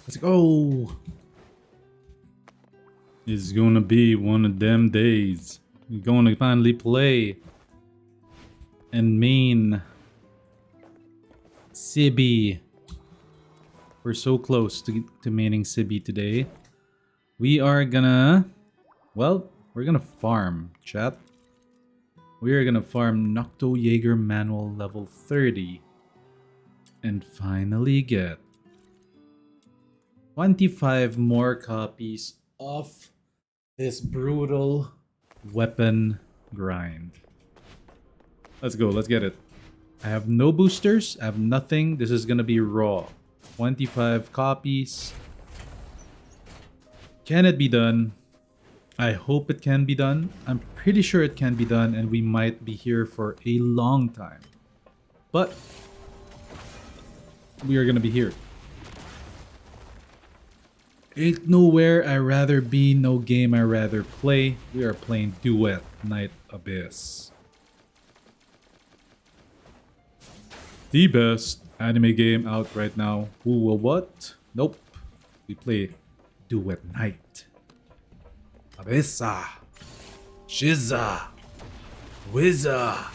Let's go. It's gonna be one of them days. We're gonna finally play and main Sibi. We're so close to maining Sibi today. We are gonna, well, we're gonna farm, chat. We are gonna farm Nocto Jaeger Manual level 30 and finally get 25 more copies of this brutal weapon grind. Let's go, let's get it. I have no boosters, I have nothing. This is gonna be raw. 25 copies. Can it be done? I hope it can be done. I'm pretty sure it can be done, and we might be here for a long time. But we are gonna be here. Ain't nowhere I rather be, no game I rather play. We are playing Duet Night Abyss. The best anime game out right now. Who will what? Nope. We play Duet Night. Abyssa. Shiza. Wizza.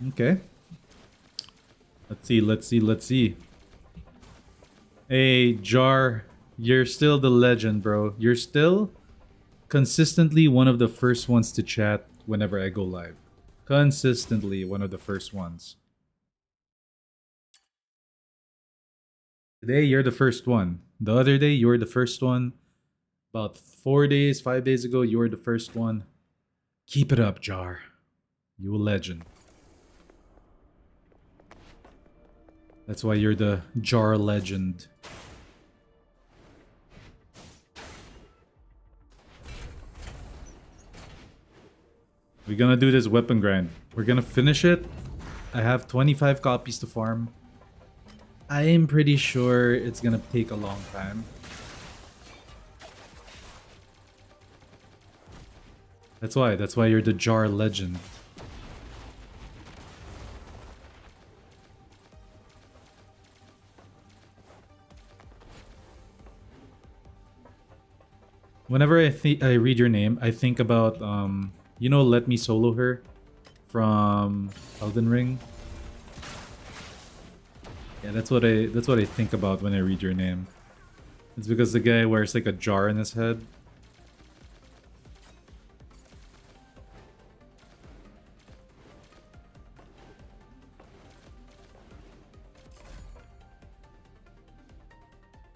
Okay. Let's see. Hey, Jar, you're still the legend, bro. You're still consistently one of the first ones to chat whenever I go live. Consistently one of the first ones. Today, you're the first one. The other day, you were the first one. About 5 days ago, you were the first one. Keep it up, Jar. You a legend. That's why you're the Jar legend. We're gonna do this weapon grind. We're gonna finish it. I have 25 copies to farm. I am pretty sure it's gonna take a long time. That's why you're the Jar legend. Whenever I read your name, I think about you know, Let Me Solo Her from Elden Ring. Yeah, that's what I think about when I read your name. It's because the guy wears like a jar in his head.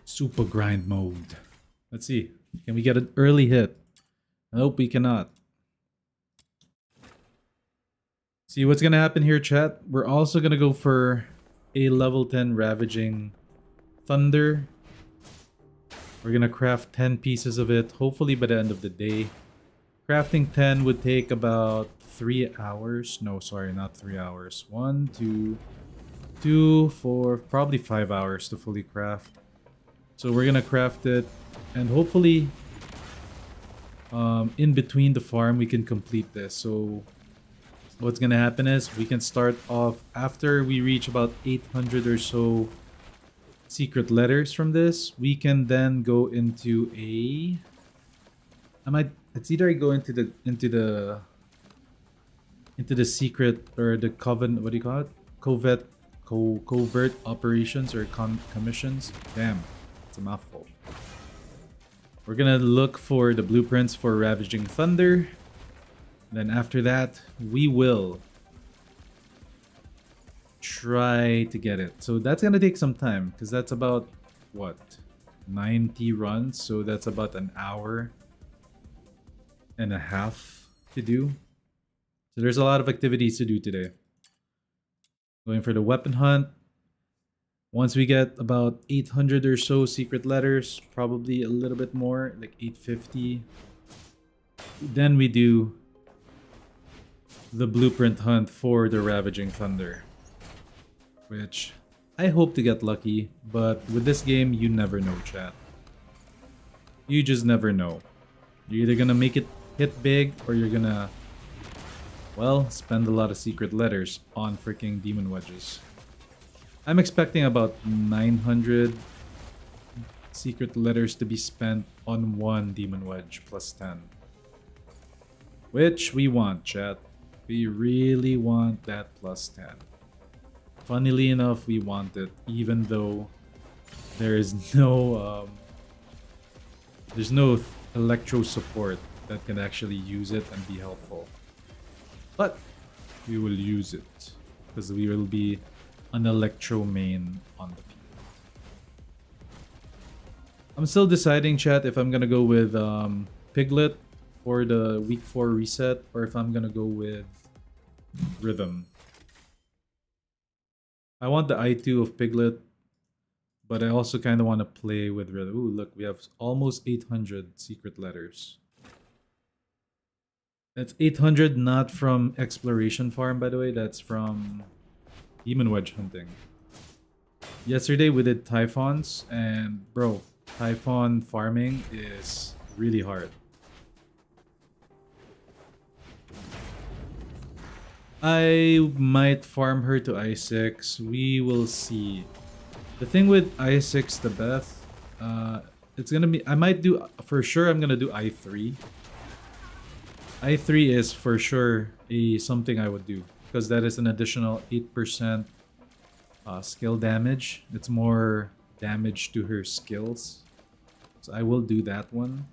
Super grind mode. Let's see. Can we get an early hit? Nope, we cannot. See what's gonna happen here, chat? We're also gonna go for a level 10 Ravaging Thunder. We're gonna craft 10 pieces of it, hopefully by the end of the day. Crafting 10 would take about 3 hours. No, sorry, not 3 hours. 1, 2, 4, probably 5 hours to fully craft. So we're gonna craft it, and hopefully in between the farm we can complete this. So what's gonna happen is we can start off after we reach about 800 or so secret letters from this. We can then go into a it's either I go into the secret or the coven, what do you call it, covert operations or commissions. Damn, it's a mouthful. We're gonna look for the blueprints for Ravaging Thunder. Then after that, we will try to get it. So that's gonna take some time, because that's about, what, 90 runs? So that's about an hour and a half to do. So there's a lot of activities to do today. Going for the weapon hunt. Once we get about 800 or so secret letters, probably a little bit more, like 850. Then we do the blueprint hunt for the Ravaging Thunder, which I hope to get lucky, but with this game, you never know, chat. You just never know. You're either gonna make it hit big, or you're gonna Well, spend a lot of secret letters on freaking demon wedges. I'm expecting about 900 secret letters to be spent on one demon wedge plus 10. Which we want, chat. We really want that plus 10. Funnily enough, we want it, even though there is there's no electro support that can actually use it and be helpful. But we will use it because we will be an electro main on the field. I'm still deciding, chat, if I'm gonna go with Piglet for the week 4 reset or if I'm gonna go with Rhythm. I want the I2 of Piglet, but I also kind of want to play with Rhythm. Ooh, look, we have almost 800 secret letters. That's 800 not from Exploration Farm, by the way. That's from Demon Wedge hunting. Yesterday we did Typhons, and bro, Typhon farming is really hard. I might farm her to I6. We will see. The thing with I6 to Beth, it's gonna be. I might do for sure. I'm gonna do I3. I3 is for sure something I would do because that is an additional 8% skill damage. It's more damage to her skills, so I will do that one.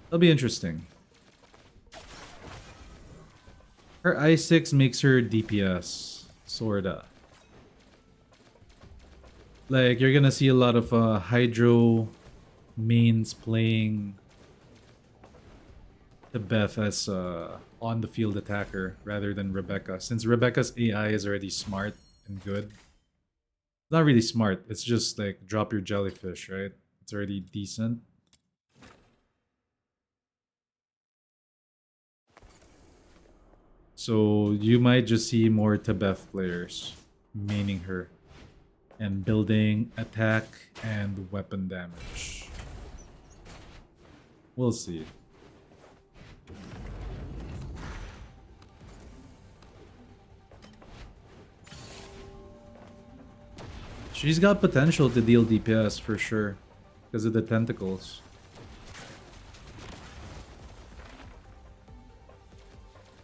That'll be interesting. Her I6 makes her DPS, sorta. Like, you're gonna see a lot of Hydro mains playing the Beth as on the field attacker rather than Rebecca. Since Rebecca's AI is already smart and good. Not really smart, it's just like drop your jellyfish, right? It's already decent. So you might just see more Tebeth players maining her and building attack and weapon damage. We'll see. She's got potential to deal DPS for sure because of the tentacles.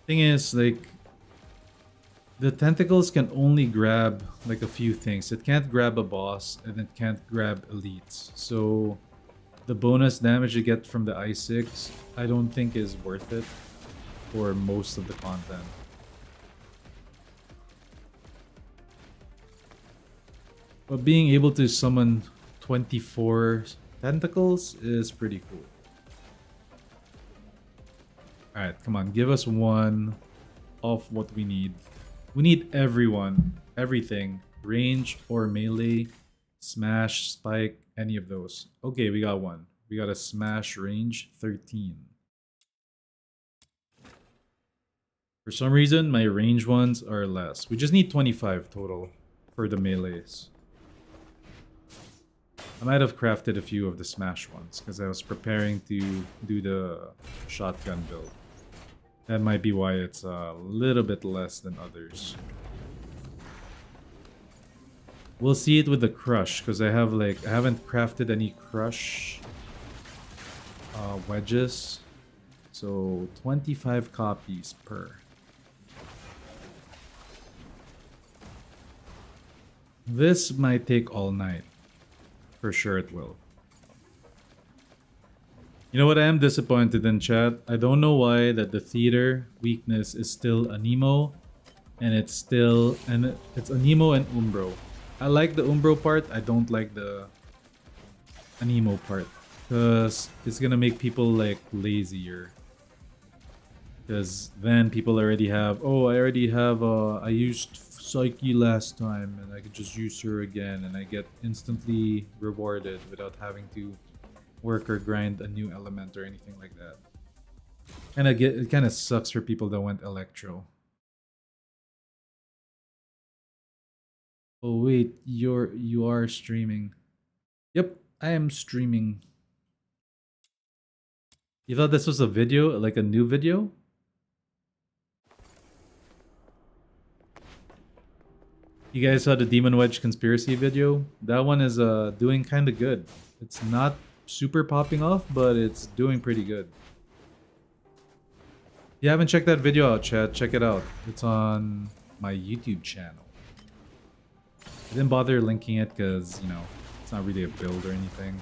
Thing is, like, the tentacles can only grab like a few things. It can't grab a boss and it can't grab elites. So the bonus damage you get from the I6 I don't think is worth it for most of the content. But being able to summon 24 tentacles is pretty cool. Alright, come on, give us one of what we need. We need everyone, everything. Range or melee, smash, spike, any of those. Okay, we got one. We got a smash range 13. For some reason, my range ones are less. We just need 25 total for the melees. I might have crafted a few of the smash ones because I was preparing to do the shotgun build. That might be why it's a little bit less than others. We'll see it with the crush because I haven't crafted any crush wedges. So 25 copies per. This might take all night. For sure it will. You know what I am disappointed in, chat? I don't know why that the theater weakness is still Anemo and it's Anemo and Umbro. I like the Umbro part, I don't like the Anemo part. Because it's gonna make people like lazier. Because then people already have, oh, I used Psyche last time and I could just use her again and I get instantly rewarded without having to work or grind a new element or anything like that. And it kind of sucks for people that went Electro. Oh wait, you are streaming. Yep, I am streaming. You thought this was a video, like a new video? You guys saw the Demon Wedge conspiracy video? That one is doing kind of good. It's not super popping off, but it's doing pretty good. If you haven't checked that video out, chat, check it out. It's on my YouTube channel. I didn't bother linking it because, you know, it's not really a build or anything.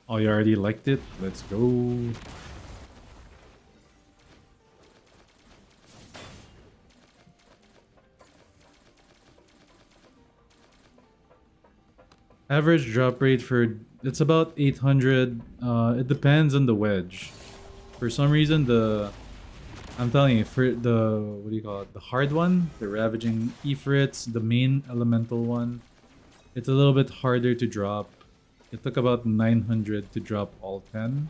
Oh, you already liked it? Let's go. Average drop rate for it's about 800. It depends on the wedge. For some reason, I'm telling you, for the what do you call it? The hard one, the ravaging Ifrits, the main elemental one, it's a little bit harder to drop. It took about 900 to drop all 10.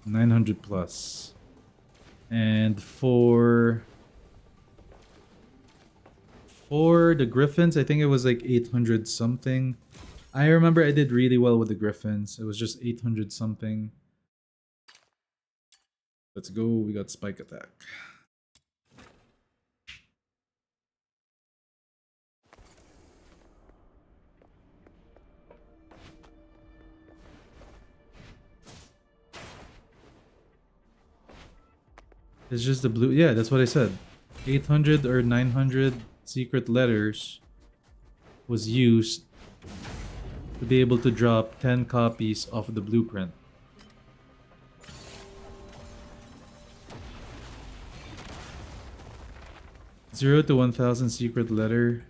900 plus. And for the Griffins, I think it was like 800 something. I remember I did really well with the Griffins. It was just 800 something. Let's go. We got Spike Attack. It's just the blue. Yeah, that's what I said. 800 or 900 secret letters was used to be able to drop 10 copies of the blueprint. Zero to 1,000 secret letter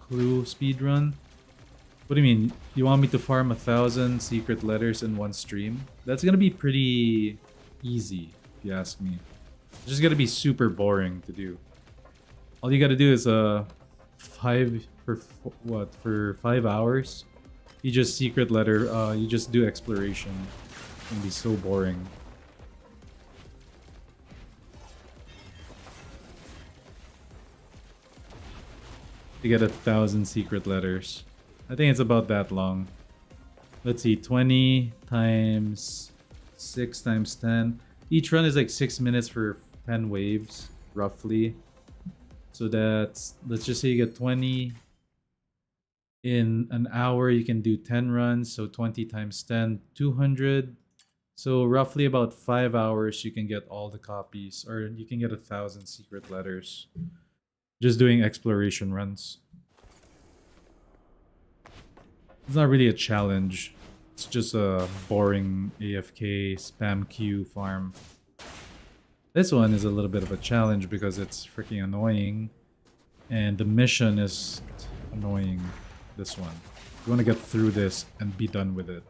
clue speedrun. What do you mean? You want me to farm 1,000 secret letters in one stream? That's gonna be pretty easy, if you ask me. It's just gonna be super boring to do. All you gotta do is for 5 hours. You just secret letter. You just do exploration. It's gonna be so boring. To get 1,000 secret letters. I think it's about that long. Let's see, 20 times 6 times 10. Each run is like 6 minutes for 10 waves, roughly. So that's, let's just say you get 20. In an hour, you can do 10 runs. So 20 times 10, 200. So roughly about 5 hours, you can get all the copies. Or you can get 1,000 secret letters. Just doing exploration runs. It's not really a challenge. It's just a boring AFK spam queue farm. This one is a little bit of a challenge because it's freaking annoying. And the mission is annoying. This one. You want to get through this and be done with it.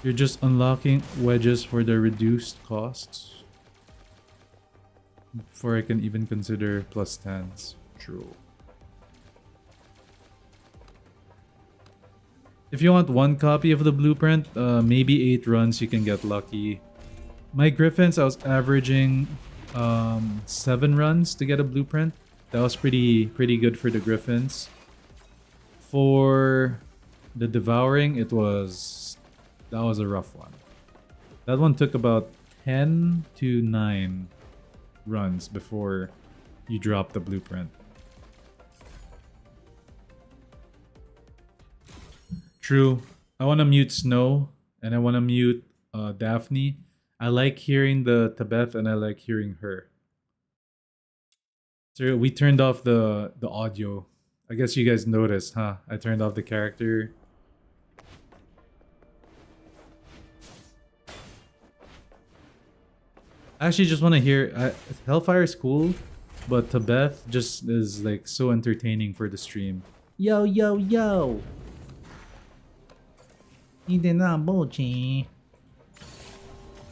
You're just unlocking wedges for the reduced costs. Before I can even consider plus 10s. True. If you want one copy of the blueprint, maybe 8 runs you can get lucky. My Griffins, I was averaging 7 runs to get a blueprint. That was pretty good for the Griffins. For the Devouring, that was a rough one. That one took about 10 to 9 runs before you drop the blueprint. True. I want to mute Snow and I want to mute Daphne. I like hearing the Tibet and I like hearing her. So we turned off the audio. I guess you guys noticed, huh? I turned off the character. I actually just want to hear... Hellfire is cool, but Tibet just is like so entertaining for the stream. Yo, yo, yo! Hindi na bochi.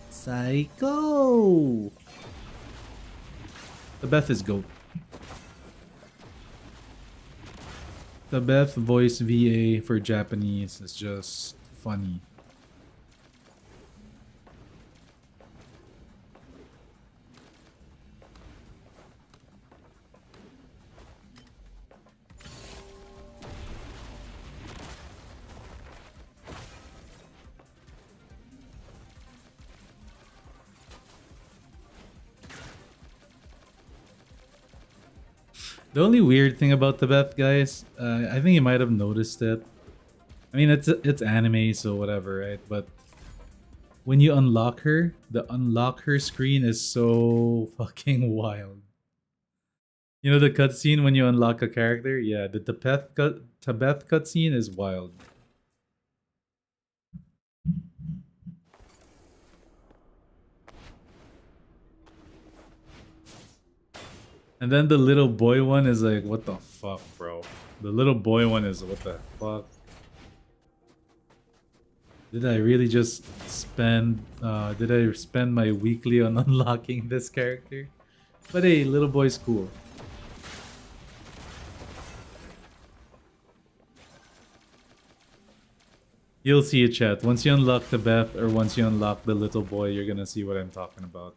Psycho! Tibet is GOAT. Tibet voice VA for Japanese is just funny. The only weird thing about the Beth, guys, I think you might have noticed it. I mean, it's anime, so whatever, right? But when you unlock her, the unlock her screen is so fucking wild. You know the cutscene when you unlock a character? Yeah, the Tebeth cutscene is wild. And then the little boy one is like, what the fuck, bro? The little boy one is, what the fuck? Did I really just spend, did I spend my weekly on unlocking this character? But hey, little boy's cool. You'll see it, chat. Once you unlock the Beth or once you unlock the little boy, you're gonna see what I'm talking about.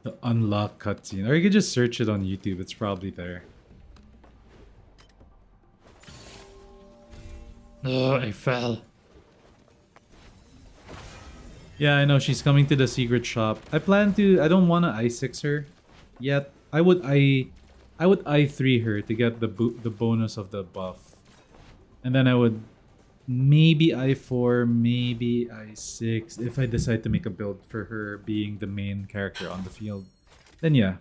The unlock cutscene. Or you could just search it on YouTube. It's probably there. Oh, I fell. Yeah, I know. She's coming to the secret shop. I plan to... I don't want to I6 her yet. I would I3 her to get the bonus of the buff. And then I would maybe I4, maybe I6 if I decide to make a build for her being the main character on the field. Then yeah.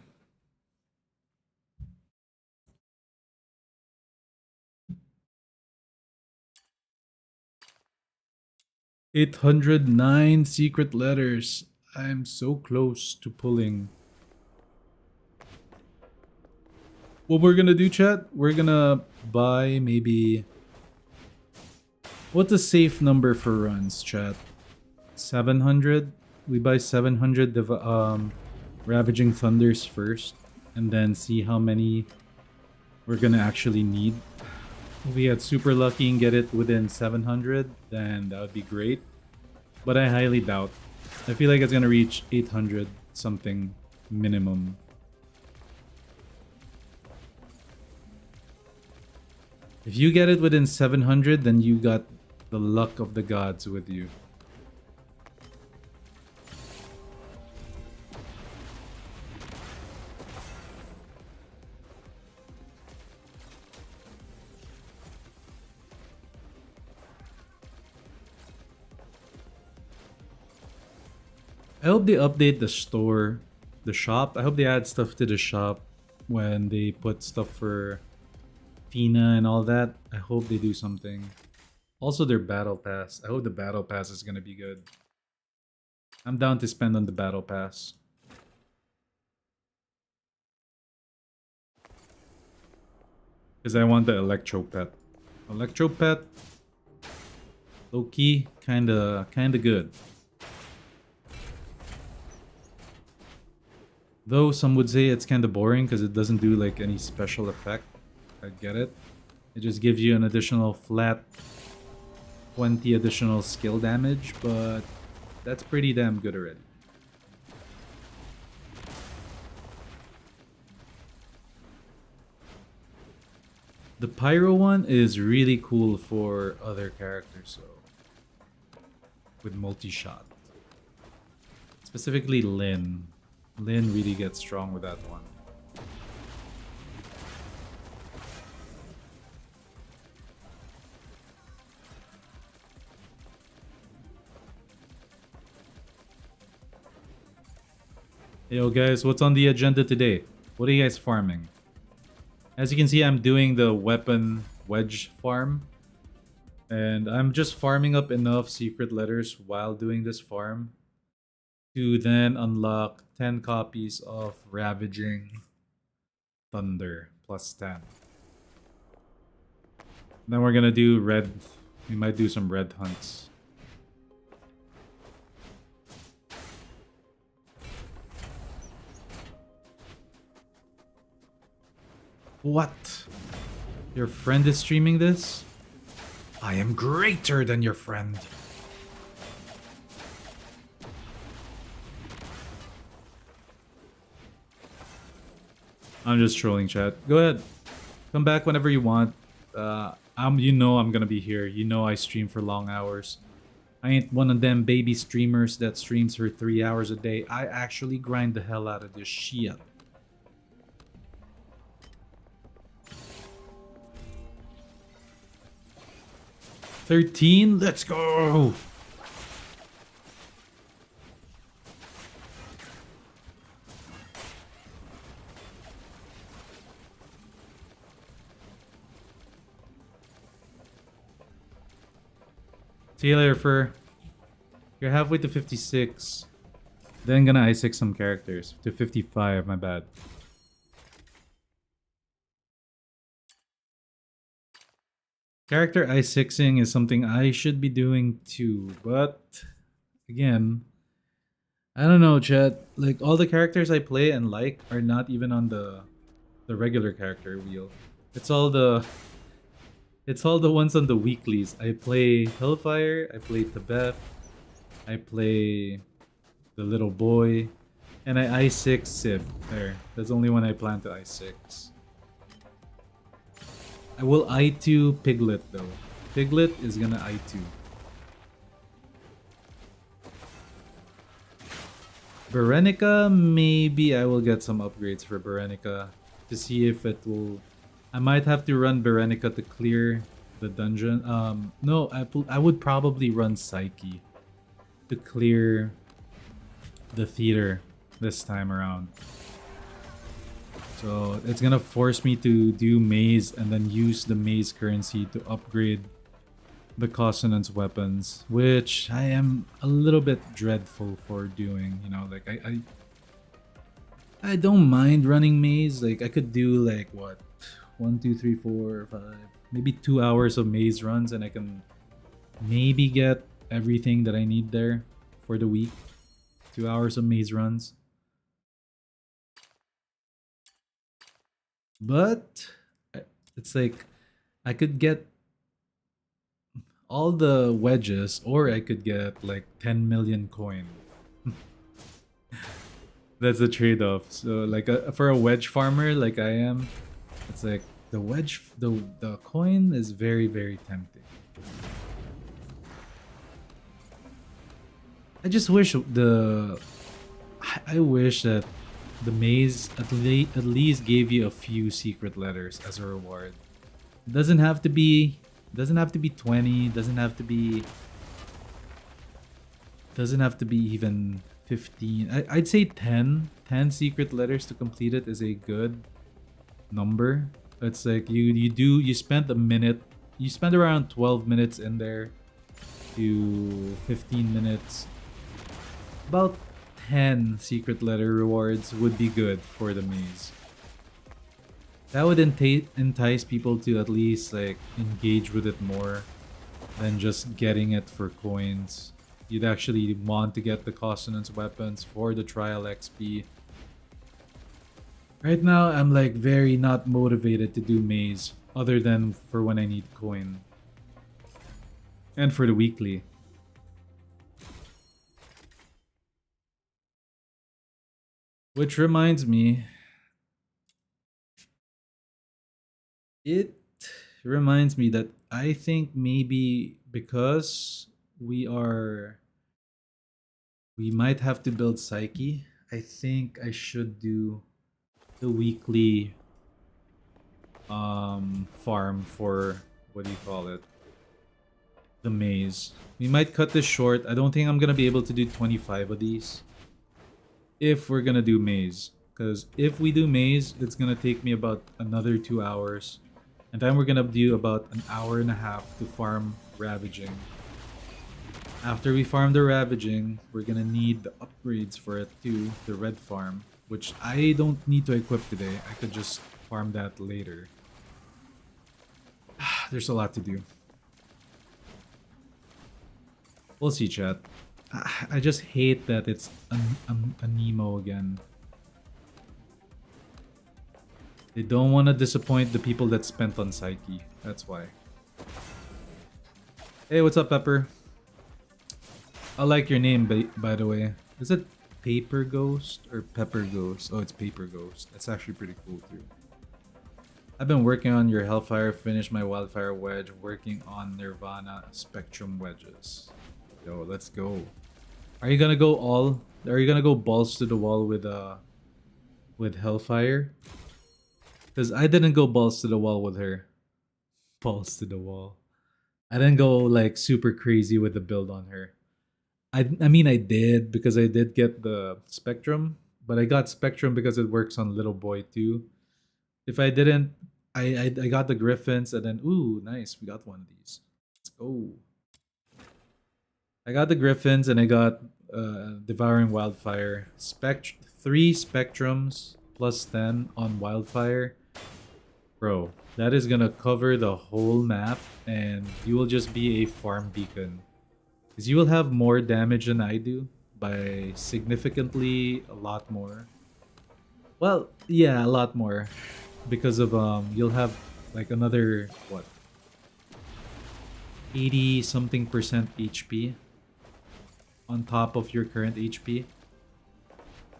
$809 secret letters. I'm so close to pulling. What we're gonna do, chat? We're gonna buy maybe... What's a safe number for runs, chat? 700? We buy 700 Ravaging Thunders first, and then see how many we're gonna actually need. If we get super lucky and get it within 700, then that would be great. But I highly doubt. I feel like it's gonna reach 800 something minimum. If you get it within 700, then you got the luck of the gods with you. I hope they update the store, the shop. I hope they add stuff to the shop when they put stuff for Tina and all that. I hope they do something. Also their battle pass. I hope the battle pass is gonna be good. I'm down to spend on the battle pass. Because I want the Electro Pet. Electro Pet, low-key, kinda good. Though some would say it's kinda boring because it doesn't do like any special effect. I get it. It just gives you an additional flat 20 additional skill damage, but that's pretty damn good already. The Pyro one is really cool for other characters, so with multi-shot. Specifically Lyn. Lyn really gets strong with that one. Yo guys, what's on the agenda today? What are you guys farming? As you can see, I'm doing the weapon wedge farm. And I'm just farming up enough secret letters while doing this farm to then unlock 10 copies of Ravaging Thunder plus 10. Then we're gonna do red. We might do some red hunts. What? Your friend is streaming this? I am greater than your friend. I'm just trolling, chat. Go ahead. Come back whenever you want. You know I'm gonna be here. You know I stream for long hours. I ain't one of them baby streamers that streams for 3 hours a day. I actually grind the hell out of this shit. $13? Let's go! See you later, Fur. You're halfway to 56. Then gonna I6 some characters. To 55, my bad. Character I6ing is something I should be doing too, but again, I don't know, chat. Like all the characters I play and like are not even on the regular character wheel. It's all the ones on the weeklies. I play Hellfire, I play Tibet, I play the little boy, and I I6 Sib. There. That's the only one I plan to I6. I will I2 Piglet though. Piglet is gonna I2. Berenica, maybe I will get some upgrades for Berenica to see if it will. I might have to run Berenica to clear the dungeon. No, I would probably run Psyche to clear the theater this time around. So it's gonna force me to do maze and then use the maze currency to upgrade the consonance weapons, which I am a little bit dreadful for doing. You know, like I don't mind running maze. Like I could do like what, 1, 2, 3, 4, 5, maybe 2 hours of maze runs, and I can maybe get everything that I need there for the week. 2 hours of maze runs. But it's like I could get all the wedges, or I could get like 10 million coin. That's the trade-off. So like for a wedge farmer like I am, it's like the wedge, the coin is very, very tempting. I just wish I wish that the maze at least gave you a few secret letters as a reward. It doesn't have to be 20, doesn't have to be even 15. I'd say 10 secret letters to complete it is a good number. It's like you spent a minute, you spend around 12 minutes in there to 15 minutes. About 10 secret letter rewards would be good for the maze. That would entice people to at least like engage with it more than just getting it for coins. You'd actually want to get the consonance weapons for the trial XP. Right now, I'm like very not motivated to do maze other than for when I need coin. And for the weekly. Which reminds me, that I think maybe because we might have to build Psyche, I think I should do the weekly farm for, what do you call it, the maze. We might cut this short. I don't think I'm gonna be able to do 25 of these if we're gonna do maze, because if we do maze, it's gonna take me about another 2 hours, and then we're gonna do about an hour and a half to farm ravaging. After we farm the ravaging, we're gonna need the upgrades for it too, the red farm, which I don't need to equip today. I could just farm that later. There's a lot to do. We'll see, chat. I just hate that it's a Nemo again. They don't want to disappoint the people that spent on Psyche. That's why. Hey, what's up, Pepper? I like your name, by the way. Is it Paper Ghost or Pepper Ghost? Oh, it's Paper Ghost. That's actually pretty cool, too. I've been working on your Hellfire, finished my Wildfire Wedge, working on Nirvana Spectrum Wedges. Yo, let's go. Are you gonna go all? Are you gonna go balls to the wall with Hellfire? Because I didn't go balls to the wall with her. Balls to the wall. I didn't go like super crazy with the build on her. I mean I did because I did get the Spectrum, but I got Spectrum because it works on Little Boy too. If I didn't, I got the Griffins and then ooh nice we got one of these. Let's go. I got the Griffins and I got Devouring Wildfire. 3 Spectrums plus 10 on Wildfire. Bro, that is gonna cover the whole map and you will just be a farm beacon. Because you will have more damage than I do by significantly a lot more. Well, yeah, a lot more. Because of you'll have like another what? 80 something percent HP on top of your current HP.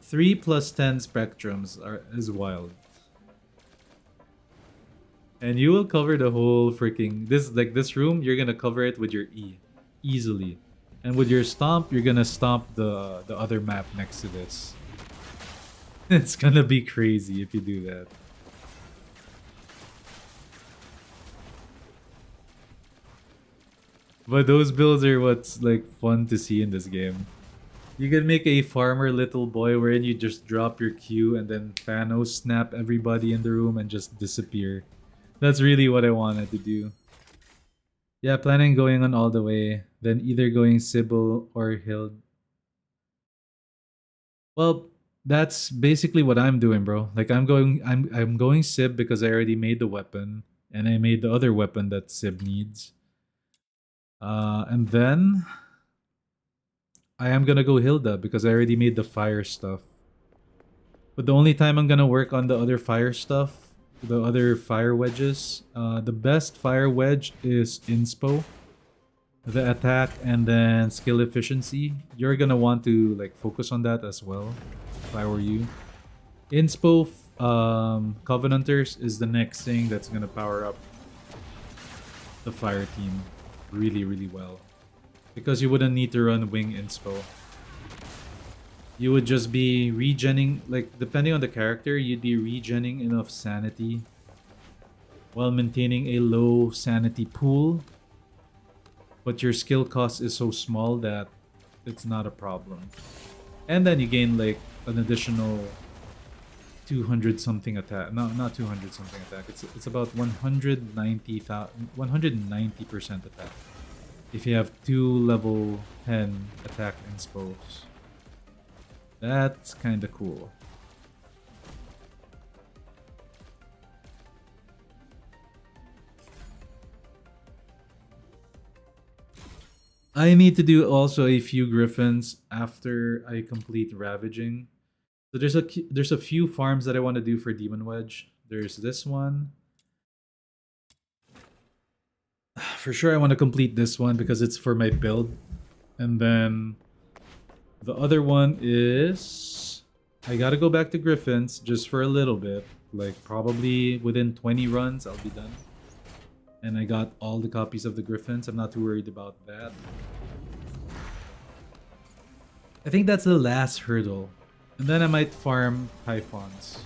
3 plus 10 spectrums is wild. And you will cover the whole freaking this room, you're gonna cover it with your E. Easily. And with your stomp, you're gonna stomp the other map next to this. It's gonna be crazy if you do that. But those builds are what's like fun to see in this game. You can make a farmer little boy wherein you just drop your Q and then Thanos snap everybody in the room and just disappear. That's really what I wanted to do. Yeah, planning going on all the way, then either going Sybil or Hild. Well, that's basically what I'm doing, bro. Like I'm going Sib because I already made the weapon and I made the other weapon that Sib needs. And then I am gonna go Hilda because I already made the fire stuff. But the only time I'm gonna work on the other fire stuff, the other fire wedges, the best fire wedge is Inspo. The attack and then skill efficiency. You're gonna want to like focus on that as well, if I were you. Inspo Covenanters is the next thing that's gonna power up the fire team really, really well. Because you wouldn't need to run wing inspo. You would just be regenning, like depending on the character, you'd be regenning enough sanity while maintaining a low sanity pool. But your skill cost is so small that it's not a problem. And then you gain like an additional 200 something attack. No, not 200 something attack. It's about 190% attack. If you have 2 level 10 attack inspos. That's kinda cool. I need to do also a few griffins after I complete ravaging. So there's a few farms that I want to do for Demon Wedge. There's this one. For sure I want to complete this one because it's for my build. And then the other one is I gotta go back to Griffins just for a little bit. Like probably within 20 runs I'll be done. And I got all the copies of the Griffins. I'm not too worried about that. I think that's the last hurdle. And then I might farm Typhons.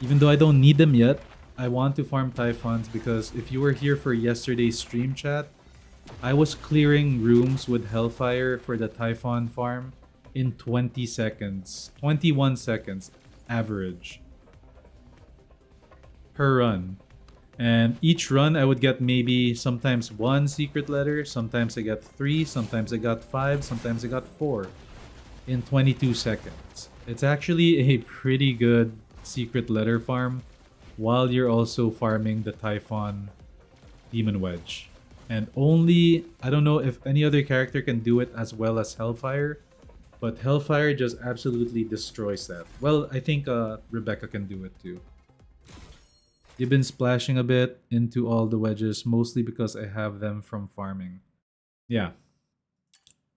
Even though I don't need them yet, I want to farm Typhons because if you were here for yesterday's stream chat, I was clearing rooms with Hellfire for the Typhon farm in 20 seconds. 21 seconds average per run. And each run I would get maybe sometimes 1 secret letter, sometimes I get 3, sometimes I got 5, sometimes I got 4 in 22 seconds. It's actually a pretty good secret letter farm while you're also farming the Typhon Demon Wedge. And only, I don't know if any other character can do it as well as Hellfire, but Hellfire just absolutely destroys that. Well, I think Rebecca can do it too. You've been splashing a bit into all the wedges, mostly because I have them from farming. Yeah.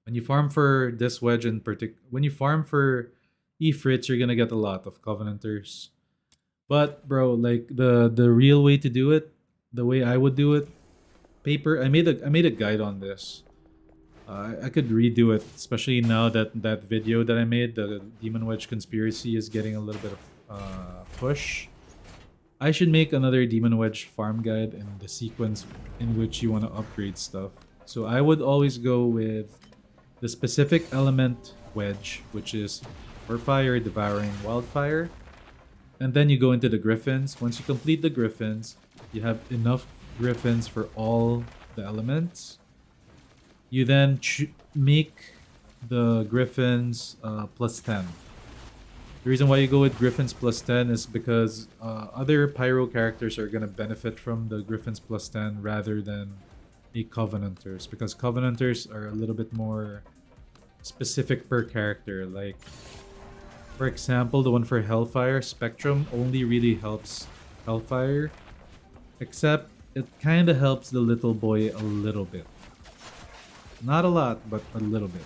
When you farm for this wedge in particular, when you farm for Ifrits, you're gonna get a lot of Covenanters. But bro, like the real way to do it, the way I would do it, paper. I made a guide on this. I could redo it, especially now that that video that I made, the Demon Wedge conspiracy, is getting a little bit of push. I should make another Demon Wedge farm guide in the sequence in which you want to upgrade stuff. So I would always go with the specific element wedge, which is for fire, devouring wildfire. And then you go into the griffins. Once you complete the griffins, you have enough griffins for all the elements. You then make the griffins plus 10. The reason why you go with griffins plus 10 is because other pyro characters are going to benefit from the griffins plus 10 rather than the covenanters, because covenanters are a little bit more specific per character. Like, for example, the one for Hellfire, Spectrum, only really helps Hellfire, except it kind of helps the little boy a little bit. Not a lot, but a little bit.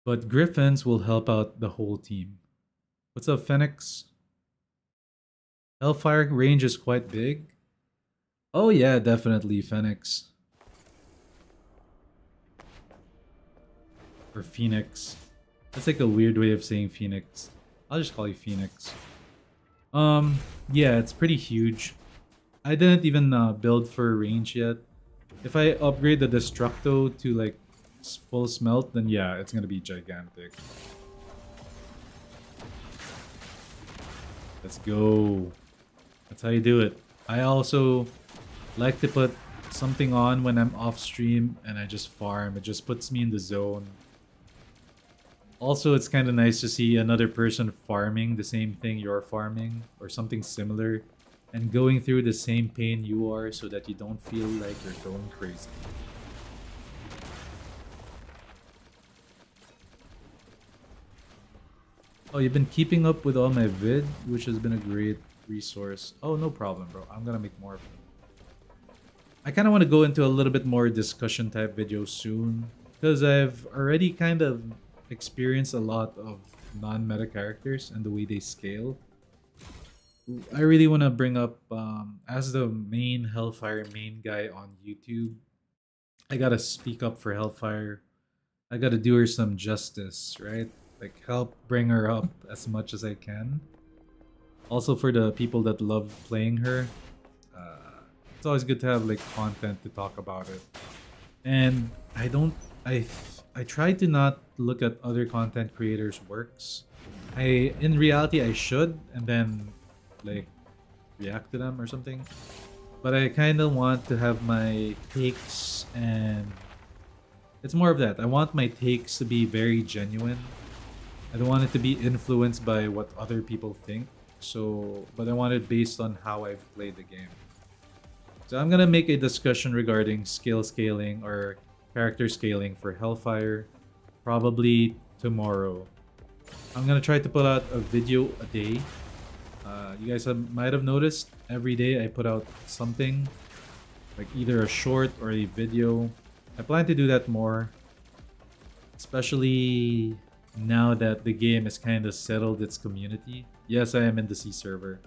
But Griffins will help out the whole team. What's up, Phoenix? Hellfire range is quite big. Oh yeah, definitely, Phoenix. Or Phoenix. That's like a weird way of saying Phoenix. I'll just call you Phoenix. Yeah, it's pretty huge. I didn't even build for range yet. If I upgrade the Destructo to like full smelt, then yeah, it's gonna be gigantic. Let's go. That's how you do it. I also like to put something on when I'm off stream and I just farm. It just puts me in the zone. Also, it's kind of nice to see another person farming the same thing you're farming or something similar and going through the same pain you are so that you don't feel like you're going crazy. Oh, you've been keeping up with all my vid, which has been a great resource. Oh, no problem, bro. I'm gonna make more of them. I kind of want to go into a little bit more discussion type videos soon because I've already kind of experienced a lot of non-meta characters and the way they scale. I really want to bring up, as the main Hellfire main guy on YouTube, I gotta speak up for Hellfire. I gotta do her some justice, right? Like, help bring her up as much as I can. Also for the people that love playing her, it's always good to have like content to talk about it. And I try to not look at other content creators' works. In reality I should, and then like react to them or something. But I kind of want to have my takes, and it's more of that. I want my takes to be very genuine. I don't want it to be influenced by what other people think. But I want it based on how I've played the game. So I'm gonna make a discussion regarding skill scaling or character scaling for Hellfire probably tomorrow. I'm gonna try to put out a video a day. You guys might have noticed every day I put out something, like either a short or a video. I plan to do that more, especially now that the game has kind of settled its community. Yes, I am in the C server.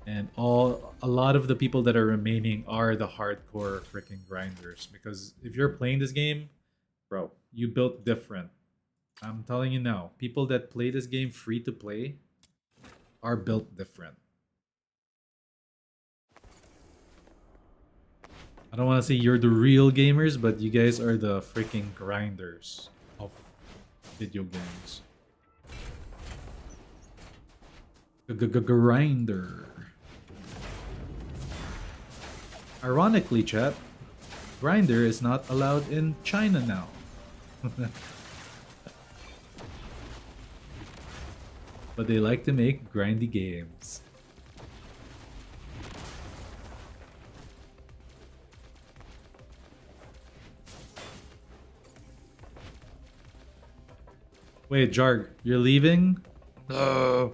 And a lot of the people that are remaining are the hardcore freaking grinders. Because if you're playing this game, bro, you built different. I'm telling you now, people that play this game free to play are built different. I don't want to say you're the real gamers, but you guys are the freaking grinders of video games. Grinder. Ironically, chat, Grinder is not allowed in China now. But they like to make grindy games. Wait, Jarg, you're leaving? No.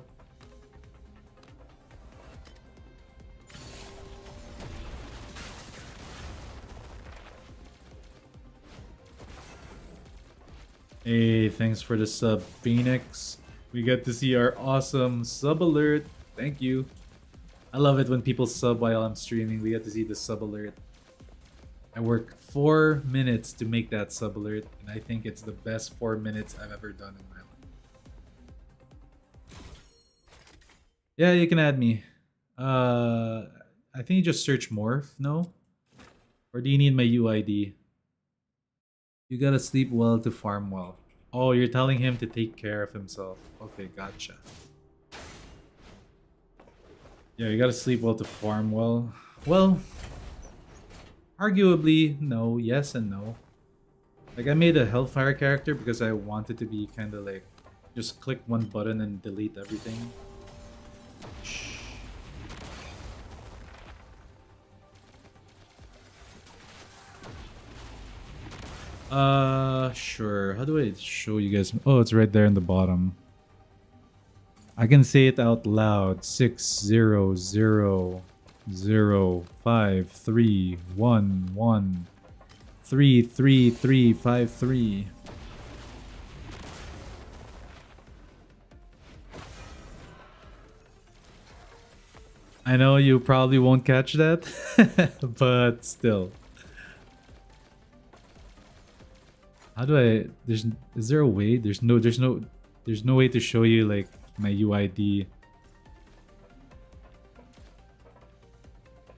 Hey, thanks for the sub, Phoenix. We get to see our awesome sub alert. Thank you. I love it when people sub while I'm streaming. We get to see the sub alert. I work 4 minutes to make that sub alert, and I think it's the best 4 minutes I've ever done in my life. Yeah, you can add me. I think you just search Morph, no? Or do you need my UID? You gotta sleep well to farm well. Oh, you're telling him to take care of himself. Okay, gotcha. Yeah, you gotta sleep well to farm well. Well, arguably, no. Yes and no. Like, I made a Hellfire character because I wanted to be kind of like, just click one button and delete everything. Shh. Sure. How do I show you guys? Oh, it's right there in the bottom. I can say it out loud. 6000531133353. I know you probably won't catch that, but still. How do I? Is there a way? There's no way to show you like my UID.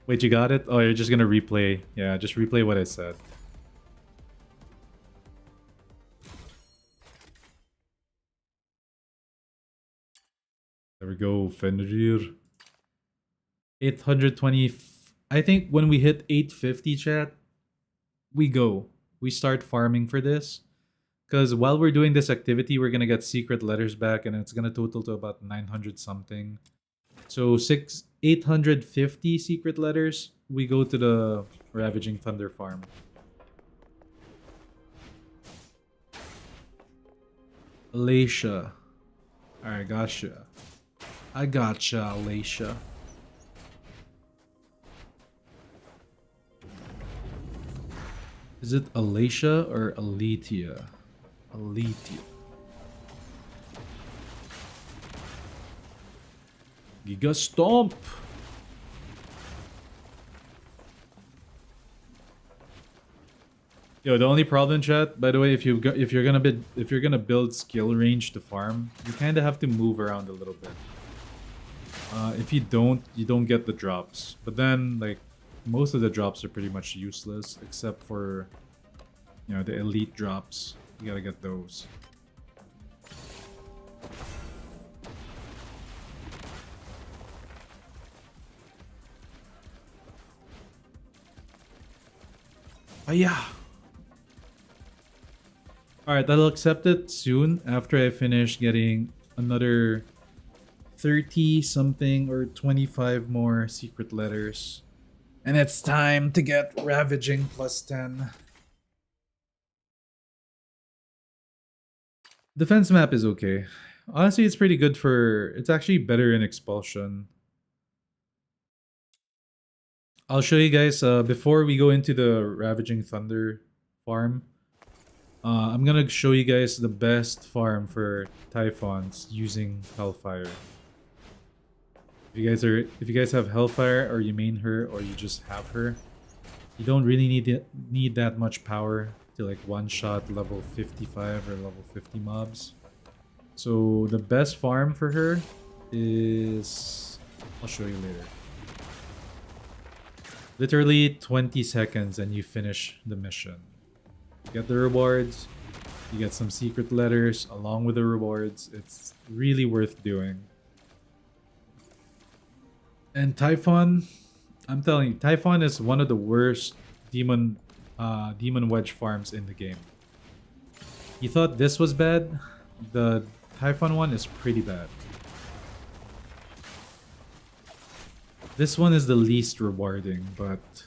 Wait, you got it? Oh, you're just gonna replay. Yeah, just replay what I said. There we go, Fenrir. 820. I think when we hit 850, chat, we go. We start farming for this. Because while we're doing this activity, we're gonna get secret letters back, and it's gonna total to about 900 something. So 850 secret letters. We go to the Ravaging Thunder farm. Alacia. Alright, gotcha. I gotcha, Alacia. Is it Alacia or Aletia? Aletia. Giga Stomp. Yo, the only problem, chat, by the way, if you're gonna build skill range to farm, you kind of have to move around a little bit. If you don't get the drops. But then, like, most of the drops are pretty much useless, except for, you know, the elite drops. You gotta get those. Oh yeah. Alright, I'll accept it soon after I finish getting another 30 something or 25 more secret letters. And it's time to get Ravaging +10. Defense map is okay. Honestly, it's pretty good for... It's actually better in Expulsion. I'll show you guys, before we go into the Ravaging Thunder farm, I'm gonna show you guys the best farm for Typhons using Hellfire. If you guys have Hellfire, or you main her, or you just have her, you don't really need that much power to like one-shot level 55 or level 50 mobs. So the best farm for her is... I'll show you later. Literally 20 seconds and you finish the mission. You get the rewards, you get some secret letters along with the rewards. It's really worth doing. And Typhon, I'm telling you, Typhon is one of the worst demon wedge farms in the game. You thought this was bad? The Typhon one is pretty bad. This one is the least rewarding, but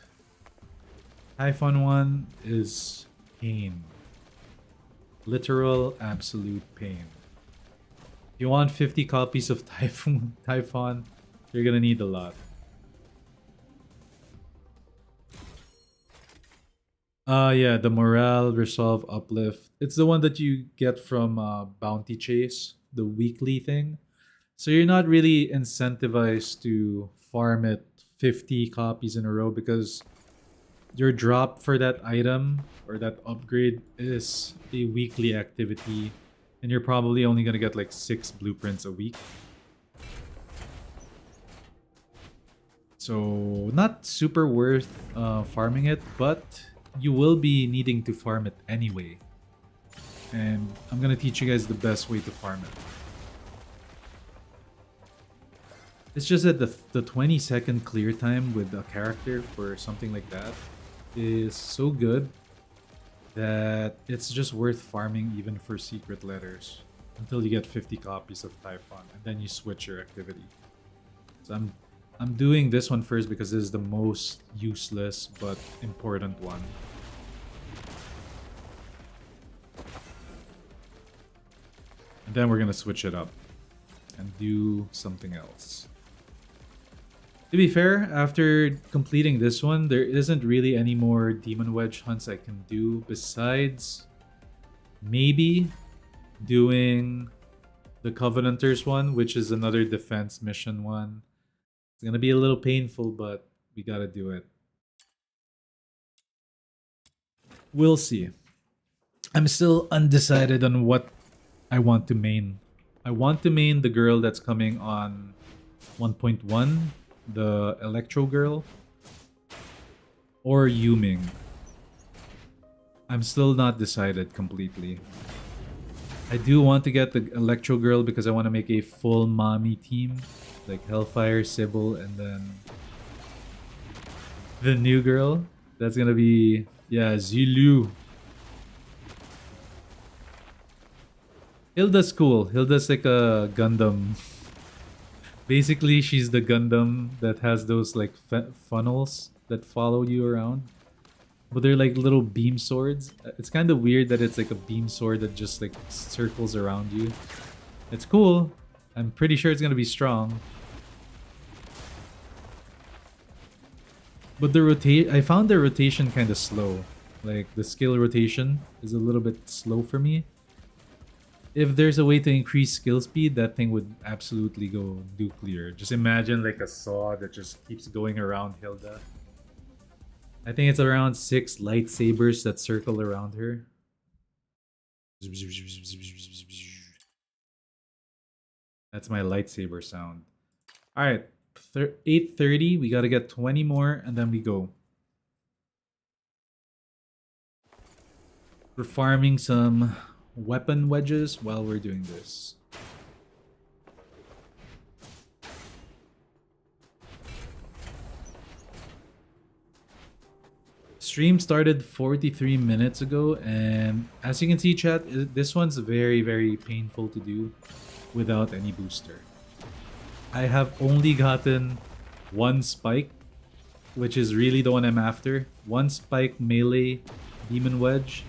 Typhon one is pain. Literal absolute pain. If you want 50 copies of Typhon, you're gonna need a lot. Yeah, the morale, resolve, uplift. It's the one that you get from Bounty Chase, the weekly thing. So you're not really incentivized to farm it 50 copies in a row because your drop for that item or that upgrade is a weekly activity, and you're probably only gonna get like 6 blueprints a week. So not super worth farming it, but you will be needing to farm it anyway. And I'm gonna teach you guys the best way to farm it. It's just that the 20-second clear time with a character for something like that is so good that it's just worth farming even for secret letters until you get 50 copies of Typhon, and then you switch your activity. So I'm doing this one first because this is the most useless but important one. And then we're gonna switch it up and do something else. To be fair, after completing this one, there isn't really any more Demon Wedge hunts I can do besides maybe doing the Covenanters one, which is another defense mission one. It's gonna be a little painful, but we gotta do it. We'll see. I'm still undecided on what I want to main. I want to main the girl that's coming on 1.1, the Electro girl, or Yuming. I'm still not decided completely. I do want to get the Electro girl because I want to make a full mommy team, like Hellfire, Sybil, and then the new girl. That's gonna be, yeah, Zilu. Hilda's cool. Hilda's like a Gundam. Basically, she's the Gundam that has those like funnels that follow you around. But they're like little beam swords. It's kind of weird that it's like a beam sword that just like circles around you. It's cool. I'm pretty sure it's gonna be strong. But I found the rotation kind of slow. Like the skill rotation is a little bit slow for me. If there's a way to increase skill speed, that thing would absolutely go nuclear. Just imagine like a saw that just keeps going around Hilda. I think it's around 6 lightsabers that circle around her. That's my lightsaber sound. Alright, 8:30. We gotta get 20 more and then we go. We're farming some weapon wedges while we're doing this. Stream started 43 minutes ago, and as you can see, chat, this one's very, very painful to do without any booster. I have only gotten one spike, which is really the one I'm after. One spike melee demon wedge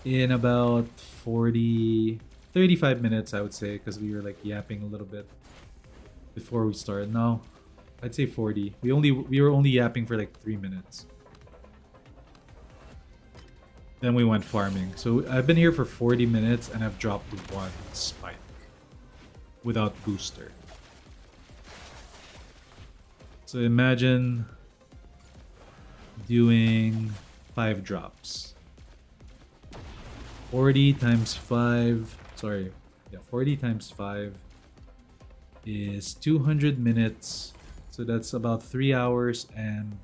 in about 35 minutes, I would say, because we were like yapping a little bit before we started. No, I'd say 40. We were only yapping for like 3 minutes. Then we went farming. So I've been here for 40 minutes and I've dropped one spike without booster. So imagine doing 5 drops. 40 times 5, sorry, yeah, 40 times 5 is 200 minutes. So that's about 3 hours and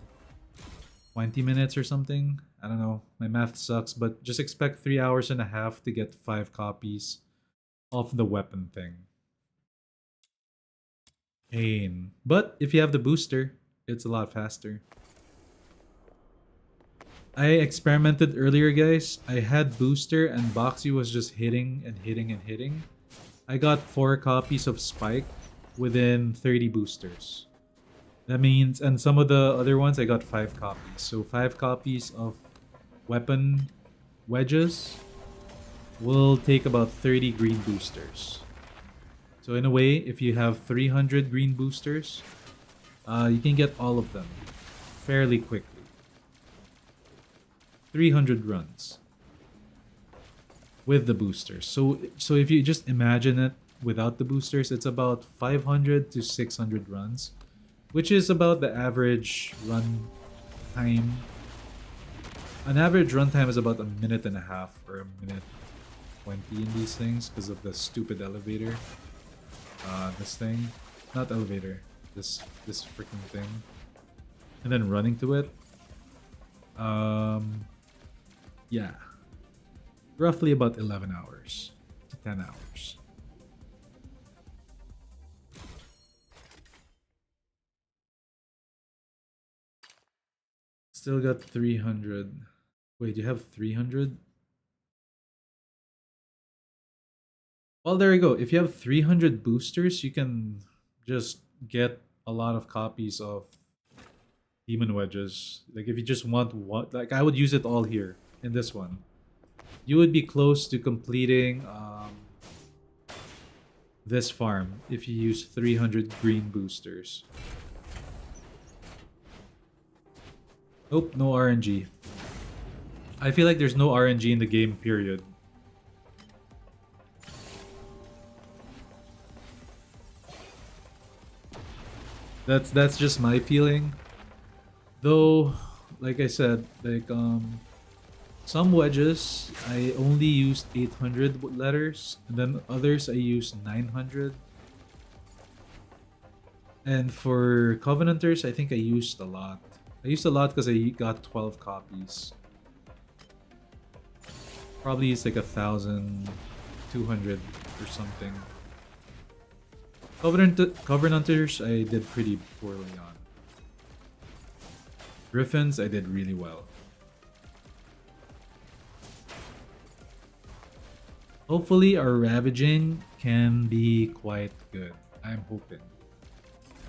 20 minutes or something. I don't know, my math sucks, but just expect 3 hours and a half to get 5 copies of the weapon thing. Pain. But if you have the booster, it's a lot faster. I experimented earlier, guys. I had booster and Boxy was just hitting and hitting and hitting. I got 4 copies of Spike within 30 boosters. That means, and some of the other ones I got 5 copies. So 5 copies of weapon wedges will take about 30 green boosters. So in a way, if you have 300 green boosters, you can get all of them fairly quickly. 300 runs with the boosters. So if you just imagine it without the boosters, it's about 500 to 600 runs, which is about the average run time. An average runtime is about a minute and a half or a minute 20 in these things because of the stupid elevator. This thing, not elevator, this freaking thing, and then running to it. Yeah, roughly about 11 hours to 10 hours. Still got 300. Wait, you have 300? Well, there you go. If you have 300 boosters, you can just get a lot of copies of demon wedges. Like if you just want one, like I would use it all here in this one. You would be close to completing this farm if you use 300 green boosters. Nope, no RNG. I feel like there's no RNG in the game, period. That's just my feeling. Though, like I said, like some wedges I only used 800 letters, and then others I used 900. And for Covenanters, I think I used a lot. I used a lot because I got 12 copies. Probably used like 1,200 or something. Covenanters I did pretty poorly on. Griffins I did really well. Hopefully our ravaging can be quite good. I'm hoping.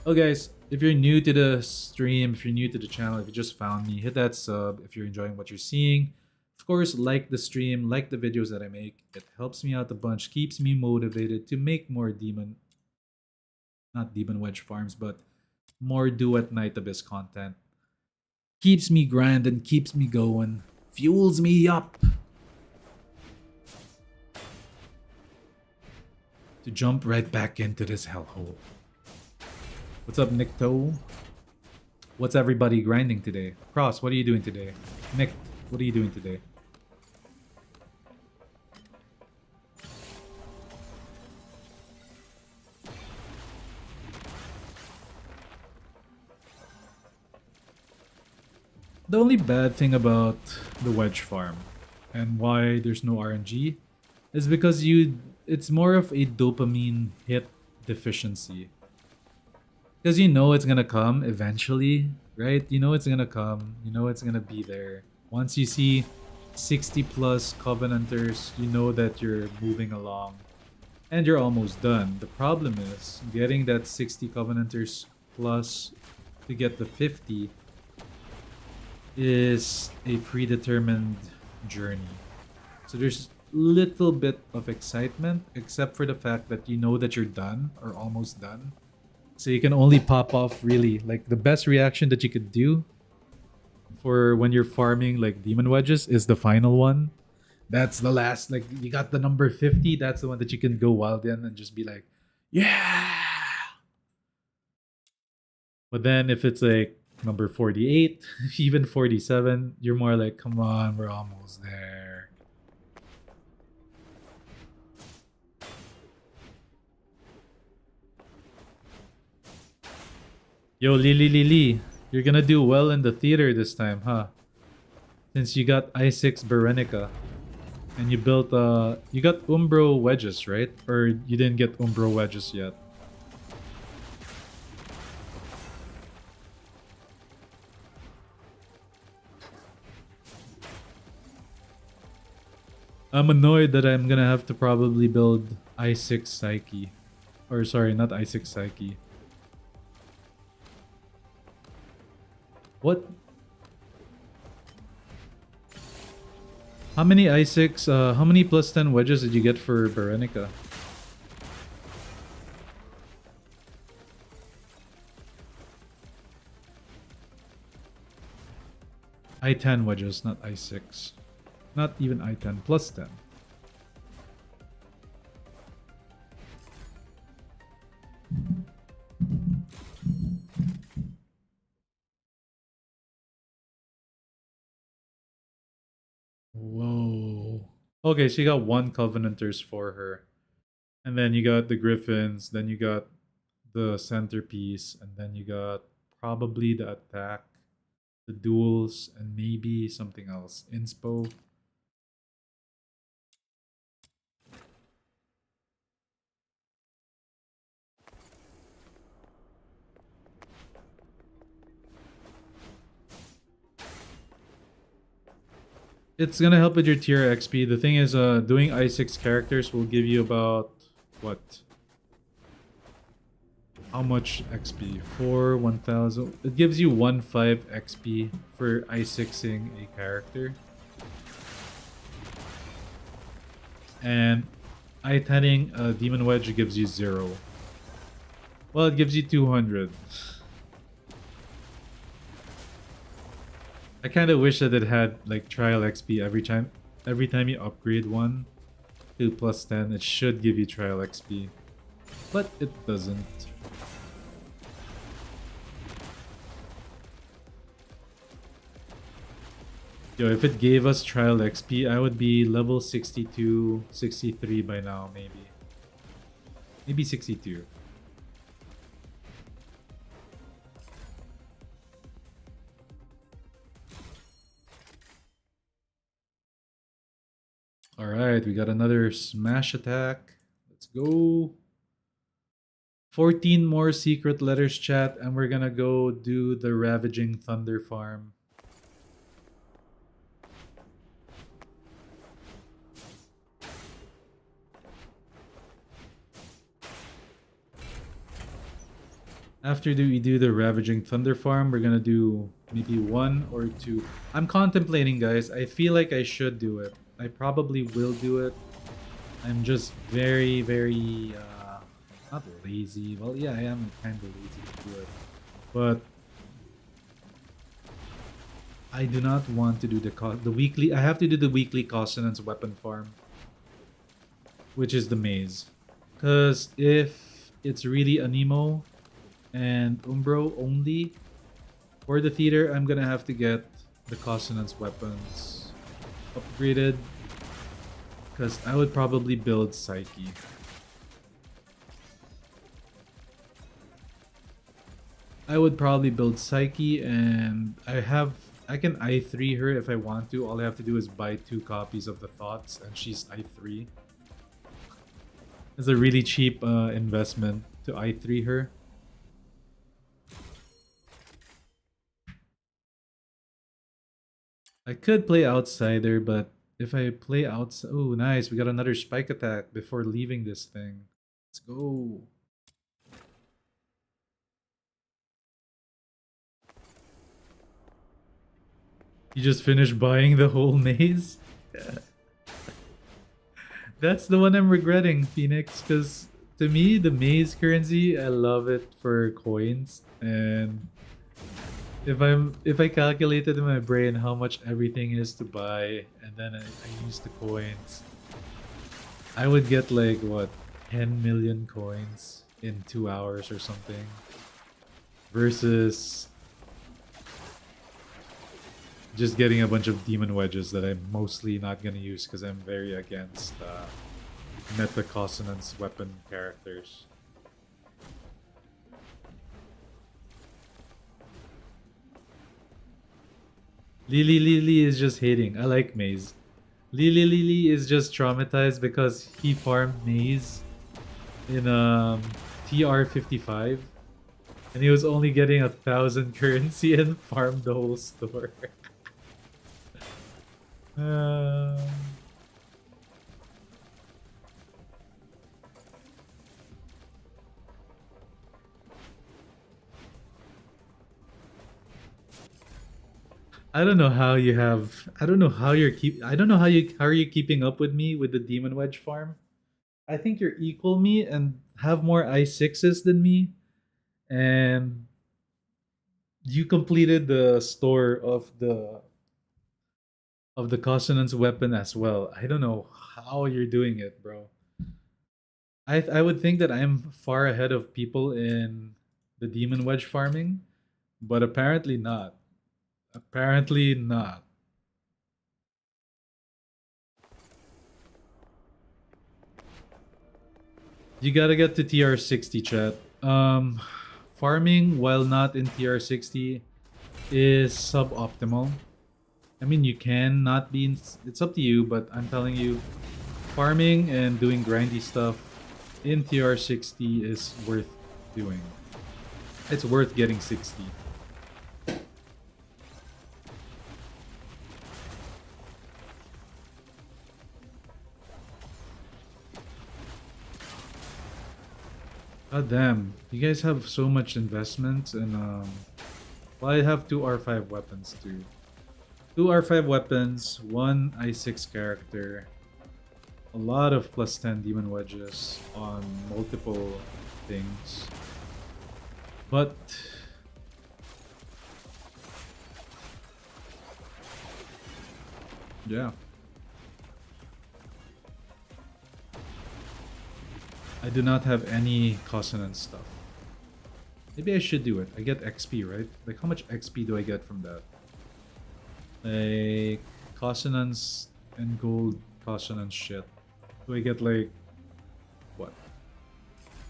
Oh guys, if you're new to the stream, if you're new to the channel, if you just found me, hit that sub if you're enjoying what you're seeing. Of course, like the stream, like the videos that I make. It helps me out a bunch, keeps me motivated to make more not demon wedge farms, but more Duet Night Abyss content. Keeps me grinding, keeps me going, fuels me up to jump right back into this hellhole. What's up, Nikto? What's everybody grinding today? Cross, what are you doing today? Nick, what are you doing today? The only bad thing about the wedge farm and why there's no RNG is because it's more of a dopamine hit deficiency. Because you know it's gonna come eventually, right? You know it's gonna come, you know it's gonna be there. Once you see 60 plus Covenanters, you know that you're moving along and you're almost done. The problem is getting that 60 Covenanters plus to get the 50 is a predetermined journey. So there's little bit of excitement except for the fact that you know that you're done or almost done. So you can only pop off really like the best reaction that you could do for when you're farming like demon wedges is the final one. That's the last, like you got the number 50, that's the one that you can go wild in and just be like, yeah. But then if it's like number 48, even 47, you're more like, come on, we're almost there. Yo, Lily, you're gonna do well in the theater this time, huh? Since you got I6 Berenica. And you built, you got Umbro wedges, right? Or you didn't get Umbro wedges yet? I'm annoyed that I'm gonna have to probably build I6 Psyche. Or sorry, not I6 Psyche. What? How many I6, how many plus 10 wedges did you get for Berenica? I10 wedges, not I6. Not even I10, plus 10. Whoa. Okay, so you got one Covenanters for her. And then you got the Griffins, then you got the centerpiece, and then you got probably the attack, the duels, and maybe something else. Inspo. It's gonna help with your tier XP. The thing is, doing I6 characters will give you about what? How much XP? For 1000. It gives you 1.5 XP for I6ing a character. And I10ing a Demon Wedge gives you 0. Well, it gives you 200. I kind of wish that it had like trial XP every time you upgrade one to plus 10, it should give you trial XP. But it doesn't. Yo, if it gave us trial XP, I would be level 62, 63 by now, maybe. Maybe 62. Alright, we got another smash attack. Let's go. 14 more secret letters, chat, and we're gonna go do the Ravaging Thunder farm. After we do the Ravaging Thunder farm, we're gonna do maybe 1 or 2. I'm contemplating, guys. I feel like I should do it. I probably will do it. I'm just very, very, not lazy. Well, yeah, I am kind of lazy to do it. But I do not want to do the weekly. I have to do the weekly consonants weapon farm, which is the maze. Because if it's really Anemo and Umbro only for the theater, I'm gonna have to get the consonants weapons upgraded. Because I would probably build Psyche. I would probably build Psyche, and I can I3 her if I want to. All I have to do is buy 2 copies of the Thoughts, and she's I3. It's a really cheap investment to I3 her. I could play Outsider, but if I play outside... Oh, nice. We got another spike attack before leaving this thing. Let's go. You just finished buying the whole maze? That's the one I'm regretting, Phoenix, because to me, the maze currency, I love it for coins. And if I calculated in my brain how much everything is to buy, and then I use the coins, I would get like what, 10 million coins in 2 hours or something. Versus just getting a bunch of demon wedges that I'm mostly not gonna use because I'm very against meta consonants weapon characters. Lily is just hating. I like Maze. Lily is just traumatized because he farmed Maze in TR55 and he was only getting 1,000 currency and farmed the whole store. I don't know how you have. I don't know how you're keep. I don't know how are you keeping up with me with the Demon Wedge farm. I think you're equal me and have more I6s than me, and you completed the store of the of the consonance weapon as well. I don't know how you're doing it, bro. I would think that I'm far ahead of people in the demon wedge farming, but apparently not. Apparently not. You gotta get to TR60, chat. Farming while not in TR60 is suboptimal. I mean, you can not be in, it's up to you, but I'm telling you, farming and doing grindy stuff in TR60 is worth doing. It's worth getting 60. God damn, you guys have so much investment and well, I have two R5 weapons too. Two R5 weapons, one I6 character, a lot of plus 10 demon wedges on multiple things. But yeah. I do not have any consonant stuff. Maybe I should do it. I get XP, right? Like, how much XP do I get from that? Like, consonants and gold consonant shit. Do I get like, what?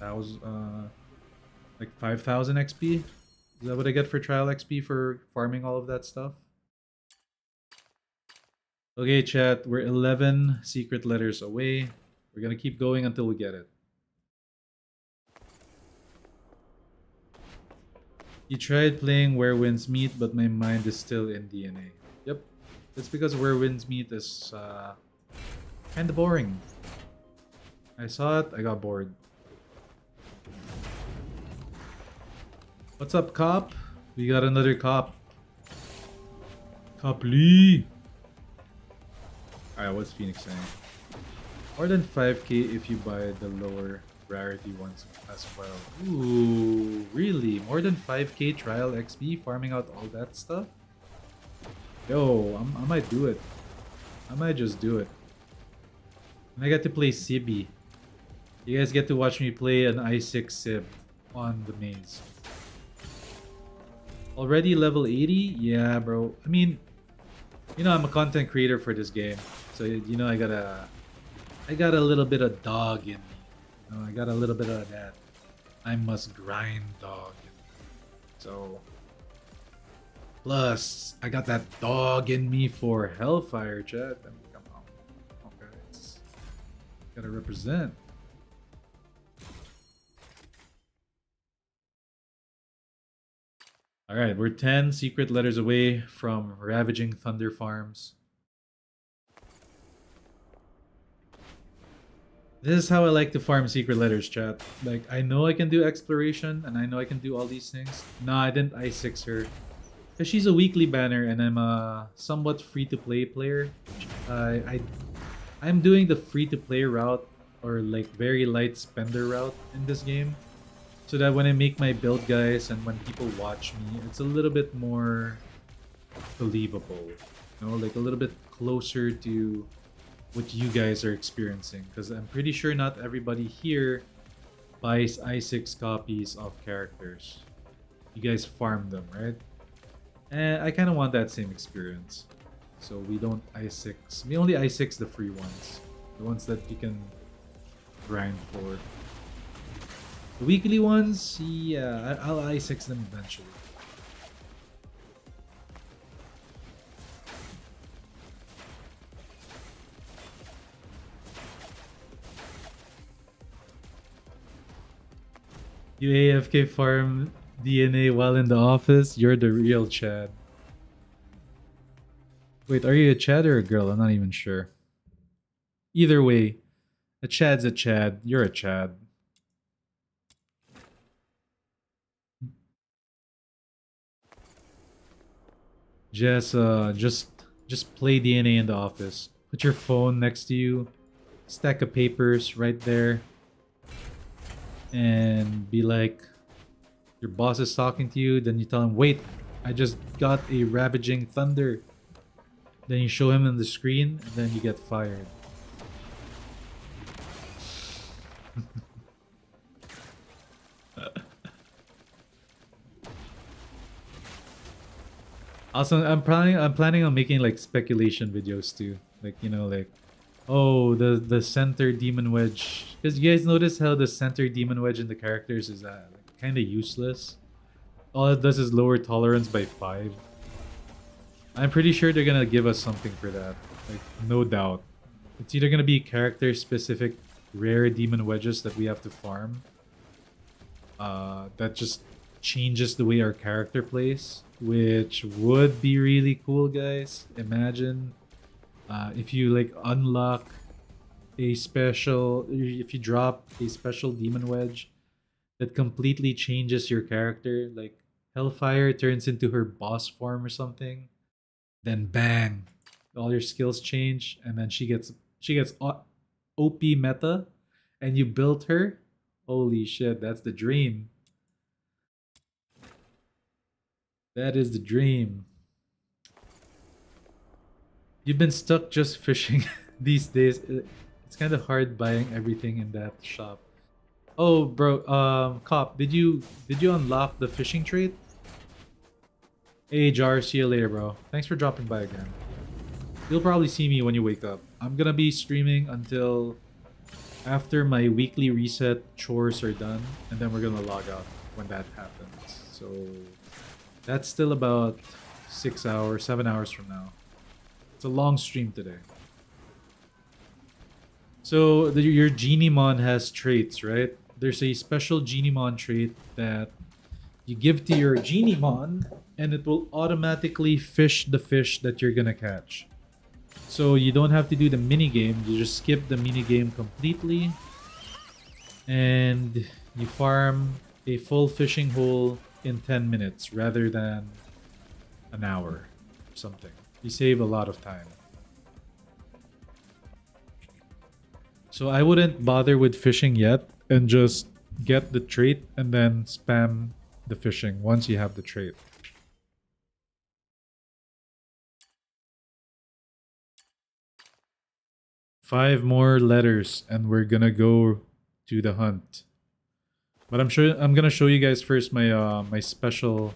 Like 5,000 XP? Is that what I get for trial XP for farming all of that stuff? Okay, chat, we're 11 secret letters away. We're gonna keep going until we get it. You tried playing Where Winds Meet, but my mind is still in DNA. Yep, that's because Where Winds Meet is kind of boring. I saw it, I got bored. What's up, cop? We got another cop. Cop Lee! Alright, what's Phoenix saying? More than 5k if you buy the lower rarity ones as well. Ooh, really? More than 5k trial XP farming out all that stuff? Yo, I might do it. I might just do it. And I get to play Sibi. You guys get to watch me play an I6 Sib on the maze. Already level 80? Yeah, bro. I mean, you know, I'm a content creator for this game. So, you know, I got a little bit of dog in me. You know, I got a little bit of that I must grind dog in me. So, plus, I got that dog in me for Hellfire, chat. I mean, come on. Okay. Gotta represent. Alright, we're 10 secret letters away from ravaging Thunder Farms. This is how I like to farm secret letters, chat. Like, I know I can do exploration, and I know I can do all these things. Nah, I didn't I6 her. Because she's a weekly banner, and I'm a somewhat free-to-play player. I'm doing the free-to-play route, or like very light spender route in this game. So that when I make my build, guys, and when people watch me, it's a little bit more believable. You know, like a little bit closer to what you guys are experiencing, because I'm pretty sure not everybody here buys i6 copies of characters. You guys farm them, right? And I kind of want that same experience. So we don't i6. We only i6 the free ones. The ones that you can grind for. The weekly ones, yeah, I'll i6 them eventually. You AFK farm DNA while in the office? You're the real Chad. Wait, are you a Chad or a girl? I'm not even sure. Either way, a Chad's a Chad. You're a Chad. Just play DNA in the office. Put your phone next to you. Stack of papers right there. And be like, your boss is talking to you, then you tell him, wait, I just got a ravaging thunder. Then you show him on the screen, and then you get fired. Also, I'm planning on making like speculation videos too. Like, you know, like, oh, the center demon wedge. Because you guys notice how the center demon wedge in the characters is like, kind of useless. All it does is lower tolerance by 5. I'm pretty sure they're gonna give us something for that. Like, no doubt. It's either gonna be character specific rare demon wedges that we have to farm. That just changes the way our character plays, which would be really cool, guys. Imagine if you like unlock a special, if you drop a special demon wedge that completely changes your character, like Hellfire turns into her boss form or something, then bang, all your skills change, and then she gets OP meta, and you built her. Holy shit, that's the dream. That is the dream. You've been stuck just fishing these days. It's kind of hard buying everything in that shop. Oh, bro, Cop, did you unlock the fishing trait? Hey, Jar, see you later, bro. Thanks for dropping by again. You'll probably see me when you wake up. I'm gonna be streaming until after my weekly reset chores are done, and then we're gonna log out when that happens. So that's still about 6 hours, 7 hours from now. It's a long stream today. So your Genimon has traits, right? There's a special Genimon trait that you give to your Genimon, and it will automatically fish the fish that you're gonna catch. So you don't have to do the mini game. You just skip the mini game completely, and you farm a full fishing hole in 10 minutes rather than an hour or something. You save a lot of time. So I wouldn't bother with fishing yet and just get the trait and then spam the fishing once you have the trait. Five more letters and we're gonna go to the hunt. But I'm gonna show you guys first my my special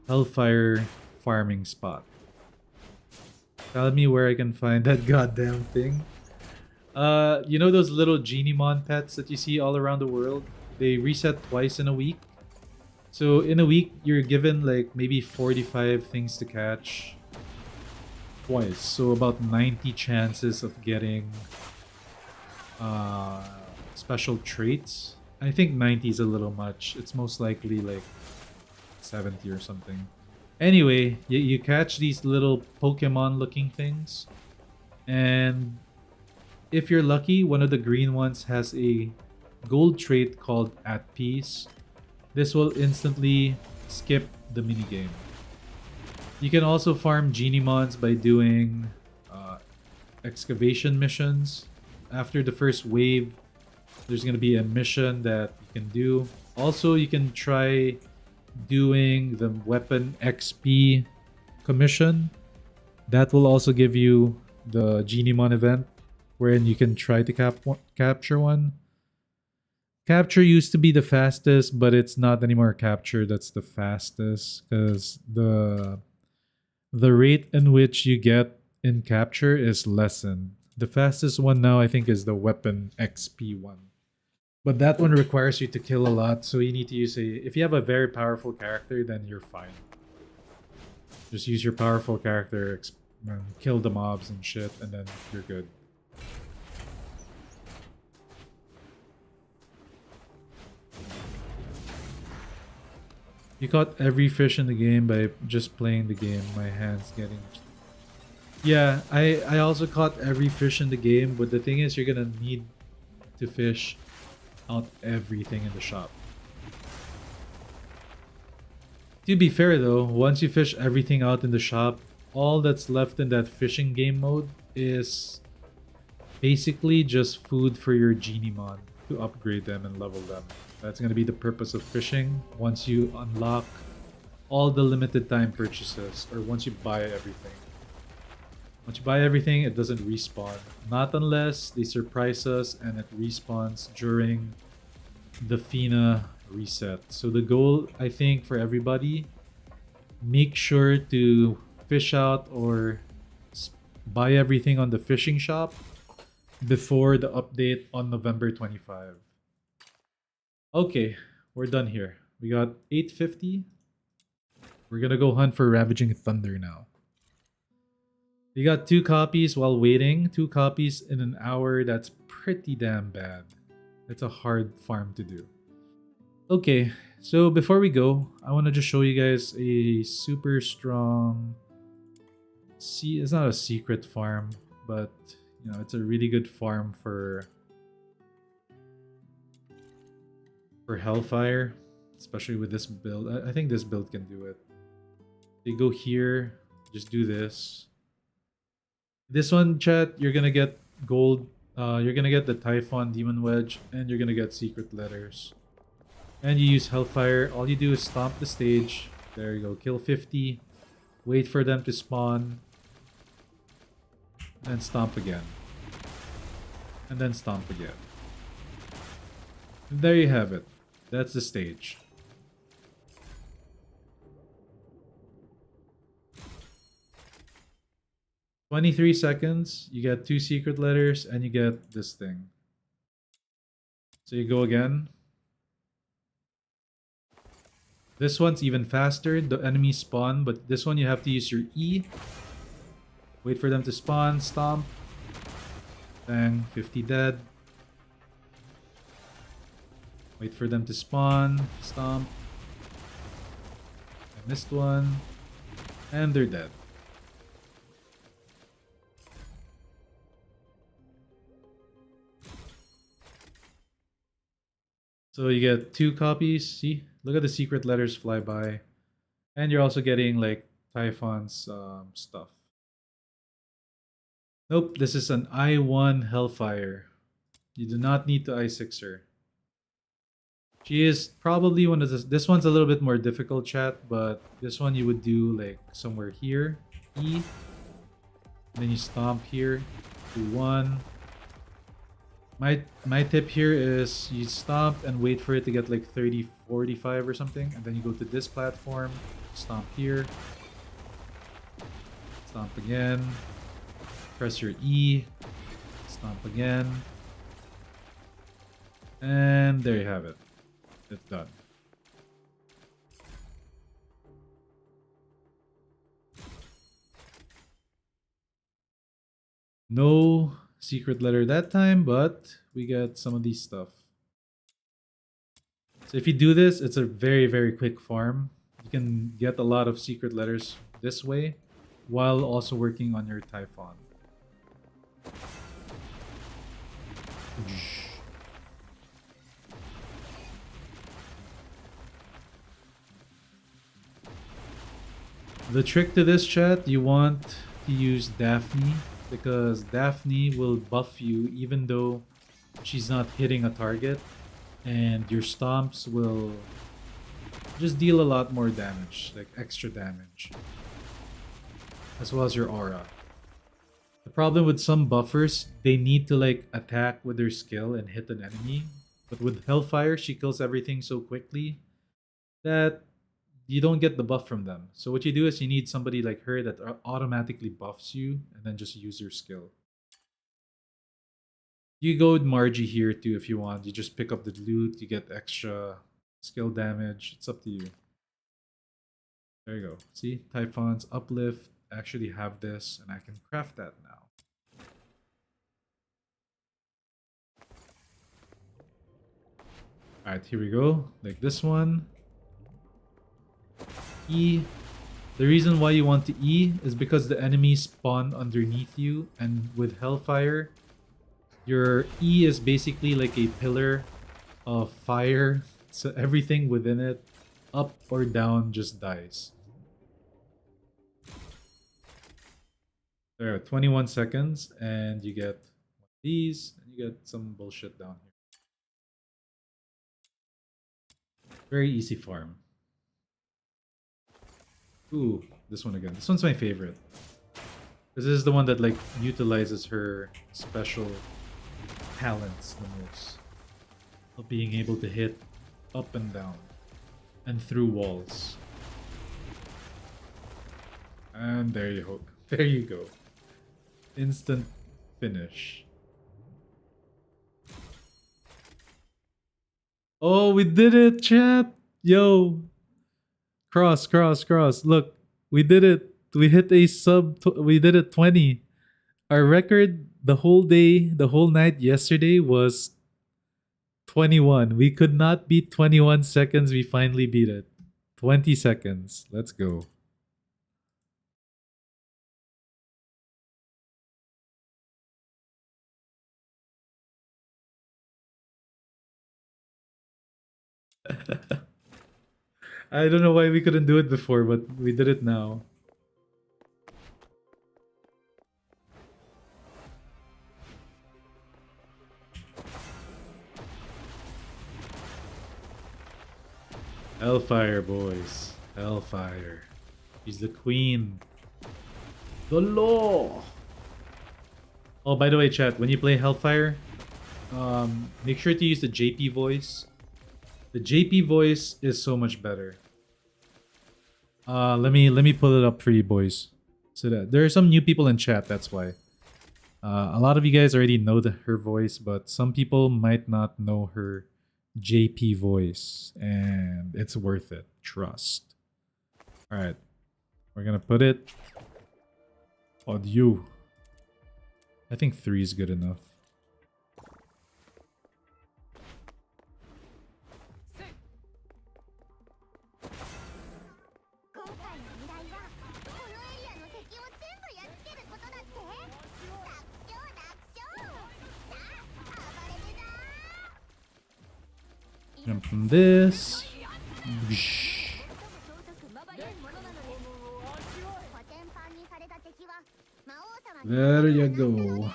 Hellfire farming spot. Tell me where I can find that goddamn thing. You know those little Genimon pets that you see all around the world? They reset twice in a week. So in a week, you're given like maybe 45 things to catch twice. So about 90 chances of getting special traits. I think 90 is a little much. It's most likely like 70 or something. Anyway, you catch these little Pokemon looking things. And if you're lucky, one of the green ones has a gold trait called At Peace. This will instantly skip the minigame. You can also farm Genimons by doing excavation missions. After the first wave, there's going to be a mission that you can do. Also, you can try doing the weapon XP commission. That will also give you the Genimon event, wherein you can try to capture one. Capture used to be the fastest, but it's not anymore capture that's the fastest, because the rate in which you get in capture is lessened. The fastest one now, I think, is the weapon XP one. But that one requires you to kill a lot, so you need to use if you have a very powerful character, then you're fine. Just use your powerful character, kill the mobs and shit, and then you're good. You caught every fish in the game by just playing the game. My hand's getting... Yeah, I also caught every fish in the game, but the thing is, you're gonna need to fish out everything in the shop. To be fair though, once you fish everything out in the shop, all that's left in that fishing game mode is basically just food for your Genimon to upgrade them and level them. That's going to be the purpose of fishing once you unlock all the limited time purchases, or once you buy everything. Once you buy everything, it doesn't respawn. Not unless they surprise us and it respawns during the FINA reset. So the goal, I think, for everybody, make sure to fish out or buy everything on the fishing shop before the update on November 25. Okay, we're done here. We got 850. We're gonna go hunt for Ravaging Thunder now. We got 2 copies while waiting. 2 copies in an hour. That's pretty damn bad. It's a hard farm to do. Okay, so before we go, I want to just show you guys a super strong... See, it's not a secret farm, but you know, it's a really good farm for Hellfire, especially with this build. I think this build can do it. They go here, just do this. This one, chat, you're gonna get gold. You're gonna get the Typhon Demon Wedge, and you're gonna get secret letters. And you use Hellfire. All you do is stomp the stage. There you go. Kill 50. Wait for them to spawn. And stomp again. And then stomp again. And there you have it. That's the stage. "23 seconds, you get 2 secret letters, and you get this thing. So you go again. This one's even faster. The enemies spawn, but this one you have to use your E. Wait for them to spawn, stomp. Bang, 50 dead. Wait for them to spawn, stomp. I missed one. And they're dead. So you get 2 copies. See? Look at the secret letters fly by. And you're also getting like Typhon's stuff. Nope, this is an I1 Hellfire. You do not need to I6 her. She is probably one of the... This one's a little bit more difficult, chat, but this one you would do like somewhere here. E. Then you stomp here. Do 1. My tip here is you stomp and wait for it to get like 30, 45 or something. And then you go to this platform. Stomp here. Stomp again. Press your E. Stomp again. And there you have it. It's done. No secret letter that time, but we get some of these stuff. So if you do this, it's a very, very quick farm. You can get a lot of secret letters this way while also working on your Typhon. The trick to this, chat, you want to use Daphne, because Daphne will buff you even though she's not hitting a target, and your stomps will just deal a lot more damage, like extra damage, as well as your aura. The problem with some buffers, they need to like attack with their skill and hit an enemy, but with Hellfire, she kills everything so quickly that you don't get the buff from them. So what you do is you need somebody like her that automatically buffs you and then just use your skill. You go with Margie here too if you want. You just pick up the loot, you get extra skill damage. It's up to you. There you go. See? Typhon's Uplift. I actually have this and I can craft that now. Alright, here we go. Like this one. E. The reason why you want to E is because the enemies spawn underneath you, and with Hellfire, your E is basically like a pillar of fire, so everything within it, up or down, just dies. There are 21 seconds, and you get these, and you get some bullshit down here. Very easy farm. Ooh, this one again. This one's my favorite. This is the one that like utilizes her special talents the most. Of being able to hit up and down and through walls. And there you go. There you go. Instant finish. Oh, we did it, chat! Yo! Cross, cross, cross. Look, we did it. We hit a we did it 20. Our record the whole day, the whole night yesterday was 21. We could not beat 21 seconds. We finally beat it. 20 seconds. Let's go. I don't know why we couldn't do it before, but we did it now. Hellfire, boys. Hellfire. She's the queen. The law. Oh, by the way, chat, when you play Hellfire, make sure to use the JP voice. The JP voice is so much better. Let me pull it up for you, boys. So that there are some new people in chat. That's why. A lot of you guys already know her voice, but some people might not know her JP voice, and it's worth it. Trust. All right, we're gonna put it audio. I think 3 is good enough. Jump from this. There you go.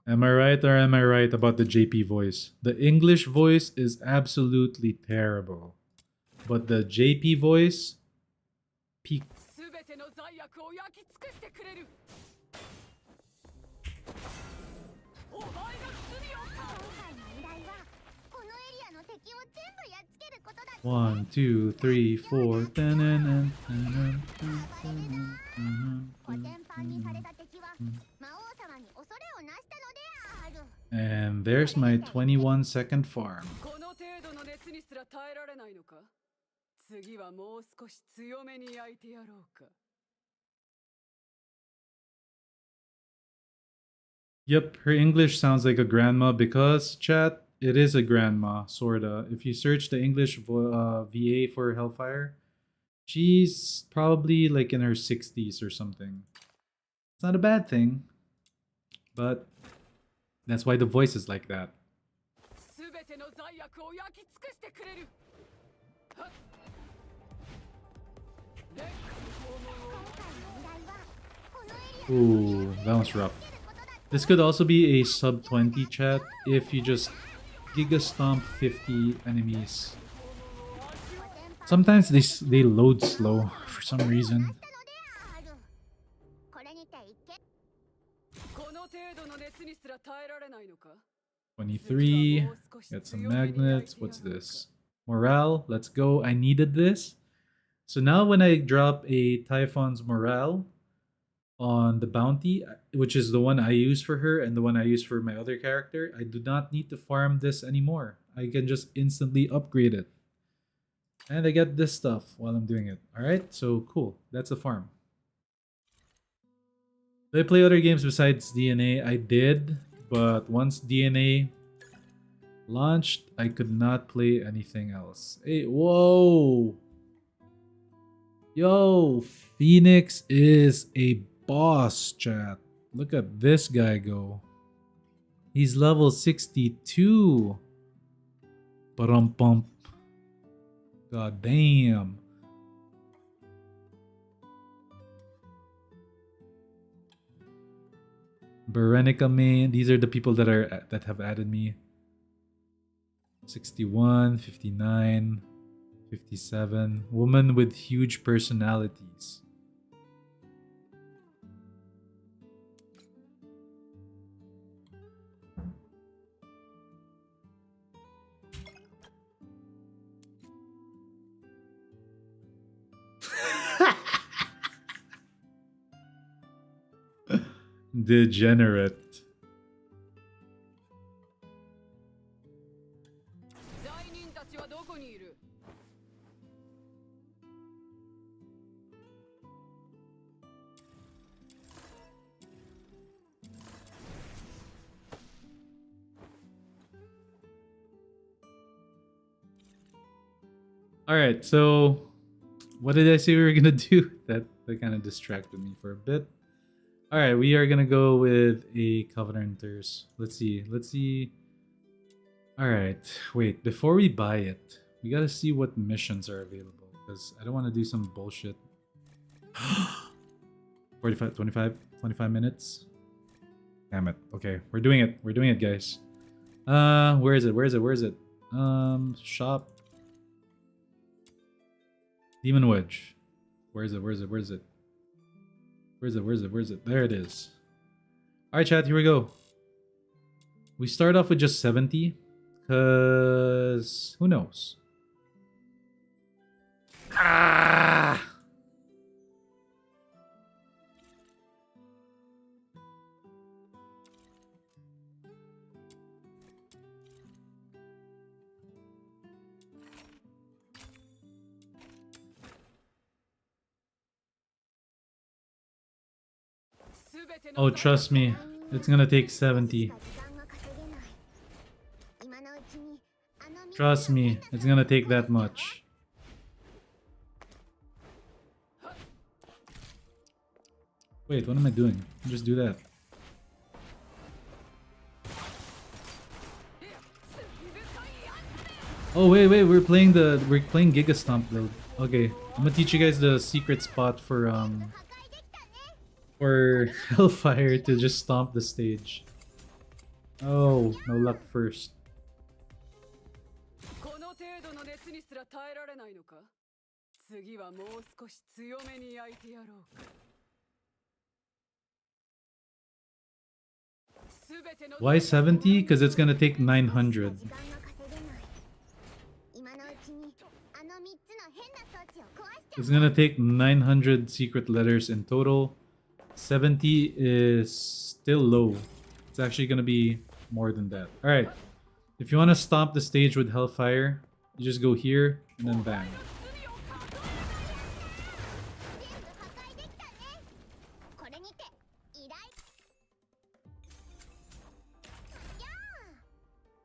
Am I right or am I right about the JP voice? The English voice is absolutely terrible. But the JP voice, peak. One, two, three, four. And there's my 21-second farm. Yep, her English sounds like a grandma because, chat, it is a grandma, sorta. If you search the English VA for Hellfire, she's probably like in her 60s or something. It's not a bad thing, but that's why the voice is like that. Ooh, that was rough. This could also be a sub 20 chat if you just Giga Stomp 50 enemies. Sometimes they load slow for some reason. 23. Get some magnets. What's this? Morale. Let's go. I needed this. So now when I drop a Typhon's Morale on the bounty, which is the one I use for her and the one I use for my other character, I do not need to farm this anymore. I can just instantly upgrade it. And I get this stuff while I'm doing it. Alright, so cool. That's a farm. Did I play other games besides DNA? I did, but once DNA launched, I could not play anything else. Hey, whoa! Yo, Phoenix is a boss, chat. Look at this guy go. He's level 62. Ba-dum-bump. God damn. Berenica main. These are the people that have added me. 61, 59, 57. Woman with huge personalities. Degenerate. Alright, so what did I say we were gonna do? That kind of distracted me for a bit. Alright, we are gonna go with a Covenanters. Let's see. Alright, wait, before we buy it, we gotta see what missions are available. Because I don't want to do some bullshit. 25 minutes? Damn it. Okay, we're doing it, guys. Where is it? Shop. Demon Wedge. Where is it? There it is. Alright, chat, here we go. We start off with just 70. Because who knows? Ah! Oh, trust me, it's gonna take 70. Trust me, it's gonna take that much. Wait, what am I doing? Just do that. Oh wait, we're playing Giga Stomp build. Okay, I'm gonna teach you guys the secret spot for Hellfire to just stomp the stage. Oh, no luck first. Why 70? Because it's gonna take 900. It's gonna take 900 secret letters in total. 70 is still low. It's actually gonna be more than that. Alright. If you want to stomp the stage with Hellfire, you just go here and then bang.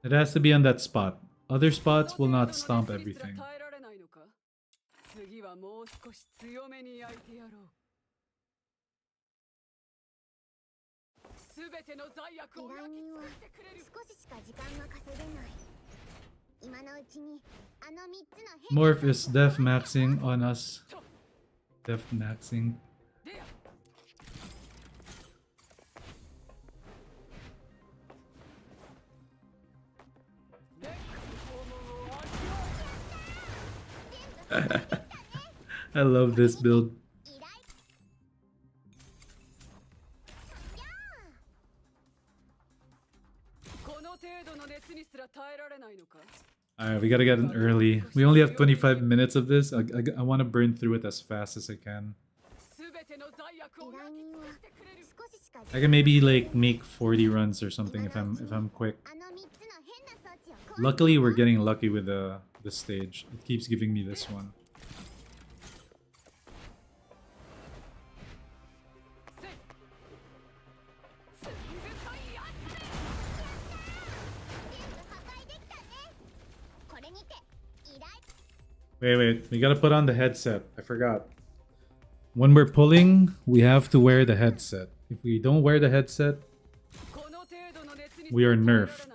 It has to be on that spot. Other spots will not stomp everything. Morph is def maxing on us. Def maxing. I love this build. Alright, we gotta get in early. We only have 25 minutes of this. I want to burn through it as fast as I can. I can maybe like make 40 runs or something if I'm quick. Luckily, we're getting lucky with the stage. It keeps giving me this one. Wait, we gotta put on the headset. I forgot. When we're pulling, we have to wear the headset. If we don't wear the headset, we are nerfed.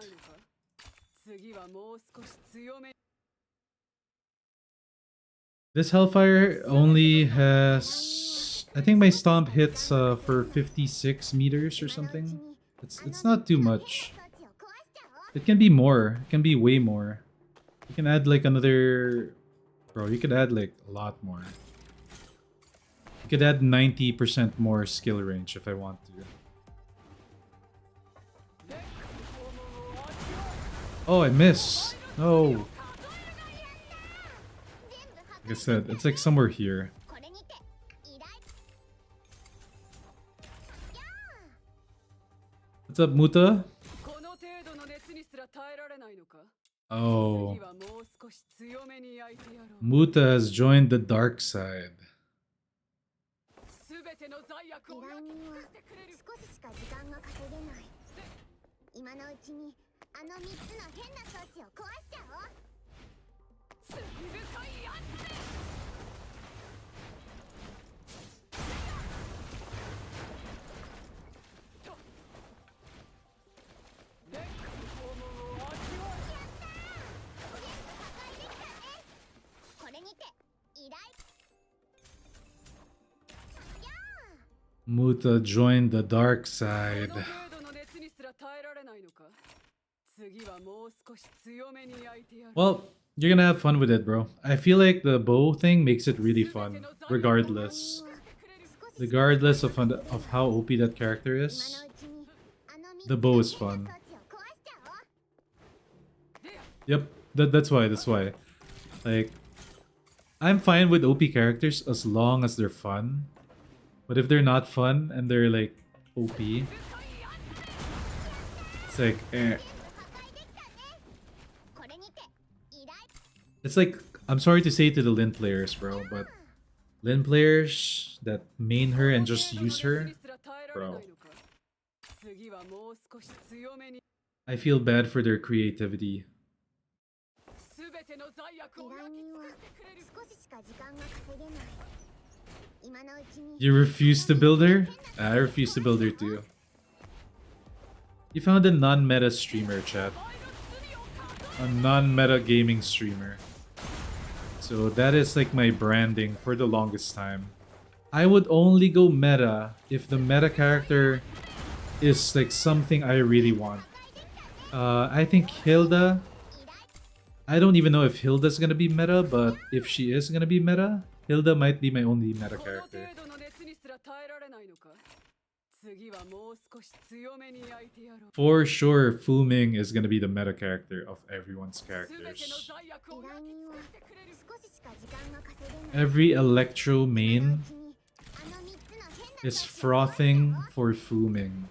This Hellfire only has... I think my stomp hits for 56 meters or something. It's not too much. It can be more. It can be way more. You can add like another... Bro, you could add like a lot more. You could add 90% more skill range if I want to. Oh, I miss. No. Like I said, it's like somewhere here. What's up, Muta? Oh. Muta has joined the dark side. Muta joined the dark side. Well, you're gonna have fun with it, bro. I feel like the bow thing makes it really fun, regardless. Regardless of how OP that character is, the bow is fun. Yep, that's why. Like, I'm fine with OP characters as long as they're fun. But if they're not fun and they're like OP, it's like eh. It's like, I'm sorry to say to the Lin players, bro, but Lin players that main her and just use her, bro. I feel bad for their creativity. You refuse to build her? I refuse to build her too. You found a non-meta streamer, chat. A non-meta gaming streamer. So that is like my branding for the longest time. I would only go meta if the meta character is like something I really want. I think Hilda... I don't even know if Hilda's gonna be meta, but if she is gonna be meta, Hilda might be my only meta character. For sure, Fu Ming is gonna be the meta character of everyone's characters. Every Electro main is frothing for Fu Ming.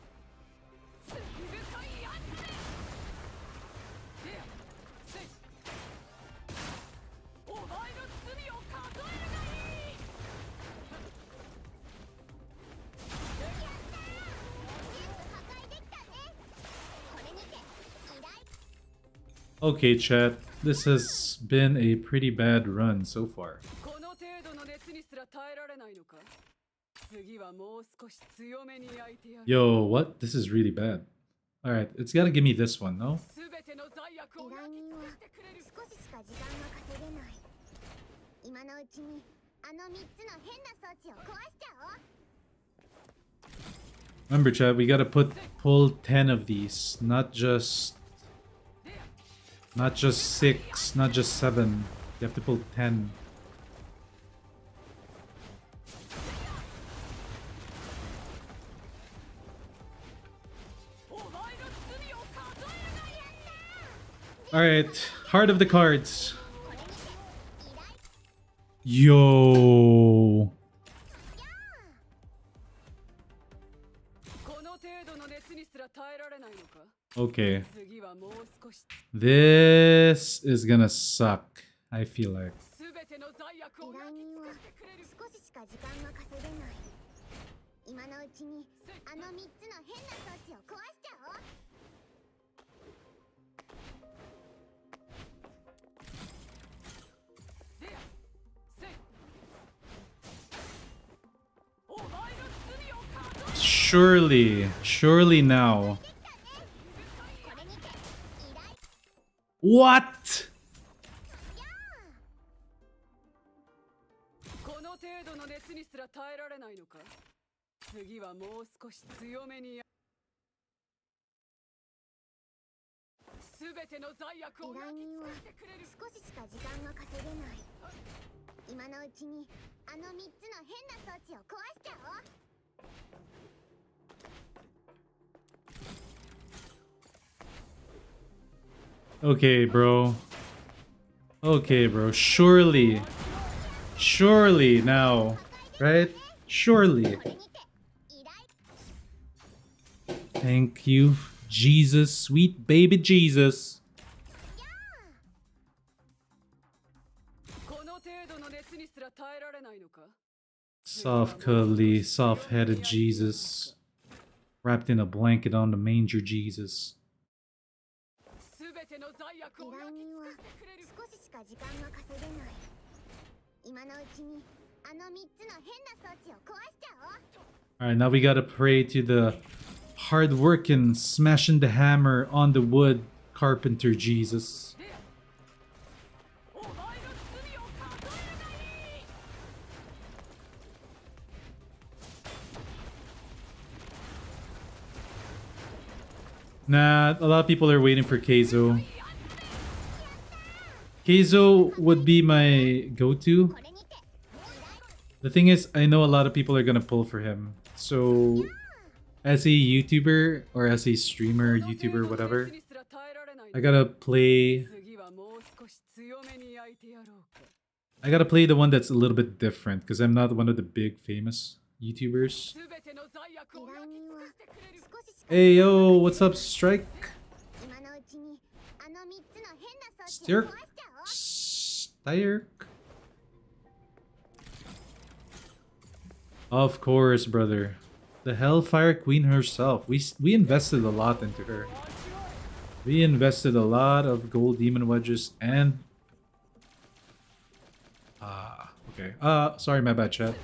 Okay, chat. This has been a pretty bad run so far. Yo, what? This is really bad. Alright, it's gotta give me this one, no? Remember, chat, we gotta pull 10 of these, not just 6, not just 7. You have to pull 10. Alright, heart of the cards. Yo. Okay. This is gonna suck, I feel like. Surely now. What? Okay, bro. Okay, bro. Surely. Surely now. Right? Surely. Thank you, Jesus. Sweet baby Jesus. Soft, cuddly, soft-headed Jesus. Wrapped in a blanket on the manger Jesus. Alright, now we gotta pray to the hard-working, smashing the hammer on the wood carpenter Jesus. Nah, a lot of people are waiting for Keizo. Keizo would be my go-to. The thing is, I know a lot of people are gonna pull for him. So, as a YouTuber, or as a streamer, YouTuber, whatever, I gotta play... I gotta play the one that's a little bit different, because I'm not one of the big famous YouTubers. Hey yo, what's up, Strike? Stirk? Stirk? Of course, brother. The Hellfire Queen herself. We invested a lot into her. We invested a lot of gold demon wedges and... okay. Sorry, my bad, chat.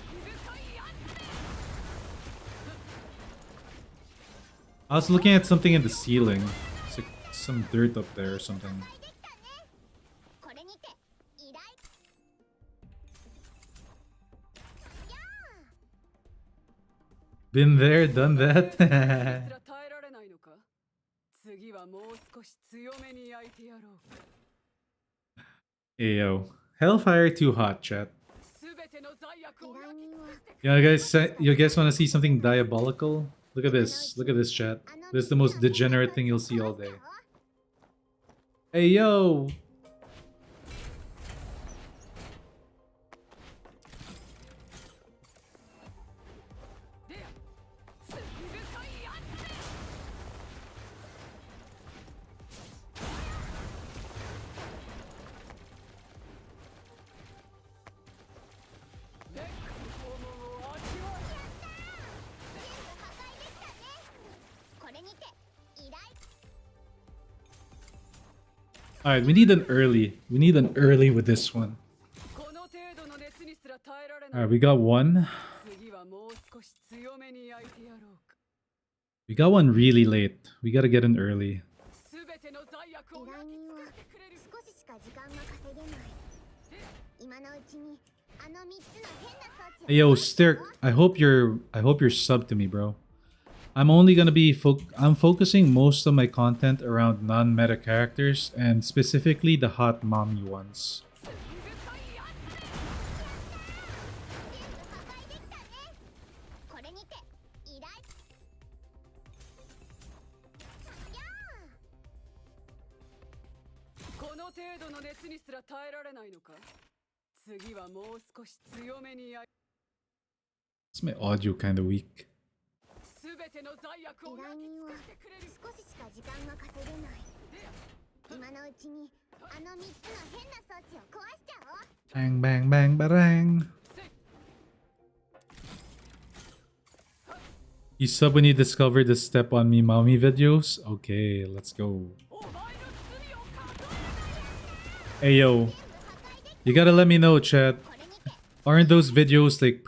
I was looking at something in the ceiling. It's like some dirt up there or something. Been there, done that. Ayo. Hellfire too hot, chat. You guys want to see something diabolical? Look at this. Look at this, chat. This is the most degenerate thing you'll see all day. Hey, yo! Alright, we need an early. We need an early with this one. Alright, we got one. We got one really late. We gotta get an early. Hey, yo, Stirk, I hope you're subbed to me, bro. I'm only gonna be I'm focusing most of my content around non-meta characters and specifically the hot mommy ones. It's my audio kind of weak. Bang bang bang barang. You sub when you discover the Step on Me mommy videos? Okay, let's go. Hey yo, you gotta let me know, chat. Aren't those videos like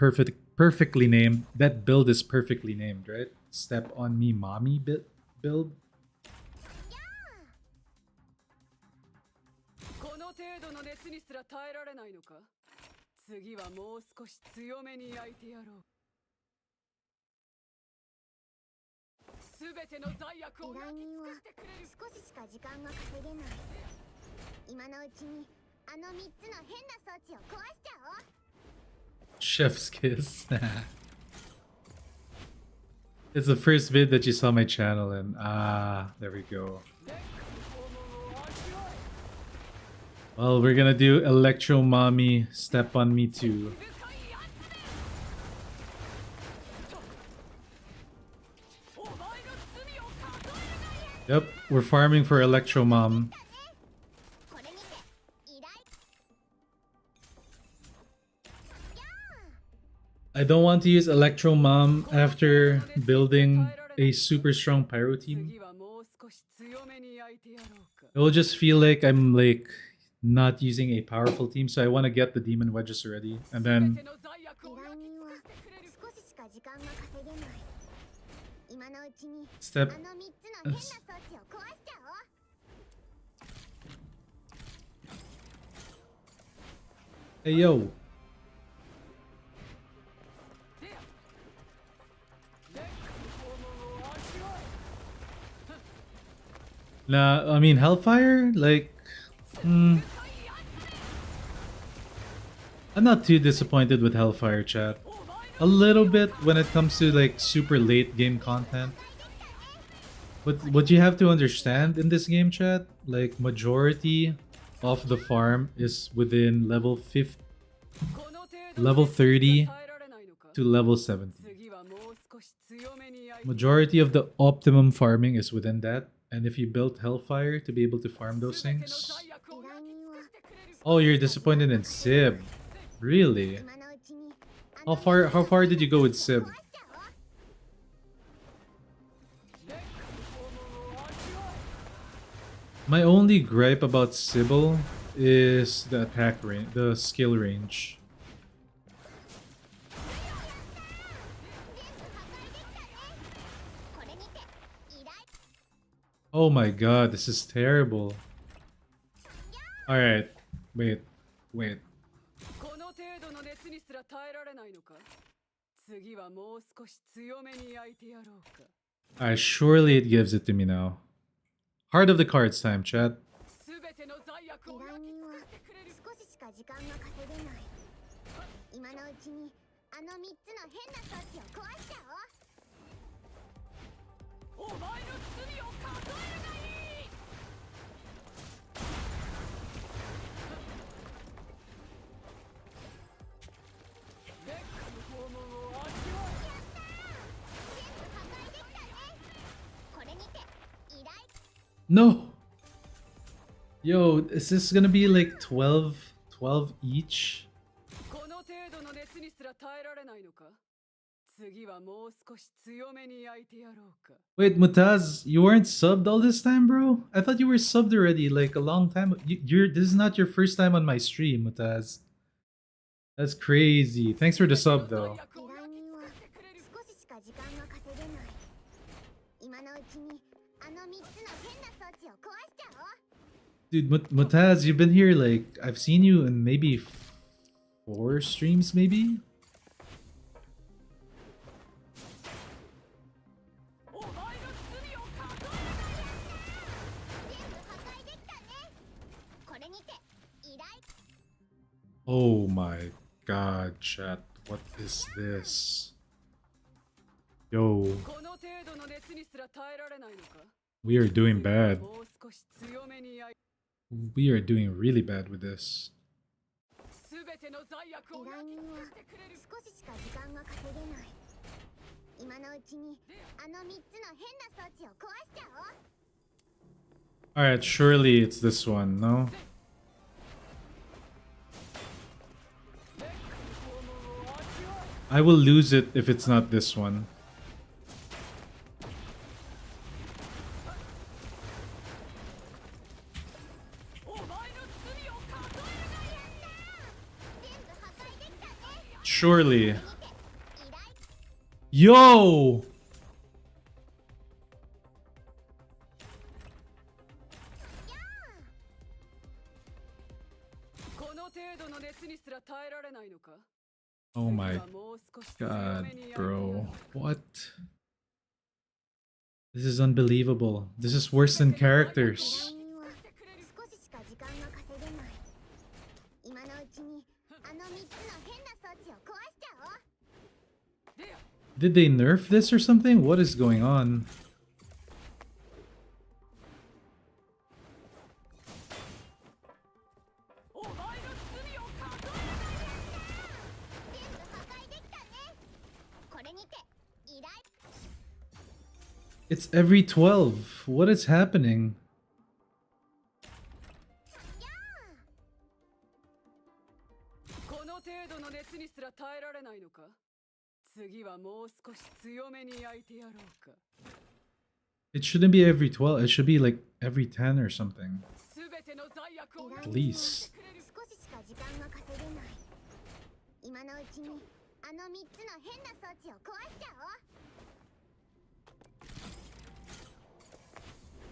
perfectly named? That build is perfectly named, right? Step on Me mommy build? Chef's kiss. It's the first vid that you saw my channel in. Ah, there we go. Well, we're gonna do Electro Mommy Step on Me too. Yep, we're farming for Electro Mom. I don't want to use Electro Mom after building a super strong Pyro team. It will just feel like I'm like not using a powerful team, so I want to get the Demon Wedges already, and then step. Hey yo. Nah, I mean Hellfire, like, I'm not too disappointed with Hellfire, chat. A little bit when it comes to like super late game content. But what you have to understand in this game, chat, like majority of the farm is within level 50, level 30 to level 70. Majority of the optimum farming is within that. And if you built Hellfire to be able to farm those things... Oh, you're disappointed in Sib. Really? How far did you go with Sib? My only gripe about Sybil is the attack range, the skill range. Oh my god, this is terrible. Alright, wait. Alright, surely it gives it to me now. Heart of the cards time, chat. No! Yo, is this gonna be like 12 each? Wait, Mutaz, you weren't subbed all this time, bro? I thought you were subbed already, like a long time. This is not your first time on my stream, Mutaz. That's crazy. Thanks for the sub, though. Dude, Mutaz, you've been here like... I've seen you in maybe 4 streams, maybe? Oh my god, chat. What is this? Yo. We are doing bad. We are doing really bad with this. Alright, surely it's this one, no? I will lose it if it's not this one. Surely. Yo! Oh my god, bro. What? This is unbelievable. This is worse than characters. Did they nerf this or something? What is going on? It's every 12. What is happening? It shouldn't be every 12. It should be like every 10 or something. At least.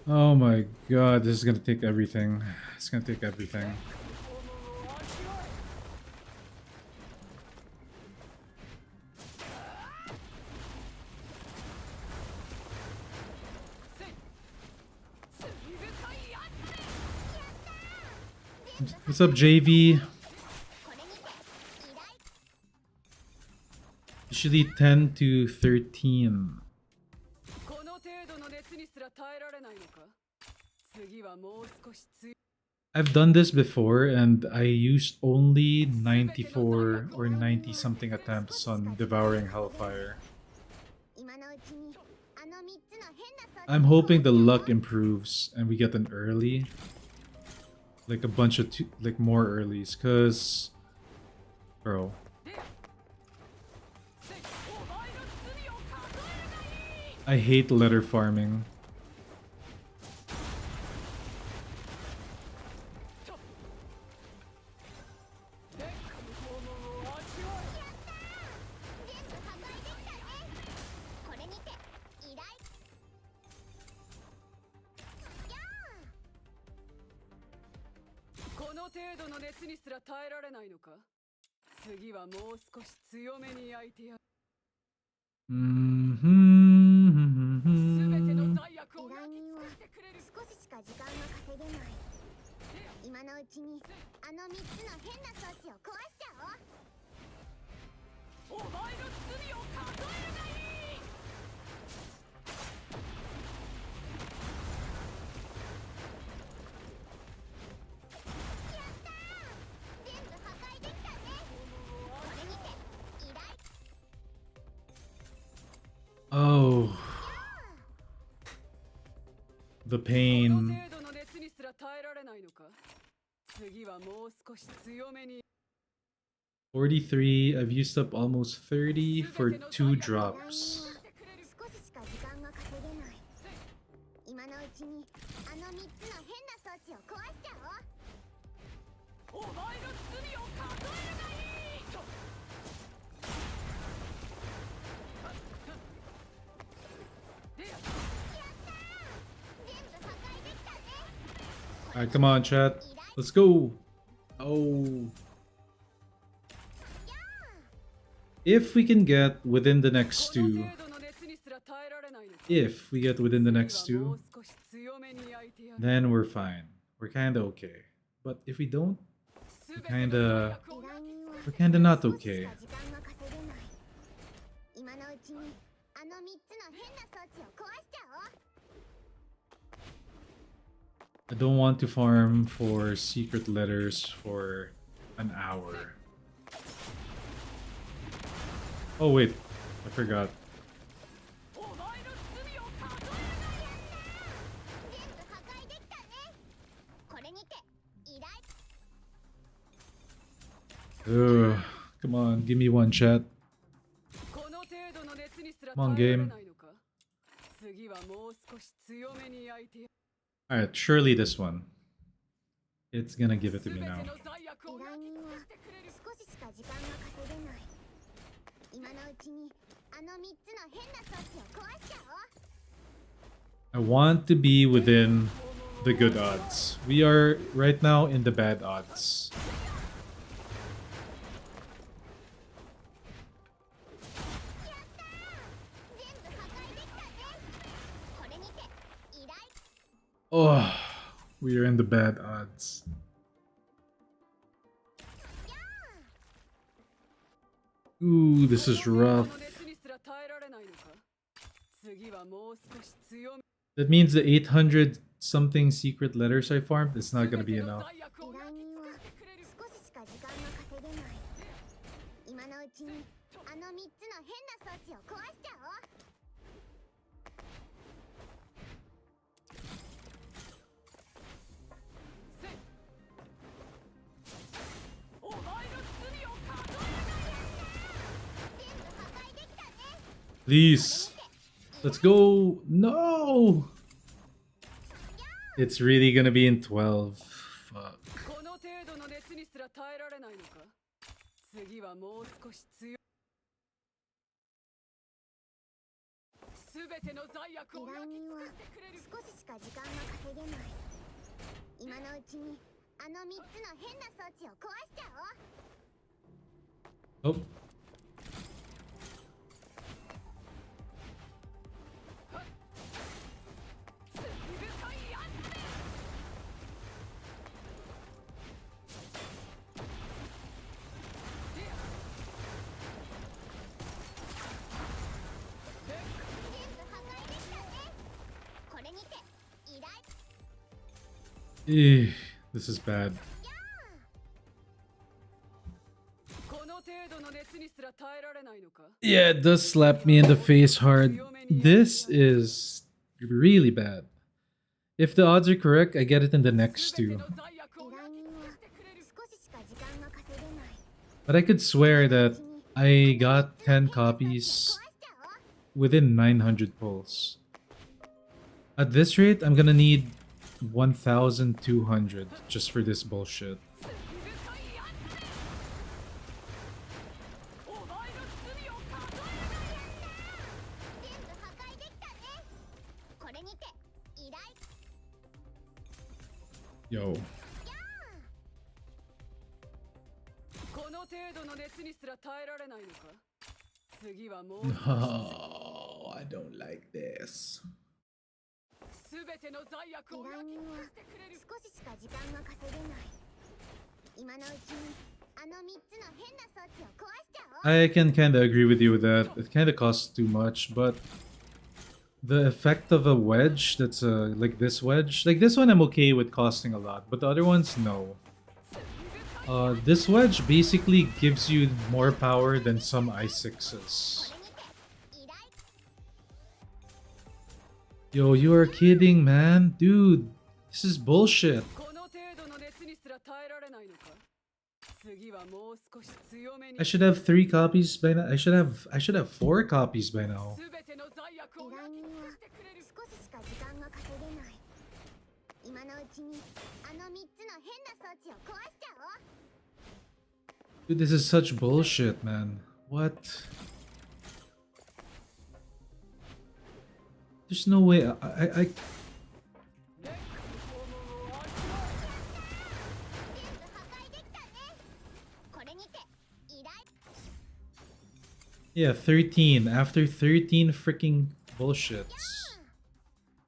Oh my god, this is gonna take everything. It's gonna take everything. What's up, JV? Usually 10 to 13. I've done this before and I used only 94 or 90 something attempts on devouring Hellfire. I'm hoping the luck improves and we get an early. Like a bunch of like more earlies, cause bro. I hate letter farming. Oh, the pain. 43. I've used up almost 30 for 2 drops. Alright, come on, chat. Let's go. Oh. If we can get within the next 2. If we get within the next 2, then we're fine. We're kinda okay. But if we don't, we're kinda not okay. I don't want to farm for secret letters for an hour. Oh wait, I forgot. Ugh, come on, give me one, chat. Come on, game. Alright, surely this one. It's gonna give it to me now. I want to be within the good odds. We are right now in the bad odds. Oh, we are in the bad odds. Ooh, this is rough. That means the 800 something secret letters I farmed, it's not gonna be enough. 依頼人は少ししか時間が稼げない。今のうちにあの3つの変な装置を壊しちゃおう。お前の罪を数えない。全部破壊できたね。 Please. Let's go. No. It's really gonna be in 12. Fuck. この程度の熱にすら耐えられないのか。次はもう少し強い。すべての罪悪を依頼人は少ししか時間が稼げない。今のうちにあの3つの変な装置を壊しちゃおう。 Oh. This is bad. Yeah, it does slap me in the face hard. This is really bad. If the odds are correct, I get it in the next two. But I could swear that I got 10 copies within 900 pulls. At this rate, I'm gonna need 1,200 just for this bullshit. Yo. No, I don't like this. すべての罪悪を I can kinda agree with you with that. It kinda costs too much, but the effect of a wedge that's like this wedge, like this one I'm okay with costing a lot, but the other ones, no. This wedge basically gives you more power than some i6s. Yo, you are kidding, man? Dude, this is bullshit. I should have 3 copies by now. I should have 4 copies by now. Dude, this is such bullshit, man. What? There's no way I Yeah, 13 after 13 freaking bullshits.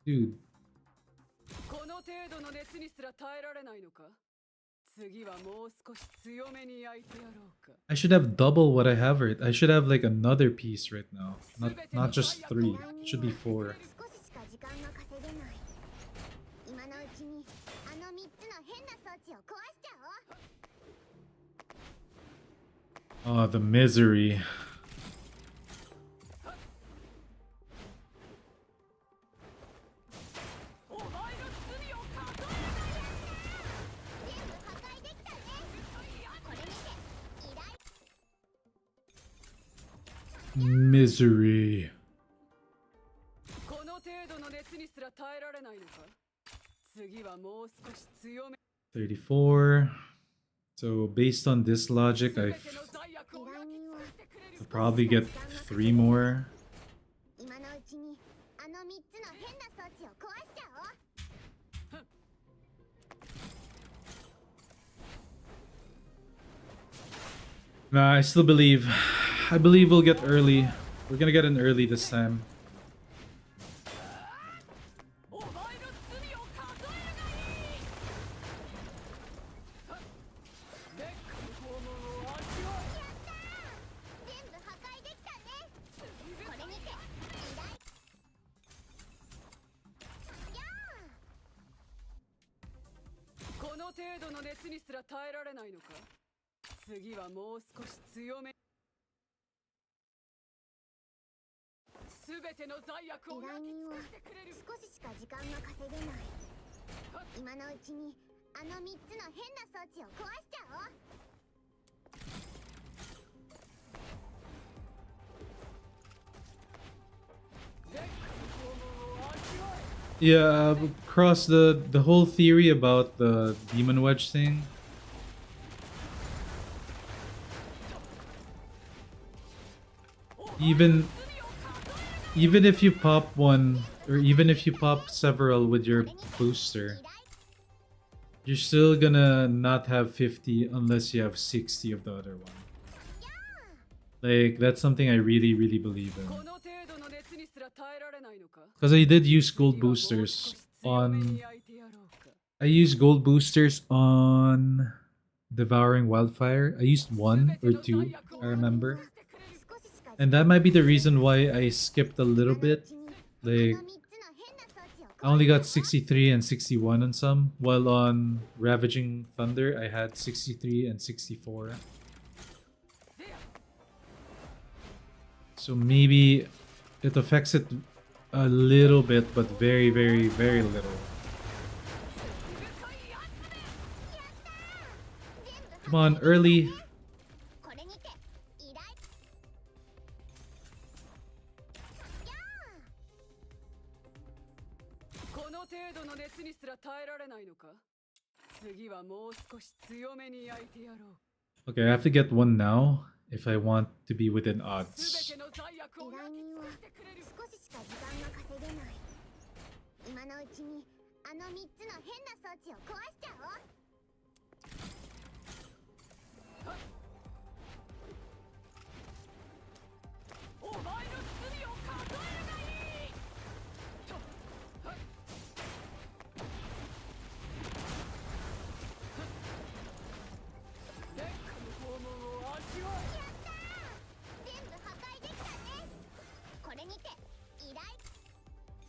Dude. I should have double what I have right. I should have like another piece right now. Not just 3. It should be 4. Oh, the misery. Misery. 34. So based on this logic, I'll probably get 3 more. Nah, I still believe. I believe we'll get early. We're gonna get an early this time. の程度の熱にすら耐えられないのか。次はもう少し強め。すべての罪悪を依頼人はてくれる。少ししか時間が稼げない。今のうちにあの3つの変な装置を壊しちゃおう。Yeah, across the whole theory about the demon wedge thing. Even if you pop one, or even if you pop several with your booster, you're still gonna not have 50 unless you have 60 of the other one. Like, that's something I really believe in. Because I did use gold boosters on... I used gold boosters on Devouring Wildfire. I used 1 or 2, I remember. And that might be the reason why I skipped a little bit. Like, I only got 63 and 61 on some, while on Ravaging Thunder I had 63 and 64. So maybe it affects it a little bit, but very little. Come on, early. Okay, I have to get one now if I want to be within odds.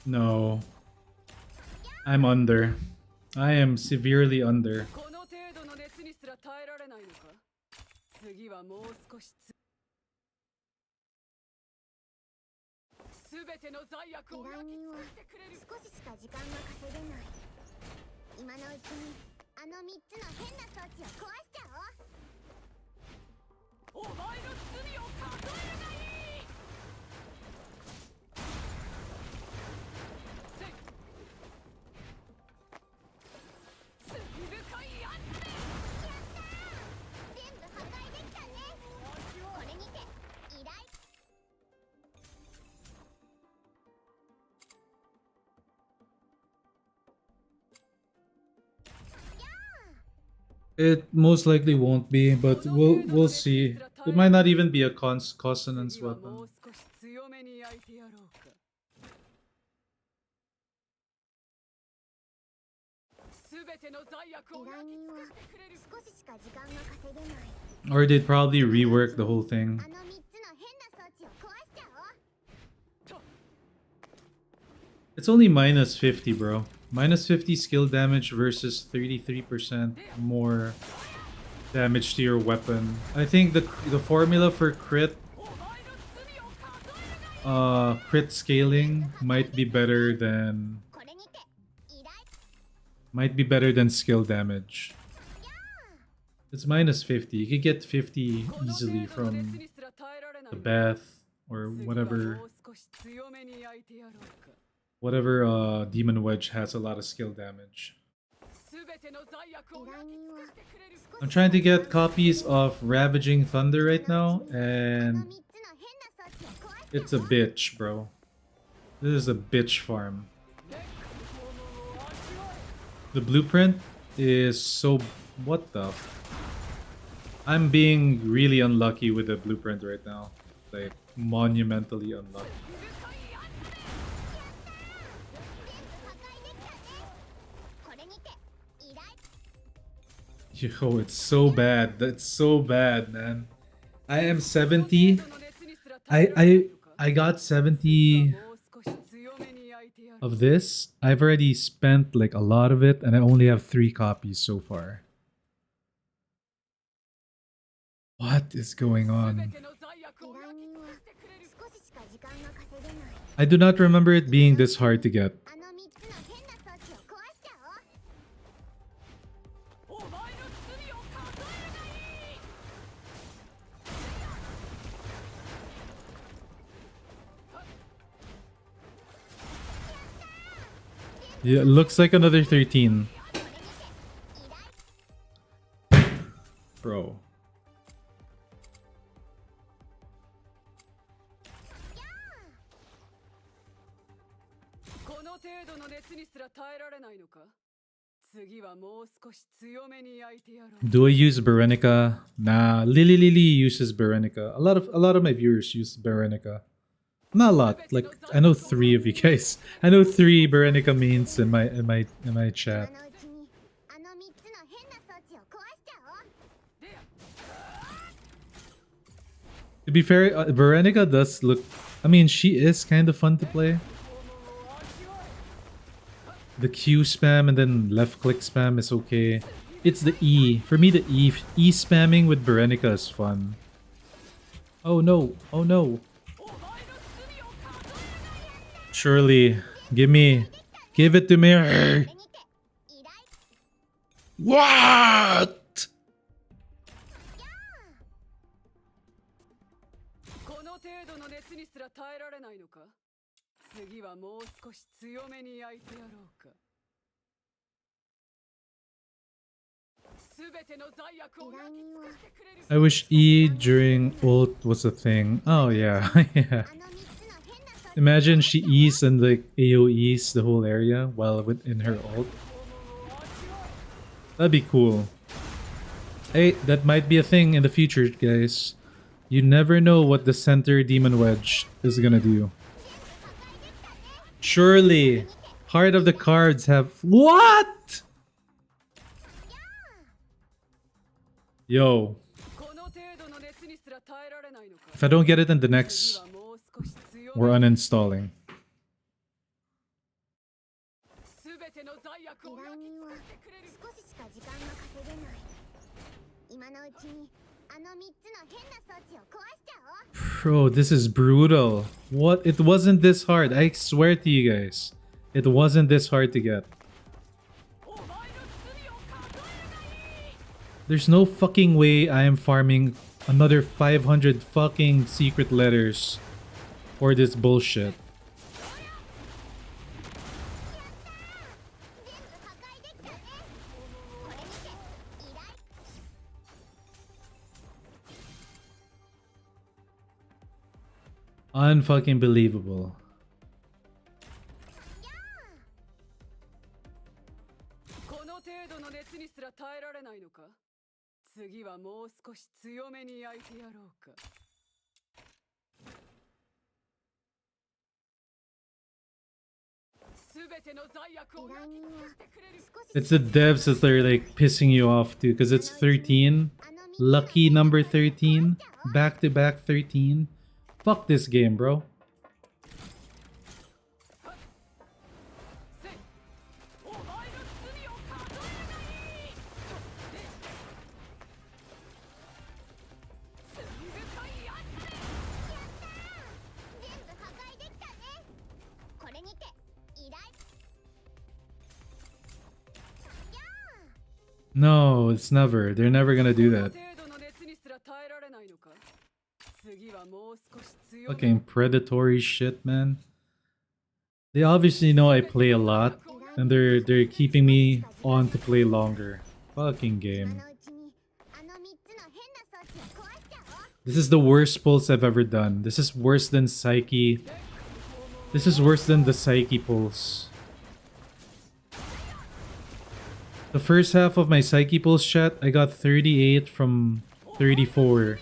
No. I'm under. I am severely under. It most likely won't be, but we'll see. It might not even be a consonance weapon. Or they'd probably rework the whole thing. It's only minus 50, bro. Minus 50 skill damage versus 33% more damage to your weapon. I think the formula for crit scaling might be better than skill damage. It's minus 50. You could get 50 easily from the bath or whatever demon wedge has a lot of skill damage. I'm trying to get copies of Ravaging Thunder right now, and it's a bitch, bro. This is a bitch farm. The blueprint is so... what the... I'm being really unlucky with the blueprint right now. Like, monumentally unlucky. Yo, it's so bad. That's so bad, man. I am 70. I got 70 of this. I've already spent like a lot of it, and I only have 3 copies so far. What is going on? I do not remember it being this hard to get. Yeah, it looks like another 13. Bro. Do I use Berenica? Nah, Lily uses Berenica. A lot of my viewers use Berenica. Not a lot. Like I know 3 of you guys. I know 3 Berenica mains in my chat. To be fair, Berenica does look. I mean, she is kind of fun to play. The Q spam and then left click spam is okay. It's the E. For me, the E spamming with Berenica is fun. Oh no! Oh no! Surely, give it to me. What? I wish E during ult was a thing. Oh yeah, yeah. Imagine she E's and like AoE's the whole area while in her ult. That'd be cool. Hey, that might be a thing in the future, guys. You never know what the center Demon Wedge is gonna do. Surely, Heart of the Cards have... What?! Yo. If I don't get it in the next... We're uninstalling. Bro, this is brutal. What? It wasn't this hard. I swear to you guys. It wasn't this hard to get. There's no fucking way I am farming another 500 fucking secret letters for this bullshit. Unfucking believable. It's the devs that are like pissing you off too, because it's 13. Lucky number 13. Back to back 13. Fuck this game, bro. No, it's never. They're never gonna do that. Fucking predatory shit, man. They obviously know I play a lot, and they're keeping me on to play longer. Fucking game. This is the worst pulse I've ever done. This is worse than Psyche. This is worse than the Psyche pulse. The first half of my Psyche pulse chat, I got 38 from 34.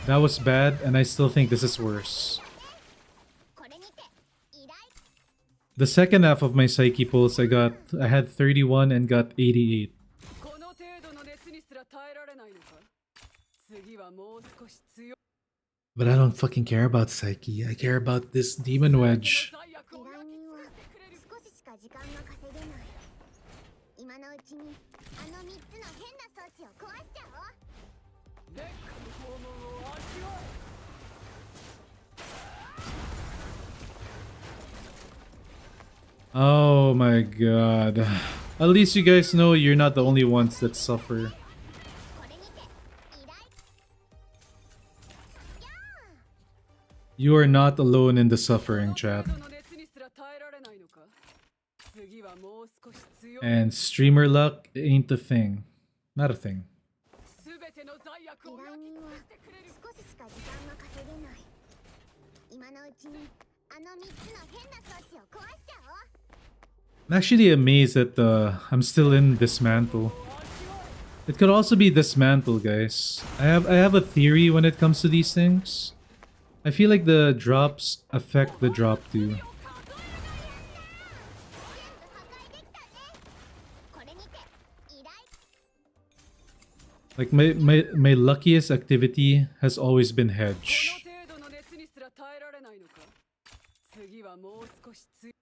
That was bad, and I still think this is worse. The second half of my Psyche pulse, I had 31 and got 88. But I don't fucking care about Psyche. I care about this Demon Wedge. か時間が稼げない。今のうちにあの3つの変な装置を壊しちゃおう。烈火の拷問を味わえ。Oh my god. At least you guys know you're not the only ones that suffer. これにて依頼。やあ You are not alone in the suffering, chat. この程度の熱にすら耐えられないのか。次はもう少し強い。 And streamer luck ain't a thing. Not a thing. 全ての罪悪を依頼人は焼き尽くしてくれる。少ししか時間が稼げない。今のうちにあの3つの変な装置を壊しちゃおう。 I'm actually amazed that I'm still in dismantle. It could also be dismantle, guys. I have a theory when it comes to these things. I feel like the drops affect the drop too. 全部破壊できたね。これにて依頼。 Like my luckiest activity has always been こ hedge. の程度の熱にすら耐えられないのか。次はもう少し強い。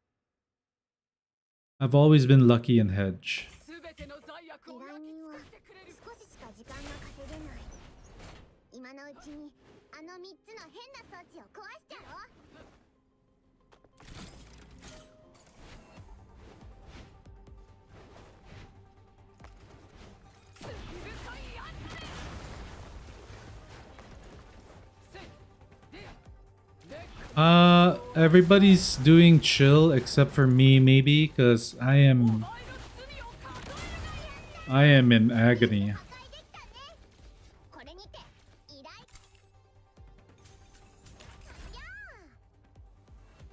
I've always been lucky in hedge. 全ての罪悪依を焼き頼人は尽くしてくれる。少ししか時間が稼げない。今のうちにあの3つの変な装置を壊しちゃおう。 Everybody's doing chill except for me, maybe, because I am in agony. これにて依頼。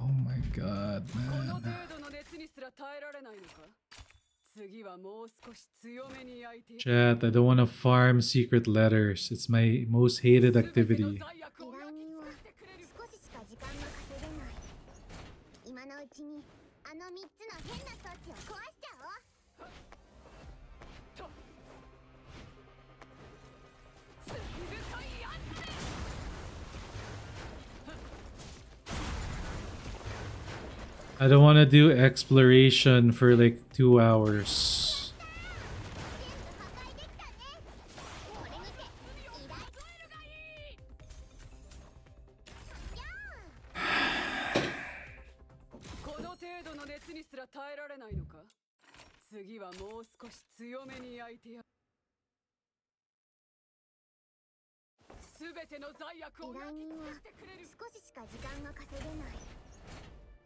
Oh my god, この程 man. 度の熱にすら耐えられないのか。次はもう少し強めに焼いてやる。 Chat, I don't want to farm secret letters. It's my most hated 全ての activity. 罪悪を焼き尽くしてくれる。少ししか時間が稼げない。今のうちにあの3つの変な装置を壊しちゃおう。 罪深いやつめ。 I don't want to do exploration for like 2 hours. 全部破壊できたね。これにて依頼。この程度の熱にすら耐えられないのか。次はもう少し強めに焼いてやる。全ての罪悪を焼き尽くしてくれる。少ししか時間が稼げない。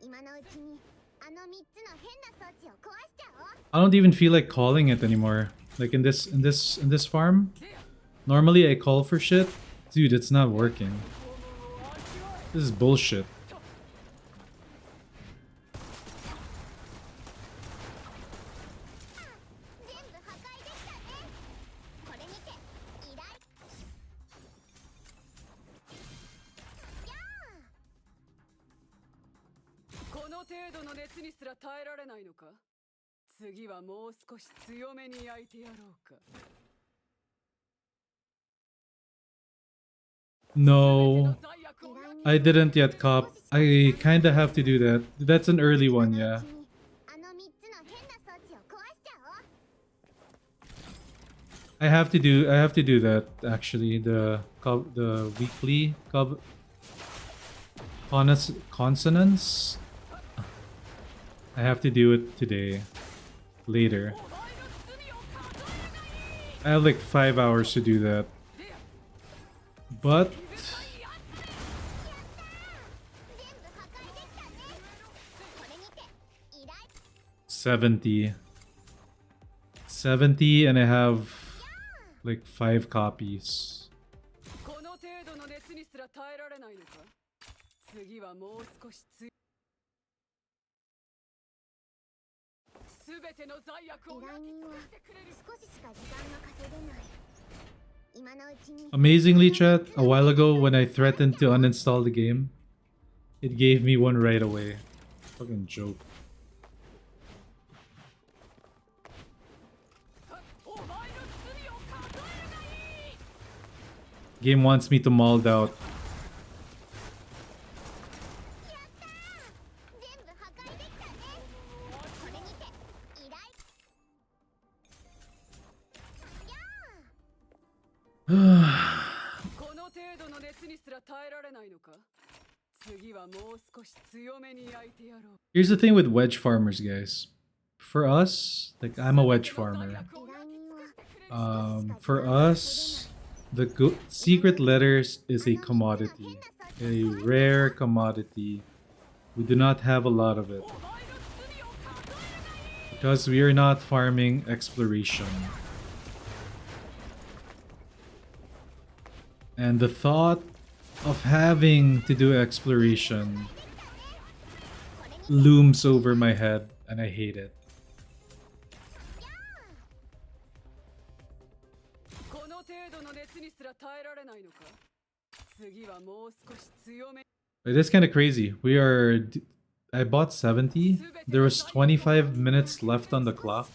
今のうちにあの3つの変な装置を壊しちゃおう。 I don't even feel like calling it anymore. Like in this farm, normally I call for shit. Dude, it's not working. This is bullshit. 全部破壊できたね。これにて依頼。この程度の熱にすら耐えられないのか。次はもう少し強めに焼いてやろうか。 No, I didn't yet cop. I kinda have to do that. That's an early one, yeah. あの3つの変な装置を壊しちゃおう。 I have to do that actually. The weekly consonants. I have to do it today. Later. I have like 5 hours to do that. But 全部破壊できたね。これにて依頼。 70. 70 and I have like 5 copies. この程度の熱にすら耐えられないのか。次はもう少し強い。全ての罪悪を焼き尽くしてくれる。少ししか時間が稼げない。今のうちに Amazingly, chat, a while ago when I threatened to uninstall the game, it gave me one right away. Fucking joke. お前の罪を数えるがいい。 Game wants me to mold out. 全部破壊できたね。これ熱にすら耐えられないのか。次はもう少し強めに焼いてやろう。 Here's the thing with wedge farmers, guys. For us, like I'm a wedge farmer. For us, the secret letters is a commodity, a rare commodity. We do not have a lot of it because we are not farming exploration. And the thought of having to do exploration looms over my head, and I hate it. It is kind of crazy. I bought 70. There was 25 minutes left on the clock,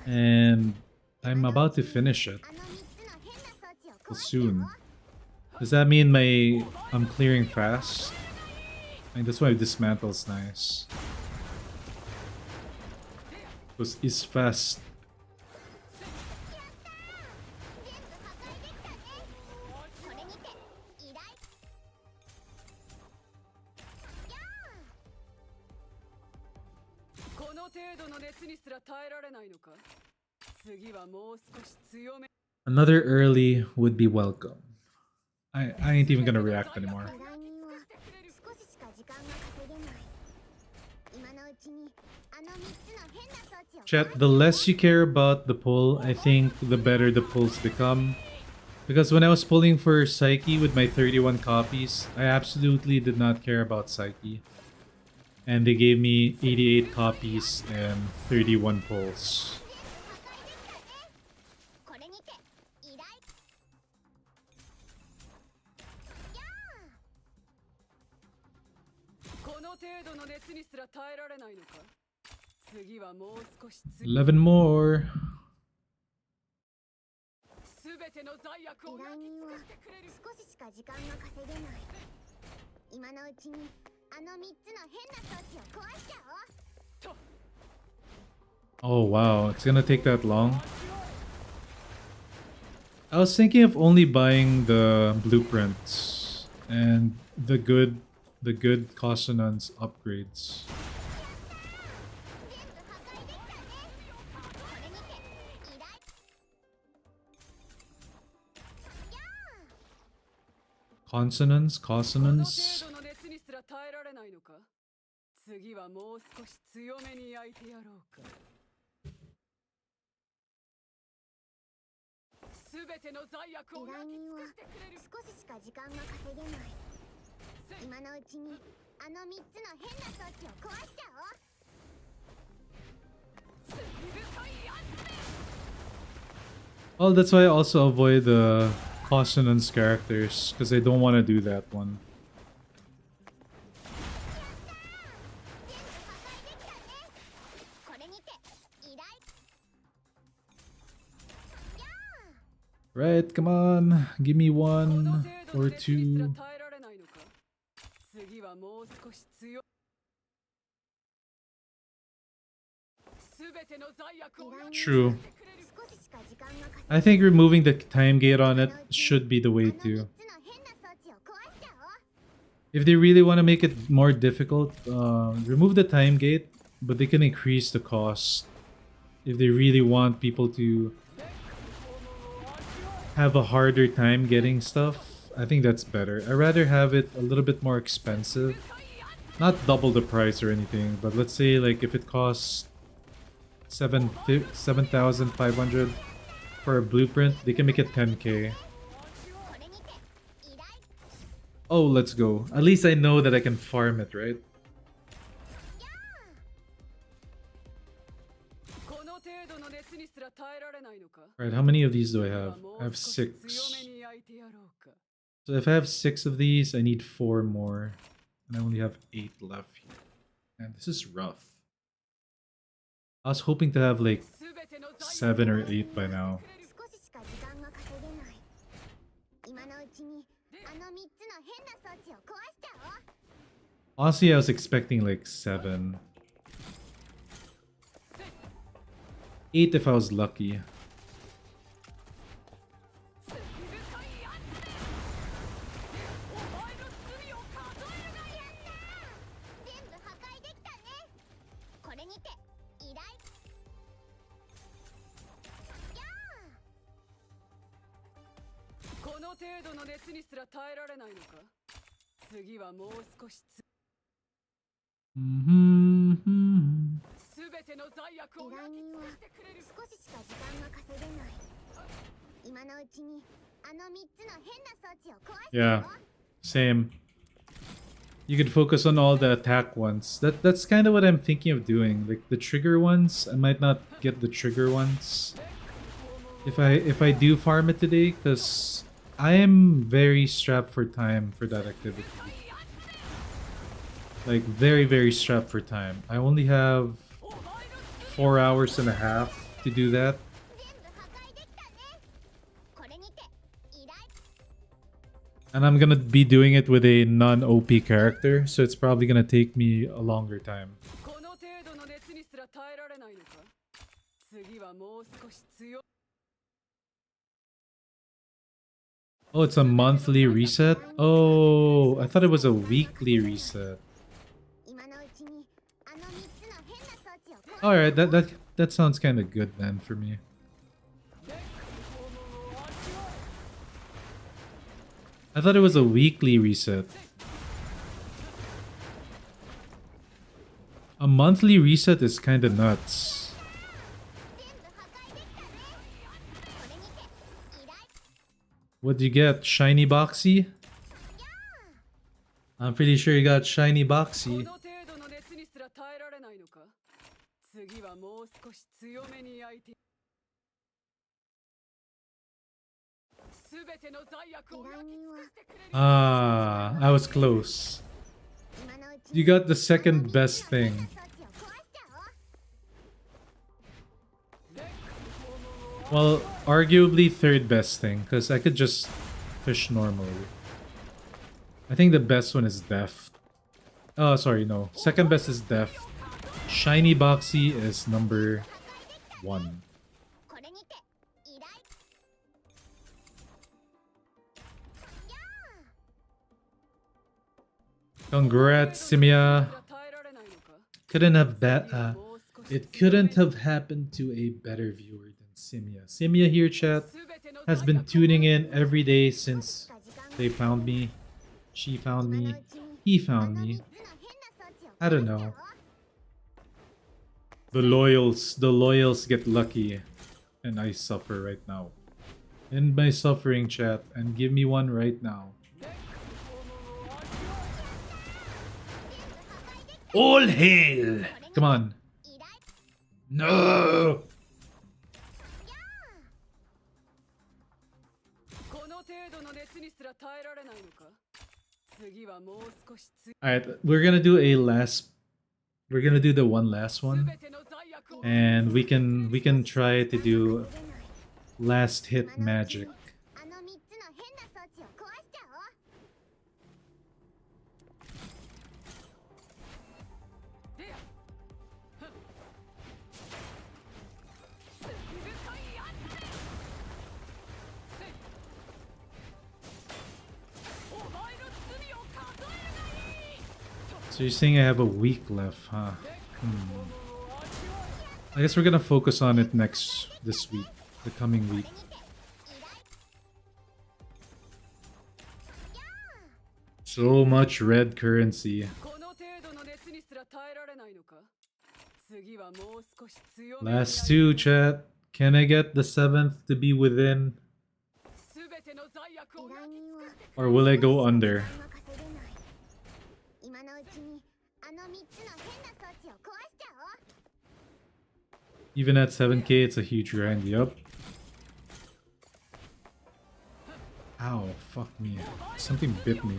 and I'm about to finish it soon. Does that mean I'm clearing fast? I mean, that's why dismantle's nice. Because it's fast. Another early would be welcome. I ain't even gonna react anymore. Chat, the less you care about the pull, I think the better the pulls become. Because when I was pulling for Psyche with my 31 copies, I absolutely did not care about Psyche. And they gave me 88 copies and 31 pulls. $11 more. Oh wow, it's gonna take that long. I was thinking of only buying the blueprints and the good consonants upgrades. Consonants? Well, that's why I also avoid the consonants characters, because I don't want to do that one. Right, come on, give me one or two. True. I think removing the time gate on it should be the way to. If they really want to make it more difficult, remove the time gate, but they can increase the cost. If they really want people to have a harder time getting stuff, I think that's better. I'd rather have it a little bit more expensive. Not double the price or anything, but let's say like if it costs 7,500 for a blueprint, they can make it 10k. Oh, let's go. At least I know that I can farm it, right? Right, how many of these do I have? I have 6. So if I have 6 of these, I need 4 more. And I only have 8 left here. And this is rough. I was hoping to have like 7 or 8 by now. Honestly, I was expecting like 7. 8 if I was lucky. の程度の熱にすら耐えられないのか。次はもう少しMhm. すべての罪悪を依頼焼き人は尽くしてくれる。少ししか時間が稼げない。今のうちにあの3つの変な装置を壊して Yeah, same. You could focus on all the attack ones. That's kind of what I'm thinking of doing. Like the trigger ones, I might not get the trigger ones if I do farm it today, because I am very strapped for time for that activity. Like very strapped for time. I only have 4.5 hours to do that. 全部破壊できたね。これにて依頼 And I'm gonna be doing it with a non-OP character, so it's probably gonna take me a longer time. この程度の熱にすら耐えられないのか。次はもう少し強い。 Oh, it's a monthly reset? Oh, I thought it was a weekly reset. 今のうちにあの3つの変な装置を壊して Alright, that sounds kinda good then for me. I thought it was a weekly reset. A monthly reset is kinda nuts. 全部破壊できたね。これにて依頼 What'd you get? Shiny Boxy? I'm pretty sure you got Shiny こ Boxy. の程度の熱にすら耐えられないのか。次はもう少し強めに焼いて。すべての罪悪を焼き尽くしてくれる。 Ah, I was close. 今のうち You に got the second best 変 thing. な装置を壊しちゃおう Well, arguably third best thing, because I could just fish normally. I think the best one is Death. Oh, sorry, no. Second best is Death. Shiny Boxy is number 1. これにて依頼 Congrats, Simia. Couldn't have it couldn't have happened to a better viewer than Simia. Simia here, chat, has been tuning in every day since they found me. She found me. He found me. I don't know. The loyals get lucky, and I suffer right now. End my suffering, chat, and give me one right now. All hail! Come on. 依頼 No! この程度の熱にすら耐えられないのか。次はもう少し強い。 Alright, we're gonna do a last. We're gonna do the one last one, すべての罪悪を and we can try to do last hit magic. あの3つの変な装置を壊しちゃおう So you're saying I have a week left, huh? I guess we're gonna focus on it this week, the coming week. So much red currency. この程度の熱にすら耐えられないのか。次はもう少し強めに Last two, chat. Can I get the 7th to be within? すべての罪悪を 依頼人は Or will I go under? 今のうちにあの3つの変な装置を壊しちゃおう Even at 7k, it's a huge grind. Yup. Ow, fuck me. Something bit me.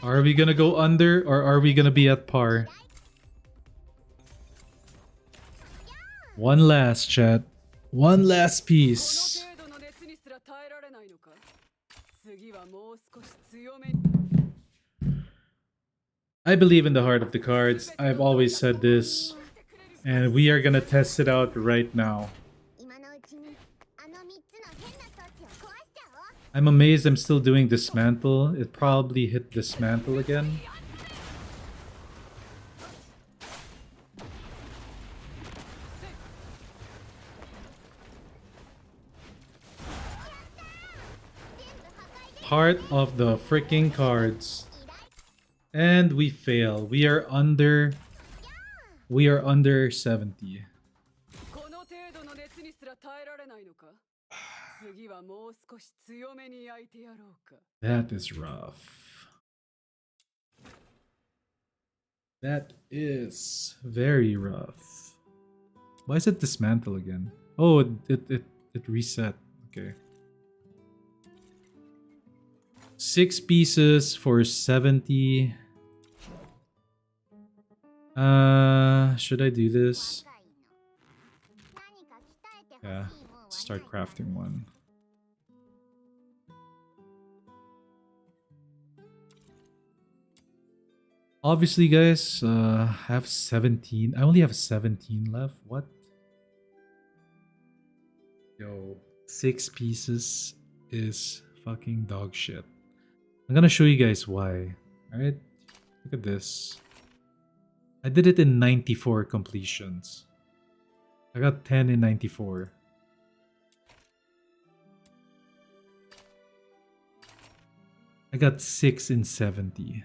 Are we gonna go under or are we gonna be at par? One last, chat. One last こ piece. の程度の熱にすら耐えられないのか。次はもう少し強めに I believe in the heart of the cards. I've always said this. And we are gonna test it out right now. 今のうちにあの3つの変な装置を壊しちゃおう I'm amazed I'm still doing dismantle. It probably hit dismantle again. Heart of the freaking cards. And we fail. We are under 70. この程度の熱にすら耐えられないのか。次はもう少し強めに焼いてやろうか。That is rough. That is very rough. Why is it dismantle again? Oh, it reset. Okay. 6 pieces for 70. Should I do this? Yeah, start crafting one. Obviously, guys, I have 17. I only have 17 left. What? Yo, 6 pieces is fucking dog shit. I'm gonna show you guys why. Alright? Look at this. I did it in 94 completions. I got 10 in 94. I got 6 in 70.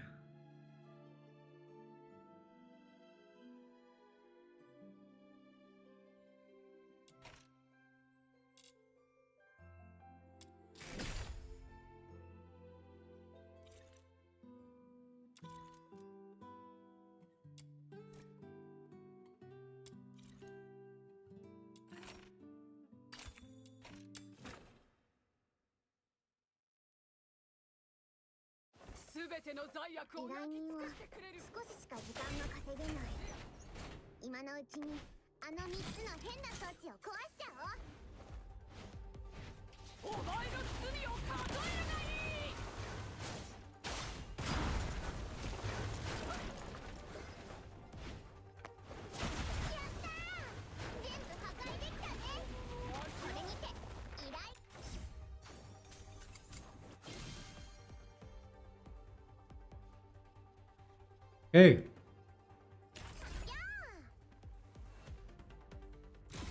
Hey.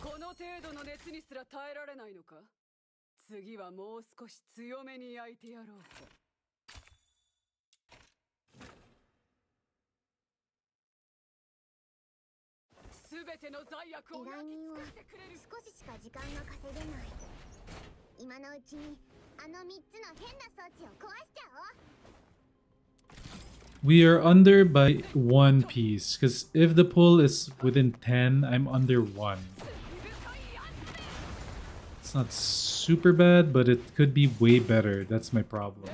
この程度の熱にすら耐えられないのか。次はもう少し強めに焼いてやろうか。すべての罪悪を焼き尽くしてくれる。少ししか時間が稼げない。今のうちにあの3つの変な装置を壊しちゃおう。 We are under by 1 piece, because if the pull is within 10, I'm under 1. It's not super bad, but it could be way better. That's my problem.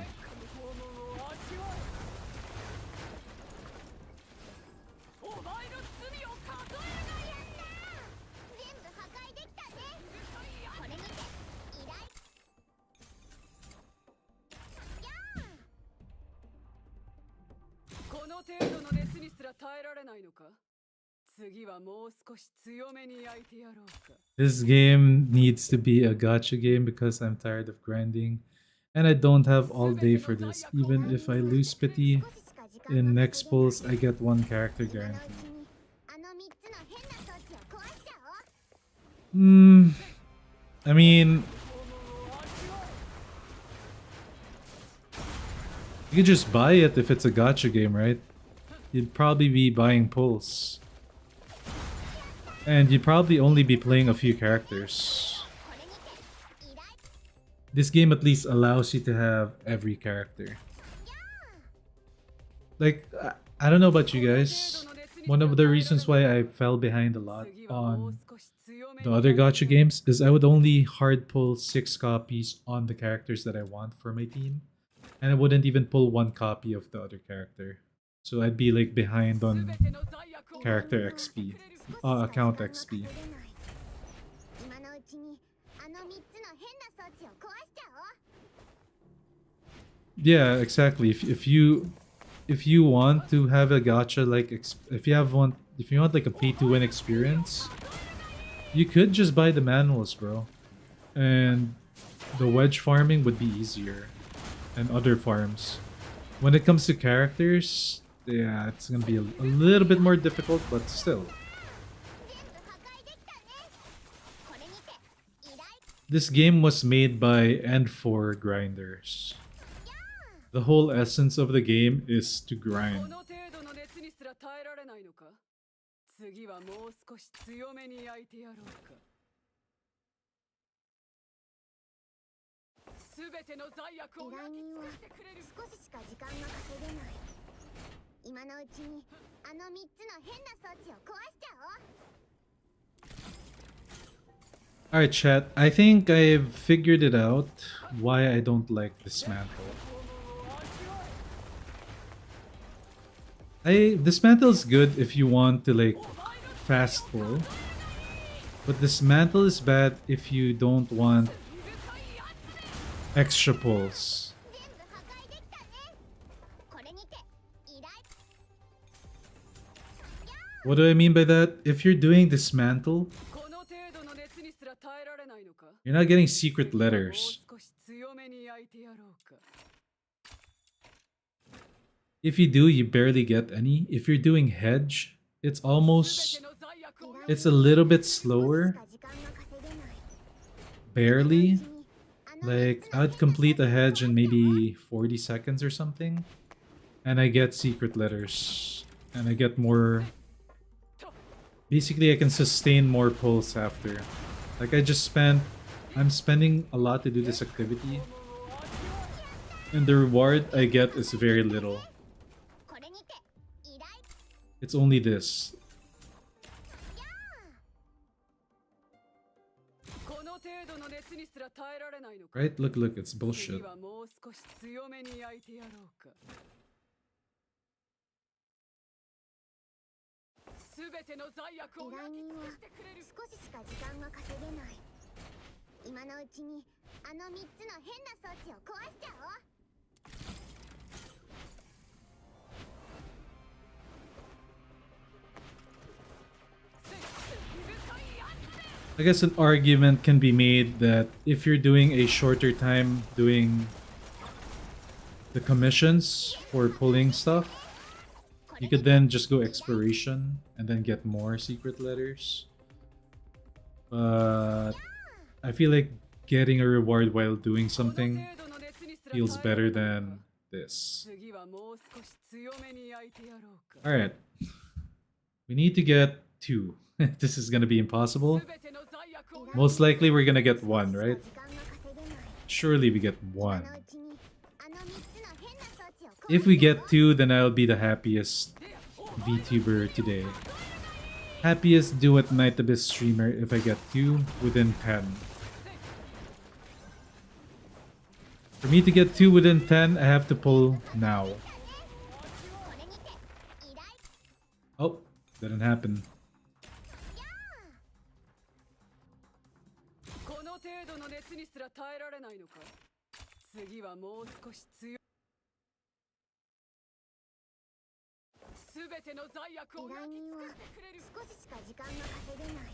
This game needs to be a gacha game because I'm tired of grinding. And I don't have all day for this. Even if I lose pity, in next pulls I get 1 character guaranteed. I mean... you could just buy it if it's a gacha game, right? You'd probably be buying pulls. And you'd probably only be playing a few characters. This game at least allows you to have every character. Like, I don't know about you guys. One of the reasons why I fell behind a lot on the other gacha games is I would only hard pull 6 copies on the characters that I want for my team. And I wouldn't even pull 1 copy of the other character. So I'd be like behind on character XP. Account XP. Yeah, exactly. If you want to have a gacha like if you want like a pay to win experience, you could just buy the manuals, bro. And the wedge farming would be easier and other farms. When it comes to characters, yeah, it's gonna be a little bit more difficult, but still. This game was made by and for grinders. The whole essence of the game is to こ grind. の程度の熱にすら耐えられないのか。次はもう少し強めに焼いてやろうか。すべての罪悪を依頼焼き尽人はくしてくれる。少ししか時間が稼げない。今のうちにあの3つの変な装置を壊しちゃおう。 Alright, chat. I think I've figured it out why I don't like Dismantle. Dismantle is good if you want to like fast pull, but Dismantle is bad if you don't want extra pulls. 全部破壊できたね。これにて依頼。 What do I mean by that? If you're doing Dismantle, この程度の熱にすら耐えられないのか。 you're not getting secret もう letters. 少し強めに焼いてやろうか。 If you do, you barely get any. If you're doing Hedge, it's almost... 全ての罪悪を It's a little bit slower. 少ししか時間が稼げない。 Barely. あの3 Like, つの I'd complete a hedge in maybe 40 seconds or something. And I get secret letters. And I get more... Basically, I can sustain more pulls after. Like, I'm spending a lot to do this activity. And the reward I get is very little. これにて依頼。 It's only this. この程度の熱にすら耐えられないのか。 Right? Look, it's 次 bullshit. はもう少し強めに焼いてやろうか。すべての罪悪を依頼焼き尽人はくしてくれる。少ししか時間が稼げない。今のうちにあの3つの変な装置を壊しちゃおう。 I guess an argument can be made that if you're doing a shorter time doing the commissions for pulling stuff, you could then just go exploration and then get more secret letters. But I feel like getting a reward while doing something feels better than this. 次はもう少し強めに焼いてやろうか。 Alright. We need to get 2. This is gonna be impossible. すべての罪悪を Most likely we're gonna get 1, right? 時間が稼げない。 Surely we get 1. 今のうちにあの3つの変な装置を壊しちゃおう。 If we get 2, then I'll be the happiest VTuber today. Happiest Duet Night Abyss streamer if I get 2 within 10. For me to get 2 within 10, I have to pull now. これにて依頼。 Oh, didn't happen. この程度の熱にすら耐えられないのか。次はもう少し強い。すべての罪悪を依頼焼き尽人はくしてくれる。少ししか時間が稼げない。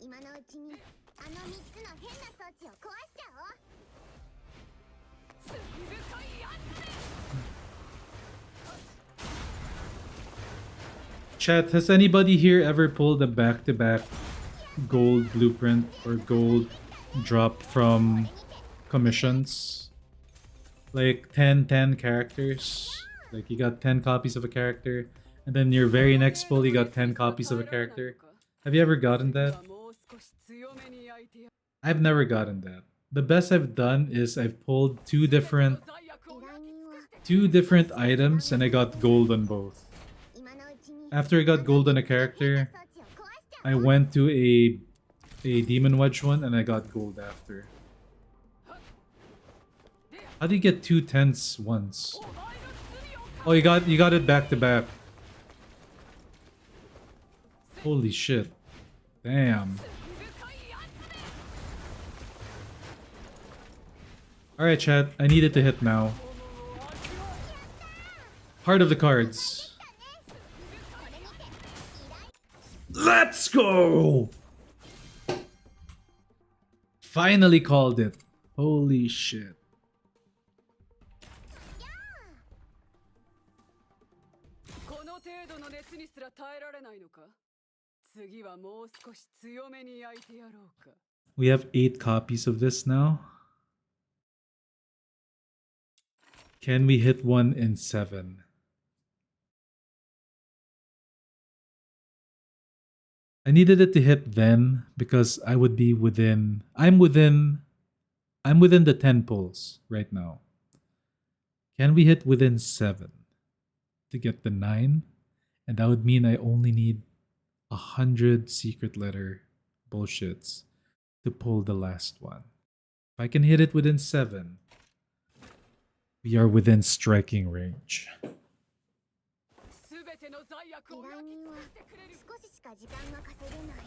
今のうちにあの3つの変な装置を壊しちゃおう。 罪深いやつめ。 Chat, has anybody here ever pulled a back-to-back gold blueprint or gold drop from commissions? Like 10 characters? Like you got 10 copies of a character, and then your very next pull you got 10 copies of a character. Have you ever gotten that? もう少し強めに焼いてやる。 I've never gotten that. The best I've done is I've pulled two different 罪悪を焼き尽くして two different items and I got gold on both. 今のうちに After I got gold on a character, I went to a demon wedge one and I got gold after. How do you get 2 10s once? Oh, you got it back to back. Holy shit. Damn. Alright, chat. I need it to hit now. Heart of the cards. Let's go! Finally called it. Holy shit. この程度の熱にすら耐えられないのか。次はもう少し強めに焼いてやろうか。 We have 8 copies of this now. Can we hit one in 7? I needed it to hit then because I would be within. I'm within the 10 pulls right now. Can we hit within 7 to get the 9? And that would mean I only need 100 secret letter bullshits to pull the last one. If I can hit it within 7, we are within striking range. 全ての罪悪を依頼人は少ししか時間が稼げない。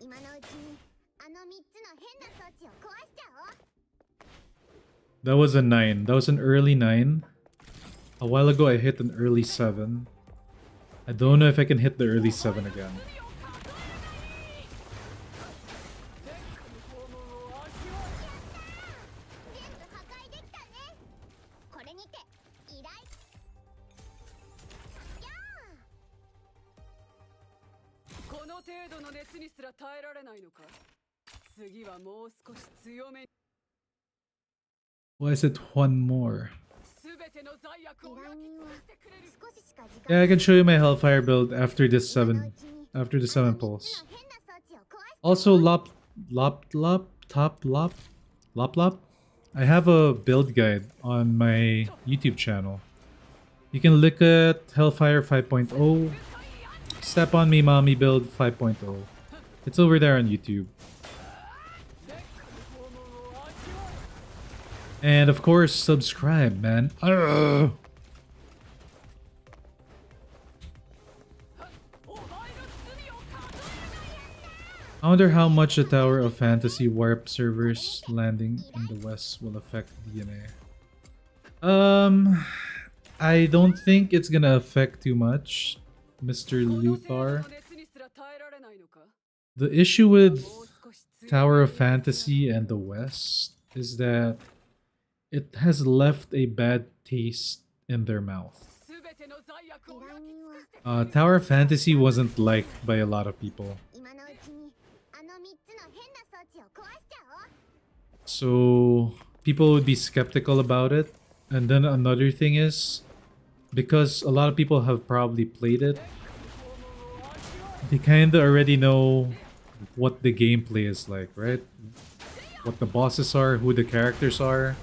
今のうちにあの3つの変な装置を壊しちゃおう。 That was a 9. That was an early 9. A while ago, I hit an early 7. I don't know if I can hit the early 7 again. 全部破壊できたね。これにて依頼。やあ。この程度の熱にすら耐えられないのか。次はもう少し強めに。 Why is it one more? 全ての罪悪を依頼人は焼き尽くしてくれる。少ししか時間 Yeah, I can show you my Hellfire build after this 7. After the 7 pulls. Also, Lop. I have a build guide on my YouTube channel. You can look at Hellfire 5.0, Step on Me Mommy build 5.0. It's over there on YouTube. And of course, subscribe, man. Arrgh. I wonder how much the Tower of Fantasy warp servers landing in the West will affect DNA. I don't think it's gonna affect too much, Mr. Luthar. The issue with Tower of Fantasy and the West is that it has left a bad taste in their mouth. Tower of Fantasy wasn't liked by a lot of people. So people would be skeptical about it. And then another thing is, because a lot of people have probably played it, they kinda already know what the gameplay is like, right? What the bosses are, who the characters are.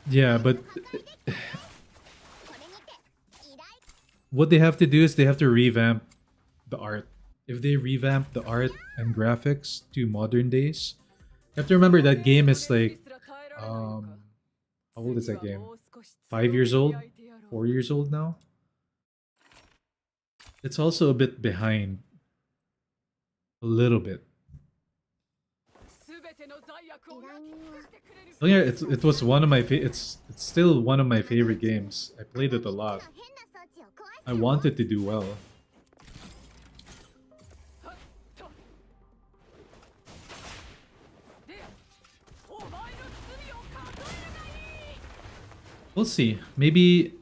Yeah, but what they have to do is they have to revamp the art. If they revamp the art and graphics to modern days, you have to remember that game is like, how old is that game? 5 years old? 4 years old now? It's also a bit behind. A little bit. Oh yeah, it was one of my it's still one of my favorite games. I played it a lot. I wanted to do well. We'll see. Maybe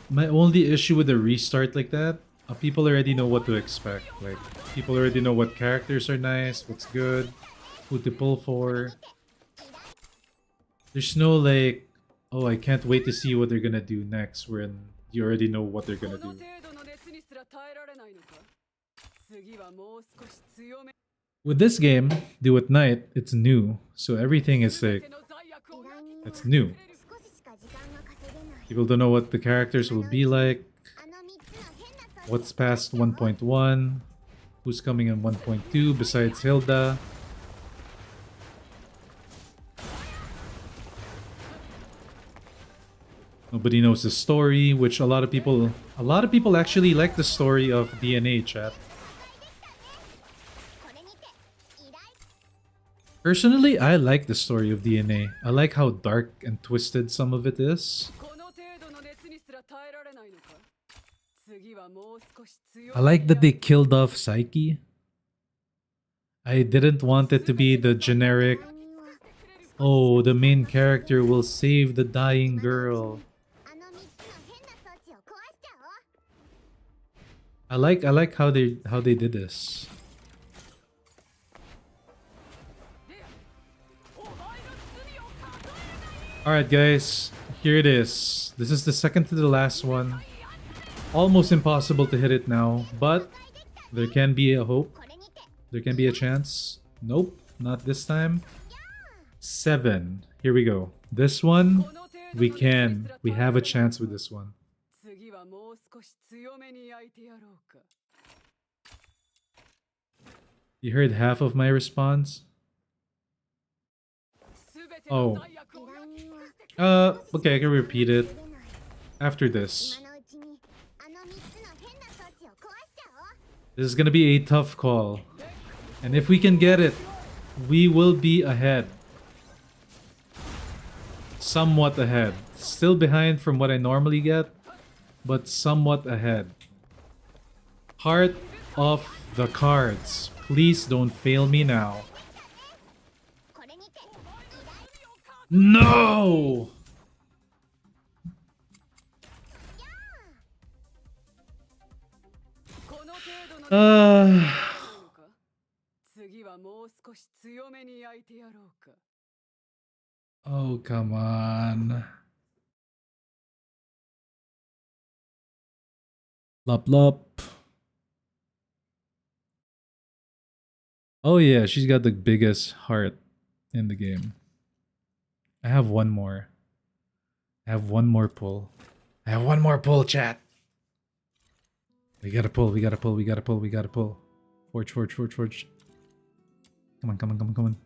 my only issue with a restart like that, people already know what to expect. Like, people already know what characters are nice, what's good, who to pull for. There's no like, oh, I can't wait to see what they're gonna do next, when you already know what they're gonna do. With this game, Duet Night, it's new, so everything is like, it's new. People don't know what the characters will be like, what's past 1.1, who's coming in 1.2 besides Hilda. Nobody knows the story, which a lot of people actually like the story of DNA, chat. Personally, I like the story of DNA. I like how dark and twisted some of it is. I like that they killed off Psyche. I didn't want it to be the generic, oh, the main character will save the dying girl. I like how they did this. Alright guys, here it is. This is the second to the last one. Almost impossible to hit it now, but there can be a hope. There can be a chance. Nope, not this time. 7. Here we go. This one, we can. We have a chance with this one. You heard half of my response? Oh. Okay, I can repeat it after this. This is gonna be a tough call. And if we can get it, we will be ahead. Somewhat ahead. Still behind from what I normally get, but somewhat ahead. Heart of the cards. Please don't fail me now. No! Oh, come on. Lop lop. Oh yeah, she's got the biggest heart in the game. I have one more. I have one more pull. I have one more pull, chat. We gotta pull, we gotta pull, we gotta pull, we gotta pull. Forge, forge, forge, forge. Come on, come on, come on, come on.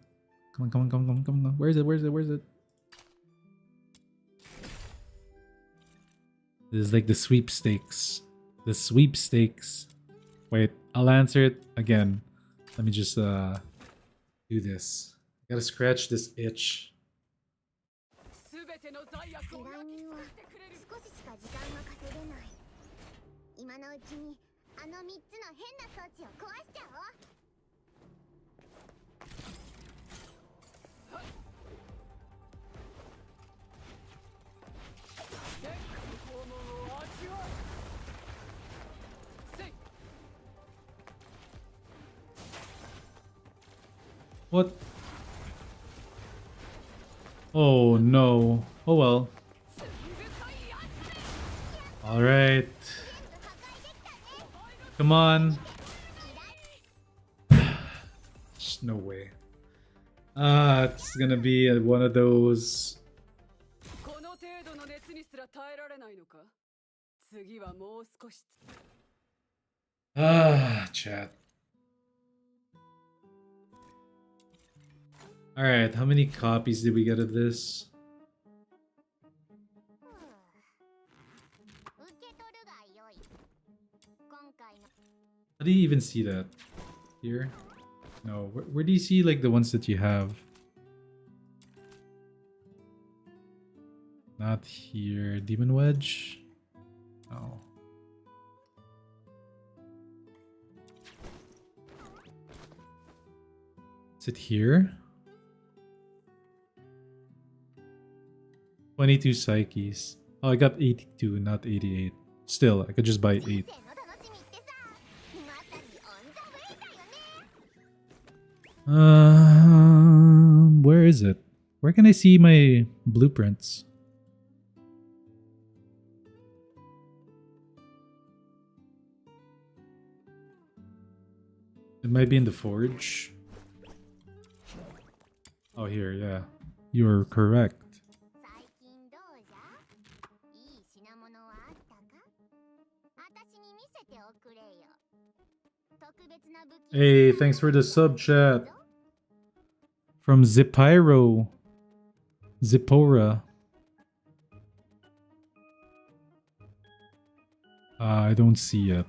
Come on, come on, come on, come on, come on. Where is it? Where is it? Where is it? This is like the sweepstakes. The sweepstakes. Wait, I'll answer it again. Let me just do this. Gotta scratch this itch. What? Oh no. Oh well. Alright. Come on. No way. It's gonna be one of those. Chat. Alright, how many copies did we get of this? How do you even see that? Here? No, where do you see like the ones that you have? Not here. Demon Wedge? No. Is it here? 22 psyches. Oh, I got 82, not 88. Still, I could just buy 8. Where is it? Where can I see my blueprints? It might be in the forge. Oh, here, yeah. You're correct. Hey, thanks for the sub chat. From Zipyro. Zipora. I don't see it.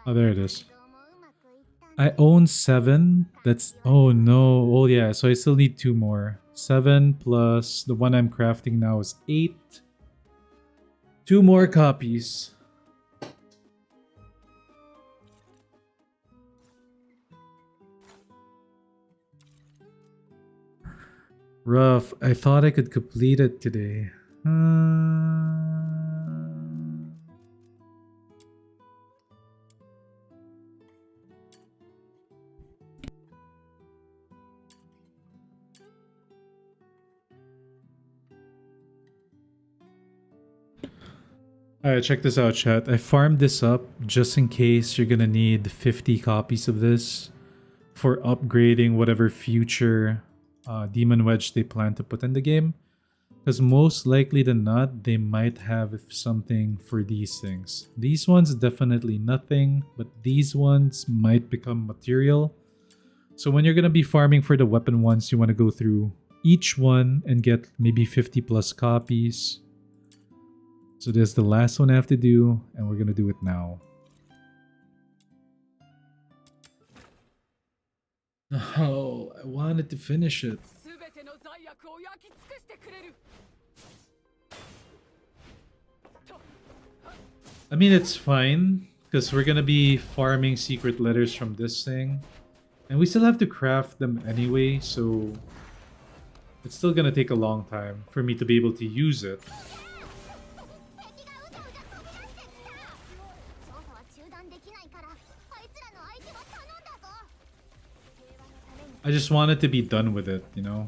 Oh, there it is. I own 7. That's... Oh no. Oh yeah, so I still need 2 more. 7 plus the one I'm crafting now is 8. 2 more copies. Rough. I thought I could complete it today. Alright, check this out, chat. I farmed this up just in case you're gonna need 50 copies of this for upgrading whatever future Demon Wedge they plan to put in the game. Because most likely than not, they might have something for these things. These ones, definitely nothing, but these ones might become material. So when you're gonna be farming for the weapon ones, you want to go through each one and get maybe 50 plus copies. So this is the last one I have to do, and we're gonna do it now. Oh, I wanted to finish it. I mean, it's fine, because we're gonna be farming secret letters from this thing. And we still have to craft them anyway, so it's still gonna take a long time for me to be able to use it. I just wanted to be done with it, you know?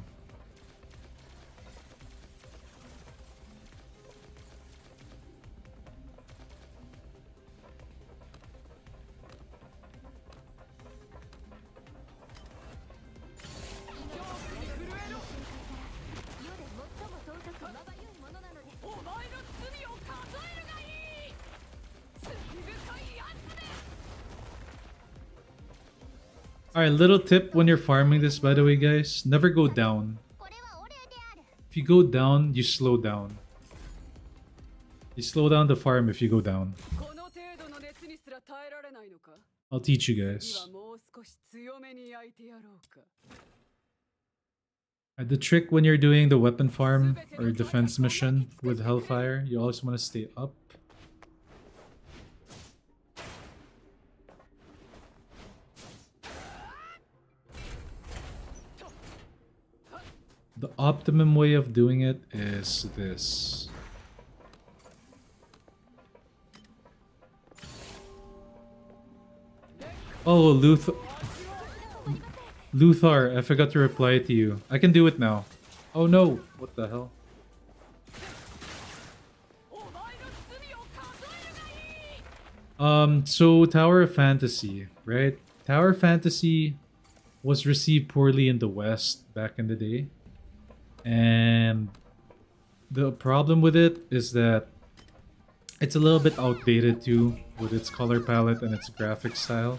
Alright, little tip when you're farming this, by the way, guys. Never go down. If you go down, you slow down. You slow down the farm if you go down. I'll teach you guys. The trick when you're doing the weapon farm or defense mission with Hellfire, you always want to stay up. The optimum way of doing it is this. Oh, Luthar, I forgot to reply to you. I can do it now. Oh no! What the hell? So Tower of Fantasy, right? Tower of Fantasy was received poorly in the West back in the day. And the problem with it is that it's a little bit outdated too, with its color palette and its graphic style.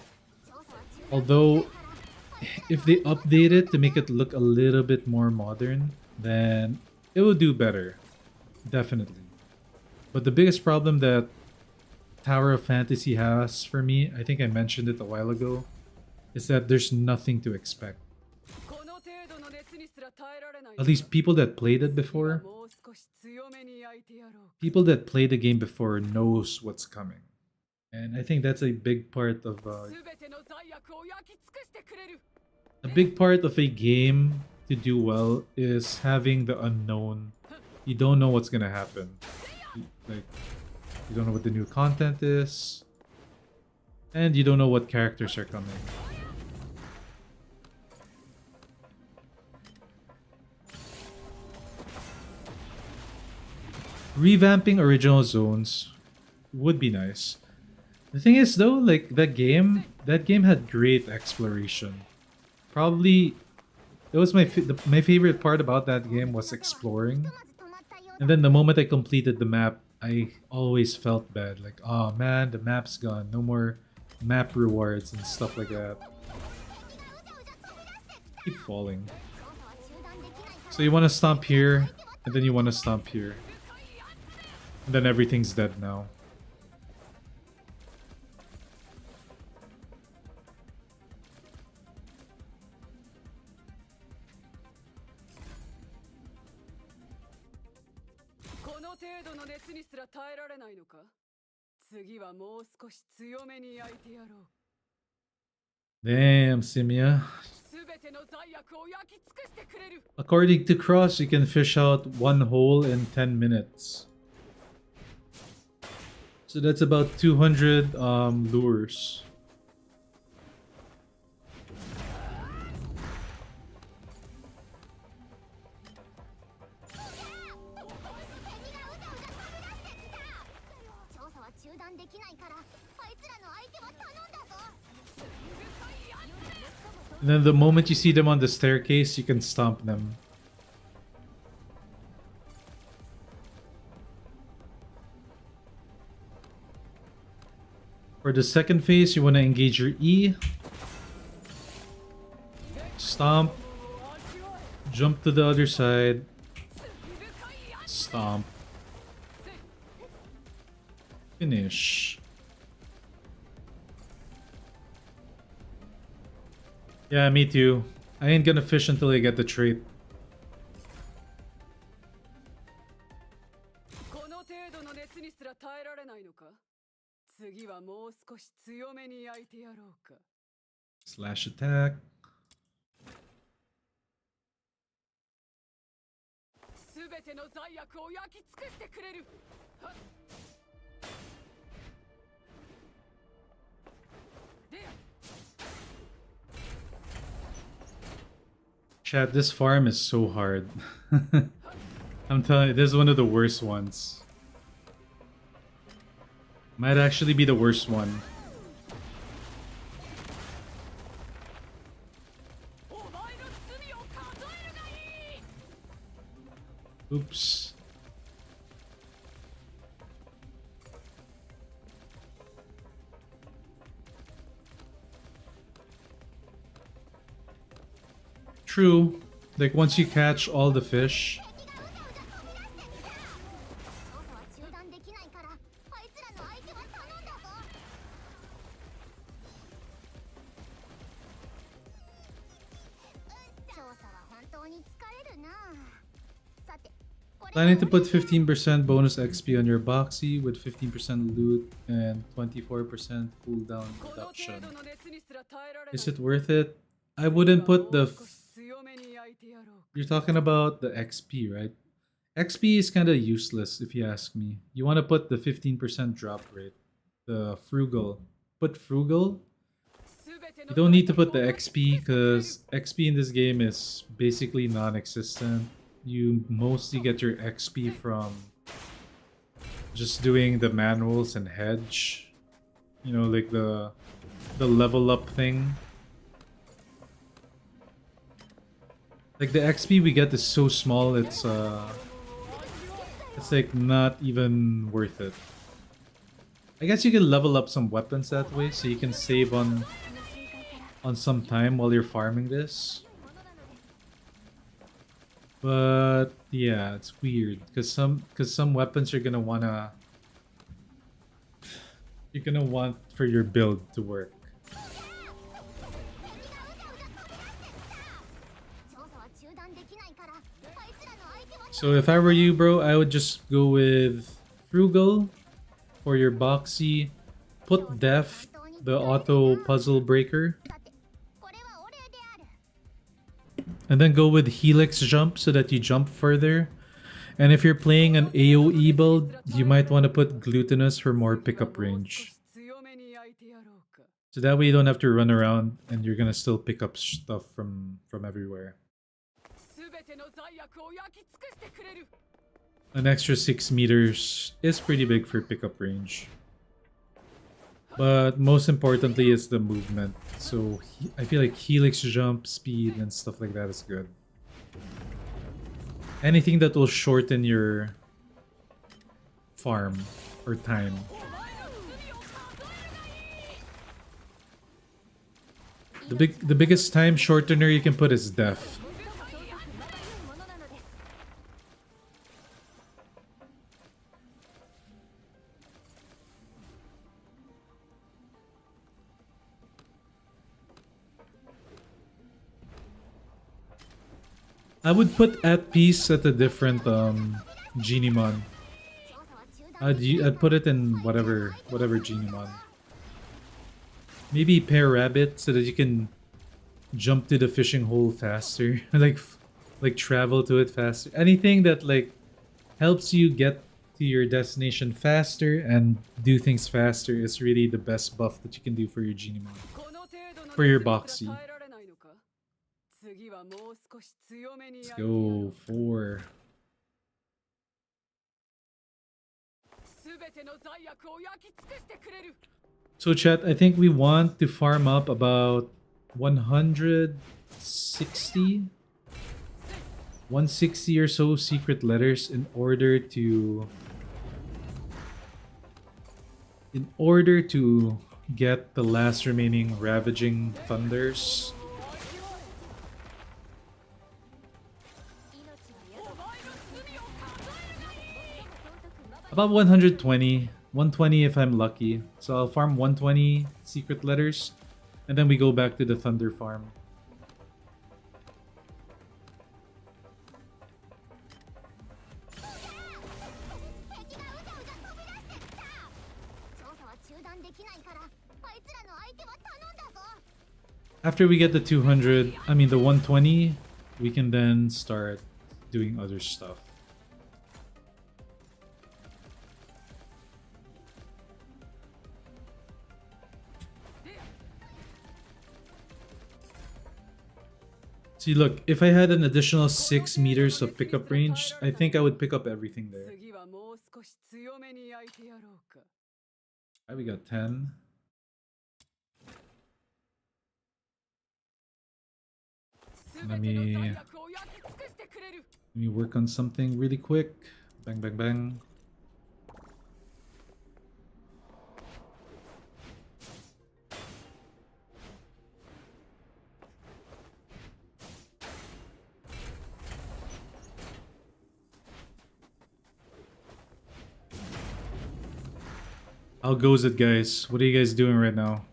Although, if they update it to make it look a little bit more modern, then it will do better. Definitely. But the biggest problem that Tower of Fantasy has for me, I think I mentioned it a while ago, is that there's nothing to expect. At least people that played it before, people that play the game before knows what's coming. And I think that's a big part of a game to do well is having the unknown. You don't know what's gonna happen. Like, you don't know what the new content is, and you don't know what characters are coming. Revamping original zones would be nice. The thing is though, like that game had great exploration. Probably that was my favorite part about that game was exploring. And then the moment I completed the map, I always felt bad. Like, oh man, the map's gone. No more map rewards and stuff like that. Keep falling. So you want to stomp here, and then you want to stomp here. And then everything's dead now. Damn, Simia. According to Cross, you can fish out one hole in 10 minutes. So that's about 200 lures. 断できないからあいつらの相手は頼んだぞ。 And then the moment you see them on the staircase, you can stomp them. For the second phase, you want to engage your E. Stomp. Jump to the other side. Stomp. Finish. Yeah, me too. I ain't gonna fish until I get the trait. この程度の熱にすら耐えられないのか。次はもう少し強めに焼いてやろうか。 Slash attack. すべての罪悪を焼き尽くしてくれる。はっ。で。 Chat, this farm is so hard. I'm telling you, this is one of the worst ones. Might actually be the worst one. Oops. True. Like once you catch all the fish. Planning to put 15% bonus XP on your boxy with 15% loot and 24% cooldown reduction. Is it worth it? I wouldn't put the... You're talking about the XP, right? XP is kind of useless if you ask me. You want to put the 15% drop rate. The frugal. Put frugal? You don't need to put the XP because XP in this game is basically non-existent. You mostly get your XP from just doing the manuals and hedge. You know, like the level up thing. Like the XP we get is so small, it's like not even worth it. I guess you can level up some weapons that way, so you can save on some time while you're farming this. But yeah, it's weird because some weapons you're gonna want for your build to work. So if I were you, bro, I would just go with frugal for your boxy. Put def, the auto puzzle breaker. And then go with helix jump so that you jump further. And if you're playing an AoE build, you might want to put glutinous for more pickup range. So that way you don't have to run around and you're gonna still pick up stuff from everywhere. An extra 6 meters is pretty big for pickup range. But most importantly is the movement. So I feel like helix jump, speed, and stuff like that is good. Anything that will shorten your farm or time. The biggest time shortener you can put is def. I would put at peace at a different Genimon. I'd put it in whatever Genimon. Maybe pair rabbit so that you can jump to the fishing hole faster, like travel to it faster. Anything that like helps you get to your destination faster and do things faster is really the best buff that you can do for your Genimon. For your boxy. Let's go 4. So chat, I think we want to farm up about 160 160 or so secret letters in order to get the last remaining ravaging thunders. About 120 if I'm lucky. So I'll farm 120 secret letters and then we go back to the thunder farm. After we get the 200, I mean the 120, we can then start doing other stuff. See, look, if I had an additional 6 meters of pickup range, I think I would pick up everything there. Alright, we got 10. Let me work on something really quick. Bang, bang, bang. How goes it, guys? What are you guys doing right now?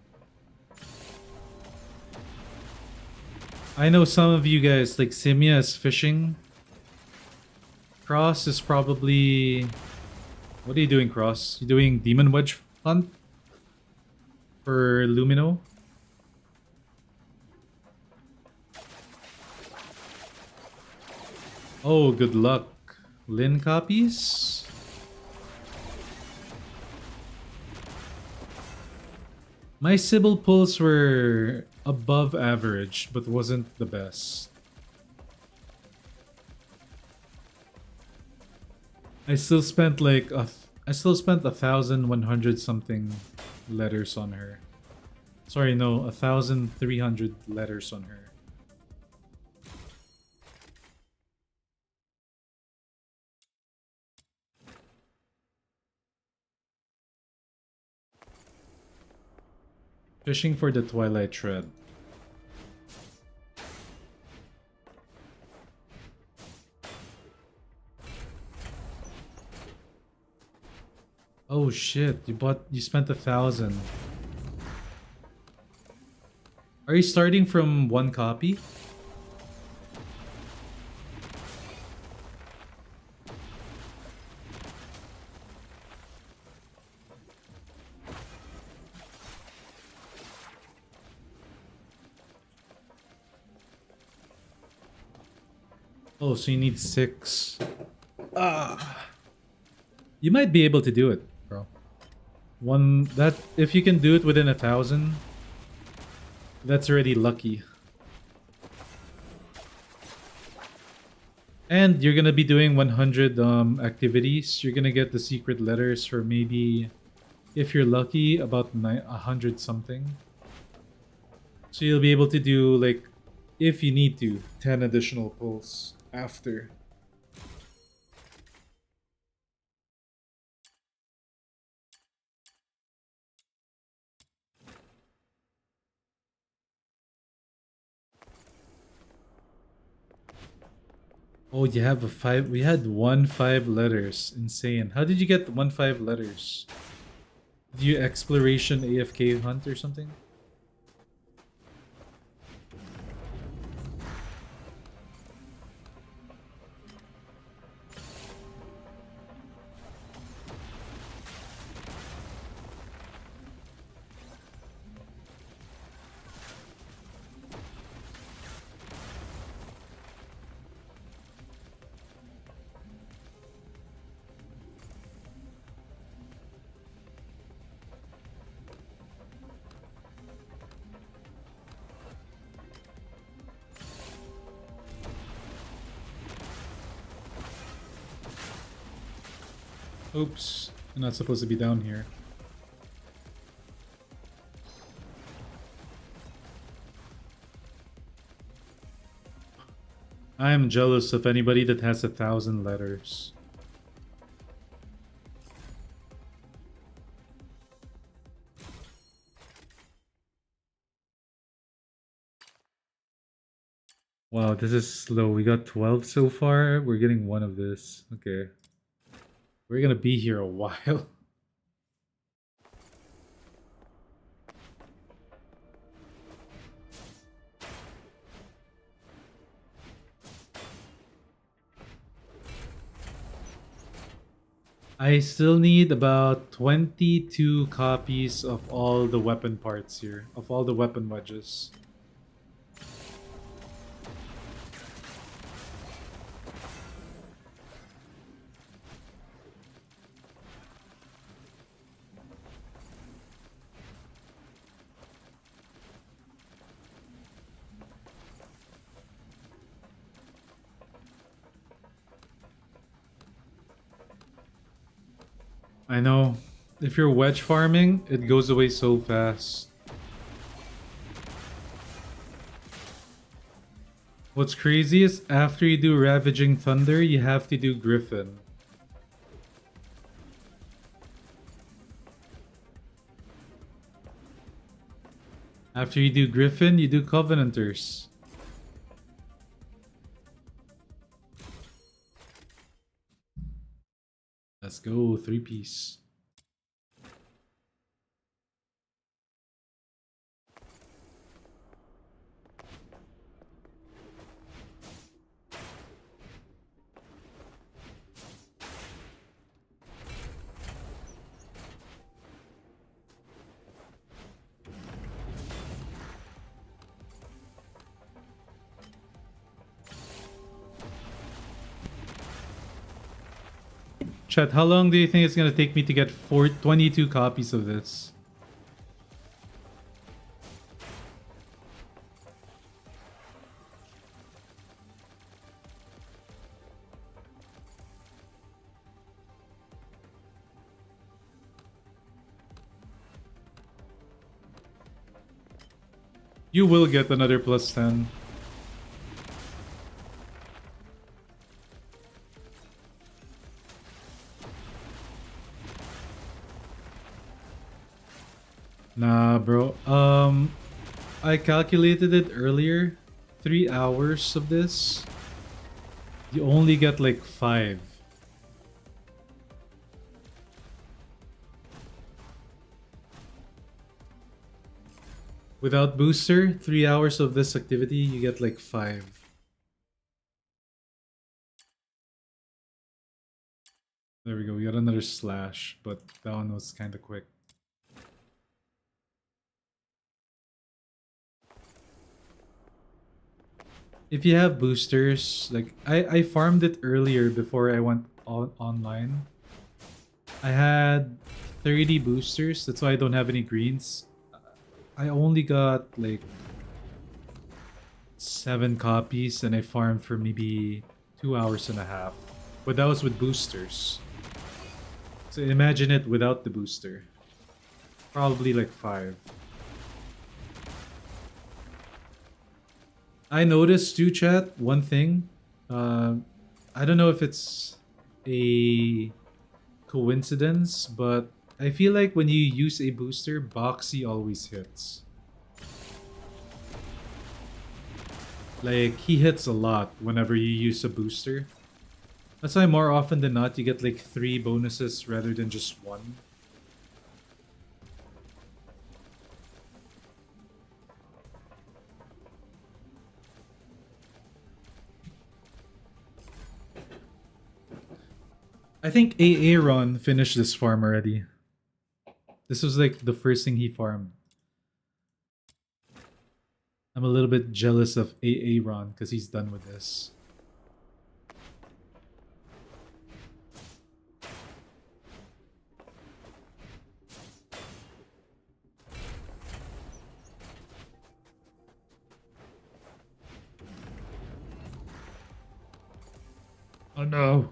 I know some of you guys, like Simia is fishing. Cross is probably... What are you doing, Cross? You doing Demon Wedge hunt? For Lumino? Oh, good luck. Lin copies? My Sybil pulls were above average, but wasn't the best. I still spent like 1,100 something letters on her. Sorry, no, 1,300 letters on her. Fishing for the Twilight Thread. Oh shit, you spent 1,000. Are you starting from one copy? Oh, so you need 6. You might be able to do it, bro. If you can do it within 1,000, that's already lucky. And you're gonna be doing 100 activities. You're gonna get the secret letters for maybe, if you're lucky, about 100 something. So you'll be able to do, like, if you need to, 10 additional pulls after. Oh, you have a 5. We had 1 5 letters. Insane. How did you get 1 5 letters? Did you exploration AFK hunt or something? Oops. I'm not supposed to be down here. I am jealous of anybody that has 1,000 letters. Wow, this is slow. We got 12 so far. We're getting one of this. Okay. We're gonna be here a while. I still need about 22 copies of all the weapon parts here. Of all the weapon wedges. I know. If you're wedge farming, it goes away so fast. What's crazy is after you do Ravaging Thunder, you have to do Griffin. After you do Griffin, you do Covenanters. Let's go, 3-piece. Chat, how long do you think it's gonna take me to get 22 copies of this? You will get another +10. Nah, bro. I calculated it earlier. 3 hours of this. You only get like 5. Without booster, 3 hours of this activity, you get like 5. There we go, we got another slash, but that one was kind of quick. If you have boosters, like I farmed it earlier before I went online. I had 30 boosters, that's why I don't have any greens. I only got like 7 copies and I farmed for maybe 2 hours and a half. But that was with boosters. So imagine it without the booster. Probably like 5. I noticed too, chat, one thing. I don't know if it's a coincidence, but I feel like when you use a booster, Boxy always hits. Like, he hits a lot whenever you use a booster. That's why more often than not, you get like 3 bonuses rather than just 1. I think Aaron finished this farm already. This was like the first thing he farmed. I'm a little bit jealous of Aaron because he's done with this. Oh no.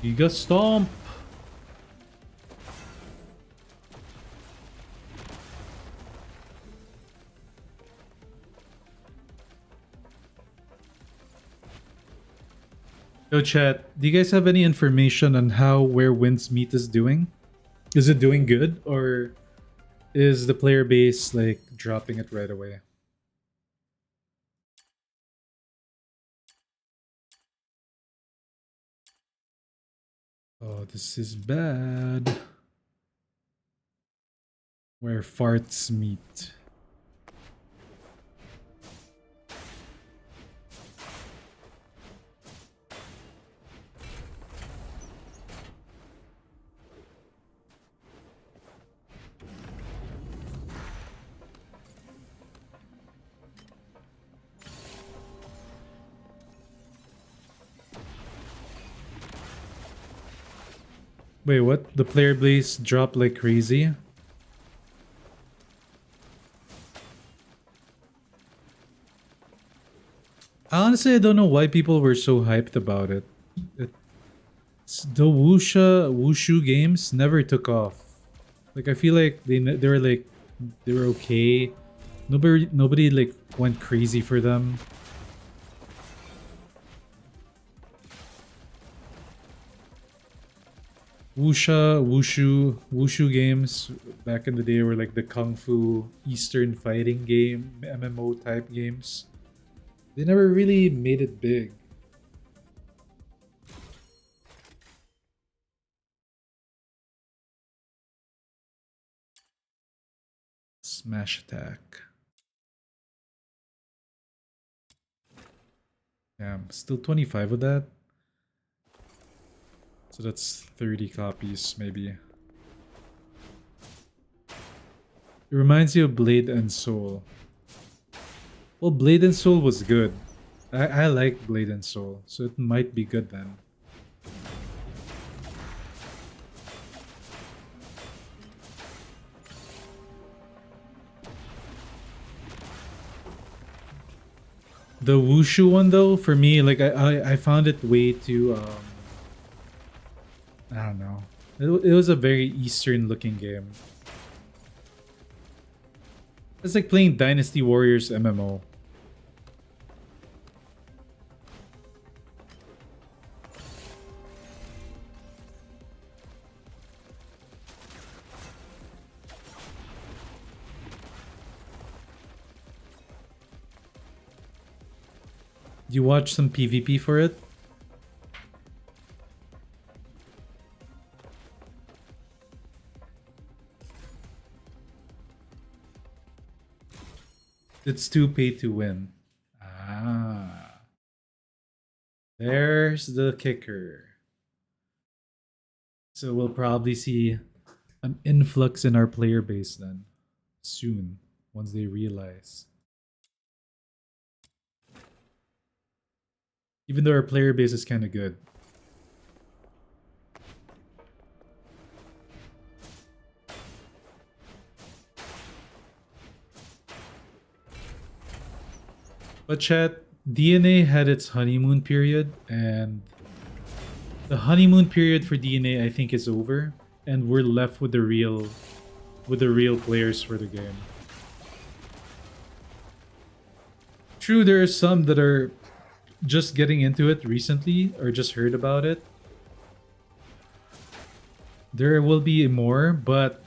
Giga Stomp! Yo, chat, do you guys have any information on how Where Winds Meet is doing? Is it doing good, or is the player base like dropping it right away? Oh, this is bad. Where farts meet. Wait, what? The player base dropped like crazy? Honestly, I don't know why people were so hyped about it. The wushu games never took off. Like, I feel like they were like they were okay. Nobody like went crazy for them. Wushu games back in the day were like the Kung Fu Eastern fighting game, MMO type games. They never really made it big. Smash attack. Yeah, I'm still 25 with that. So that's 30 copies, maybe. It reminds you of Blade and Soul. Well, Blade and Soul was good. I like Blade and Soul, so it might be good then. The Wushu one though, for me, like I found it way too I don't know. It was a very Eastern looking game. It's like playing Dynasty Warriors MMO. You watch some PvP for it? It's too pay to win. Ah. There's the kicker. So we'll probably see an influx in our player base then. Soon. Once they realize. Even though our player base is kind of good. But chat, DNA had its honeymoon period, and the honeymoon period for DNA I think is over, and we're left with the real players for the game. True, there are some that are just getting into it recently or just heard about it. There will be more, but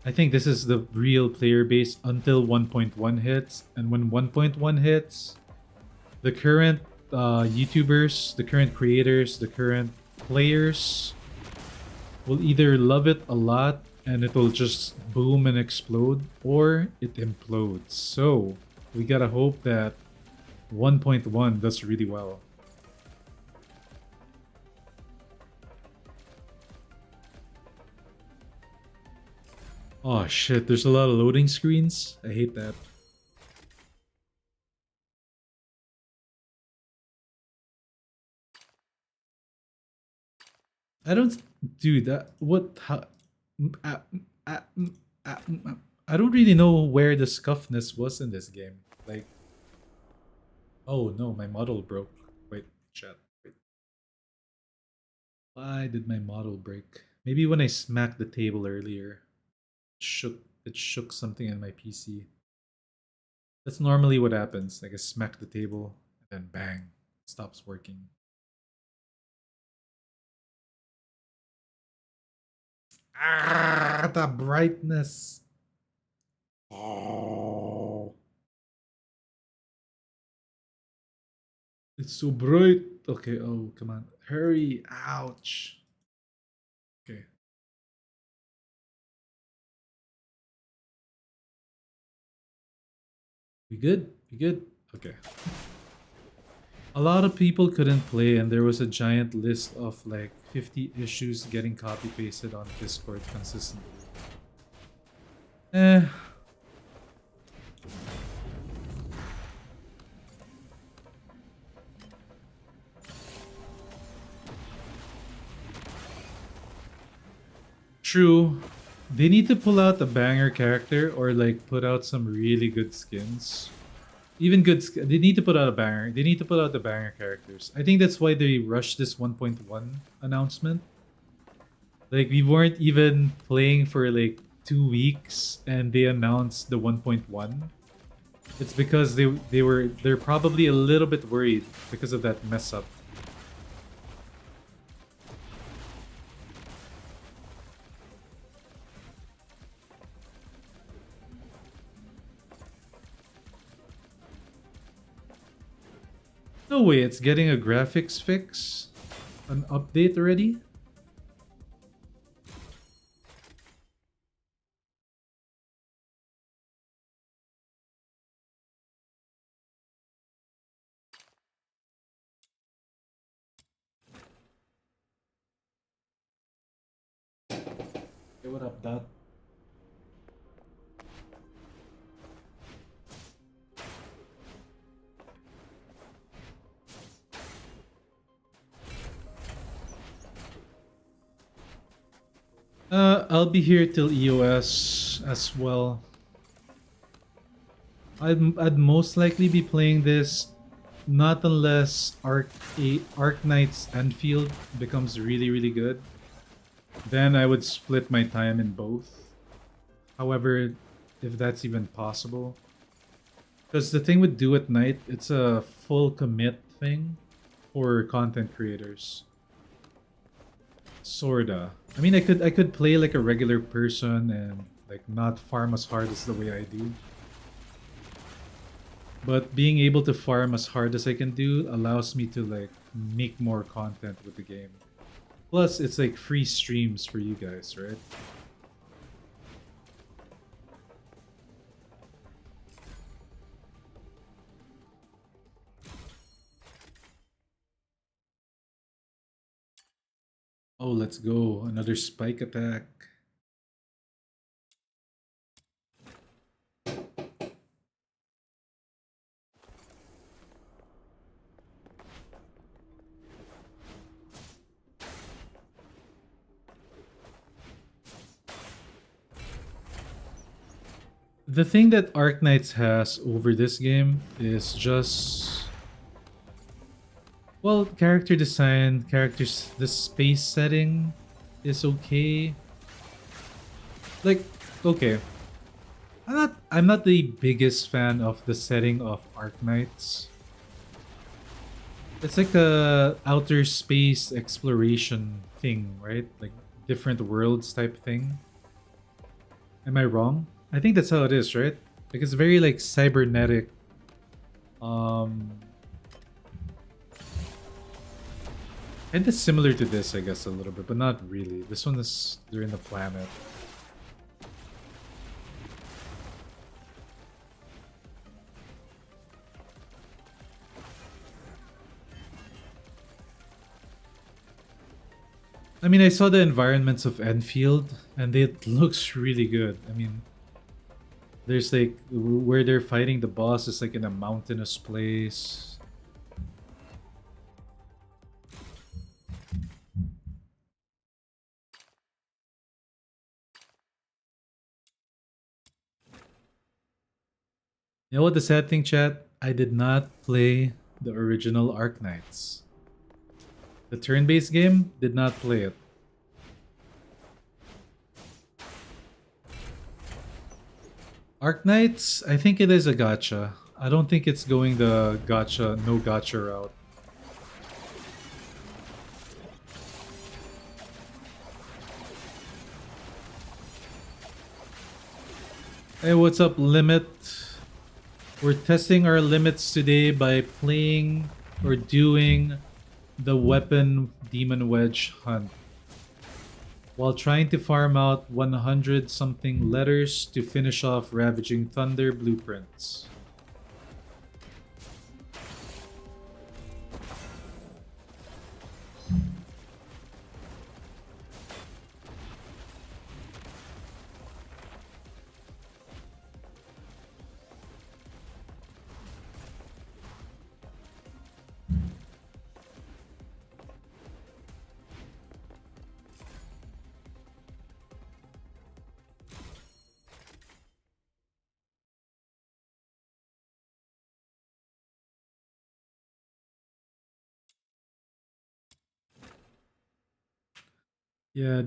I think this is the real player base until 1.1 hits, and when 1.1 hits, the current YouTubers, the current creators, the current players will either love it a lot and it will just boom and explode, or it implodes. So we gotta hope that 1.1 does really well. Oh shit, there's a lot of loading screens. I hate that. I don't do that. What? How? I, I, I don't really know where the scuffness was in this game. Like, oh no, my model broke. Wait, chat. Wait. Why did my model break? Maybe when I smacked the table earlier, it shook something in my PC. That's normally what happens. Like I smack the table and then bang, it stops working. Ah, the brightness. Oh, it's so bright. Okay, oh, come on. Hurry. Ouch. Okay. We good? We good? Okay. A lot of people couldn't play, and there was a giant list of like 50 issues getting copy pasted on Discord consistently. Eh. True. They need to pull out a banger character or like put out some really good skins. Even good, they need to put out a banger. They need to put out the banger characters. I think that's why they rushed this 1.1 announcement. Like we weren't even playing for like 2 weeks, and they announced the 1.1. It's because they're probably a little bit worried because of that mess up. No way, it's getting a graphics fix? An update already? Hey, what up, Dot? I'll be here till EOS as well. I'd most likely be playing this not unless Arc Knight's Enfield becomes really good. Then I would split my time in both. However, if that's even possible. Because the thing with Duet Night, it's a full commit thing for content creators. Sorta. I mean, I could play like a regular person and like not farm as hard as the way I do. But being able to farm as hard as I can do allows me to like make more content with the game. Plus, it's like free streams for you guys, right? Oh, let's go. Another spike attack. The thing that Arc Knights has over this game is just, well, character design, characters, the space setting is okay. Like, okay. I'm not the biggest fan of the setting of Arc Knights. It's like a outer space exploration thing, right? Like different worlds type thing. Am I wrong? I think that's how it is, right? Like it's very like cybernetic. Um and it's similar to this, I guess, a little bit, but not really. This one is they're in the planet. I mean, I saw the environments of Enfield, and it looks really good. I mean, there's like where they're fighting the boss is like in a mountainous place. You know what the sad thing, chat? I did not play the original Arc Knights. The turn-based game, did not play it. Arknights, I think it is a gacha. I don't think it's going the gacha, no gacha route. Hey, what's up, Limit? We're testing our limits today by playing or doing the weapon Demon Wedge hunt while trying to farm out 100 something letters to finish off Ravaging Thunder blueprints. Yeah,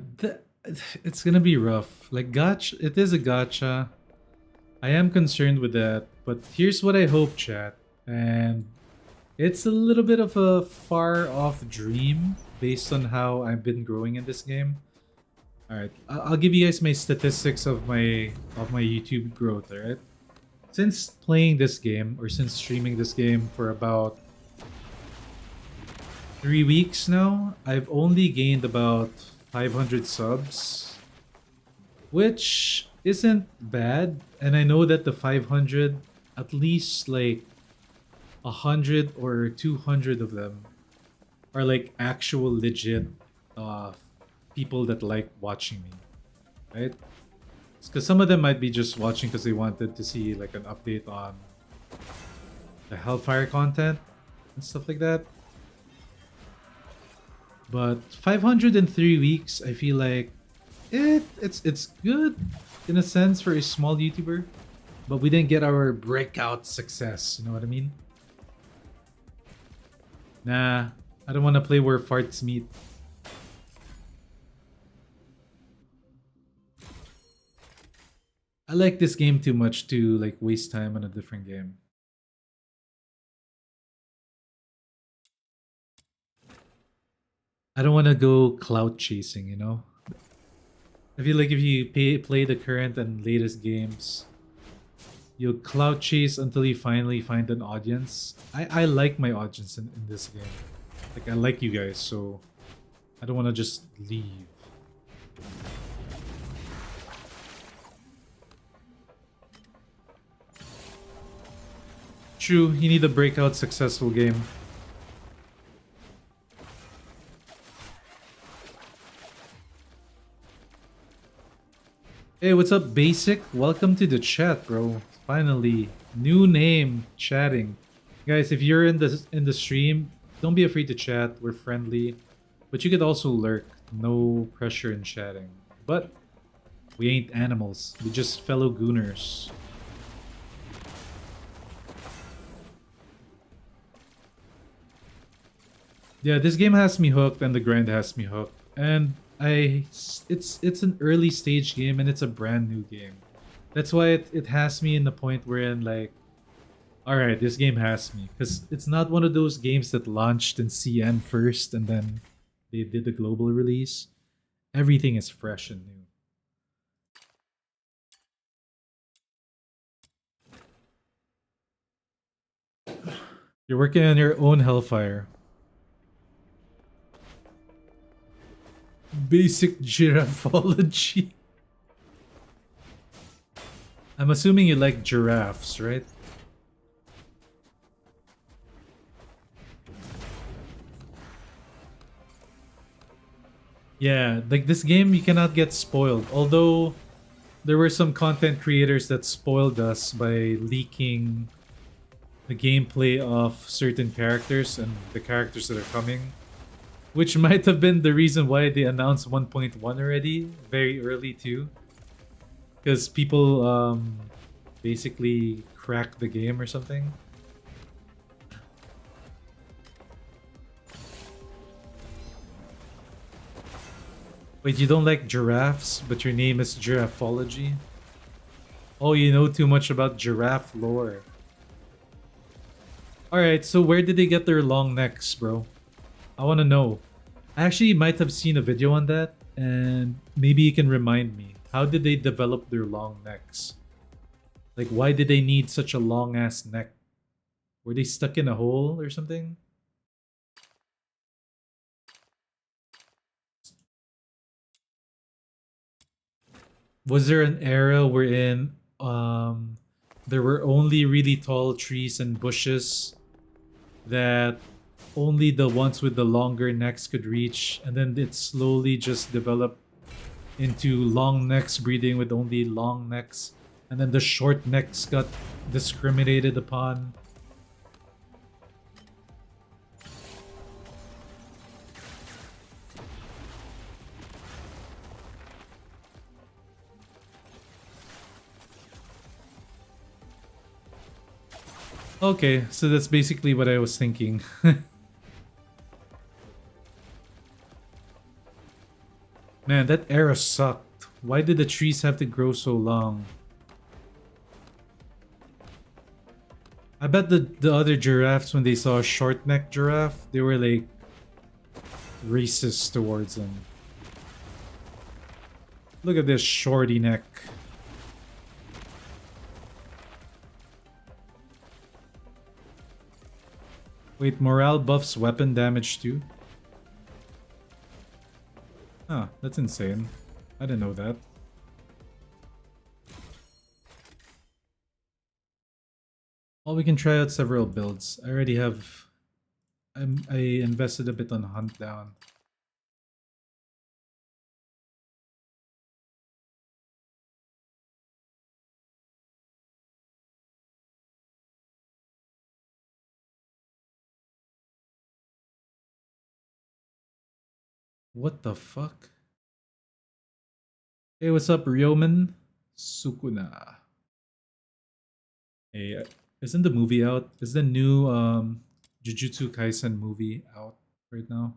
it's gonna be rough. Like gacha, it is a gacha. I am concerned with that, but here's what I hope, chat. And it's a little bit of a far off dream based on how I've been growing in this game. All right, I'll give you guys my statistics of my YouTube growth. All right, since playing this game or since streaming this game for about 3 weeks now, I've only gained about 500 subs, which isn't bad. And I know that the 500, at least like 100 or 200 of them are like actual legit people that like watching me, right? Because some of them might be just watching because they wanted to see like an update on the Hellfire content and stuff like that. But 503 weeks, I feel like it's good in a sense for a small YouTuber, but we didn't get our breakout success. You know what I mean? Nah, I don't want to play where farts meet. I like this game too much to like waste time on a different game. I don't want to go clout chasing, you know? I feel like if you play the current and latest games, you'll clout chase until you finally find an audience. I like my audience in this game. Like, I like you guys, so I don't want to just leave. True, you need a breakout successful game. Hey, what's up, Basic? Welcome to the chat, bro. Finally, new name, chatting. Guys, if you're in the stream, don't be afraid to chat. We're friendly, but you could also lurk. No pressure in chatting. But we ain't animals. We just fellow gooners. Yeah, this game has me hooked, and the grind has me hooked, and it's an early stage game and it's a brand new game. That's why it has me in the point wherein like, all right, this game has me because it's not one of those games that launched in CN first and then they did the global release. Everything is fresh and new. You're working on your own Hellfire. Basic giraffology. I'm assuming you like giraffes, right? Yeah, like this game you cannot get spoiled. Although there were some content creators that spoiled us by leaking the gameplay of certain characters and the characters that are coming. Which might have been the reason why they announced 1.1 already, very early too. Because people basically cracked the game or something. Wait, you don't like giraffes, but your name is Giraffology? Oh, you know too much about giraffe lore. Alright, so where did they get their long necks, bro? I want to know. I actually might have seen a video on that, and maybe you can remind me. How did they develop their long necks? Like, why did they need such a long ass neck? Were they stuck in a hole or something? Was there an era wherein there were only really tall trees and bushes that only the ones with the longer necks could reach, and then it slowly just developed into long necks breeding with only long necks, and then the short necks got discriminated upon? Okay, so that's basically what I was thinking. Man, that era sucked. Why did the trees have to grow so long? I bet the other giraffes, when they saw a short neck giraffe, they were like racist towards him. Look at this shorty neck. Wait, morale buffs weapon damage too? Huh, that's insane. I didn't know that. Well, we can try out several builds. I already have... I invested a bit on Hunt Down. What the fuck? Hey, what's up, Ryoman? Sukuna. Hey, isn't the movie out? Is the new Jujutsu Kaisen movie out right now?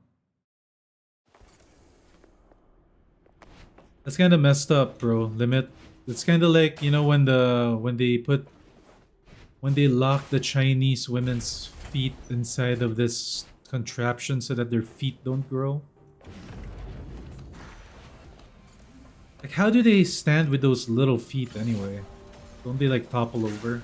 That's kind of messed up, bro. Limit. It's kind of like, you know, when they lock the Chinese women's feet inside of this contraption so that their feet don't grow. Like, how do they stand with those little feet anyway? Don't they like topple over?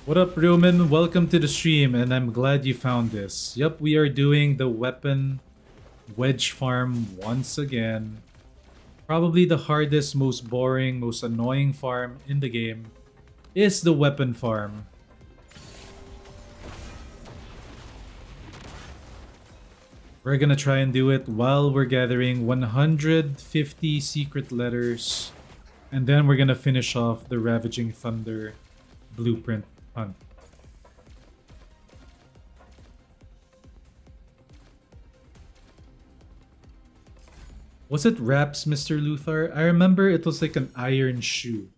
What up, Roman? Welcome to the stream, and I'm glad you found this. Yep, we are doing the weapon wedge farm once again. Probably the hardest, most boring, most annoying farm in the game is the weapon farm. We're gonna try and do it while we're gathering 150 secret letters, and then we're gonna finish off the Ravaging Thunder blueprint hunt. Was it wraps, Mr. Luthar? I remember it was like an iron shoe.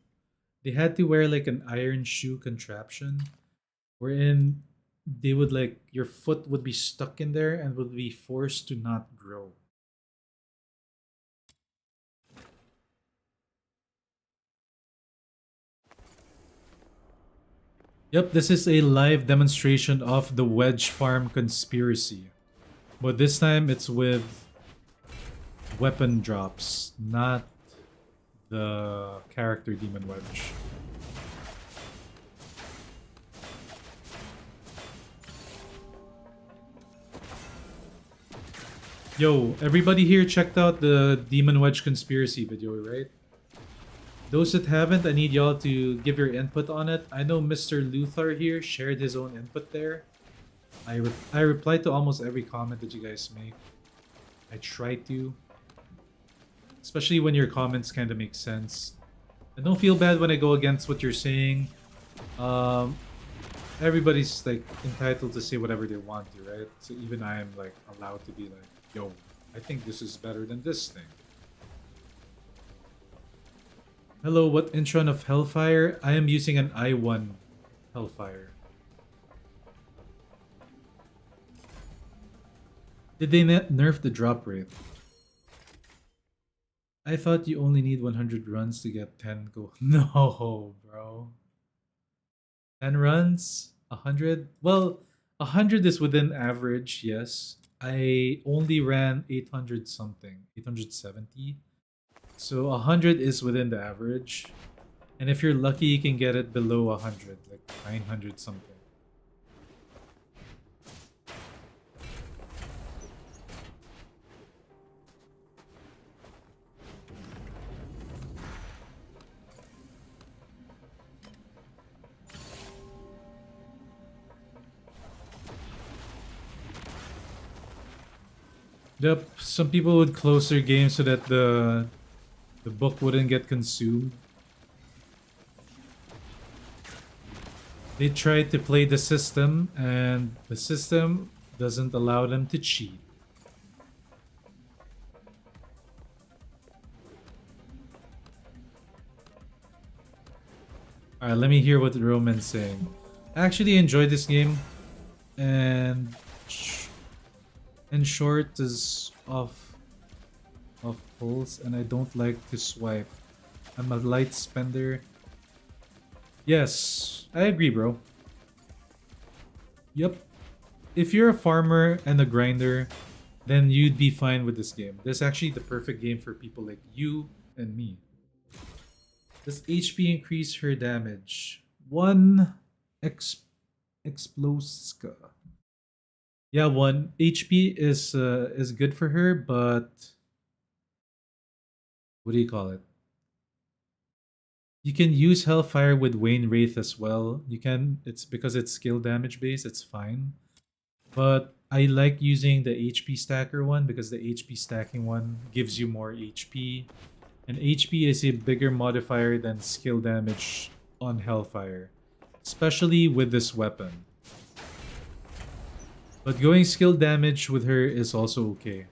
They had to wear like an iron shoe contraption wherein they would like, your foot would be stuck in there and would be forced to not grow. Yep, this is a live demonstration of the wedge farm conspiracy. But this time it's with weapon drops, not the character demon wedge. Yo, everybody here checked out the Demon Wedge conspiracy video, right? Those that haven't, I need y'all to give your input on it. I know Mr. Luthar here shared his own input there. I replied to almost every comment that you guys make. I try to. Especially when your comments kind of make sense. And don't feel bad when I go against what you're saying. Everybody's like entitled to say whatever they want to, right? So even I am like allowed to be like, yo, I think this is better than this thing. Hello, what Intron of Hellfire? I am using an i1 Hellfire. Did they nerf the drop rate? I thought you only need 100 runs to get 10 gold. No, bro. 10 runs? 100? Well, 100 is within average, yes. I only ran 800 something, 870. So 100 is within the average. And if you're lucky, you can get it below 100, like 900 something. Yep, some people would close their game so that the book wouldn't get consumed. They tried to play the system, and the system doesn't allow them to cheat. Alright, let me hear what Roman's saying. I actually enjoyed this game, and short is off pulse, and I don't like to swipe. I'm a light spender. Yes, I agree, bro. Yep. If you're a farmer and a grinder, then you'd be fine with this game. This is actually the perfect game for people like you and me. Does HP increase her damage? One explosive. Yeah, 1 HP is good for her, but what do you call it? You can use Hellfire with Wayne Wraith as well. You can, it's because it's skill damage based, it's fine. But I like using the HP stacker one because the HP stacking one gives you more HP. And HP is a bigger modifier than skill damage on Hellfire, especially with this weapon. But going skill damage with her is also okay.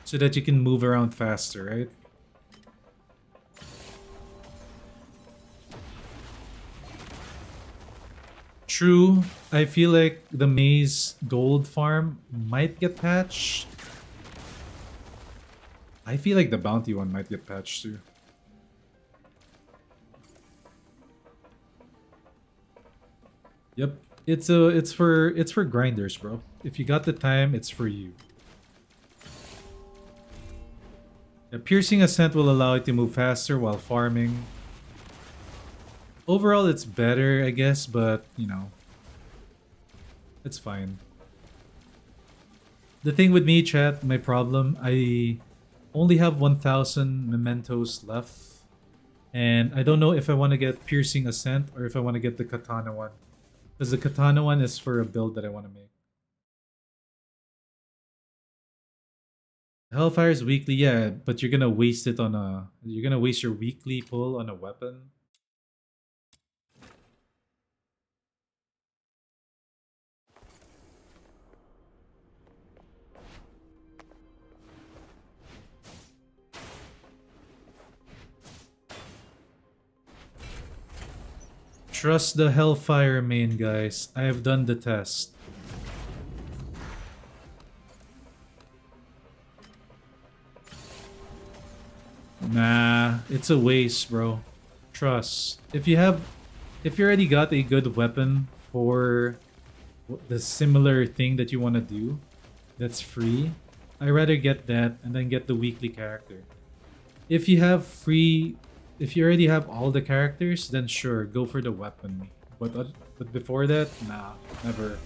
So that you can move around faster, right? True, I feel like the maze gold farm might get patched. I feel like the bounty one might get patched too. Yep, it's for grinders, bro. If you got the time, it's for you. A piercing ascent will allow you to move faster while farming. Overall, it's better, I guess, but you know, it's fine. The thing with me, chat, my problem, I only have 1,000 mementos left. And I don't know if I want to get Piercing Ascent or if I want to get the Katana one. Because the Katana one is for a build that I want to make. Hellfire's weekly, yeah, but you're gonna waste it on a... You're gonna waste your weekly pull on a weapon. Trust the Hellfire main, guys. I have done the test. Nah, it's a waste, bro. Trust. If you already got a good weapon for the similar thing that you want to do, that's free, I'd rather get that and then get the weekly character. If you already have all the characters, then sure, go for the weapon. But before that, nah, never.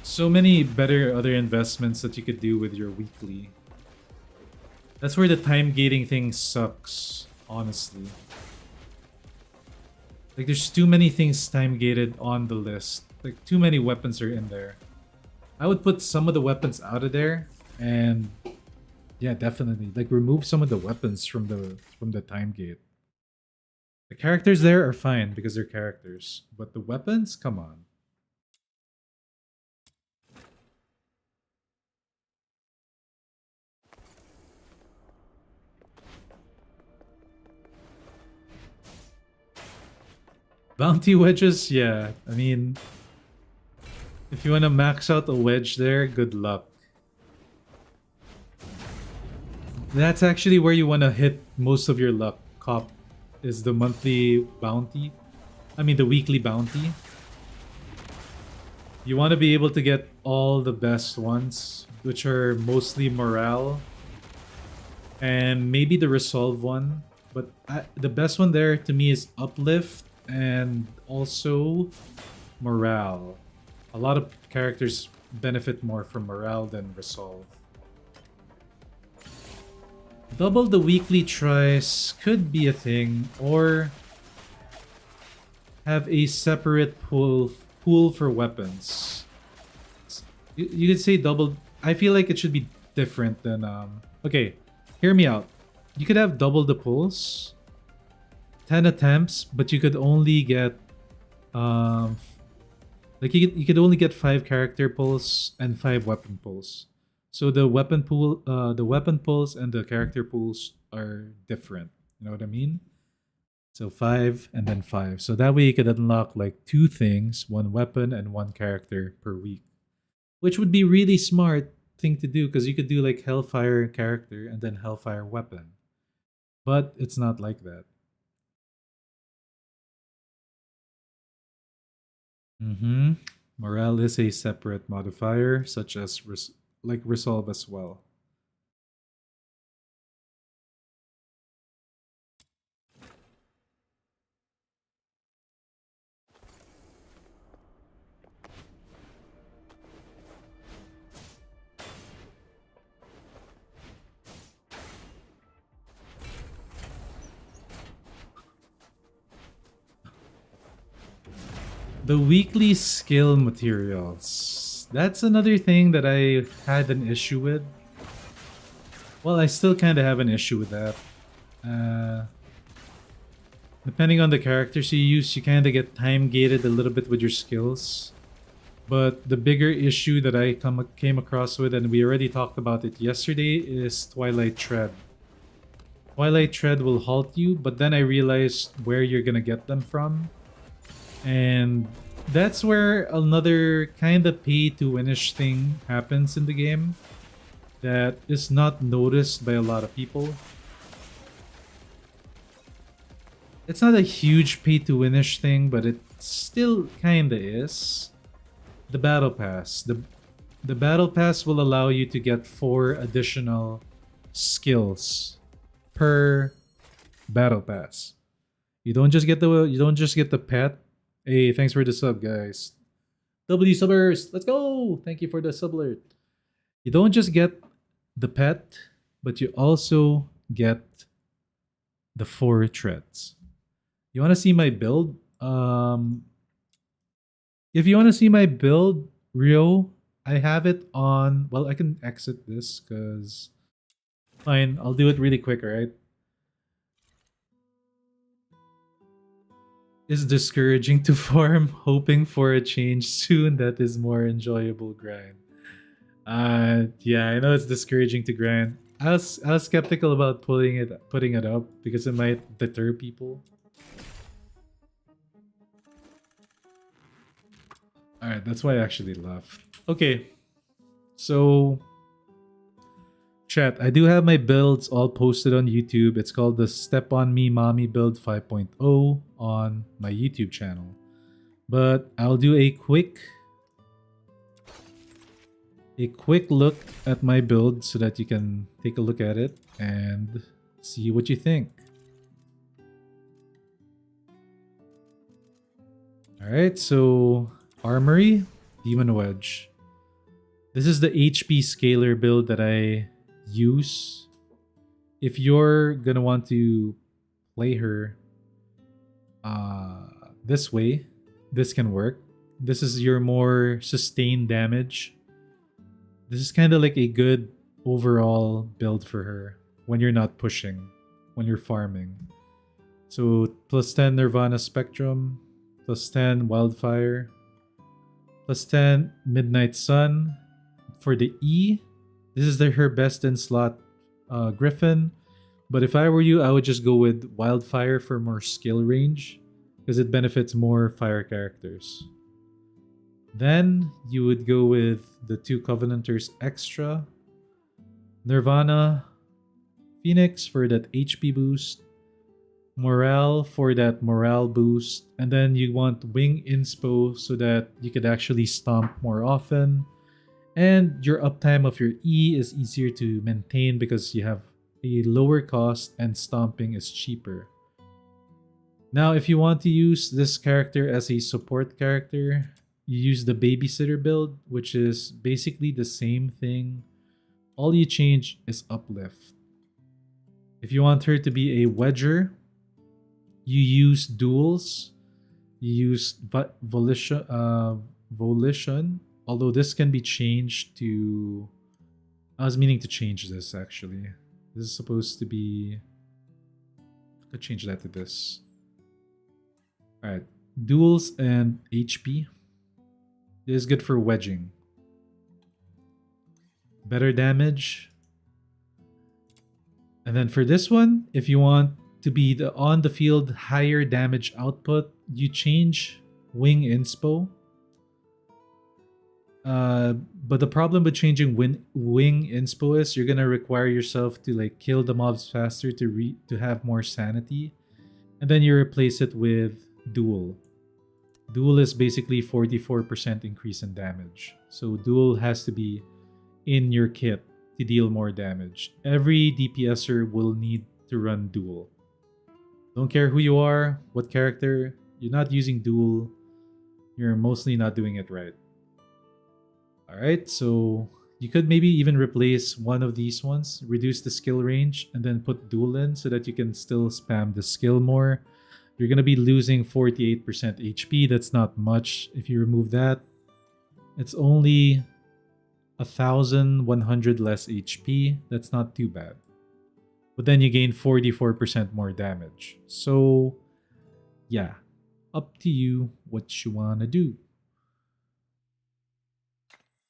So many better other investments that you could do with your weekly. That's where the time gating thing sucks, honestly. Like, there's too many things time gated on the list. Like, too many weapons are in there. I would put some of the weapons out of there, and yeah, definitely. Like, remove some of the weapons from the time gate. The characters there are fine because they're characters, but the weapons, come on. Bounty wedges, yeah. I mean, If you want to max out a wedge there, good luck. That's actually where you want to hit most of your luck. Cop is the monthly bounty. I mean the weekly bounty. You want to be able to get all the best ones, which are mostly morale and maybe the resolve one. But the best one there to me is uplift and also morale. A lot of characters benefit more from morale than resolve. Double the weekly tries could be a thing, or have a separate pool for weapons. You could say double. I feel like it should be different than okay, hear me out. You could have double the pulls, 10 attempts, but you could only get like you could only get 5 character pulls and 5 weapon pulls. So the weapon pulls and the character pulls are different. You know what I mean? So 5 and then 5. So that way you could unlock like 2 things, 1 weapon and 1 character per week. Which would be really smart thing to do because you could do like Hellfire character and then Hellfire weapon. But it's not like that. Morale is a separate modifier, such as resolve as well. The weekly skill materials. That's another thing that I had an issue with. Well, I still kind of have an issue with that. Depending on the characters you use, you kind of get time gated a little bit with your skills. But the bigger issue that I came across with, and we already talked about it yesterday, is Twilight Tread. Twilight Tread will halt you, but then I realized where you're gonna get them from. And that's where another kind of pay-to-winish thing happens in the game that is not noticed by a lot of people. It's not a huge pay-to-winish thing, but it still kind of is. The Battle Pass. The Battle Pass will allow you to get 4 additional skills per Battle Pass. You don't just get the pet. Hey, thanks for the sub, guys. W subbers, let's go! Thank you for the sub alert. You don't just get the pet, but you also get the 4 treads. You want to see my build? If you want to see my build, Rio, I have it on... Well, I can exit this because... Fine, I'll do it really quick, alright? It's discouraging to farm, hoping for a change soon that is more enjoyable grind. Yeah, I know it's discouraging to grind. I was skeptical about putting it up because it might deter people. Alright, that's why I actually left. Okay, so chat, I do have my builds all posted on YouTube. It's called the Step On Me Mommy Build 5.0 on my YouTube channel. But I'll do a quick look at my build so that you can take a look at it and see what you think. Alright, so Armory, Demon Wedge. This is the HP scaler build that I use. If you're gonna want to play her this way, this can work. This is your more sustained damage. This is kind of like a good overall build for her when you're not pushing, when you're farming. So plus 10 Nirvana Spectrum, plus 10 Wildfire, plus 10 Midnight Sun. For the E, this is her best in slot Griffin. But if I were you, I would just go with Wildfire for more skill range because it benefits more fire characters. Then you would go with the two Covenanters extra, Nirvana, Phoenix for that HP boost, Morale for that morale boost, and then you want Wing Inspo so that you could actually stomp more often. And your uptime of your E is easier to maintain because you have a lower cost and stomping is cheaper. Now, if you want to use this character as a support character, you use the babysitter build, which is basically the same thing. All you change is uplift. If you want her to be a wedger, you use duels. You use volition. Although this can be changed to. I was meaning to change this actually. This is supposed to be. I could change that to this. Alright. Duels and HP. This is good for wedging. Better damage. And then for this one, if you want to be the on the field higher damage output, you change Wing Inspo. But the problem with changing Wing Inspo is you're gonna require yourself to like kill the mobs faster to have more sanity, and then you replace it with Duel. Duel is basically 44% increase in damage, so Duel has to be in your kit to deal more damage. Every DPSer will need to run Duel. Don't care who you are, what character, you're not using Duel, you're mostly not doing it right. Alright, so you could maybe even replace one of these ones, reduce the skill range, and then put Duel in so that you can still spam the skill more. You're going to be losing 48% HP, that's not much. If you remove that, it's only 1,100 less HP, that's not too bad. But then you gain 44% more damage. So, yeah. Up to you what you want to do.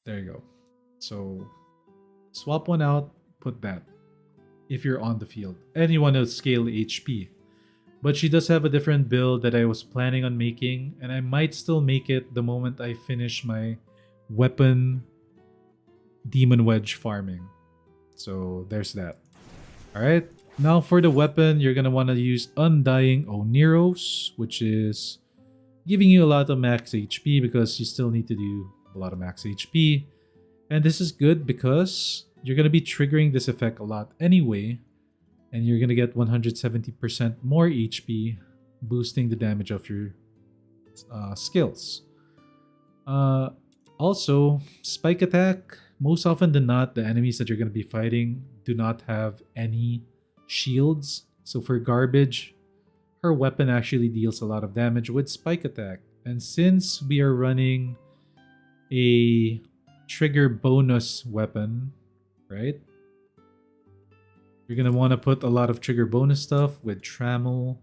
There you go. So, swap one out, put that. If you're on the field. And you want to scale HP. But she does have a different build that I was planning on making. And I might still make it the moment I finish my weapon Demon Wedge farming. So, there's that. Alright, now for the weapon, you're gonna want to use Undying Oneros, which is giving you a lot of max HP because you still need to do a lot of max HP. And this is good because you're gonna be triggering this effect a lot anyway, and you're gonna get 170% more HP, boosting the damage of your skills. Also, Spike Attack. Most often than not, the enemies that you're going to be fighting do not have any shields. So for Garbage, her weapon actually deals a lot of damage with Spike Attack. And since we are running a trigger bonus weapon, right? You're going to want to put a lot of trigger bonus stuff with Trammel,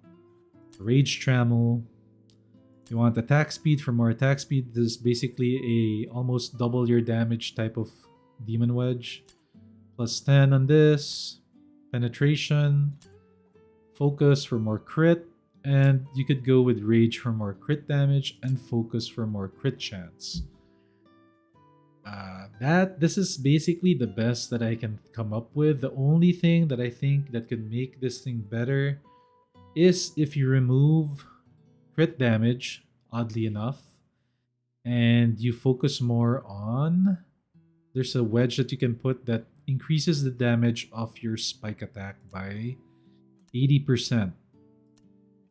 Rage Trammel. You want attack speed for more attack speed. This is basically a almost double your damage type of Demon Wedge. Plus 10 on this. Penetration. Focus for more crit. And you could go with Rage for more crit damage and Focus for more crit chance. This is basically the best that I can come up with. The only thing that I think that could make this thing better is if you remove crit damage, oddly enough, and you focus more on, there's a wedge that you can put that increases the damage of your spike attack by 80%.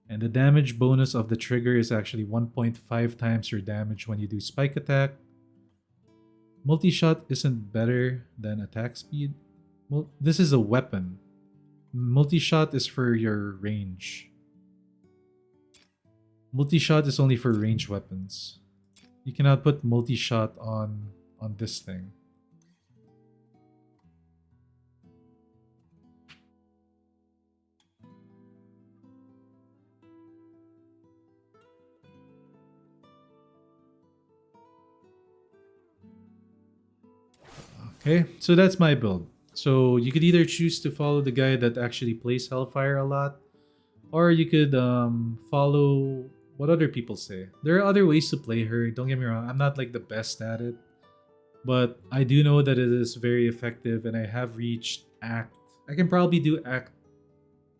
And the damage bonus of the trigger is actually 1.5 times your damage when you do spike attack. Multi-shot isn't better than attack speed. This is a weapon. Multi-shot is for your range. Multi-shot is only for range weapons. You cannot put multi-shot on this thing. Okay, so that's my build. So you could either choose to follow the guy that actually plays Hellfire a lot, or you could follow what other people say. There are other ways to play her. Don't get me wrong. I'm not like the best at it, but I do know that it is very effective, and I have reached act. I can probably do act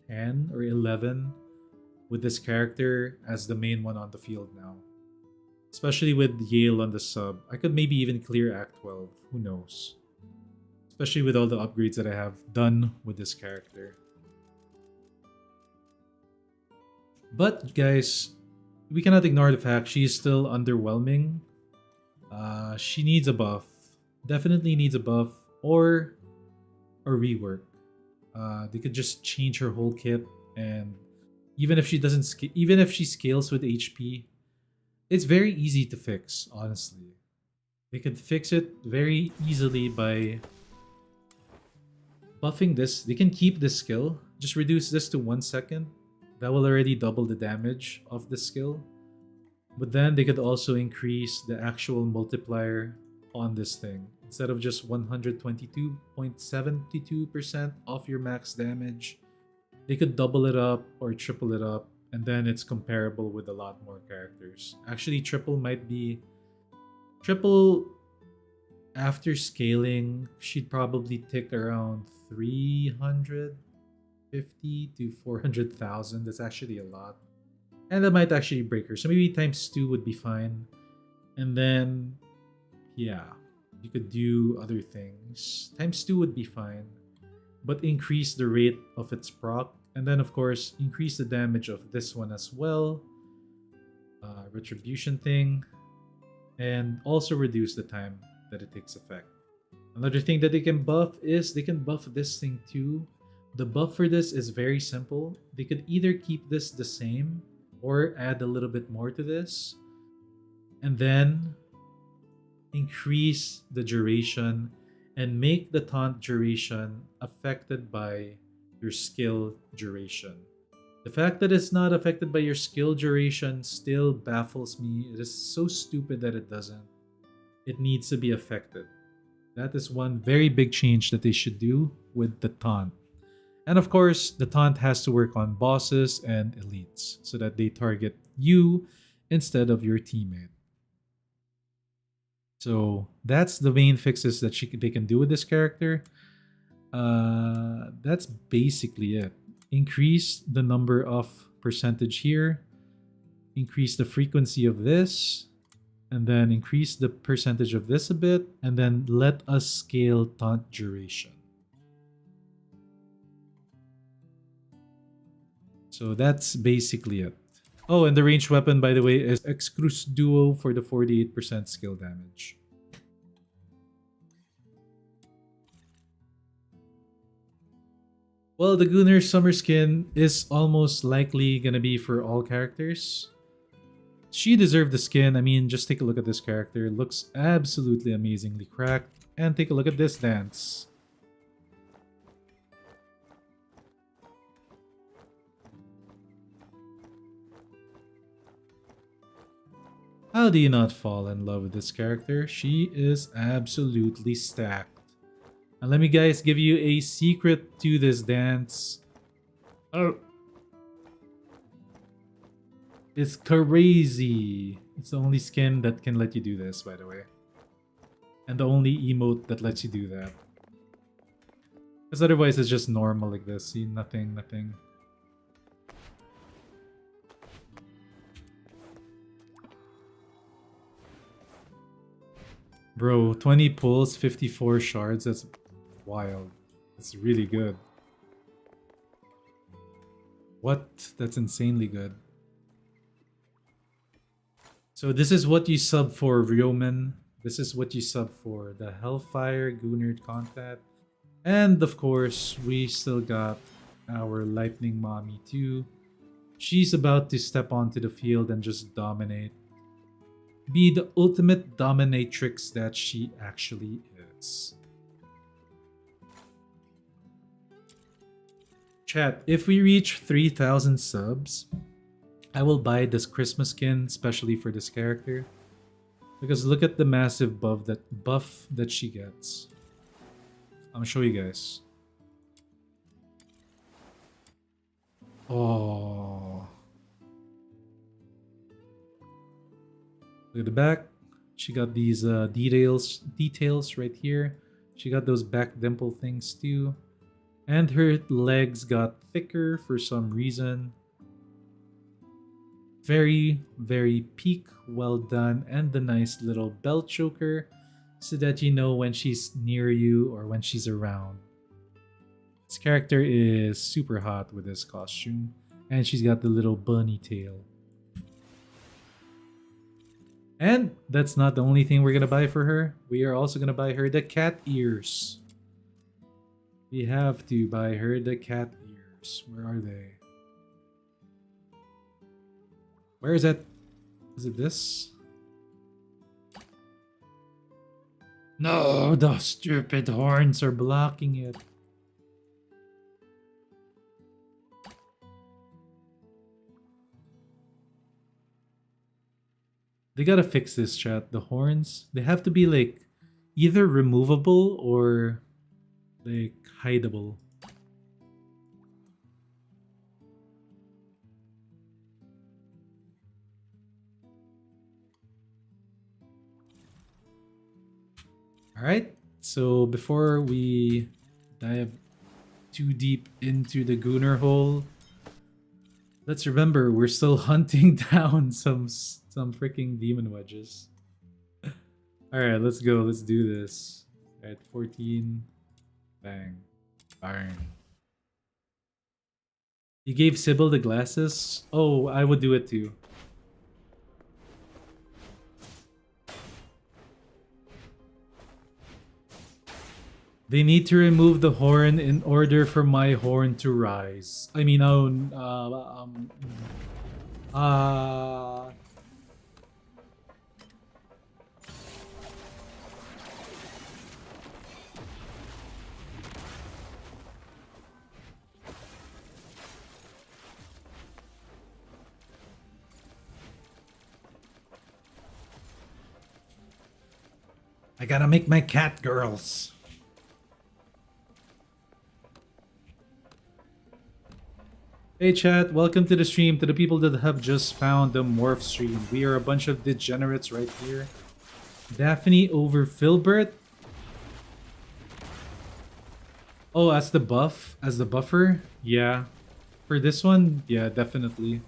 10 or 11 with this character as the main one on the field now. Especially with Yale on the sub. I could maybe even clear Act 12. Who knows? Especially with all the upgrades that I have done with this character. But guys, we cannot ignore the fact she is still underwhelming. She needs a buff. Definitely needs a buff or a rework. They could just change her whole kit, and even if she doesn't, even if she scales with HP, it's very easy to fix. Honestly, they could fix it very easily by buffing this. They can keep this skill, just reduce this to 1 second. That will already double the damage of the skill. But then they could also increase the actual multiplier on this thing. Instead of just 122.72% off your max damage, they could double it up or triple it up, and then it's comparable with a lot more characters. Actually, triple might be... Triple, after scaling, she'd probably tick around 350 to 400,000. That's actually a lot. And that might actually break her. So maybe times 2 would be fine. And then, yeah, you could do other things. Times 2 would be fine. But increase the rate of its proc. And then, of course, increase the damage of this one as well. Retribution thing. And also reduce the time that it takes effect. Another thing that they can buff is they can buff this thing too. The buff for this is very simple. They could either keep this the same or add a little bit more to this, and then increase the duration and make the taunt duration affected by your skill duration. The fact that it's not affected by your skill duration still baffles me. It is so stupid that it doesn't. It needs to be affected. That is one very big change that they should do with the taunt. And of course, the taunt has to work on bosses and elites so that they target you instead of your teammate. So that's the main fixes that they can do with this character. That's basically it. Increase the number of percentage here. Increase the frequency of this. And then increase the percentage of this a bit. And then let us scale taunt duration. So that's basically it. Oh, and the ranged weapon, by the way, is Excruce Duo for the 48% skill damage. Well, the Gunner Summer Skin is almost likely gonna be for all characters. She deserved the skin. I mean, just take a look at this character. It looks absolutely amazingly cracked. And take a look at this dance. How do you not fall in love with this character? She is absolutely stacked. And let me guys give you a secret to this dance. Oh. It's crazy. It's the only skin that can let you do this, by the way. And the only emote that lets you do that. Because otherwise it's just normal like this. See, nothing. Bro, 20 pulls, 54 shards, that's wild. That's really good. What? That's insanely good. So this is what you sub for, Ryomen. This is what you sub for. The Hellfire Gunner content. And of course, we still got our Lightning Mommy too. She's about to step onto the field and just dominate. Be the ultimate dominatrix that she actually is. Chat, if we reach 3,000 subs, I will buy this Christmas skin especially for this character. Because look at the massive buff that she gets. I'm gonna show you guys. Oh. Look at the back. She got these details right here. She got those back dimple things too. And her legs got thicker for some reason. Very, very peak, well done. And the nice little belt choker so that you know when she's near you or when she's around. This character is super hot with this costume. And she's got the little bunny tail. And that's not the only thing we're gonna buy for her. We are also gonna buy her the cat ears. We have to buy her the cat ears. Where are they? Where is it? Is it this? No, the stupid horns are blocking it. They gotta fix this, chat. The horns, they have to be like either removable or like hideable. Alright, so before we dive too deep into the Gooner hole, let's remember we're still hunting down some freaking demon wedges. Alright, let's go. Let's do this. Alright, 14. Bang. Bang. You gave Sybil the glasses? Oh, I would do it too. They need to remove the horn in order for my horn to rise. I mean, I gotta make my cat girls. Hey chat, welcome to the stream. To the people that have just found the Morph stream, we are a bunch of degenerates right here. Daphne over Filbert. Oh, as the buff? As the buffer? Yeah. For this one, yeah, definitely.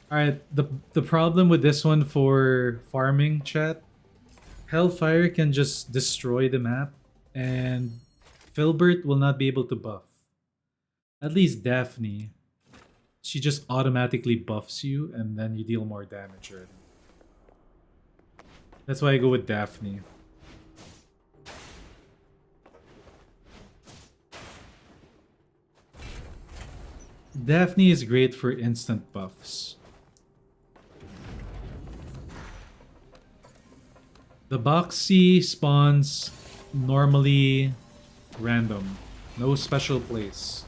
Alright, the problem with this one for farming, chat, Hellfire can just destroy the map, and Filbert will not be able to buff. At least Daphne, she just automatically buffs you and then you deal more damage already. That's why I go with Daphne. Daphne is great for instant buffs. The Boxy spawns normally random. No special place.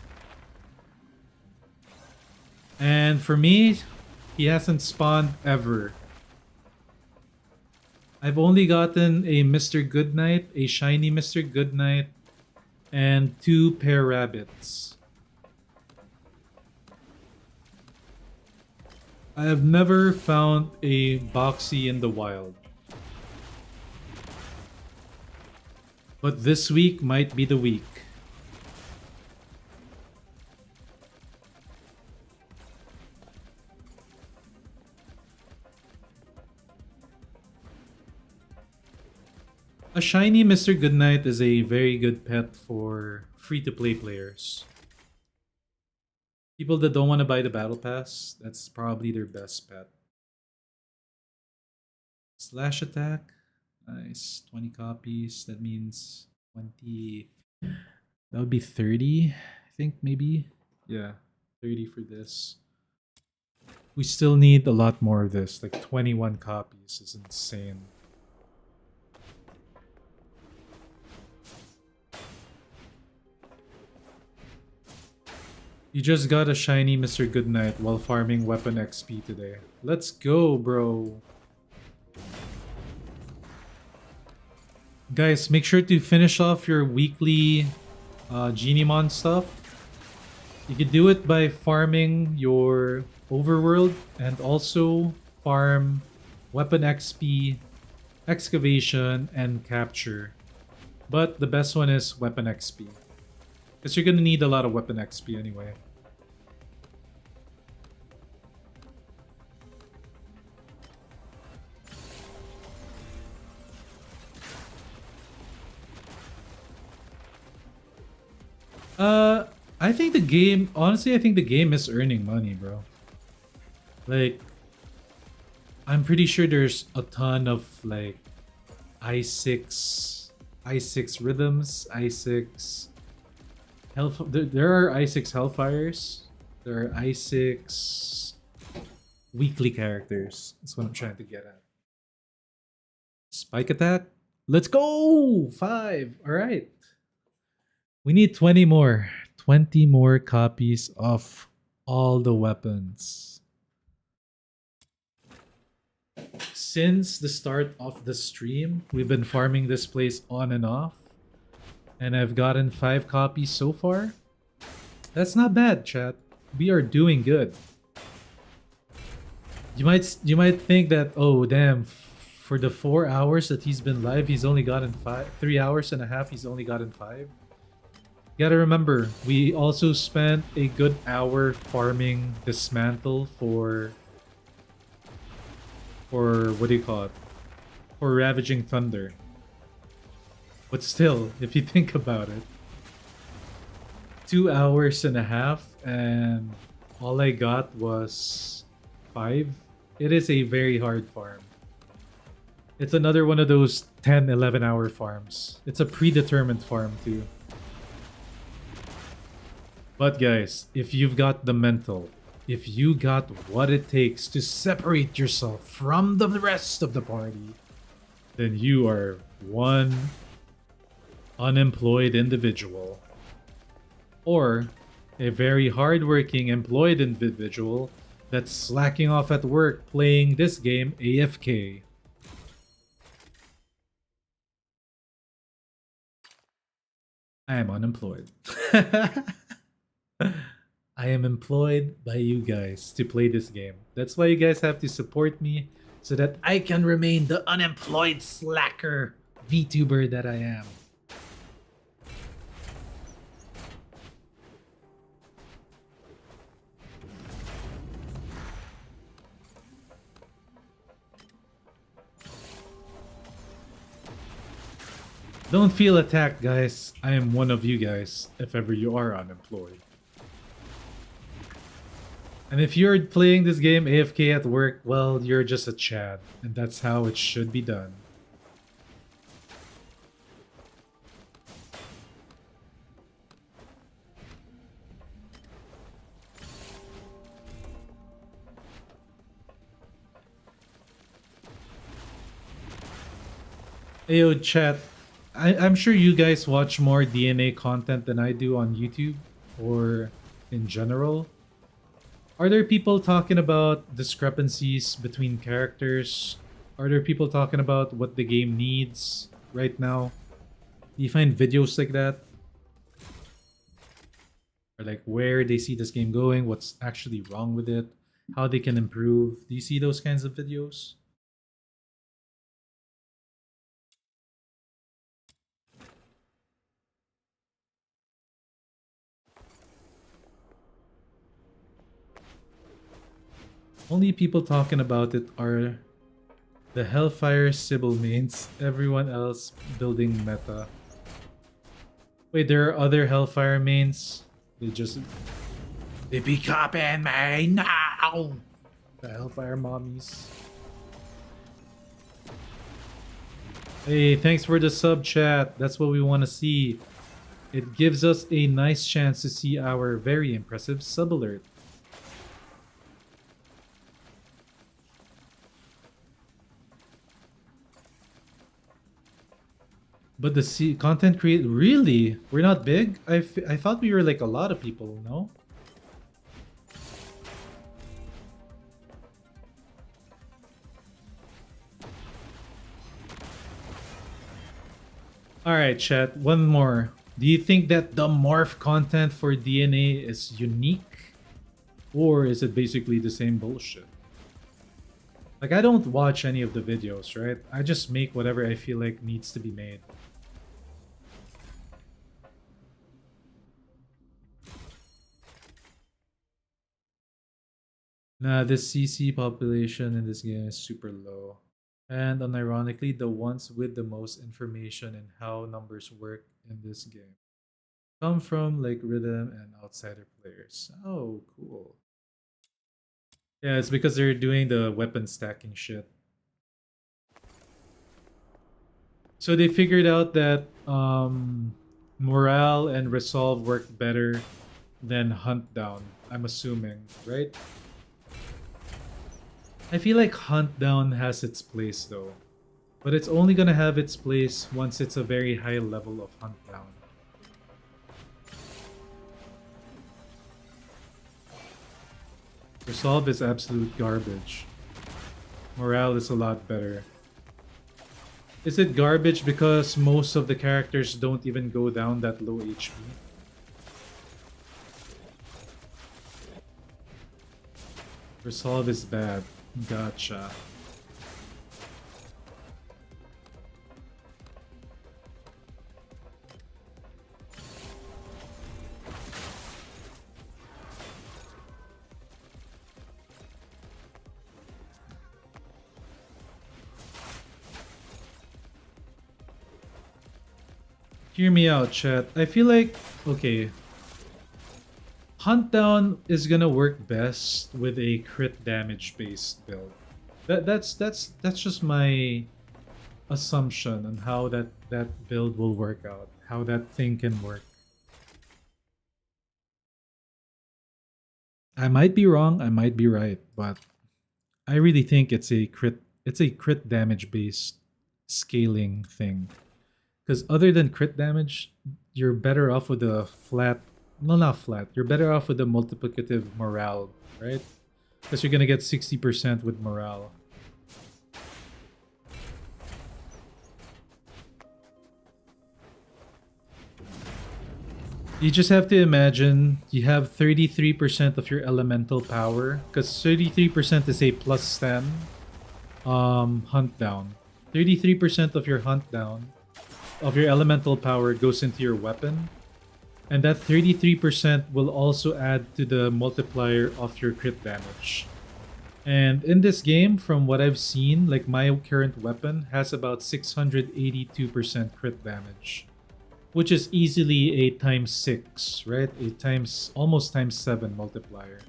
And for me, he hasn't spawned ever. I've only gotten a Mr. Goodnight, a shiny Mr. Goodnight, and 2 pair rabbits. I have never found a Boxy in the wild. But this week might be the week. A shiny Mr. Goodnight is a very good pet for free-to-play players. People that don't want to buy the battle pass, that's probably their best pet. Slash attack. Nice. 20 copies. That means 20. That would be 30, I think, maybe. Yeah, 30 for this. We still need a lot more of this. Like 21 copies is insane. You just got a shiny Mr. Goodnight while farming weapon XP today. Let's go, bro. Guys, make sure to finish off your weekly Genimon stuff. You can do it by farming your overworld and also farm, weapon XP, excavation, and capture. But the best one is weapon XP. Because you're gonna need a lot of weapon XP anyway. I think the game, honestly, I think the game is earning money, bro. Like, I'm pretty sure there's a ton of like i6 rhythms, i6 hell. There are i6 hellfires. There are i6 weekly characters. That's what I'm trying to get at. Spike attack. Let's go! 5. All right. We need 20 more. 20 more copies of all the weapons. Since the start of the stream, we've been farming this place on and off. And I've gotten 5 copies so far. That's not bad, chat. We are doing good. You might think that, oh damn, for the 4 hours that he's been live, he's only gotten 5. 3 hours and a half, he's only gotten 5. You gotta remember, we also spent a good hour farming Dismantle for what do you call it? For Ravaging Thunder. But still, if you think about it, 2 hours and a half and all I got was 5. It is a very hard farm. It's another one of those 10-11 hour farms. It's a predetermined farm too. But guys, if you've got the mental, if you got what it takes to separate yourself from the rest of the party, then you are one unemployed individual. Or a very hardworking employed individual that's slacking off at work playing this game AFK. I am unemployed. I am employed by you guys to play this game. That's why you guys have to support me so that I can remain the unemployed slacker VTuber that I am. Don't feel attacked, guys. I am one of you guys, if ever you are unemployed. And if you're playing this game AFK at work, well, you're just a Chad. And that's how it should be done. Ayo, chat. I'm sure you guys watch more DNA content than I do on YouTube or in general. Are there people talking about discrepancies between characters? Are there people talking about what the game needs right now? Do you find videos like that? Or like where they see this game going, what's actually wrong with it, how they can improve? Do you see those kinds of videos? Only people talking about it are the Hellfire Sybil mains, everyone else building meta. Wait, there are other Hellfire mains? They be copying me now! The Hellfire mommies. Hey, thanks for the sub chat. That's what we want to see. It gives us a nice chance to see our very impressive sub alert. But the content create really? We're not big? I thought we were like a lot of people, no? Alright, chat. One more. Do you think that the morph content for DNA is unique? Or is it basically the same bullshit? Like, I don't watch any of the videos, right? I just make whatever I feel like needs to be made. Nah, the CC population in this game is super low. And unironically, the ones with the most information in how numbers work in this game come from like rhythm and outsider players. Oh, cool. Yeah, it's because they're doing the weapon stacking shit. So they figured out that morale and resolve work better than hunt down. I'm assuming, right? I feel like hunt down has its place though, but it's only gonna have its place once it's a very high level of hunt down. Resolve is absolute garbage. Morale is a lot better. Is it garbage because most of the characters don't even go down that low HP? Resolve is bad. Gotcha. Hear me out, chat. I feel like, okay, Hunt Down is gonna work best with a crit damage based build. That's just my assumption on how that build will work out, how that thing can work. I might be wrong, I might be right, but I really think it's a crit damage based scaling thing. Because other than crit damage, you're better off with a flat. No, not flat. You're better off with the multiplicative morale, right? Because you're gonna get 60% with morale. You just have to imagine you have 33% of your elemental power, because 33% is a plus 10 hunt down. 33% of your hunt down of your elemental power goes into your weapon. And that 33% will also add to the multiplier of your crit damage. And in this game, from what I've seen, like my current weapon has about 682% crit damage. Which is easily a times 6, right? A times, almost times 7 multiplier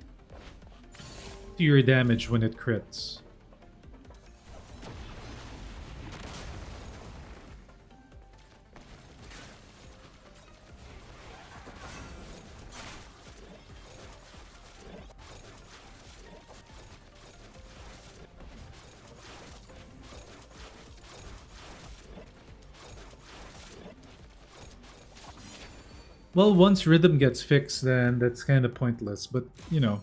to your damage when it crits. Well, once rhythm gets fixed, then that's kind of pointless. But, you know,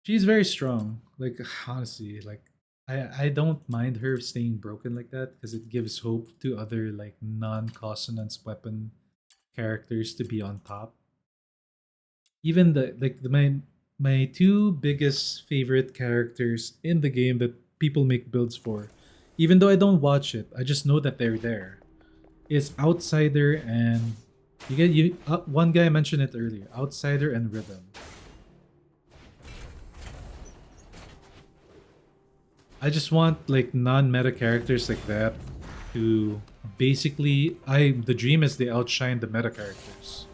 she's very strong. Like, honestly, like, I don't mind her staying broken like that because it gives hope to other, like, non-consonance weapon characters to be on top. Even my two biggest favorite characters in the game that people make builds for, even though I don't watch it, I just know that they're there. Is Outsider and one guy mentioned it earlier. Outsider and Rhythm. I just want like non-meta characters like that to basically the dream is they outshine the meta characters.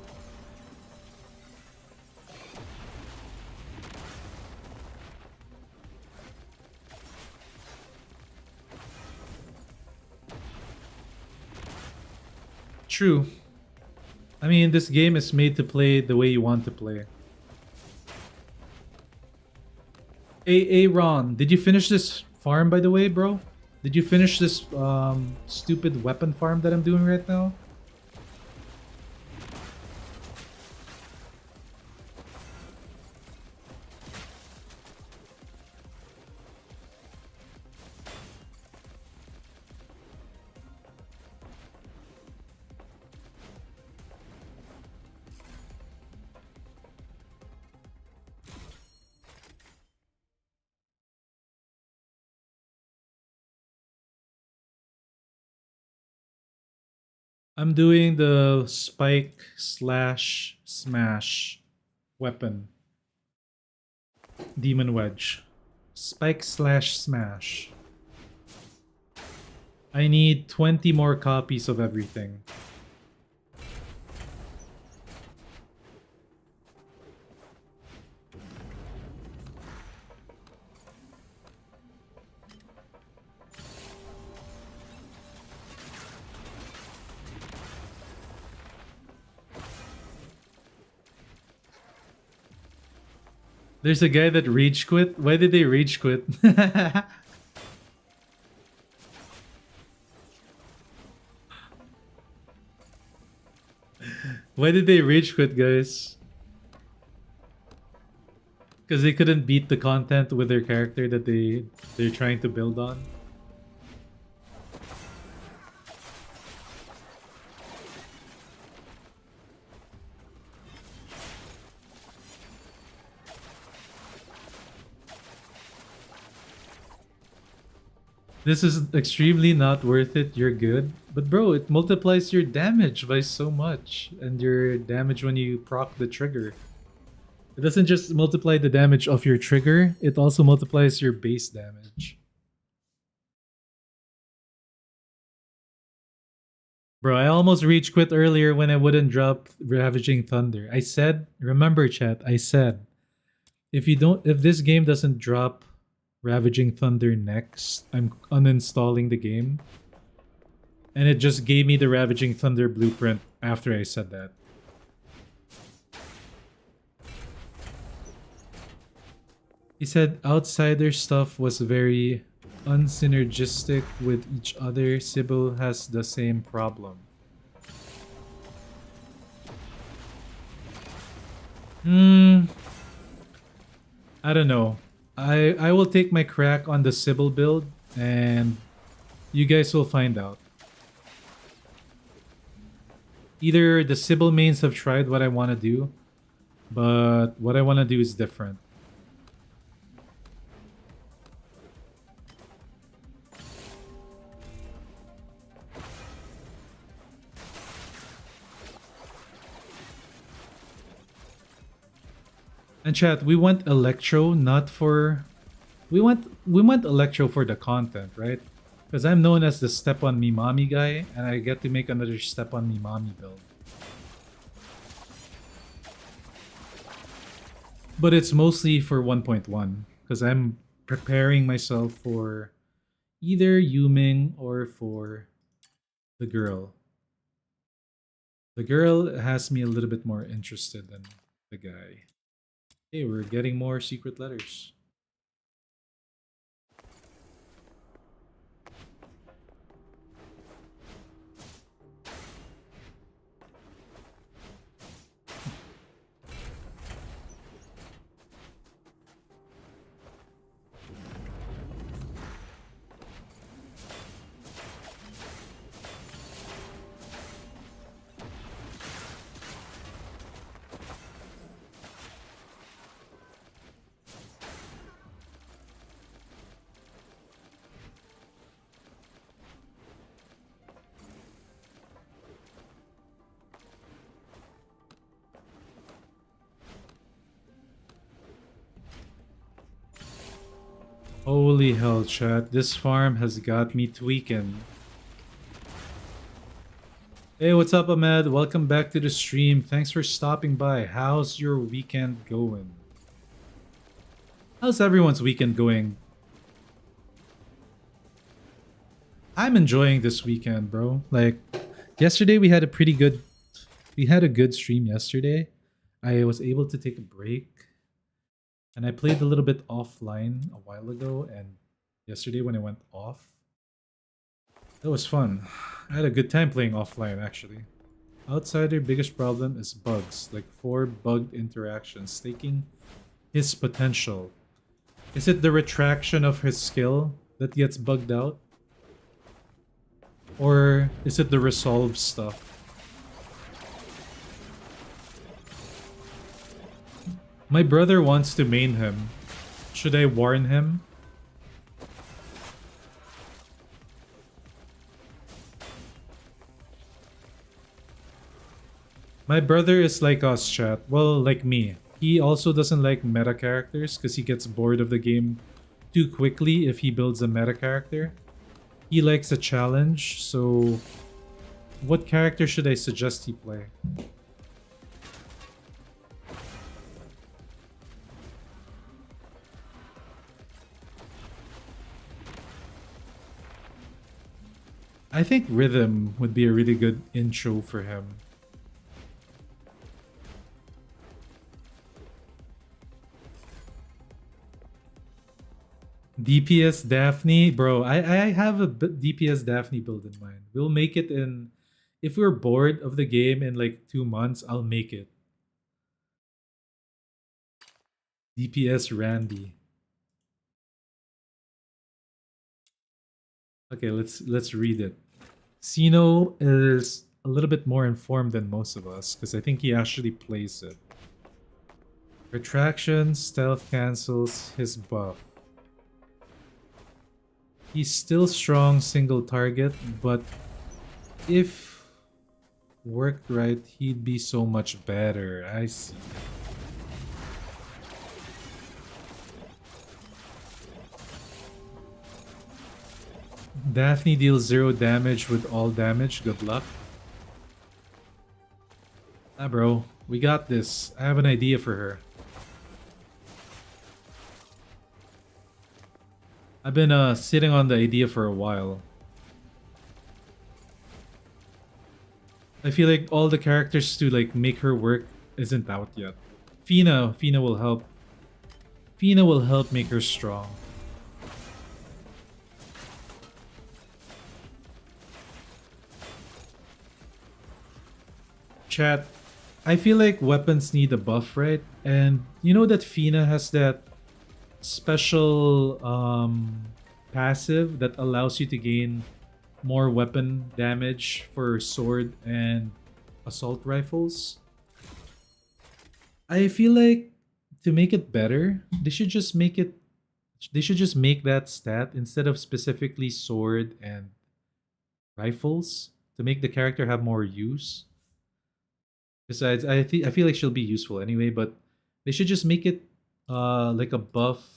True. I mean, this game is made to play the way you want to play. Hey, Ron, did you finish this farm, by the way, bro? Did you finish this stupid weapon farm that I'm doing right now? I'm doing the spike slash smash weapon. Demon Wedge. Spike slash smash. I need 20 more copies of everything. There's a guy that rage quit. Why did they rage quit? Why did they rage quit, guys? Because they couldn't beat the content with their character that they're trying to build on. This is extremely not worth it. You're good. But bro, it multiplies your damage by so much. And your damage when you proc the trigger. It doesn't just multiply the damage of your trigger, it also multiplies your base damage. Bro, I almost reached quit earlier when I wouldn't drop Ravaging Thunder. I said, remember chat, I said, if this game doesn't drop Ravaging Thunder next, I'm uninstalling the game. And it just gave me the Ravaging Thunder blueprint after I said that. He said outsider stuff was very unsynergistic with each other. Sybil has the same problem. I don't know. I will take my crack on the Sybil build and you guys will find out. Either the Sybil mains have tried what I want to do, but what I want to do is different. And chat, we went Electro not for... We went Electro for the content, right? Because I'm known as the Step on Me Mommy guy, and I get to make another Step on Me Mommy build. But it's mostly for 1.1, because I'm preparing myself for either Yuming or for the girl. The girl has me a little bit more interested than the guy. Hey, we're getting more secret letters. Holy hell, chat. This farm has got me tweaking. Hey, what's up, Ahmed? Welcome back to the stream. Thanks for stopping by. How's your weekend going? How's everyone's weekend going? I'm enjoying this weekend, bro. Like, yesterday we had a pretty good... We had a good stream yesterday. I was able to take a break. And I played a little bit offline a while ago, and yesterday when I went off, that was fun. I had a good time playing offline, actually. Outsider biggest problem is bugs, like 4 bugged interactions, taking his potential. Is it the retraction of his skill that gets bugged out? Or is it the resolve stuff? My brother wants to main him. Should I warn him? My brother is like us, chat. Well, like me. He also doesn't like meta characters because he gets bored of the game too quickly if he builds a meta character. He likes a challenge, so what character should I suggest he play? I think Rhythm would be a really good intro for him. DPS Daphne, bro. I have a DPS Daphne build in mind. We'll make it in. If we're bored of the game in like 2 months, I'll make it. DPS Randy. Okay, let's read it. Sino is a little bit more informed than most of us because I think he actually plays it. Retraction, stealth cancels his buff. He's still strong single target, but if worked right, he'd be so much better. I see. Daphne deals 0 damage with all damage. Good luck. Ah, bro. We got this. I have an idea for her. I've been sitting on the idea for a while. I feel like all the characters to like make her work isn't out yet. Fina will help. Fina will help make her strong. Chat, I feel like weapons need a buff, right? And you know that Fina has that special passive that allows you to gain more weapon damage for sword and assault rifles. I feel like to make it better, they should just make that stat instead of specifically sword and rifles to make the character have more use. Besides, I feel like she'll be useful anyway, but they should just make it like a buff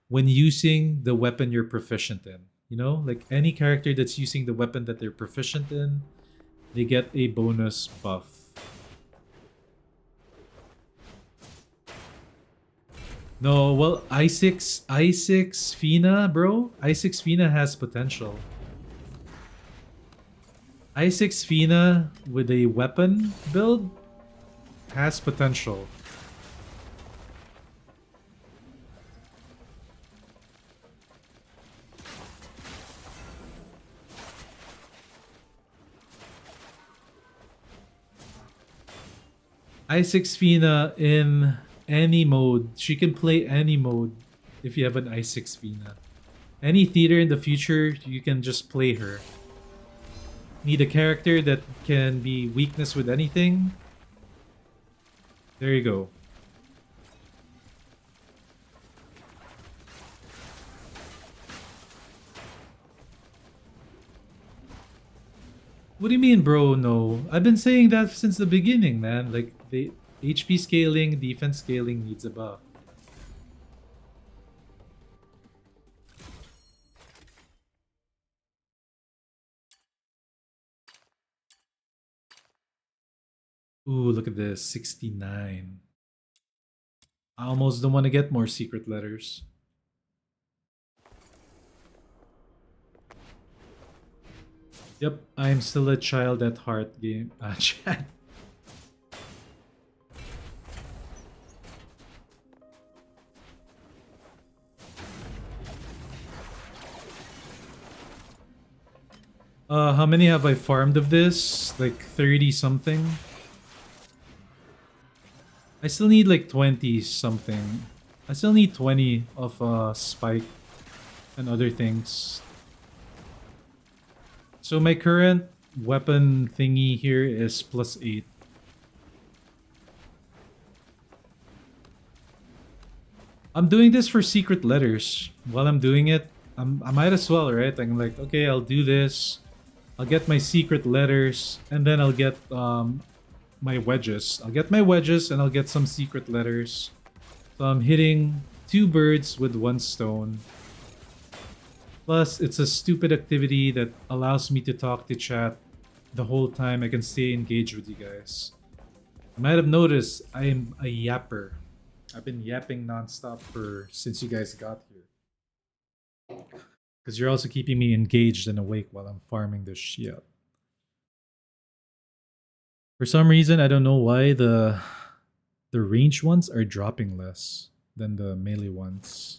when using the weapon you're proficient in. You know, like any character that's using the weapon that they're proficient in, they get a bonus buff. No, well, I6 Fina, bro. I6 Fina has potential. I6 Fina with a weapon build has potential. I6 Fina in any mode. She can play any mode if you have an I6 Fina. Any theater in the future, you can just play her. Need a character that can be weakness with anything? There you go. What do you mean, bro? No. I've been saying that since the beginning, man. Like, the HP scaling, defense scaling needs a buff. Ooh, look at this. 69. I almost don't want to get more secret letters. Yep, I'm still a child at heart game. Chat. How many have I farmed of this? Like 30 something? I still need like 20 something. I still need 20 of spike and other things. So my current weapon thingy here is +8. I'm doing this for secret letters. While I'm doing it, I might as well, right? I'm like, okay, I'll do this. I'll get my secret letters, and then I'll get my wedges. I'll get my wedges and I'll get some secret letters. So I'm hitting 2 birds with 1 stone. Plus, it's a stupid activity that allows me to talk to chat the whole time. I can stay engaged with you guys. You might have noticed I am a yapper. I've been yapping nonstop since you guys got here. Because you're also keeping me engaged and awake while I'm farming this shit. For some reason, I don't know why the ranged ones are dropping less than the melee ones.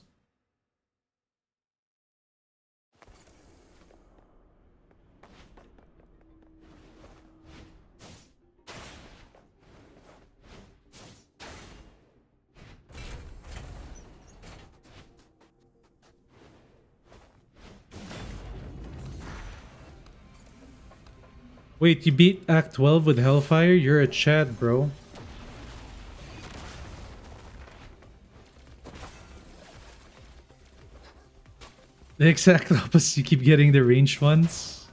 Wait, you beat Act 12 with Hellfire? You're a Chad, bro. The exact opposite. You keep getting the ranged ones.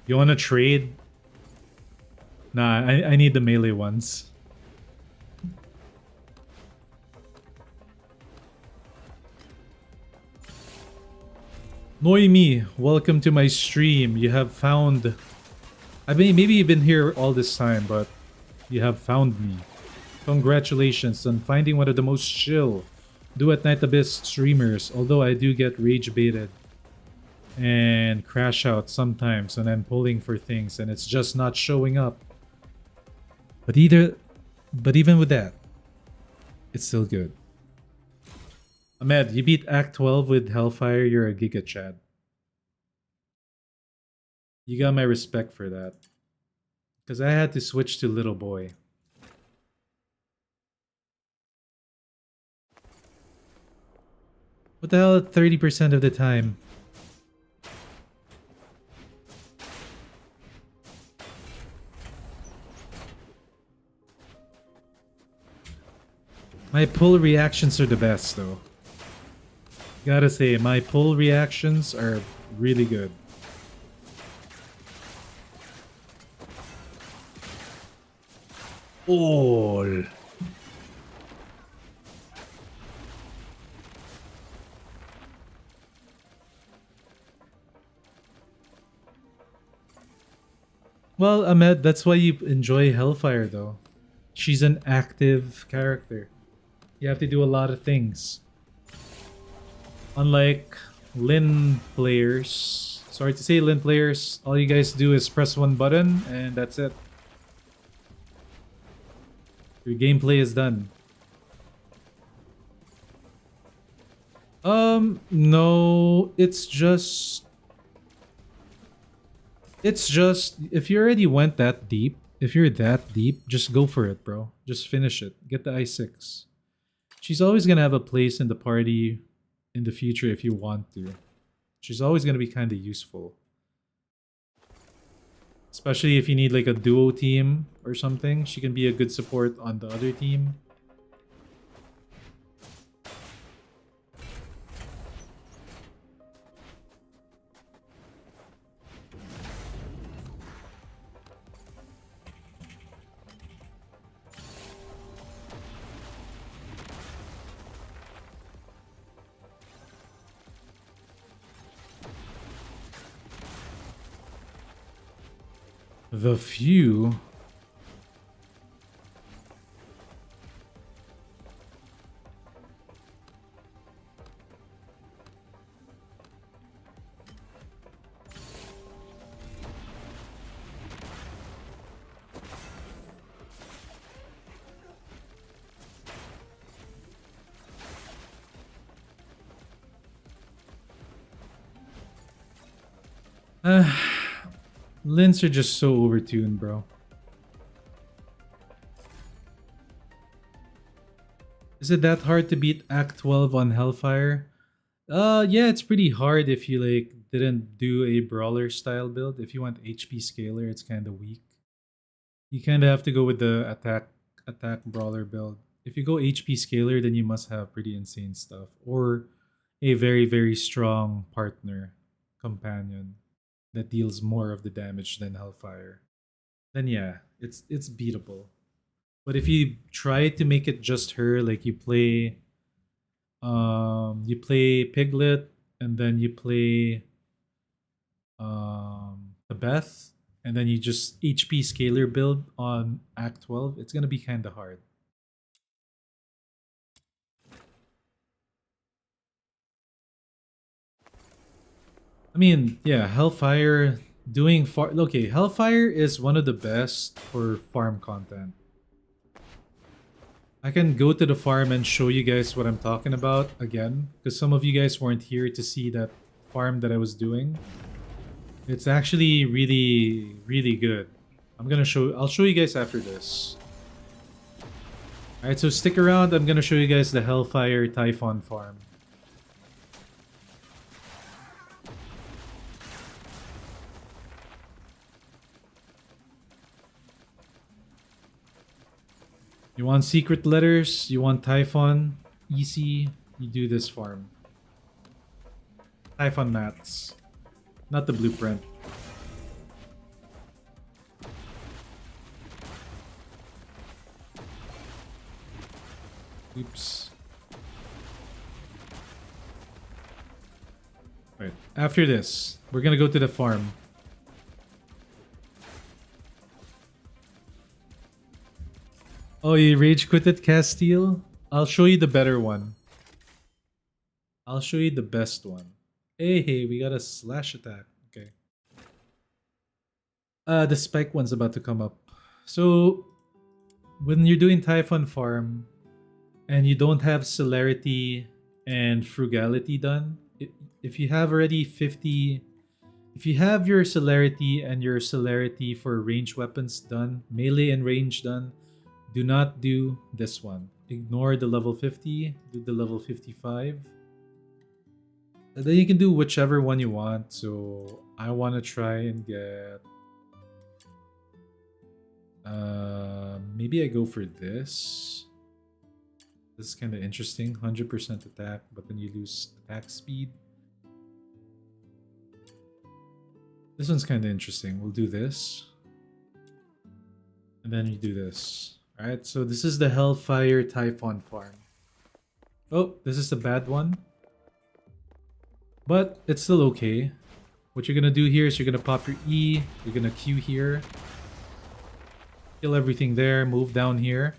You wanna trade? Nah, I need the melee ones. Noemi, welcome to my stream. You have found... I mean, maybe you've been here all this time, but you have found me. Congratulations on finding one of the most chill Duet Night Abyss streamers, although I do get rage baited and crash out sometimes when I'm pulling for things and it's just not showing up. But even with that, it's still good. Ahmed, you beat Act 12 with Hellfire, you're a Giga Chad. You got my respect for that. Because I had to switch to Little Boy. What the hell, 30% of the time? My pull reactions are the best, though. Gotta say, my pull reactions are really good. All. Well, Ahmed, that's why you enjoy Hellfire, though. She's an active character. You have to do a lot of things. Unlike Lin players, sorry to say Lin players, all you guys do is press 1 button and that's it. Your gameplay is done. No, it's just if you already went that deep, if you're that deep, just go for it, bro. Just finish it. Get the i6. She's always gonna have a place in the party in the future if you want to. She's always gonna be kind of useful. Especially if you need like a duo team or something. She can be a good support on the other team. The few. Lints are just so overtuned, bro. Is it that hard to beat Act 12 on Hellfire? Yeah, it's pretty hard if you like didn't do a brawler style build. If you want HP scaler, it's kind of weak. You kind of have to go with the attack brawler build. If you go HP scaler, then you must have pretty insane stuff or a very strong partner companion. that deals more of the damage than Hellfire, then yeah, it's beatable. But if you try to make it just her, like you play Piglet and then you play the Beth, and then you just HP scalar build on Act 12, it's gonna be kind of hard. I mean, yeah, Hellfire doing okay, Hellfire is one of the best for farm content. I can go to the farm and show you guys what I'm talking about again, because some of you guys weren't here to see that farm that I was doing. It's actually really, really good. I'll show you guys after this. Alright, so stick around. I'm gonna show you guys the Hellfire Typhon farm. You want secret letters? You want Typhon? Easy. You do this farm. Typhon mats. Not the blueprint. Oops. Right. After this, we're gonna go to the farm. Oh, you rage quitted Castile? I'll show you the better one. I'll show you the best one. Hey, we got a slash attack. Okay. The spike one's about to come up. So, when you're doing Typhon farm, and you don't have celerity and frugality done, if you have already 50, if you have your celerity and your celerity for ranged weapons done, melee and range done, do not do this one. Ignore the level 50, do the level 55. And then you can do whichever one you want. So I want to try and get... maybe I go for this. This is kind of interesting. 100% attack, but then you lose attack speed. This one's kind of interesting. We'll do this. And then you do this. Alright, so this is the Hellfire Typhon farm. Oh, this is the bad one. But it's still okay. What you're gonna do here is you're gonna pop your E. You're gonna Q here. Kill everything there. Move down here.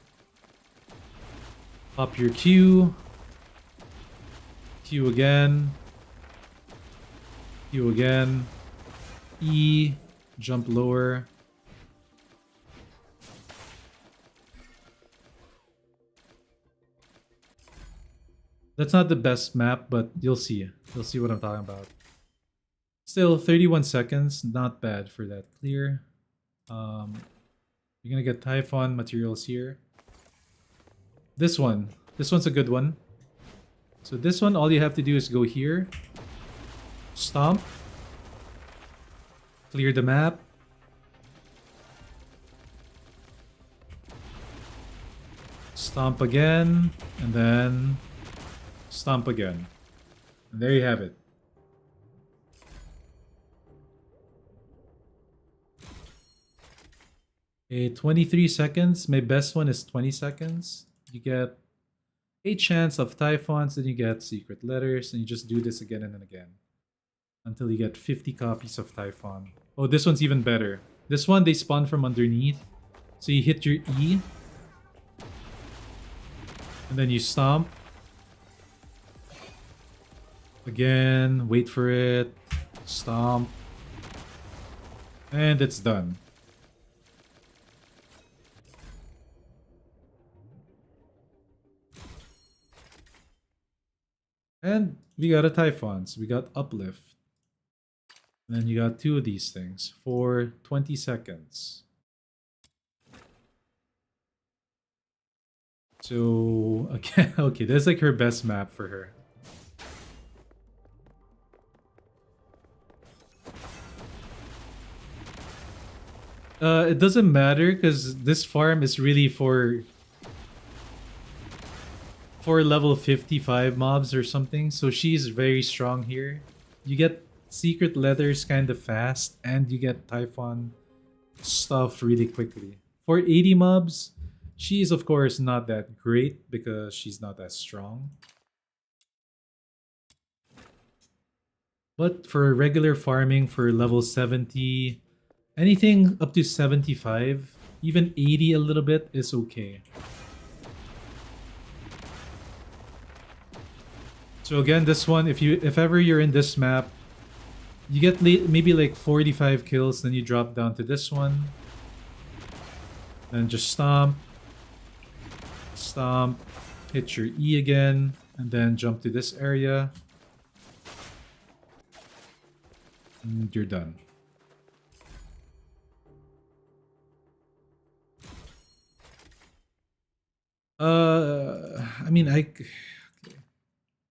Pop your Q. Q again. Q again. E. Jump lower. That's not the best map, but you'll see. You'll see what I'm talking about. Still, 31 seconds. Not bad for that clear. You're gonna get Typhon materials here. This one. This one's a good one. So this one, all you have to do is go here. Stomp. Clear the map. Stomp again. And then... stomp again. And there you have it. Okay, 23 seconds. My best one is 20 seconds. You get a chance of Typhons, then you get secret letters, and you just do this again and then again. Until you get 50 copies of Typhon. Oh, this one's even better. This one, they spawn from underneath. So you hit your E. And then you stomp. Again, wait for it. Stomp. And it's done. And we got a Typhon, so we got Uplift. And then you got two of these things for 20 seconds. So, again, okay, that's like her best map for her. It doesn't matter because this farm is really for level 55 mobs or something. So she's very strong here. You get secret letters kind of fast, and you get Typhon stuff really quickly. For 80 mobs, she is of course not that great because she's not as strong. But for regular farming for level 70, anything up to 75, even 80 a little bit is okay. So again, this one, if ever you're in this map, you get maybe like 45 kills, then you drop down to this one. Then just stomp, stomp, hit your E again, and then jump to this area. And you're done. I mean,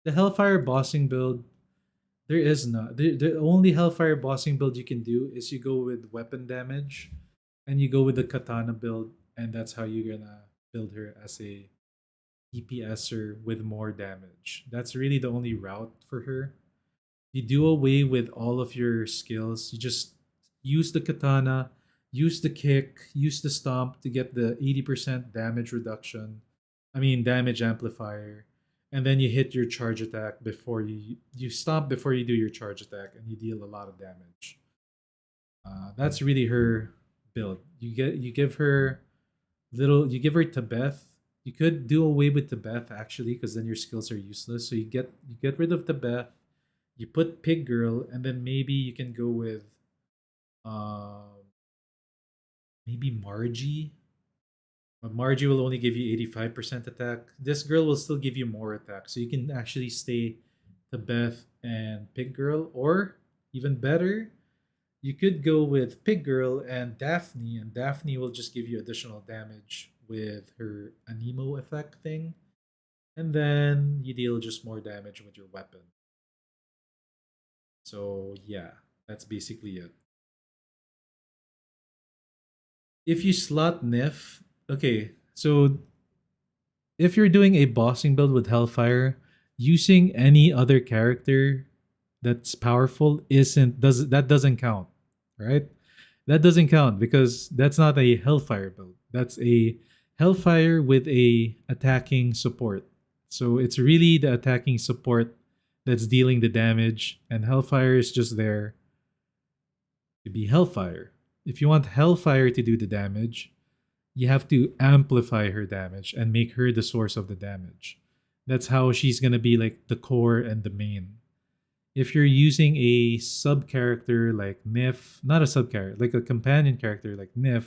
the Hellfire bossing build, there is not. The only Hellfire bossing build you can do is you go with weapon damage, and you go with the katana build, and that's how you're gonna build her as a DPSer with more damage. That's really the only route for her. You do away with all of your skills. You just use the katana, use the kick, use the stomp to get the 80% damage reduction. I mean damage amplifier. And then you hit your charge attack before you stomp before you do your charge attack, and you deal a lot of damage. That's really her build. You give her Tebeth. You could do away with Tebeth actually, because then your skills are useless. So you get rid of Tebeth. You put Pig Girl, and then maybe you can go with maybe Margie. But Margie will only give you 85% attack. This girl will still give you more attack. So you can actually stay Tebeth and Pig Girl. Or, even better, you could go with Pig Girl and Daphne will just give you additional damage with her Anemo effect thing. And then you deal just more damage with your weapon. So yeah, that's basically it. If you slot Nif, okay, so if you're doing a bossing build with Hellfire, using any other character that's powerful that doesn't count, right? That doesn't count because that's not a Hellfire build. That's a Hellfire with a attacking support. So it's really the attacking support that's dealing the damage, and Hellfire is just there to be Hellfire. If you want Hellfire to do the damage, you have to amplify her damage and make her the source of the damage. That's how she's gonna be like the core and the main. If you're using a sub character like Nif, not a sub character, like a companion character like Nif,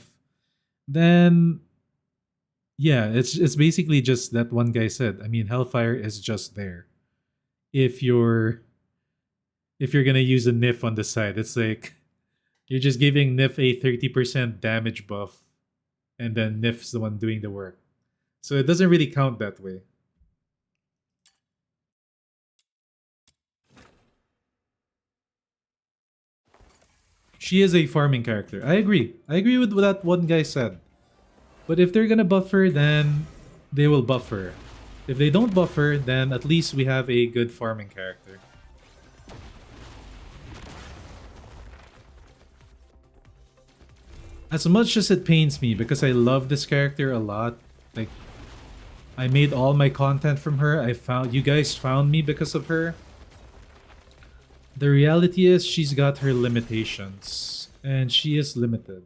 then yeah, it's basically just that one guy said. I mean, Hellfire is just there. If you're gonna use a Nif on the side, it's like you're just giving Nif a 30% damage buff, and then Nif's the one doing the work. So it doesn't really count that way. She is a farming character. I agree. I agree with what that one guy said. But if they're gonna buff her, then they will buff her. If they don't buff her, then at least we have a good farming character. As much as it pains me, because I love this character a lot, like, I made all my content from her, you guys found me because of her. The reality is she's got her limitations, and she is limited.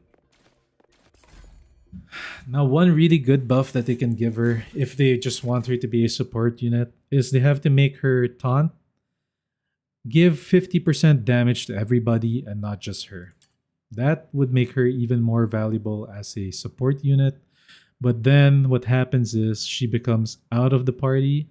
Now, one really good buff that they can give her, if they just want her to be a support unit, is they have to make her taunt give 50% damage to everybody and not just her. That would make her even more valuable as a support unit. But then what happens is she becomes out of the party,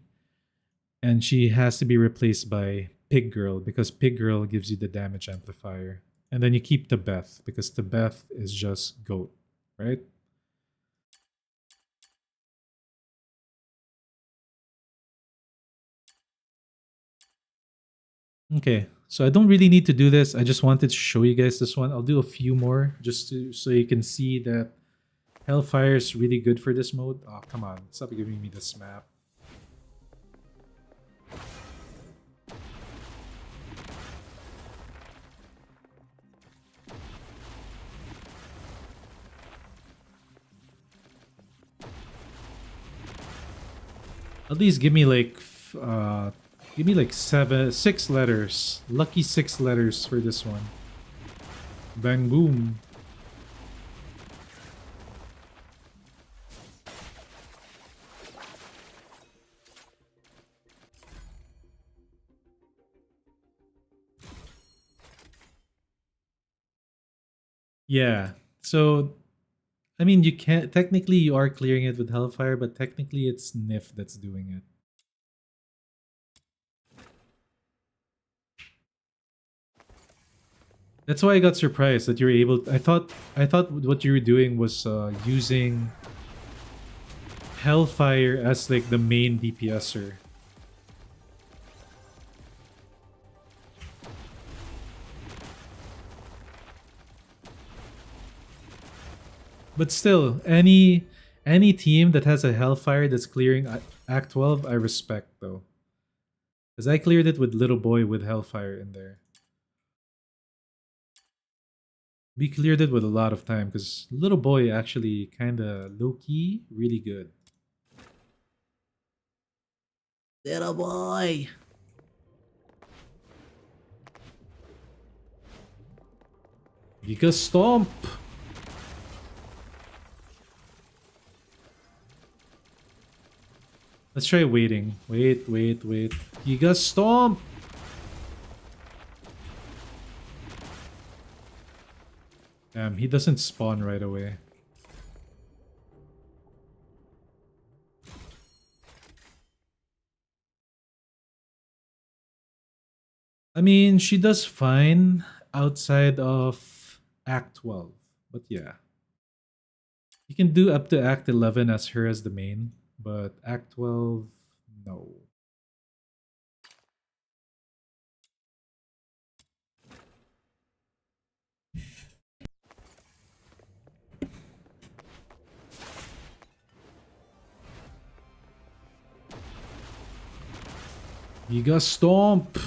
and she has to be replaced by Pig Girl, because Pig Girl gives you the damage amplifier. And then you keep Tebeth, because Tebeth is just GOAT, right? Okay, so I don't really need to do this. I just wanted to show you guys this one. I'll do a few more just so you can see that Hellfire is really good for this mode. Oh, come on. Stop giving me this map. At least give me like 6 letters. Lucky 6 letters for this one. Bang boom. Yeah. So I mean, you can't. Technically, you are clearing it with Hellfire, but technically, it's Nif that's doing it. That's why I got surprised that you're able. I thought what you were doing was using Hellfire as like the main DPSer. But still, any team that has a Hellfire that's clearing Act 12, I respect though. Because I cleared it with Little Boy with Hellfire in there. We cleared it with a lot of time because Little Boy actually kinda low-key, really good. Little Boy! Giga Stomp! Let's try waiting. Wait. Giga Stomp! Damn, he doesn't spawn right away. I mean, she does fine outside of Act 12. But yeah. You can do up to Act 11 as her as the main. But Act 12, no. Giga Stomp!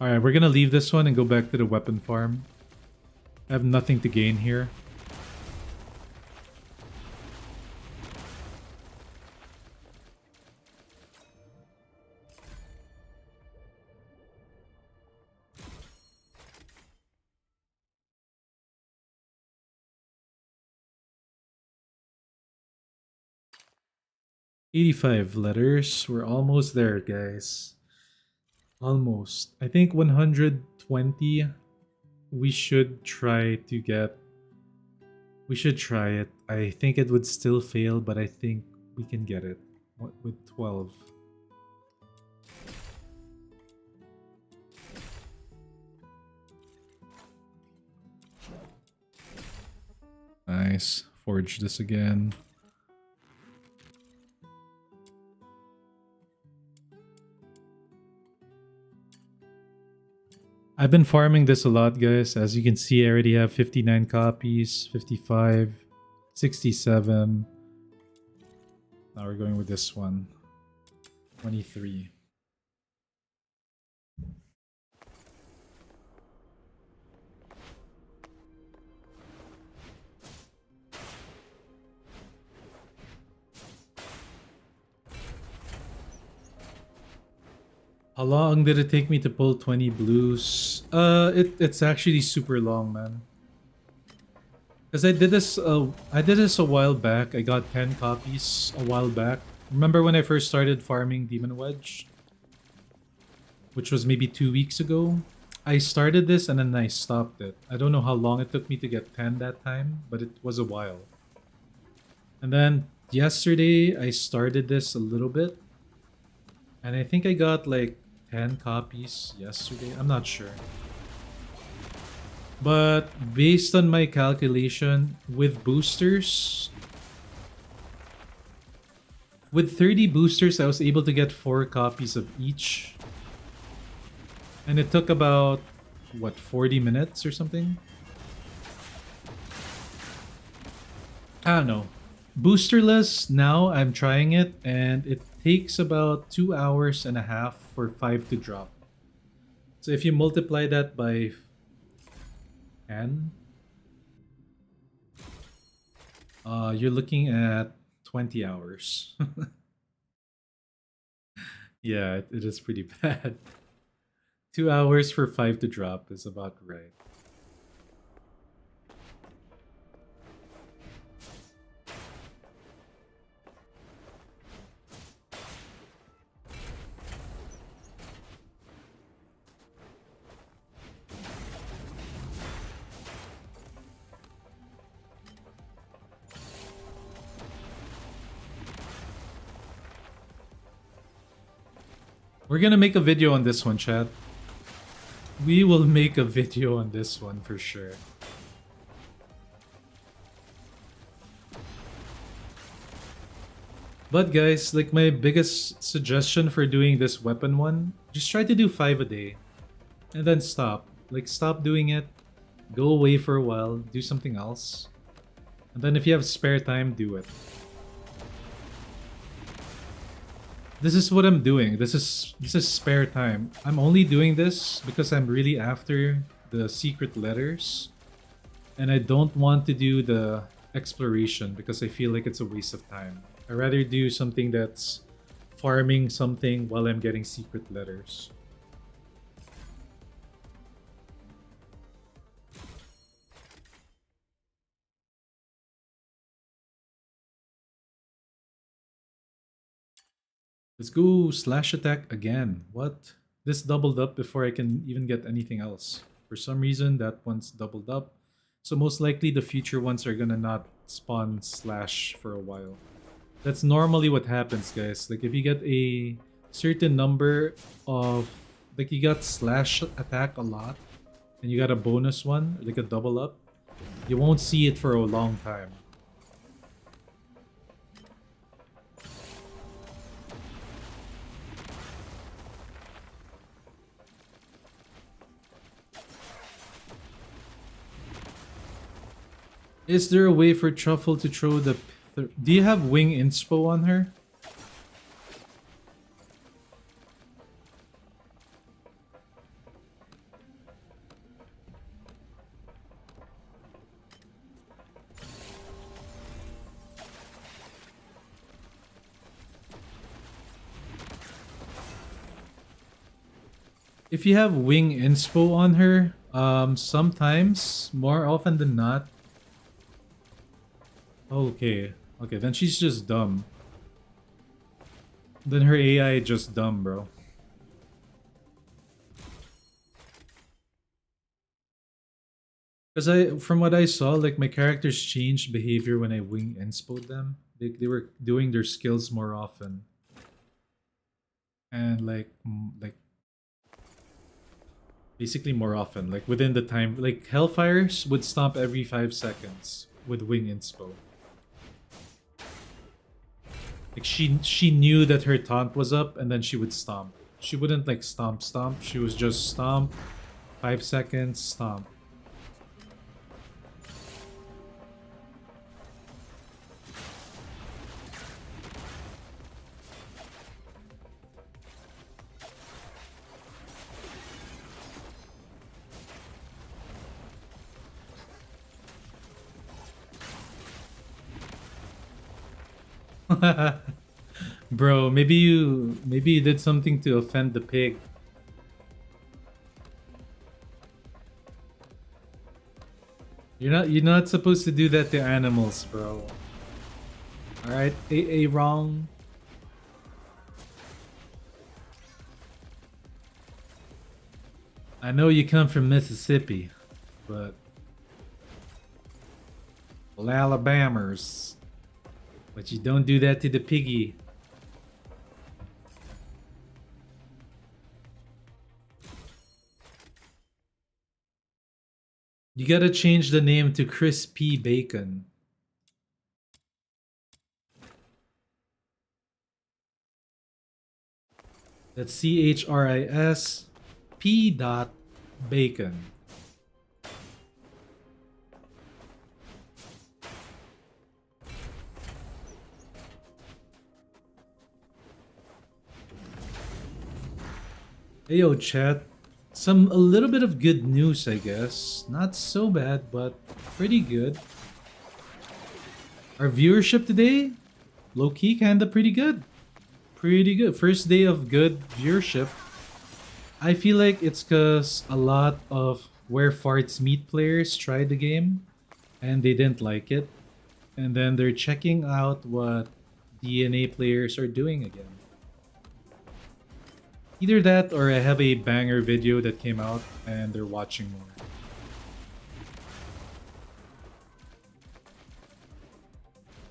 Alright, we're gonna leave this one and go back to the weapon farm. I have nothing to gain here. $85 letters. We're almost there, guys. Almost. I think 120 we should try to get. We should try it. I think it would still fail, but I think we can get it. What with 12? Nice. Forge this again. I've been farming this a lot, guys. As you can see, I already have 59 copies, 55, 67. Now we're going with this one. 23. How long did it take me to pull 20 blues? It's actually super long, man. Because I did this a while back. I got 10 copies a while back. Remember when I first started farming Demon Wedge? Which was maybe 2 weeks ago. I started this and then I stopped it. I don't know how long it took me to get 10 that time, but it was a while. And then yesterday I started this a little bit. And I think I got like 10 copies yesterday. I'm not sure. But based on my calculation, with boosters, with 30 boosters, I was able to get 4 copies of each. And it took about, what, 40 minutes or something? I don't know. Boosterless, now I'm trying it, and it takes about 2.5 hours for 5 to drop. So if you multiply that by 10, you're looking at 20 hours. Yeah, it is pretty bad. 2 hours for 5 to drop is about right. We're gonna make a video on this one, chat. We will make a video on this one for sure. But guys, like my biggest suggestion for doing this weapon one, just try to do 5 a day. And then stop. Like stop doing it. Go away for a while, do something else. And then if you have spare time, do it. This is what I'm doing. This is spare time. I'm only doing this because I'm really after the secret letters. And I don't want to do the exploration because I feel like it's a waste of time. I'd rather do something that's farming something while I'm getting secret letters. Let's go slash attack again. What? This doubled up before I can even get anything else. For some reason, that one's doubled up. So most likely the future ones are gonna not spawn slash for a while. That's normally what happens, guys. Like if you get a certain number of... Like you got slash attack a lot, and you got a bonus one, like a double up, you won't see it for a long time. Is there a way for Truffle to throw the... Do you have wing inspo on her? If you have wing inspo on her, sometimes, more often than not... Okay, okay, then she's just dumb. Then her AI just dumb, bro. Because from what I saw, like my characters changed behavior when I wing inspoed them. They were doing their skills more often. And like basically more often, like within the time, like Hellfires would stomp every 5 seconds with wing inspo. Like she knew that her taunt was up and then she would stomp. She wouldn't like stomp. She was just stomp, 5 seconds, stomp. Bro, maybe you did something to offend the pig. You're not supposed to do that to animals, bro. Alright, a wrong. I know you come from Mississippi, but well, Alabamers. But you don't do that to the piggy. You gotta change the name to Crispy Bacon. That's CHRISP.bacon. Hey yo, chat. A little bit of good news, I guess. Not so bad, but pretty good. Our viewership today, low-key, kinda pretty good. Pretty good. First day of good viewership. I feel like it's because a lot of Where Farts Meet players tried the game and they didn't like it. And then they're checking out what DNA players are doing again. Either that or I have a banger video that came out and they're watching more.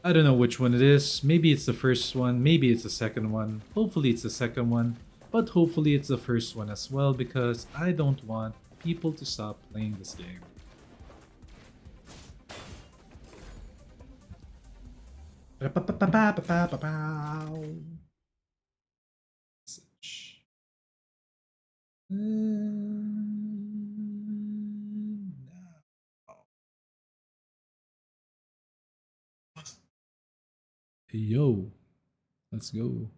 I don't know which one it is. Maybe it's the first one, maybe it's the second one. Hopefully it's the second one, but hopefully it's the first one as well because I don't want people to stop playing this game. Yo, let's go.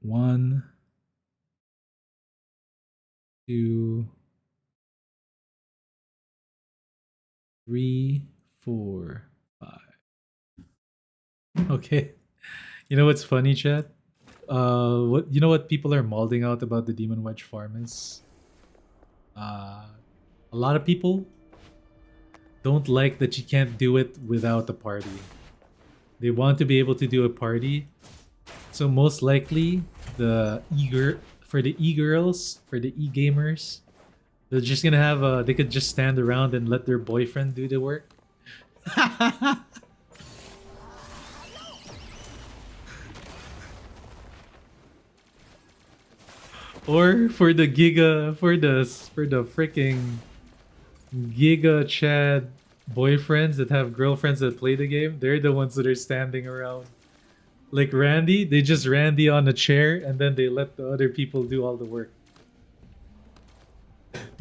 One, two, three, four, five. Okay. You know what's funny, chat? What you know what people are molding out about the Demon Wedge farm is? A lot of people don't like that you can't do it without a party. They want to be able to do a party. So most likely the e-girls, for the e-gamers, they're just gonna have they could just stand around and let their boyfriend do the work. Or for the freaking Giga Chad boyfriends that have girlfriends that play the game, they're the ones that are standing around. Like Randy, they just Randy on a chair and then they let the other people do all the work.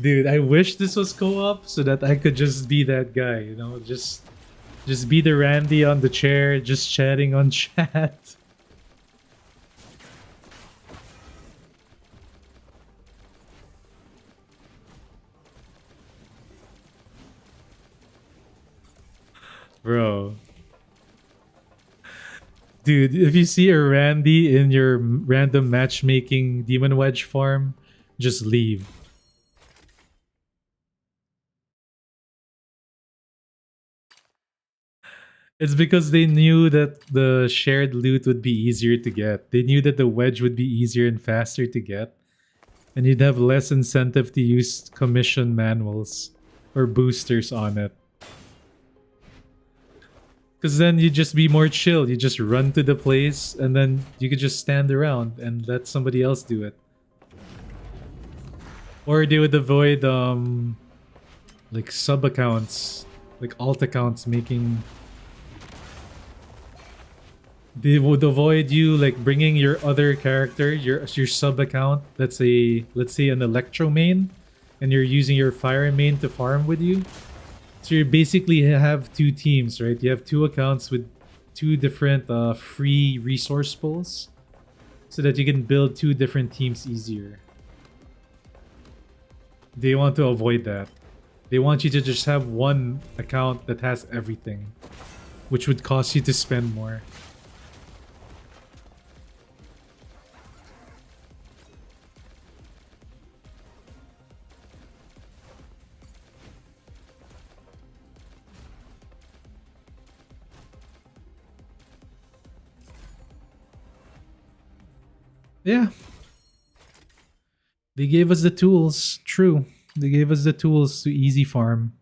Dude, I wish this was co-op so that I could just be that guy, you know, just be the Randy on the chair, just chatting on chat. Bro. Dude, if you see a Randy in your random matchmaking Demon Wedge farm, just leave. It's because they knew that the shared loot would be easier to get. They knew that the wedge would be easier and faster to get. And you'd have less incentive to use commission manuals or boosters on it. Because then you'd just be more chill. You just run to the place and then you could just stand around and let somebody else do it. Or they would avoid like sub accounts, like alt accounts making. They would avoid you like bringing your other character, your sub account. Let's say an Electro main, and you're using your Fire main to farm with you. So you basically have two teams, right? You have two accounts with two different free resource pools, so that you can build two different teams easier. They want to avoid that. They want you to just have one account that has everything, which would cost you to spend more. Yeah. They gave us the tools. True. They gave us the tools to easy farm.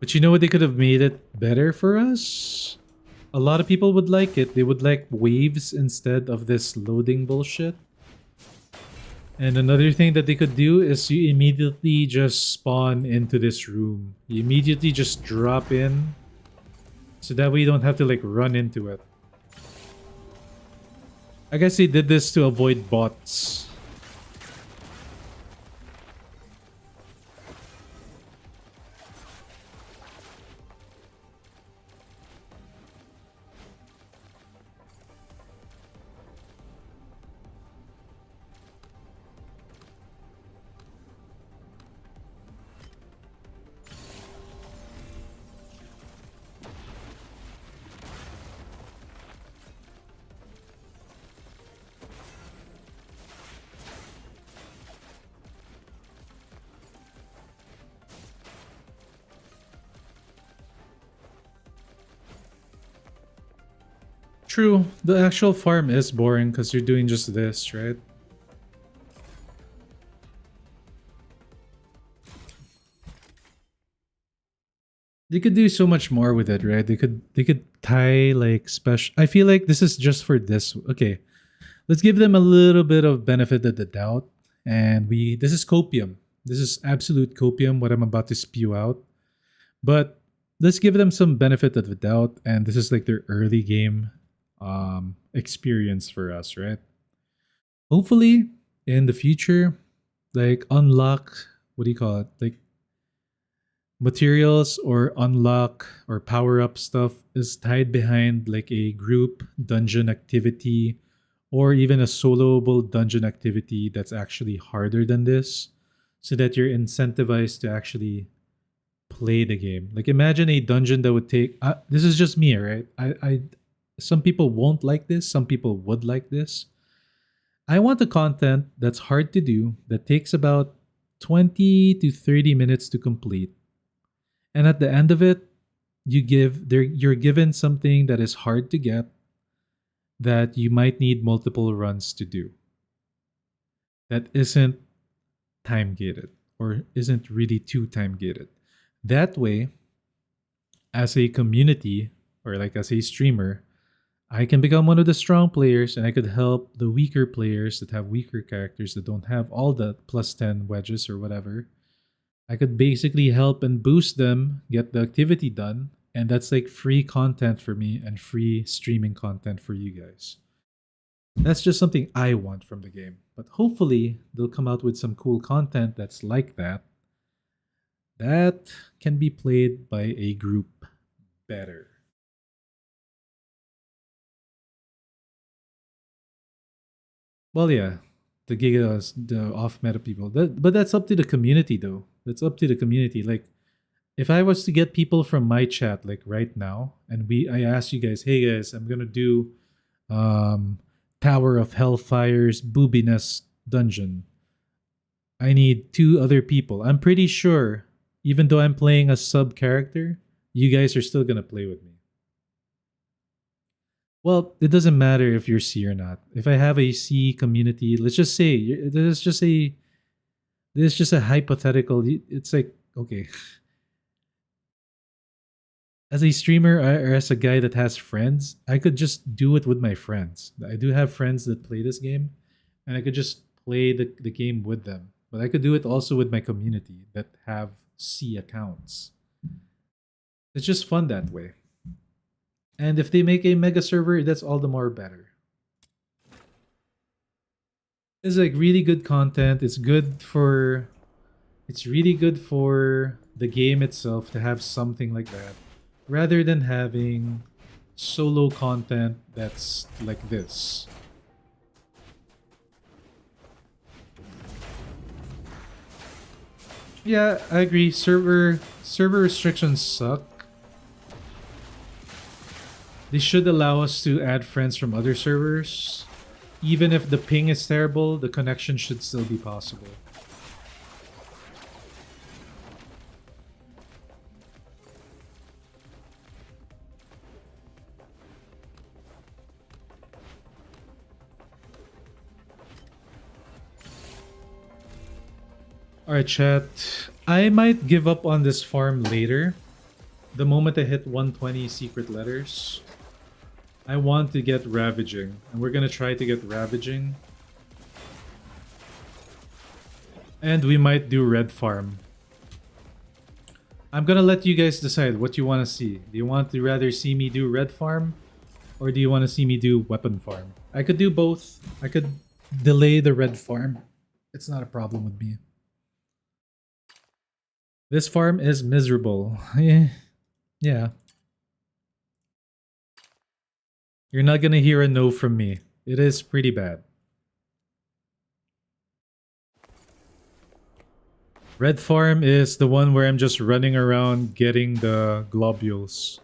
But you know what, they could have made it better for us? A lot of people would like it. They would like waves instead of this loading bullshit. And another thing that they could do is you immediately just spawn into this room. You immediately just drop in. So that way you don't have to like run into it. I guess they did this to avoid bots. True, the actual farm is boring because you're doing just this, right? They could do so much more with it, right? They could tie like special. I feel like this is just for this. Okay, let's give them a little bit of benefit of the doubt, and this is copium. This is absolute copium. What I'm about to spew out, but let's give them some benefit of the doubt, and this is like their early game experience for us, right? Hopefully, in the future, like unlock, what do you call it? Like materials or unlock or power up stuff is tied behind like a group dungeon activity or even a soloable dungeon activity that's actually harder than this, so that you're incentivized to actually play the game. Like imagine a dungeon that would take this is just me, right? I some people won't like this, some people would like this. I want the content that's hard to do, that takes about 20 to 30 minutes to complete. And at the end of it, you're given something that is hard to get, that you might need multiple runs to do. That isn't time gated or isn't really too time gated. That way, as a community or like as a streamer, I can become one of the strong players and I could help the weaker players that have weaker characters that don't have all the plus 10 wedges or whatever. I could basically help and boost them, get the activity done, and that's like free content for me and free streaming content for you guys. That's just something I want from the game. But hopefully, they'll come out with some cool content that's like that. That can be played by a group better. Well, yeah, the gigas, the off meta people. But that's up to the community, though. That's up to the community. Like, if I was to get people from my chat, like right now, and I asked you guys, hey guys, I'm gonna do Tower of Hellfire's Boobiness dungeon. I need 2 other people. I'm pretty sure, even though I'm playing a sub character, you guys are still gonna play with me. Well, it doesn't matter if you're C or not. If I have a C community, let's just say this is just a hypothetical. It's like, okay, as a streamer or as a guy that has friends, I could just do it with my friends. I do have friends that play this game, and I could just play the game with them. But I could do it also with my community that have C accounts. It's just fun that way. And if they make a mega server, that's all the more better. It's like really good content. It's really good for the game itself to have something like that, rather than having solo content that's like this. Yeah, I agree. Server restrictions suck. They should allow us to add friends from other servers. Even if the ping is terrible, the connection should still be possible. Alright, chat. I might give up on this farm later. The moment I hit 120 secret letters. I want to get Ravaging, and we're gonna try to get Ravaging. And we might do Red Farm. I'm gonna let you guys decide what you want to see. Do you want to rather see me do Red Farm? Or do you want to see me do Weapon Farm? I could do both. I could delay the Red Farm. It's not a problem with me. This farm is miserable. Yeah. You're not gonna hear a no from me. It is pretty bad. Red farm is the one where I'm just running around getting the globules.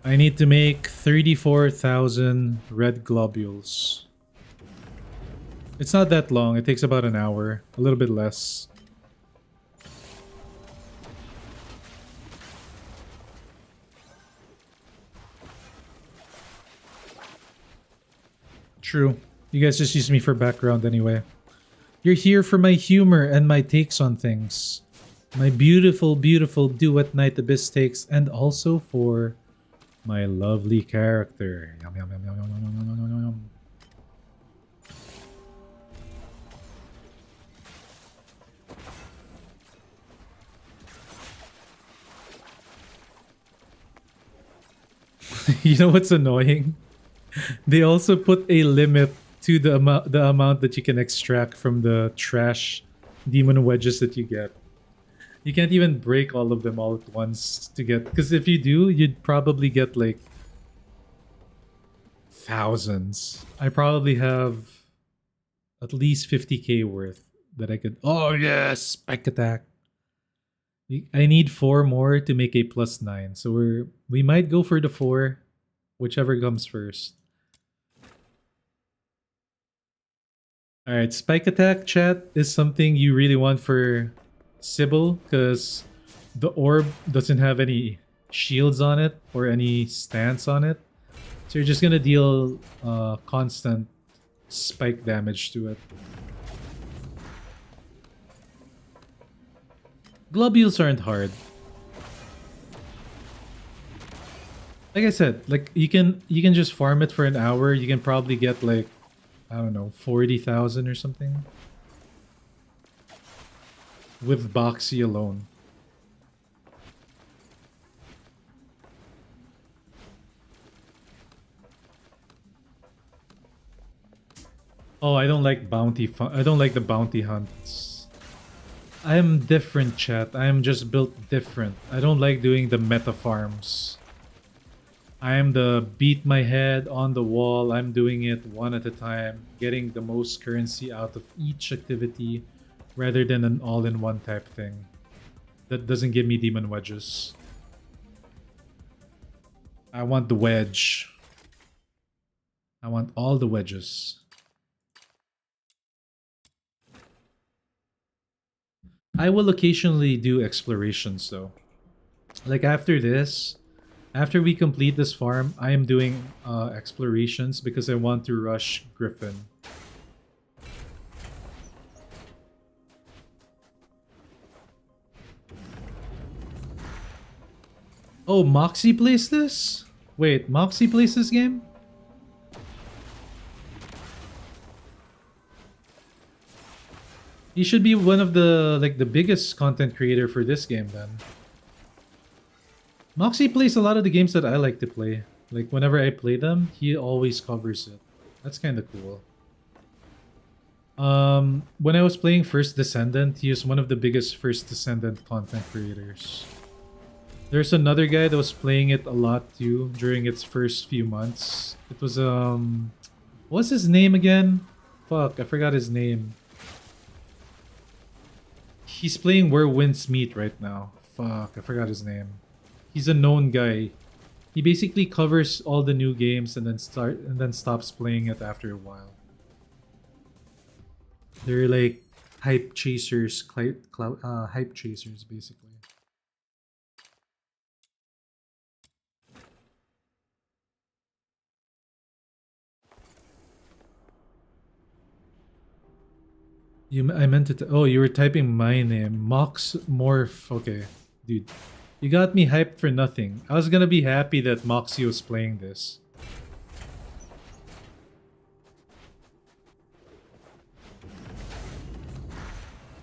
I need to make 34,000 red globules. It's not that long. It takes about an hour. A little bit less. True. You guys just use me for background anyway. You're here for my humor and my takes on things. My beautiful, beautiful Duet Night Abyss takes, and also for my lovely character. Yum, yum, yum, yum, yum, yum, yum, yum, yum, yum. You know what's annoying? They also put a limit to the amount that you can extract from the trash demon wedges that you get. You can't even break all of them all at once to get, because if you do, you'd probably get like thousands. I probably have at least 50k worth that I could. Oh yes, spike attack. I need 4 more to make a +9, so we might go for the 4, whichever comes first. All right, spike attack chat is something you really want for Sybil, because the orb doesn't have any shields on it or any stance on it, so you're just gonna deal constant spike damage to it. Globules aren't hard. Like I said, like you can just farm it for an hour. You can probably get like, I don't know, 40,000 or something with Boxy alone. Oh, I don't like I don't like the bounty hunts. I am different, chat. I am just built different. I don't like doing the meta farms. I am the beat my head on the wall. I'm doing it one at a time, getting the most currency out of each activity rather than an all-in-one type thing. That doesn't give me demon wedges. I want the wedge. I want all the wedges. I will occasionally do explorations though. Like after this, after we complete this farm, I am doing explorations because I want to rush Griffin. Oh, Moxie plays this? Wait, Moxie plays this game? He should be one of the the biggest content creator for this game then. Moxie plays a lot of the games that I like to play. Like whenever I play them, he always covers it. That's kind of cool. When I was playing First Descendant, he is one of the biggest First Descendant content creators. There's another guy that was playing it a lot too during its first few months. It was what's his name again? Fuck, I forgot his name. He's playing Where Winds Meet right now. Fuck, I forgot his name. He's a known guy. He basically covers all the new games and then stops playing it after a while. They're like hype chasers, hype chasers basically. I meant to. Oh, you were typing my name, Mox Morph. Okay, dude, you got me hyped for nothing. I was gonna be happy that Moxie was playing this.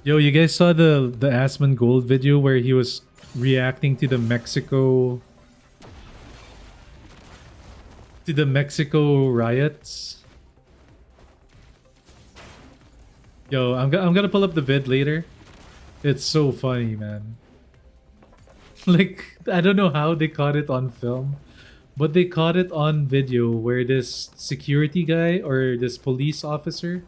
Yo, you guys saw the Asmon Gold video where he was reacting to the Mexico riots? Yo, I'm gonna pull up the vid later. It's so funny, man. Like, I don't know how they caught it on film, but they caught it on video where this security guy or this police officer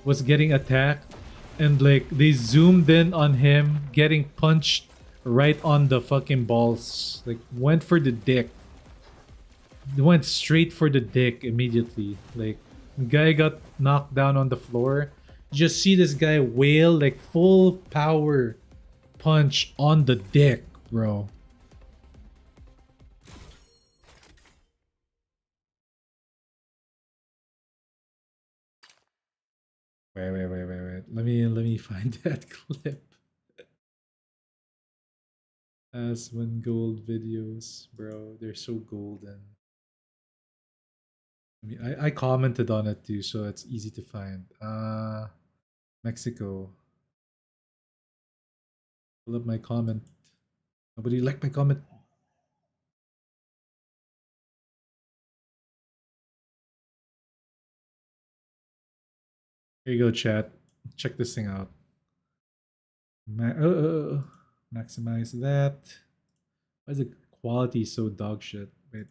was getting attacked, and like they zoomed in on him getting punched right on the fucking balls. Like, went for the dick. Went straight for the dick immediately. Like, the guy got knocked down on the floor. Just see this guy wail like full power punch on the dick, bro. Wait. Let me find that clip. As when gold videos, bro, they're so golden. I mean, I commented on it too, so it's easy to find. Mexico. Pull up my comment. Nobody liked my comment. Here you go, chat. Check this thing out. Maximize that. Why is the quality so dog shit? Wait.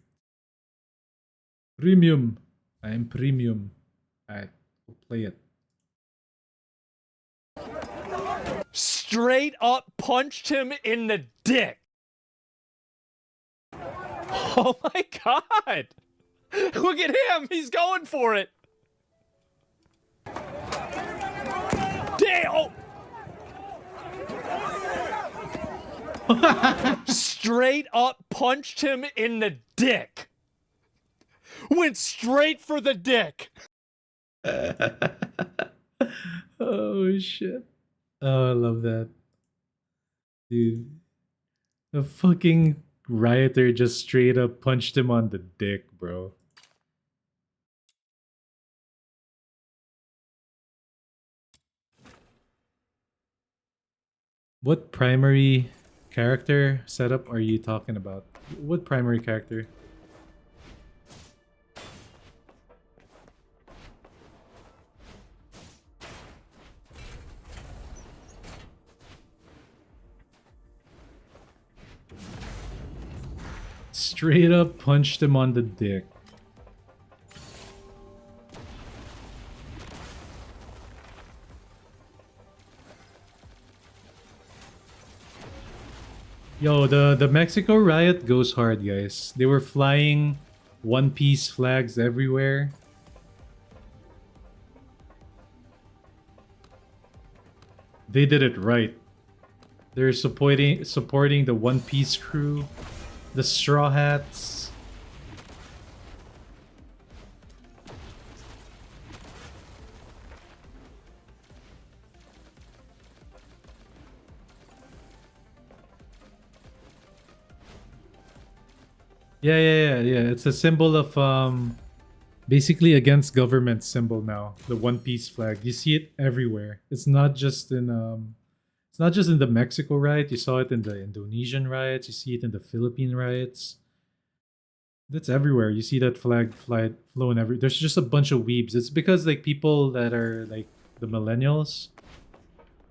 Premium. I am premium. Alright, we'll play it. Straight up punched him in the dick. Oh my god! Look at him! He's going for it! Damn! Straight up punched him in the dick. Went straight for the dick. Oh shit. Oh, I love that. Dude. The fucking rioter just straight up punched him on the dick, bro. What primary character setup are you talking about? What primary character? Straight up punched him on the dick. Yo, the Mexico riot goes hard, guys. They were flying One Piece flags everywhere. They did it right. They're supporting the One Piece crew, the Straw Hats. Yeah. It's a symbol of basically against government symbol now. The One Piece flag. You see it everywhere. It's not just in the Mexico riot. You saw it in the Indonesian riots. You see it in the Philippine riots. That's everywhere. You see that flag flown every. There's just a bunch of weebs. It's because like people that are like the millennials,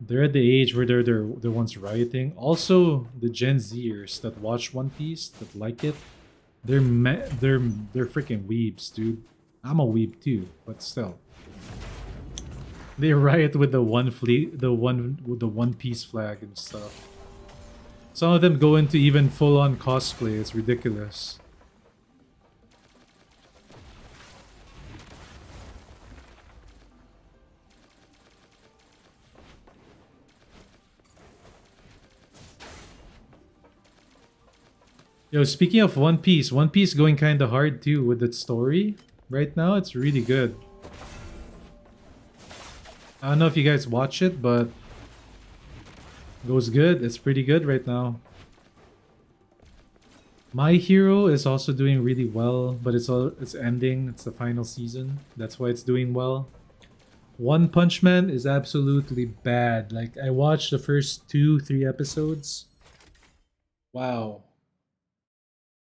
they're at the age where they're the ones rioting. Also, the Gen Zers that watch One Piece that like it, they're freaking weebs, dude. I'm a weeb too, but still. They riot with the One Piece flag and stuff. Some of them go into even full-on cosplay. It's ridiculous. Yo, speaking of One Piece going kind of hard too with its story. Right now, it's really good. I don't know if you guys watch it, but it goes good. It's pretty good right now. My Hero is also doing really well, but it's ending. It's the final season. That's why it's doing well. One Punch Man is absolutely bad. Like I watched the first 2-3 episodes. Wow.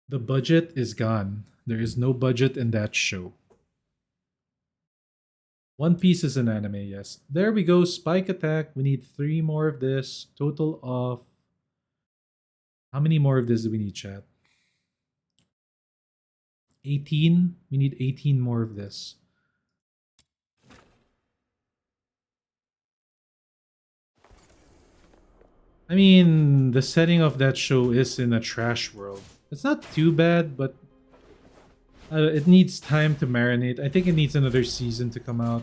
The budget is gone. There is no budget in that show. One Piece is an anime, yes. There we go, Spike Attack. We need 3 more of this. Total of... How many more of this do we need, chat? 18? We need 18 more of this. I mean, the setting of that show is in a trash world. It's not too bad, but it needs time to marinate. I think it needs another season to come out.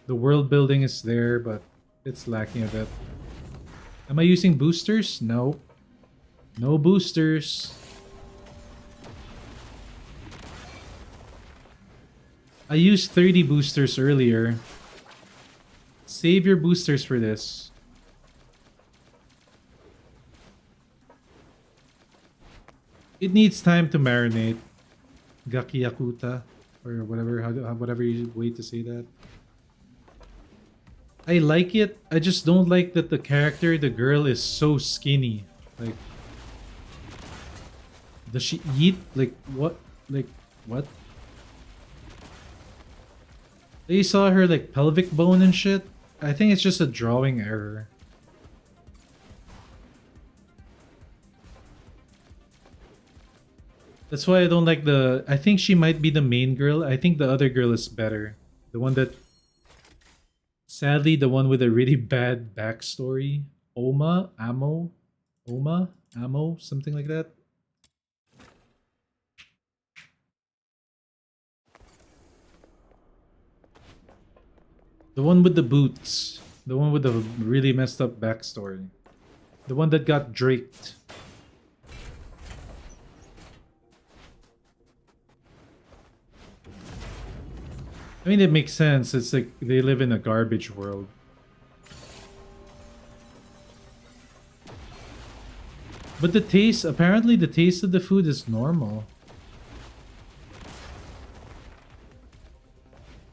The world building is there, but it's lacking a bit. Am I using boosters? No. No boosters. I used 30 boosters earlier. Save your boosters for this. It needs time to marinate. Gakiyakuta. Or whatever, whatever way to say that. I like it. I just don't like that the character, the girl, is so skinny. Like, does she eat? Like, what? Like, what? They saw her, like, pelvic bone and shit. I think it's just a drawing error. That's why I don't like the... I think she might be the main girl. I think the other girl is better. The one that... Sadly, the one with a really bad backstory. Oma? Amo? Oma? Amo? Something like that. The one with the boots. The one with the really messed up backstory. The one that got draped. I mean, it makes sense. It's like they live in a garbage world. But the taste, apparently the taste of the food is normal.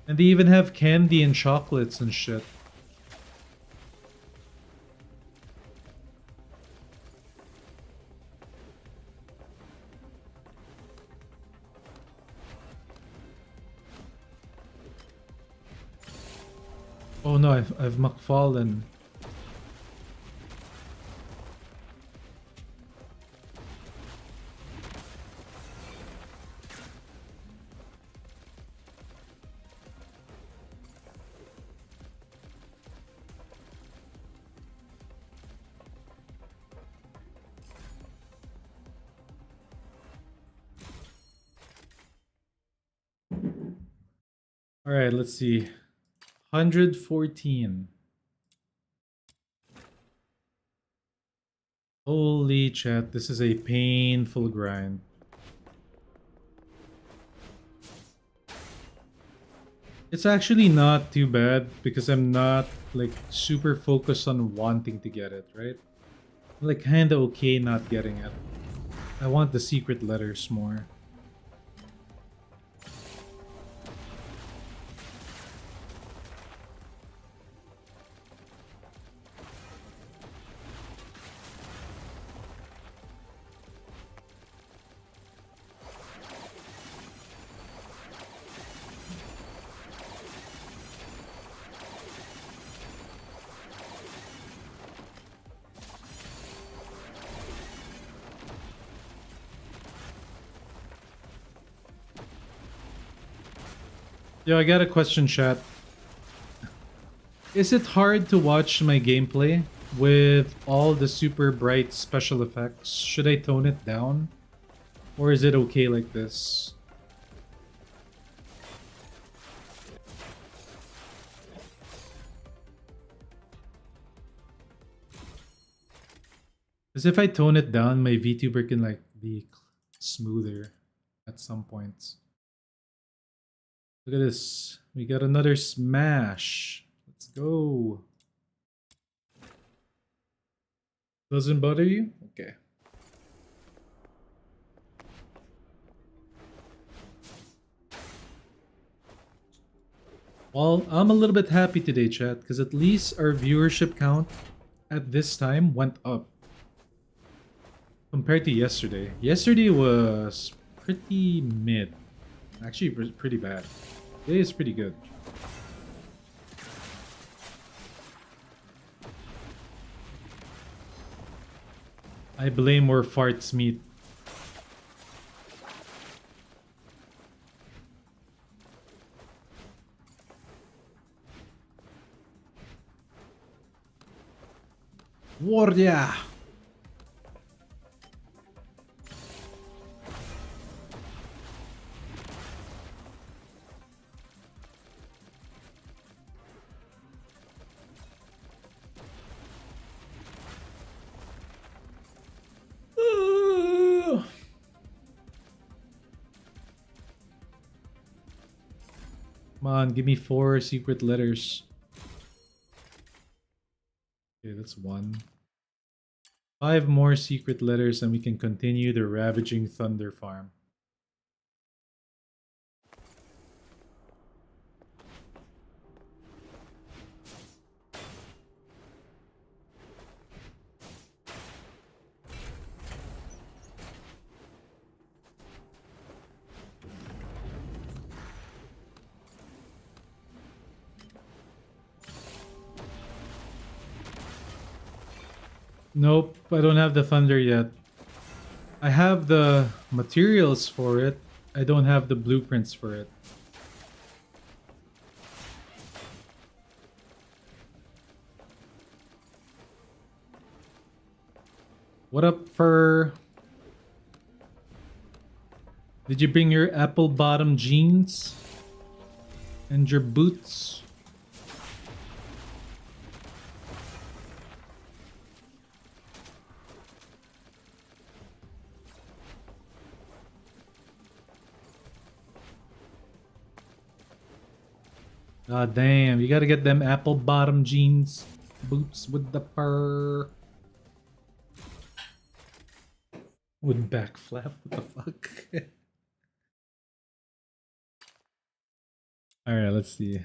And they even have candy and chocolates and shit. Oh no, I've McFallen. All right, let's see. 114. Holy chat, this is a painful grind. It's actually not too bad because I'm not like super focused on wanting to get it, right? I'm like kinda okay not getting it. I want the secret letters more. Yo, I got a question, chat. Is it hard to watch my gameplay with all the super bright special effects? Should I tone it down? Or is it okay like this? Because if I tone it down, my VTuber can like be smoother at some points. Look at this. We got another smash. Let's go. Doesn't bother you? Okay. Well, I'm a little bit happy today, chat, because at least our viewership count at this time went up. Compared to yesterday. Yesterday was pretty mid. Actually, pretty bad. Today is pretty good. I blame where farts meet. Warrior! Come on, give me 4 secret letters. That's one. 5 more secret letters and we can continue the ravaging thunder farm. Nope, I don't have the thunder yet. I have the materials for it. I don't have the blueprints for it. What up, Fur? Did you bring your apple bottom jeans? And your boots? God damn, you gotta get them apple bottom jeans. Boots with the fur. With back flap, what the fuck? Alright, let's see.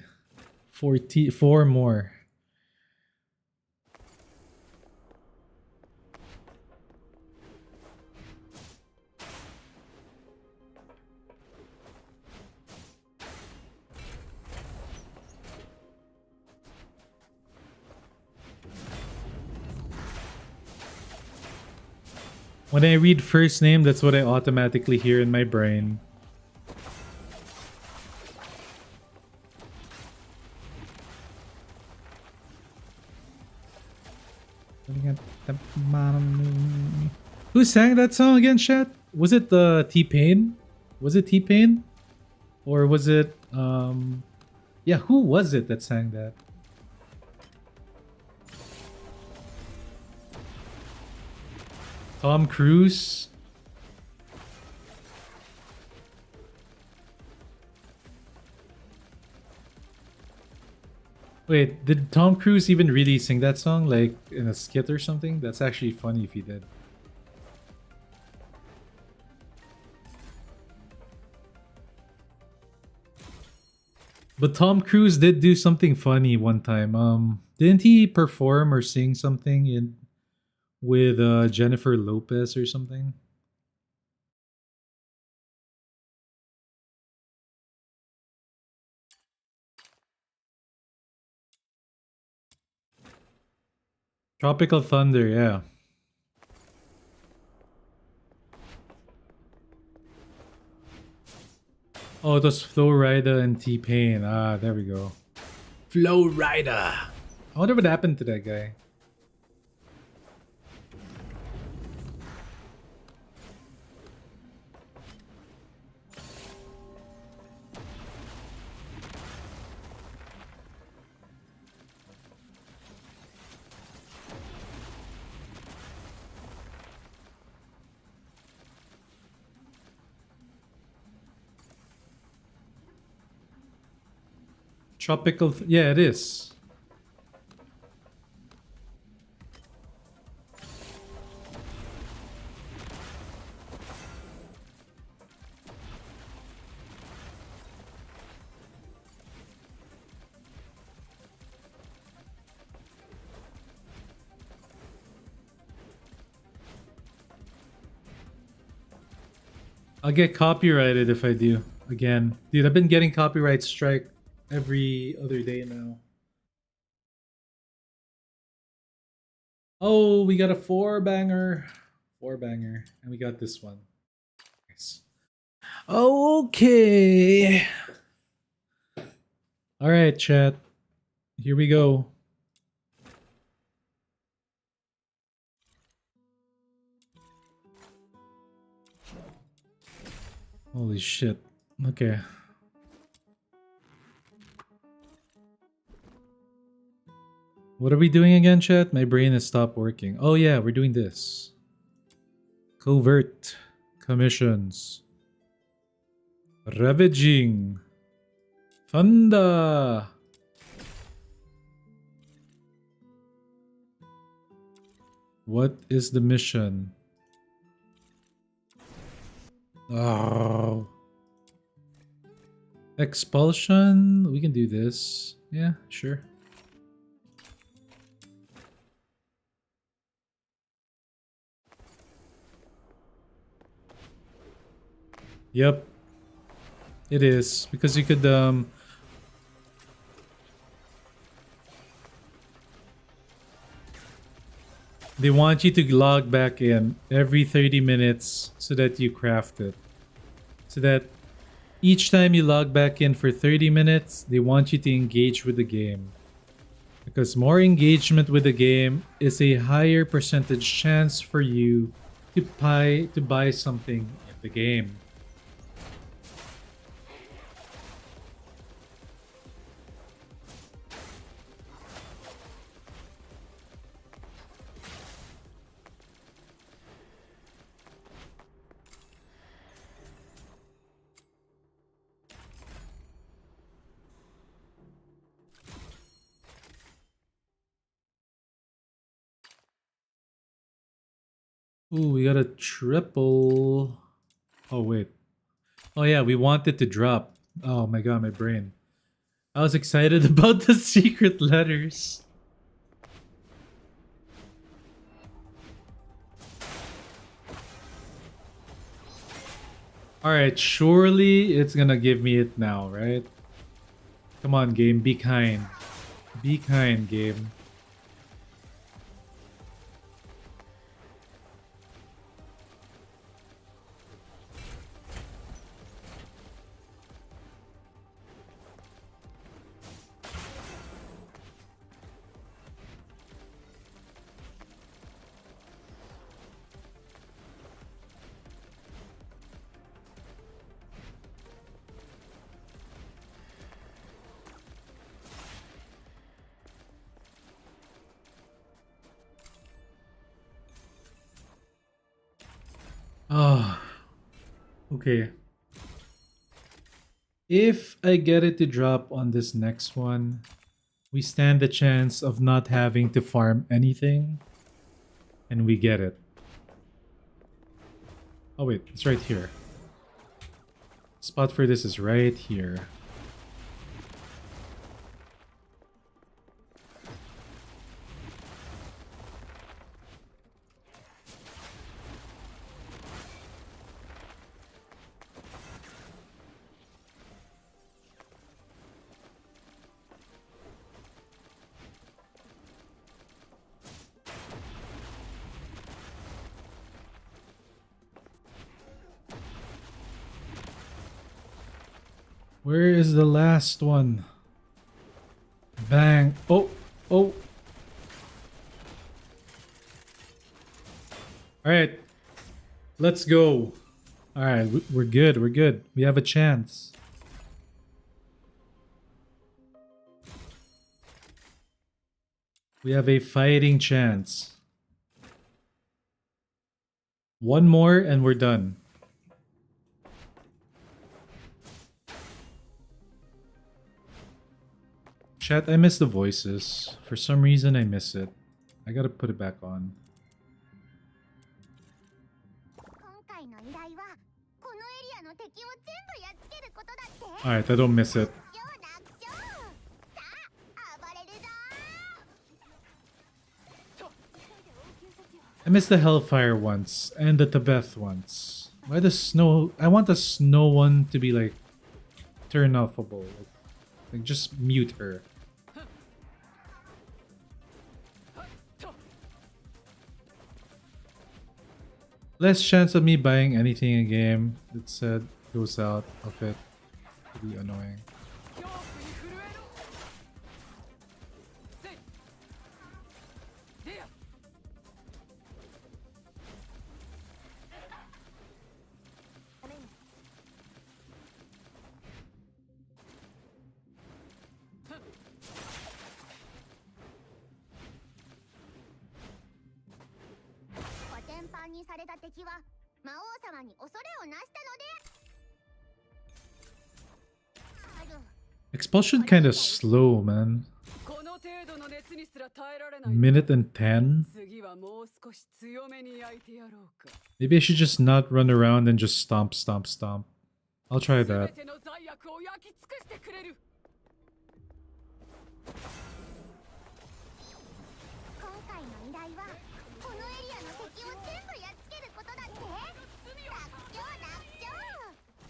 4 more. When I read first name, that's what I automatically hear in my brain. Who sang that song again, chat? Was it the T-Pain? Was it T-Pain? Or was it yeah, who was it that sang that? Tom Cruise? Wait, did Tom Cruise even really sing that song, like in a skit or something? That's actually funny if he did. But Tom Cruise did do something funny one time. Didn't he perform or sing something in with Jennifer Lopez or something? Tropical Thunder, yeah. Oh, it was Flo Rida and T-Pain. Ah, there we go. Flo Rida. I wonder what happened to that guy. Tropical, yeah, it is. I'll get copyrighted if I do again. Dude, I've been getting copyright strike every other day now. Oh, we got a 4-banger. 4-banger. And we got this one. Nice. Okay. Alright, chat. Here we go. Holy shit. Okay. What are we doing again, chat? My brain has stopped working. Oh yeah, we're doing this. Covert commissions. Ravaging. Thunder. What is the mission? Oh. Expulsion? We can do this. Yeah, sure. Yep. It is. Because you could, they want you to log back in every 30 minutes so that you craft it. So that each time you log back in for 30 minutes, they want you to engage with the game. Because more engagement with the game is a higher percentage chance for you to buy something in the game. Ooh, we got a triple. Oh, wait. Oh, yeah, we want it to drop. Oh my god, my brain. I was excited about the secret letters. Alright, surely it's gonna give me it now, right? Come on, game, be kind. Be kind, game. Oh, okay. If I get it to drop on this next one, we stand the chance of not having to farm anything. And we get it. Oh wait, it's right here. Spot for this is right here. Where is the last one? Bang. Oh, oh. Alright. Let's go. Alright, we're good, we're good. We have a chance. We have a fighting chance. One more and we're done. Chat, I miss the voices. For some reason, I miss it. I gotta put it back on. Alright, I don't miss it. I miss the Hellfire once, and the Tibeth once. Why the snow... I want the snow one to be like... turn offable. Like just mute her. Less chance of me buying anything in game that said goes out of it. To be annoying. Expulsion kinda slow, man. Minute and 10? 少し強めに焼いてやろうか。 Maybe I should just not run around and just stomp, stomp, stomp. I'll try 全 that. ての罪悪を焼き尽くしてくれる。今回の依頼はこのエリアの敵を全部やっつけることだって。楽勝楽勝。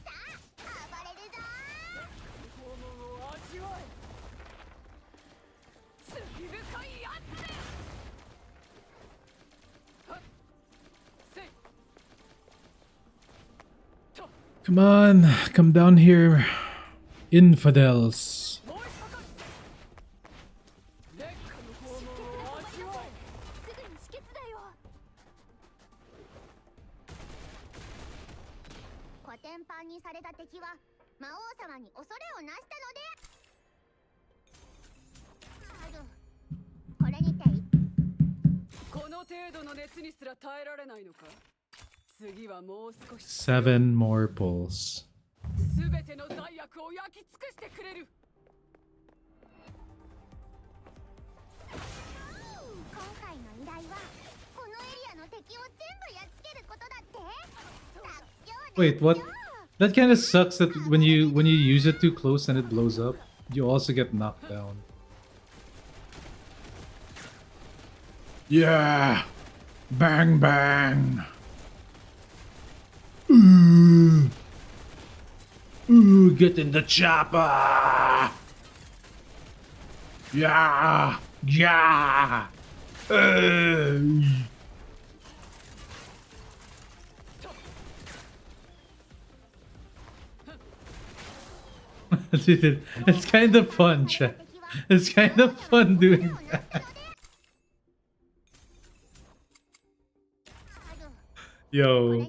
さあ暴れるぞ。拷問を味わえ。罪深いやつめ。はっせい。と Come on, come down here. Infidels. 燃え盛る。烈火の拷問を味わえ。すぐに止血だよ。コテンパンにされた敵は魔王様に恐れをなしたので。これにてこの程度の熱にすら耐えられないのか。次はもう少し。 7 more pulls. すべての罪悪を焼き尽くしてくれる。今回の依頼はこのエリアの敵を全部やっつけることだって。楽勝 Wait, what? That kind of sucks that when you use it too close and it blows up, you also get knocked down. Yeah! Bang bang! Ooh! Ooh, get in the chopper! Yeah! Yeah! Dude, it's kind of fun, chat. It's kind of fun doing that. Yo,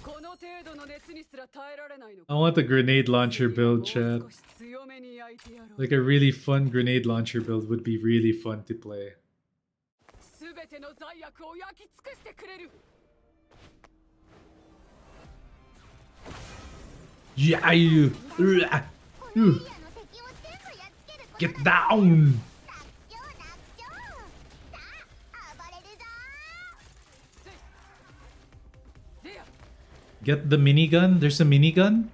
この程度の熱にすら耐えられないの I か。 want a grenade launcher build, もう chat. 少し強めに焼いてやろう。 Like a really fun grenade launcher build would be really fun to play. すべての罪悪を焼き尽くしてくれる。 Yeah, you. Get down. Get the minigun. There's a minigun.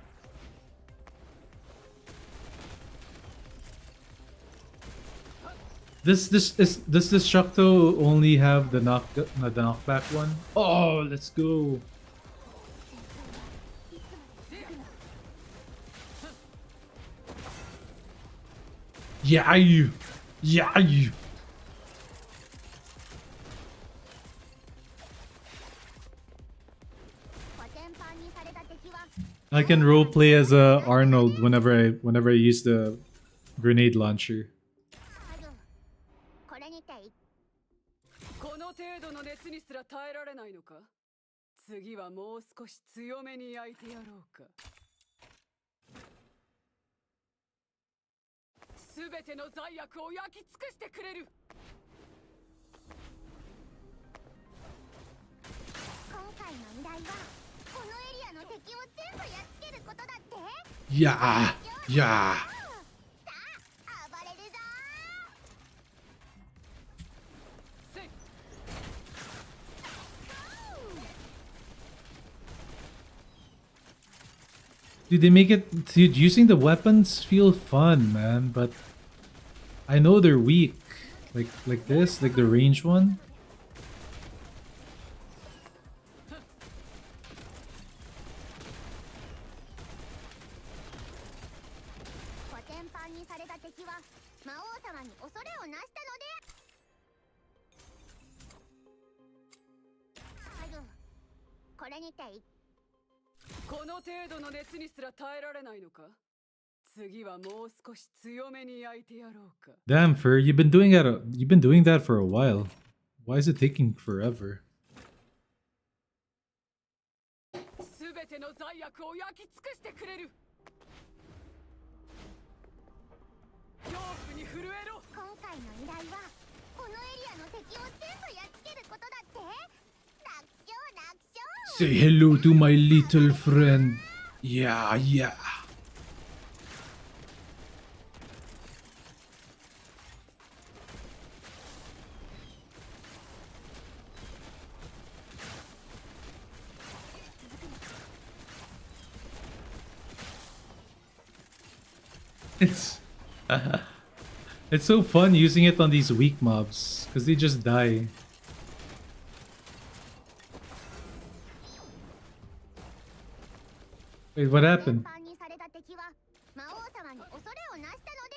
Does this Shakto only have the knockback one? Oh, let's go. Yeah, you. Yeah, you. I can roleplay as Arnold whenever I use the grenade launcher. これにてこの程度の熱にすら耐えられないのか。次はもう少し強めに焼いてやろうか。すべての罪悪を焼き尽くしてくれる。今回の依頼はこのエリアの敵を全部やっつけることだって。 Yeah. Yeah. さあ暴れるぞ。 せい。 Dude, they make it. Dude, using the weapons feel fun, man. But I know they're weak. Like this, like the range one. コテンパンにされた敵は魔王様に恐れをなしたので。これにてこの程度の熱にすら耐えられないのか。次はもう少し強めに焼いてやろうか。 Damn, Fur, you've been doing that for a while. Why is it taking forever? すべての罪悪を焼き尽くしてくれる。恐怖に震えろ。今回の依頼はこのエリアの敵を全部やっつけることだって。楽勝楽勝。 Say hello to my little friend. Yeah, yeah. It's it's so fun using it on these weak mobs because they just die. Wait, what happened? パンにされた敵は魔王様に恐れをなしたので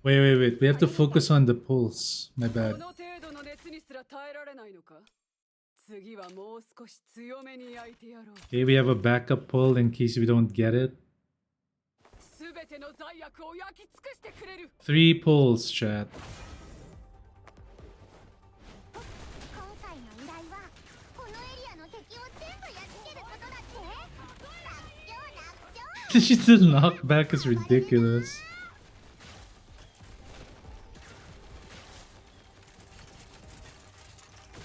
Wait. We have to focus on the pulse. My こ bad. の程度の熱にすら耐えられないのか。次はもう少し強めに焼いてやろう。 Okay, we have a backup pull in case we don't get it. すべての罪悪を焼き尽くしてくれる。 3 pulls, chat. 今回の依頼はこのエリアの敵を全部やっつけることだって。楽勝 She's the knockback is ridiculous.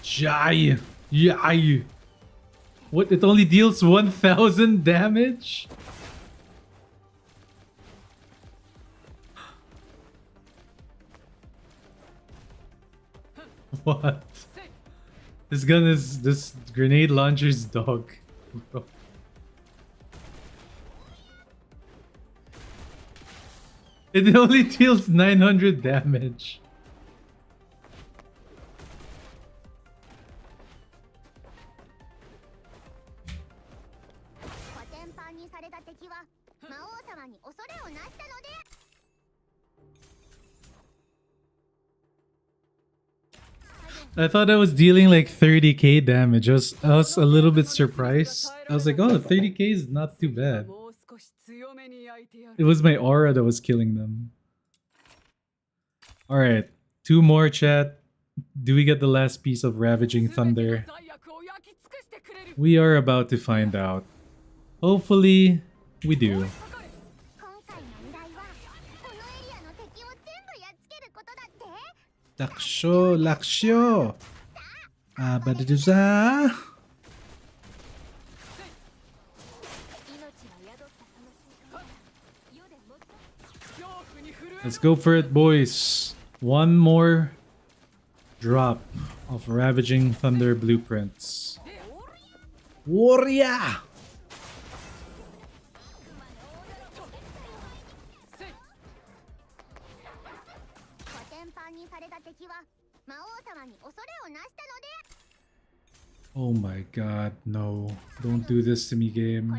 Jai! Yai! What? It only deals 1,000 damage? What? This gun is this grenade launcher's dog. Bro. It only deals 900 damage. I thought I was dealing like 30k damage. I was a little bit surprised. I was like, oh, 30k is not too bad. It was my aura that was killing them. Alright, 2 more, chat. Do we get the last piece of Ravaging Thunder? We are about to find out. Hopefully, we do. Laksho! Abadiduza! Let's go for it, boys. One more drop of Ravaging Thunder blueprints. Warrior! Oh my god, no. Don't do this to me, game.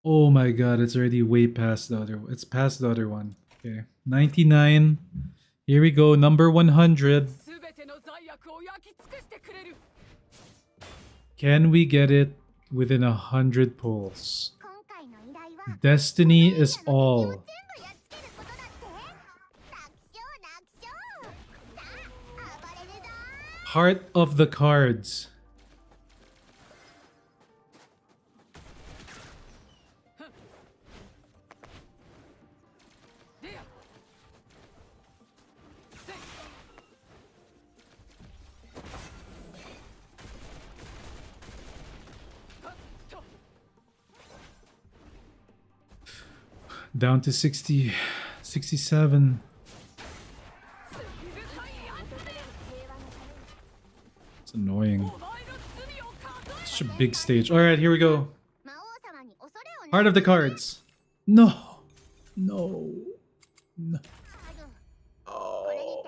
Oh my god, it's already way past the other. It's past the other one. Okay, 99. Here we go, number 100. Can we get it within 100 pulls? Destiny is all. Heart of the cards. Down to 60, 67. It's annoying. Such a big stage. Alright, here we go. Heart of the cards. No. No. No. Oh.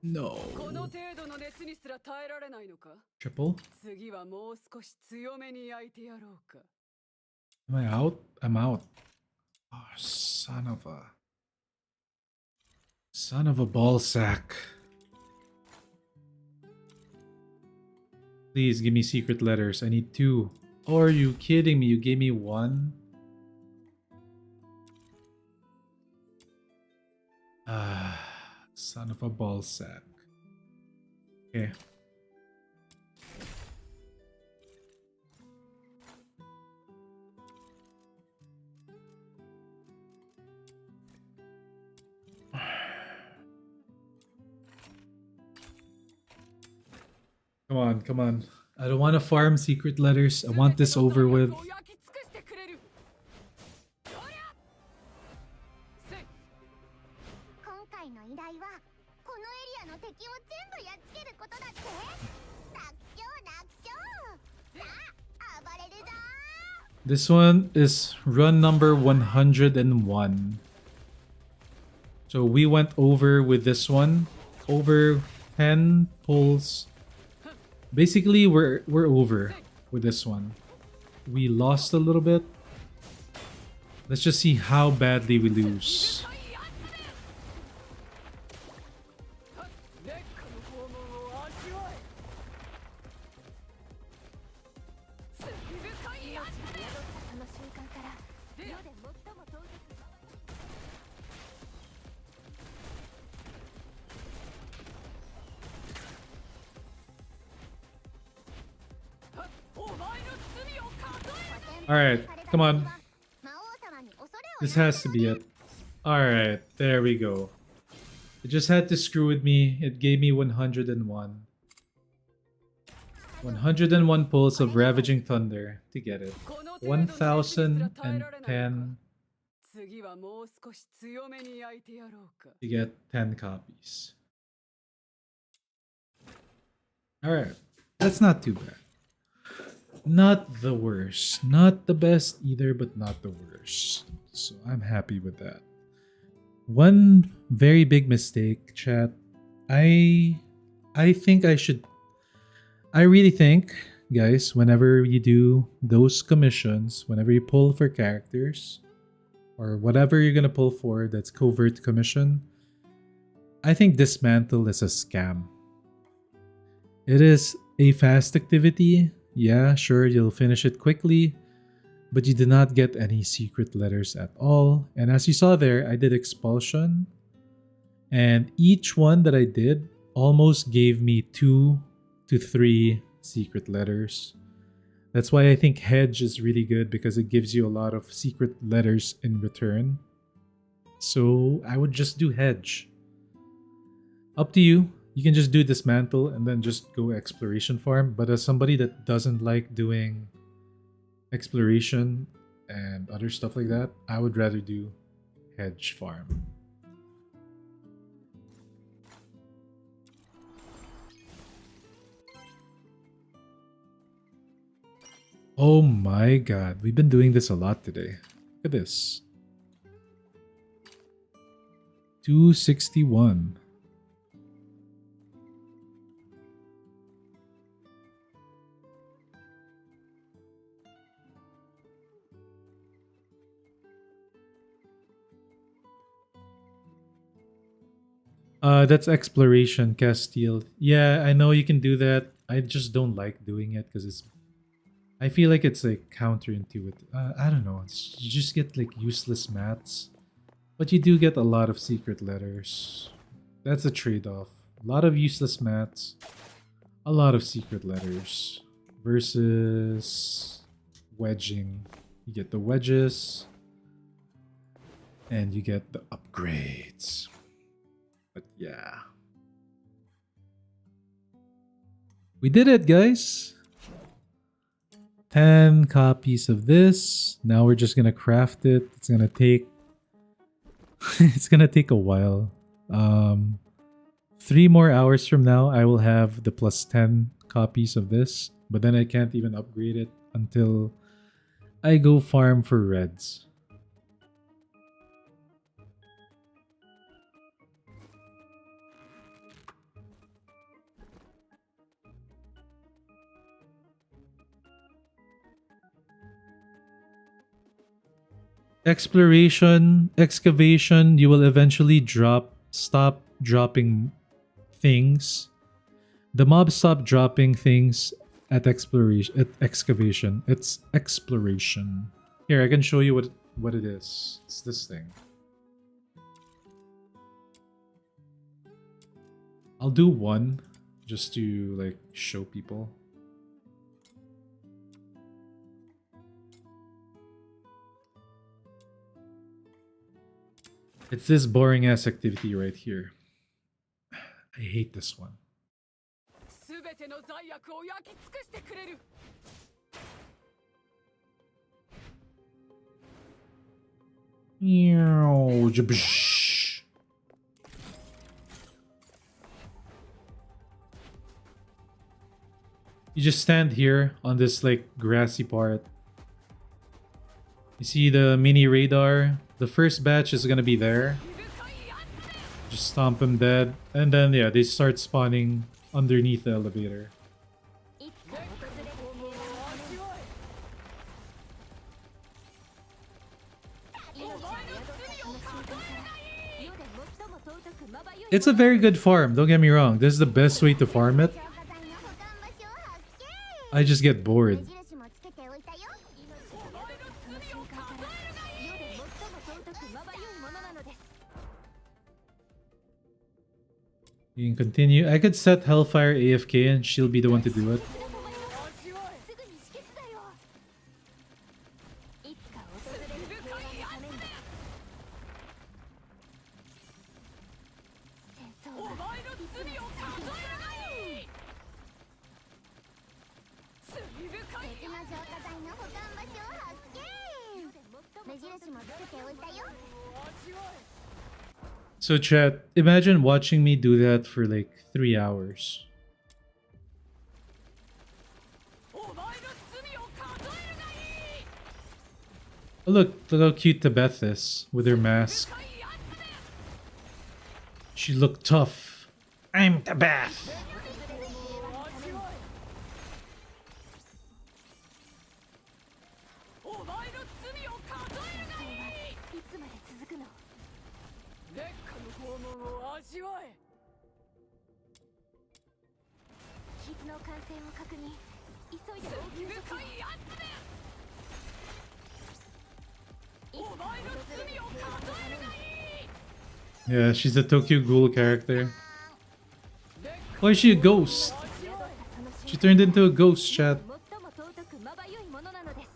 No. Triple? Am I out? I'm out. Oh, son of a ball sack. Please give me secret letters. I need 2. Oh, are you kidding me? You gave me 1? Ah, son of a ball sack. Okay. Come on, come on. I don't want to farm secret letters. I want this over with. このエリアの敵を全部やっつけることだって楽勝楽勝さあ暴れるぞ This one is run number 101. So we went over with this one. Over 10 pulls. Basically, we're over with this one. We lost a little bit. Let's just see how badly we lose. Alright, come on. This has to be it. Alright, there we go. It just had to screw with me. It gave me 101. 101 pulls of Ravaging Thunder to get it. 1010 to get 10 copies. Alright, that's not too bad. Not the worst. Not the best either, but not the worst. So I'm happy with that. One very big mistake, chat. I think I should... I really think, guys, whenever you do those commissions, whenever you pull for characters, or whatever you're gonna pull for that's covert commission, I think Dismantle is a scam. It is a fast activity. Yeah, sure, you'll finish it quickly, but you did not get any secret letters at all. And as you saw there, I did Expulsion, and each one that I did almost gave me 2 to 3 secret letters. That's why I think Hedge is really good, because it gives you a lot of secret letters in return. So I would just do Hedge. Up to you. You can just do Dismantle and then just go Exploration Farm. But as somebody that doesn't like doing Exploration and other stuff like that, I would rather do Hedge Farm. Oh my god, we've been doing this a lot today. Look at this. 261. That's Exploration, Castile. Yeah, I know you can do that. I just don't like doing it because it's... I feel like it's like counterintuitive. I don't know. You just get like useless mats. But you do get a lot of secret letters. That's a trade-off. A lot of useless mats. A lot of secret letters. Versus wedging. You get the wedges. And you get the upgrades. But yeah. We did it, guys! 10 copies of this. Now we're just gonna craft it. It's gonna take... it's gonna take a while. 3 more hours from now, I will have the plus 10 copies of this. But then I can't even upgrade it until I go farm for reds. Exploration, excavation, you will eventually stop dropping things. The mobs stop dropping things at excavation. It's exploration. Here, I can show you what it is. It's this thing. I'll do one just to like show people. It's this boring ass activity right here. I hate this one. You just stand here on this like grassy part. You see the mini radar? The first batch is gonna be there. Just stomp them dead. And then yeah, they start spawning underneath the elevator. いつか訪れる平和のために命が宿ったその瞬間から世で最も尊くまばゆい It's a very good farm, don't get me wrong. This is the best way to farm it. 消火剤の保管場所を発見 I just get bored. 目印もつけておいたよ命が宿ったその瞬間から世で最も尊くまばゆいものなのです You can continue. I could set Hellfire AFK and she'll be the one to do it. すぐに止血だよいつか訪れる平和のために戦争はいつまで続くの別の浄化剤の保管場所を発見目印もつけておいたよ So chat, imagine watching me do that for like 3 hours. Oh, look how cute Tebeth is with her mask. She looked tough. I'm Tebeth. いつまで続くの烈火の拷問を味わえ傷の感染を確認急いで応急処置をいつか訪れる平和のために Yeah, she's a Tokyo Ghoul character. Why is she a ghost? She turned into a ghost, chat. 最も尊くまばゆいものなのです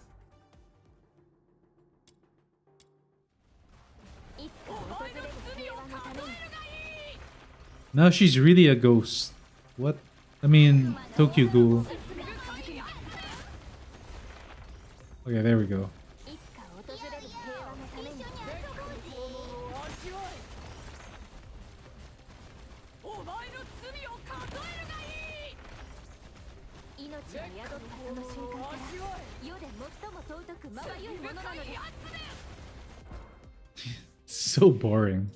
いつか訪れる平和のために Now she's really a ghost. What? I mean, Tokyo Ghoul. Okay, there we go. いつか訪れる平和のために命が宿ったその瞬間から世で最も尊くまばゆいものなのです So boring.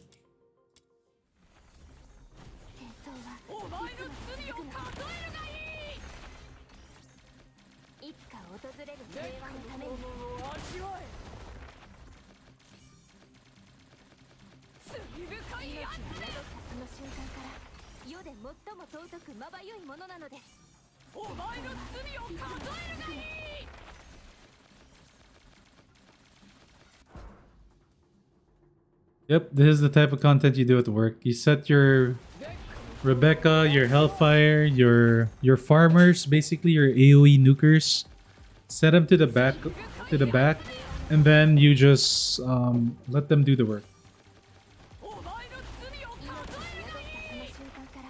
戦争はいつまで続くのいつか訪れる平和のために命が宿ったその瞬間から世で最も尊くまばゆいものなのです Yep, this is the type of content you do at work. You set your Rebecca, your Hellfire, your farmers, basically your AoE nukers. Set them to the back, and then you just let them do the work. 命が宿ったその瞬間から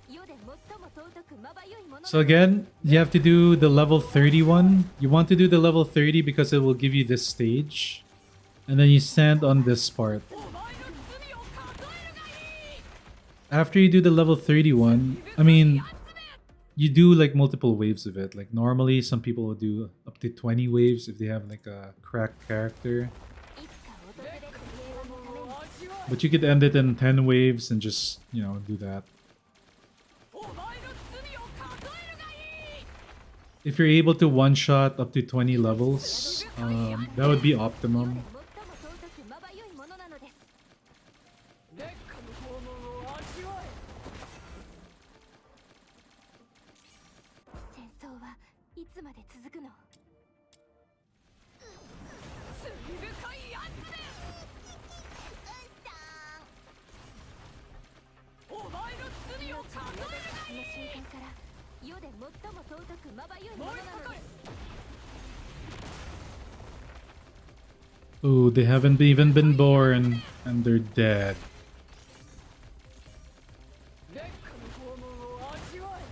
世で最も尊くまばゆいものなのです So again, you have to do the level 31. You want to do the level 30 because it will give you this stage. And then you stand on this part. After you do the level 31, I mean, you do like multiple waves of it. Like normally some people will do up to 20 waves if they have like a cracked character. いつか訪れる平和のために But you could end it in 10 waves and just, you know, do that. If you're able to one-shot up to 20 levels, that would be optimum. 最も尊くまばゆいものなのです 烈火の拷問を味わえ戦争はいつまで続くの罪深いやつだお前の罪を数えるその瞬間から世で最も尊くまばゆいものなのです Ooh, they haven't even been born and they're dead. 烈火の拷問を味わえ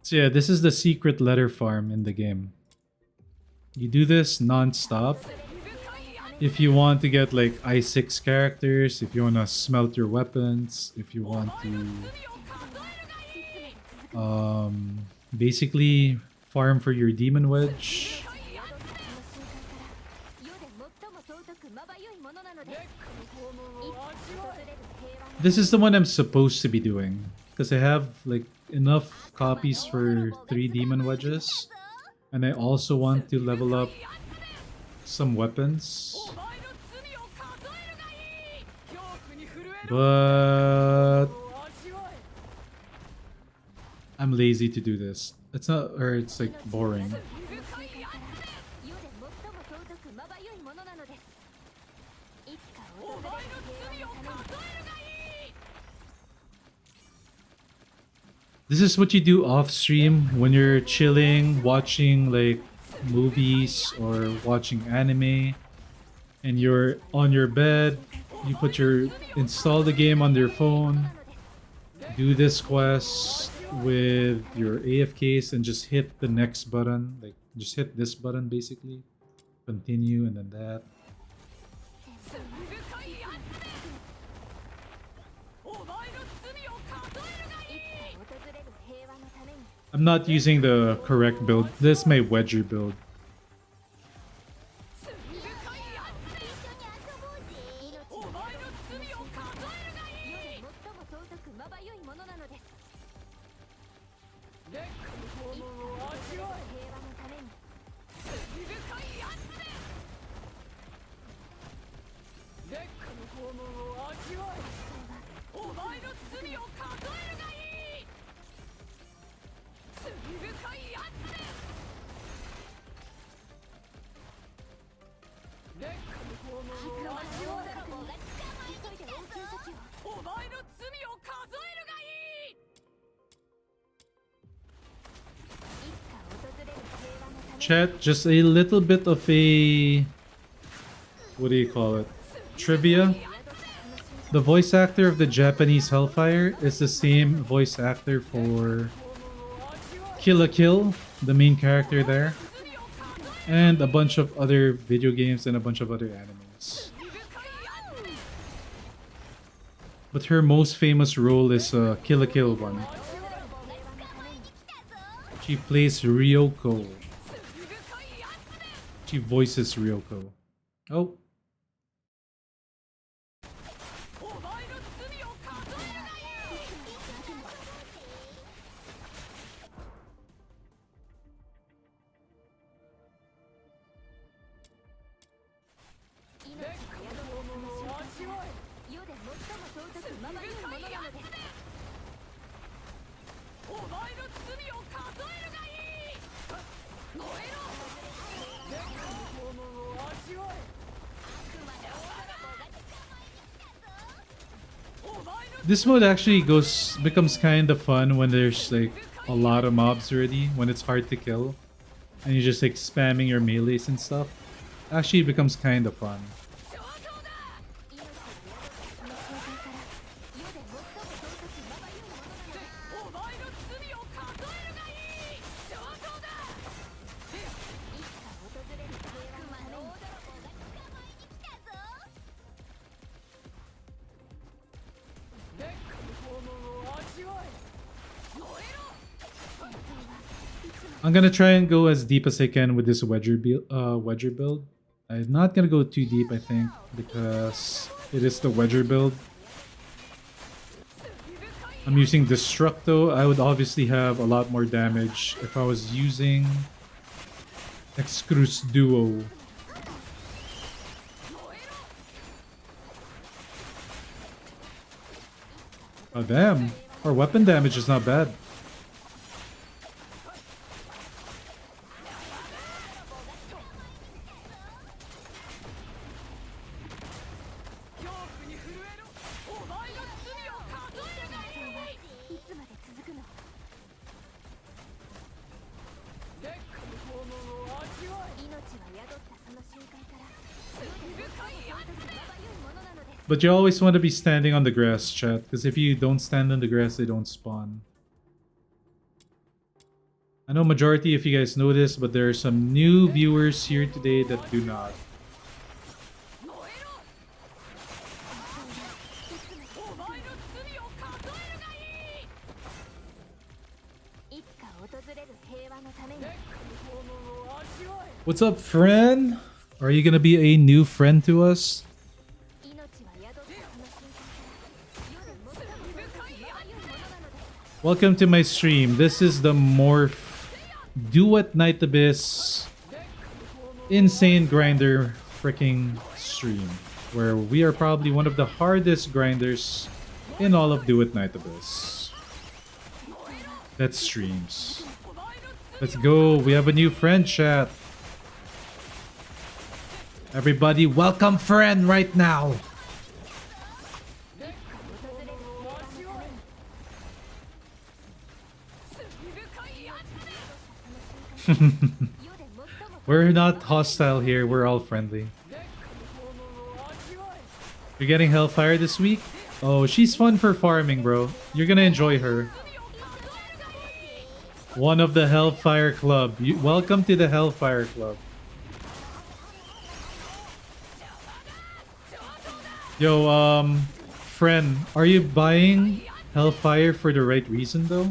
So yeah, this is the secret letter farm in the game. You do this non-stop. If you want to get like i6 characters, if you want to smelt your weapons, if you want to Basically, farm for your demon wedge. This is the one I'm supposed to be doing because I have like enough copies for 3 demon wedges, and I also want to level up some weapons. But I'm lazy to do this. It's not, or it's like boring. This is what you do off stream when you're chilling, watching like movies or watching anime, and you're on your bed. You install the game on your phone, do this quest with your AFKs, and just hit the next button. Like just hit this button basically. Continue and then that. I'm not using the correct build. This is my wedger build. Chat, just a little bit of a... what do you call it? Trivia. The voice actor of the Japanese Hellfire is the same voice actor for Kill la Kill, the main character there. And a bunch of other video games and a bunch of other animes. But her most famous role is Kill la Kill one. She plays Ryoko. She voices Ryoko. Oh. This mode actually becomes kind of fun when there's like a lot of mobs already, when it's hard to kill, and you're just like spamming your melees and stuff. Actually, it becomes kind of fun. I'm gonna try and go as deep as I can with this wedger build. I'm not gonna go too deep, I think, because it is the wedger build. I'm using Destructo. I would obviously have a lot more damage if I was using Excrus Duo. Oh damn, our weapon damage is not bad. But you always want to be standing on the grass, chat, because if you don't stand on the grass, they don't spawn. I know majority of you guys know this, but there are some new viewers here today that do not. What's up, friend? Are you gonna be a new friend to us? Welcome to my stream. This is the Morph Duet Night Abyss Insane Grinder freaking stream, where we are probably one of the hardest grinders in all of Duet Night Abyss. That streams. Let's go. We have a new friend, chat. Everybody, welcome friend right now. We're not hostile here, we're all friendly. You're getting Hellfire this week? Oh, she's fun for farming, bro. You're gonna enjoy her. One of the Hellfire Club. Welcome to the Hellfire Club. Yo, friend, are you buying Hellfire for the right reason though?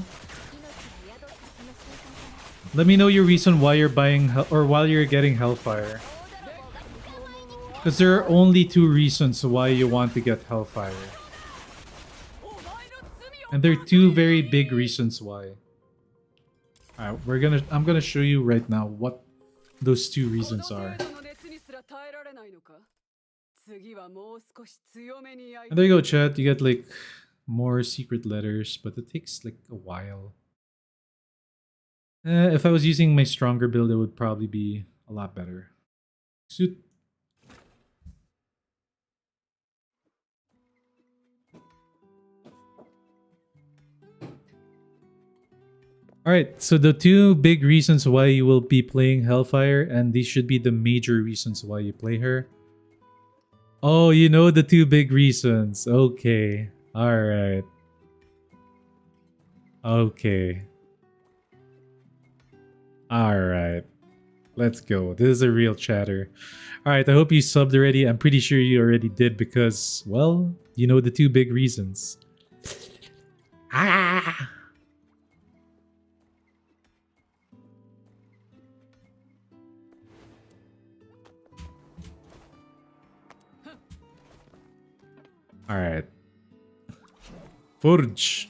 Let me know your reason why you're buying or while you're getting Hellfire. Because there are only two reasons why you want to get Hellfire. And there are two very big reasons why. Alright, I'm gonna show you right now what those two reasons are. And there you go, chat. You get like more secret letters, but it takes like a while. If I was using my stronger build, it would probably be a lot better. Suit. Alright, so the two big reasons why you will be playing Hellfire, and these should be the major reasons why you play her. Oh, you know the two big reasons. Okay. Alright. Okay. Alright. Let's go. This is a real chatter. Alright, I hope you subbed already. I'm pretty sure you already did because, well, you know the two big reasons. Ah! Alright. Forge.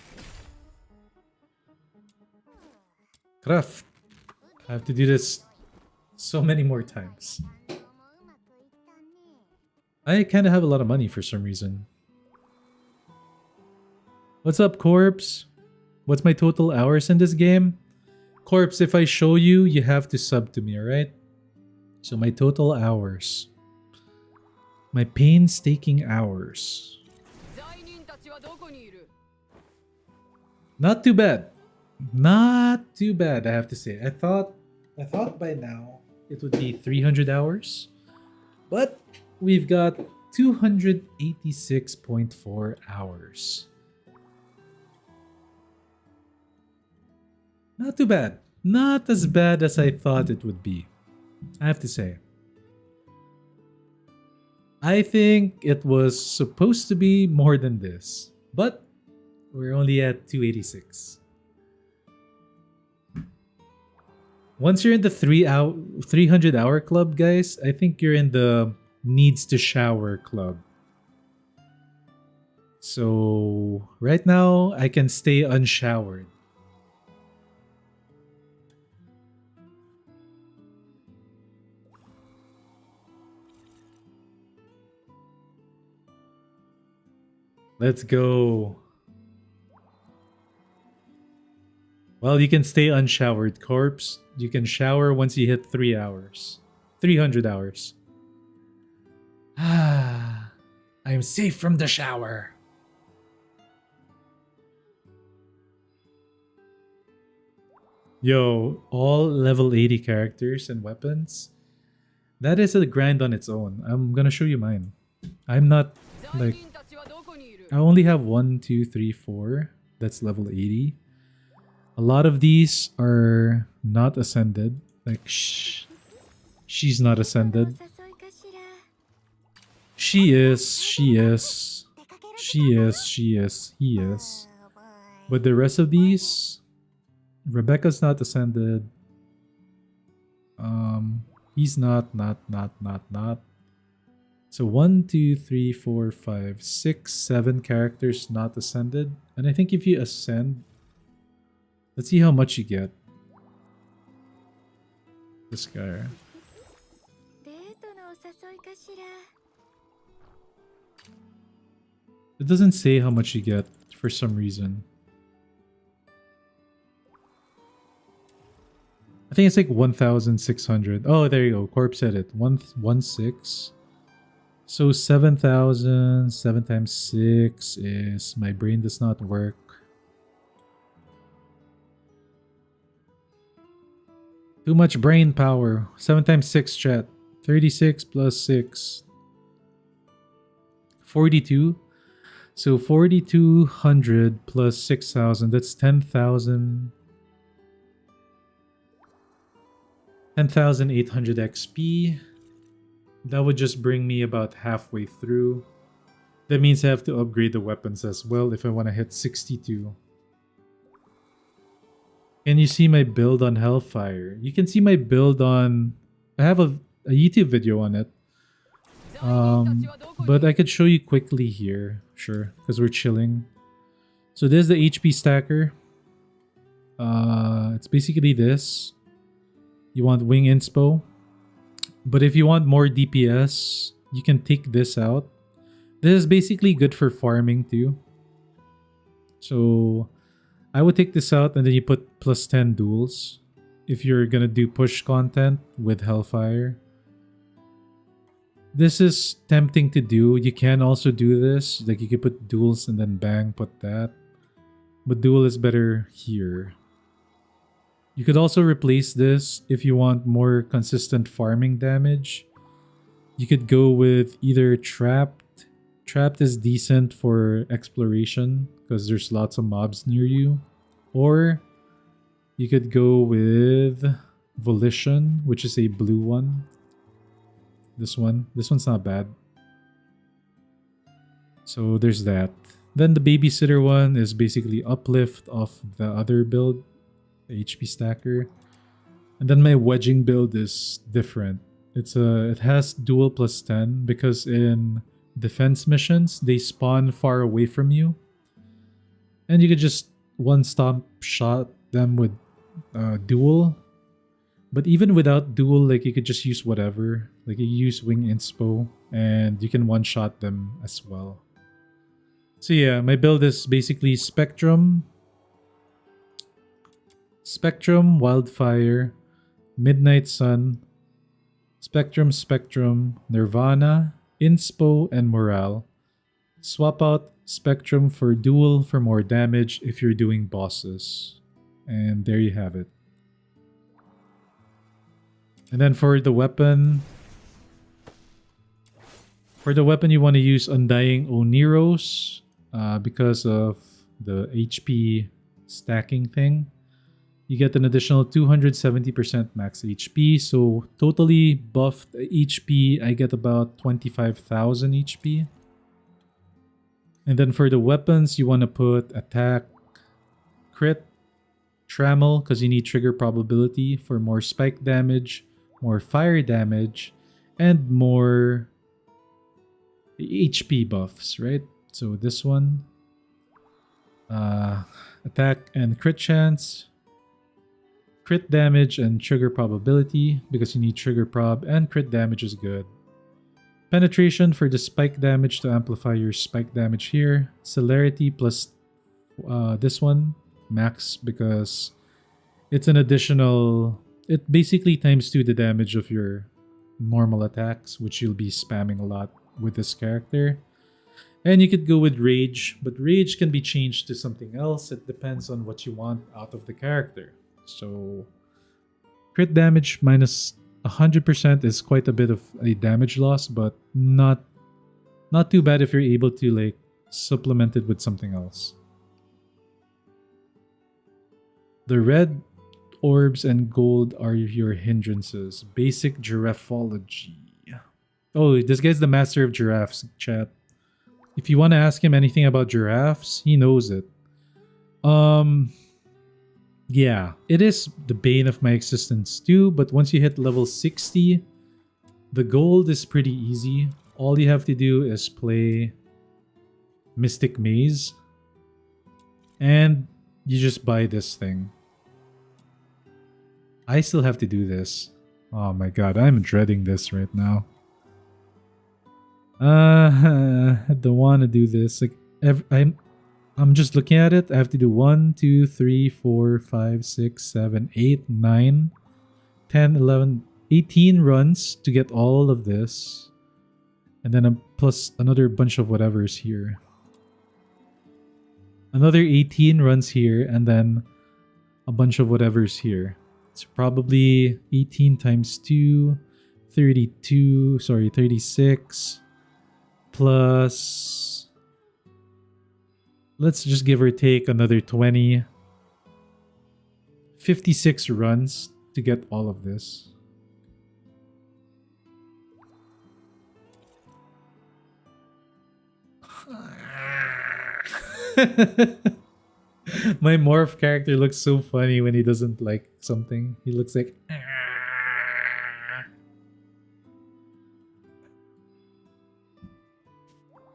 Craft. I have to do this so many more times. I kind of have a lot of money for some reason. What's up, Corpse? What's my total hours in this game? Corpse, if I show you, you have to sub to me, alright? So my total hours. My painstaking hours. Not too bad. Not too bad, I have to say. I thought by now it would be 300 hours. But we've got 286.4 hours. Not too bad. Not as bad as I thought it would be, I have to say. I think it was supposed to be more than this. But we're only at 286. Once you're in the 300 hour club, guys, I think you're in the needs to shower club. So right now, I can stay unshowered. Let's go. Well, you can stay unshowered, Corpse. You can shower once you hit 3 hours. 300 hours. Ah, I am safe from the shower. Yo, all level 80 characters and weapons. That is a grind on its own. I'm gonna show you mine. I'm not like... I only have 1, 2, 3, 4. That's level 80. A lot of these are not ascended. Like, she's not ascended. She is. He is. But the rest of these, Rebecca's not ascended. He's not. So 1, 2, 3, 4, 5, 6, 7 characters not ascended. And I think if you ascend, let's see how much you get. This guy. デートのお誘いかしら。 It doesn't say how much you get for some reason. I think it's like 1,600. Oh, there you go. Corp said it. 116. So 7,000. 7 times 6 is... My brain does not work. Too much brain power. 7 times 6, chat. 36 plus 6. 42. So 4,200 plus 6,000. That's 10,000. 10,800 XP. That would just bring me about halfway through. That means I have to upgrade the weapons as well if I want to hit 62. Can you see my build on Hellfire? You can see my build on... I have a YouTube video on it. But I could show you quickly here. Sure, because we're chilling. So this is the HP stacker. It's basically this. You want wing inspo. But if you want more DPS, you can take this out. This is basically good for farming too. So I would take this out and then you put plus 10 duels. If you're gonna do push content with Hellfire. This is tempting to do. You can also do this. Like you could put duels and then bang, put that. But duel is better here. You could also replace this if you want more consistent farming damage. You could go with either Trapped. Trapped is decent for exploration because there's lots of mobs near you. Or you could go with Volition, which is a blue one. This one's not bad. So there's that. Then the babysitter one is basically uplift of the other build, the HP stacker. And then my wedging build is different. It has dual plus 10 because in defense missions they spawn far away from you. And you could just one stomp shot them with dual. But even without dual, like you could just use whatever. Like you use wing inspo and you can one-shot them as well. So yeah, my build is basically Spectrum, Wildfire, Midnight Sun, Spectrum, Nirvana, Inspo, and Morale. Swap out Spectrum for Dual for more damage if you're doing bosses. And there you have it. And then for the weapon... you want to use Undying Oniros because of the HP stacking thing. You get an additional 270% max HP. So totally buffed HP, I get about 25,000 HP. And then for the weapons, you want to put Attack, Crit, Trammel because you need trigger probability for more spike damage, more fire damage, and more HP buffs, right? So this one, attack and crit chance, crit damage and trigger probability because you need trigger prob, and crit damage is good. Penetration for the spike damage to amplify your spike damage here. Celerity plus this one, max, because it's an additional... It basically times 2 the damage of your normal attacks, which you'll be spamming a lot with this character. And you could go with Rage, but Rage can be changed to something else. It depends on what you want out of the character. So crit damage minus 100% is quite a bit of a damage loss, but not too bad if you're able to like supplement it with something else. The red orbs and gold are your hindrances. Basic giraffology. Oh, this guy's the master of giraffes, chat. If you want to ask him anything about giraffes, he knows it. Yeah, it is the bane of my existence too, but once you hit level 60, the gold is pretty easy. All you have to do is play Mystic Maze, and you just buy this thing. I still have to do this. Oh my god, I'm dreading this right now. I don't want to do this. Like, I'm just looking at it. I have to do 1, 2, 3, 4, 5, 6, 7, 8, 9, 10, 11, 18 runs to get all of this. And then plus another bunch of whatever's here. Another 18 runs here, and then a bunch of whatever's here. It's probably 18 times 2, 32, sorry, 36, plus, let's just give or take another 20. 56 runs to get all of this. My Morph character looks so funny when he doesn't like something. He looks like...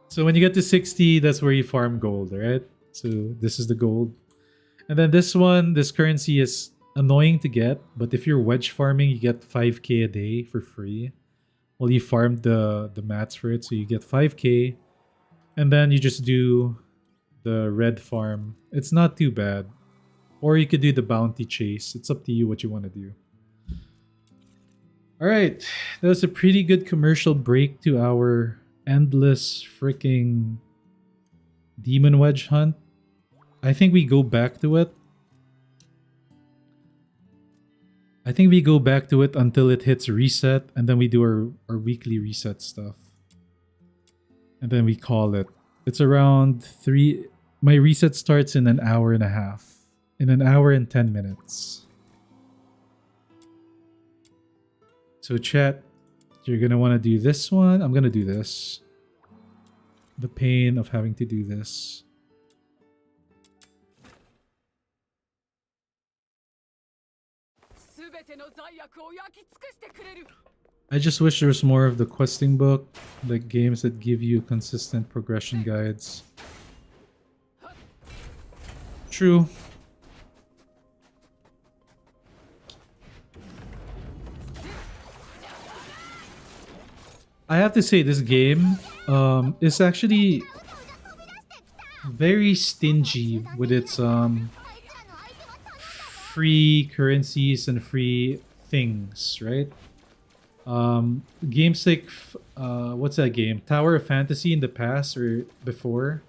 So when you get to 60, that's where you farm gold, right? So this is the gold. And then this one, this currency is annoying to get, but if you're wedge farming, you get 5k a day for free. Well, you farmed the mats for it, so you get 5k. And then you just do the red farm. It's not too bad. Or you could do the bounty chase. It's up to you what you want to do. Alright, that was a pretty good commercial break to our endless freaking demon wedge hunt. I think we go back to it. I think we go back to it until it hits reset, and then we do our weekly reset stuff. And then we call it. It's around 3... My reset starts in an hour and a half. In an hour and 10 minutes. So chat, you're going to want to do this one. I'm going to do this. The pain of having to do this. I just wish there was more of the questing book, like games that give you consistent progression guides. True. I have to say this game is actually very stingy with its free currencies and free things, right? Games like what's that game? Tower of Fantasy in the past or before,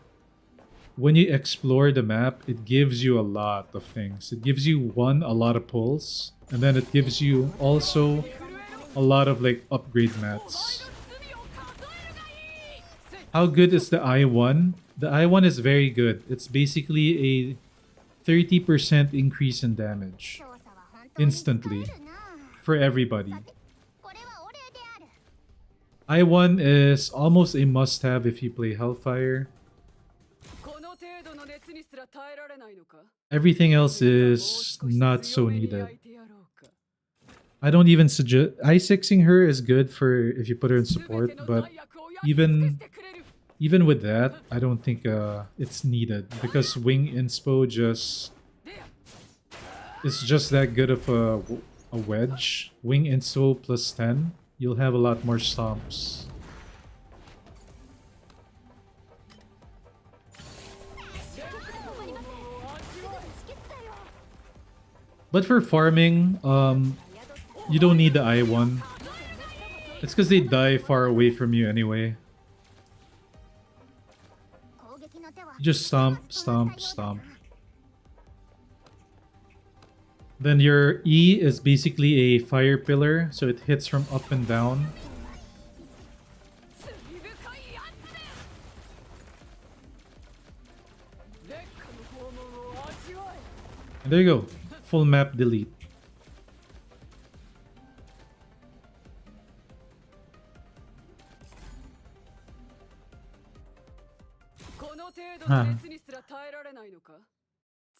when you explore the map, it gives you a lot of things. It gives you a lot of pulls, and then it gives you also a lot of like upgrade mats. How good is the I1? The I1 is very good. It's basically a 30% increase in damage instantly for everybody. I1 is almost a must-have if you play Hellfire. Everything else is not so needed. I don't even suggest... I6ing her is good for if you put her in support, but even with that, I don't think it's needed, because Wing Inspo just... It's just that good of a wedge. Wing Inspo plus 10, you'll have a lot more stomps. But for farming, you don't need the I1. It's because they die far away from you anyway. You just stomp, stomp, stomp. Then your E is basically a fire pillar, so it hits from up and down. And there you go. Full map delete. Huh.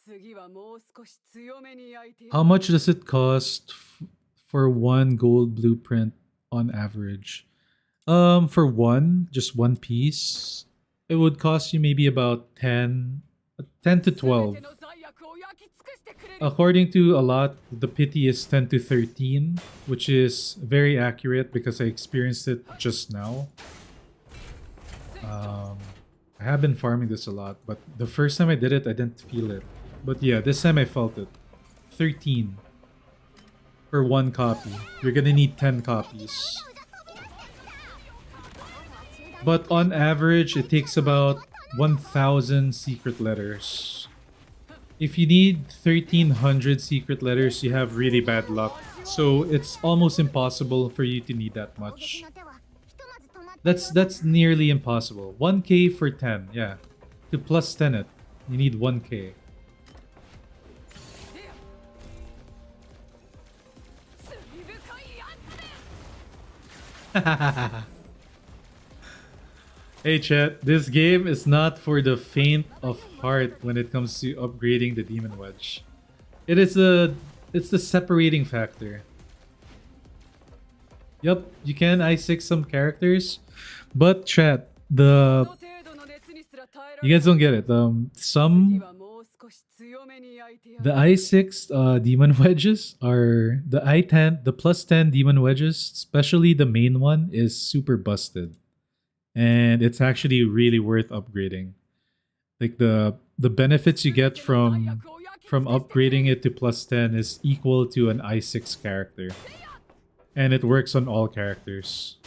次はもう少し強めに焼いてや How る much does it cost for one gold blueprint on average? For one, just one piece, it would cost you maybe about 10 to 12. 全ての罪悪を焼き尽くしてくれる According to a lot, the pity is 10 to 13, which is very accurate because I experienced it just now. I have been farming this a lot, but the first time I did it, I didn't feel it. But yeah, this time I felt it. 13 for one copy. You're gonna need 10 copies. But on average, it takes about 1,000 secret letters. If you need 1,300 secret letters, you have really bad luck. So it's almost impossible for you to need that much. That's nearly impossible. 1k for 10, yeah. To plus 10 it, you need 1k. 罪深いやつめ Hey chat, this game is not for the faint of heart when it comes to upgrading the Demon Wedge. It's the separating factor. Yup, you can I6 some characters, but chat, この程度の熱にすら耐えられ you guys don't get it. 次 Some はもう少し強めに焼いてや the る I6 demon wedges are the I10, the plus 10 demon wedges, especially the main one, is super busted. And it's actually really worth upgrading. Like the benefits you get from upgrading it to plus 10 is equal to an I6 character. And it works on all characters.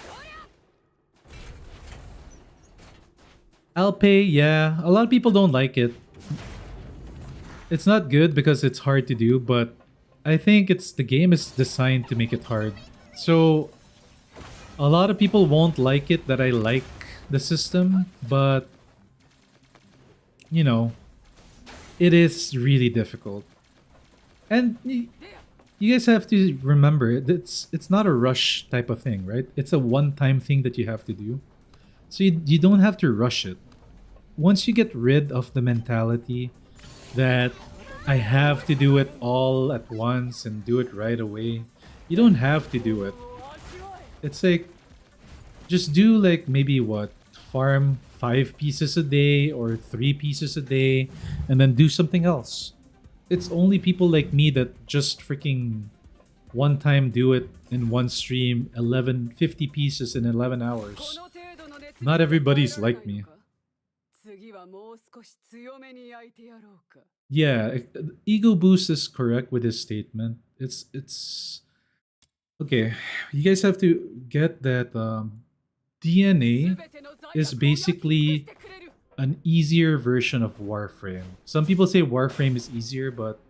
Alpay, yeah, a lot of people don't like it. It's not good because it's hard to do, but I think the game is designed to make it hard. So a lot of people won't like it that I like the system, but you know, it is really difficult. And you guys have to remember, it's not a rush type of thing, right? It's a one-time thing that you have to do. So you don't have to rush it. Once you get rid of the mentality that I have to do it all at once and do it right away, you don't have to do it. It's like, just do like maybe what? Farm 5 pieces a day or 3 pieces a day and then do something else. It's only people like me that just freaking one time do it in one stream, 50 pieces in 11 hours. この程度の熱 Not everybody's like me. 次はもう少し強めに焼いてやろうか Yeah, Ego Boost is correct with his statement. It's okay. You guys have to get that DNA 全ての罪悪を is 焼き尽く basically してくれる an easier version of Warframe. Some people say Warframe is easier, but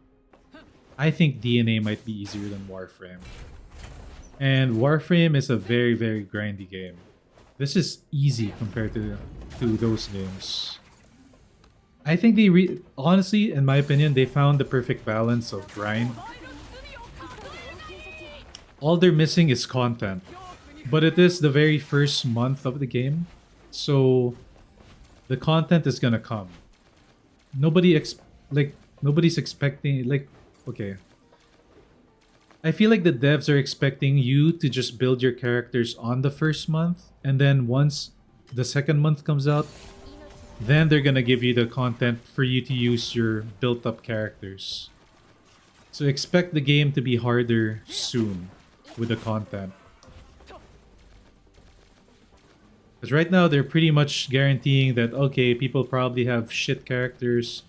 I think DNA might be easier than Warframe. And Warframe is a very, very grindy game. This is easy compared to those games. I think honestly, in my opinion, they found the perfect balance of grind. お前の罪を数えない All they're missing is content. But it is the very first month of the game, so the content is gonna come. Nobody's expecting okay. I feel like the devs are expecting you to just build your characters on the first month, and then once the second month comes out, then they're gonna give you the content for you to use your built-up characters. So expect the game to be harder soon with the content. Because right now they're pretty much guaranteeing that, okay, people probably have shit characters.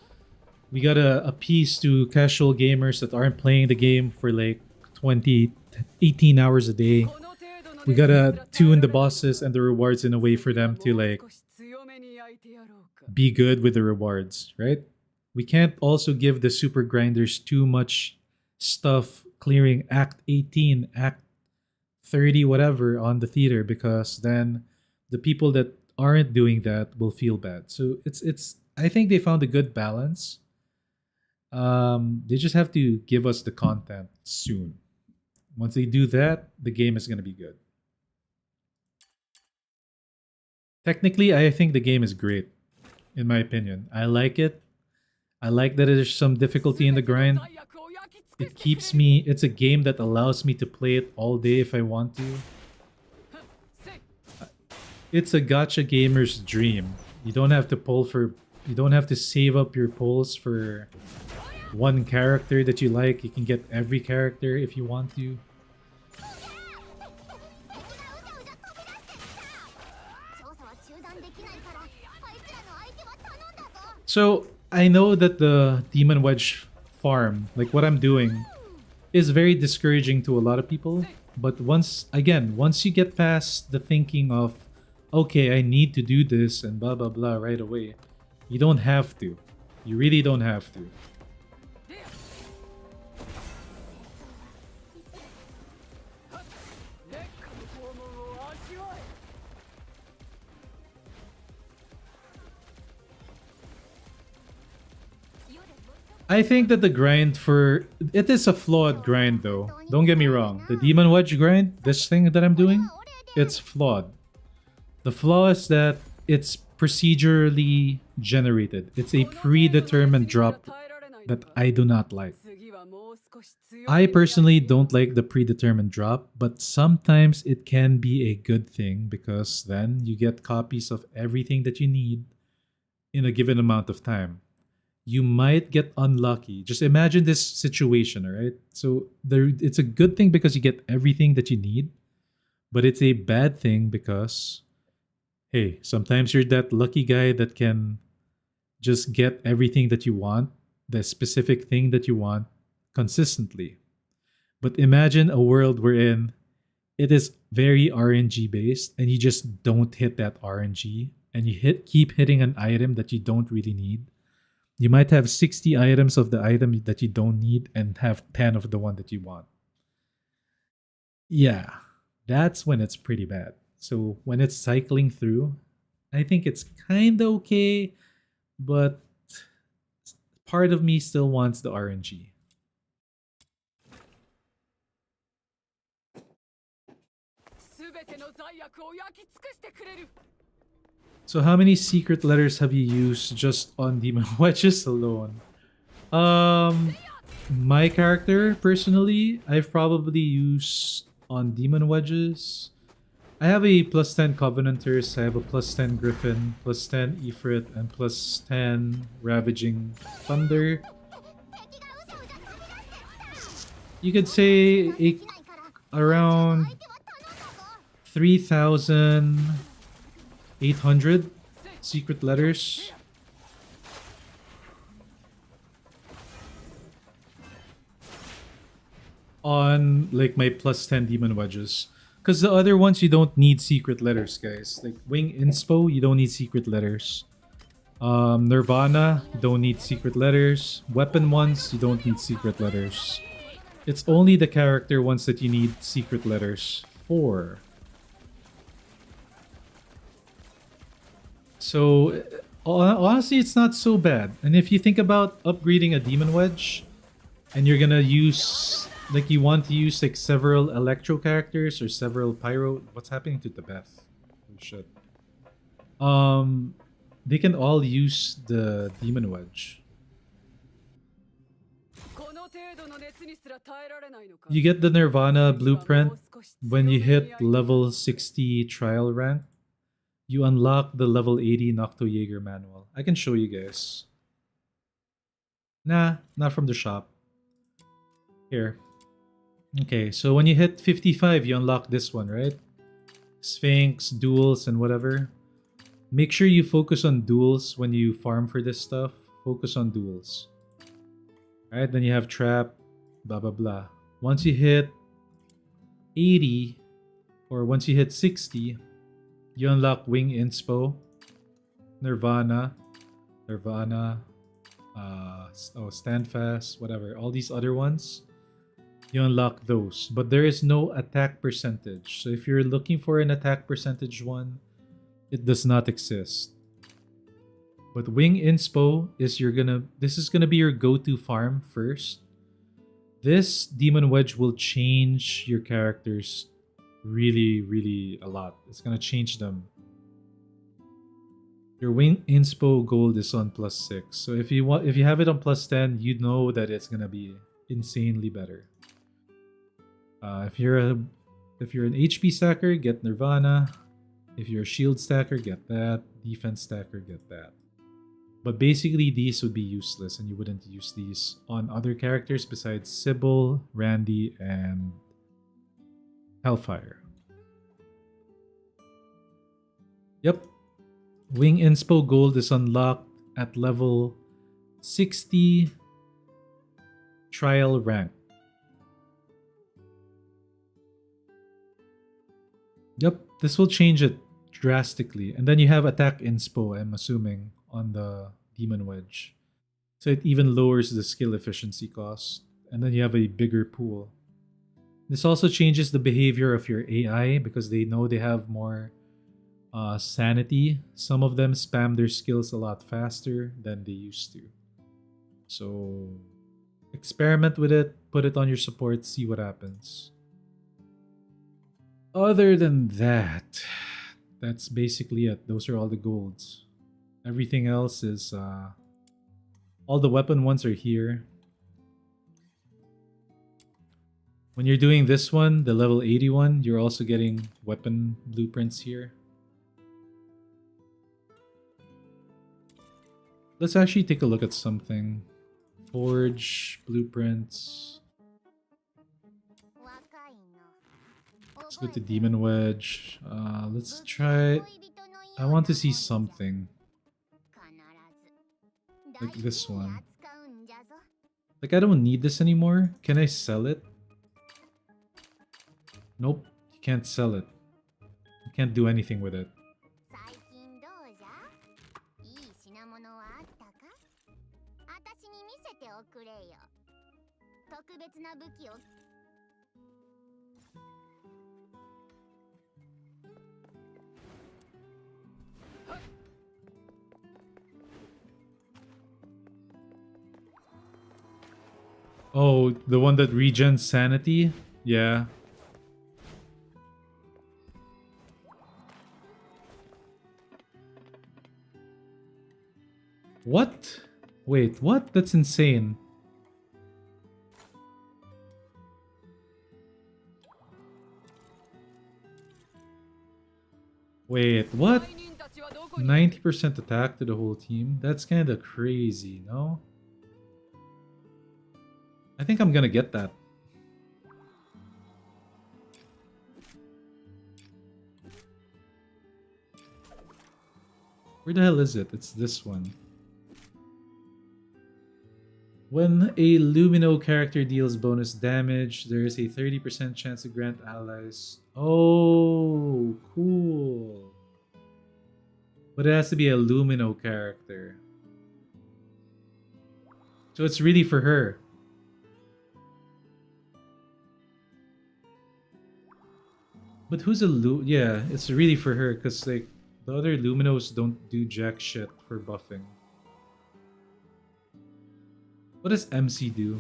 We gotta appease to casual gamers that aren't playing the game for like 18 hours a day. この程度の We 熱にすら gotta 耐え tune ら the れない bosses and the rewards in a way for them to もう like 少し強めに焼いてやろうか be good with the rewards, right? We can't also give the super grinders too much stuff clearing Act 18, Act 30, whatever on the theater, because then the people that aren't doing that will feel bad. So it's I think they found a good balance. They just have to give us the content soon. Once they do that, the game is gonna be good. Technically, I think the game is great, in my opinion. I like it. I like that there's some difficulty in the grind. It keeps me, it's a game that allows me to play it all day if I want to. It's a gacha gamer's dream. You don't have to pull for, you don't have to save up your pulls for one character that you like. You can get every character if you want to. So I know that the Demon Wedge farm, like what I'm doing, is very discouraging to a lot of people. But once you get past the thinking of, okay, I need to do this and blah blah blah right away, you don't have to. You really don't have to. I think that the grind for it is a flawed grind though. Don't get me wrong. The Demon Wedge grind, this thing that I'm doing, it's flawed. The flaw is that it's procedurally generated. It's a predetermined drop that I do not like. I personally don't like the predetermined drop, but sometimes it can be a good thing because then you get copies of everything that you need in a given amount of time. You might get unlucky. Just imagine this situation, all right? So it's a good thing because you get everything that you need, but it's a bad thing because, hey, sometimes you're that lucky guy that can just get everything that you want, the specific thing that you want, consistently. But imagine a world wherein it is very RNG based and you just don't hit that RNG and you keep hitting an item that you don't really need. You might have 60 items of the item that you don't need and have 10 of the one that you want. Yeah, that's when it's pretty bad. So when it's cycling through, I think it's kind of okay, but part of me still wants the RNG. So how many secret letters have you used just on Demon Wedges alone? My character, personally, I've probably used on Demon Wedges. I have a plus 10 Covenanters, I have a plus 10 Griffin, plus 10 Ifrit, and plus 10 Ravaging Thunder. You could say around 3,800 secret letters. On like my plus 10 Demon Wedges. Because the other ones you don't need secret letters, guys. Like Wing Inspo, you don't need secret letters. Nirvana, you don't need secret letters. Weapon ones, you don't need secret letters. It's only the character ones that you need secret letters for. So honestly, it's not so bad. And if you think about upgrading a Demon Wedge, and you're gonna use, like you want to use like several Electro characters or several Pyro. What's happening to the Beth? Oh shit. They can all use the Demon Wedge. You get the Nirvana blueprint when you hit level 60 trial rank. You unlock the level 80 Nocto Jaeger manual. I can show you guys. Nah, not from the shop. Here. Okay, so when you hit 55, you unlock this one, right? Sphinx, duels, and whatever. Make sure you focus on duels when you farm for this stuff. Focus on duels. Alright, then you have trap, blah blah blah. Once you hit 80, or once you hit 60, you unlock Wing Inspo, Nirvana, Stand Fast, whatever. All these other ones, you unlock those. But there is no attack percentage. So if you're looking for an attack percentage one, it does not exist. But Wing Inspo is this is gonna be your go-to farm first. This Demon Wedge will change your characters really, really a lot. It's gonna change them. Your wing inspo gold is on +6. So if you have it on +10, you know that it's gonna be insanely better. If you're an HP stacker, get Nirvana. If you're a shield stacker, get that. Defense stacker, get that. But basically, these would be useless, and you wouldn't use these on other characters besides Sybil, Randy, and Hellfire. Yep. Wing Inspo Gold is unlocked at level 60 trial rank. Yep, this will change it drastically. And then you have attack inspo, I'm assuming, on the Demon Wedge. So it even lowers the skill efficiency cost. And then you have a bigger pool. This also changes the behavior of your AI because they know they have more sanity. Some of them spam their skills a lot faster than they used to. So experiment with it, put it on your support, see what happens. Other than that, that's basically it. Those are all the golds. Everything else is all the weapon ones are here. When you're doing this one, the level 81, you're also getting weapon blueprints here. Let's actually take a look at something. Forge blueprints. Let's go to Demon Wedge. Let's try. I want to see something like this one. Like, I don't need this anymore. Can I sell it? Nope, you can't sell it. You can't do anything with it. Oh, the one that regens sanity? Yeah. What? Wait, what? That's insane. Wait, what? 90% attack to the whole team? That's kind of crazy, no? I think I'm gonna get that. Where the hell is it? It's this one. When a Lumino character deals bonus damage, there is a 30% chance to grant allies. Oh, cool. But it has to be a Lumino character. So it's really for her. But who's a yeah, it's really for her because like the other Luminos don't do jack shit for buffing. What does MC do?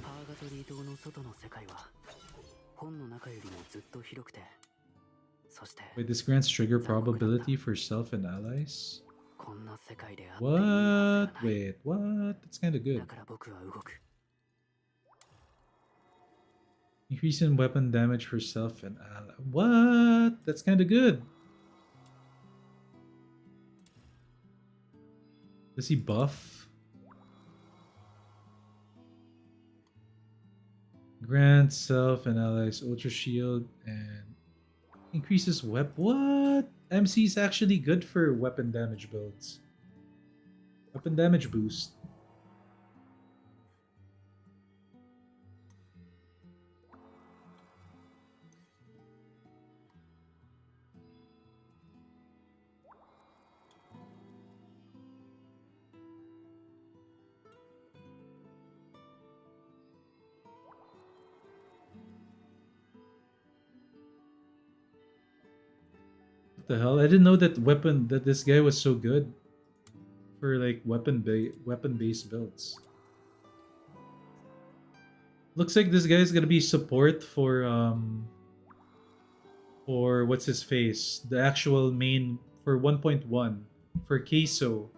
Wait, this grants trigger probability for self and allies? What? Wait, what? That's kind of good. Increase in weapon damage for self and ally. What? That's kind of good. Does he buff? Grant self and allies ultra shield and increases what? MC is actually good for weapon damage builds. Weapon damage boost. The hell? I didn't know that this guy was so good for like weapon based builds. Looks like this guy's gonna be support for what's his face, the actual main for 1.1. for queso.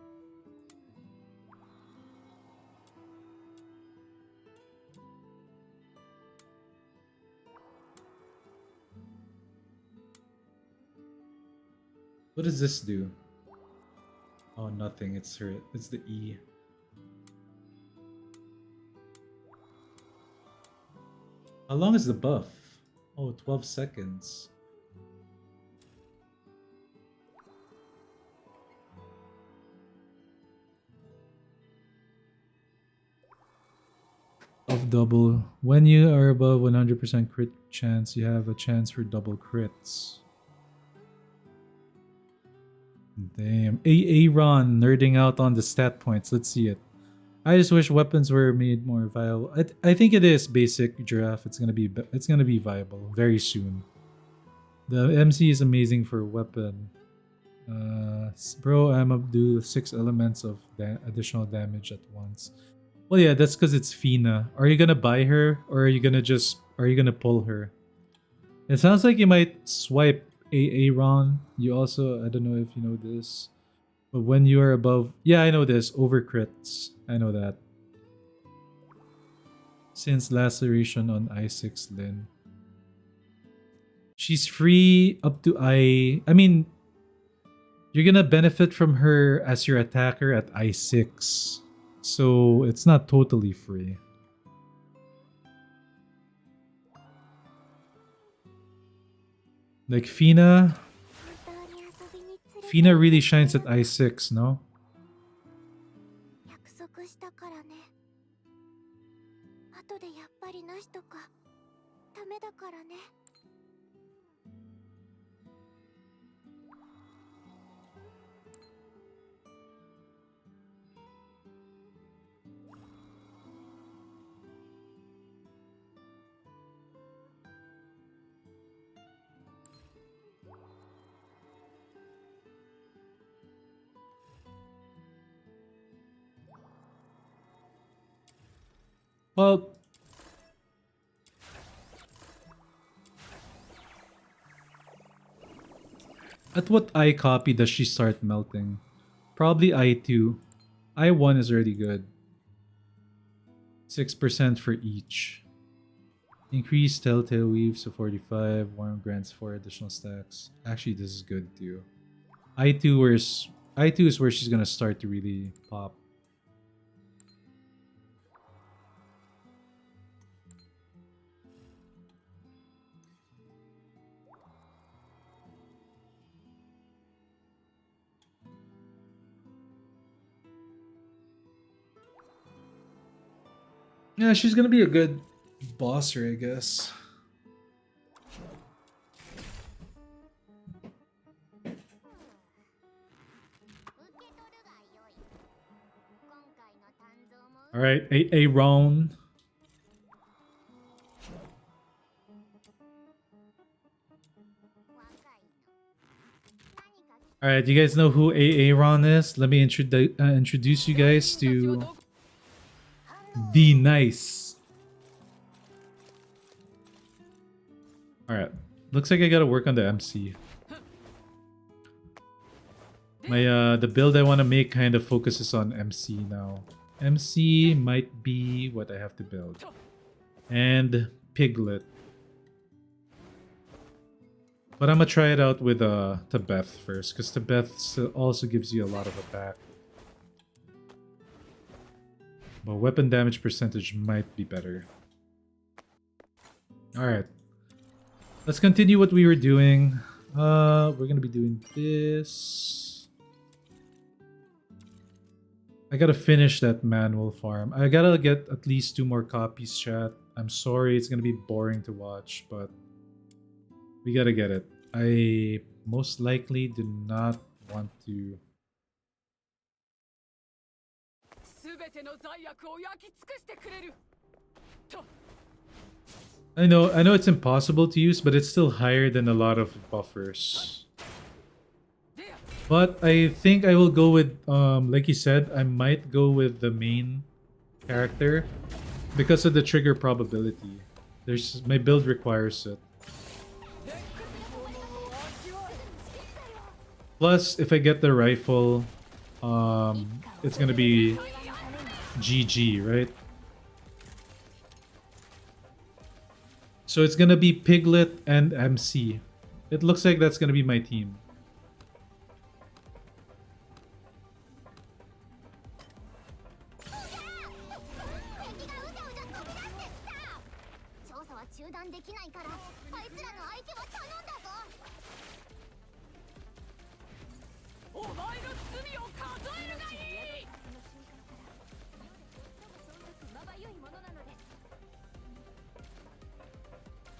What does this do? Oh, nothing. It's her. It's the E. How long is the buff? Oh, 12 seconds. Of double. When you are above 100% crit chance, you have a chance for double crits. Damn. Aaron nerding out on the stat points. Let's see it. I just wish weapons were made more viable. I think it is basic giraffe. It's gonna be viable very soon. The MC is amazing for weapon. Bro, I'm up do 6 elements of additional damage at once. Well, yeah, that's because it's Fina. Are you gonna buy her, or are you gonna pull her? It sounds like you might swipe Aaron. You also, I don't know if you know this, but when you are above, yeah, I know this, over crits. I know that. Since laceration on I6 Lin. She's free up to I mean, you're gonna benefit from her as your attacker at I6. So it's not totally free. Like Fina really shines at I6, no? 約束したからね。後でやっぱりなしとかダメだからね。Well, at what I copy does she start melting? Probably I2. I1 is already good. 6% for each. Increase telltale weaves to 45. Warm grants 4 additional stacks. Actually, this is good too. I2 is where she's gonna start to really pop. Yeah, she's gonna be a good bosser, I guess. Alright, Aaron. Alright, do you guys know who Aaron is? Let me introduce you guys to Be Nice. Alright, looks like I gotta work on the MC. My the build I want to make kind of focuses on MC now. MC might be what I have to build. And Piglet. But I'm gonna try it out with Tebeth first, because Tebeth also gives you a lot of attack. But weapon damage percentage might be better. Alright. Let's continue what we were doing. We're gonna be doing this. I gotta finish that manual farm. I gotta get at least 2 more copies, chat. I'm sorry, it's gonna be boring to watch, but we gotta get it. I most likely do not want to. I know it's impossible to use, but it's still higher than a lot of buffers. But I think I will go with, like you said, I might go with the main character because of the trigger probability. My build requires it. Plus, if I get the rifle, it's gonna be GG, right? So it's gonna be Piglet and MC. It looks like that's gonna be my team.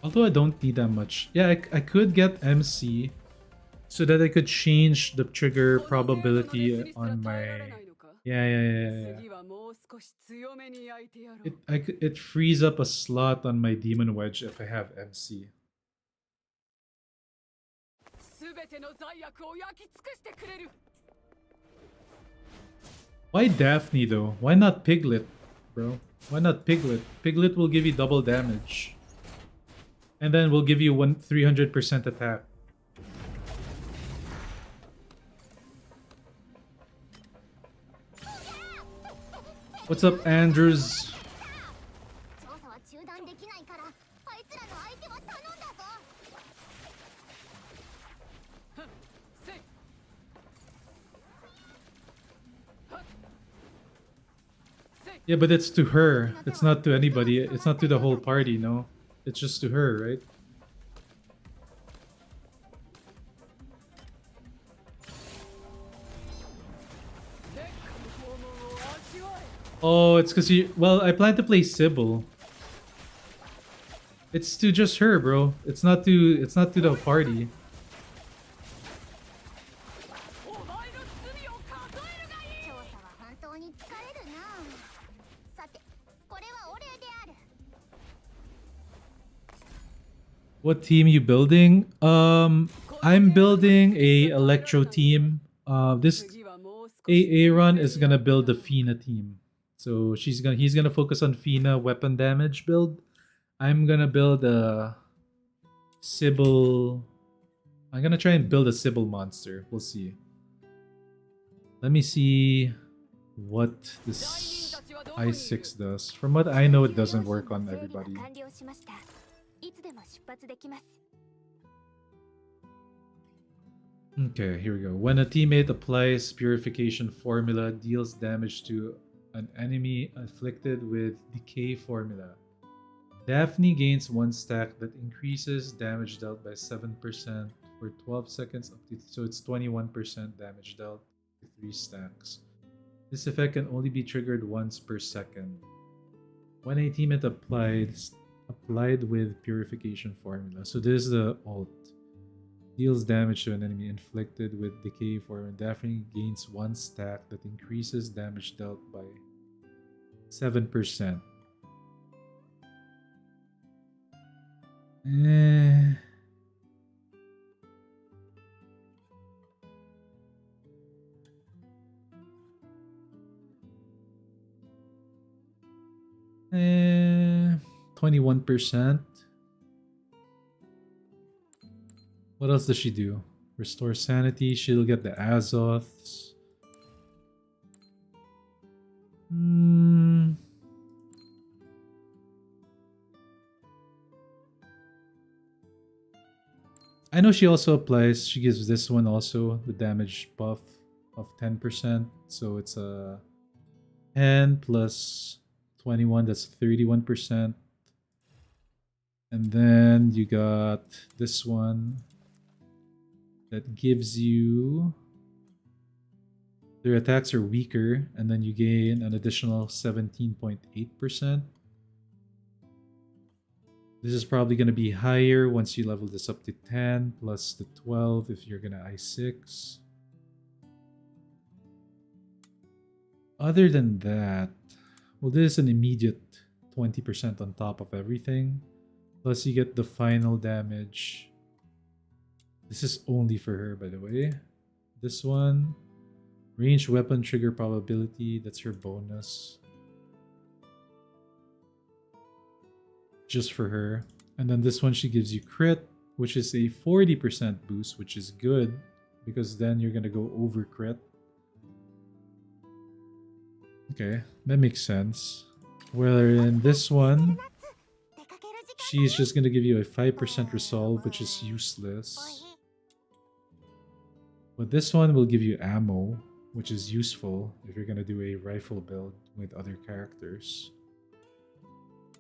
Although I don't need that much. Yeah, I could get MC so that I could change the trigger probability on my... Yeah. It frees up a slot on my Demon Wedge if I have MC. Why Daphne though? Why not Piglet, bro? Why not Piglet? Piglet will give you double damage. And then we'll give you 300% attack. What's up, Andrews? Yeah, but it's to her. It's not to anybody. It's not to the whole party, no? It's just to her, right? Oh, it's because you... Well, I plan to play Sybil. It's to just her, bro. It's not to the party. What team you building? I'm building a Electro team. This Aaron is gonna build the Fina team. So he's gonna focus on Fina weapon damage build. I'm gonna build a Sybil. I'm gonna try and build a Sybil monster. We'll see. Let me see what this I6 does. From what I know, it doesn't work on everybody. Okay, here we go. When a teammate applies purification formula, deals damage to an enemy afflicted with decay formula. Daphne gains 1 stack that increases damage dealt by 7% for 12 seconds up to, so it's 21% damage dealt to 3 stacks. This effect can only be triggered once per second. When a teammate applied with purification formula. So this is the ult. Deals damage to an enemy inflicted with decay formula. Daphne gains 1 stack that increases damage dealt by 7%. Eh, 21%. What else does she do? Restore sanity. She'll get the Azoths. I know she also applies. She gives this one also the damage buff of 10%. So it's a 10 plus 21. That's 31%. And then you got this one that gives you... Their attacks are weaker, and then you gain an additional 17.8%. This is probably going to be higher once you level this up to 10, plus the 12 if you're going to I6. Other than that, well, this is an immediate 20% on top of everything. Plus you get the final damage. This is only for her, by the way. This one, ranged weapon trigger probability, that's her bonus. Just for her. And then this one, she gives you crit, which is a 40% boost, which is good. because then you're gonna go over crit. Okay, that makes sense. Where in this one, she's just gonna give you a 5% resolve, which is useless. But this one will give you ammo, which is useful if you're gonna do a rifle build with other characters.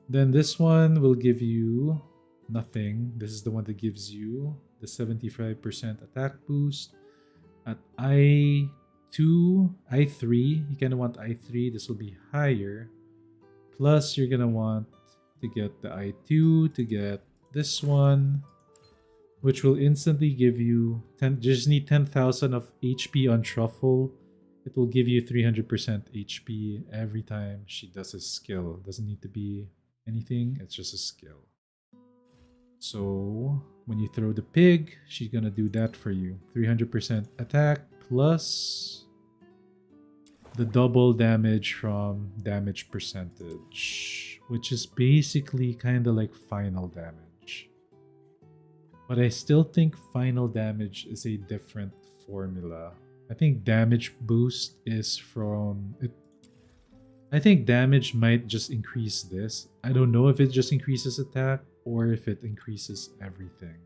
Then this one will give you nothing. This is the one that gives you the 75% attack boost. At I2, I3, you kind of want I3. This will be higher. Plus, you're gonna want to get the I2 to get this one, which will instantly give you 10. Just need 10,000 of HP on Truffle. It will give you 300% HP every time she does a skill. Doesn't need to be anything, it's just a skill. So when you throw the pig, she's gonna do that for you. 300% attack plus the double damage from damage percentage, which is basically kind of like final damage. But I still think final damage is a different formula. I think damage boost is from it. I think damage might just increase this. I don't know if it just increases attack or if it increases everything.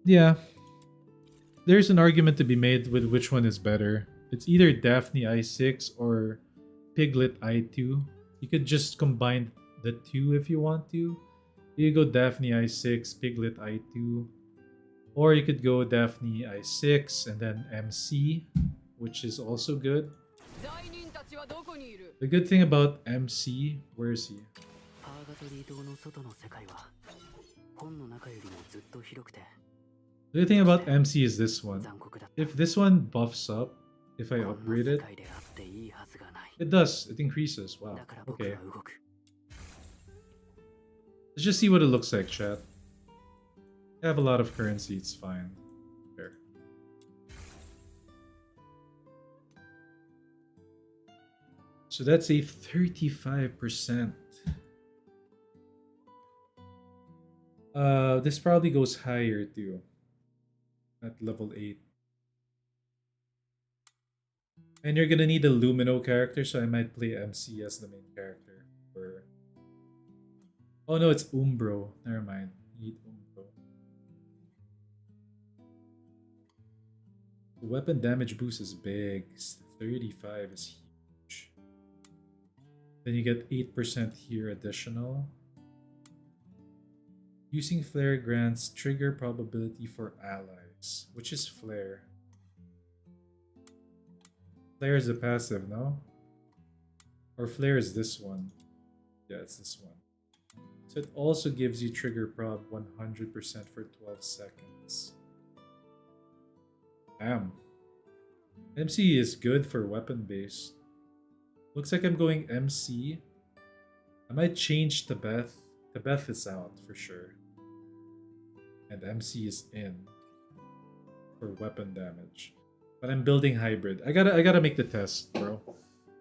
Yeah. There's an argument to be made with which one is better. It's either Daphne I6 or Piglet I2. You could just combine the two if you want to. You go Daphne I6, Piglet I2. Or you could go Daphne I6 and then MC, which is also good. The good thing about MC, where is he? The good thing about MC is this one. If this one buffs up, if I upgrade it, it does. It increases. Wow. Okay. Let's just see what it looks like, chat. I have a lot of currency, it's fine. There. So that's a 35%. This probably goes higher too. At level 8. And you're gonna need a Lumino character, so I might play MC as the main character. Or... oh no, it's Umbro. Never mind. Need Umbro. The weapon damage boost is big. 35 is huge. Then you get 8% here additional. Using flare grants trigger probability for allies. Which is flare? Flare is a passive, no? Or flare is this one? Yeah, it's this one. So it also gives you trigger prob 100% for 12 seconds. Damn. MC is good for weapon based. Looks like I'm going MC. I might change Tebeth. Tebeth is out for sure. And MC is in for weapon damage. But I'm building hybrid. I gotta make the test, bro.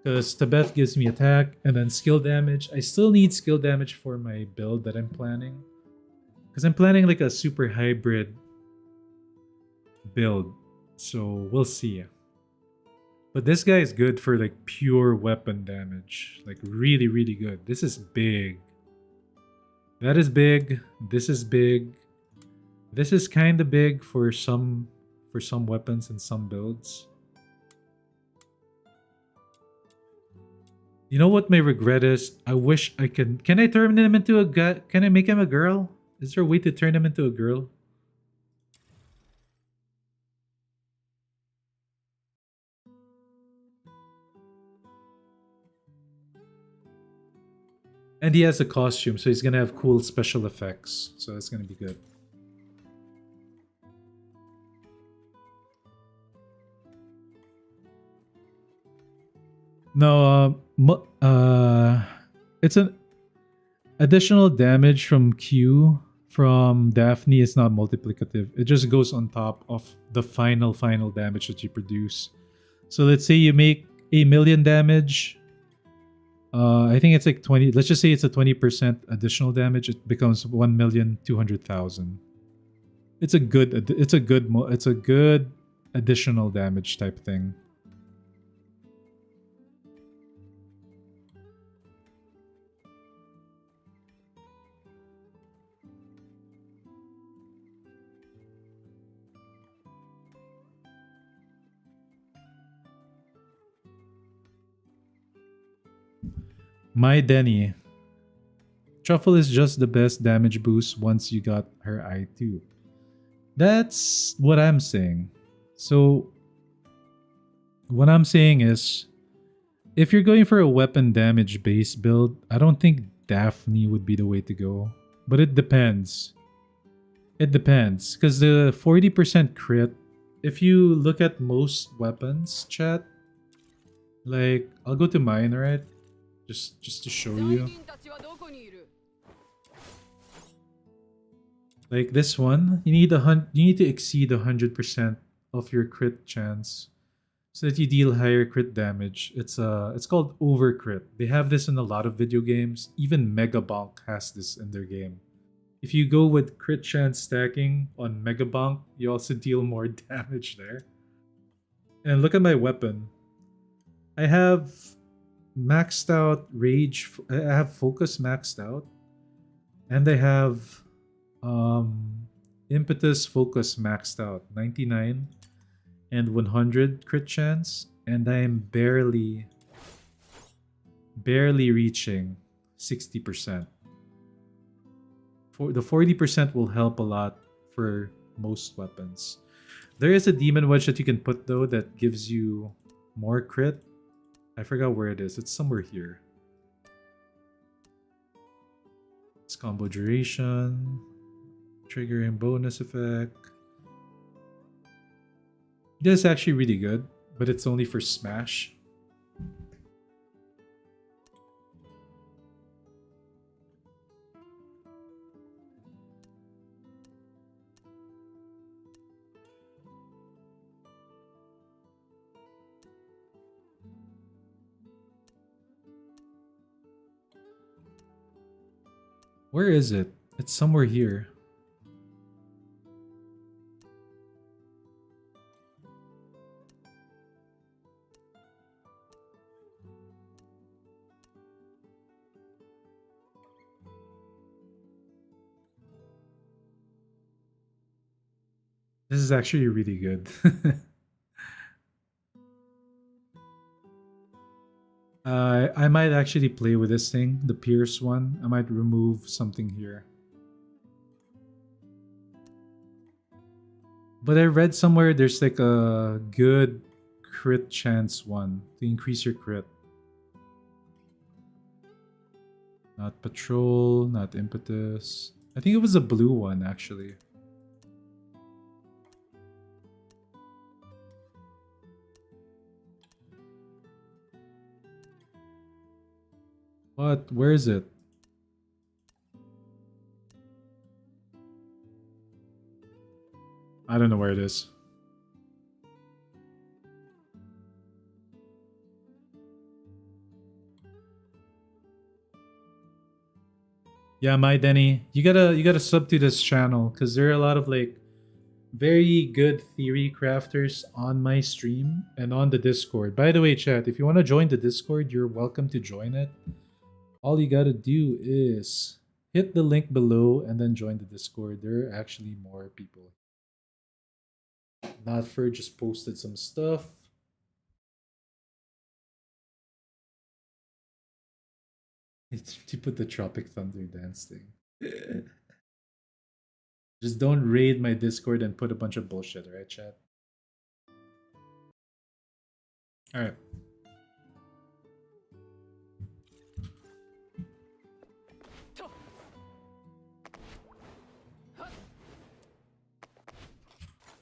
Because Tebeth gives me attack and then skill damage. I still need skill damage for my build that I'm planning. Because I'm planning like a super hybrid build. So we'll see. But this guy is good for like pure weapon damage. Like really, really good. This is big. That is big. This is big. This is kind of big for some weapons and some builds. You know what my regret is? I wish I can I turn him into a guy? Can I make him a girl? Is there a way to turn him into a girl? And he has a costume, so he's gonna have cool special effects. So that's gonna be good. No, it's an additional damage from Q from Daphne is not multiplicative. It just goes on top of the final damage that you produce. So let's say you make 1,000,000 damage. I think it's like 20. Let's just say it's a 20% additional damage. It becomes 1,200,000. It's a good. It's a good additional damage type thing. My Denny. Truffle is just the best damage boost once you got her eye too. That's what I'm saying. So, what I'm saying is, if you're going for a weapon damage base build, I don't think Daphne would be the way to go. But it depends. It depends. Because the 40% crit, if you look at most weapons, chat, like, I'll go to mine, right? Just to show you. Like this one, you need to exceed 100% of your crit chance so that you deal higher crit damage. It's called overcrit. They have this in a lot of video games. Even Megabonk has this in their game. If you go with crit chance stacking on Megabonk, you also deal more damage there. And look at my weapon. I have maxed out rage. I have focus maxed out, and I have impetus focus maxed out, 99 and 100 crit chance, and I am barely reaching 60%. For the 40% will help a lot for most weapons. There is a demon wedge that you can put though that gives you more crit. I forgot where it is. It's somewhere here. It's combo duration, triggering bonus effect. This is actually really good, but it's only for Smash. Where is it? It's somewhere here. This is actually really good. I might actually play with this thing, the Pierce one. I might remove something here. But I read somewhere there's like a good crit chance one to increase your crit. Not patrol, not impetus. I think it was a blue one actually. What? Where is it? I don't know where it is. Yeah, my Denny, you gotta sub to this channel because there are a lot of like very good theory crafters on my stream and on the Discord. By the way, chat, if you want to join the Discord, you're welcome to join it. All you gotta do is hit the link below and then join the Discord. There are actually more people. Notford just posted some stuff. To put the Tropic Thunder dance thing. Just don't raid my Discord and put a bunch of bullshit, right, chat? Alright.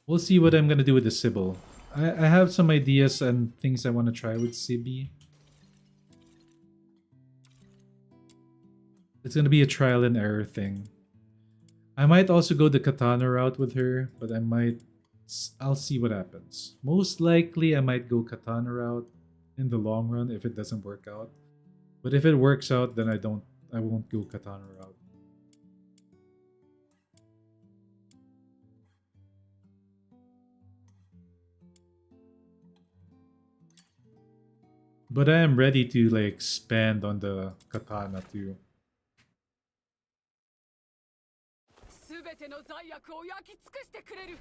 We'll see what I'm gonna do with the Sybil. I have some ideas and things I want to try with Sibi. It's gonna be a trial and error thing. I might also go the katana route with her, but I'll see what happens. Most likely I might go katana route in the long run if it doesn't work out. But if it works out, then I won't go katana route. But I am ready to like spend on the katana too. 全ての罪悪を焼き尽くしてくれる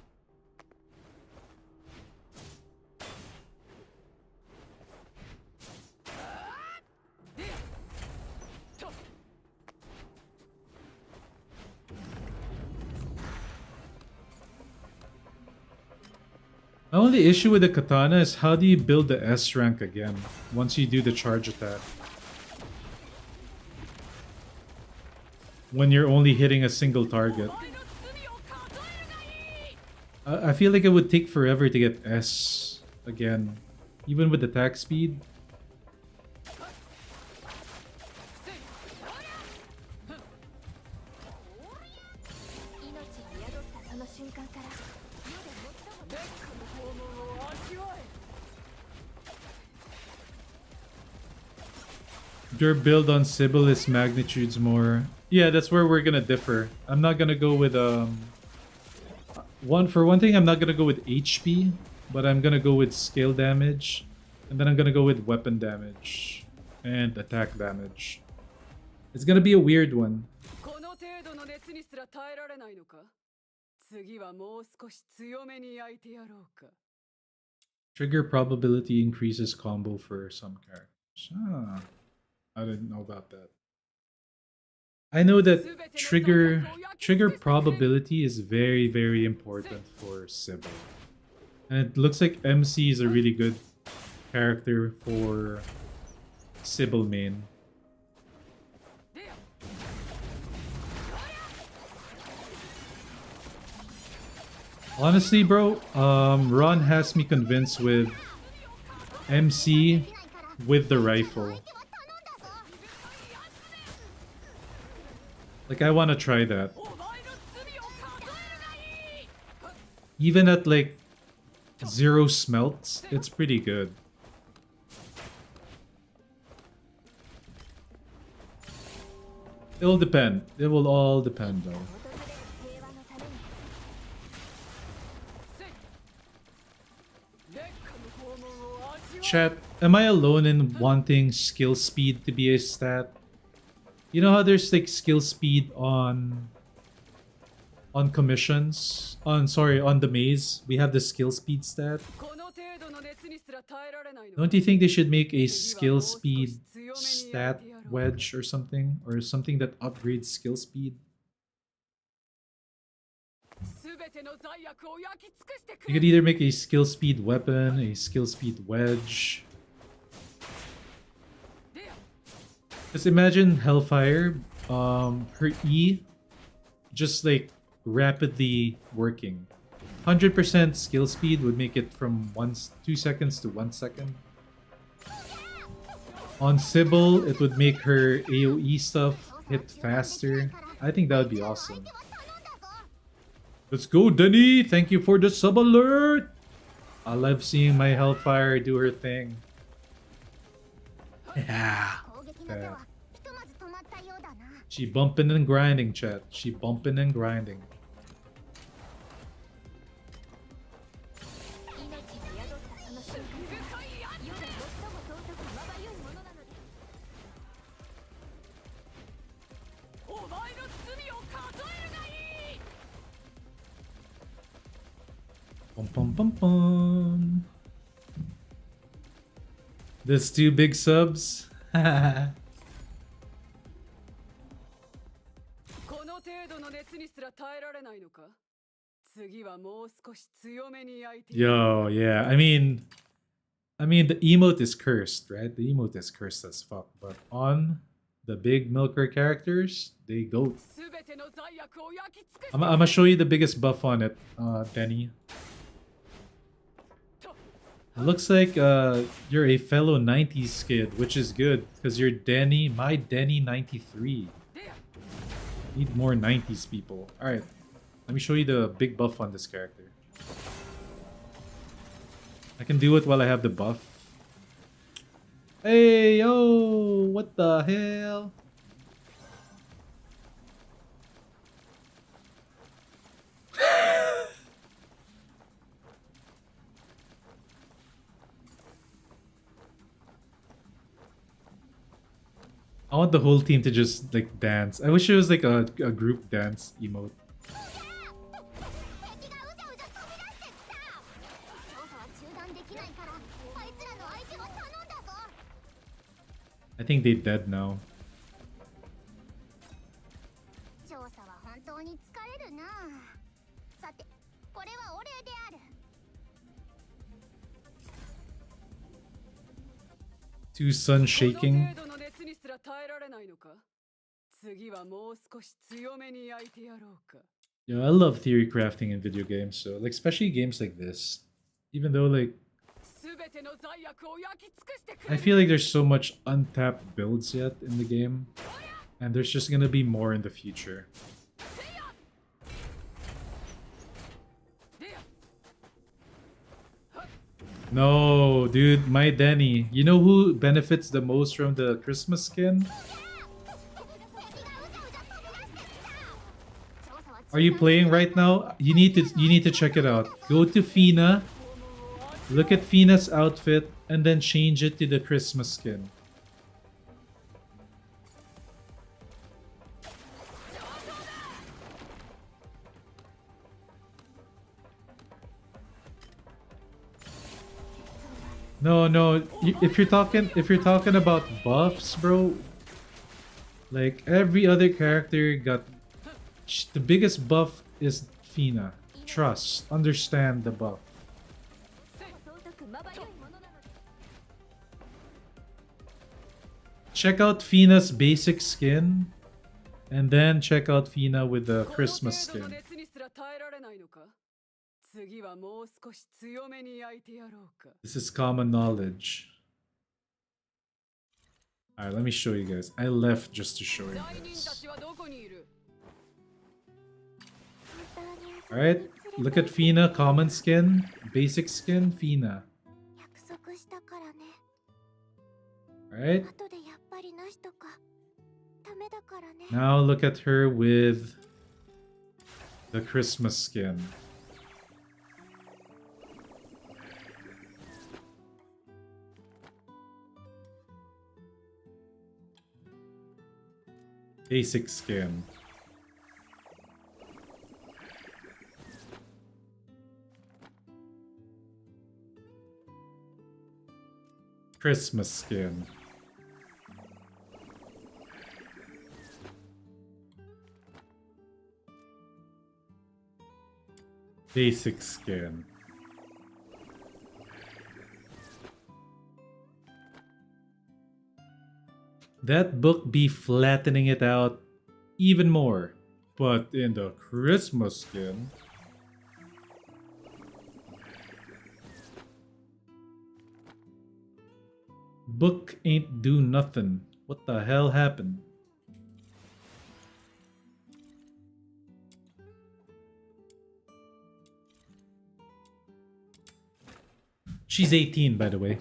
My only issue with the katana is how do you build the S rank again once you do the charge attack? When you're only hitting a single target. I feel like it would take forever to get S again, even with attack speed. Your build on Sybil is magnitudes more. Yeah, that's where we're gonna differ. I'm not gonna go with one thing, I'm not gonna go with HP, but I'm gonna go with scale damage, and then I'm gonna go with weapon damage and attack damage. It's gonna be a weird one. この程度の熱にすら耐えられないのか次はもう少し強めに焼いてやろうか Trigger probability increases combo for some characters. Ah, I didn't know about that. I know that trigger probability is very, very important for Sybil. And it looks like MC is a really good character for Sybil main. Honestly, bro, Ron has me convinced with MC with the rifle. Like, I want to try that. Even at like 0 smelts, it's pretty good. It'll depend. It will all depend though. Chat, am I alone in wanting skill speed to be a stat? You know how there's like skill speed on commissions? On the maze, we have the skill speed stat. Don't you think they should make a skill speed stat wedge or something that upgrades skill speed? You could either make a skill speed weapon, a skill speed wedge. Just imagine Hellfire, her E just like rapidly working. 100% skill speed would make it from 2 seconds to 1 second. On Sybil, it would make her AoE stuff hit faster. I think that would be awesome. Let's go, Denny! Thank you for the sub alert! I love seeing my Hellfire do her thing. Yeah. She bumping and grinding, chat. She bumping and grinding. Bum bum bum bum. There's 2 big subs. Yo, yeah. I mean the emote is cursed, right? The emote is cursed as fuck. But on the big milker characters, they go. I'm gonna show you the biggest buff on it, Denny. It looks like you're a fellow 90s kid, which is good because you're Denny, my Denny 93. Need more 90s people. Alright, let me show you the big buff on this character. I can do it while I have the buff. Hey, yo! What the hell? I want the whole team to just like dance. I wish it was like a group dance emote. 敵がうじゃうじゃ飛び出してきた。調査は中断できないからあいつらの相手を頼んだぞ。 I think they dead now. 調査は本当に疲れるな。さてこれはお礼である。 Two sun こ shaking. の程度の熱にすら耐えられないのか。次はもう少し強めに焼いてやろうか。 Yeah, I love theory crafting in video games. So like especially games like this, even though like 全ての罪悪を焼き尽くしてく I れ。 feel like there's so much untapped builds yet in the game, and there's just gonna be more in the future. No, dude, my Denny. You know who benefits the most from the Christmas skin? Are you playing right now? You need to check it out. Go to Fina, look at Fina's outfit, and then change it to the Christmas skin. No, no. If you're talking about buffs, bro, like every other character got the biggest buff is Fina. Trust, understand the buff. Check out Fina's basic skin, and then check out Fina with the Christmas この程度の skin. 熱にすら耐えられないのか。次はもう少し強めに焼いてやろうか。 This is common knowledge. Alright, let me show you guys. I left just to show you 罪人た guys. ちはどこにいる。 Alright, look at Fina, common skin, basic skin, Fina. 約束したからね。 Alright, 後でやっぱりなしとかダメだからね。 now look at her with the Christmas skin. Basic skin. Christmas skin. Basic skin. That book be flattening it out even more. But in the Christmas skin, book ain't do nothing. What the hell happened? She's 18, by the way.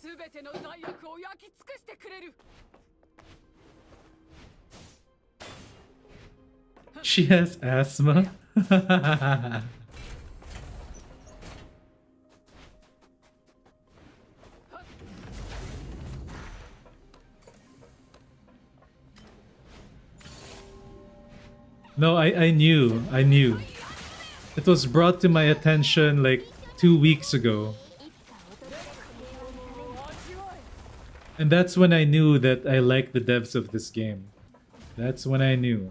全ての罪悪を焼き尽くしてくれる。 She has asthma. No, I knew. I knew. It was brought to my attention like 2 weeks ago. And that's when I knew that I liked the devs of this game. That's when I knew.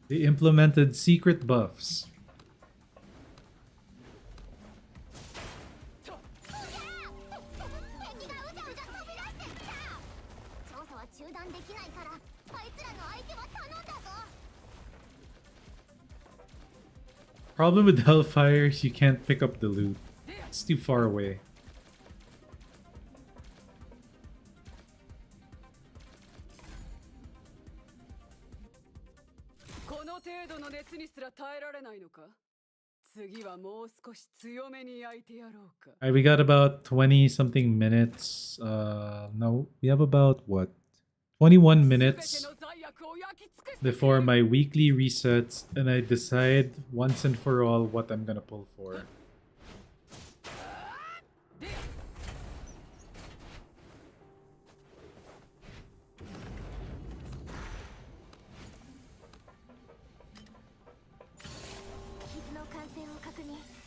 They implemented secret buffs. 敵がうじゃうじゃ飛び出してきた。調査は中断できないからあいつらの相手は頼んだぞ。 Problem with Hellfire, you can't pick up the loot. It's too far away. この程度の熱にすら耐えられないのか。次はもう少し強めに焼いてやろうか。 Alright, we got about 20 something minutes. No, we have about what? 21 minutes before my weekly resets, and I decide once and for all what I'm gonna pull for.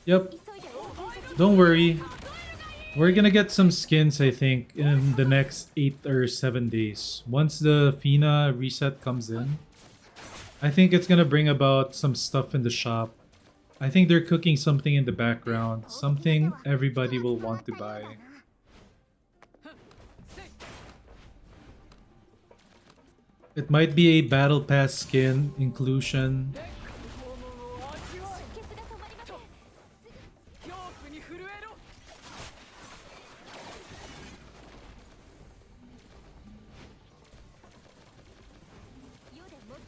Yep. Don't worry. We're gonna get some skins, I think, in the next 8 or 7 days. Once the FINA reset comes in, I think it's gonna bring about some stuff in the shop. I think they're cooking something in the background. Something everybody will want to buy. It might be a battle pass skin inclusion.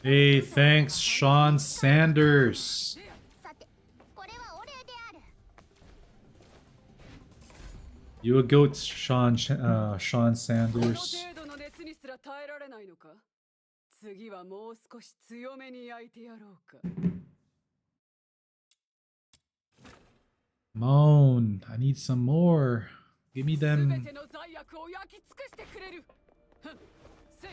Hey, thanks, Sean Sanders. You a goat, Sean Sanders. 次はもう少し強めに焼いてやろうか。 Moan, I need some more. Give me 全 them. ての罪悪を焼き尽くしてくれる。ふんせい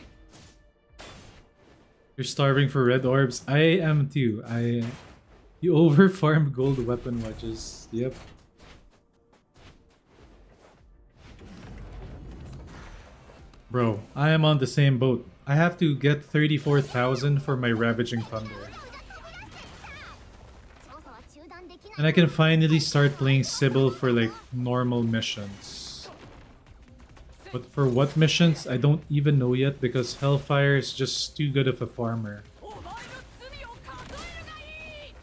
You're starving for red orbs. I am too. You over farm gold weapon wedges. Yep. Bro, I am on the same boat. I have to get 34,000 for my Ravaging Thunder. And I can finally start playing Sybil for like normal missions. But for what missions, I don't even know yet because Hellfire is just too good of a farmer. お前の罪を数えるがいい。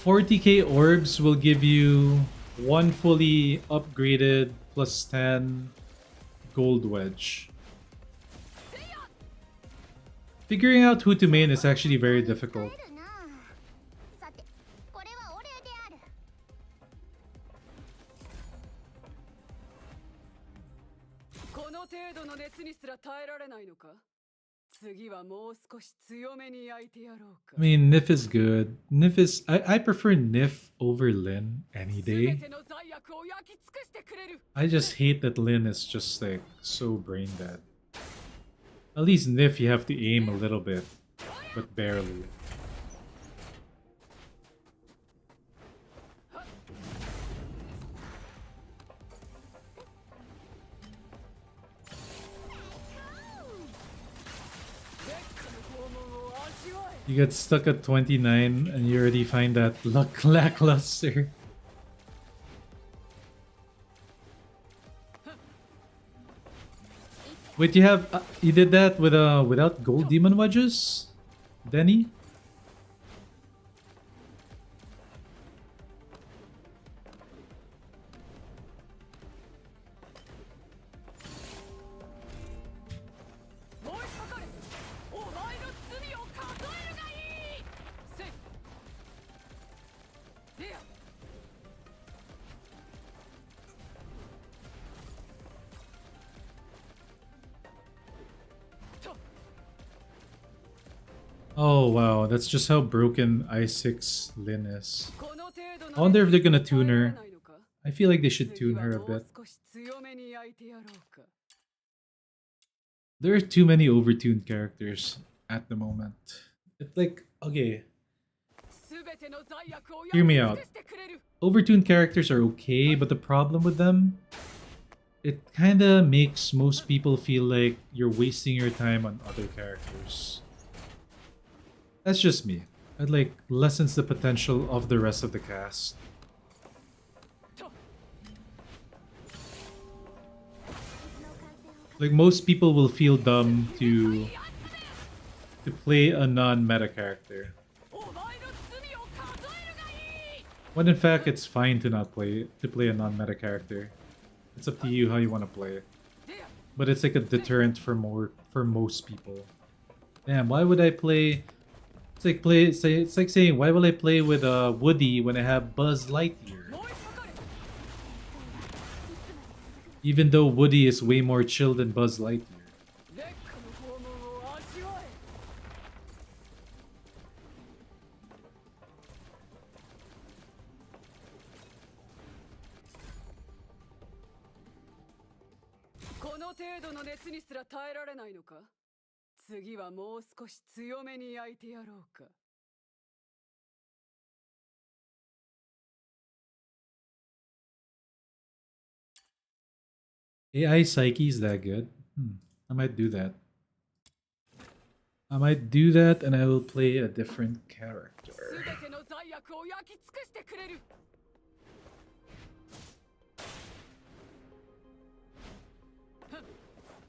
40k orbs will give you one fully upgraded plus 10 gold wedge. Figuring out who to main is actually very difficult. さてこれはお礼である。 この程度の熱にすら耐えられないのか。次はもう少し強めに焼いてやろうか。 I mean, Nif is good. Nif is... I prefer Nif over Lin any 全 day. ての罪悪を焼き尽くしてくれる。 I just hate that Lin is just like so brain dead. At least Nif you have to aim a little bit, but barely. You get stuck at 29 and you already find that luck lackluster. Wait, you did that with without gold demon wedges, Denny? Oh wow, that's just how broken i6 Lin is. I wonder if they're gonna tune her. I feel like they should tune her a bit. There are too many overtuned characters at the moment. It's like, okay, hear me out. Overtuned characters are okay, but the problem with them, it kinda makes most people feel like you're wasting your time on other characters. That's just me. It like lessens the potential of the rest of the cast. Like most people will feel dumb to play a non-meta character. When in fact, it's fine to not play a non-meta character. It's up to you how you want to play it. But it's like a deterrent for most people. Damn, why would I play? It's like saying, why will I play with Woody when I have Buzz Lightyear? Even though Woody is way more chill than Buzz Lightyear. 烈火の拷問を味わえ。この程度の熱にすら耐えられないのか。次はもう少し強めに焼いてやろうか。AI Psyche is that good? I might do that. I might do that and I will play a different character. 全ての罪悪を焼き尽くしてくれる。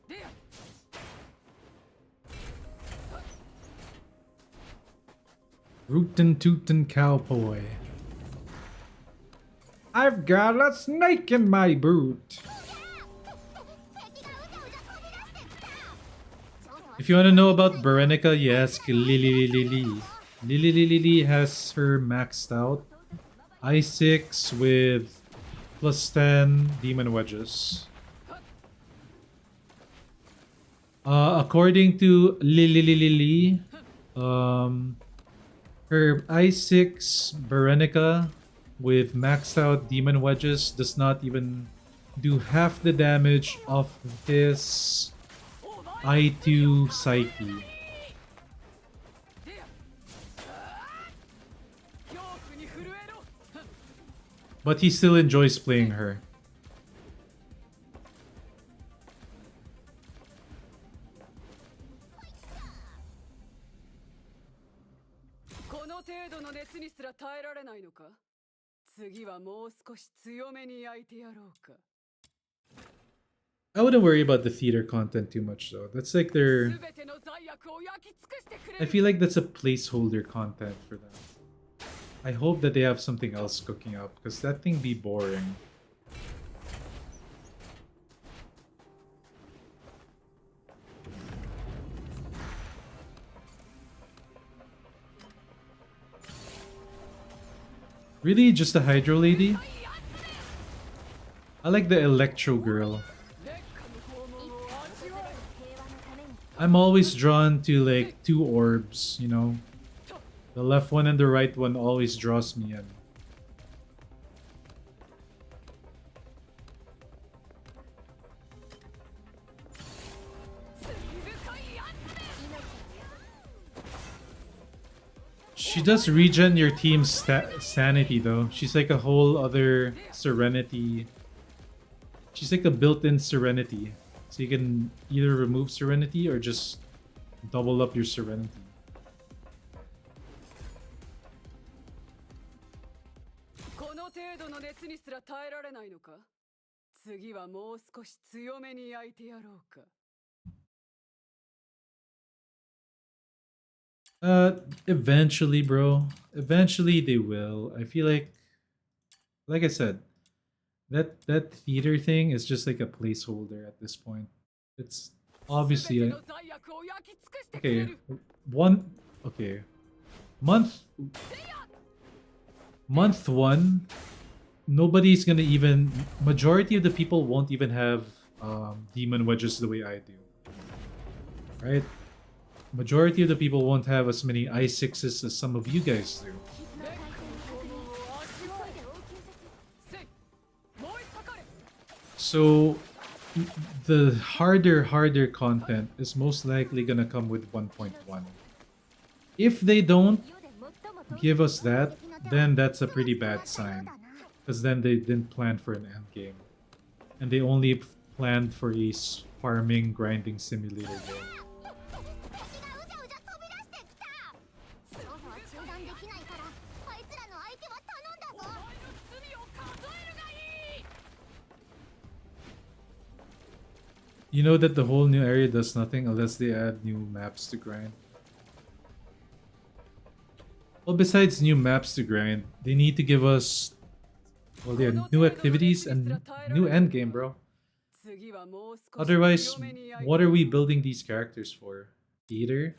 でや。Rootin' tootin' cowboy. I've got a snake in my boot. If you want to know about Berenica, yes, Lily has her maxed out. I6 with plus 10 demon wedges. According to Lily, her I6 Berenica with maxed out demon wedges does not even do half the damage of this I2 Psyche. But he still enjoys playing her. I wouldn't worry about the theater content too much though. That's like their... I feel like that's a placeholder content for them. I hope that they have something else cooking up, because that thing be boring. Really? Just a Hydro Lady? I like the Electro Girl. I'm always drawn to like two orbs, you know? The left one and the right one always draws me in. She does regen your team's sanity though. She's like a whole other Serenity. She's like a built-in Serenity. So you can either remove Serenity or just double up your Serenity. Eventually, bro. Eventually they will. I feel like I said, that theater thing is just like a placeholder at this point. It's obviously okay. Okay. Month 1, nobody's gonna even, majority of the people won't even have demon wedges the way I do. Right? Majority of the people won't have as many I6s as some of you guys do. So the harder content is most likely gonna come with 1.1. If they don't give us that, then that's a pretty bad sign. Because then they didn't plan for an end game. And they only planned for a farming, grinding simulator game. You know that the whole new area does nothing unless they add new maps to grind. Well, besides new maps to grind, they need to give us, well, yeah, new activities and new endgame, bro. Otherwise, what are we building these characters for? Theater?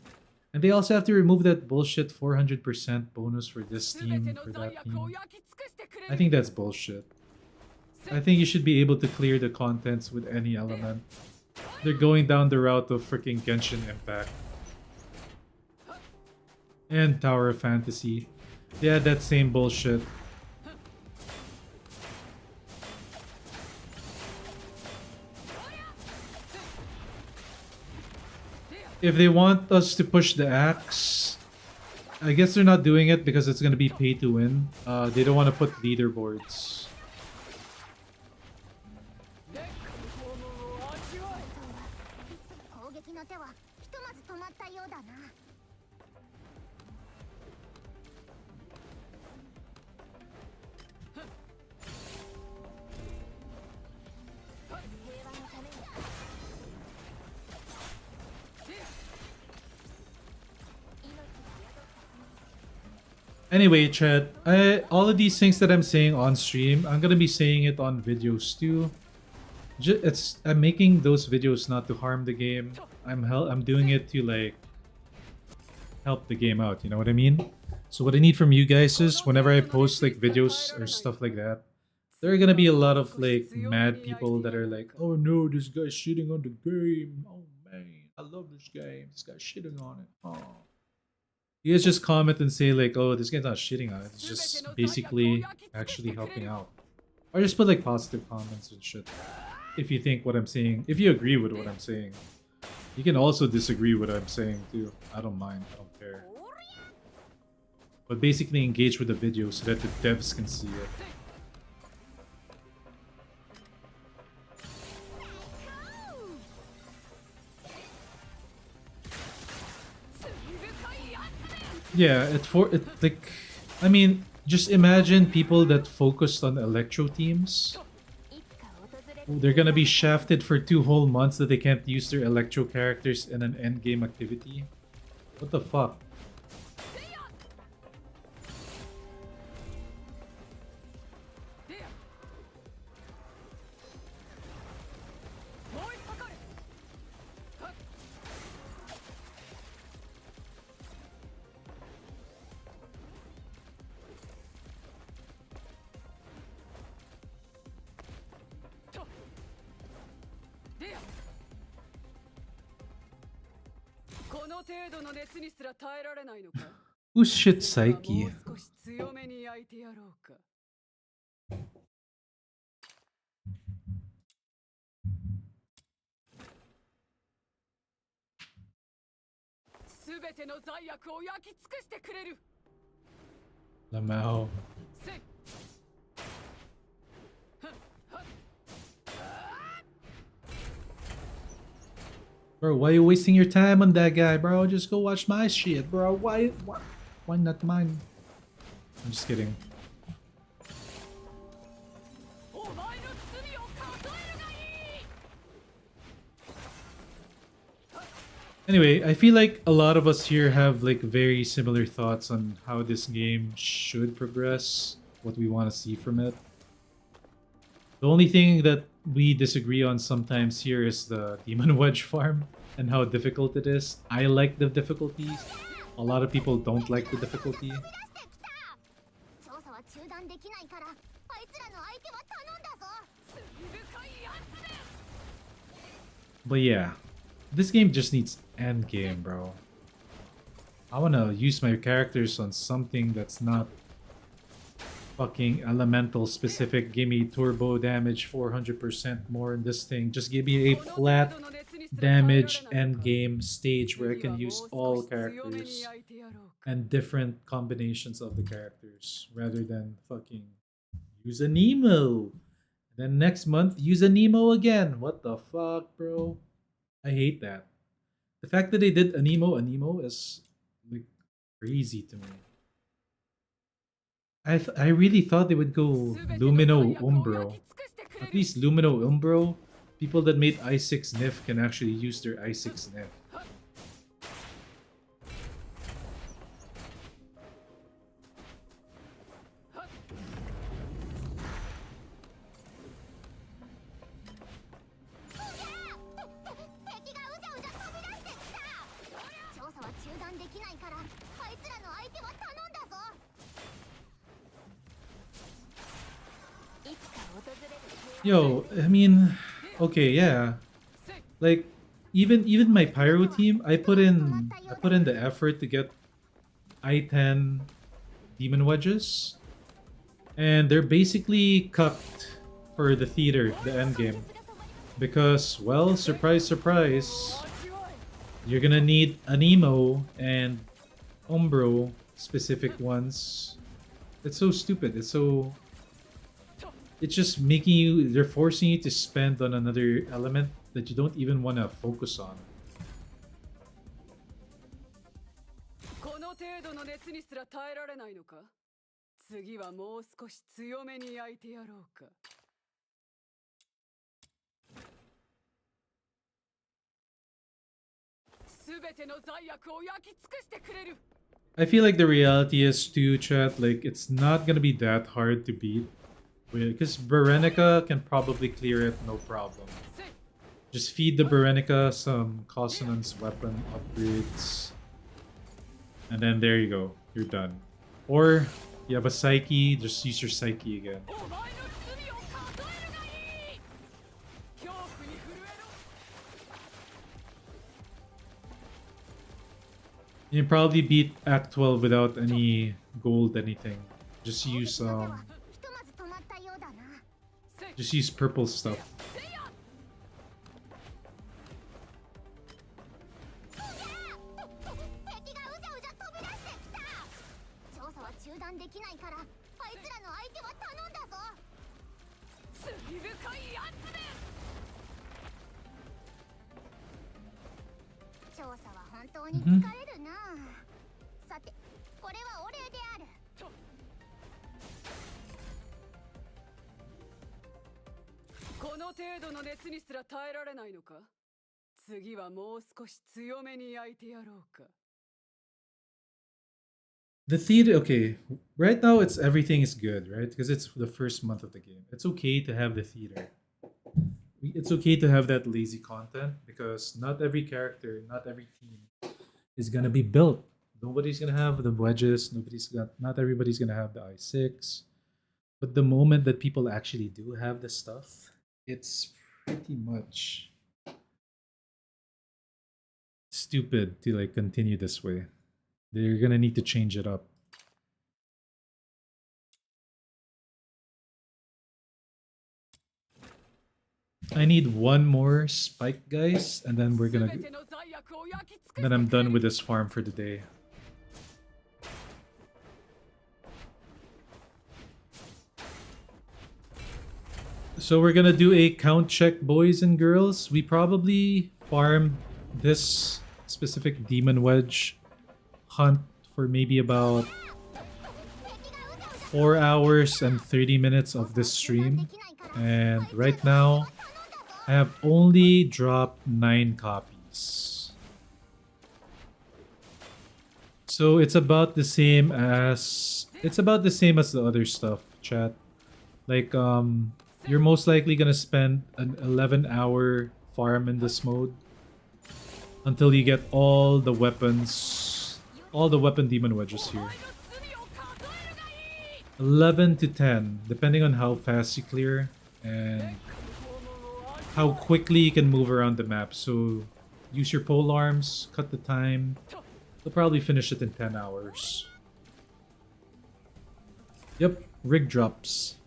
And they also have to remove that bullshit 400% bonus for this team, for that team. I think that's bullshit. I think you should be able to clear the contents with any element. They're going down the route of freaking Genshin Impact. And Tower of Fantasy. Yeah, that same bullshit. If they want us to push the axe, I guess they're not doing it because it's gonna be pay to win. They don't want to put leaderboards. 攻撃の手はひとまず止まったようだな。平和のために。 Anyway, chat, all of these things that I'm saying on stream, I'm gonna be saying it on videos too. I'm making those videos not to harm the game. I'm doing it to like help the game out. You know what I mean? So what I need from you guys is whenever I post like videos or stuff like that, there are gonna be a lot of like mad people that are like, "Oh no, this guy's shitting on the game. Oh man, I love this game. This guy's shitting on it." Oh. You guys just comment and say like, "Oh, this guy's not shitting on it. It's just basically actually helping out." Or just put like positive comments and shit. If you think what I'm saying, if you agree with what I'm saying. You can also disagree with what I'm saying too. I don't mind. I don't care. But basically engage with the video so that the devs can see it. Yeah, like, I mean, just imagine people that focused on electro teams. They're gonna be shafted for 2 whole months that they can't use their electro characters in an endgame activity. What the fuck? Who's shit psyche? Lamau. Bro, why are you wasting your time on that guy, bro? Just go watch my shit, bro. Why not mine? I'm just kidding. Anyway, I feel like a lot of us here have like very similar thoughts on how this game should progress, what we want to see from it. The only thing that we disagree on sometimes here is the Demon Wedge farm and how difficult it is. I like the difficulty. A lot of people don't like the difficulty. But yeah, this game just needs endgame, bro. I wanna use my characters on something that's not fucking elemental specific. Give me turbo damage 400% more in this thing. Just give me a flat damage endgame stage where I can use all characters and different combinations of the characters rather than fucking use a Nemo. Then next month use a Nemo again. What the fuck, bro? I hate that. The fact that they did Anemo is like crazy to me. I really thought they would go Lumino Umbro. At least Lumino Umbro, people that made i6 NIF can actually use their i6 NIF. Yo, I mean, okay, yeah. Like even my pyro team, I put in the effort to get I-10 demon wedges, and they're basically cucked for the theater, the end game, because well, surprise, surprise, you're gonna need an emo and Umbro specific ones. It's so stupid. It's just making you. They're forcing you to spend on another element that you don't even want to focus on. この程度の熱にすら耐えられないのか。次はもう少し強めに焼いてやろうか。すべての罪悪を焼き尽くしてくれる。I feel like the reality is too, chat. Like it's not gonna be that hard to beat, because Berenica can probably clear it no problem. Just feed the Berenica some consonance weapon upgrades, and then there you go. You're done. Or you have a Psyche, just use your Psyche again. お前の罪を数えるがいい。恐怖に震えろ。 You can probably beat Act 12 without any gold anything. Just use ひとまず止まったようだな。 just use purple stuff. 敵がうじゃうじゃ飛び出してきた。調査は中断できないから、あいつらの相手は頼んだぞ。罪深いやつめ。調査は本当に疲れるな。さて、これはお礼である。この程度の熱にすら耐えられないのか。次はもう少し強めに焼いてやろうか。 The theater, okay. Right now, it's everything is good, right? Because it's the first month of the game. It's okay to have the theater. It's okay to have that lazy content because not every character, not every team is gonna be built. Nobody's gonna have the wedges. Not everybody's gonna have the i6. But the moment that people actually do have the stuff, it's pretty much stupid to like continue this way. They're gonna need to change it up. I need one more spike, guys, and then then I'm done with this farm for the day. So we're gonna do a count check, boys and girls. We probably farmed this specific demon wedge hunt for maybe about 4 hours and 30 minutes of this stream, and right now I have only dropped 9 copies. So it's about the same as the other stuff, chat. Like you're most likely gonna spend an 11-hour farm in this mode until you get all the weapon demon wedges here. 11 to 10, depending on how fast you clear and how quickly you can move around the map. So use your pole arms, cut the time. You'll probably finish it in 10 hours. Yep, rig drops.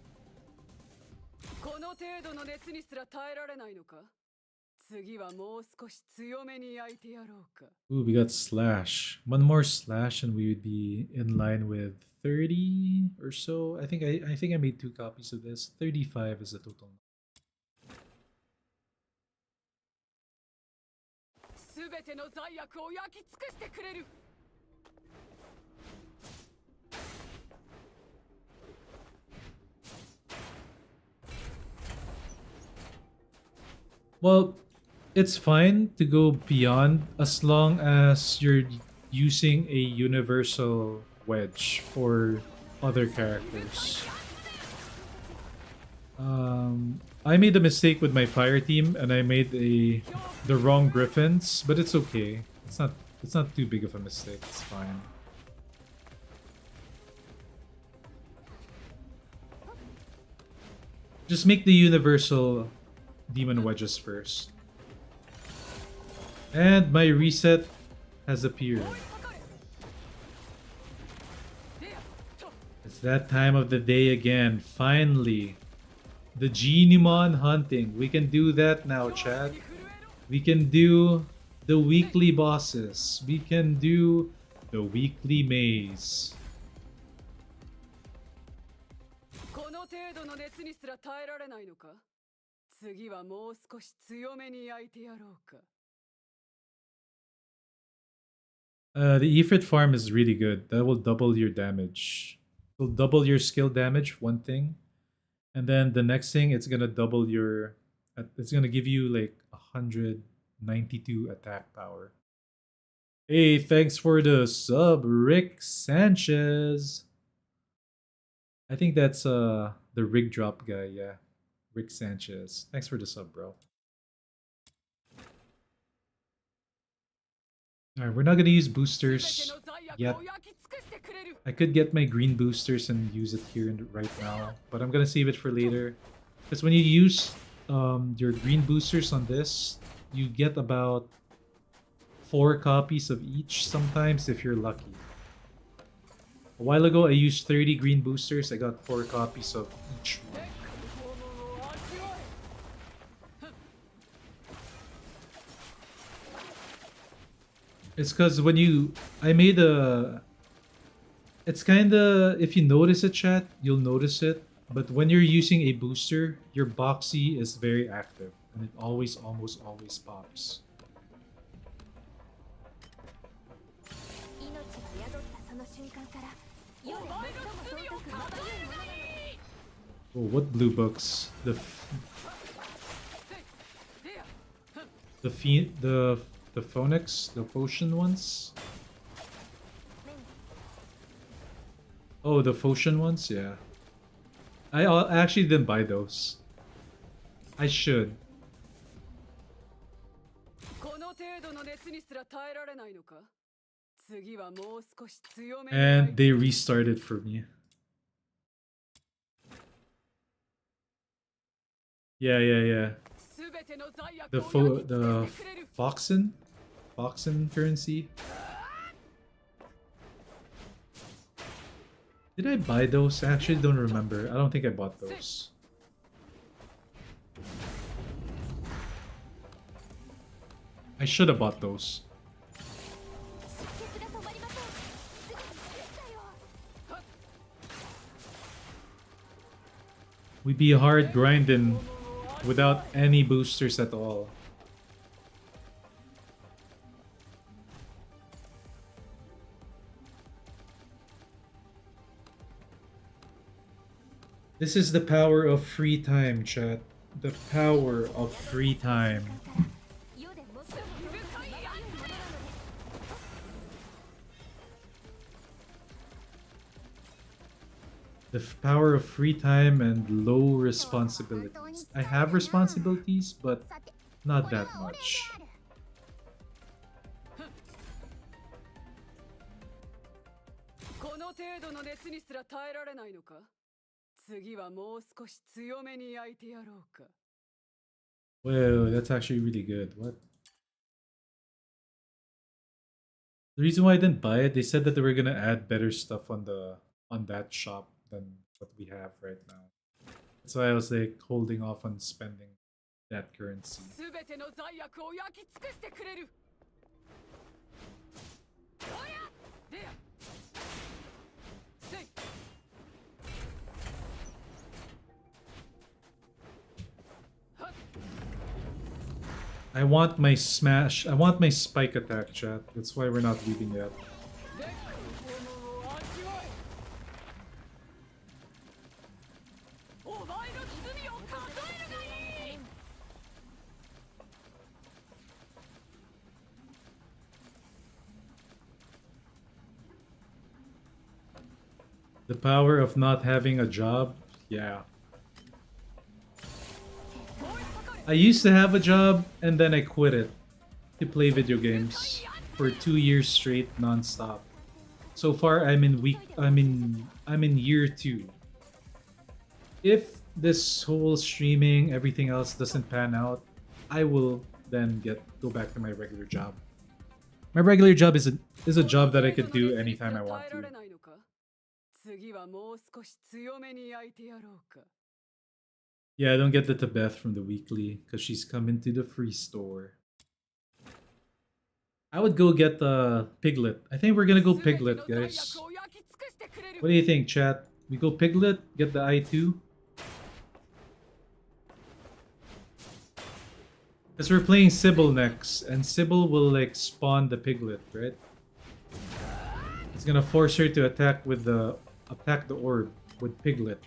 この程度の熱にすら耐えられないのか。次はもう少し強めに焼いてやろうか。 Ooh, we got slash. One more slash and we would be in line with 30 or so. I think I made 2 copies of this. 35 is the total. すべての罪悪を焼き尽くしてくれる。 Well, it's fine to go beyond as long as you're using a universal wedge for other characters. I made a mistake with my fire team and I made the wrong griffins, but it's okay. It's not too big of a mistake. It's fine. Just make the universal demon wedges first. And my reset has appeared. It's that time of the day again. Finally. The Genimon hunting. We can do that now, chat. We can do the weekly bosses. We can do the weekly maze. この程度の熱にすら耐えられないのか。次はもう少し強めに焼いてやろうか。The Ifrit farm is really good. That will double your damage. It'll double your skill damage, one thing. And then the next thing, it's gonna double your... It's gonna give you like 192 attack power. Hey, thanks for the sub, Rick Sanchez. I think that's the rig drop guy, yeah. Rick Sanchez. Thanks for the sub, bro. Alright, we're not gonna use boosters yet. I could get my green boosters and use it here right now, but I'm gonna save it for later. Because when you use your green boosters on this, you get about 4 copies of each sometimes if you're lucky. A while ago, I used 30 green boosters. I got 4 copies of each one. It's because when you... I made a... It's kinda... If you notice it, chat, you'll notice it. But when you're using a booster, your boxy is very active. And it always, almost always pops. Oh, what blue books? The phonics, the potion ones. Oh, the potion ones, yeah. I actually didn't buy those. I should. And they restarted for me. Yeah. The Foxen currency. Did I buy those? I actually don't remember. I don't think I bought those. I should have bought those. We'd be hard grinding without any boosters at all. This is the power of free time, chat. The power of free time. The power of free time and low responsibilities. I have responsibilities, but not that much. Whoa, that's actually really good. What? The reason why I didn't buy it, they said that they were gonna add better stuff on that shop than what we have right now. That's why I was like holding off on spending that currency. I want my smash. I want my spike attack, chat. That's why we're not leaving yet. The power of not having a job? Yeah. I used to have a job and then I quit it to play video games for 2 years straight non-stop. So far I'm in year 2. If this whole streaming, everything else doesn't pan out, I will then go back to my regular job. My regular job is a job that I could do anytime I want to. 次はもう少し強めに焼いてやろうか。 Yeah, I don't get the Tibeth from the weekly because she's coming to the free store. I would go get the Piglet. I think we're gonna go Piglet, guys. What do you think, chat? We go Piglet, get the I2? Because we're playing Sybil next, and Sybil will like spawn the Piglet, right? It's gonna force her to attack the orb with Piglet.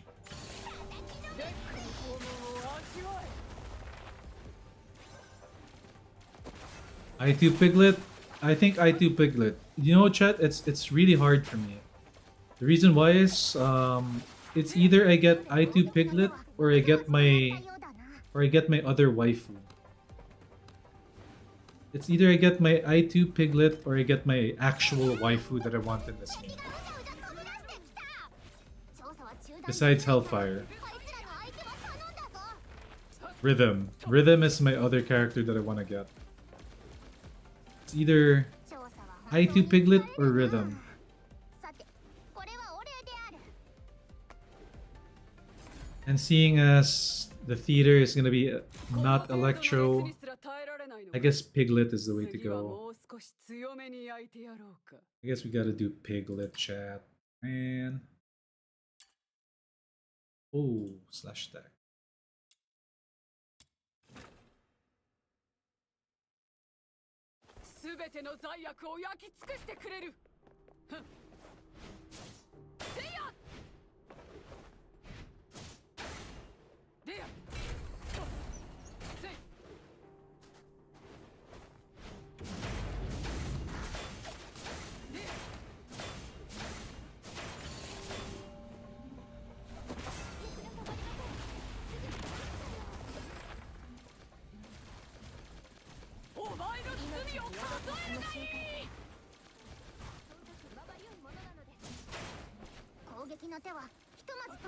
I2 Piglet? I think I2 Piglet. You know, chat, it's really hard for me. The reason why is it's either I get I2 Piglet or I get my other waifu. It's either I get my I2 Piglet or I get my actual waifu that I want in this game. Besides Hellfire. Rhythm. Rhythm is my other character that I want to get. It's either I2 Piglet or Rhythm. And seeing as the theater is gonna be not Electro, I guess Piglet is the way to go. I guess we gotta do Piglet, chat. Man. Oh, slash stack.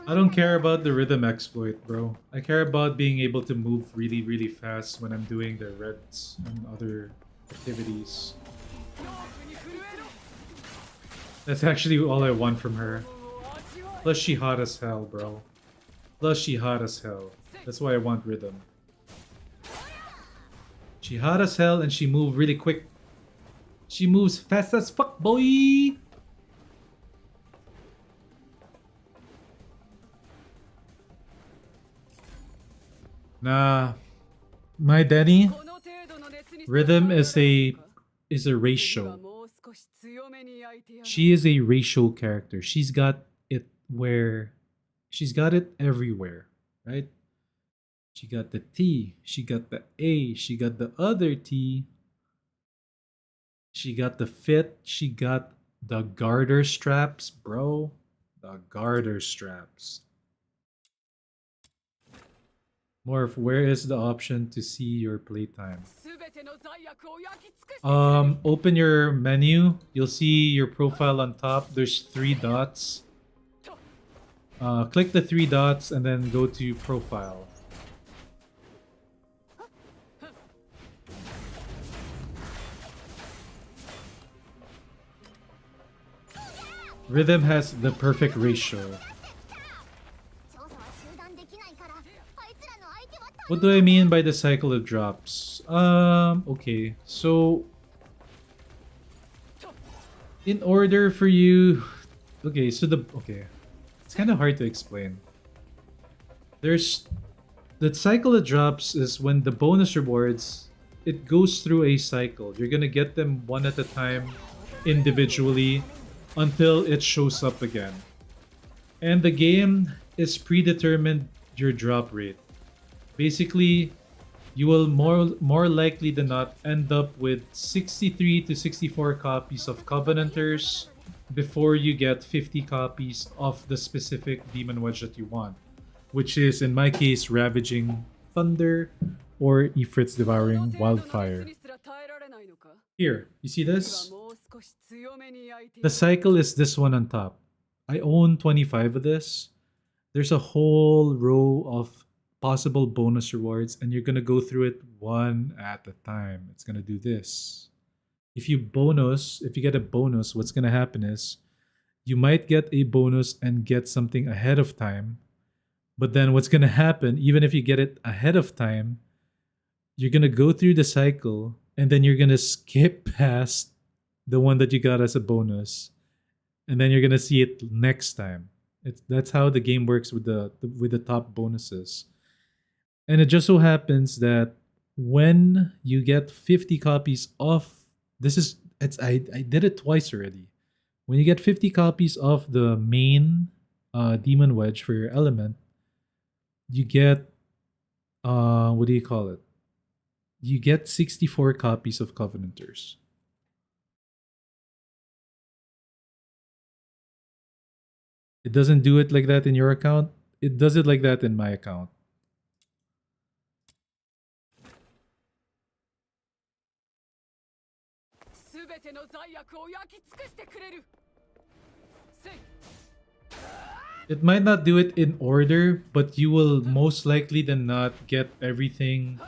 I don't care about the rhythm exploit, bro. I care about being able to move really, really fast when I'm doing the reds and other activities. That's actually all I want from her. Plus she hot as hell, bro. Plus she hot as hell. That's why I want rhythm. She hot as hell and she move really quick. She moves fast as fuck, boy! Nah, my Denny, rhythm is a ratio. She is a racial character. She's got it everywhere, right? She got the T, she got the A, she got the other T. She got the fit, she got the garter straps, bro. The garter straps. Morph, where is the option to see your playtime? Open your menu. You'll see your profile on top. There's 3 dots. Click the 3 dots and then go to profile. Rhythm has the perfect ratio. What do I mean by the cycle of drops? Okay, so in order for you, it's kind of hard to explain. There's the cycle of drops is when the bonus rewards, it goes through a cycle. You're gonna get them one at a time, individually, until it shows up again. And the game is predetermined your drop rate. Basically, you will more likely than not end up with 63 to 64 copies of Covenanters before you get 50 copies of the specific Demon Wedge that you want, which is in my case Ravaging Thunder or Ifrit's Devouring Wildfire. Here, you see this? The cycle is this one on top. I own 25 of this. there's a whole row of possible bonus rewards, and you're gonna go through it one at a time. It's gonna do this. If you get a bonus, what's gonna happen is you might get a bonus and get something ahead of time. But then what's gonna happen, even if you get it ahead of time, you're gonna go through the cycle and then you're gonna skip past the one that you got as a bonus, and then you're gonna see it next time. That's how the game works with the top bonuses. And it just so happens that when you get 50 copies of I did it twice already. When you get 50 copies of the main demon wedge for your element, you get what do you call it? You get 64 copies of Covenanters. It doesn't do it like that in your account. It does it like that in my account. It might not do it in order, but you will most likely than not get everything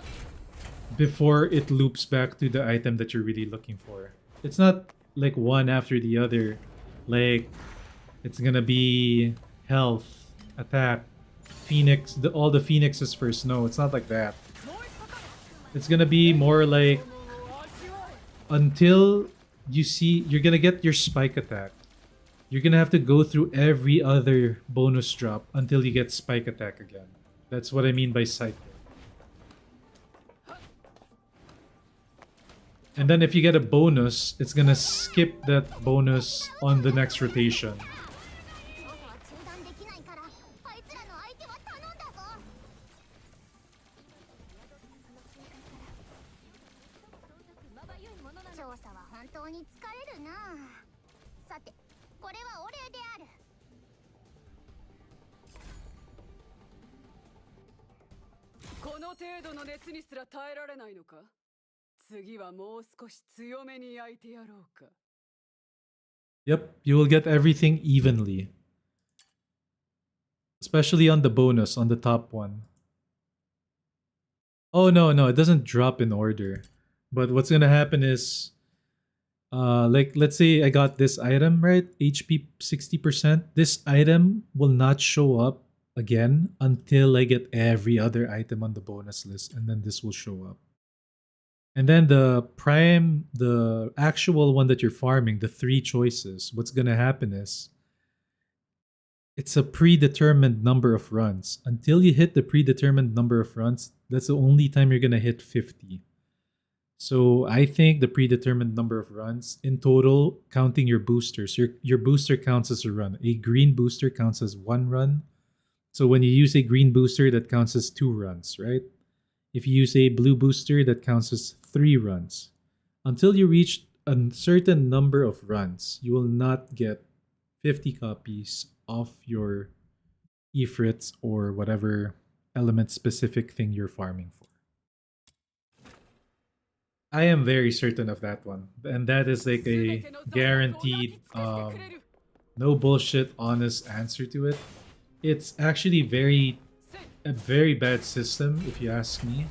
before it loops back to the item that you're really looking for. It's not like one after the other. Like, it's gonna be health, attack, phoenix, all the phoenixes first. No, it's not like that. It's gonna be more like until you're gonna get your spike attack. You're gonna have to go through every other bonus drop until you get spike attack again. That's what I mean by cycle. And then if you get a bonus, it's gonna skip that bonus on the next rotation. Yep, you will get everything evenly. Especially on the bonus, on the top one. Oh no, it doesn't drop in order. But what's gonna happen is like let's say I got this item, right? HP 60%. This item will not show up again until I get every other item on the bonus list, and then this will show up. And then the actual one that you're farming, the 3 choices, what's gonna happen is it's a predetermined number of runs. Until you hit the predetermined number of runs, that's the only time you're gonna hit 50. So I think the predetermined number of runs in total, counting your boosters, your booster counts as a run. A green booster counts as 1 run. So when you use a green booster, that counts as 2 runs, right? If you use a blue booster, that counts as 3 runs. Until you reach a certain number of runs, you will not get 50 copies of your Ifrits or whatever element-specific thing you're farming for. I am very certain of that one. And that is like a guaranteed, no bullshit, honest answer to it. It's actually a very bad system, if you ask me.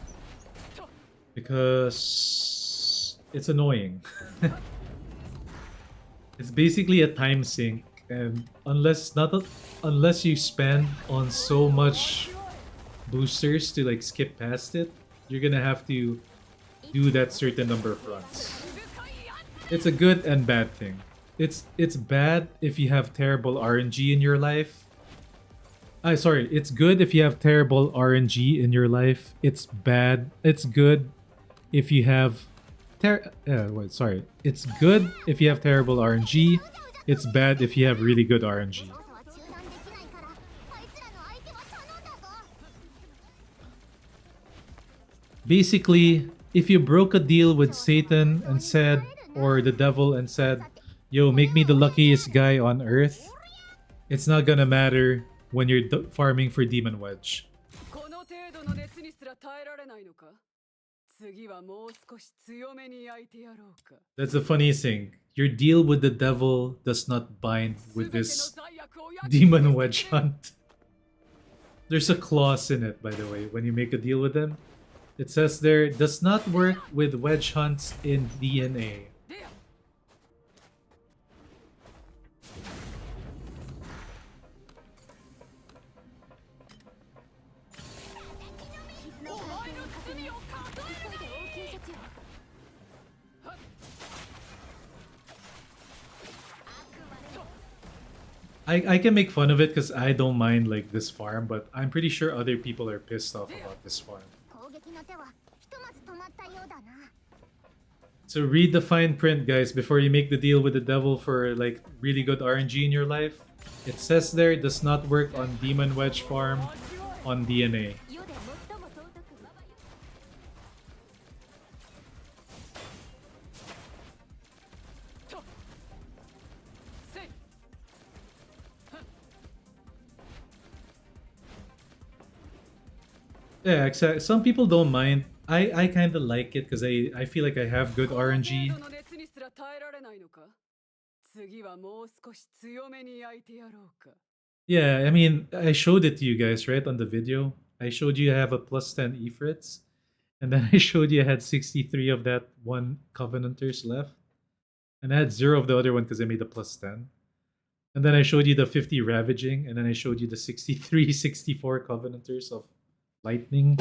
Because it's annoying. It's basically a time sink, and unless you spend on so much boosters to like skip past it, you're gonna have to do that certain number of runs. It's a good and bad thing. It's bad if you have terrible RNG in your life. It's good if you have terrible RNG in your life. It's bad. It's good if you have It's good if you have terrible RNG. It's bad if you have really good RNG. Basically, if you broke a deal with Satan and said, or the devil and said, yo, make me the luckiest guy on earth, it's not gonna matter when you're farming for Demon Wedge. That's the funniest thing. Your deal with the devil does not bind with this Demon Wedge hunt. There's a clause in it, by the way, when you make a deal with them. It says there, does not work with wedge hunts in DNA. I can make fun of it because I don't mind like this farm, but I'm pretty sure other people are pissed off about this farm. 攻撃の手はひとまず止まったようだな。 So read the fine print, guys, before you make the deal with the devil for like really good RNG in your life. It says there it does not work on Demon Wedge farm on DNA. 世で最も尊くまばゆく Yeah, exactly. Some people don't mind. I kind of like it because I feel like I have good RNG. 程度の熱にすら耐えられないのか。次はもう少し強めに焼いてやろうか。 Yeah, I mean, I showed it to you guys, right, on the video. I showed you I have a plus 10 Ifrits. And then I showed you I had 63 of that one Covenanters left. And I had 0 of the other one because I made a plus 10. And then I showed you the 50 Ravaging. And then I showed you the 63, 64 Covenanters of Lightning.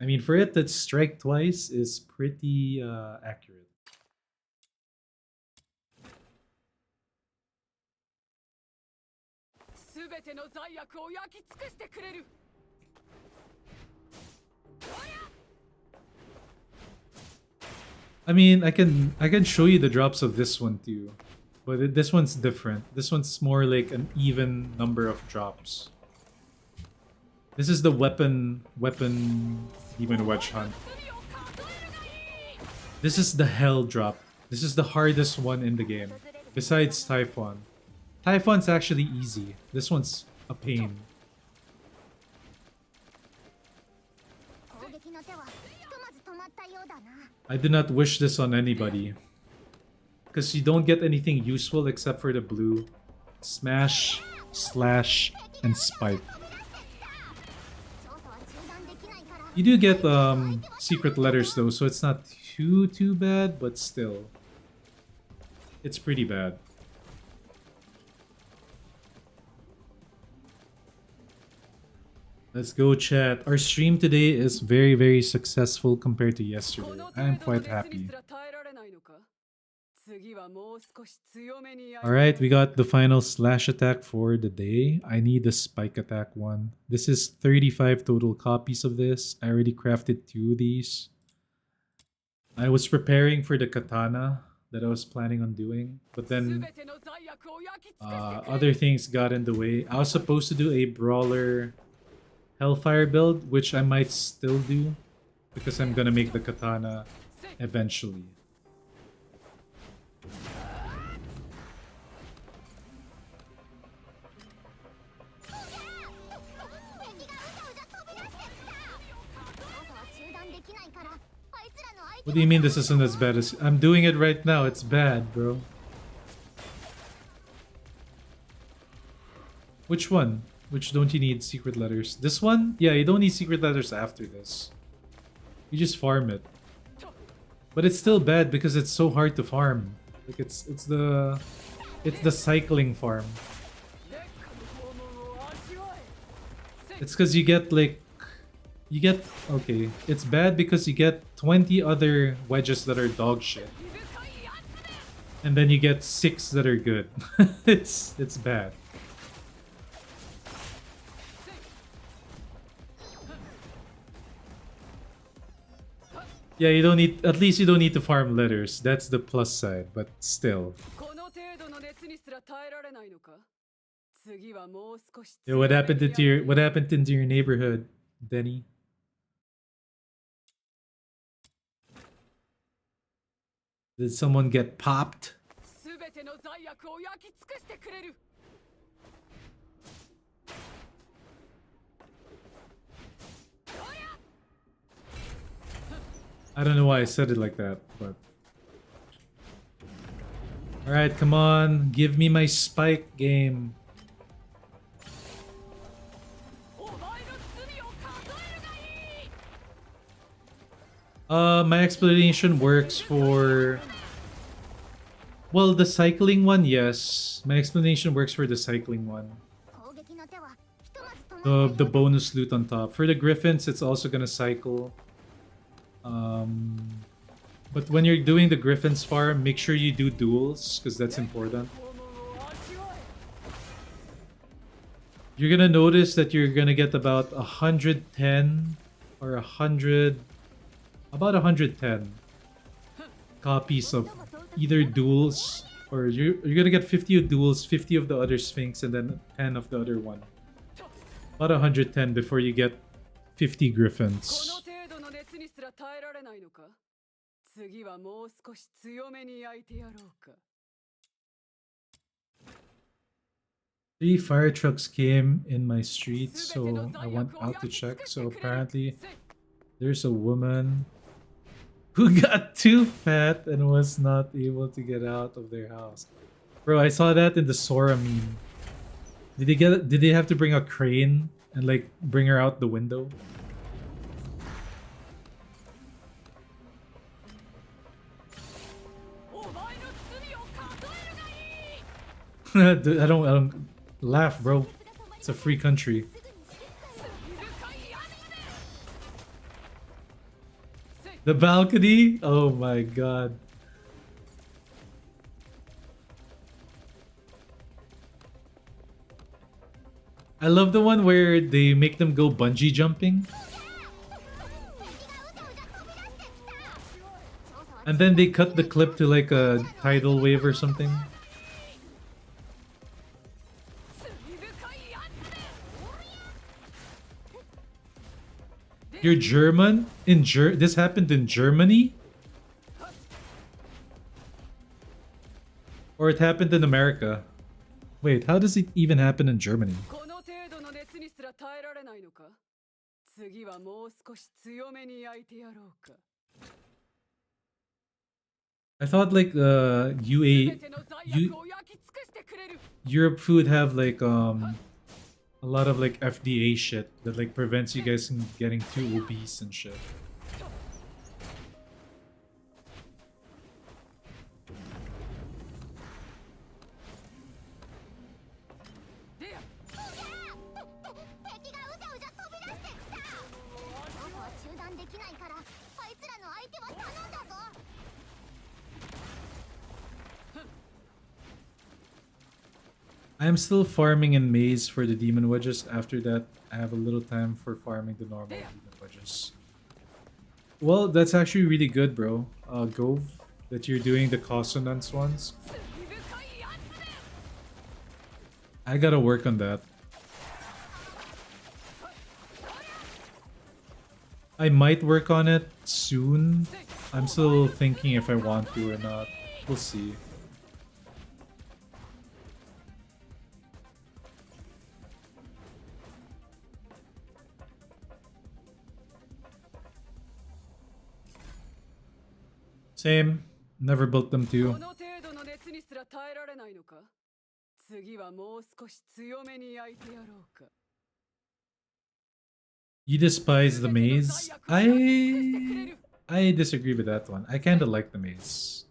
I mean, for it to strike twice is pretty accurate. すべての罪悪を焼き尽くしてくれる。 I mean, I can show you the drops of this one too, but this one's different. This one's more like an even number of drops. This is the weapon demon wedge hunt. This is the hell drop. This is the hardest one in the game, besides Typhon. Typhon's actually easy. This one's a pain. 攻撃の手はひとまず止まったようだな。 I do not wish this on anybody. Because you don't get anything useful except for the blue. Smash, slash, and spike. 調査は中断できないから。 You do get secret letters though, so it's not too bad, but still. It's pretty bad. Let's go, chat. Our stream today is very successful compared to yesterday. この I am 程度の quite 熱に happy. すら耐えられないのか。次はもう少し強めに焼いて。 Alright, we got the final slash attack for the day. I need the spike attack one. This is 35 total copies of this. I already crafted 2 of these. I was preparing for the katana that I was planning on doing, but す then べての罪悪を焼き尽くしてくれる。 other things got in the way. I was supposed to do a brawler hellfire build, which I might still do because I'm gonna make the katana eventually. What do you mean this isn't as bad as... I'm doing it right now. It's bad, bro. Which one? Which don't you need secret letters? This one? Yeah, you don't need secret letters after this. You just farm it. But it's still bad because it's so hard to farm. Like it's the cycling farm. It's because you get like okay. It's bad because you get 20 other wedges that are dog shit. And then you get 6 that are good. it's bad. Yeah, you don't need, at least you don't need to farm letters. That's the plus side, but still. この程度の熱にすら耐えられないのか。次はもう少し Yo, what happened into your neighborhood, Denny? Did someone get popped? すべての罪悪を焼き尽くしてくれる。 I don't know why I said it like that, but... Alright, come on. Give me my spike game. My explanation works for... Well, the cycling one, yes. My explanation works for the cycling one. 攻撃の手はひとまず止ま The bonus loot on top. For the griffins, it's also gonna cycle. But when you're doing the griffins farm, make sure you do duels, because that's important. You're gonna notice that you're gonna get about 110 or 100, about 110 copies of either duels, or you're gonna get 50 of duels, 50 of the other sphinx, and then 10 of the other one. About 110 before you get 50 この griffins. 程度の熱にすら耐えられないのか。次はもう少し強めに焼いてやろうか。Three fire trucks came in my street, so I went out to check. So apparently, there's a woman who got too fat and was not able to get out of their house. Bro, I saw that in the Sora meme. Did they have to bring a crane and like bring her out the window? Dude, I don't laugh, bro. It's a free country. The balcony? Oh my god. I love the one where they make them go bungee jumping. And then they cut the clip to like a tidal wave or something. You're German? This happened in Germany? Or it happened in America? Wait, how does it even happen in Germany? この程度の熱にすら耐えられないのか。次はもう少し強めに焼いてやろうか。 I thought like Europe food have like a lot of like FDA shit that like prevents you guys from getting too obese and shit. I am still farming in maze for the demon wedges. After that, I have a little time for farming the normal demon wedges. Well, that's actually really good, bro. Gove, that you're doing the consonants ones. I gotta work on that. I might work on it soon. I'm still thinking if I want to or not. We'll see. Same. Never built them too. この程度の熱にすら耐えられないのか。次はもう少し強めに焼いてやろうか。 You despise the maze? I disagree with that one. I kinda like the maze.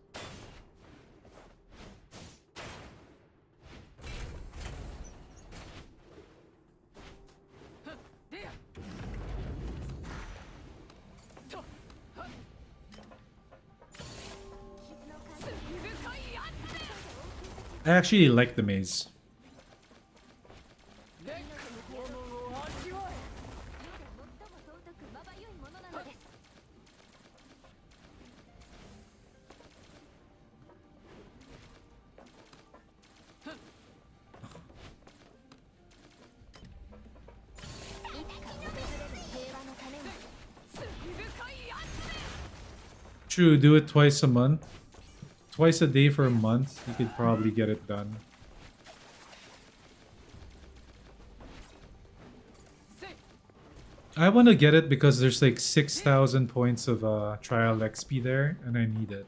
I actually like the maze. True, do it twice a month. Twice a day for a month, you could probably get it done. I want to get it because there's like 6,000 points of trial XP there, and I need it.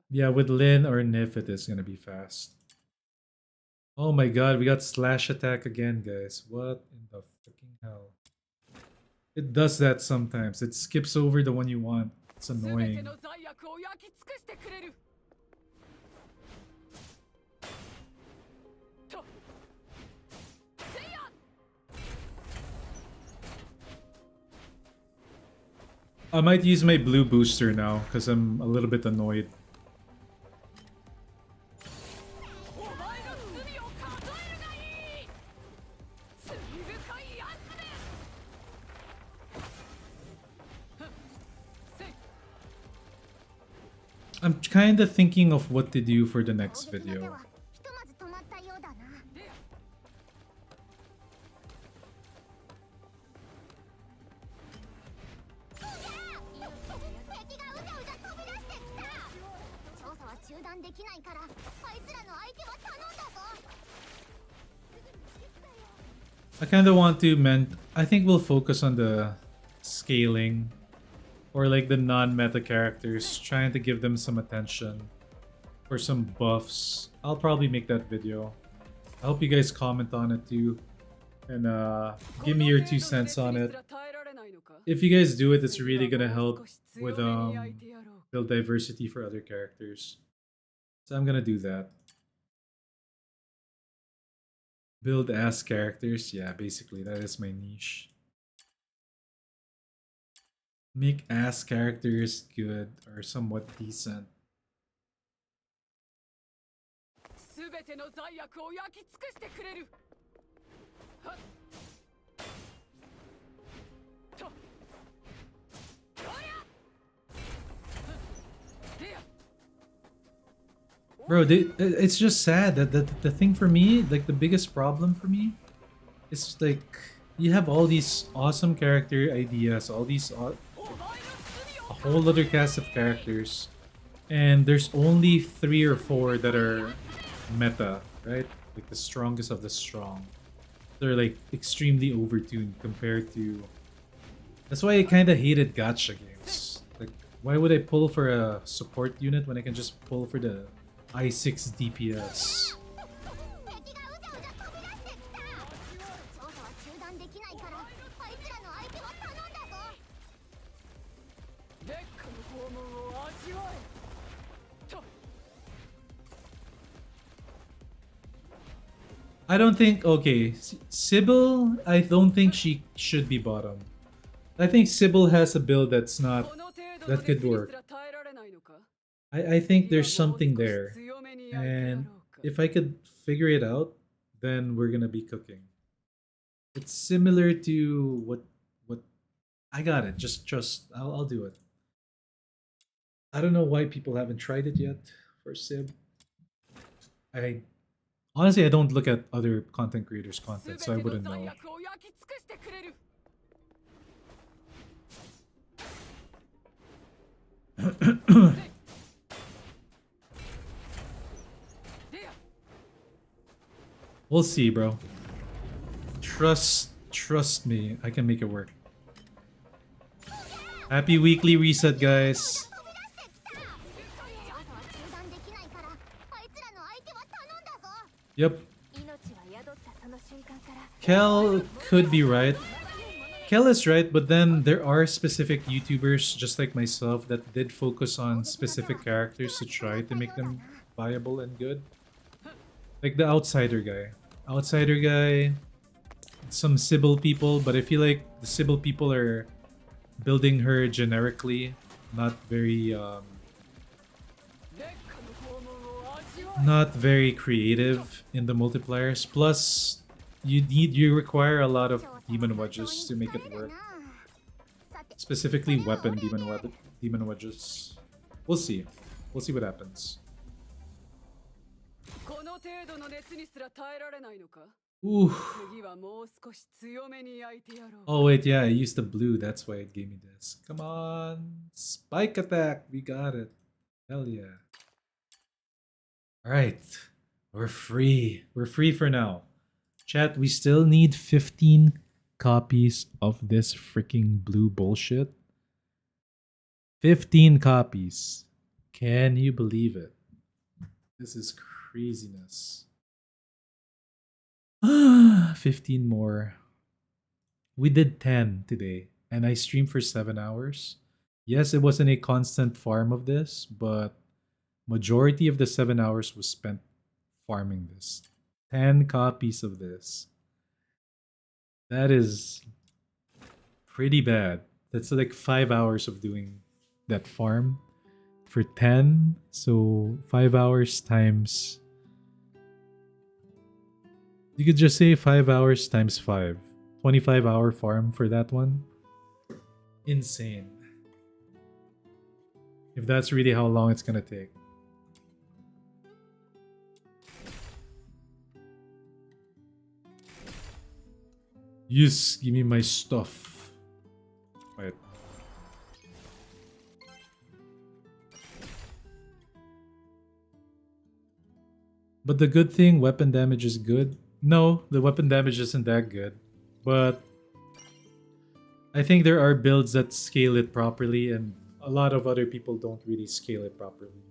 Yeah, with Lin or Nif, it is gonna be fast. Oh my god, we got slash attack again, guys. What in the freaking hell? It does that sometimes. It skips over the one you want. It's 全て annoying. の罪悪を焼き尽くしてくれるとせいや I might use my blue booster now because I'm a little bit annoyed. お前の罪を数えるがいい罪深いやつめふんせい I'm kind of thinking of what to do for the next video. ひとまず止まったようだな。でや 敵がうじゃうじゃ飛び出してきた。調査は中断できないから、あいつらの相手は頼んだぞ。 I kind of want to I think we'll focus on the scaling or like the non-meta characters, trying to give them some attention or some buffs. I'll probably make that video. I hope you guys comment on it too and give me your 2 cents on it. If you guys do it, it's really gonna help with build diversity for other characters. So I'm gonna do that. Build ass characters, yeah, basically that is my niche. Make ass characters good or somewhat decent. 全ての罪悪を焼き尽くしてくれるはっとおりゃふんでや Bro, it's just sad that the thing for me, like the biggest problem for me, is like you have all these awesome character ideas, all these a whole other cast of characters, and there's only 3 or 4 that are meta, right? Like the strongest of the strong. They're like extremely overtuned compared to. That's why I kind of hated gacha games. Like, why would I pull for a support unit when I can just pull for the i6 DPS? 敵がうじゃうじゃ飛び出してきた。調査は中断できないから、あいつらの相手は頼んだぞ。烈火の拷問を味わえと I don't think okay. Sybil, I don't think she should be bottom. I think Sybil has a build that's not この程度 that の could 熱に work. すら耐えられないのか I think there's something there. 強めに焼いてや And ろうか if I could figure it out, then we're gonna be cooking. It's similar to what I got it. Just trust. I'll do it. I don't know why people haven't tried it yet for Sib. I honestly I don't look at other content creators' content, so I 全ての wouldn't 罪 know. 悪を焼き尽くしてくれる でや We'll see, bro. Trust me. I can make it work. Happy weekly reset, guys. 飛び出してきた。調査は中断できないから、あいつらの相手は頼んだぞ。 Yep. 命は宿ったその瞬間から。 Kel could be right. Kel is right, but then there are specific YouTubers, just like myself, that did focus on specific characters to try to make them viable and good. Like the Outsider guy. Outsider guy, some Sybil people, but I feel like the Sybil people are building her generically, not very 烈火の拷問を味わえ not very creative in the multipliers. Plus, you require a lot of demon wedges to make it work. Specifically, demon wedges. We'll see. We'll see what happens. この程度の熱にすら耐えられないのか Ooh. 次はもう少し強めに焼いてやろう Oh wait, yeah, I used the blue. That's why it gave me this. Come on, spike attack. We got it. Hell yeah. All right, we're free. We're free for now. Chat, we still need 15 copies of this freaking blue bullshit. 15 copies. Can you believe it? This is craziness. 15 more. We did 10 today, and I streamed for 7 hours. Yes, it wasn't a constant farm of this, but majority of the 7 hours was spent farming this. 10 copies of this. That is pretty bad. That's like 5 hours of doing that farm for 10. So 5 hours times. You could just say 5 hours times 5. 25-hour farm for that one. Insane. If that's really how long it's gonna take. Yes, give me my stuff. Wait. But the good thing, weapon damage is good. No, the weapon damage isn't that good. But I think there are builds that scale it properly, and a lot of other people don't really scale it properly.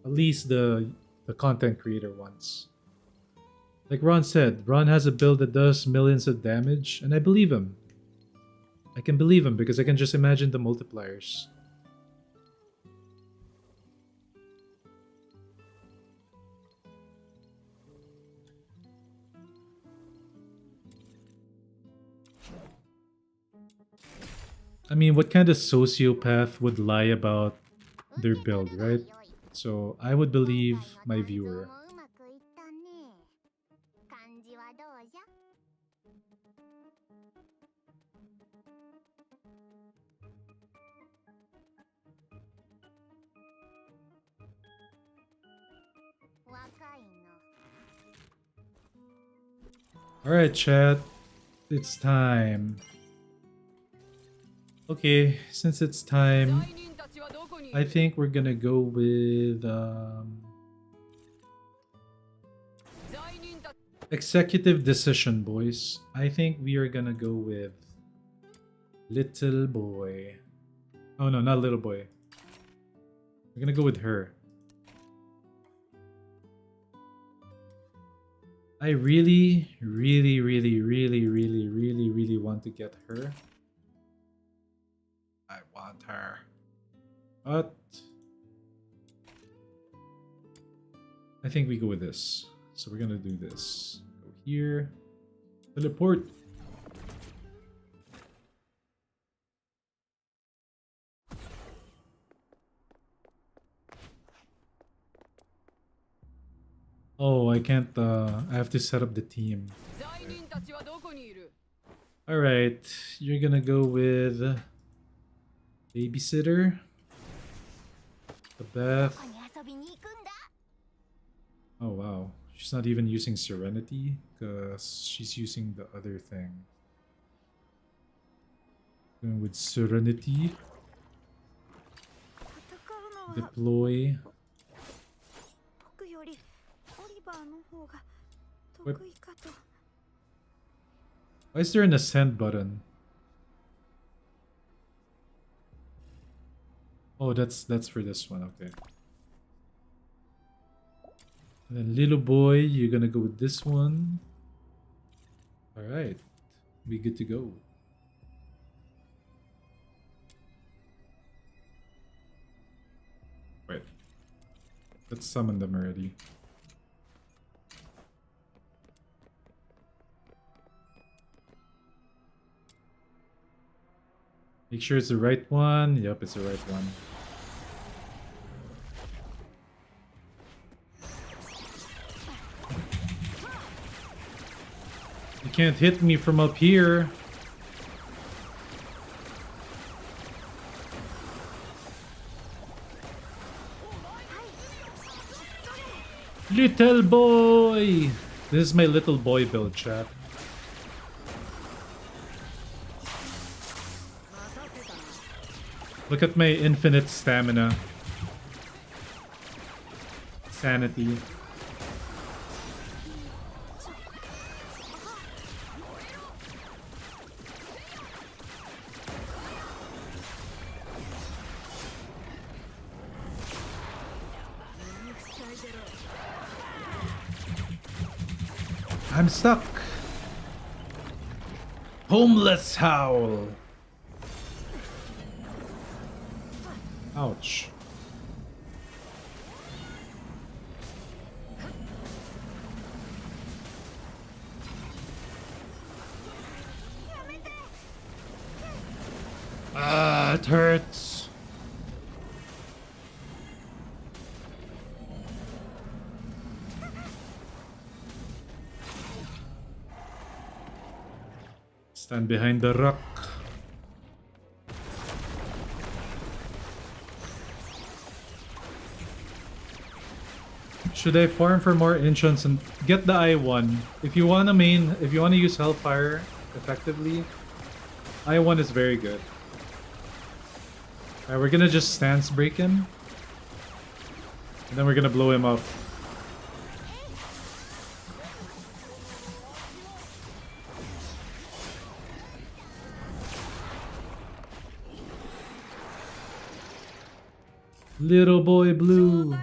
At least the content creator ones. Like Ron said, Ron has a build that does millions of damage, and I believe him. I can believe him because I can just imagine the multipliers. I mean, what kind of sociopath would lie about their build, right? So I would believe my viewer. Alright, chat. It's time. Okay, since it's time, I think we're gonna go with executive decision, boys. I think we are gonna go with little boy. Oh no, not little boy. We're gonna go with her. I really want to get her. I want her. But I think we go with this. So we're gonna do this. Go here. Teleport. Oh, I can't I have to set up the team. Alright, you're gonna go with babysitter, the Beth. Oh wow, she's not even using Serenity because she's using the other thing. Going with Serenity. Deploy. Why is there an ascend button? Oh, that's for this one, okay. And then little boy, you're gonna go with this one. Alright. We good to go. Wait. Let's summon them already. Make sure it's the right one. Yep, it's the right one. You can't hit me from up here. Little boy! This is my little boy build, chat. Look at my infinite stamina. Sanity. I'm stuck. Homeless howl. Ouch. Ah, it hurts. Stand behind the rock. Should I farm for more enchants and get the I1? If you wanna use Hellfire effectively, I1 is very good. Alright, we're gonna just stance break him. And then we're gonna blow him up. Little boy blue.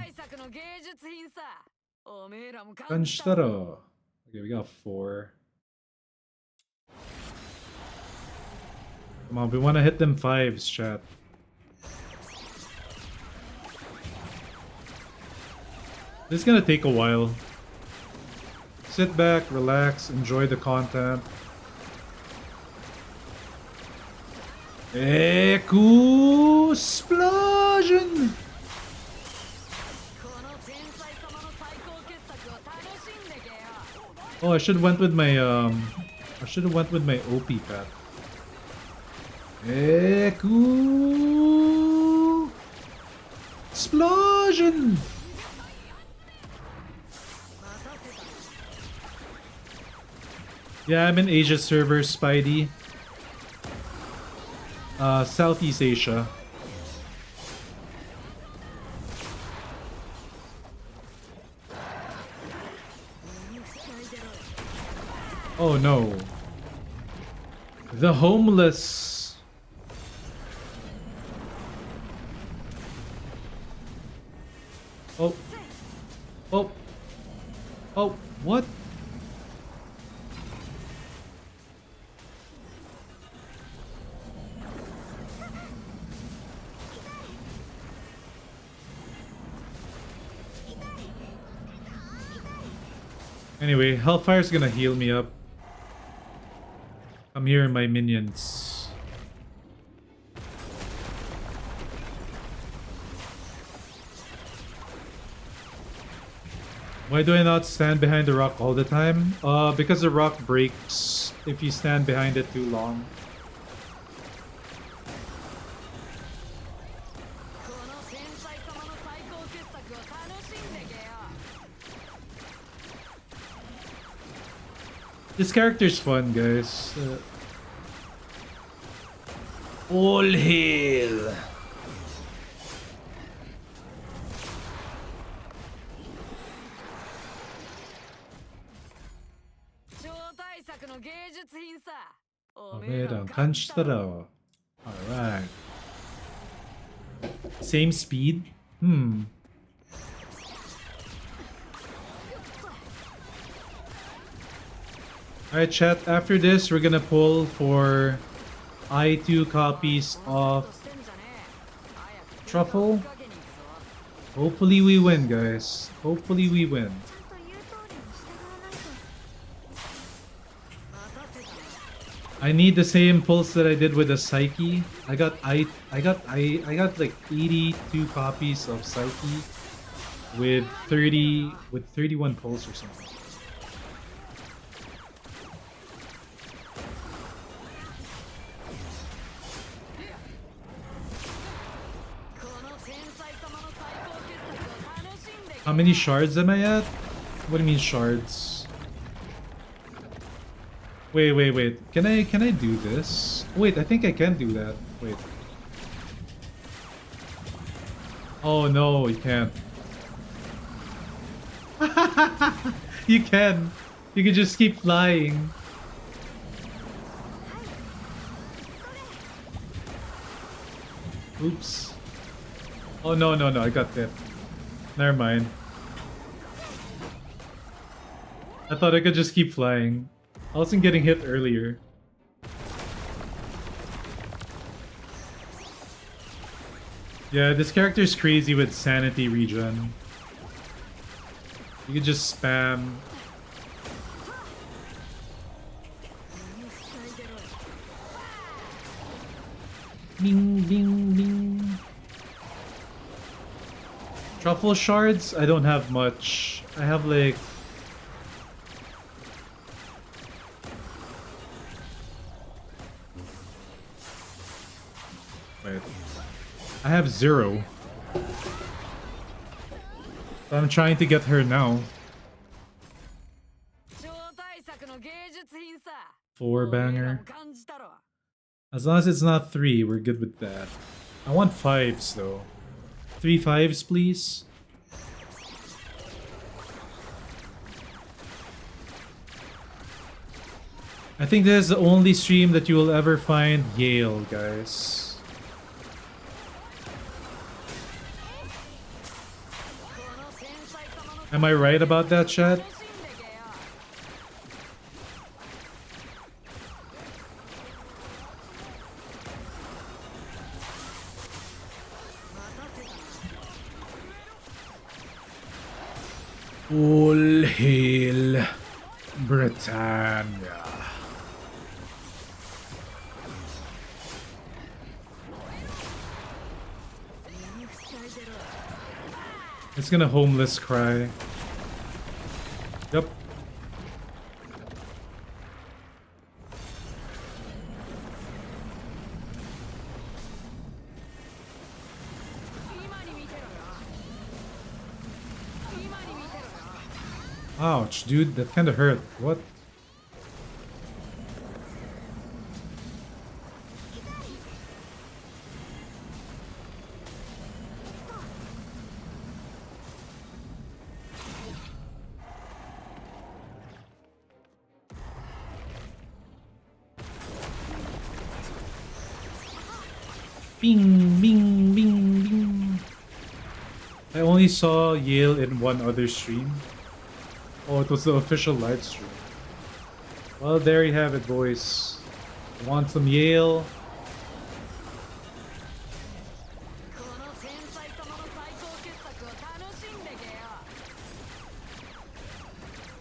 Kanshitaro. Okay, we got 4. Come on, we wanna hit them 5s, chat. This is gonna take a while. Sit back, relax, enjoy the content. Explosion! Oh, I should have went with my OP pet. Explosion! Yeah, I'm in Asia server, Spidey. Southeast Asia. Oh no. The homeless. Oh. Oh. Oh, what? Anyway, Hellfire's gonna heal me up. Come here, my minions. Why do I not stand behind the rock all the time? Because the rock breaks if you stand behind it too long. This character's fun, guys. All hail! Alright. Same speed? Alright, chat, after this we're gonna pull for I2 copies of Truffle. Hopefully we win, guys. Hopefully we win. I need the same pulse that I did with the Psyche. I got like 82 copies of Psyche with 31 pulse or something. How many shards am I at? What do you mean shards? Wait. Can I do this? Wait, I think I can do that. Wait. Oh no, you can't. You can. You can just keep flying. Oops. Oh no, I got that. Never mind. I thought I could just keep flying. I wasn't getting hit earlier. Yeah, this character is crazy with sanity regen. You can just spam. Bing, bing, bing. Truffle shards? I don't have much. I have like... Wait. I have 0. I'm trying to get her now. 4 banger. As long as it's not 3, we're good with that. I want 5s though. 3 5s, please. I think this is the only stream that you will ever find Yale, guys. Am I right about that, chat? All hail Britannia. It's gonna homeless cry. Yep. Ouch, dude, that kinda hurt. What? Bing, bing, bing, bing. I only saw Yale in one other stream. Oh, it was the official live stream. Well, there you have it, boys. Want some Yale?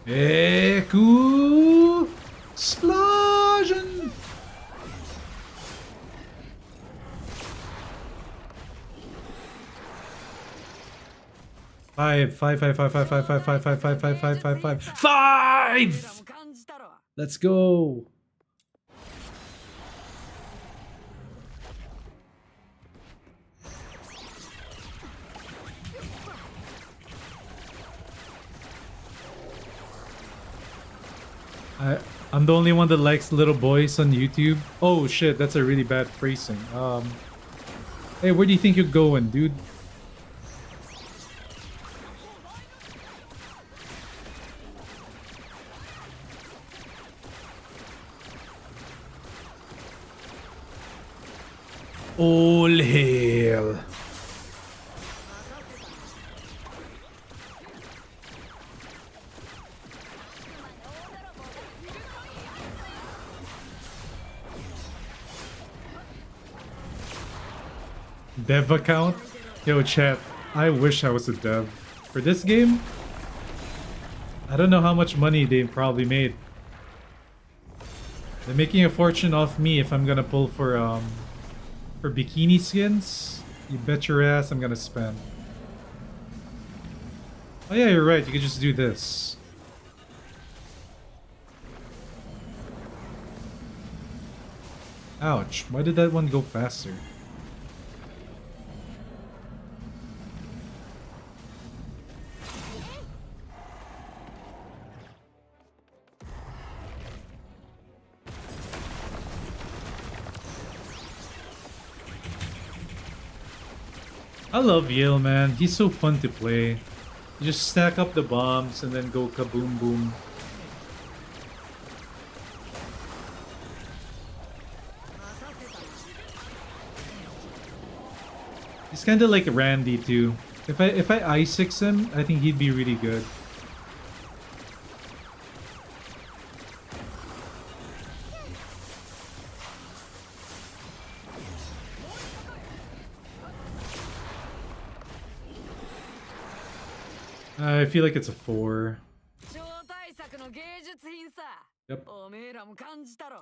Eku explosion! Five. Let's go. I'm the only one that likes little boys on YouTube. Oh shit, that's a really bad phrasing. Hey, where do you think you're going, dude? All hail. Dev account? Yo, chat, I wish I was a dev. For this game, I don't know how much money they probably made. They're making a fortune off me if I'm gonna pull for bikini skins. You bet your ass I'm gonna spend. Oh yeah, you're right, you could just do this. Ouch, why did that one go faster? I love Yale, man. He's so fun to play. You just stack up the bombs and then go kaboom boom. He's kind of like Randy too. If I I6 him, I think he'd be really good. I feel like it's a 4. 超大作の芸術品さ。 Yep. おめえらも感じたろ。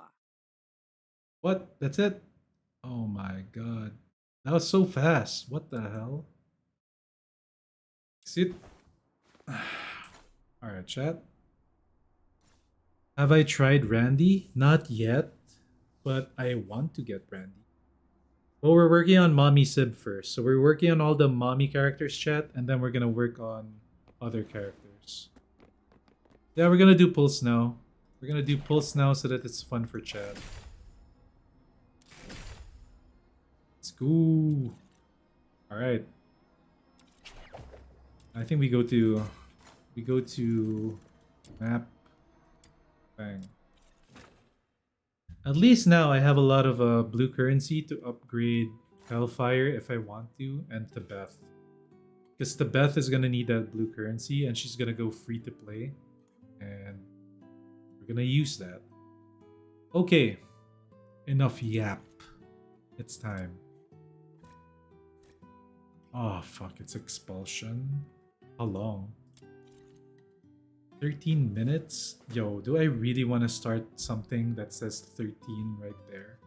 What? That's it? Oh my god. That was so fast. What the hell? Sit. Alright, chat. Have I tried Randy? Not yet, but I want to get Randy. Well, we're working on Mommy Sib first. So we're working on all the mommy characters, chat, and then we're gonna work on other characters. Yeah, we're gonna do Pulse now. We're gonna do Pulse now so that it's fun for chat. Let's go. Alright. I think we go to map. Bang. At least now I have a lot of blue currency to upgrade Hellfire if I want to, and Tebeth. Because Tebeth is gonna need that blue currency and she's gonna go free to play. And we're gonna use that. Okay. Enough yap. It's time. Oh fuck, it's expulsion. How long? 13 minutes? Yo, do I really want to start something that says 13 right there?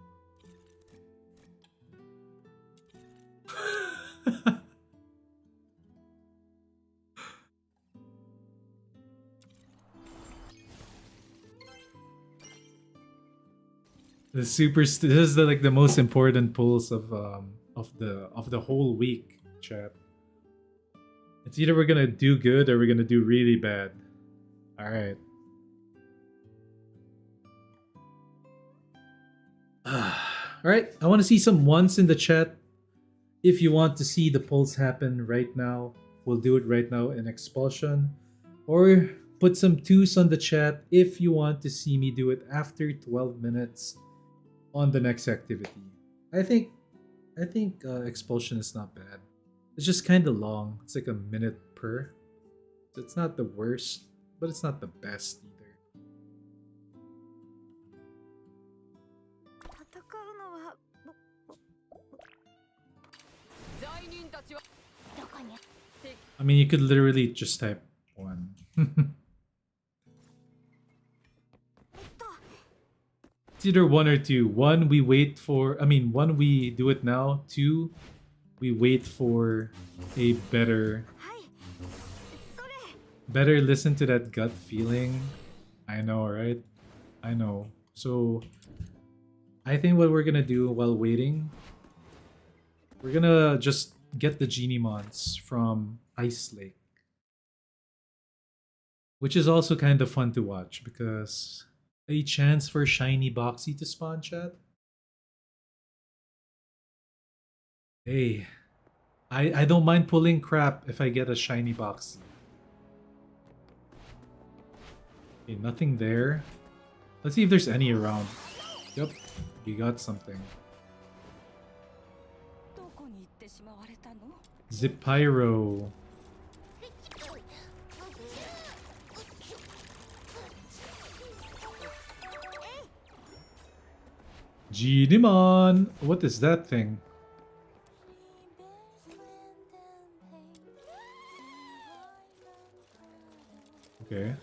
This is like the most important pulls of the whole week, chat. It's either we're gonna do good or we're gonna do really bad. Alright. Alright, I want to see some ones in the chat. If you want to see the pulse happen right now, we'll do it right now in expulsion. Or put some 2s on the chat if you want to see me do it after 12 minutes on the next activity. I think expulsion is not bad. It's just kind of long. It's like a minute per. So it's not the worst, but it's not the best either. 戦うのは罪人たちはどこに I mean, you could literally just type 1. It's either 1 or 2. 1, we wait for... I mean, 1, we do it now. 2, we wait for a better... はいそれ Better listen to that gut feeling. I know, right? I know. So, I think what we're gonna do while waiting... We're gonna just get the Genie Mons from Ice Lake. Which is also kind of fun to watch because... A chance for Shiny Boxy to spawn, chat? Hey, I don't mind pulling crap if I get a Shiny Boxy. Okay, nothing there. Let's see if there's any around. Yep, we got something. どこに行ってしまわれたの？ Zipyro. Gdemon! What is that thing? Okay.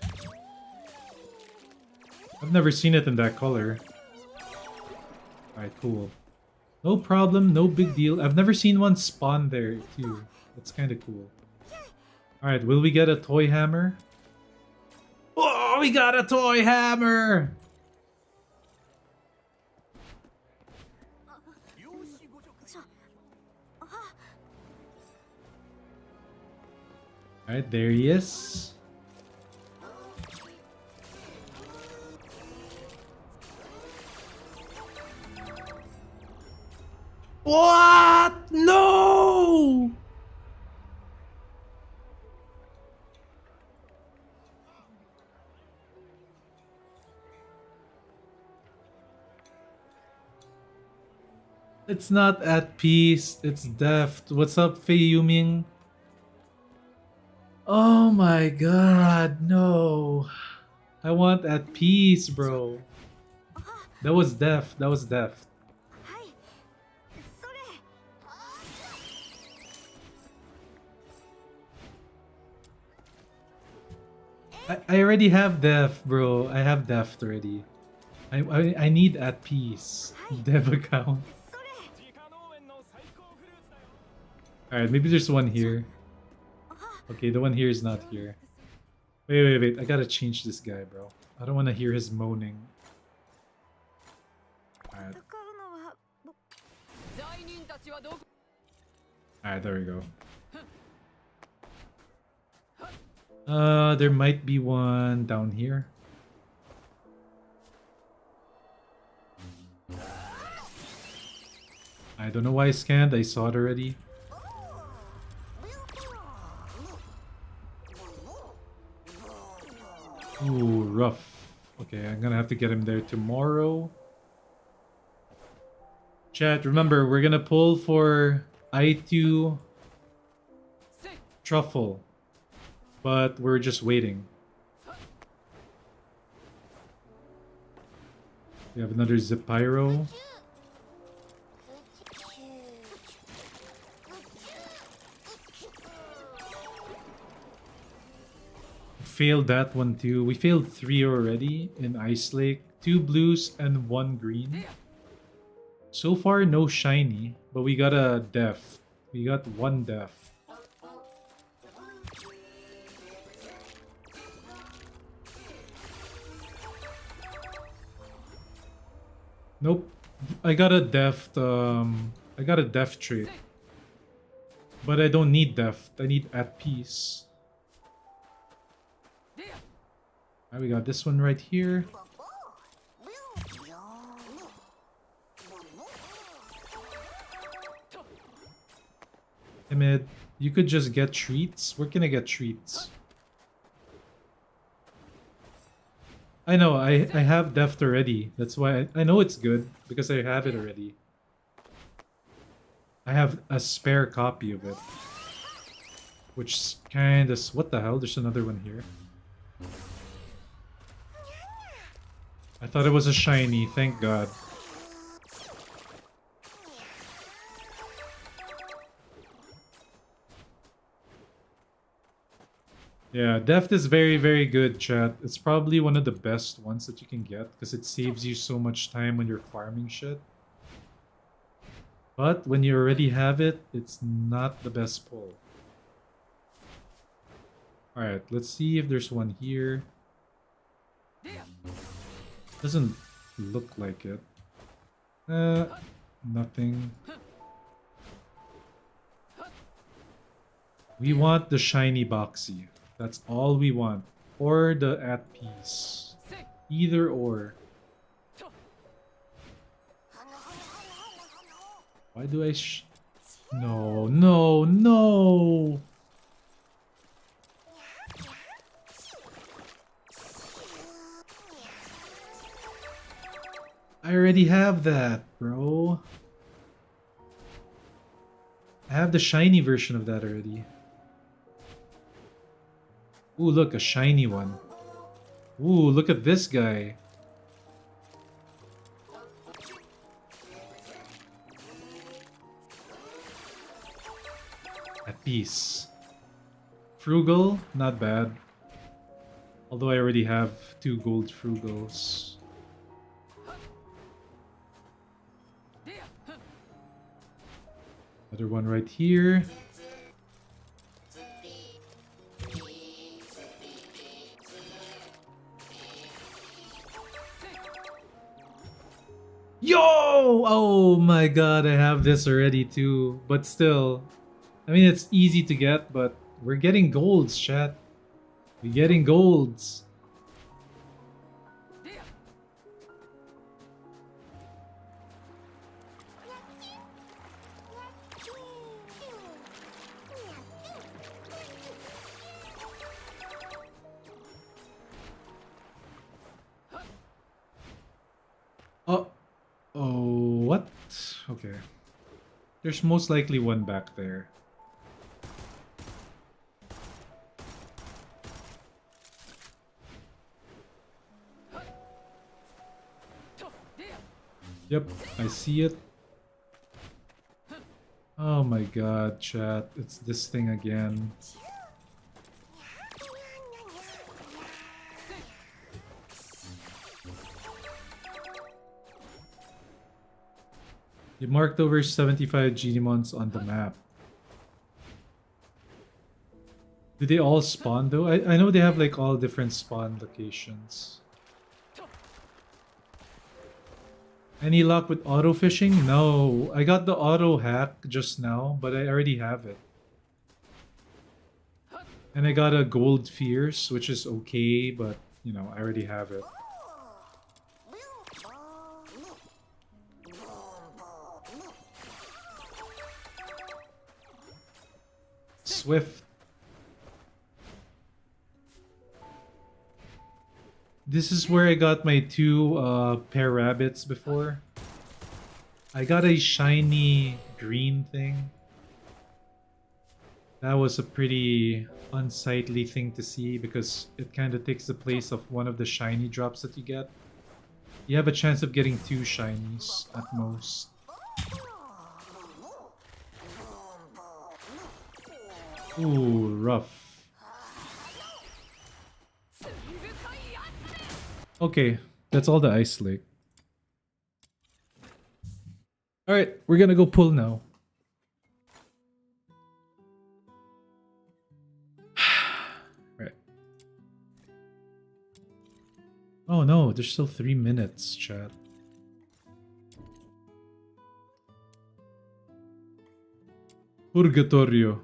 I've never seen it in that color. Alright, cool. No problem, no big deal. I've never seen one spawn there too. That's kind of cool. Alright, will we get a toy hammer? Oh, we got a toy hammer! Alright, there he is. What? No! It's not at peace, it's deft. What's up, Fei Yuming? Oh my god, no. I want at peace, bro. That was deft, that was deft. はいそれ Alright, I already have def, bro. I have deft already. I need at peace. Dev account. それ Alright, maybe there's one here. Okay, the one here is not here. Wait. I gotta change this guy, bro. I don't want to hear his moaning. Alright. 戦うのは罪人たちはどこ Alright, there we go. There might be one down here. I don't know why I scanned. I saw it already. Ooh, rough. Okay, I'm gonna have to get him there tomorrow. Chat, remember, we're gonna pull for I2 Truffle. But we're just waiting. We have another Zepyro. Failed that one too. We failed 3 already in Ice Lake. 2 blues and 1 green. So far, no shiny, but we got a def. We got 1 def. Nope. I got a deft trait. But I don't need deft. I need at peace. Alright, we got this one right here. Timid, you could just get treats. Where can I get treats? I know, I have deft already. That's why I know it's good, because I have it already. I have a spare copy of it. Which kinda... What the hell? There's another one here. I thought it was a shiny, thank god. Yeah, deft is very, very good, chat. It's probably one of the best ones that you can get because it saves you so much time when you're farming shit. But when you already have it, it's not the best pull. Alright, let's see if there's one here. Doesn't look like it. Nothing. We want the shiny boxy. That's all we want. Or the at peace. Either or. Why do I No, no, no! I already have that, bro. I have the shiny version of that already. Ooh, look, a shiny one. Ooh, look at this guy. At peace. Frugal, not bad. Although I already have 2 gold frugals. Another one right here. Yo! Oh my god, I have this already too. But still, I mean, it's easy to get, but we're getting golds, chat. We're getting golds. Oh, what? Okay. There's most likely one back there. Yep, I see it. Oh my god, chat. It's this thing again. You marked over 75 Genimons on the map. Do they all spawn though? I know they have like all different spawn locations. Any luck with auto fishing? No. I got the auto hack just now, but I already have it. And I got a gold fierce, which is okay, but you know, I already have it. Swift. This is where I got my two pair rabbits before. I got a shiny green thing. That was a pretty unsightly thing to see because it kind of takes the place of one of the shiny drops that you get. You have a chance of getting two shinies at most. Ooh, rough. Okay, that's all the ice lake. Alright, we're gonna go pull now. Right. Oh no, there's still 3 minutes, chat. Purgatorio.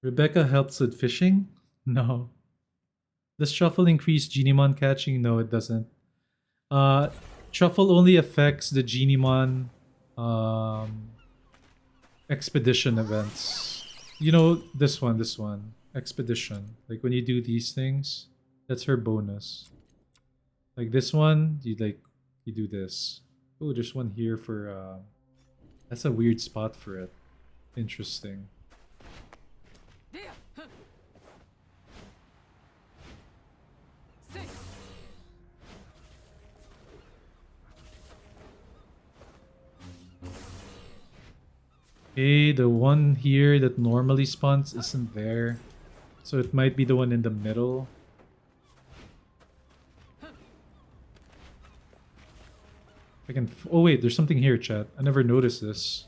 Rebecca helps with fishing? No. Does truffle increase Genimon catching? No, it doesn't. Truffle only affects the Genimon expedition events. You know, this one. Expedition. Like when you do these things, that's her bonus. Like this one, you do this. Oh, there's one here for that's a weird spot for it. Interesting. Okay, the one here that normally spawns isn't there. So it might be the one in the middle. I can... Oh wait, there's something here, chat. I never noticed this.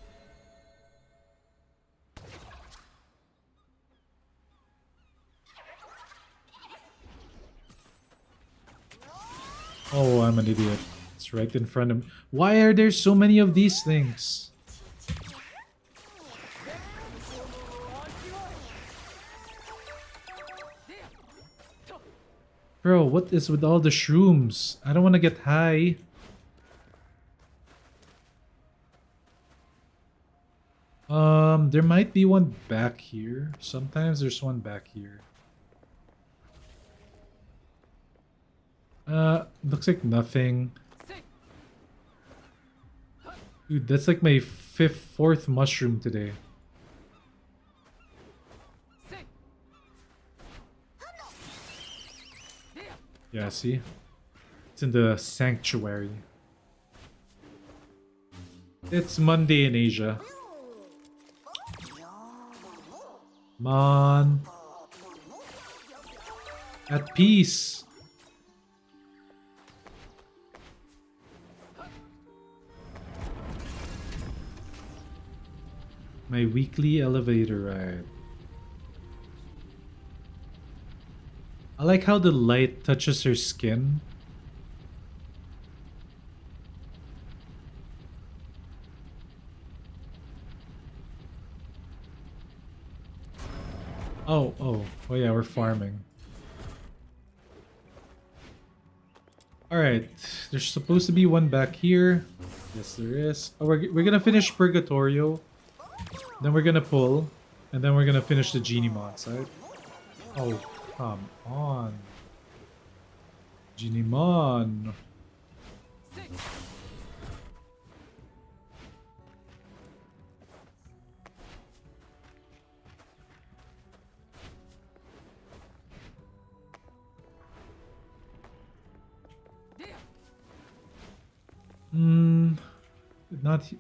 Oh, I'm an idiot. It's right in front of me. Why are there so many of these things? Bro, what is with all the shrooms? I don't want to get high. There might be one back here. Sometimes there's one back here. Looks like nothing. Dude, that's like my fourth mushroom today. Yeah, see? It's in the sanctuary. It's Monday in Asia. Come on. At peace. My weekly elevator ride. I like how the light touches her skin. Oh yeah, we're farming. Alright, there's supposed to be one back here. Yes, there is. Oh, we're gonna finish Purgatorio. Then we're gonna pull. And then we're gonna finish the Genie mods, right? Oh, come on. Genie Mon.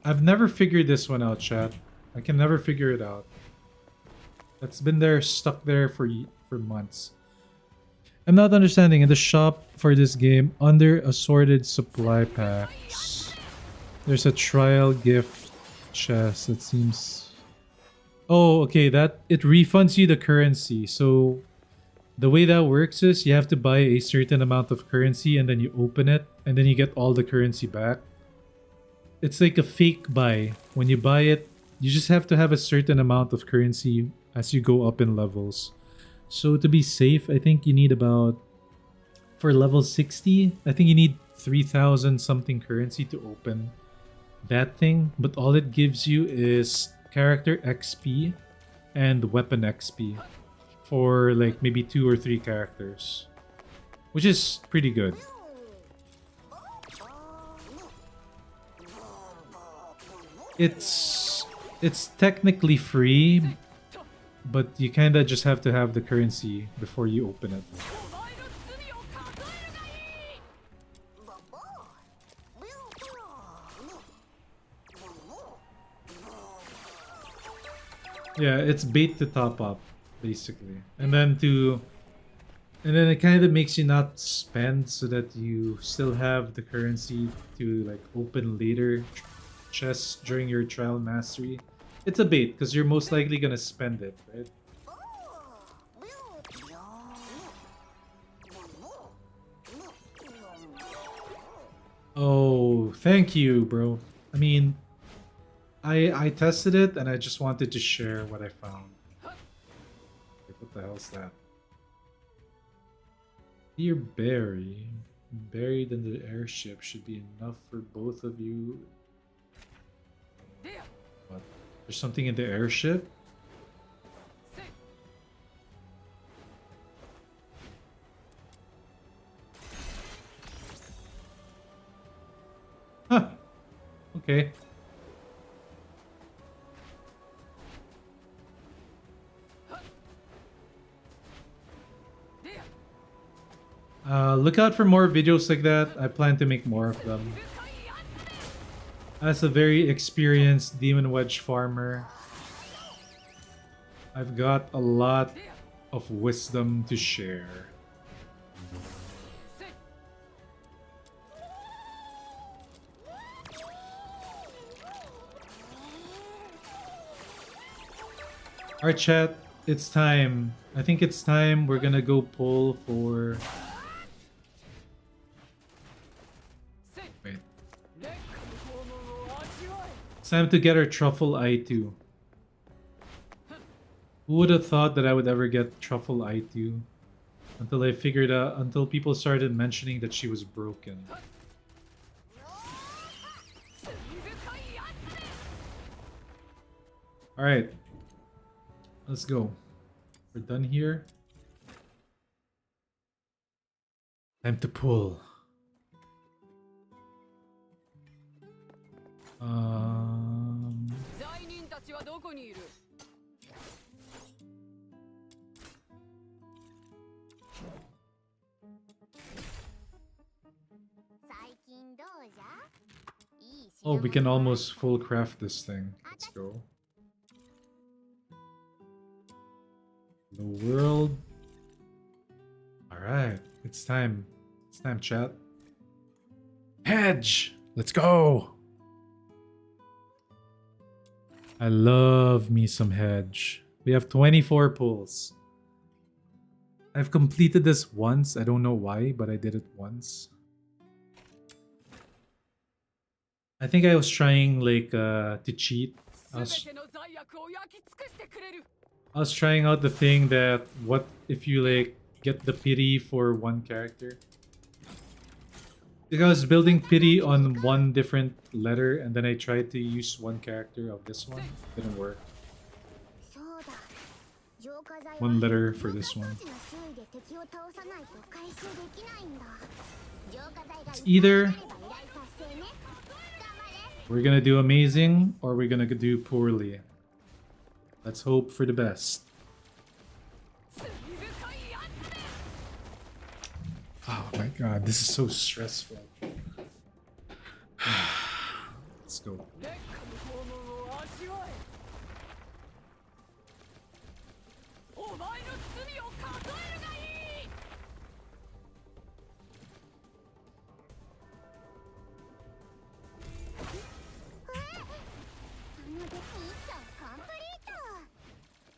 I've never figured this one out, chat. I can never figure it out. That's been there, stuck there for months. I'm not understanding. In the shop for this game, under assorted supply packs, there's a trial gift chest that seems... Oh, okay. That it refunds you the currency. So the way that works is you have to buy a certain amount of currency and then you open it and then you get all the currency back. It's like a fake buy. When you buy it, you just have to have a certain amount of currency as you go up in levels. So to be safe, I think you need about... For level 60, I think you need 3,000 something currency to open that thing. But all it gives you is character XP and weapon XP for like maybe 2 or 3 characters, which is pretty good. It's technically free, but you kinda just have to have the currency before you open it. Yeah, it's bait to top up, basically. And then it kind of makes you not spend so that you still have the currency to like open later chests during your trial mastery. It's a bait because you're most likely gonna spend it, right? Oh, thank you, bro. I mean, I tested it and I just wanted to share what I found. Like, what the hell's that? Dear Barry, buried in the airship should be enough for both of you. What? There's something in the airship? Huh. Okay. Look out for more videos like that. I plan to make more of them. As a very experienced Demon Wedge farmer, I've got a lot of wisdom to share. Alright chat, it's time. I think it's time we're gonna go pull for... Wait. It's time to get our Truffle I2. Who would have thought that I would ever get Truffle I2? Until people started mentioning that she was broken. Alright. Let's go. We're done here. Time to pull. Oh, we can almost full craft this thing. Let's go. The world. Alright, it's time. It's time, chat. Hedge! Let's go! I love me some hedge. We have 24 pulls. I've completed this once. I don't know why, but I did it once. I think I was trying like to cheat. I was trying out the thing that what if you like get the pity for one character. Because I was building pity on one different letter and then I tried to use one character of this one. Didn't work. One letter for this one. It's either we're gonna do amazing or we're gonna do poorly. Let's hope for the best. Oh my god, this is so stressful. Let's go.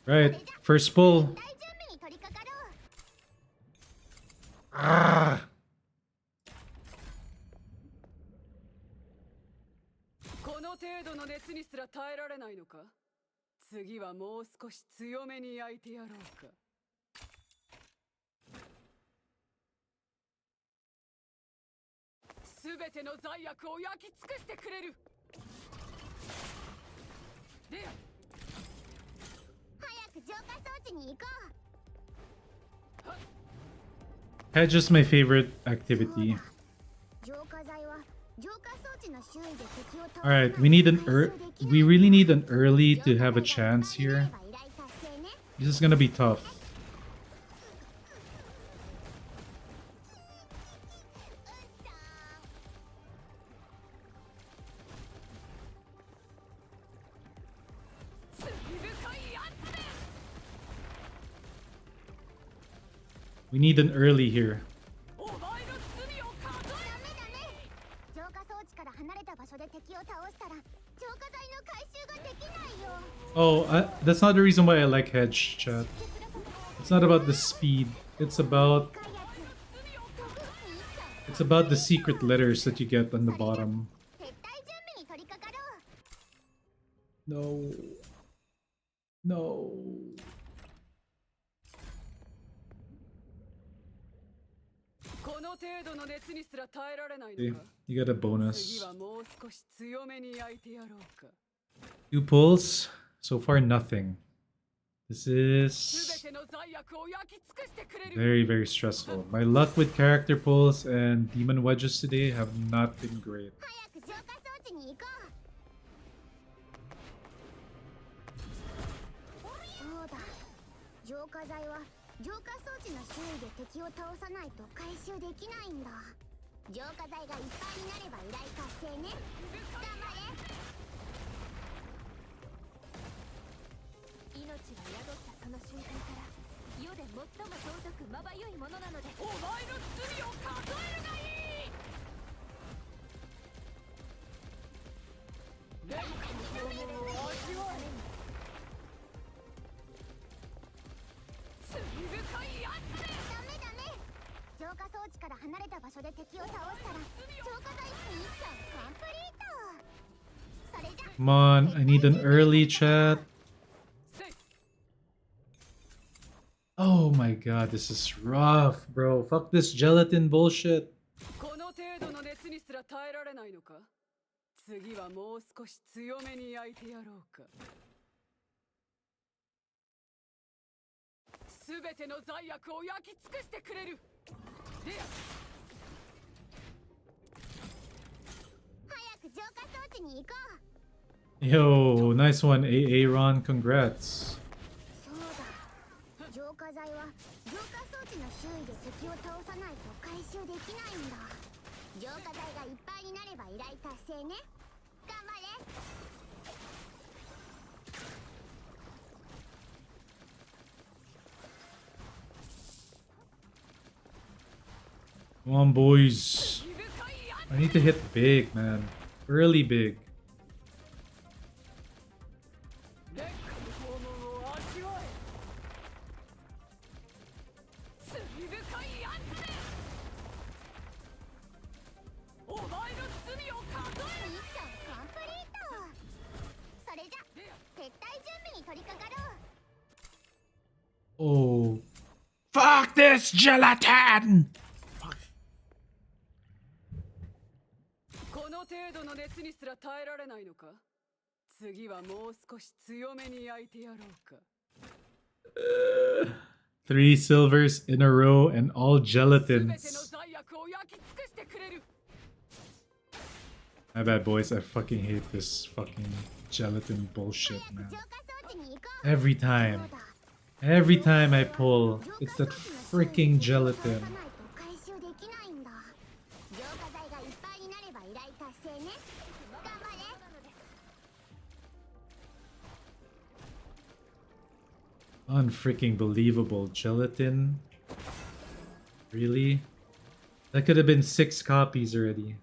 Right, first pull. 大準備に取り掛かろう Ah. この程度の熱にすら耐えられないのか。次はもう少し強めに焼いてやろうか。すべての罪悪を焼き尽くしてくれる。で、早く浄化装置に行こ That's just my favorite activity. う浄化剤は浄化装置の周囲で敵を倒す Alright, we need we really need an early to have a chance here. This is gonna be tough. 罪深いやつめ。 We need an early here. お前の罪を数えダメダメ浄化装置から離れた場所で敵を倒したら浄化剤の回収ができないよ Oh, that's not the reason why I like hedge, chat. It's not about the speed. It's about 深いやつ特にいいさ it's about the secret letters that you get on the bottom. 撤退準備に取り掛かろう No. No. この程度の熱にすら耐えられない See, のか。 you got a 次 bonus. はもう少し強めに焼いてやろうか。 Two pulls. So far, nothing. This す is べての罪悪を焼き尽くしてくれる。 very, very stressful. My luck with character pulls and demon wedges today have not been great. 早く浄化装置に行こうそうだ浄化剤は浄化装置の周囲で敵を倒さないと回収できないんだ浄化剤がいっぱいになれば依頼達成ね頑張れ命が宿ったその瞬間から世で最も尊くまばゆいものなのですお前の罪を数えるがいい。蓮華の炎を味わえ。罪深いやつめ。ダメダメ浄化装置から離れた場所で敵を倒したら浄化剤ミッションコンプリートそれじゃ Come on, I need an early chat. せい。 Oh my god, this is rough, bro. Fuck this gelatin bullshit. この程度の熱にすら耐えられないのか。次はもう少し強めに焼いてやろうか。すべての罪悪を焼き尽くしてくれる。で、早く浄化装置に行こう Yo, nice one, AA Ron. Congrats. そうだ浄化剤は浄化装置の周囲で敵を倒さないと回収できないんだ浄化剤がいっぱいになれば依頼達成ね頑張れ Come on, boys. I need to hit big, man. Early big. 蓮華の炎を味わえ。罪深いやつめ。お前の罪を数える。ミッションコンプリートそれじゃ撤退準備に取り掛かろう Oh. Fuck this gelatin! この程度の熱にすら耐えられないのか。次はもう少し強めに焼いてやろうか。 3 silvers in a row and all すべての gelatins. 罪悪を焼き尽くしてくれる。 My bad, boys. I fucking hate this fucking gelatin bullshit, 早く man. 浄化装置に行こう Every そう time. だ Every time I pull, it's that freaking gelatin. 回収できないんだ浄化剤がいっぱいになれば依頼達成ね頑張れ Unfreaking believable. Gelatin? Really? That could have been 6 copies already.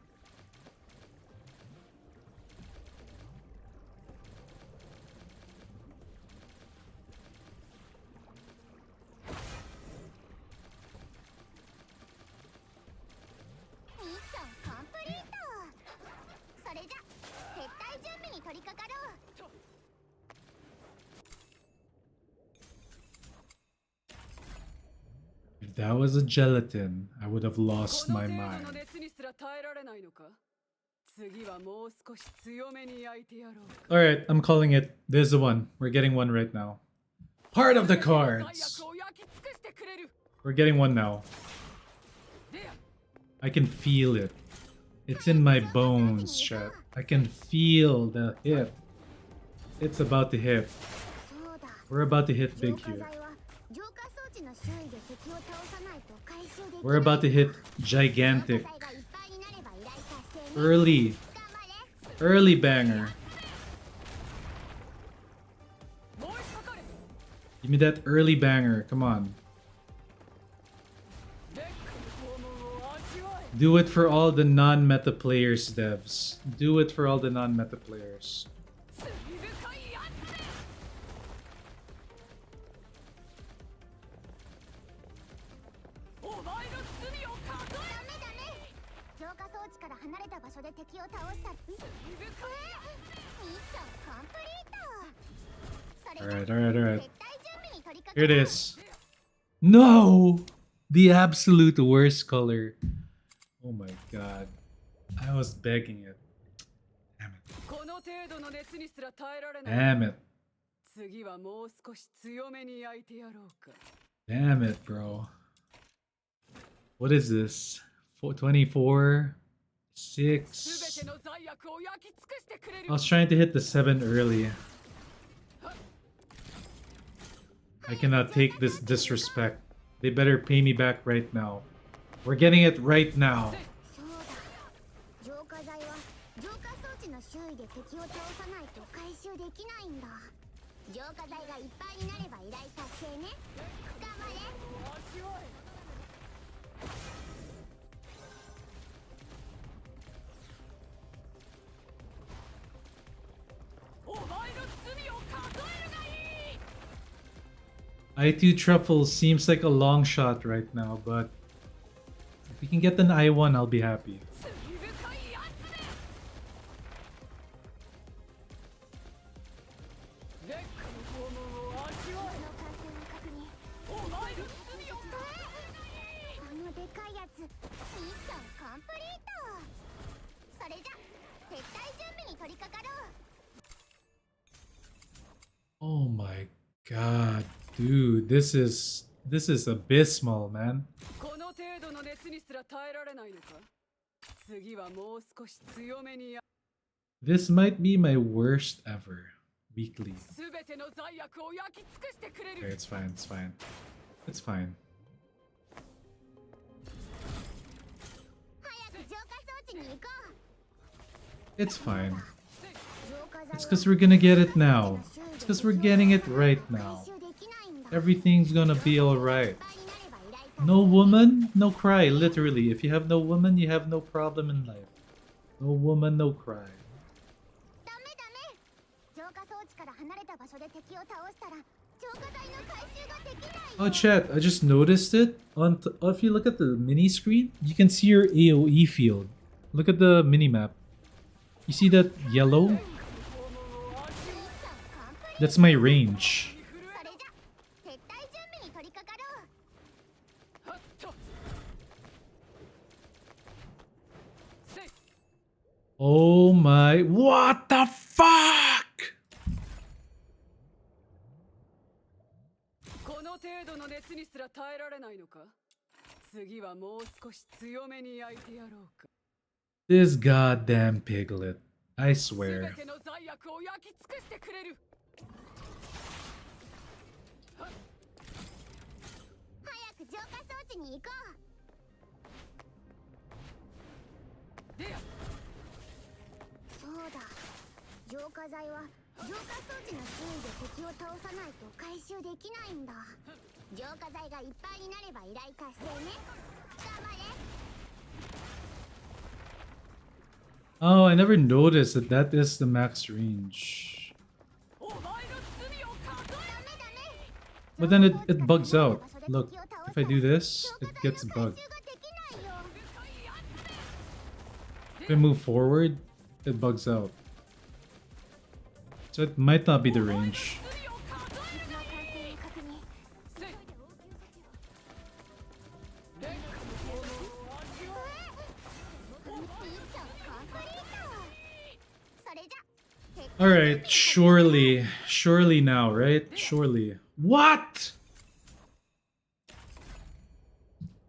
that was a gelatin, I would have lost この my 程度 mind. の熱にすら耐えられないのか。次はもう少し強めに焼いてやろうか。 Alright, I'm calling it. There's the one. We're getting one right now. Heart of the 罪 cards! 悪を焼き尽くしてくれる。 We're getting one now. でや I can feel it. It's in my bones, chat. I can feel the hit. It's about to hit. そうだ We're about to hit 浄 big 化 here. 剤は浄化装置の周囲で敵を倒さないと回収できない。 We're about to hit 浄化 gigantic. 剤がいっぱいになれば依頼達成ね。 Early. 頑張れ。 Early banger. 燃え盛れ。 Give me that early banger. Come on. 烈火の拷問を味わえ。 Do it for all the non-meta players, devs. Do it for all the non-meta players. 罪深いやつめ。お前の罪を数え。ダメダメ。浄化装置から離れた場所で敵を倒したら。ミッションコンプリート。それ Alright, じゃ alright, alright. 絶対準備に取り掛か Here ろ it う。 is. No! The absolute worst color. Oh my god. I was begging it. Damn it. この程度の熱にすら耐えられない。 Damn it. 次はもう少し強めに焼いてやろうか。 Damn it, bro. What is this? 24? すべ 6? ての罪悪を焼き尽くしてくれる。 I was trying to hit the 7 early. I cannot take this disrespect. They better pay me back right now. We're getting it right now. そうだ。浄化剤は浄化装置の周囲で敵を倒さないと回収できないんだ。浄化剤がいっぱいになれば依頼達成ね。頑張れ。味わえ。お前の罪を数えるがいい。 I2 truffles seems like a long shot right now, but if we can get an I1, I'll be happy. 罪深いやつめ。烈火の拷問を味わえ。の感染を確認。お前の罪を数えるがいい。あのでかいやつ、ミッションコンプリート。それじゃ撤退準備に取り掛かろう。 Oh my god, dude, this is abysmal, man. この程度の熱にすら耐えられないのか。次はもう少し強めにや。 This might be my worst ever weekly. すべての罪悪を焼き尽くしてくれ Okay, る。 it's fine, it's fine. It's fine. 早く浄化装置に行こう。 It's fine. 浄化剤は It's because we're gonna get it now. It's because we're getting it right now. 回収できないんだ。 Everything's gonna be alright. いっぱいになれば依頼達成 No woman, no cry. Literally, if you have no woman, you have no problem in life. No woman, no cry. ダメダメ。浄化装置から離れた場所で敵を倒したら浄化剤の回収ができないよ。 Oh, chat, I just noticed it. If you look at the mini screen, you can see your AoE field. Look at the mini map. You see that yellow? That's my range. それじゃ撤退準備に取り掛かろう。はっと。せい。 Oh my... What the fuck?この程度の熱にすら耐えられないのか。次はもう少し強めに焼いてやろうか。 This goddamn piglet. I すべ swear. ての罪悪を焼き尽くしてくれる。早く浄化装置に行こう。でや。そうだ。浄化剤は浄化装置の周囲で敵を倒さないと回収できないんだ。浄化剤がいっぱいになれば依頼達成ね。頑張れ。 Oh, I never noticed that that is the max range. お前の罪を数え。ダメダメ。 But then it bugs out. Look, if I do this, it gets bugged. 回収ができないよ。 If I move forward, it bugs out. So it might not be the range. 罪を数えるがいい。確認。せい。Alright, surely. Surely now, right? Surely. What?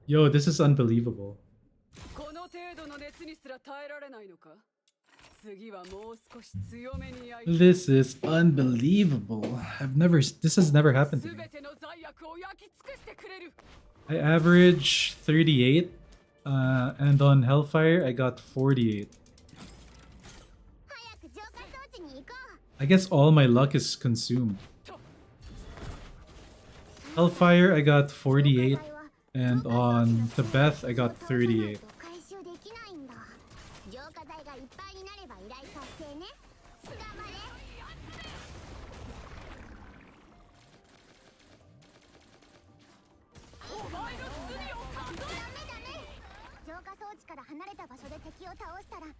Yo, this is unbelievable. この程度の熱にすら耐えられないのか。次はもう少し強めに焼いて。 This is unbelievable. This has never happened to me. 全ての罪悪を焼き尽くしてくれる。 I average 38, and on Hellfire I got 48. 早く浄化装置に行こ I guess all my luck is consumed. Hellfire I got 48, and on Tibeth I got 38. 回収できないんだ。浄化剤がいっぱいになれば依頼達成ね。頑張れ。浄化装置から離れた場所で敵を倒したら浄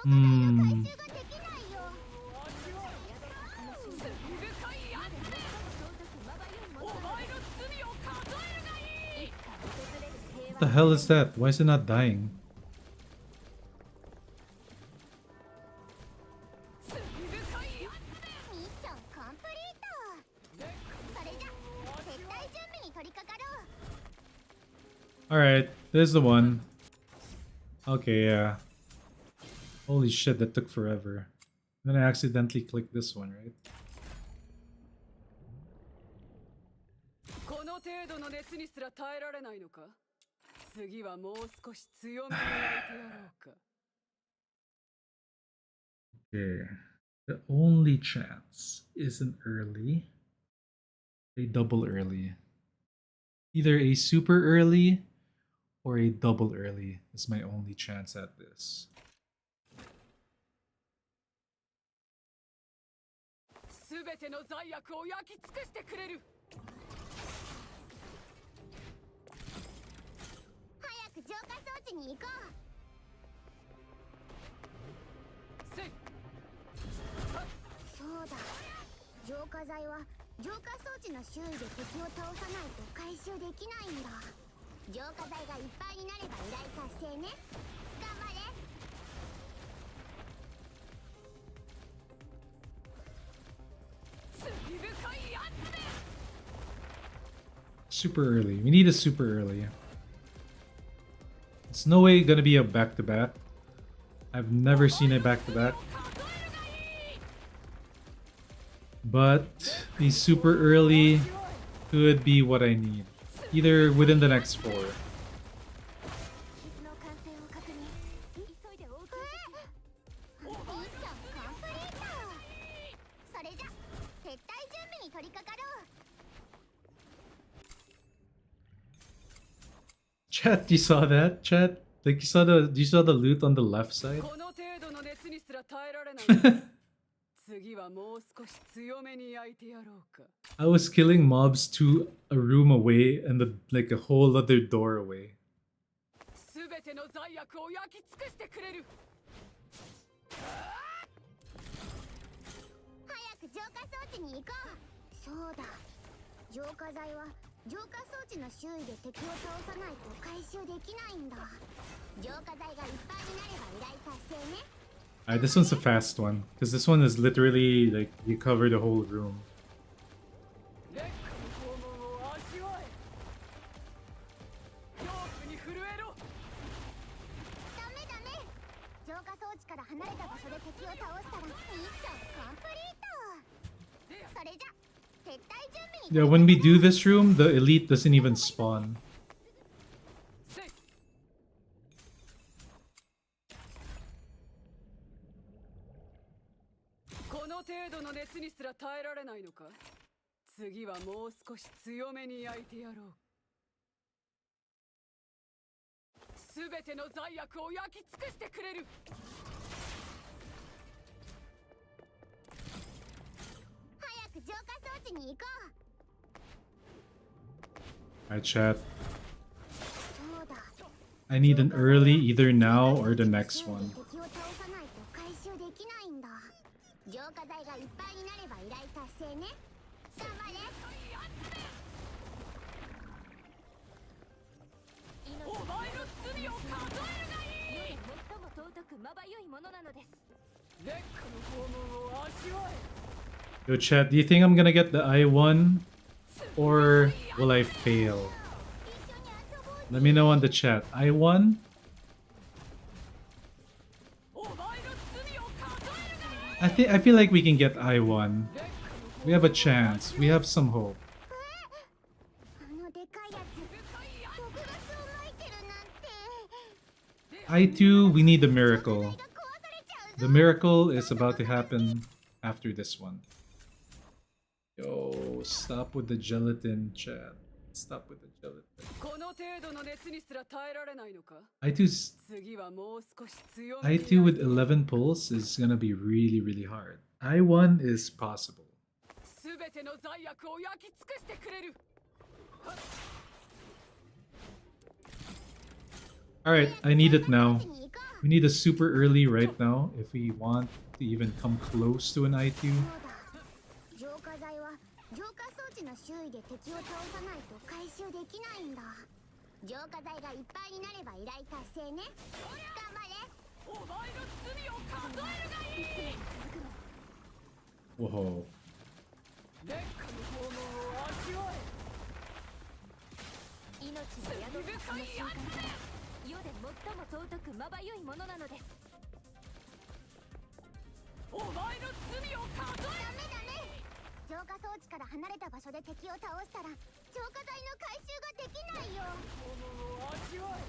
化剤の回収ができないよ。 What the hell is that? Why is it not dying? ミッションコンプリート。それじゃ撤退準備に取り掛かろう。 Alright, there's the one. Okay, yeah. Holy shit, that took forever. Then I accidentally clicked this one, right? この程度の熱にすら耐えられないのか。次はもう少し強めに焼いてやろうか。 Okay. The only chance is an early, a double early. Either a super early or a double early is my only chance at this. すべての罪悪を焼き尽くしてくれる。 早く浄化装置に行こう。 そうだ。浄化剤は浄化装置の周囲で敵を倒さないと回収できないんだ。浄化剤がいっぱいになれば依頼達成ね。頑張れ。 Super early. We need a super early. It's no way gonna be a back-to-back. I've never seen a back-to-back. But a super early could be what I need. Either within the next 4. 傷の完成を確認。急いで応急ミッションコンプリート。それじゃ撤退準備に取り掛かろう。 Chat, you saw that? Chat? Like you saw the loot on the left side? この程度の熱にすら耐えられない。次はもう少し強めに焼いてやろうか。 I was killing mobs to a room away and like a whole other door away. すべての罪悪を焼き尽くしてくれる。 早く浄化装置に行こう。そうだ。浄化剤は浄化装置の周囲で敵を倒さないと回収できないんだ。浄化剤がいっぱいになれば依頼達成ね。 Alright, this one's a fast one. Because this one is literally like you cover the whole room. 烈火の拷問を味わえ。恐怖に震えろ。ダメダメ。浄化装置から離れた場所で敵を倒したらミッションコンプリート。それじゃ撤退準備に。 Yeah, when we do this room, the elite doesn't even spawn. この程度の熱にすら耐えられないのか。次はもう少し強めに焼いてやろう。すべての罪悪を焼き尽くしてくれる。 早く浄化装置に行こう。 Alright, chat. そうだ。 I need an early either now or the next one. 敵を倒さないと回収できないんだ。浄化剤がいっぱいになれば依頼達成ね。頑張れ。お前の罪を数えるがいい。最も尊くまばゆいものなのです。Yo, chat, do you think I'm gonna get the I1 or will I fail? Let me know on the chat. I1? I feel like we can get I1. We have a chance. We have some hope. あのでかいやつ僕がそうまいてるなんて I2, we need the miracle. が壊されちゃう The miracle is about to happen after this one. Yo, stop with the gelatin, chat. Stop with the gelatin. この程度の熱にすら耐えられないのか I2's 次はもう少し強めに I2 with 11 pulse is gonna be really, really hard. I1 is possible. 全ての罪悪を焼き尽くしてくれる Alright, I need it now. に行こう We need a super early right now if we want to even come close to an I2. そうだ浄化剤は浄化装置の周囲で敵を倒さないと回収できないんだ浄化剤がいっぱいになれば依頼達成ね頑張れお前の罪を数えるがいい Whoa. 烈火の拷問を味わえ命の宿るその瞬間から世で最も尊くまばゆいものなのですお前の罪を数えダメダメ浄化装置から離れた場所で敵を倒したら浄化剤の回収ができないよ拷問を味わえ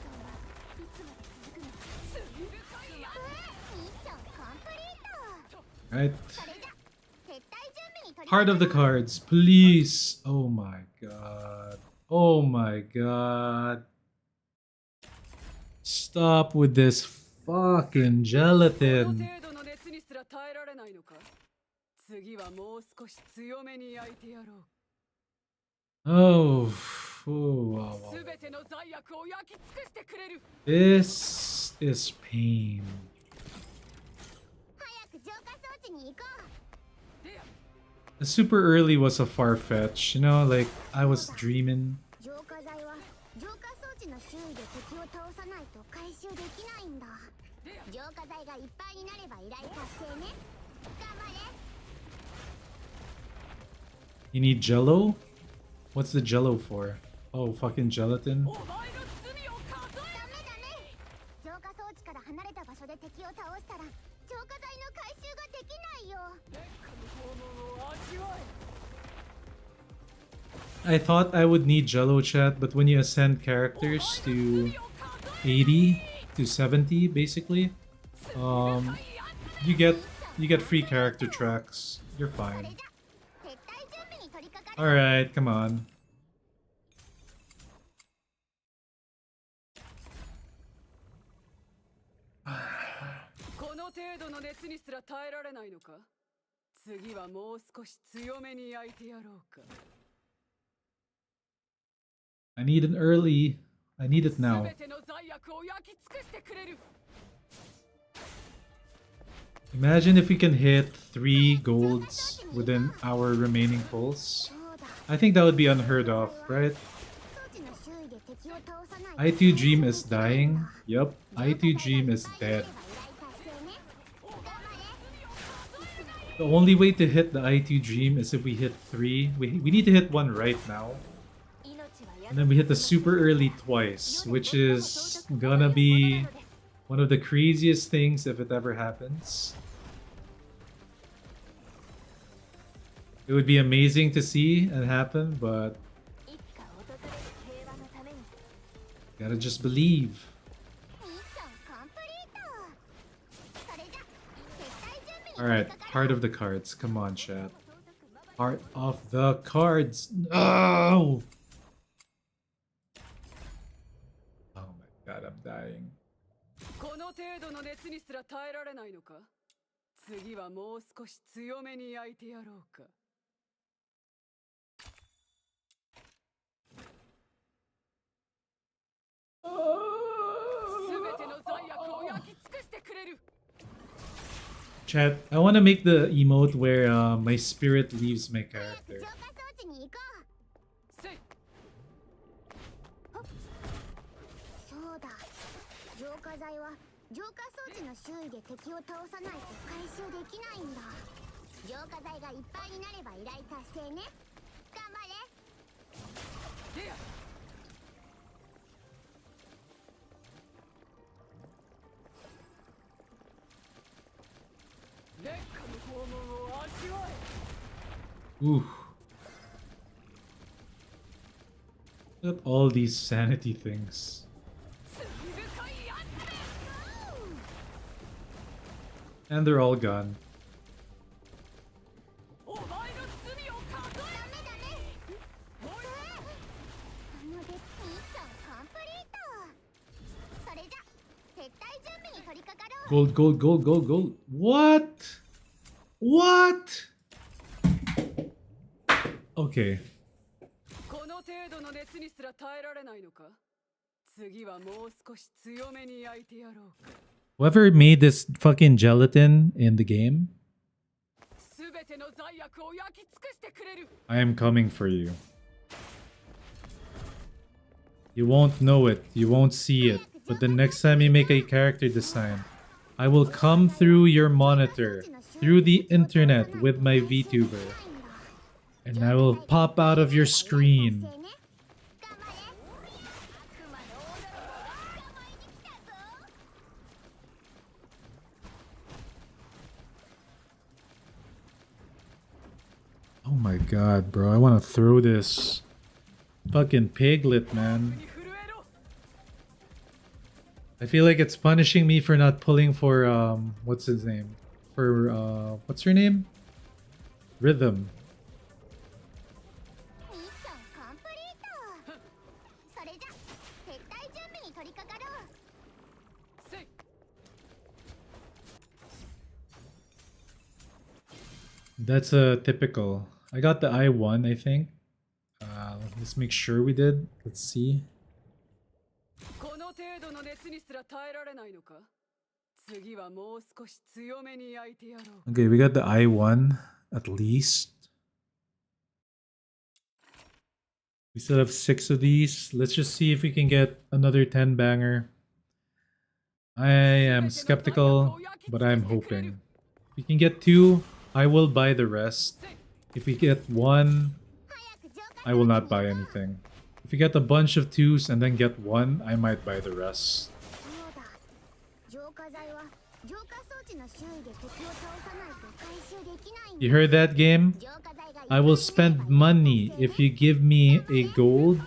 いつまで続くの罪深いやミッションコンプリート Right. それじゃ撤退準備に取り Heart of the cards, please. Oh my god. Oh my god. Stop with this fucking この gelatin. 程度の熱にすら耐えられないのか次はもう少し強めに焼いてやろう Oh. Oh, wow, wow. 全ての罪悪を焼き尽くしてくれる This is pain. 早く浄化装置に行こう The super early was a far fetch, you know, like I was dreaming. 浄化剤は浄化装置の周囲で敵を倒さないと回収できないんだ浄化剤がいっぱいになれば依頼達成ね頑張れ You need jello? What's the jello for? Oh, fucking gelatin. お前の罪を数えダメダメ浄化装置から離れた場所で敵を倒したら浄化剤の回収ができないよ烈火の拷問を味わえ I thought I would need jello chat, but when you ascend characters to 80 to 70 basically, you get free character tracks. You're それ fine. じゃ撤退準備に取り掛かり Alright, come on. この程度の熱にすら耐えられないのか次はもう少し強めに焼いてやろうか I need an early. I need it now. 全ての罪悪を焼き尽くしてくれる Imagine if we can hit 3 golds within our remaining pulls. そうだ I think that would be unheard of, right? 装置の周囲で敵を倒さない I2 Dream is dying. Yup, I2 Dream is dead. The only way to hit the I2 Dream is if we hit 3. We need to hit 1 right now. And then we hit the super early twice, which is gonna be one of the craziest things if it ever happens. It would be amazing to see it happen, but gotta just believe. ミッションコンプリートそれじゃ撤退準備に Alright, heart of the cards. Come on, chat. Heart of the cards. No! Oh my god, I'm dying. この程度の熱にすら耐えられないのか次はもう少し強めに焼いてやろうか 全ての罪悪を焼き尽くしてくれる Chat, I want to make the emote where my spirit leaves my 早く character. 浄化装置に行こうせいそうだ浄化剤は浄化装置の周囲で敵を倒さないと回収できないんだ。浄化剤がいっぱいになれば依頼達成ね。頑張れ。烈火の訪問を味わえ。 Ooh. Look at all these sanity things. And they're all gone. お前の罪を数え。あのデッキミッションコンプリート。それじゃ撤退準備に取り掛かろう。 Gold, gold, gold, gold, gold. What? What? Okay. この程度の熱にすら耐えられないのか。次はもう少し強めに焼いてやろうか。 Whoever made this fucking gelatin in the game, すべての罪悪を焼き尽くしてくれる。 I am coming for you. You won't know it, you won't see it, but the next time you make a character design, I will come through your monitor, through the internet with my VTuber, and I will pop out of your screen. Oh my god, bro, I want to throw this fucking piglet, man. I feel like it's punishing me for not pulling for, what's his name? For, what's her name? Rhythm. ミッションコンプリート。それじゃ撤退準備に取り掛かろう。 せい。 That's a typical. I got the I1, I think. Let's make sure we did. Let's see. この程度の熱にすら耐えられないのか。次はもう少し強めに焼いてやろう。 Okay, we got the I1 at least. We still have 6 of these. Let's just see if we can get another 10 banger. I am skeptical, but I'm hoping. If we can get 2, I will buy the rest. If we get 1, I will not buy anything. If we get a bunch of 2s and then get 1, I might buy the rest. そうだ。浄化剤は浄化装置の周囲で敵を倒さないと回収できないんだ。 You heard that, game? 浄化剤がいっぱいになれば I will spend money if you give me a gold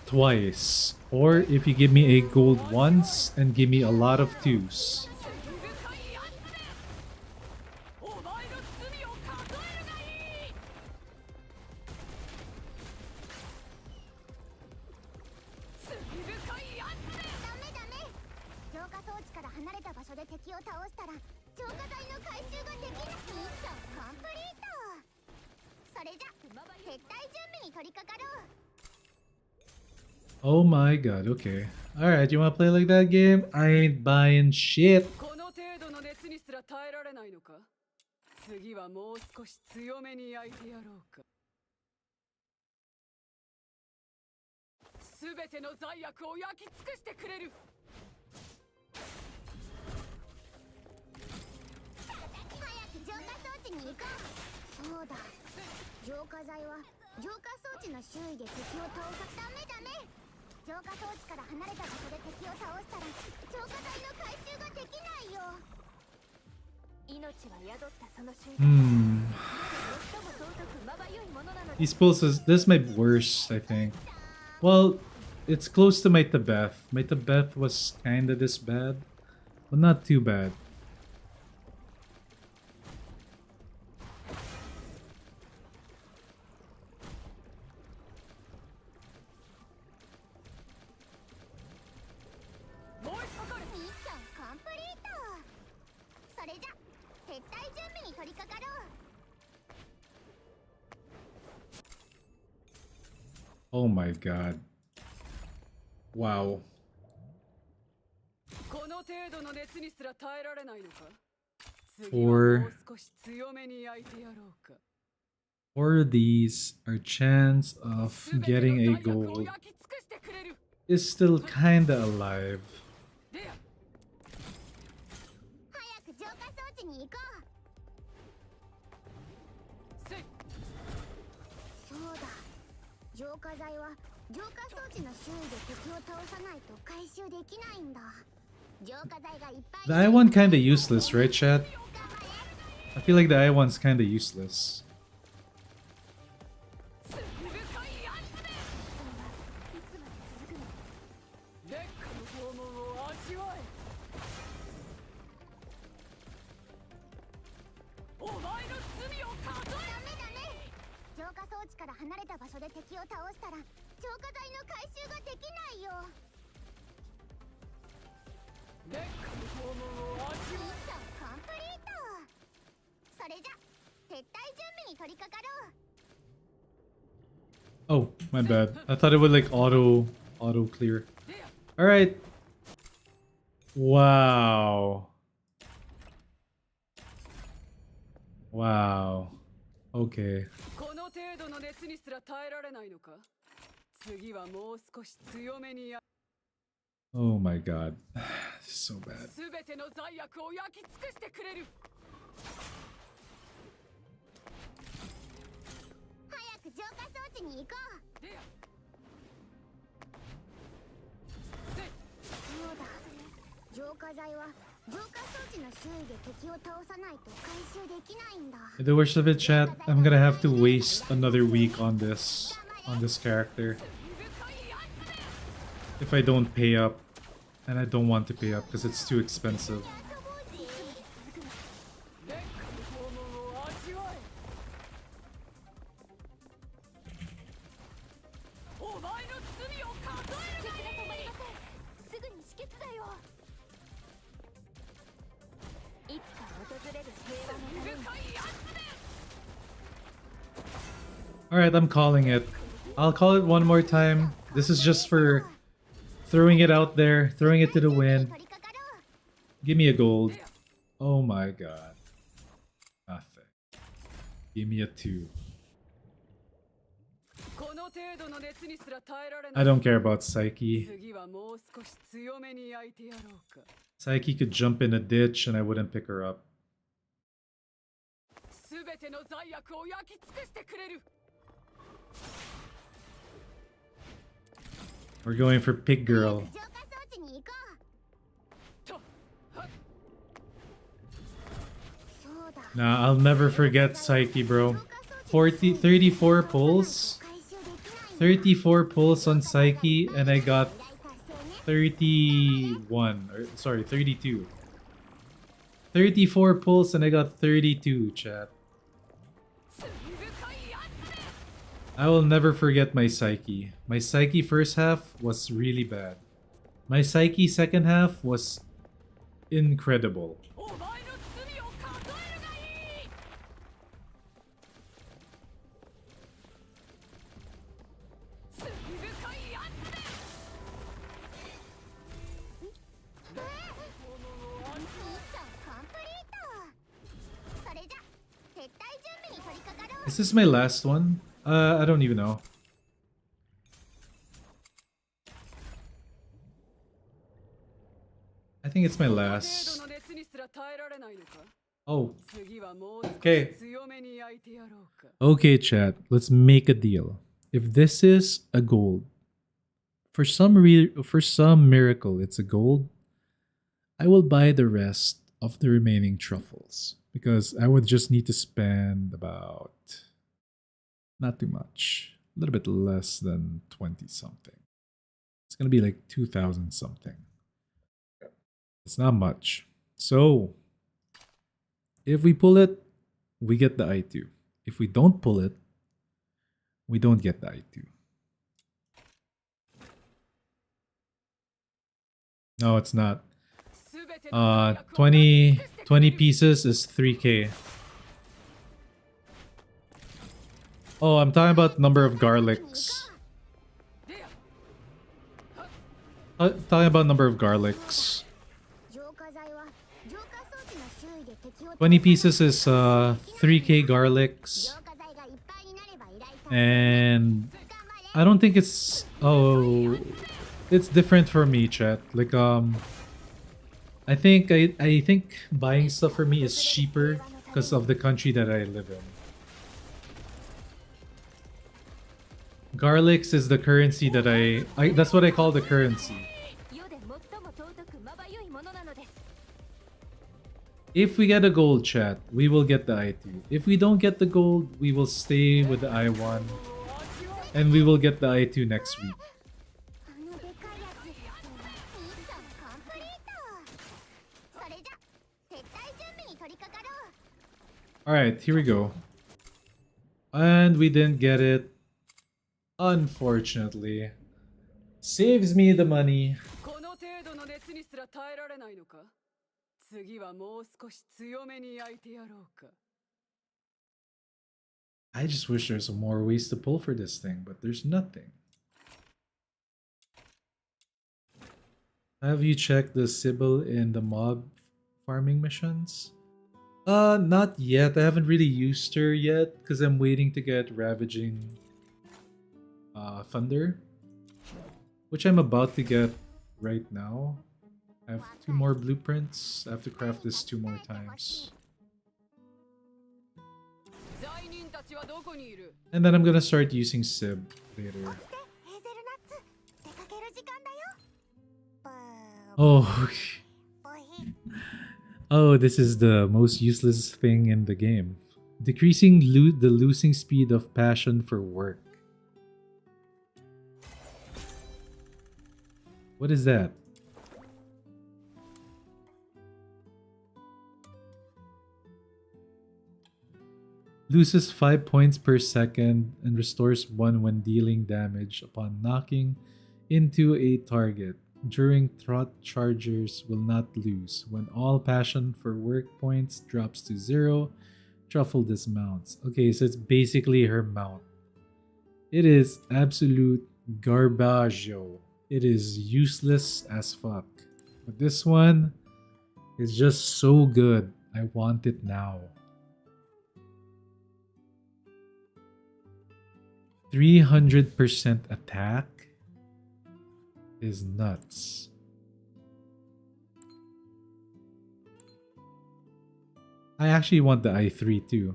twice. Or if you give me a gold once and give me a lot of 2s. お前の罪を数えるがいい。 罪深いやつめ。ダメダメ。浄化装置から離れた場所で敵を倒したら浄化剤の回収ができる。ミッションコンプリート。それじゃ撤退準備に取り掛かろう。 Oh my god, okay. Alright, you wanna play like that, game? I ain't buying shit. この程度の熱にすら耐えられないのか。次はもう少し強めに焼いてやろうか。すべての罪悪を焼き尽くしてくれる。 早く浄化装置に行こう。そうだ。浄化剤は浄化装置の周囲で敵を倒さダメダメ。浄化装置から離れた場所で敵を倒したら浄化剤の回収ができないよ。命は宿ったその瞬間。最も尊くまばゆいものなので。 These pulses, this is my worst, I think. Well, it's close to my Tebeth. My Tebeth was kinda this bad, but not too bad. Oh my god. Wow. この程度の熱にすら耐えられないのか。 Or もう少し強めに焼いてやろうか。 or these, our chance of getting a gold is still kinda alive. 置に行こう。せい。そうだ、浄化剤は浄化装置の周囲で敵を倒さないと回収できないんだ。浄化剤がいっぱい The I1 kinda useless, right, chat? I feel like the I1's kinda useless. 罪深いやつめ。烈火の拷問を味わえ。お前の罪を数え。ダメダメ。浄化装置から離れた場所で敵を倒したら浄化剤の回収ができないよ。烈火の拷問を味わミッションコンプリート。それじゃ撤退準備に取り掛かろう。 Oh, my bad. I thought it would like auto clear. All right. Wow. Wow. Okay. この程度の熱にすら耐えられないのか。次はもう少し強めにや。 Oh my god. This is so bad. すべての罪悪を焼き尽くしてくれる。早く浄化装置に行こう。でや。そうだ、浄化剤は浄化装置の周囲で敵を倒さないと回収できないんだ。 The worst of it, chat. I'm gonna have to waste another week on this character if I don't pay up, and I don't want to pay up because it's too expensive. 烈火の拷問を味わえ。お前の罪を数えるがいい。すぐに止血剤を。いつか訪れる平和のために。深いやつめ。 Alright, I'm calling it. I'll call it one more time. This is just for throwing it out there, throwing it to the wind. 取り掛かろう。 Give me a gold. Oh my god. Nothing. Give me a 2. この程度の熱にすら耐えられない。 I don't care about Psyche. 次はもう少し強めに焼いてやろうか。 Psyche could jump in a ditch and I wouldn't pick her up. すべての罪悪を焼き尽くしてくれる。 We're going for Pig Girl. 浄化装置に行こう。と、はっ。そうだ。 Nah, I'll never forget Psyche, bro. 34 pulls? 回収できないんだ。 34 pulls on Psyche and I got 31. Or, sorry, 32. 34 pulls and I got 32, chat. 罪深いやつめ。 I will never forget my Psyche. My Psyche first half was really bad. My Psyche second half was incredible. お前の罪を数えるがいい。罪深いやつめ。ミッションコンプリート。それじゃ撤退準備に取り掛かろう。 Is this my last one? I don't even know. I think it's my この程 last. 度の熱にすら耐えられないのか。 Oh, 次はもう少 Okay. し強めに焼いてやろうか。 okay, chat. Let's make a deal. If this is a gold, for some miracle, it's a gold. I will buy the rest of the remaining truffles because I would just need to spend about not too much, a little bit less than 20 something. It's gonna be like 2,000 something. It's not much. So if we pull it, we get the I2. If we don't pull it, we don't get the I2. No, it's not. すべての罪悪を焼き 20 尽くしてくれ 20 る。 pieces is 3k. Oh, I'm talking about number of garlics. でや。 Talking about number of garlics. 浄化剤は浄化装置の周囲で敵を倒さないと20 pieces is 3k garlics. 浄化剤がいっぱいになれば依頼される。 And 捕まれ。 I don't think it's, oh, it's different for me, chat. Like I think buying stuff for me is cheaper because of the country that I live in. Garlics is the currency that I that's what I call the currency. 世で最も尊くまばゆいものなのです If we get a gold chat, we will get the I2. If we don't get the gold, we will stay with the I1. And we will get the I2 next week. あのでかいやつミッションコンプリートそれじゃ撤退準備に取り掛かろう Alright, here we go. And we didn't get it. Unfortunately. Saves me the money. この程度の熱にすら耐えられないのか次はもう少し強めに焼いてやろうか I just wish there's some more ways to pull for this thing, but there's nothing. Have you checked the Sybil in the mob farming missions? Not yet. I haven't really used her yet because I'm waiting to get Ravaging Thunder, which I'm about to get right now. I have 2 more blueprints. I have to craft this 2 more times. 罪人たちはどこにいる And then I'm gonna start using Sib later. ヘーゼルナッツ出かける時間だよ Oh, ボヒ oh, this is the most useless thing in the game. Decreasing the losing speed of passion for work. What is that? Loses 5 points per second and restores 1 when dealing damage upon knocking into a target. During Trot Chargers will not lose. When all passion for work points drops to 0, Truffle dismounts. Okay, so it's basically her mount. It is absolute garbaggio. It is useless as fuck. But this one is just so good. I want it now. 300% attack is nuts. I actually want the I3 too.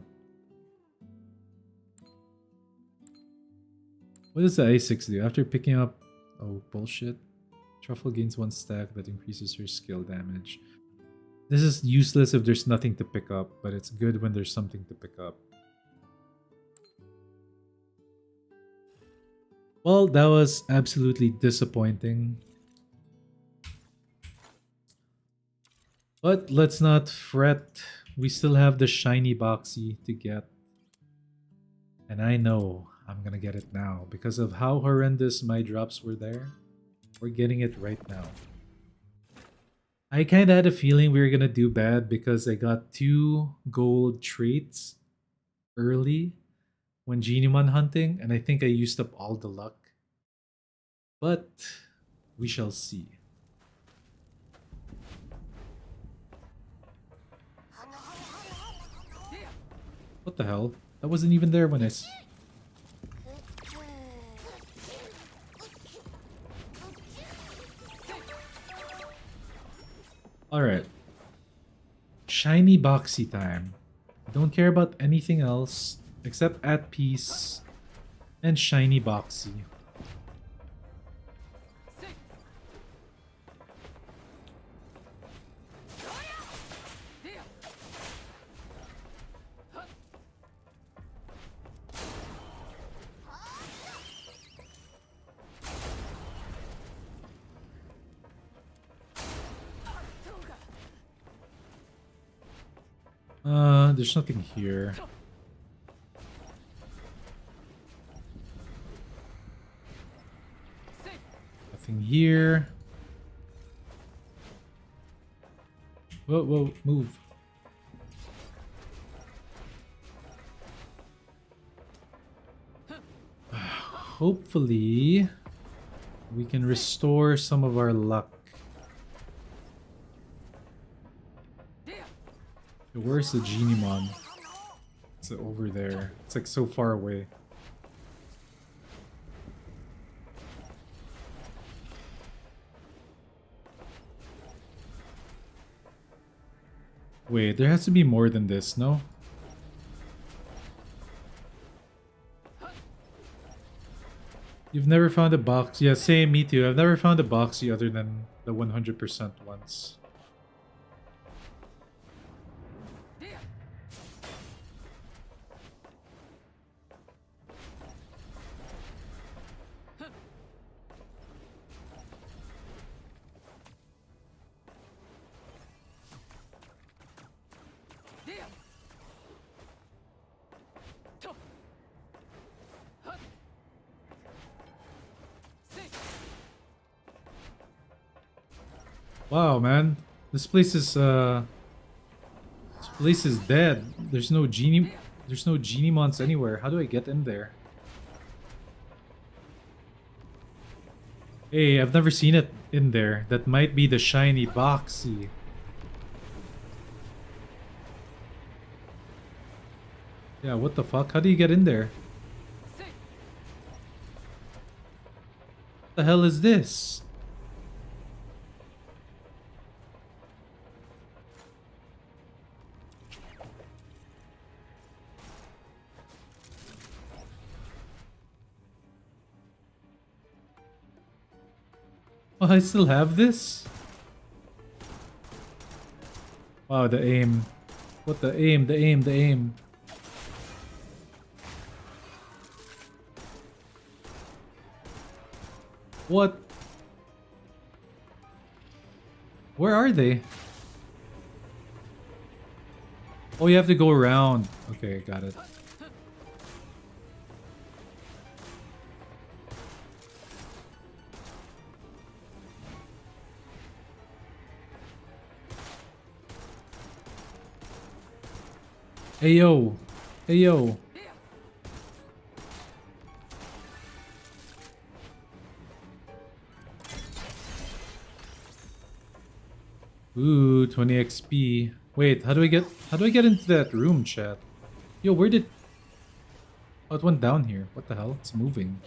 What does the I6 do? After picking up... Oh, bullshit. Truffle gains 1 stack that increases her skill damage. This is useless if there's nothing to pick up, but it's good when there's something to pick up. Well, that was absolutely disappointing. But let's not fret. We still have the shiny boxy to get. And I know I'm gonna get it now. Because of how horrendous my drops were there. We're getting it right now. I kinda had a feeling we were gonna do bad because I got 2 gold traits early when Genimon hunting, and I think I used up all the luck. But we shall see. What the hell? That wasn't even there when I... Alright. Shiny boxy time. Don't care about anything else except at peace and shiny boxy. There's nothing here. Nothing here. Whoa, whoa, move. Hopefully, we can restore some of our luck. Where's the Genimon? It's over there. It's like so far away. Wait, there has to be more than this, no? You've never found a box. Yeah, same, me too. I've never found a boxy other than the 100% ones. Wow, man. This place is dead. There's no genie mons anywhere. How do I get in there? Hey, I've never seen it in there. That might be the shiny boxy. Yeah, what the fuck? How do you get in there? What the hell is this? Oh, I still have this? Wow, the aim. What the aim, the aim, the aim. What? Where are they? Oh, you have to go around. Okay, got it. Hey yo. Hey yo. Ooh, 20 XP. Wait, how do I get into that room, chat? Yo, where did... Oh, it went down here. What the hell? It's moving.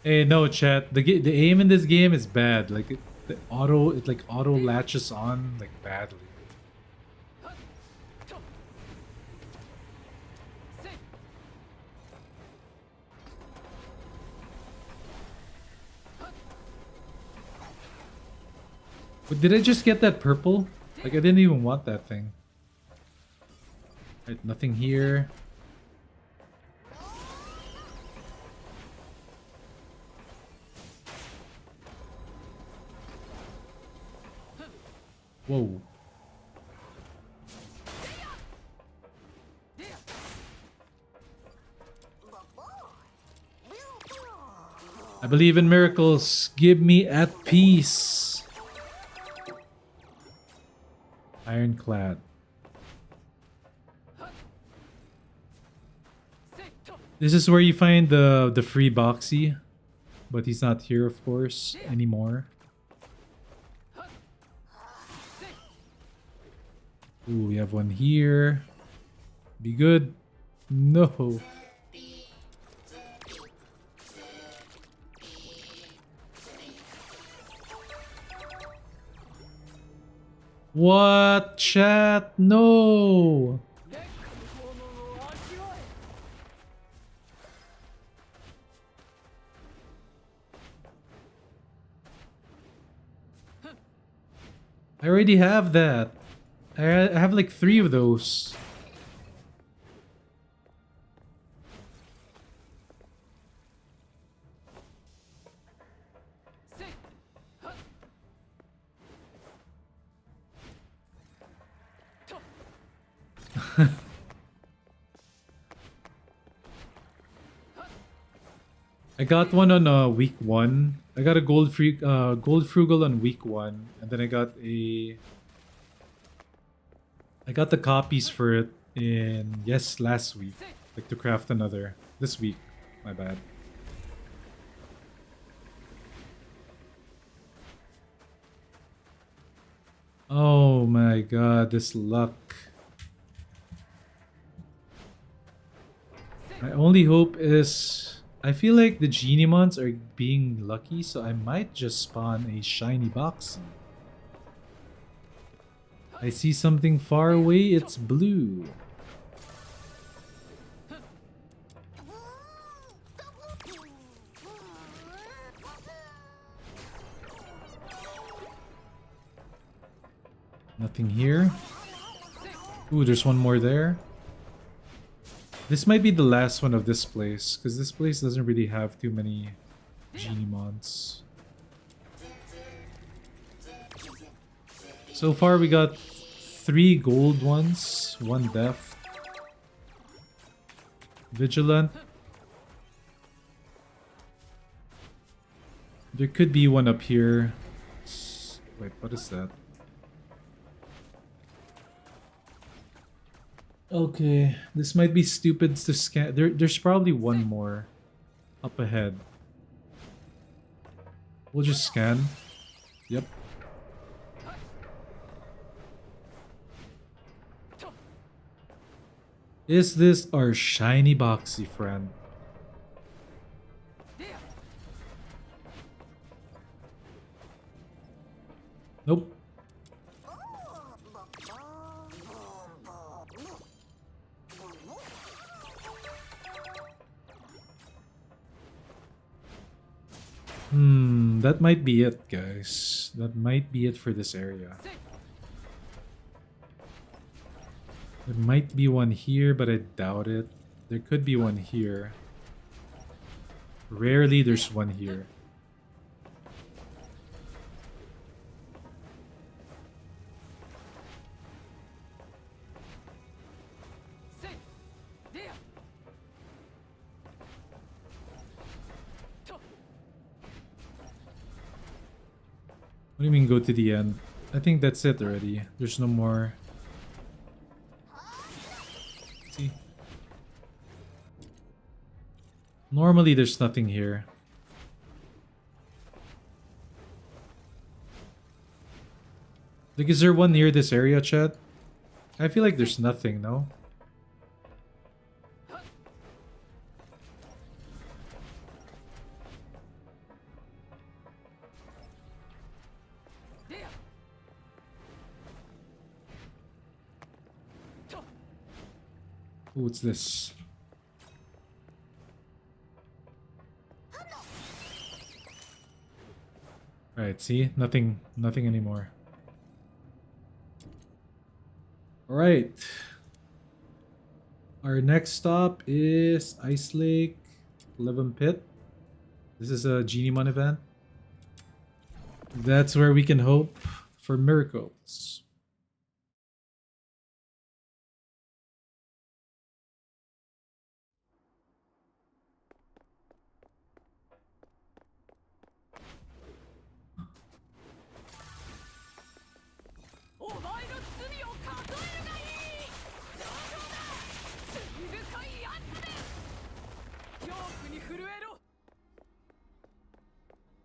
Hey, no, chat. The aim in this game is bad. Like it auto latches on like badly. But did I just get that purple? Like I didn't even want that thing. Right, nothing here. Whoa. I believe in miracles. Give me at peace. Ironclad. This is where you find the free boxy, but he's not here, of course, anymore. Ooh, we have one here. Be good. No. What, chat? No. I already have that. I have like 3 of those. I got one on week 1. I got a gold frugal on week 1, and then I got the copies for it in last week, like to craft another this week. My bad. Oh my god, this luck. My only hope is I feel like the Genimons are being lucky, so I might just spawn a shiny boxy. I see something far away, it's blue. Nothing here. Ooh, there's one more there. This might be the last one of this place, because this place doesn't really have too many Genimons. So far we got 3 gold ones, 1 death. Vigilant. There could be one up here. Wait, what is that? Okay, this might be stupid to scan. There's probably one more up ahead. We'll just scan. Yep. Is this our shiny boxy friend? Nope. That might be it, guys. That might be it for this area. There might be one here, but I doubt it. There could be one here. Rarely there's one here. What do you mean go to the end? I think that's it already. There's no more. See? Normally there's nothing here. Like, is there one near this area, chat? I feel like there's nothing, no? Ooh, what's this? Alright, see? Nothing anymore. Alright. Our next stop is Ice Lake, 11 Pit. This is a Genimon event. That's where we can hope for miracles.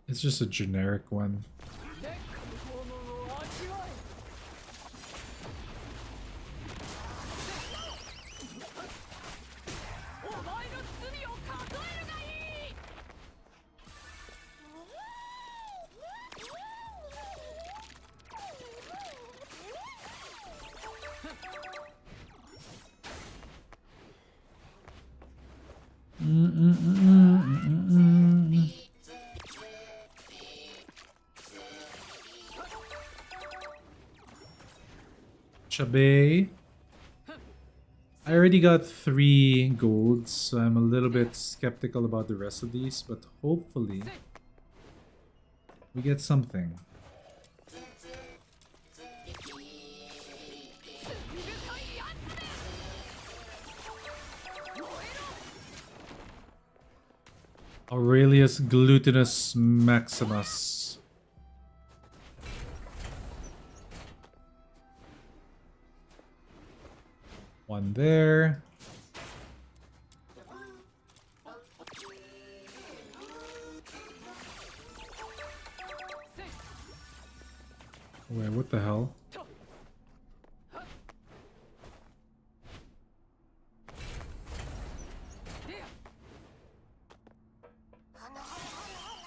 It's just a generic one. Chabe. I already got 3 golds, so I'm a little bit skeptical about the rest of these, but hopefully we get something. Aurelius Glutinous Maximus. One there. Wait, what the hell?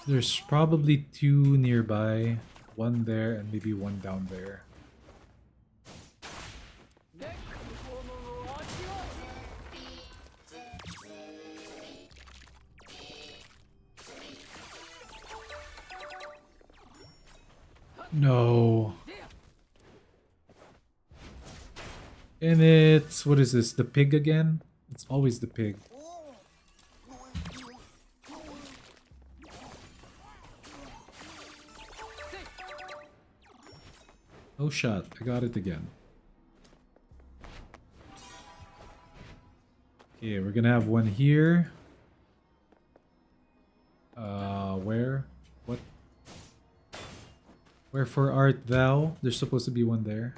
There's probably two nearby. One there and maybe one down there. No. And it's... what is this? The pig again? It's always the pig. Oh shot, I got it again. Okay, we're gonna have one here. Where? What? Wherefore art thou? There's supposed to be one there.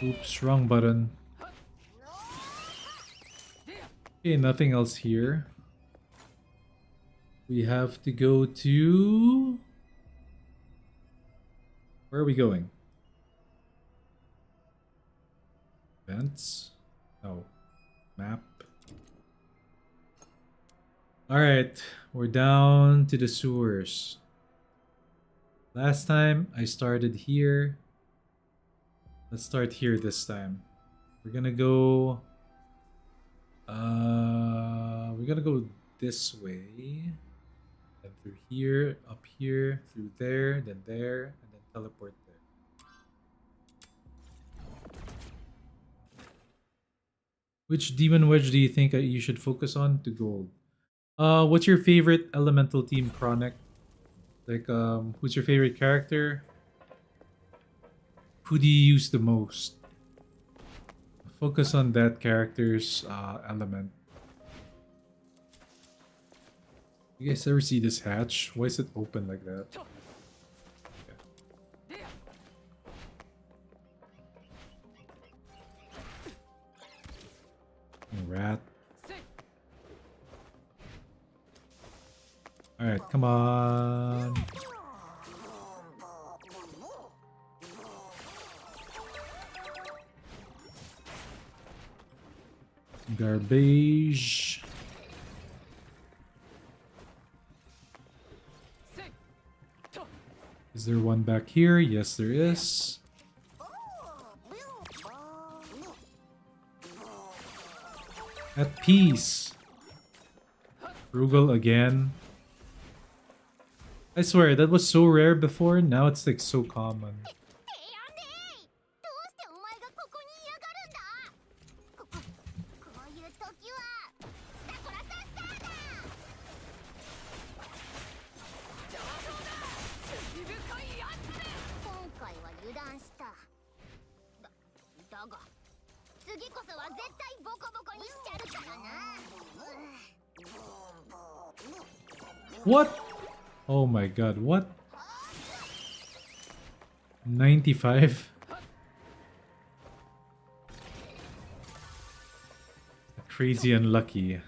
Oops, wrong button. Okay, nothing else here. We have to go to... where are we going? Events? No. Map. Alright, we're down to the sewers. Last time I started here. Let's start here this time. We're gonna go... we're gonna go this way. Then through here, up here, through there, and then teleport there. Which demon wedge do you think you should focus on to gold? What's your favorite elemental team, Chronic? Like, who's your favorite character? Who do you use the most? Focus on that character's element. You guys ever see this hatch? Why is it open like that? Rat. Alright, come on. Garbage. Is there one back here? Yes, there is. At peace. Frugal again. I swear, that was so rare before, now it's like so common. What? Oh my god, what? 95? Crazy unlucky.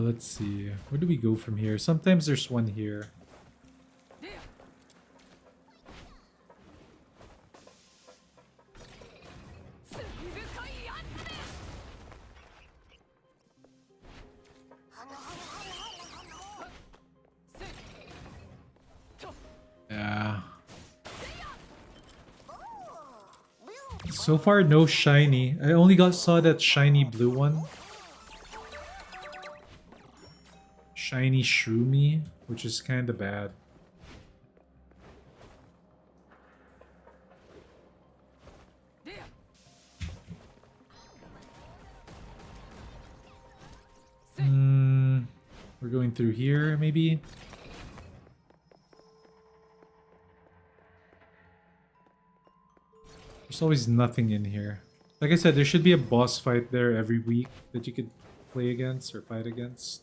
Let's see. Where do we go from here? Sometimes there's one here. Yeah. So far, no shiny. I only saw that shiny blue one. Shiny Shroomy, which is kind of bad. We're going through here, maybe? There's always nothing in here. Like I said, there should be a boss fight there every week that you could play against or fight against.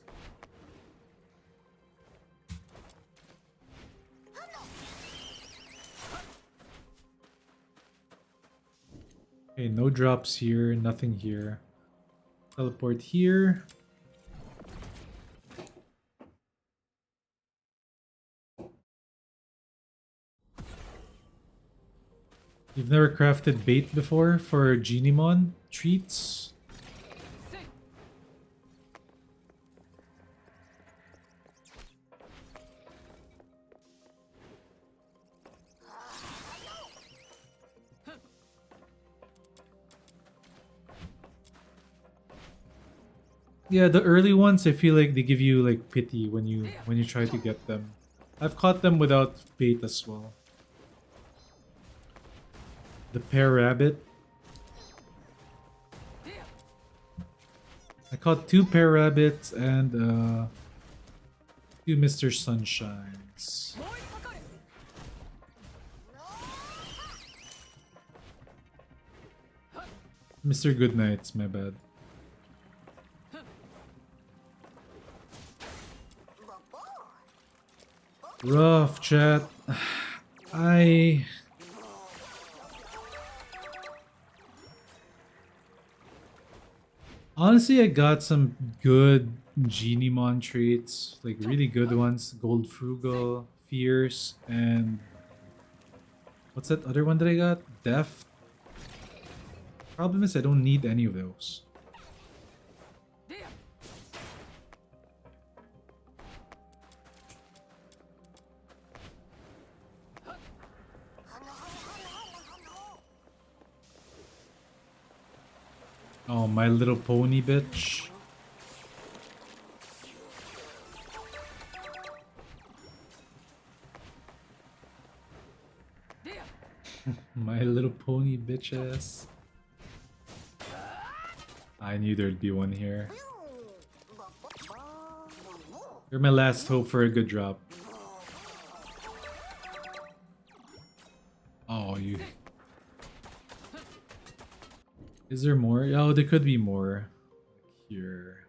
Okay, no drops here, nothing here. Teleport here. You've never crafted bait before for Genimon treats? Yeah, the early ones I feel like they give you like pity when you try to get them. I've caught them without bait as well. The pear rabbit. I caught 2 pear rabbits and 2 Mr. Sunshines. Mr. Goodnights, my bad. Rough chat. I honestly I got some good Genimon traits, like really good ones. Gold Frugal, Fierce, and what's that other one that I got? Deft. Problem is I don't need any of those. Oh, My Little Pony, bitch. My Little Pony, bitches. I knew there'd be one here. You're my last hope for a good drop. Oh, you... Is there more? Oh, there could be more. Here.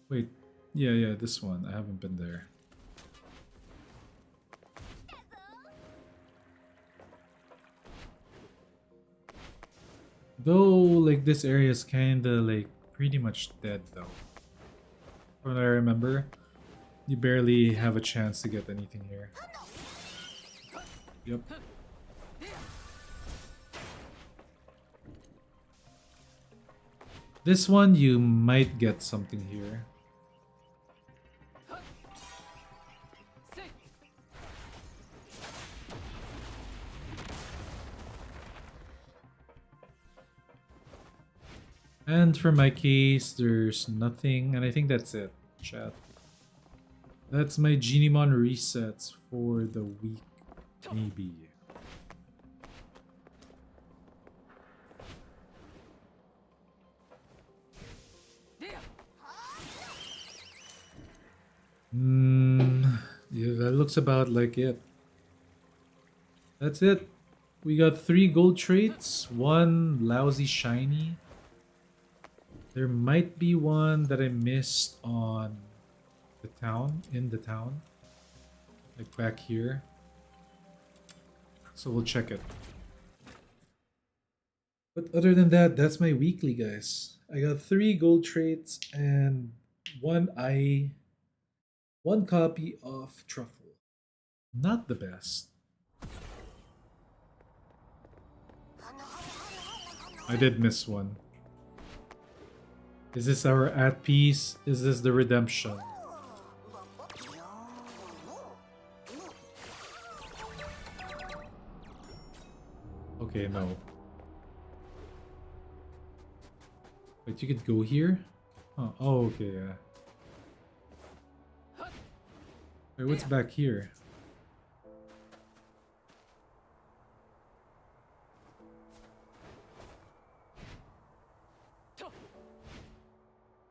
Wait. Yeah, this one. I haven't been there. Though, like, this area is kinda, like, pretty much dead, though. From what I remember, you barely have a chance to get anything here. Yep. This one, you might get something here. And for my case, there's nothing, and I think that's it, chat. That's my Genimon resets for the week, maybe. Yeah, that looks about like it. That's it. We got 3 gold traits, 1 lousy shiny. There might be one that I missed on the town, in the town. Like back here. So we'll check it. But other than that, that's my weekly, guys. I got 3 gold traits and 1 copy of Truffle. Not the best. I did miss one. Is this our at peace? Is this the redemption? Okay, no. Wait, you could go here? Oh, okay, yeah. Wait, what's back here?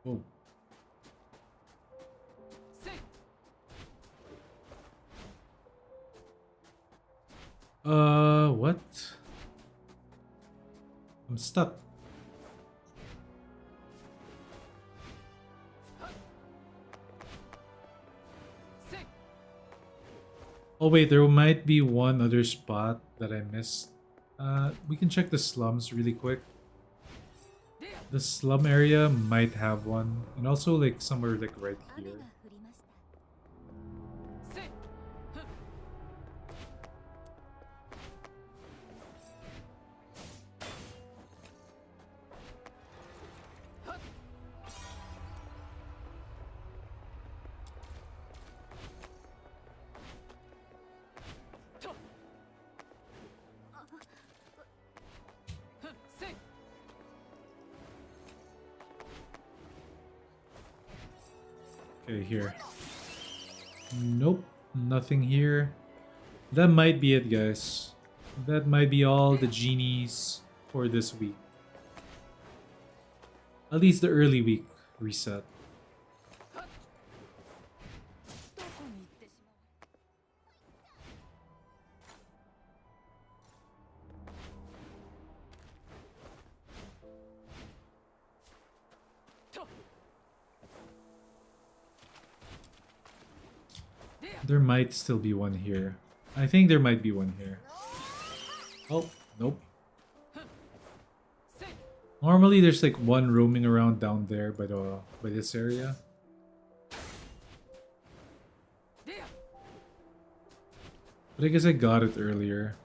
Oh. What? I'm stuck. Oh wait, there might be one other spot that I missed. We can check the slums really quick. The slum area might have one, and also like somewhere like right here. Okay, here. Nope, nothing here. That might be it, guys. That might be all the genies for this week. At least the early week reset. There might still be one here. I think there might be one here. Oh, nope. Normally there's like one roaming around down there by this area. But I guess I got it earlier.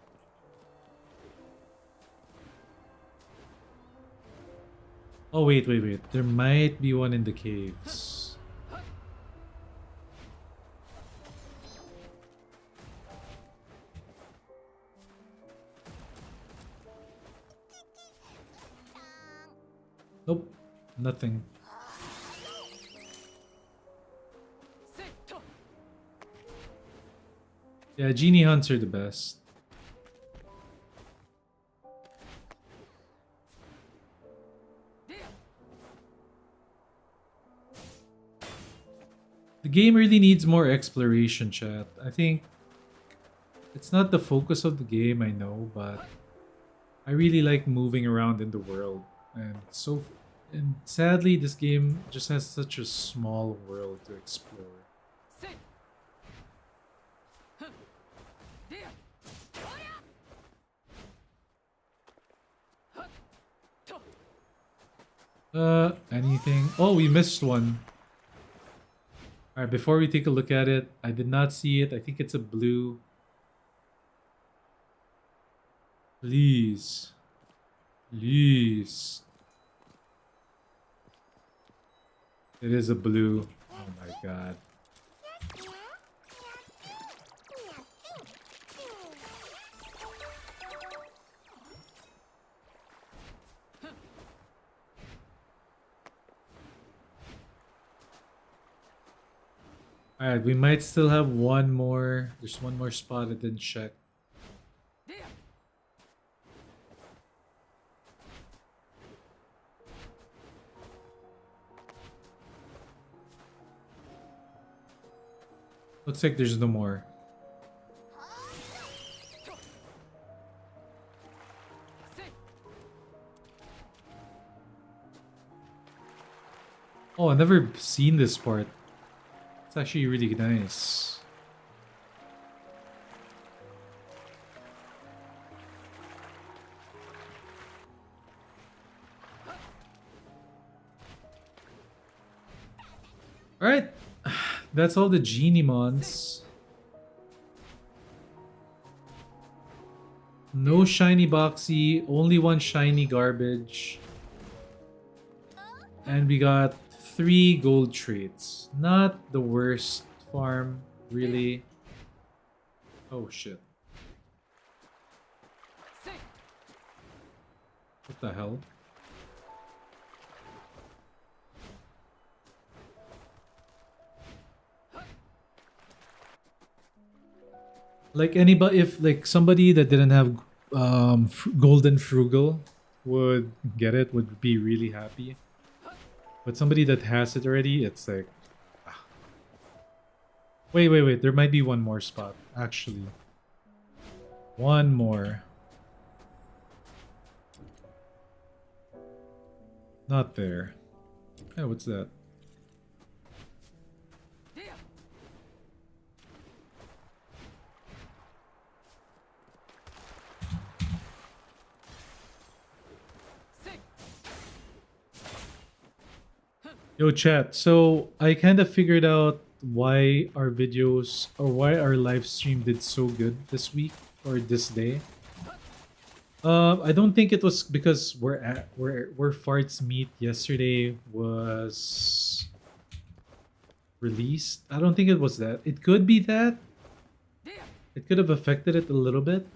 Oh wait. There might be one in the caves. Nope, nothing. Yeah, genie hunts are the best. The game really needs more exploration, chat. I think it's not the focus of the game, I know, but I really like moving around in the world. And sadly, this game just has such a small world to explore. Anything? Oh, we missed one. Alright, before we take a look at it, I did not see it. I think it's a blue. Please. Please. It is a blue. Oh my god. Alright, we might still have one more. There's one more spot I didn't check. Looks like there's no more. Oh, I've never seen this part. It's actually really nice. Alright. That's all the genie mons. No shiny boxy, only one shiny garbage. And we got 3 gold traits. Not the worst farm, really. Oh shit. What the hell? Like anybody, if like somebody that didn't have golden frugal would get it, would be really happy. But somebody that has it already, it's like... ah. Wait. There might be one more spot, actually. One more. Not there. Hey, what's that? Yo, chat. So I kind of figured out why our videos or why our live stream did so good this week or this day. I don't think it was because where farts meet yesterday was released. I don't think it was that. It could be that. It could have affected it a little bit,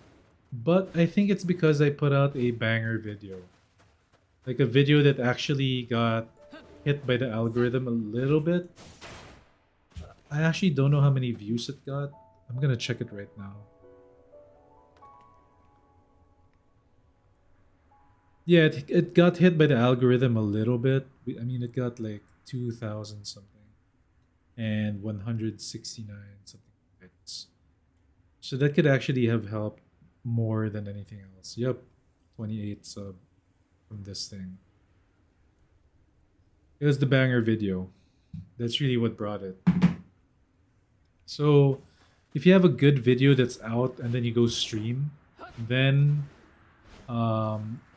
but I think it's because I put out a banger video. Like a video that actually got hit by the algorithm a little bit. I actually don't know how many views it got. I'm gonna check it right now. Yeah, it got hit by the algorithm a little bit. I mean, it got like 2,000 something and 169 something hits. So that could actually have helped more than anything else. Yep, 28 sub from this thing. It was the banger video. That's really what brought it. So if you have a good video that's out and then you go stream, then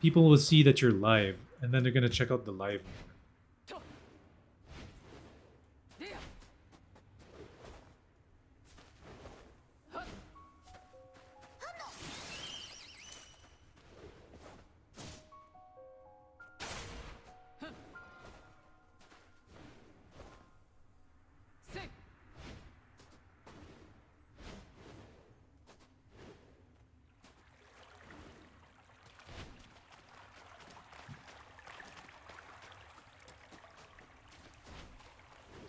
people will see that you're live and then they're gonna check out the live more.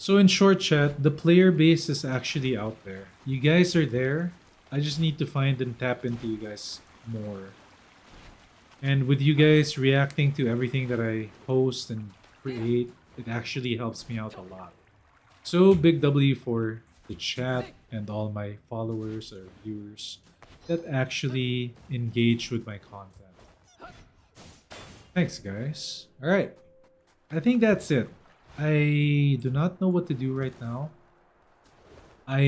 So in short chat, the player base is actually out there. You guys are there. I just need to find and tap into you guys more. And with you guys reacting to everything that I post and create, it actually helps me out a lot. So big W for the chat and all my followers or viewers that actually engage with my content. Thanks guys. Alright. I think that's it. I do not know what to do right now. I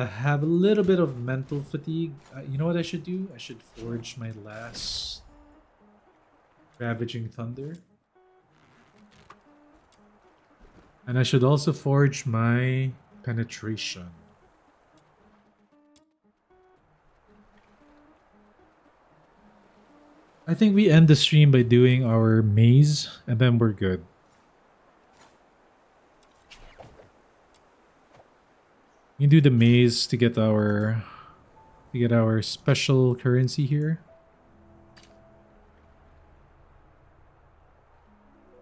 have a little bit of mental fatigue. You know what I should do? I should forge my last Ravaging Thunder. And I should also forge my Penetration. I think we end the stream by doing our maze and then we're good. We can do the maze to get our special currency here.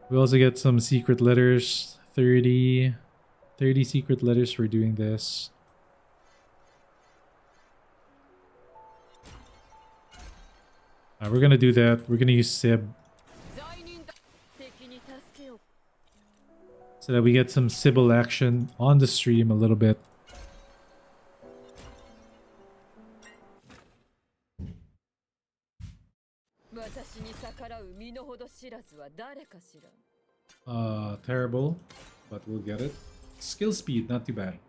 We also get some secret letters. 30 secret letters for doing this. We're gonna do that. We're gonna use Sib so that we get some Sybil action on the stream a little bit. Terrible, but we'll get it. Skill speed, not too bad.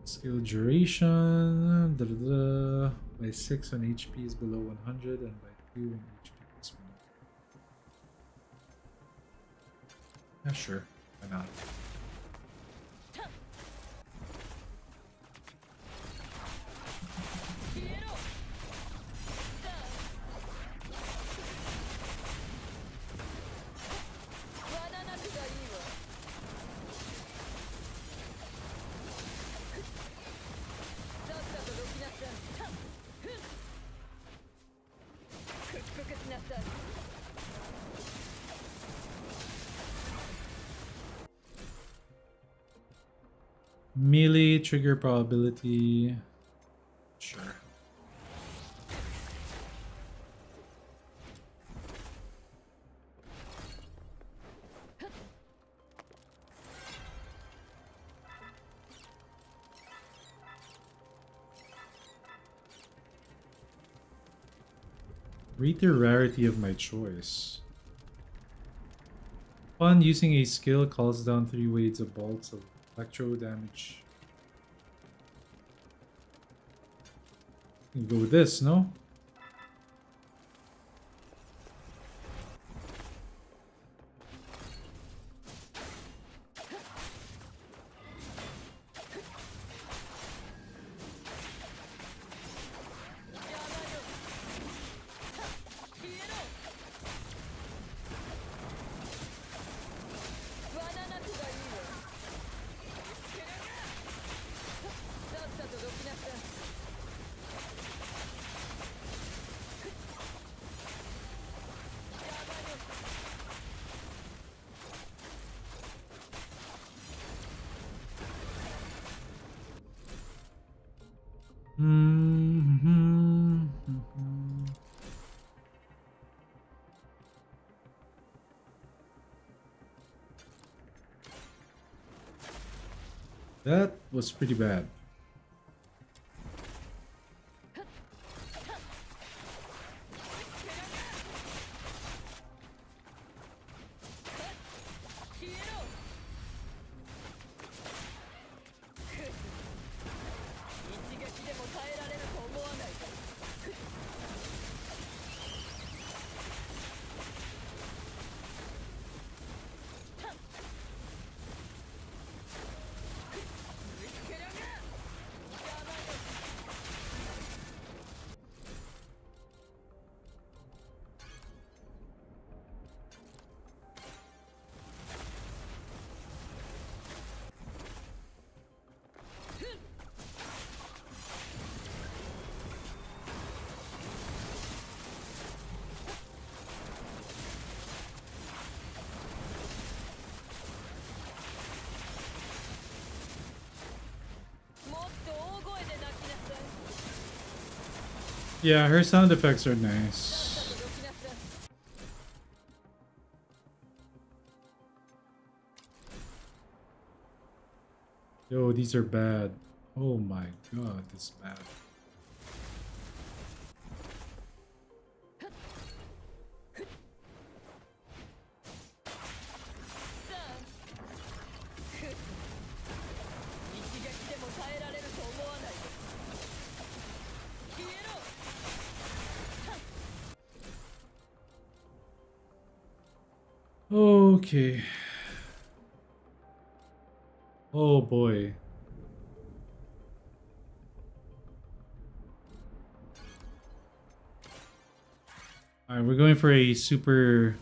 Skill duration by 6 when HP is below 100 and by 2 when HP is 100. Yeah, sure. Why not? Melee trigger probability. Sure. Rate the rarity of my choice. Upon using a skill, calls down 3 waves of bolts of electro damage. You can go with this, no? That was pretty bad. Yeah, her sound effects are nice. Yo, these are bad. Oh my god, this is bad. Okay. Oh boy. Alright, we're going for a super...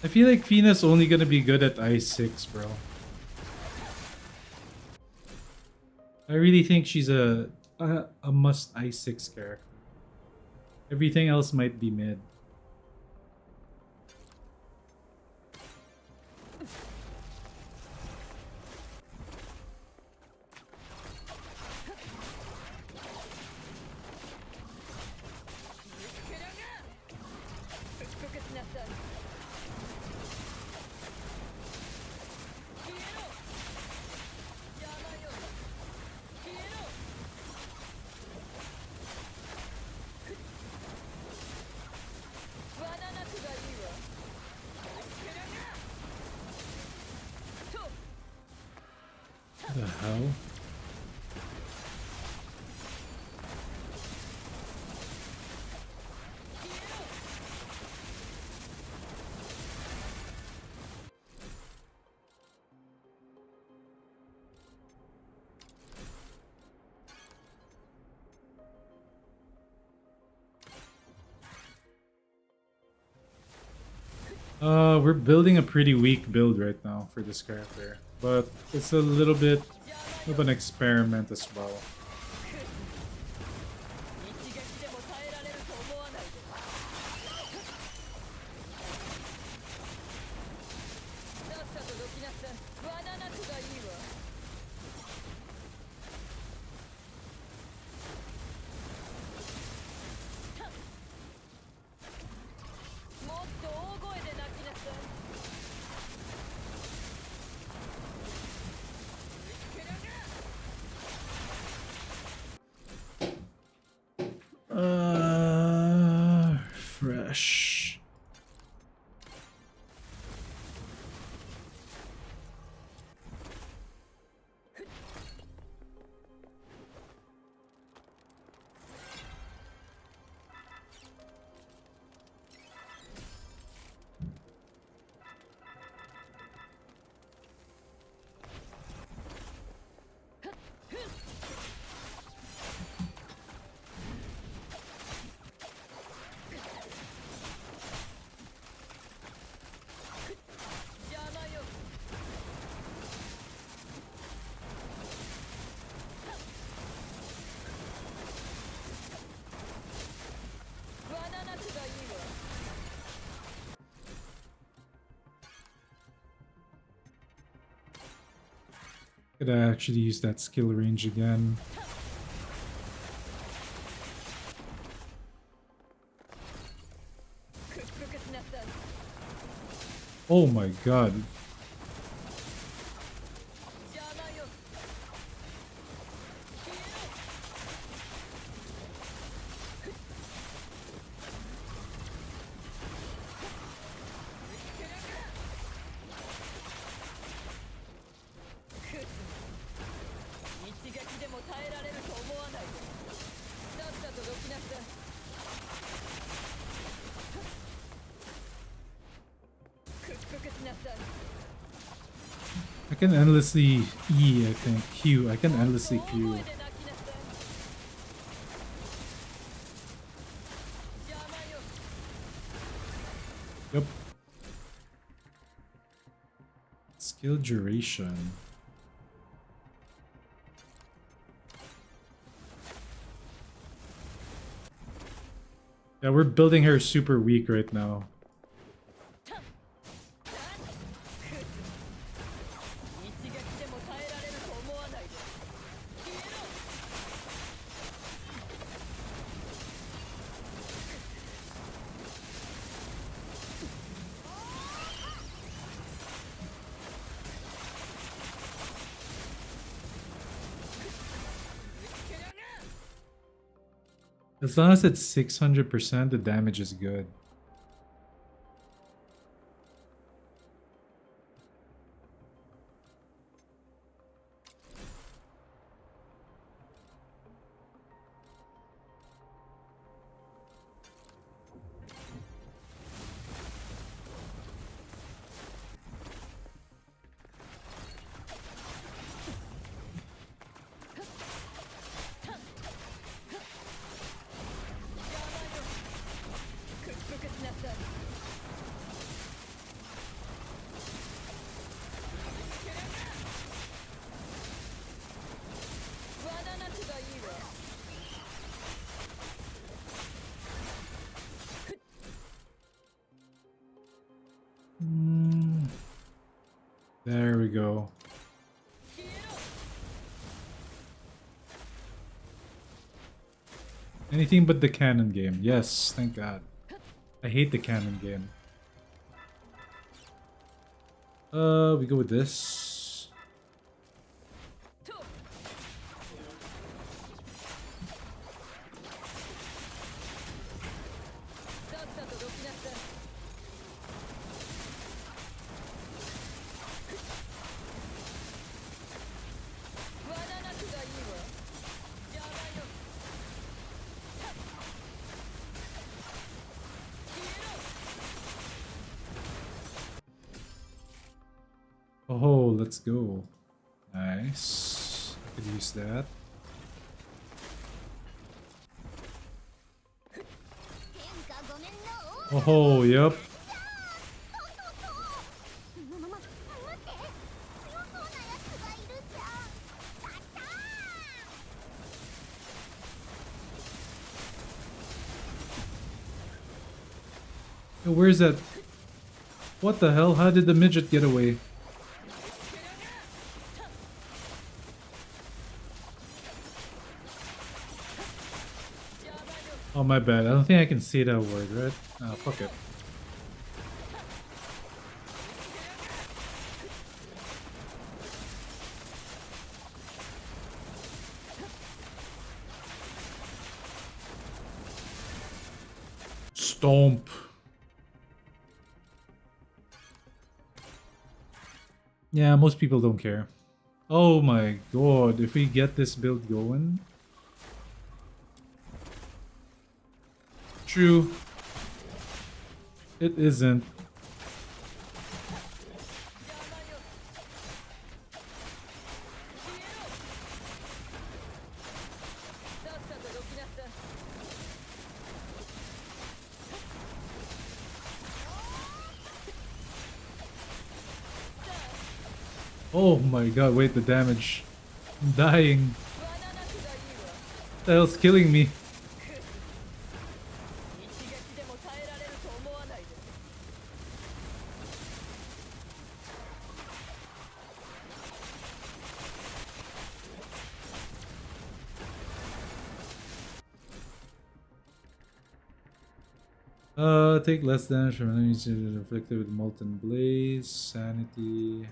I feel like Fina's only gonna be good at I6, bro. I really think she's a must I6 character. Everything else might be mid. The hell? We're building a pretty weak build right now for this character, but it's a little bit of an experiment as well. Fresh. Could I actually use that skill range again? Oh my god. I can endlessly E, I think. Q. I can endlessly Q. Yep. Skill duration. Yeah, we're building her super weak right now. As long as it's 600%, the damage is good. There we go. Anything but the cannon game. Yes, thank God. I hate the cannon game. We go with this. Oh, let's go. Nice. I could use that. Oh, yep. Yo, where's that? What the hell? How did the midget get away? Oh, my bad. I don't think I can say that word, right? Ah, fuck it. Stomp. Yeah, most people don't care. Oh my god, if we get this build going. True. It isn't. Oh my god, wait, the damage. I'm dying. What the hell's killing me? Take less damage from enemies inflicted with Molten Blaze, Sanity.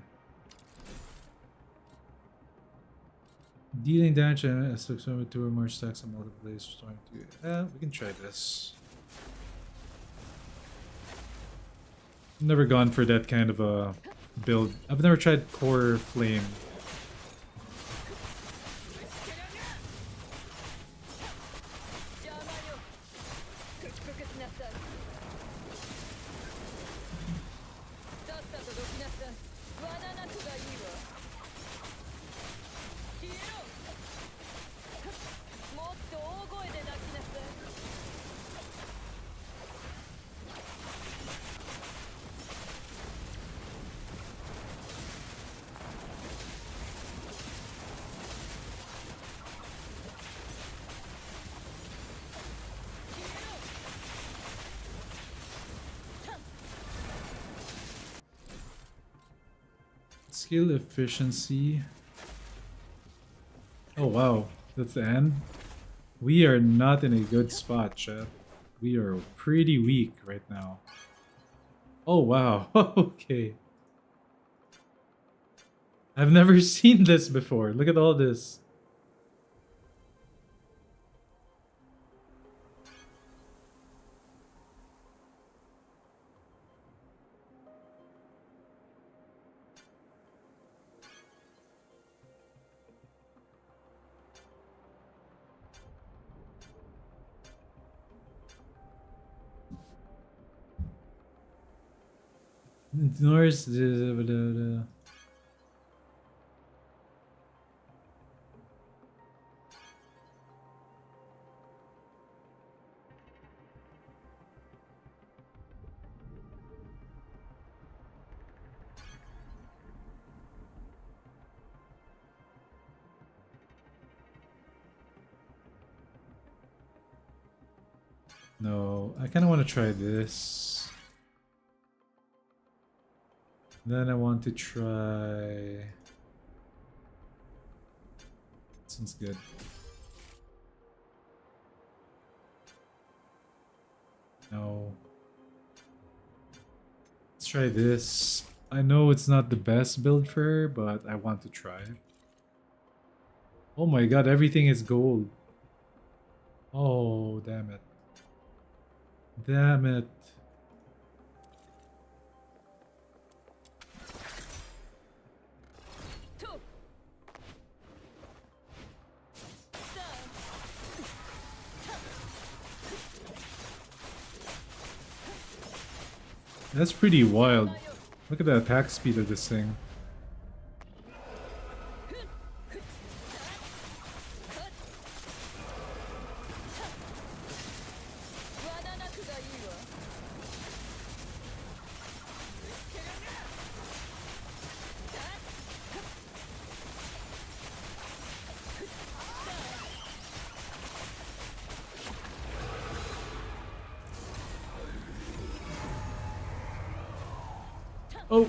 Dealing damage and with 2 or more stacks of Molten Blaze, restoring 2. We can try this. I've never gone for that kind of a build. I've never tried Core Flame. Skill efficiency. Oh wow, that's the end. We are not in a good spot, chat. We are pretty weak right now. Oh wow, okay. I've never seen this before. Look at all this. Ignores the No, I kind of want to try this. Then I want to try... Sounds good. No. Let's try this. I know it's not the best build for her, but I want to try. Oh my god, everything is gold. Oh, damn it. Damn it. That's pretty wild. Look at the attack speed of this thing. Oh!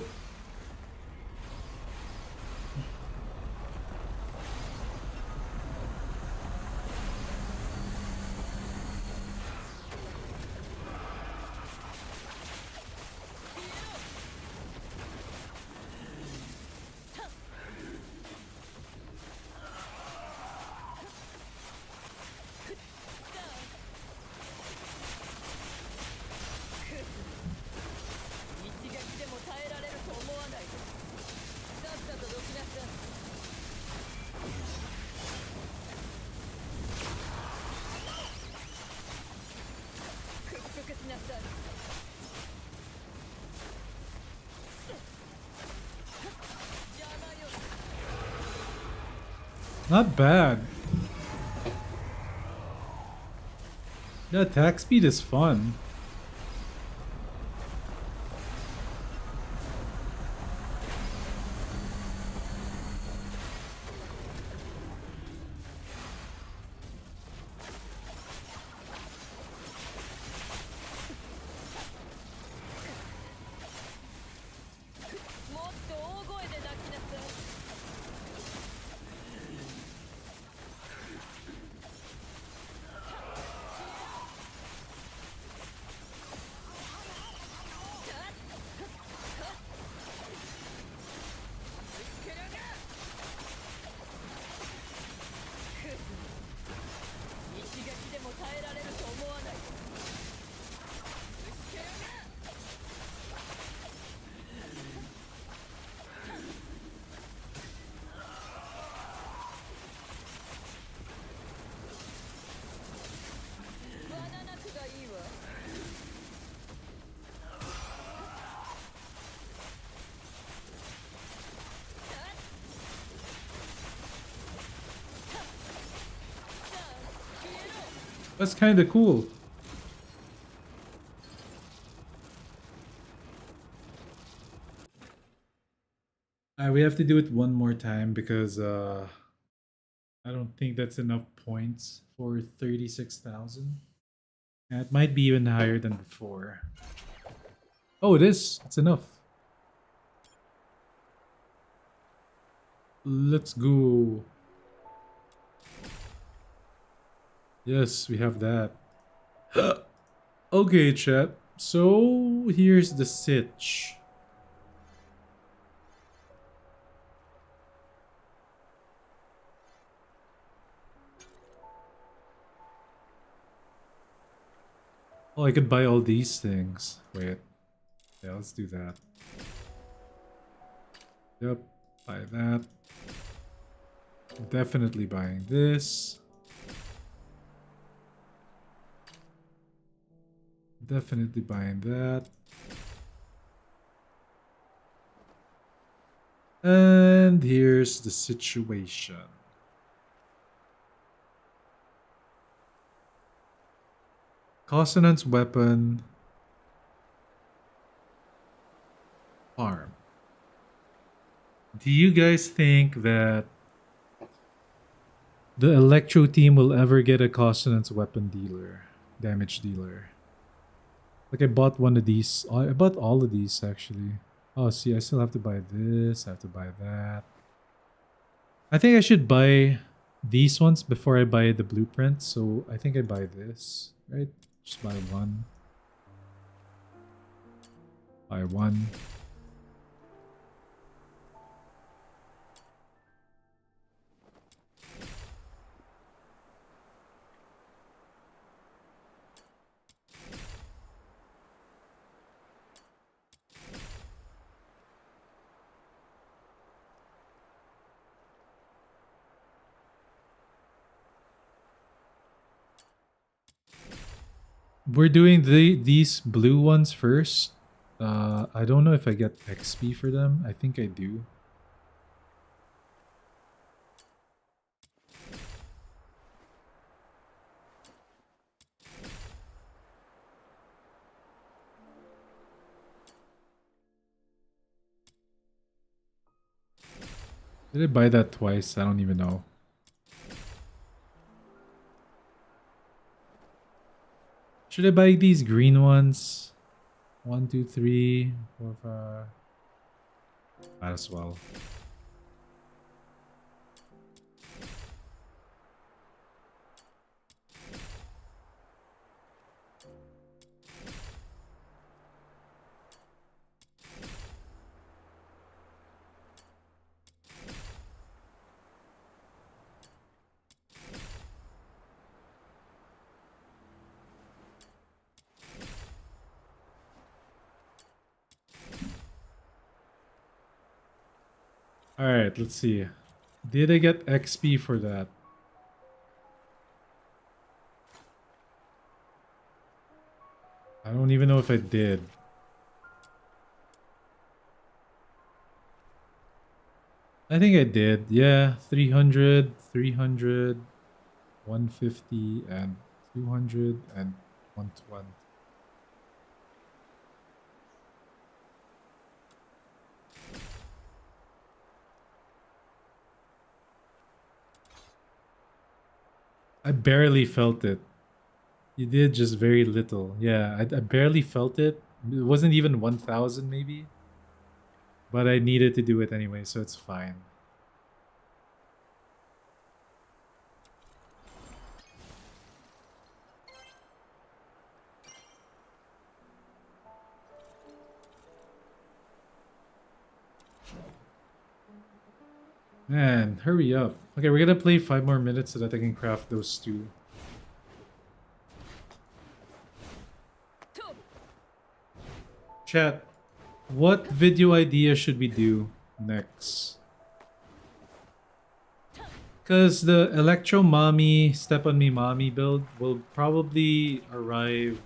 Not bad. The attack speed is fun. That's kind of cool. We have to do it one more time because I don't think that's enough points for 36,000. It might be even higher than before. Oh, it is. It's enough. Let's go. Yes, we have that. Okay, chat. So here's the sitch. Oh, I could buy all these things. Wait. Yeah, let's do that. Yep, buy that. Definitely buying this. Definitely buying that. And here's the situation. Consonant's weapon. Farm. Do you guys think that the Electro team will ever get a Consonant's weapon dealer? Damage dealer? Like I bought one of these. I bought all of these actually. Oh, see, I still have to buy this. I have to buy that. I think I should buy these ones before I buy the blueprint. So I think I buy this, right? Just buy one. Buy one. We're doing these blue ones first. I don't know if I get XP for them. I think I do. Did I buy that twice? I don't even know. Should I buy these green ones? 1, 2, 3, 4, 5. Might as well. Alright, let's see. Did I get XP for that? I don't even know if I did. I I think I did. Yeah, 300, 300, 150, and 200, and 120. I barely felt it. You did just very little. Yeah, I barely felt it. It wasn't even 1,000 maybe. But I needed to do it anyway, so it's fine. Man, hurry up. Okay, we're gonna play 5 more minutes so that I can craft those two. Chat, what video idea should we do next? Because the Electro Mommy, Step on Me Mommy build will probably arrive.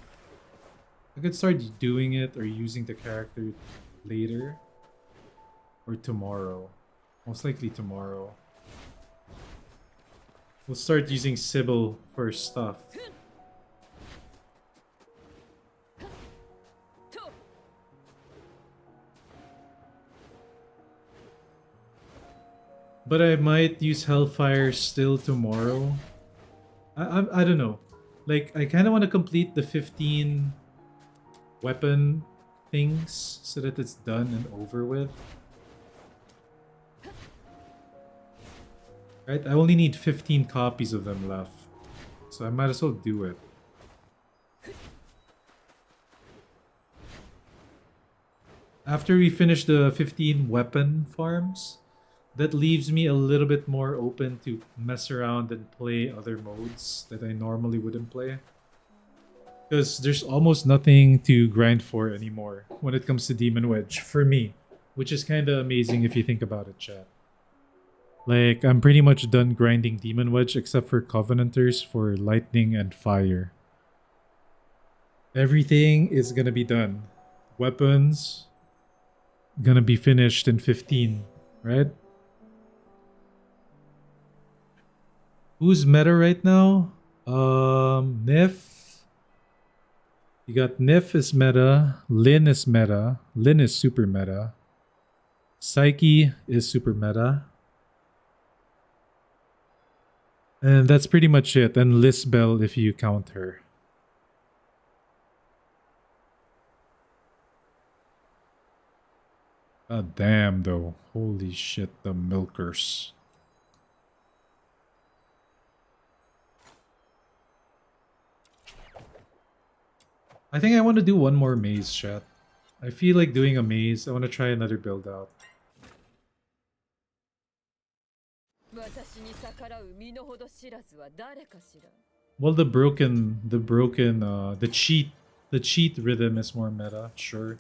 I could start doing it or using the character later. Or tomorrow. Most likely tomorrow. We'll start using Sybil for stuff. But I might use Hellfire still tomorrow. I don't know. Like, I kind of want to complete the 15 weapon things so that it's done and over with. Right? I only need 15 copies of them left. So I might as well do it. After we finish the 15 weapon farms, that leaves me a little bit more open to mess around and play other modes that I normally wouldn't play. Because there's almost nothing to grind for anymore when it comes to Demon Wedge, for me. Which is kind of amazing if you think about it, chat. Like, I'm pretty much done grinding Demon Wedge except for Covenanters for Lightning and Fire. Everything is gonna be done. Weapons, gonna be finished in 15, right? Who's meta right now? Nif. You got Nif is meta. Lin is meta. Lin is super meta. Psyche is super meta. And that's pretty much it. And Lisbel if you count her. God damn though. Holy shit, the milkers. I think I want to do one more maze, chat. I feel like doing a maze. I want to try another build out. Well, the cheat rhythm is more meta, sure.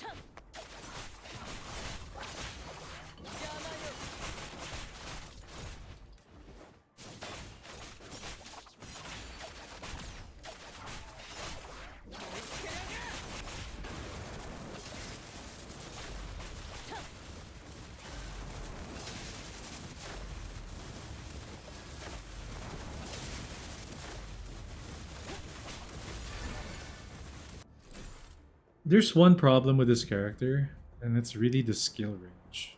There's one problem with this character, and it's really the skill range.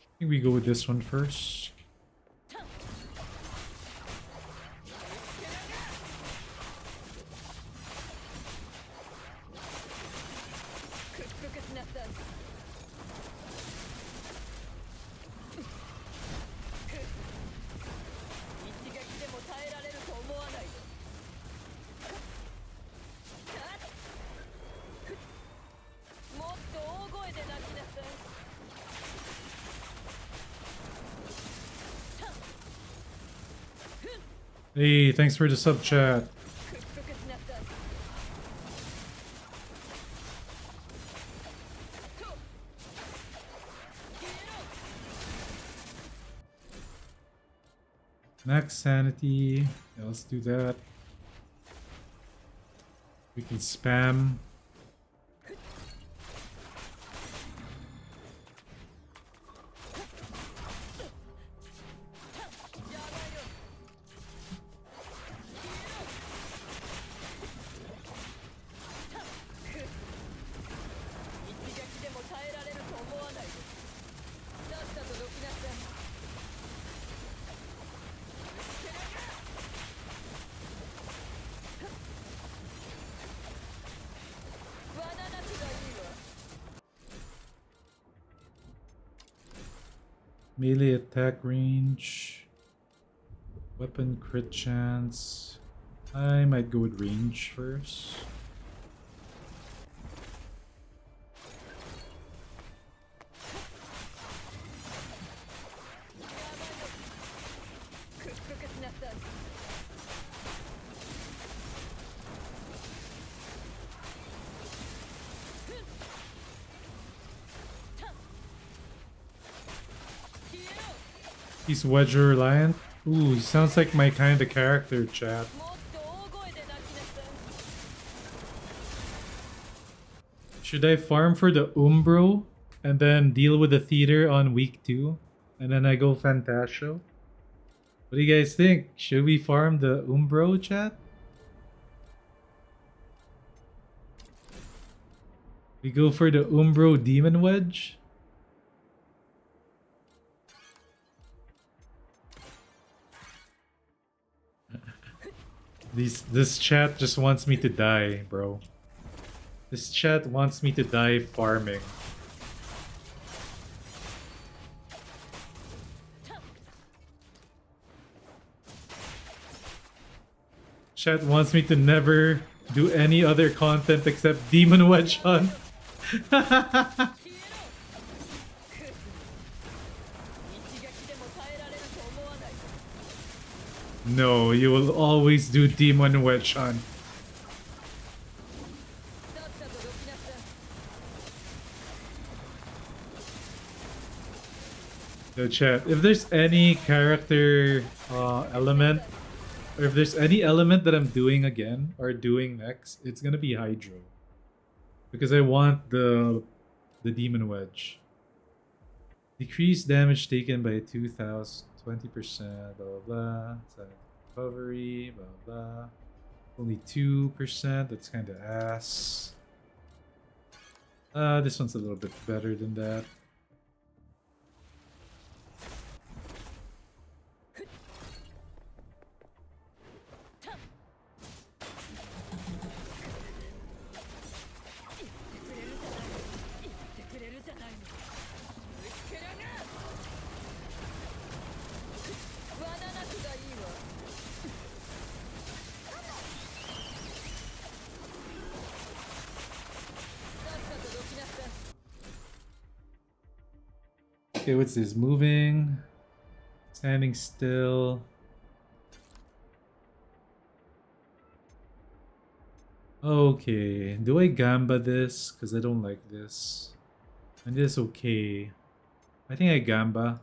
I think we go with this one first. Hey, thanks for the sub chat. Max sanity. Yeah, let's do that. We can spam. Melee attack range. Weapon crit chance. I might go with range first. He's Wedger Reliant. Ooh, he sounds like my kind of character, chat. Should I farm for the Umbro and then deal with the theater on week 2? And then I go Fantasio? What do you guys think? Should we farm the Umbro, chat? We go for the Umbro Demon Wedge? This chat just wants me to die, bro. This chat wants me to die farming. Chat wants me to never do any other content except Demon Wedge Hunt. No, you will always do Demon Wedge Hunt. No, chat, if there's any character element, or if there's any element that I'm doing again or doing next, it's gonna be Hydro. Because I want the Demon Wedge. Decrease damage taken by 2,000, 20%, blah blah blah. Recovery, blah blah. Only 2%, that's kinda ass. This one's a little bit better than that. Okay, what's this? Moving, standing still. Okay, do I Gamba this? Because I don't like this. And this okay. I think I Gamba.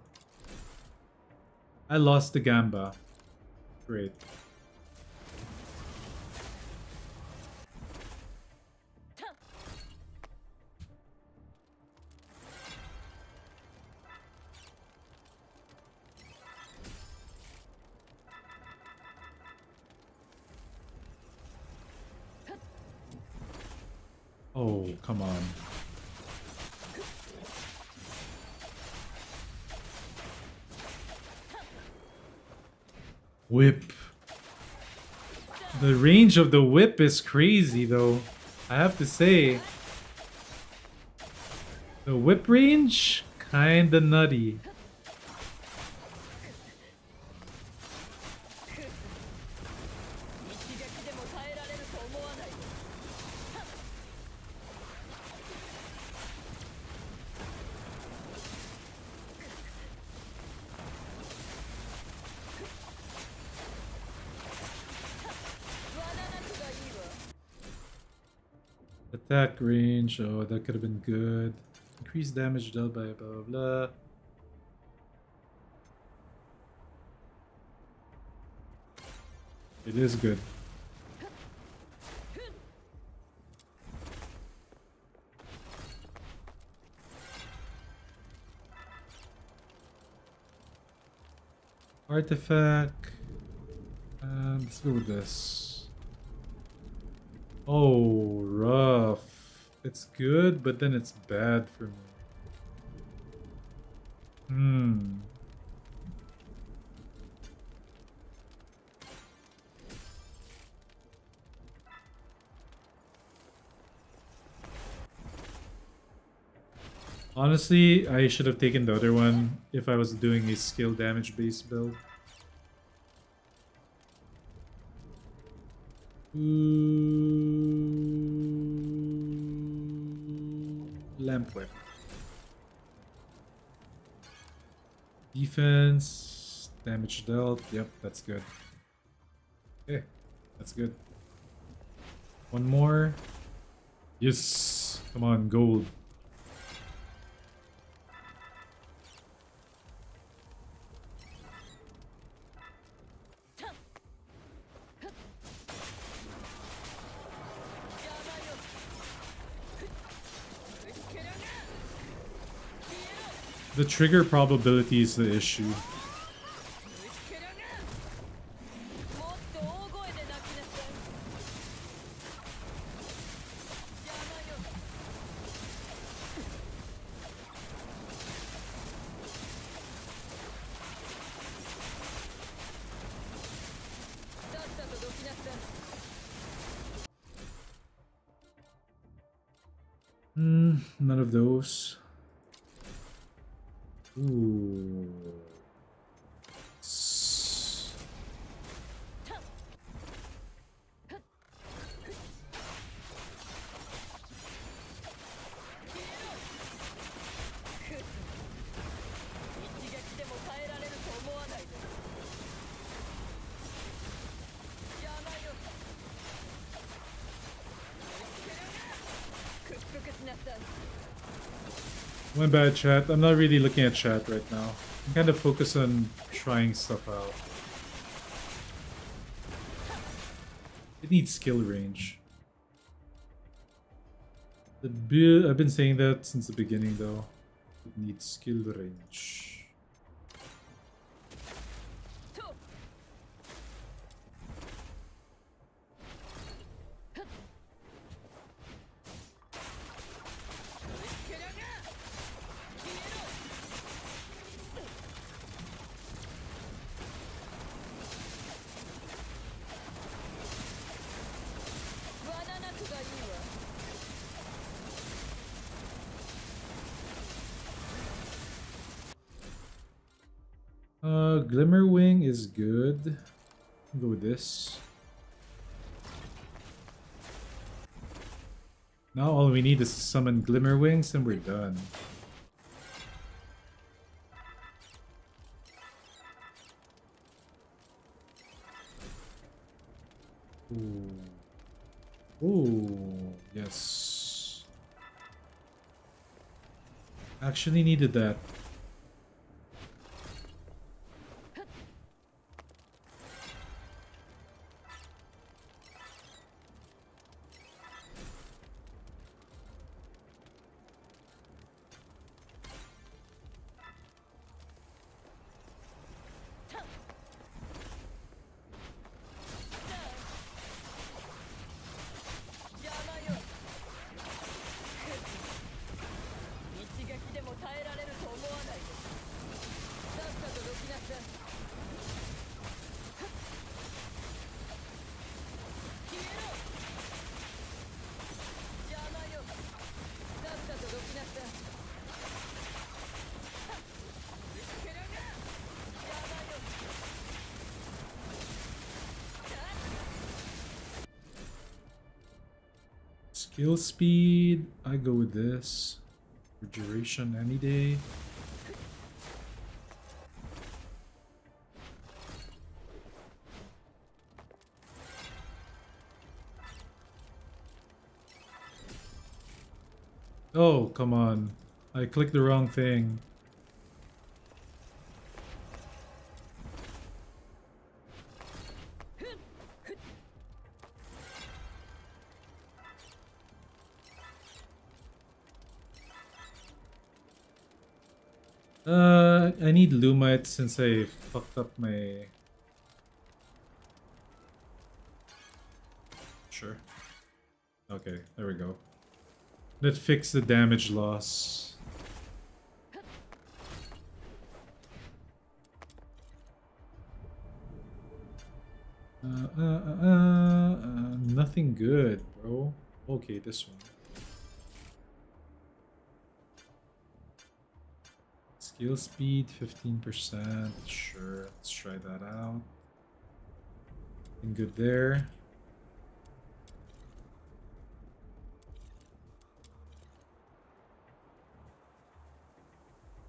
I lost the Gamba. Great. Oh, come on. Whip. The range of the whip is crazy though. I have to say. The whip range? Kinda nutty. Attack range. Oh, that could have been good. Increase damage dealt by blah blah blah. It is good. Artifact. Let's go with this. Oh, rough. It's good, but then it's bad for me. Honestly, I should have taken the other one if I was doing a skill damage based build. Lamp whip. Defense, damage dealt. Yep, that's good. Okay, that's good. One more. Yes, come on, gold. The trigger probability is the issue. None of those. Ooh. My bad, chat. I'm not really looking at chat right now. I'm kind of focused on trying stuff out. It needs skill range. I've been saying that since the beginning, though. It needs skill range. Glimmer Wing is good. I'll go with this. Now all we need is to summon Glimmer Wings and we're done. Ooh. Ooh, yes. Actually needed that. Skill speed, I go with this. For duration any day. Oh, come on. I clicked the wrong thing. I need Lumite since I fucked up my... Sure. Okay, there we go. Let's fix the damage loss. Nothing good, bro. Okay, this one. Skill speed, 15%. Sure, let's try that out. Nothing good there.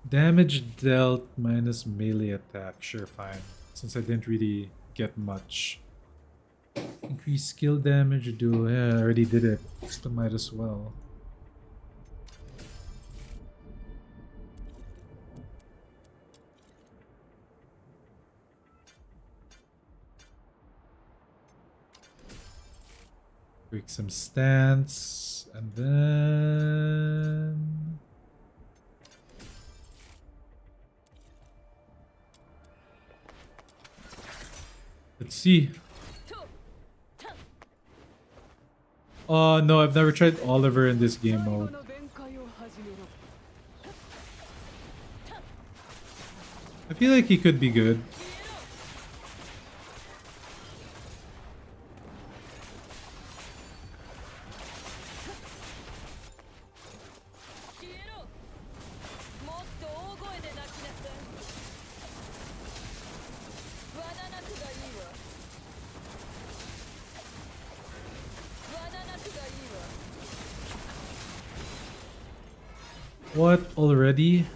Damage dealt minus melee attack. Sure, fine. Since I didn't really get much. Increase skill damage, do... Yeah, I already did it. So might as well. Break some stance. And then... Let's see. Oh no, I've never tried Oliver in this game mode. I feel like he could be good. What? Already?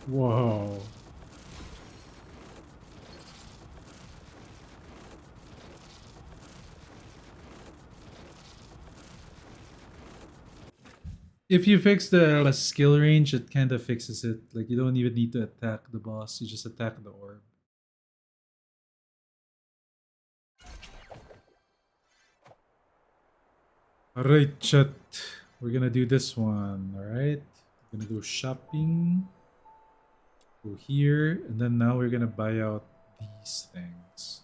Whoa. If you fix the skill range, it kind of fixes it. Like, you don't even need to attack the boss, you just attack the orb. Alright, chat. We're gonna do this one, alright? We're gonna go shopping. Go here, and then now we're gonna buy out these things.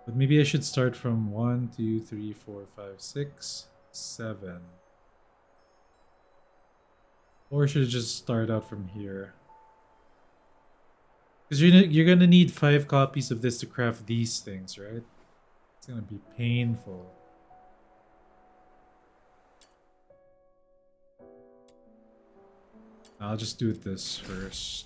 But maybe I should start from 1, 2, 3, 4, 5, 6, 7. Or should I just start out from here? Because you're gonna need 5 copies of this to craft these things, right? It's gonna be painful. I'll just do this first.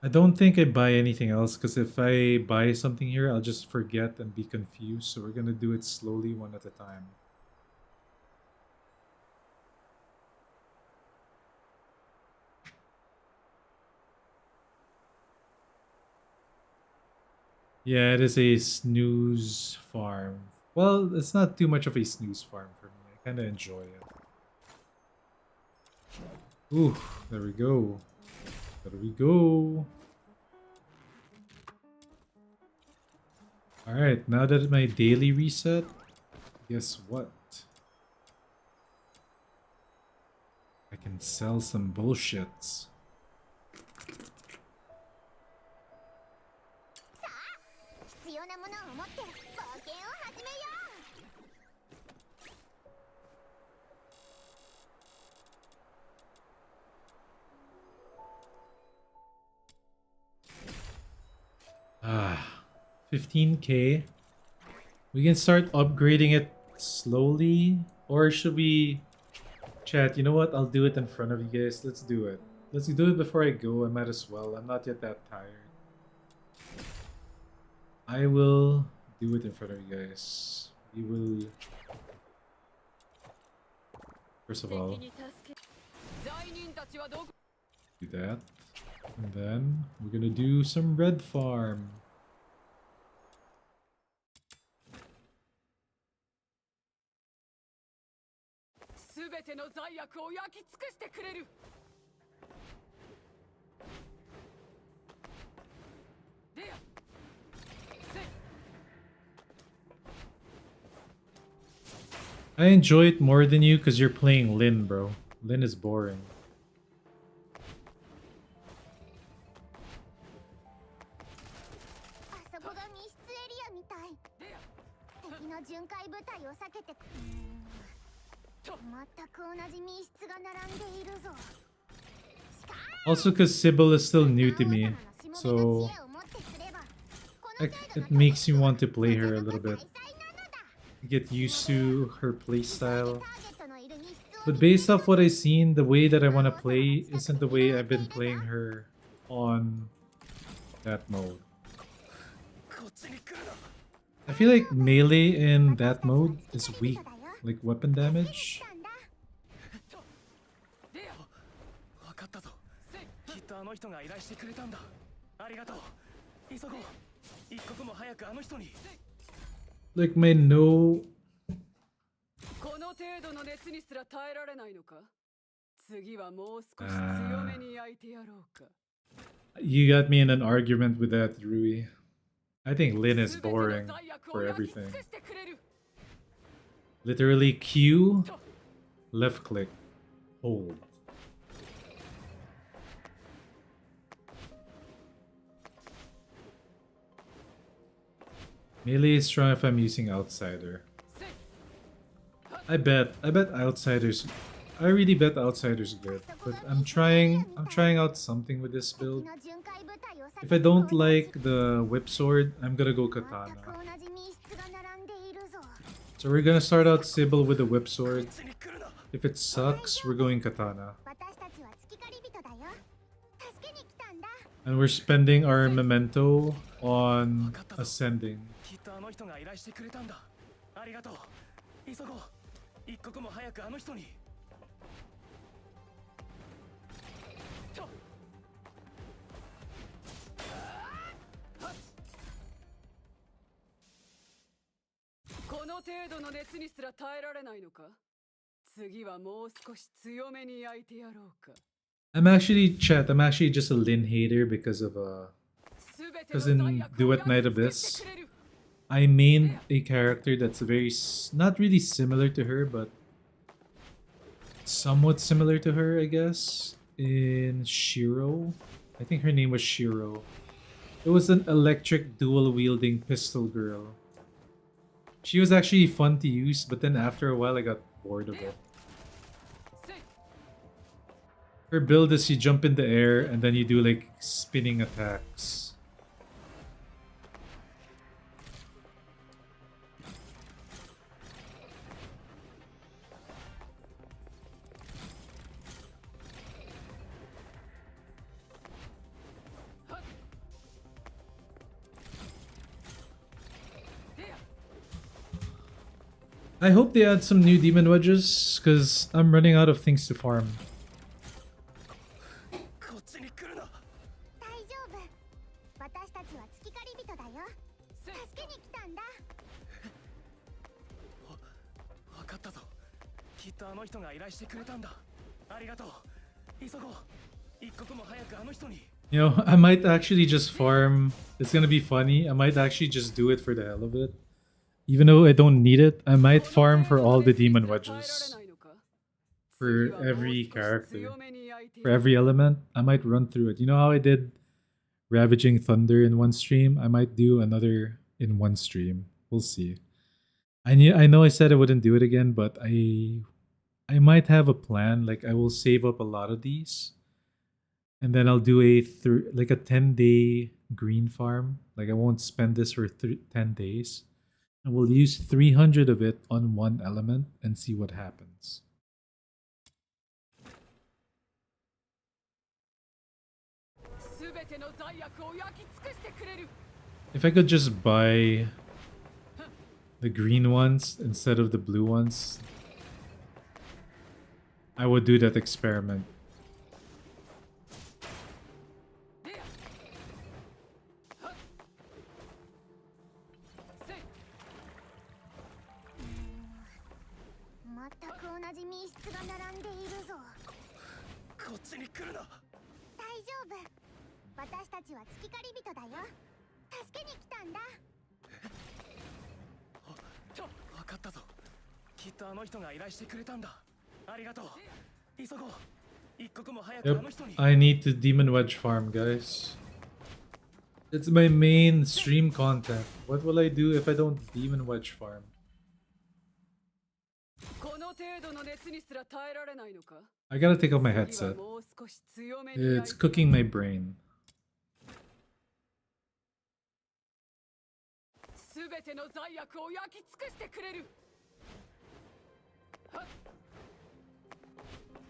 I don't think I buy anything else because if I buy something here, I'll just forget and be confused. So we're gonna do it slowly, one at a time. Yeah, it is a snooze farm. Well, it's not too much of a snooze farm for me. I kind of enjoy it. Ooh, there we go. There we go. Alright, now that my daily reset, guess what? I can sell some bullshits. 必要なものを持って冒険を始めよう。 15k. We can start upgrading it slowly, or should we... Chat, you know what? I'll do it in front of you guys. Let's do it. Let's do it before I go. I might as well. I'm not yet that tired. I will do it in front of you guys. We will... First of all, do that. And then we're gonna do some red farm. I enjoy it more than you because you're playing Lin, bro. Lin is boring. あそこが密室エリアみたい。敵の巡回部隊を避けて。全く同じ密室が並んでいるぞ。 Also because Sybil is still new to me, so it makes me want to play her a little bit. Get used to her playstyle. But based off what I've seen, the way that I want to play isn't the way I've been playing her on that mode. I feel like melee in that mode is weak, like weapon damage. あの人が依頼してくれたんだ。ありがとう。急ごう。一刻も早くあの人に。 Like my no... この程度の熱にすら耐えられないのか。次はもう少し強めに焼いてやろうか。You got me in an argument with that, Rui. I think Lin is boring for everything. Literally Q, left click, hold. Melee is strong if I'm using Outsider. I bet Outsiders. I really bet Outsiders good, but I'm trying out something with this build. If I don't like the whip sword, I'm gonna go katana. So we're gonna start out Sybil with the whip sword. If it sucks, we're going katana. And we're spending our memento on ascending. あの人が依頼してくれたんだ。ありがとう。急ごう。一刻も早くあの人に。この程度の熱にすら耐えられないのか。次はもう少し強めに焼いてやろうか。I'm actually just a Lin hater because in Duet Night Abyss, I mained a character that's not really similar to her, but somewhat similar to her, I guess. In Shiro, I think her name was Shiro. It was an electric dual-wielding pistol girl. She was actually fun to use, but then after a while I got bored of it. Her build is you jump in the air and then you do like spinning attacks. I hope they add some new demon wedges, because I'm running out of things to farm. こっちに来るな。大丈夫。私たちは月狩り人だよ。助けに来たんだ。わかったぞ。きっとあの人が依頼してくれたんだ。ありがとう。急ごう。一刻も早くあの人に。You know, I might actually just farm. It's gonna be funny. I might actually just do it for the hell of it. Even though I don't need it, I might farm for all the demon wedges. For every character. For every element, I might run through it. You know how I did Ravaging Thunder in one stream? I might do another in one stream. We'll see. I know I said I wouldn't do it again, but I might have a plan. Like I will save up a lot of these, and then I'll do like a 10-day green farm. Like I won't spend this for 10 days. I will use 300 of it on one element and see what happens. If I could just buy the green ones instead of the blue ones, I would do that experiment. Yep, I need to demon wedge farm, guys. It's my main stream content. What will I do if I don't demon wedge farm? I gotta take off my headset. It's cooking my brain.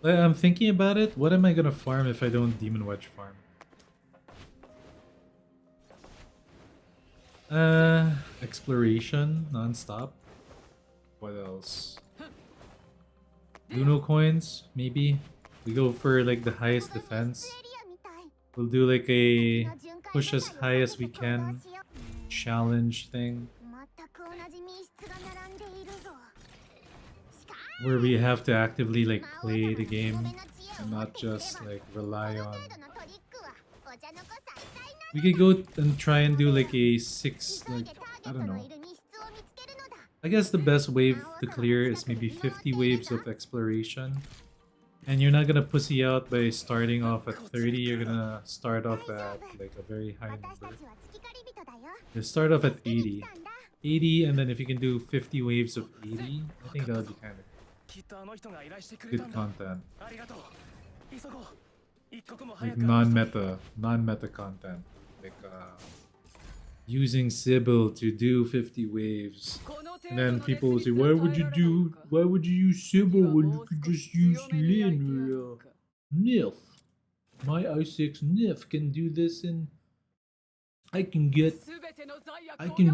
I'm thinking about it. What am I gonna farm if I don't demon wedge farm? Exploration non-stop. What else? Luno coins, maybe. We go for like the highest defense. We'll do like a push as high as we can challenge thing, where we have to actively like play the game and not just like rely on. We could go and try and do like a 6, like, I don't know. I guess the best wave to clear is maybe 50 waves of exploration. And you're not gonna pussy out by starting off at 30, you're gonna start off at like a very high number. You start off at 80. 80, and then if you can do 50 waves of 80, I think that would be kind of good content. Like non-meta content. Like using Sybil to do 50 waves. And then people will say, why would you use Sybil when you could just use Lin or Nif? My i6 Nif can do this, and I can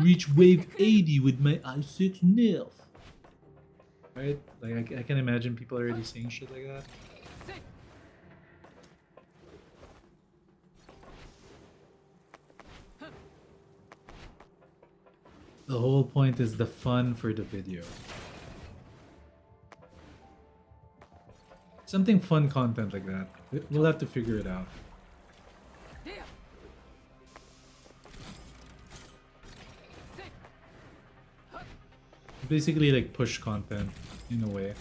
reach wave 80 with my i6 Nif. Right? Like I can imagine people already saying shit like that. The whole point is the fun for the video. Something fun content like that. We'll have to figure it out. Basically like push content in a way.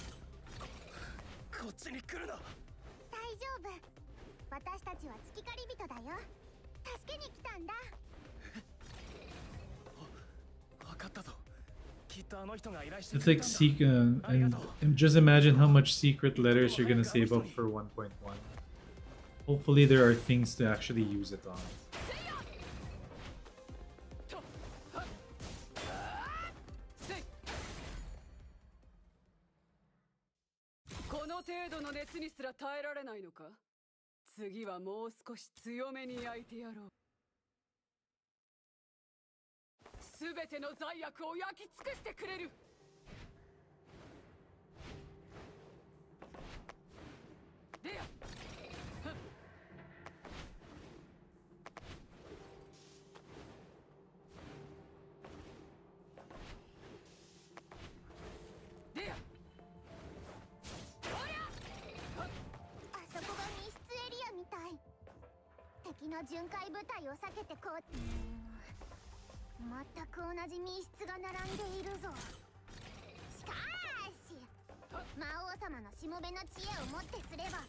It's like and just imagine how much secret letters you're gonna save up for 1.1. Hopefully there are things to actually use it on. の巡回部隊を避けてこう。全く同じ密室が並んでいるぞ。しかし魔王様のしもべの知恵をもってすれば。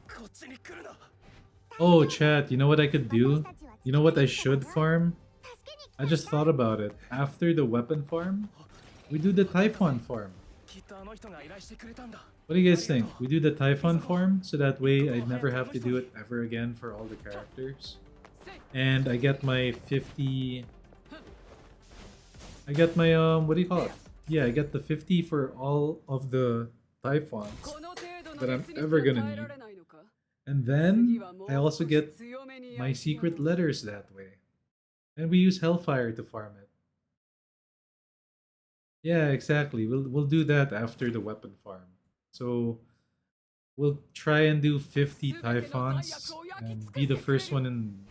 こっちに来るな。 Oh, chat, you know what I could do? You know what I should farm? I just thought about it. After the weapon farm, we do the Typhon farm. きっとあの人が依頼してくれたんだ。 What do you guys think? We do the Typhon farm, so that way I'd never have to do it ever again for all the characters. And I get my 50... I get my, what do you call it? Yeah, I get the 50 for all of the Typhons that I'm ever gonna need. And then, I also get my secret letters that way. And we use Hellfire to farm it. Yeah, exactly. We'll do that after the weapon farm. So, we'll try and do 50 Typhons and be the first one in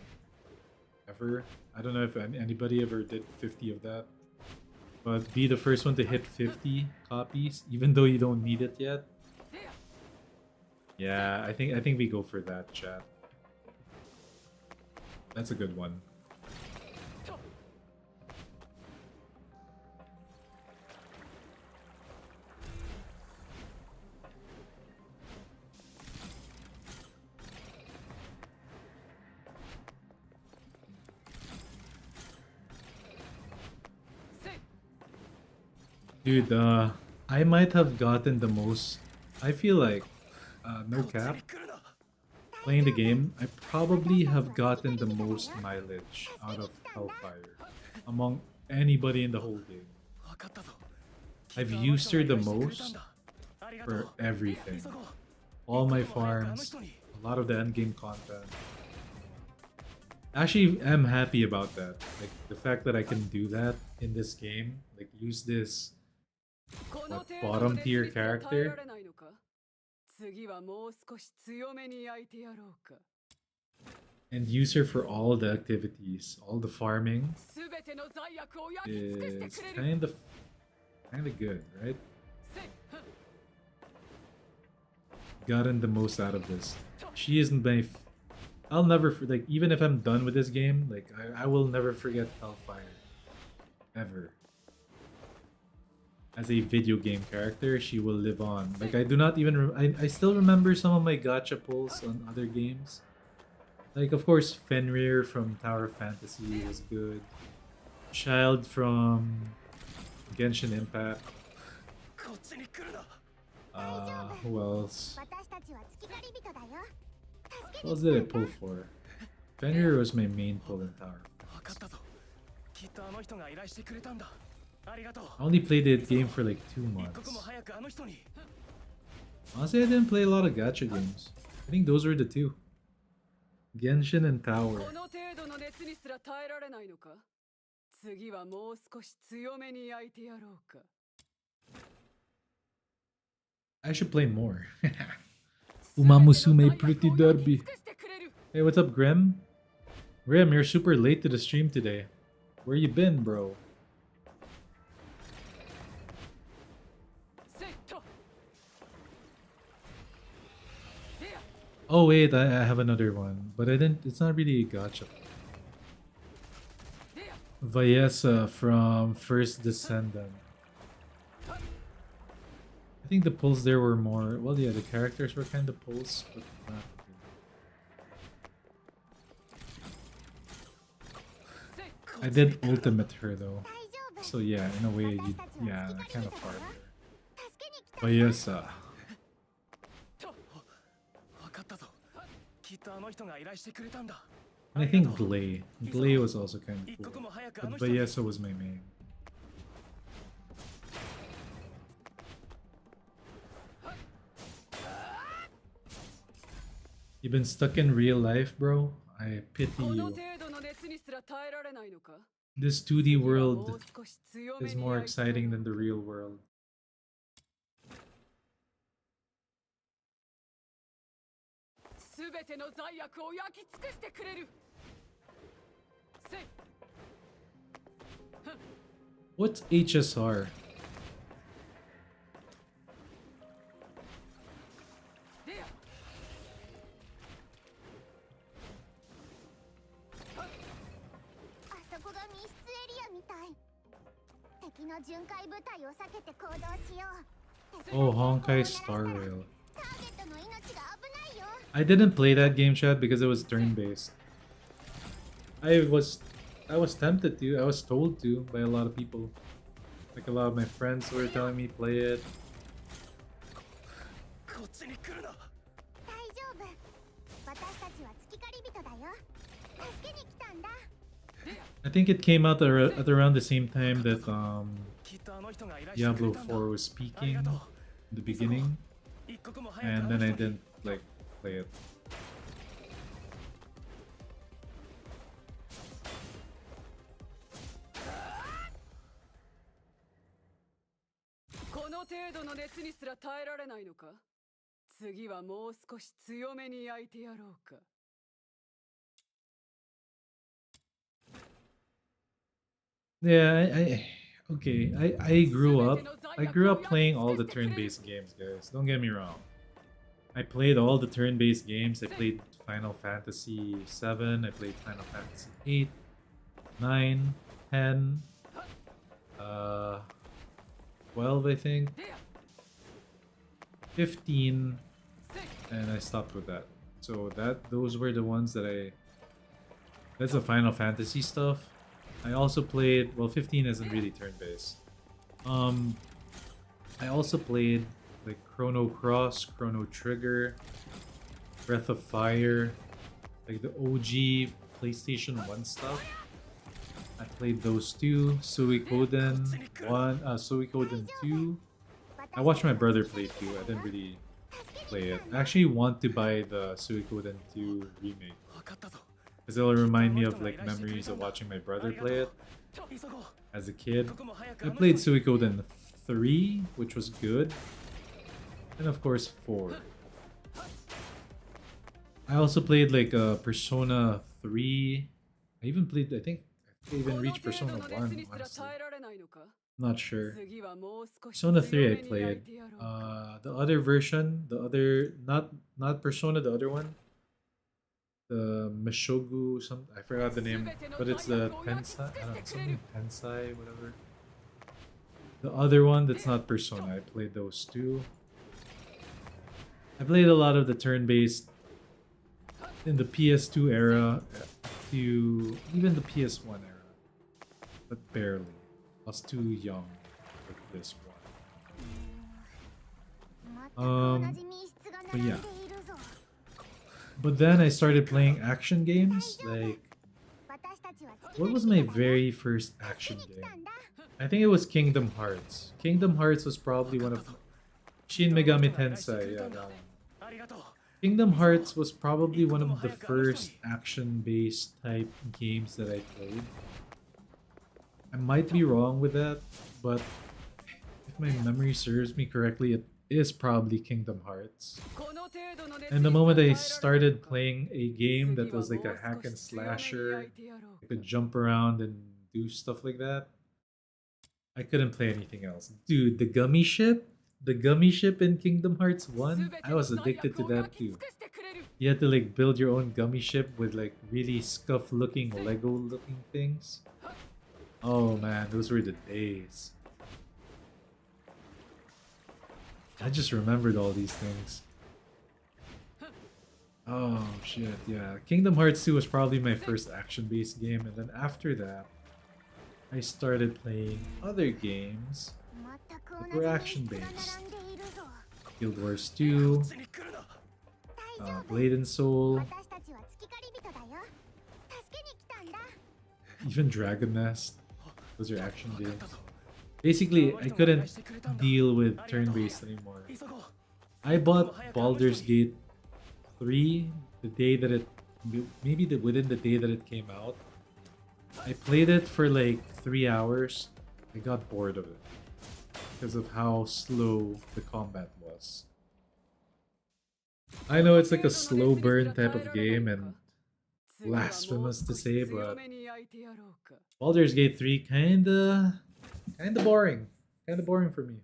ever. I don't know if anybody ever did 50 of that. But be the first one to hit 50 copies, even though you don't need it yet. Yeah, I think we go for that, chat. That's a good one. Dude, I might have gotten the most. I feel like, no cap, playing the game, I probably have gotten the most mileage out of Hellfire among anybody in the whole game. I've used her the most for everything. All my farms, a lot of the endgame content. Actually, I'm happy about that. Like, the fact that I can do that in this game, like, use this bottom tier character. And use her for all the activities, all the farming is kind of good, right? Gotten the most out of this. She isn't my. I'll never like, even if I'm done with this game, like I will never forget Hellfire, ever. As a video game character, she will live on. Like, I do not even I still remember some of my gacha pulls on other games. Like, of course, Fenrir from Tower of Fantasy was good. Child from Genshin Impact. Who else? What else did I pull for? Fenrir was my main pull in Tower. I only played the game for like 2 months. Honestly, I didn't play a lot of gacha games. I think those were the two. Genshin and Tower. I should play more. Umamusume Pretty Derby. Hey, what's up, Grim? Grim, you're super late to the stream today. Where you been, bro? Oh wait, I have another one, but I didn't. It's not really a gacha. Vayesa from First Descendant. I think the pulls there were more. Well, yeah, the characters were kind of pulls, but not really. I did ultimate her though, so yeah, in a way, yeah, I kind of farmed her. Vayesa. And I think Glay. Glay was also kind of cool. But Vayesa was my main. You've been stuck in real life, bro? I pity you. This 2D world is more exciting than the real world. What's HSR? Oh, Honkai Star Rail. I didn't play that game, chat, because it was turn-based. I was tempted to. I was told to by a lot of people. Like a lot of my friends were telling me play it. I think it came out at around the same time that Diablo 4 was peaking in the beginning, and then I didn't like play it. Yeah, okay. I grew up. I grew up playing all the turn-based games, guys. Don't get me wrong. I played all the turn-based games. I played Final Fantasy 7. I played Final Fantasy 8, 9, 10, 12, I think, 15, and I stopped with that. So those were the ones that that's the Final Fantasy stuff. I also played, well, 15 isn't really turn-based. I also played like Chrono Cross, Chrono Trigger, Breath of Fire, like the OG PlayStation 1 stuff. I played those two, Suikoden 1, Suikoden 2. I watched my brother play 2, I didn't really play it. I actually want to buy the Suikoden 2 remake. Because it'll remind me of like memories of watching my brother play it as a kid. I played Suikoden 3, which was good. And of course 4. I also played like Persona 3. I even played, I think I even reached Persona 1, honestly. Not sure. Persona 3 I played. The other version, not Persona, the other one. The Meshogu, I forgot the name, but it's the Tensai, I don't know, something Tensai, whatever. The other one that's not Persona, I played those two. I played a lot of the turn-based in the PS2 era to even the PS1 era, but barely. I was too young for this one. But yeah. But then I started playing action games. Like, what was my very first action game? I think it was Kingdom Hearts. Kingdom Hearts was probably one of Shin Megami Tensei. Yeah, that one. Kingdom Hearts was probably one of the first action-based type games that I played. I might be wrong with that, but if my memory serves me correctly, it is probably Kingdom Hearts. And the moment I started playing a game that was like a hack and slasher, I could jump around and do stuff like that, I couldn't play anything else. Dude, the gummy ship in Kingdom Hearts 1, I was addicted to that too. You had to like build your own gummy ship with like really scuffed looking Lego looking things. Oh man, those were the days. I just remembered all these things. Oh shit, yeah. Kingdom Hearts 2 was probably my first action-based game, and then after that, I started playing other games that were action-based. Guild Wars 2, Blade and Soul, even Dragon Nest. Those are action games. Basically, I couldn't deal with turn-based anymore. I bought Baldur's Gate 3 the day that it, within the day that it came out. I played it for like 3 hours. I got bored of it because of how slow the combat was. I know it's like a slow burn type of game and blasphemous to say, but Baldur's Gate 3 kinda boring. Kinda boring for me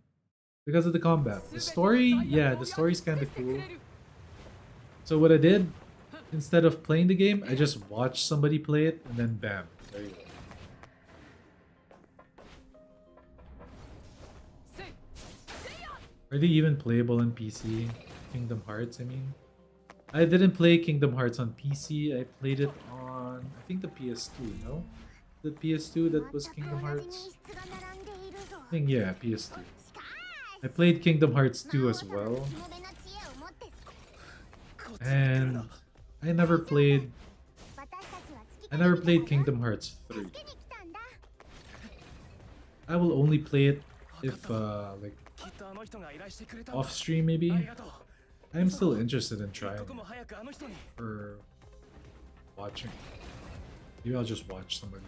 because of the combat. The story, yeah, the story's kinda cool. So what I did, instead of playing the game, I just watched somebody play it and then bam, there you go. Are they even playable on PC? Kingdom Hearts, I mean. I didn't play Kingdom Hearts on PC. I played it on, I think, the PS2, no? The PS2 that was Kingdom Hearts? I think, yeah, PS2. I played Kingdom Hearts 2 as well. And I never played Kingdom Hearts 3. I will only play it if like off stream maybe. I'm still interested in trying or watching. Maybe I'll just watch somebody.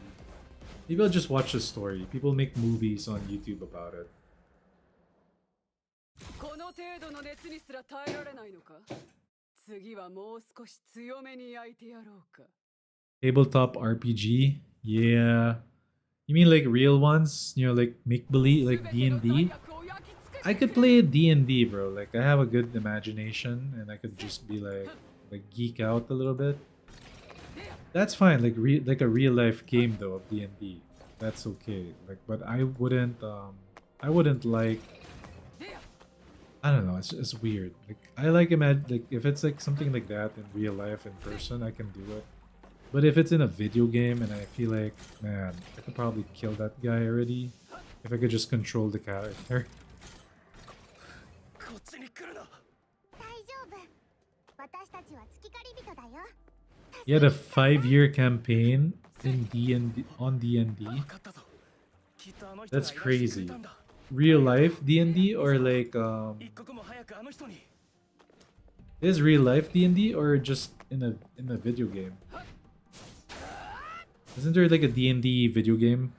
Maybe I'll just watch the story. People make movies on YouTube about it. Tabletop RPG? Yeah. You mean like real ones? You know, like make-believe, like D&D? I could play D&D, bro. Like, I have a good imagination, and I could just be like geek out a little bit. That's fine, like a real-life game though of D&D. That's okay. Like, but I wouldn't like. I don't know. It's weird. Like, I like like if it's like something like that in real life in person, I can do it. But if it's in a video game and I feel like, man, I could probably kill that guy already if I could just control the character. You had a 5-year campaign in D&D on D&D. That's crazy. Real life D&D or like is real life D&D or just in a video game? Isn't there like a D&D video game?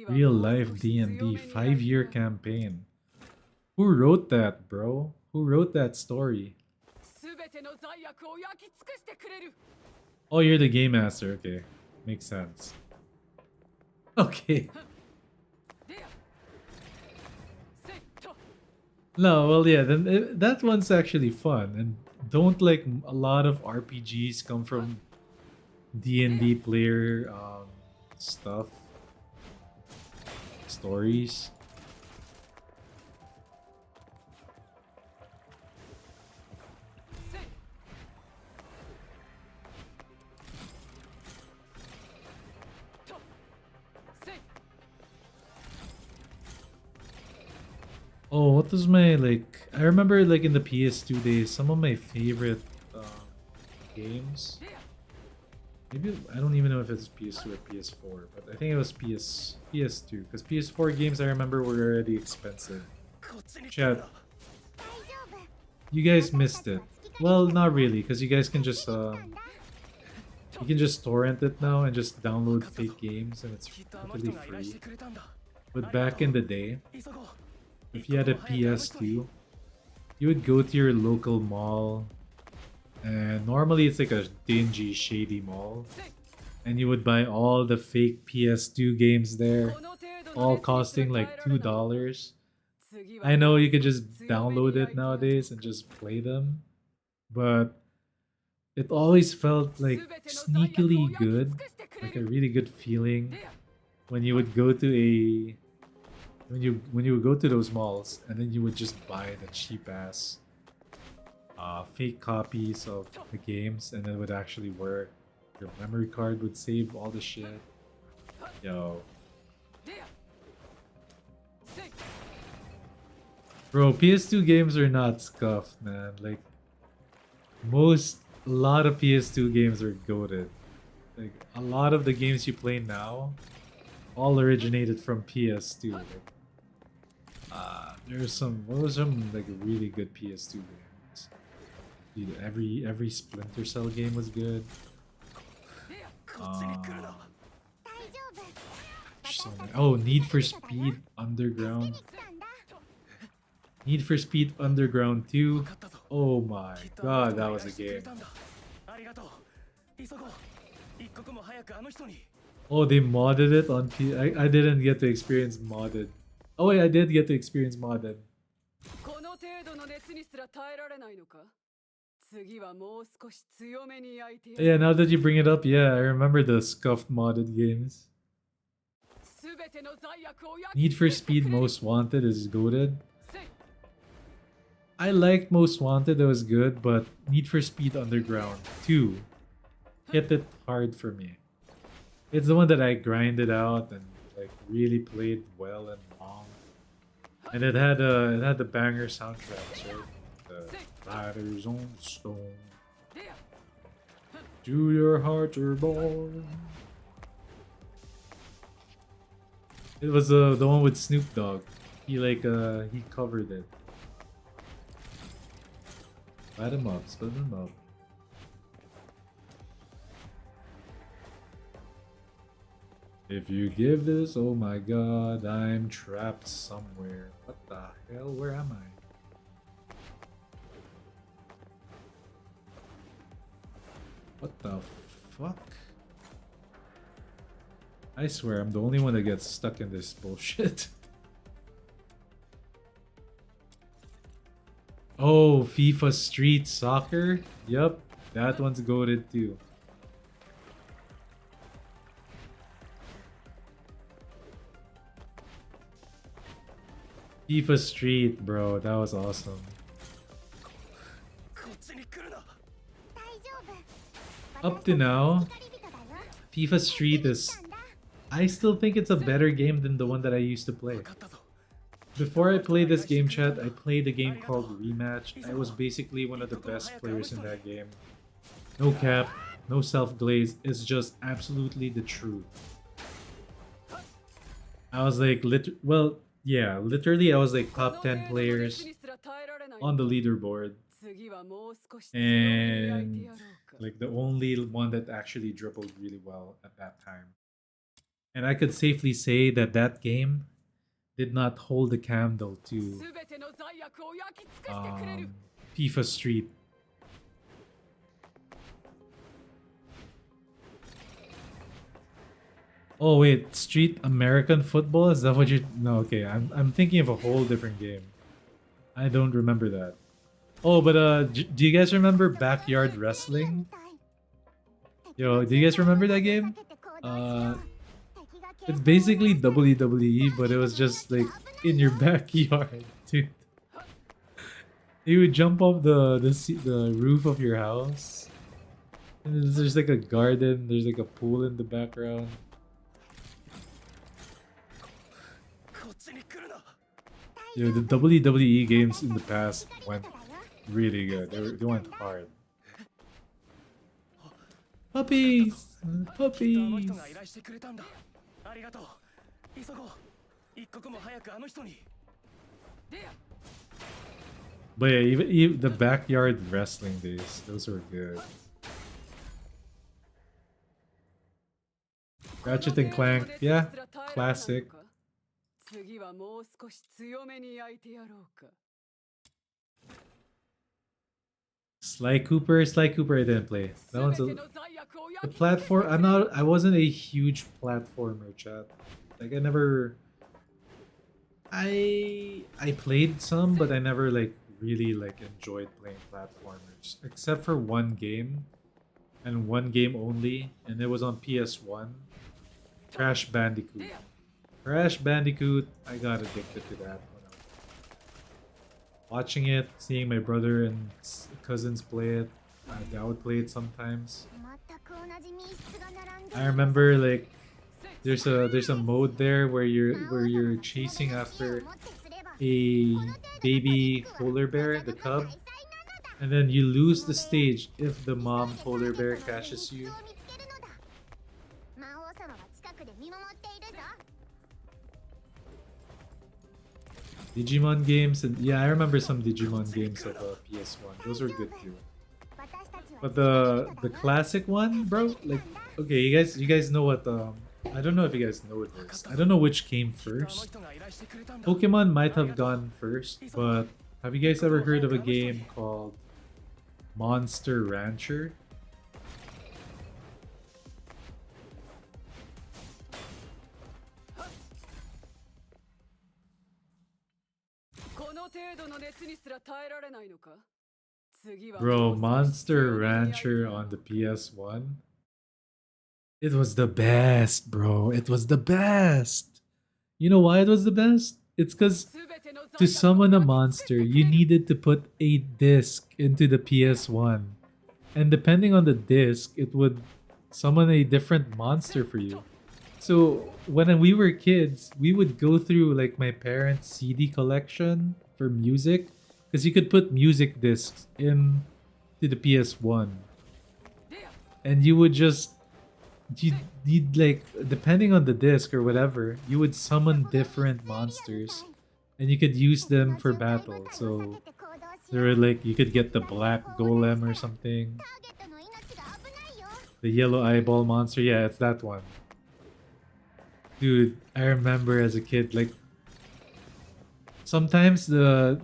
Real life D&D 5-year campaign. Who wrote that, bro? Who wrote that story? Oh, you're the game master. Okay, makes sense. Okay. No, well, yeah, then that one's actually fun. And don't like a lot of RPGs come from D&D player stuff, stories. Oh, what was my like? I remember like in the PS2 days, some of my favorite games. Maybe I don't even know if it's PS2 or PS4, but I think it was PS2 because PS4 games I remember were already expensive. Chat, you guys missed it. Well, not really, because you guys can just torrent it now and just download fake games and it's totally free. But back in the day, if you had a PS2, you would go to your local mall, and normally it's like a dingy, shady mall, and you would buy all the fake PS2 games there, all costing like $2. I know you could just download it nowadays and just play them, but it always felt like sneakily good, like a really good feeling when you would go to when you would go to those malls and then you would just buy the cheap ass fake copies of the games and it would actually work. Your memory card would save all the shit. Yo. Bro, PS2 games are not scuffed, man. Like a lot of PS2 games are goated. Like a lot of the games you play now all originated from PS2. Like, there's some like really good PS2 games. Dude, every Splinter Cell game was good. So oh, Need for Speed Underground. Need for Speed Underground 2. Oh my god, that was a game. Oh, they modded it on I didn't get to experience modded. Oh wait, I did get to experience modded. Yeah, now that you bring it up, yeah, I remember the scuffed modded games. Need for Speed Most Wanted is goated. I liked Most Wanted, that was good, but Need for Speed Underground 2 hit it hard for me. It's the one that I grinded out and like really played well and long. And it had the banger soundtracks, right? The Riders on Stone. Do your heart are born. It was the one with Snoop Dogg. He he covered it. Split him up, split him up. If you give this, oh my god, I'm trapped somewhere. What the hell? Where am I? What the fuck? I swear I'm the only one that gets stuck in this bullshit. Oh, FIFA Street Soccer? Yup, that one's goated too. FIFA Street, bro, that was awesome. Up to now, FIFA Street is... I still think it's a better game than the one that I used to play. Before I played this game, chat, I played a game called Rematch. I was basically one of the best players in that game. No cap, no self-glaze, it's just absolutely the truth. I was like, literally I was like top 10 players on the leaderboard. And like the only one that actually dribbled really well at that time. And I could safely say that that game did not hold a candle to FIFA Street. Oh wait, Street American Football? Is that what you... No, okay, I'm thinking of a whole different game. I don't remember that. Oh, but do you guys remember Backyard Wrestling? Yo, do you guys remember that game? It's basically WWE, but it was just like in your backyard, dude. You would jump off the roof of your house, and there's like a garden. There's like a pool in the background. Yo, the WWE games in the past went really good. They went hard. Puppies, puppies. But yeah, even the backyard wrestling days, those were good. Ratchet and Clank, yeah, classic. Sly Cooper I didn't play. That one's the platform. I wasn't a huge platformer, chat. Like I played some, but I never like really like enjoyed playing platformers, except for one game, and one game only, and it was on PS1. Crash Bandicoot. Crash Bandicoot. I got addicted to that. Watching it, seeing my brother and cousins play it, I would play it sometimes. I remember like there's a mode there where you're chasing after a baby polar bear, the cub, and then you lose the stage if the mom polar bear catches you. Digimon games, and yeah, I remember some Digimon games of PS1. Those were good too. But the classic one, bro, like, okay, you guys know what I don't know if you guys know this. I don't know which came first. Pokemon might have gone first, but have you guys ever heard of a game called Monster Rancher? Bro, Monster Rancher on the PS1. It was the best, bro. It was the best. You know why it was the best? It's because to summon a monster, you needed to put a disc into the PS1. And depending on the disc, it would summon a different monster for you. So when we were kids, we would go through like my parents' CD collection for music because you could put music discs in to the PS1, and you would just you'd like depending on the disc or whatever, you would summon different monsters, and you could use them for battle. So there were like you could get the black golem or something, the yellow eyeball monster. Yeah, it's that one. Dude, I remember as a kid, like sometimes there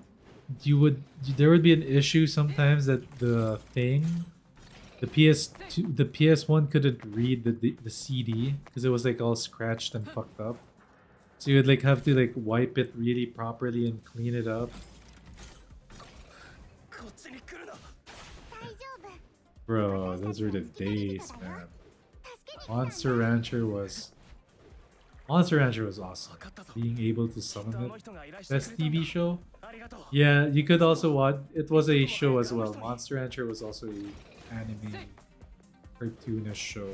would be an issue sometimes that the PS2 the PS1 couldn't read the CD because it was like all scratched and fucked up. So you would like have to like wipe it really properly and clean it up. Bro, those were the days, man. Monster Rancher was awesome. Being able to summon it. Best TV show? Yeah, you could also watch. It was a show as well. Monster Rancher was also a anime cartoonish show.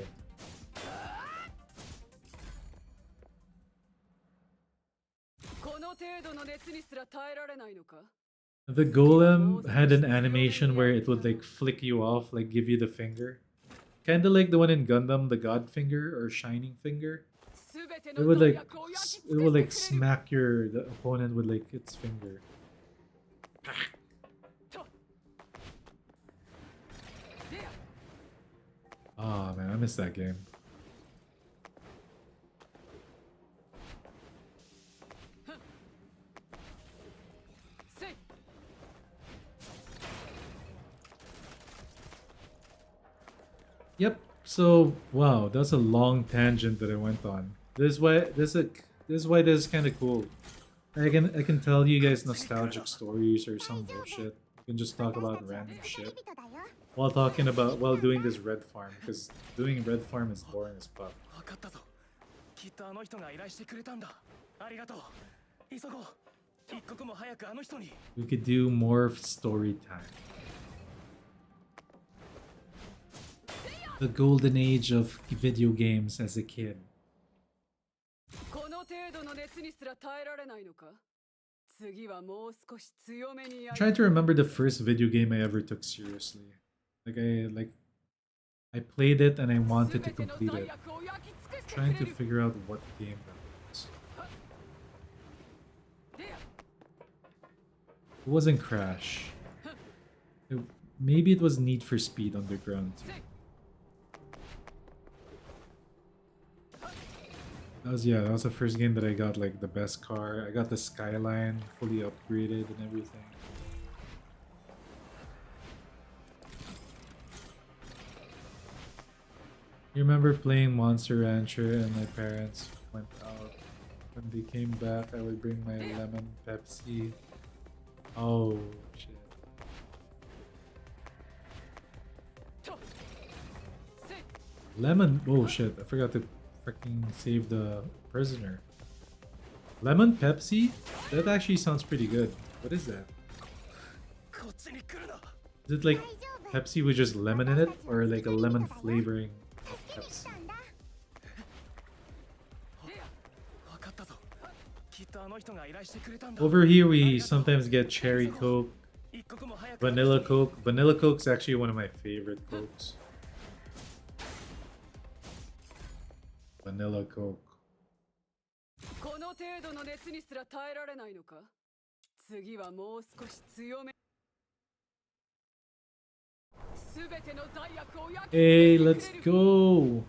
The golem had an animation where it would like flick you off, like give you the finger. Kinda like the one in Gundam, the God Finger or Shining Finger. It would like smack the opponent with like its finger. Oh man, I miss that game. Yep. So wow, that's a long tangent that I went on. This is why this is kind of cool. I can tell you guys nostalgic stories or some bullshit. You can just talk about random shit while doing this red farm because doing red farm is boring as fuck. We could do more story time. The golden age of video games as a kid. I'm trying to remember the first video game I ever took seriously. I played it and I wanted to complete it. I'm trying to figure out what game that was. It wasn't Crash. Maybe it was Need for Speed Underground too. That was the first game that I got like the best car. I got the Skyline fully upgraded and everything. You remember playing Monster Rancher and my parents went out. When they came back, I would bring my lemon Pepsi. Oh shit. Lemon, oh shit, I forgot to freaking save the prisoner. Lemon Pepsi? That actually sounds pretty good. What is that? Is it like Pepsi with just lemon in it? Or like a lemon flavoring of Pepsi? Over here we sometimes get cherry coke, vanilla coke. Vanilla coke's actually one of my favorite cokes. Vanilla coke. Hey, let's go!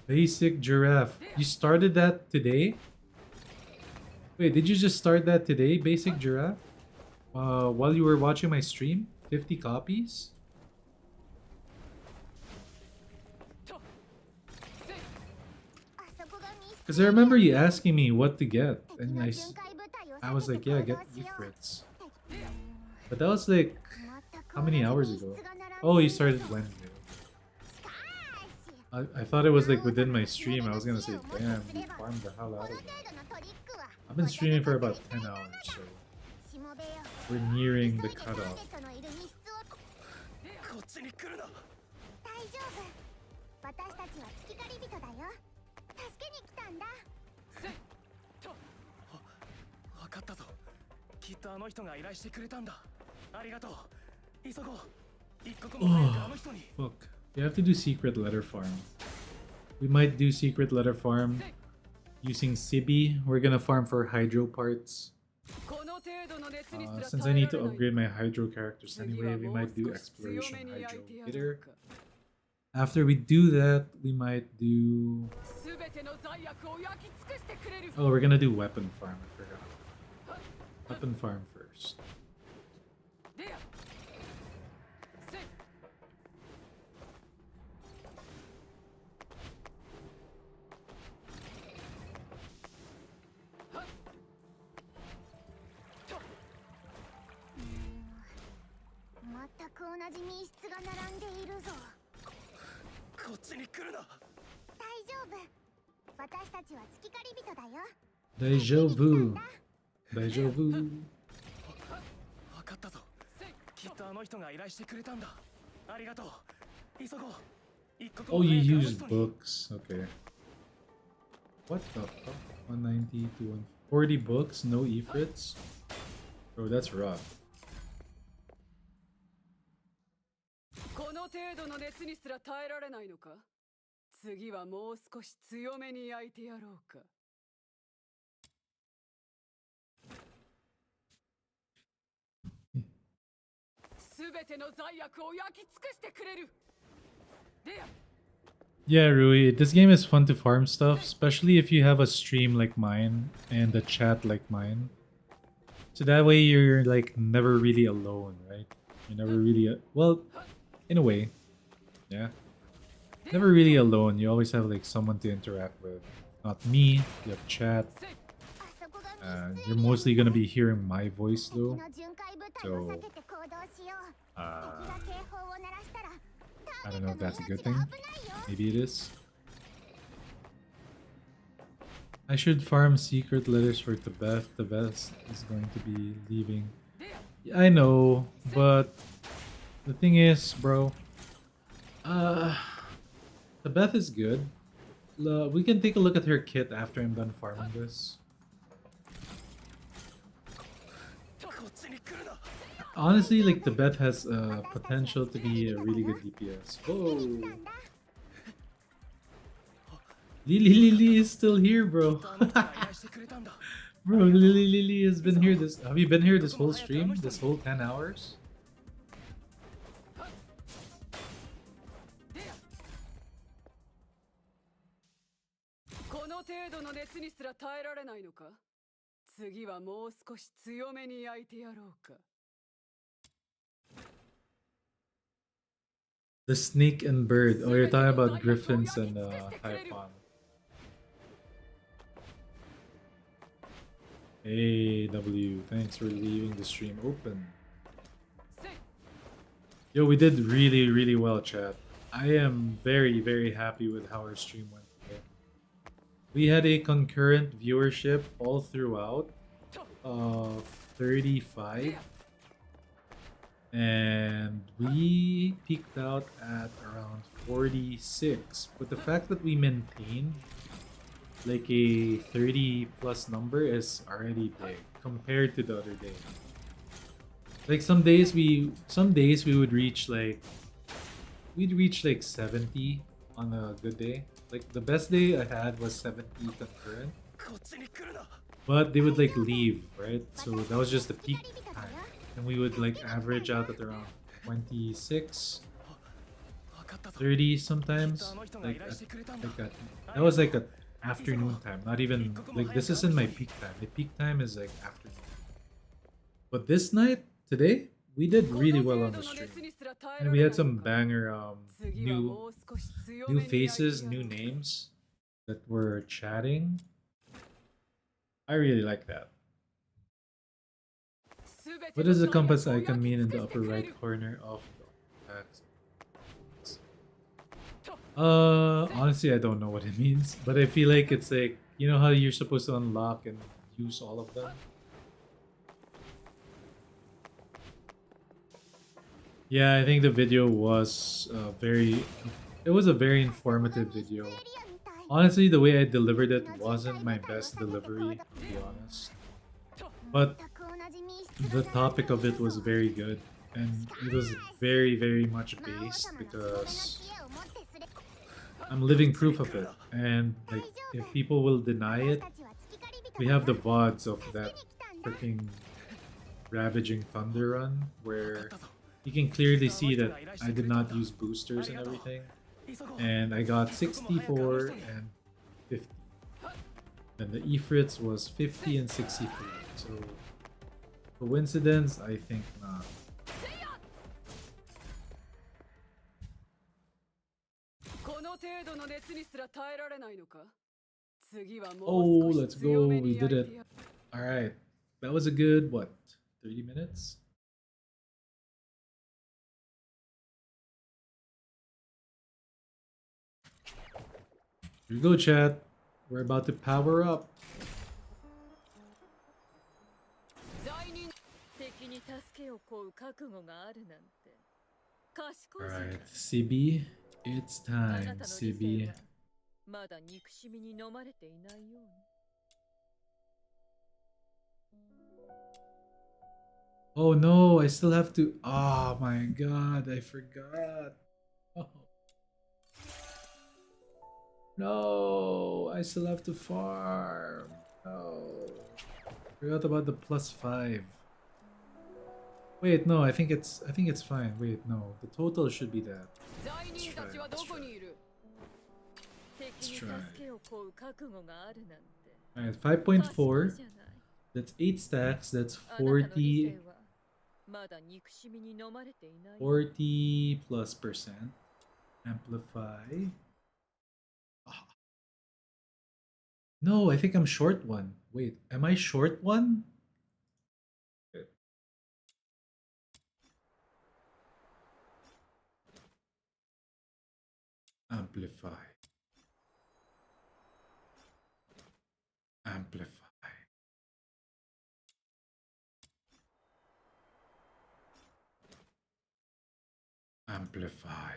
Basic giraffe. You started that today? Wait, did you just start that today? Basic giraffe? While you were watching my stream? 50 copies? Because I remember you asking me what to get, and I was like, yeah, get Ifrits. But that was like, how many hours ago? Oh, you started Wednesday. I thought it was like within my stream. I was gonna say, damn, you farmed the hell out of it. I've been streaming for about 10 hours, so we're nearing the cutoff. こっちに来るな。大丈夫。私たちは月狩り人だよ。助けに来たんだ。わかったぞ。きっとあの人が依頼してくれたんだ。ありがとう。急ごう。一刻も早くあの人に。Fuck. You have to do secret letter farm. We might do secret letter farm using Sibi. We're gonna farm for hydro parts. Since I need to upgrade my hydro characters anyway, we might do exploration hydro later. After we do that, we might do... Oh, we're gonna do weapon farm, I forgot. Weapon farm first. Deja vu. Deja vu. わかったぞ。きっとあの人が依頼してくれたんだ。ありがとう。急ごう。一刻 Oh, も you 早くあの use 人に。 books. Okay. What the fuck? 190 to 140 books? No Ifrits? Bro, that's rough. この程度の熱にすら耐えられないのか。次はもう少し強めに焼いてやろうか。すべての罪悪を焼き尽くしてくれる。でや。 Yeah, Rui, this game is fun to farm stuff, especially if you have a stream like mine and a chat like mine. So that way you're like never really alone, right? You're never really well, in a way. Yeah. Never really alone. You always have like someone to interact with. Not me, you have chat. You're mostly gonna be hearing my voice though. So I don't know if that's a good thing. Maybe it is. I should farm secret letters for Tibet. Tibet is going to be leaving. Yeah, I know, but the thing is, bro, Tibet is good. We can take a look at her kit after I'm done farming this. Honestly, like Tibet has potential to be a really good DPS. Oh, Lily is still here, bro. Bro, Lily has been here this. Have you been here this whole stream? This whole 10 hours? The snake and bird. Oh, you're talking about griffins and Typhon. Hey, W. Thanks for leaving the stream open. Yo, we did really, really well, chat. I am very, very happy with how our stream went today. We had a concurrent viewership all throughout of 35. And we peaked out at around 46. But the fact that we maintained like a 30 plus number is already big compared to the other day. Like some days we would reach like 70 on a good day. Like the best day I had was 70 concurrent. But they would like leave, right? So that was just the peak time. And we would like average out at around 26, 30 sometimes. That was like a afternoon time. Not even like this isn't my peak time. The peak time is like afternoon. But this night, today, we did really well on the stream. And we had some banger new faces, new names that were chatting. I really like that. What does the compass icon mean in the upper right corner of the text? Honestly, I don't know what it means, but I feel like it's like, you know how you're supposed to unlock and use all of them? Yeah, I think the video was it was a very informative video. Honestly, the way I delivered it wasn't my best delivery, to be honest. But the topic of it was very good, and it was very, very much based because I'm living proof of it. And like, if people will deny it, we have the VODs of that freaking ravaging thunder run where you can clearly see that I did not use boosters and everything, and I got 64 and 50. And the Ifrits was 50 and 63. So coincidence? I think not. Oh, let's go. We did it. Alright. That was a good, what, 30 minutes? Here we go, chat. We're about to power up. Alright, CB. It's time, CB. Oh no, I still have to. Oh my god, I forgot. Oh. No, I still have to farm. No. Forgot about the +5. Wait, no, I think it's fine. Wait, no. The total should be that. Let's try. Let's try. Alright, 5.4. That's 8 stacks. That's 40 plus percent. Amplify. Ah. No, I think I'm short one. Wait, am I short one? Amplify. Amplify. Amplify.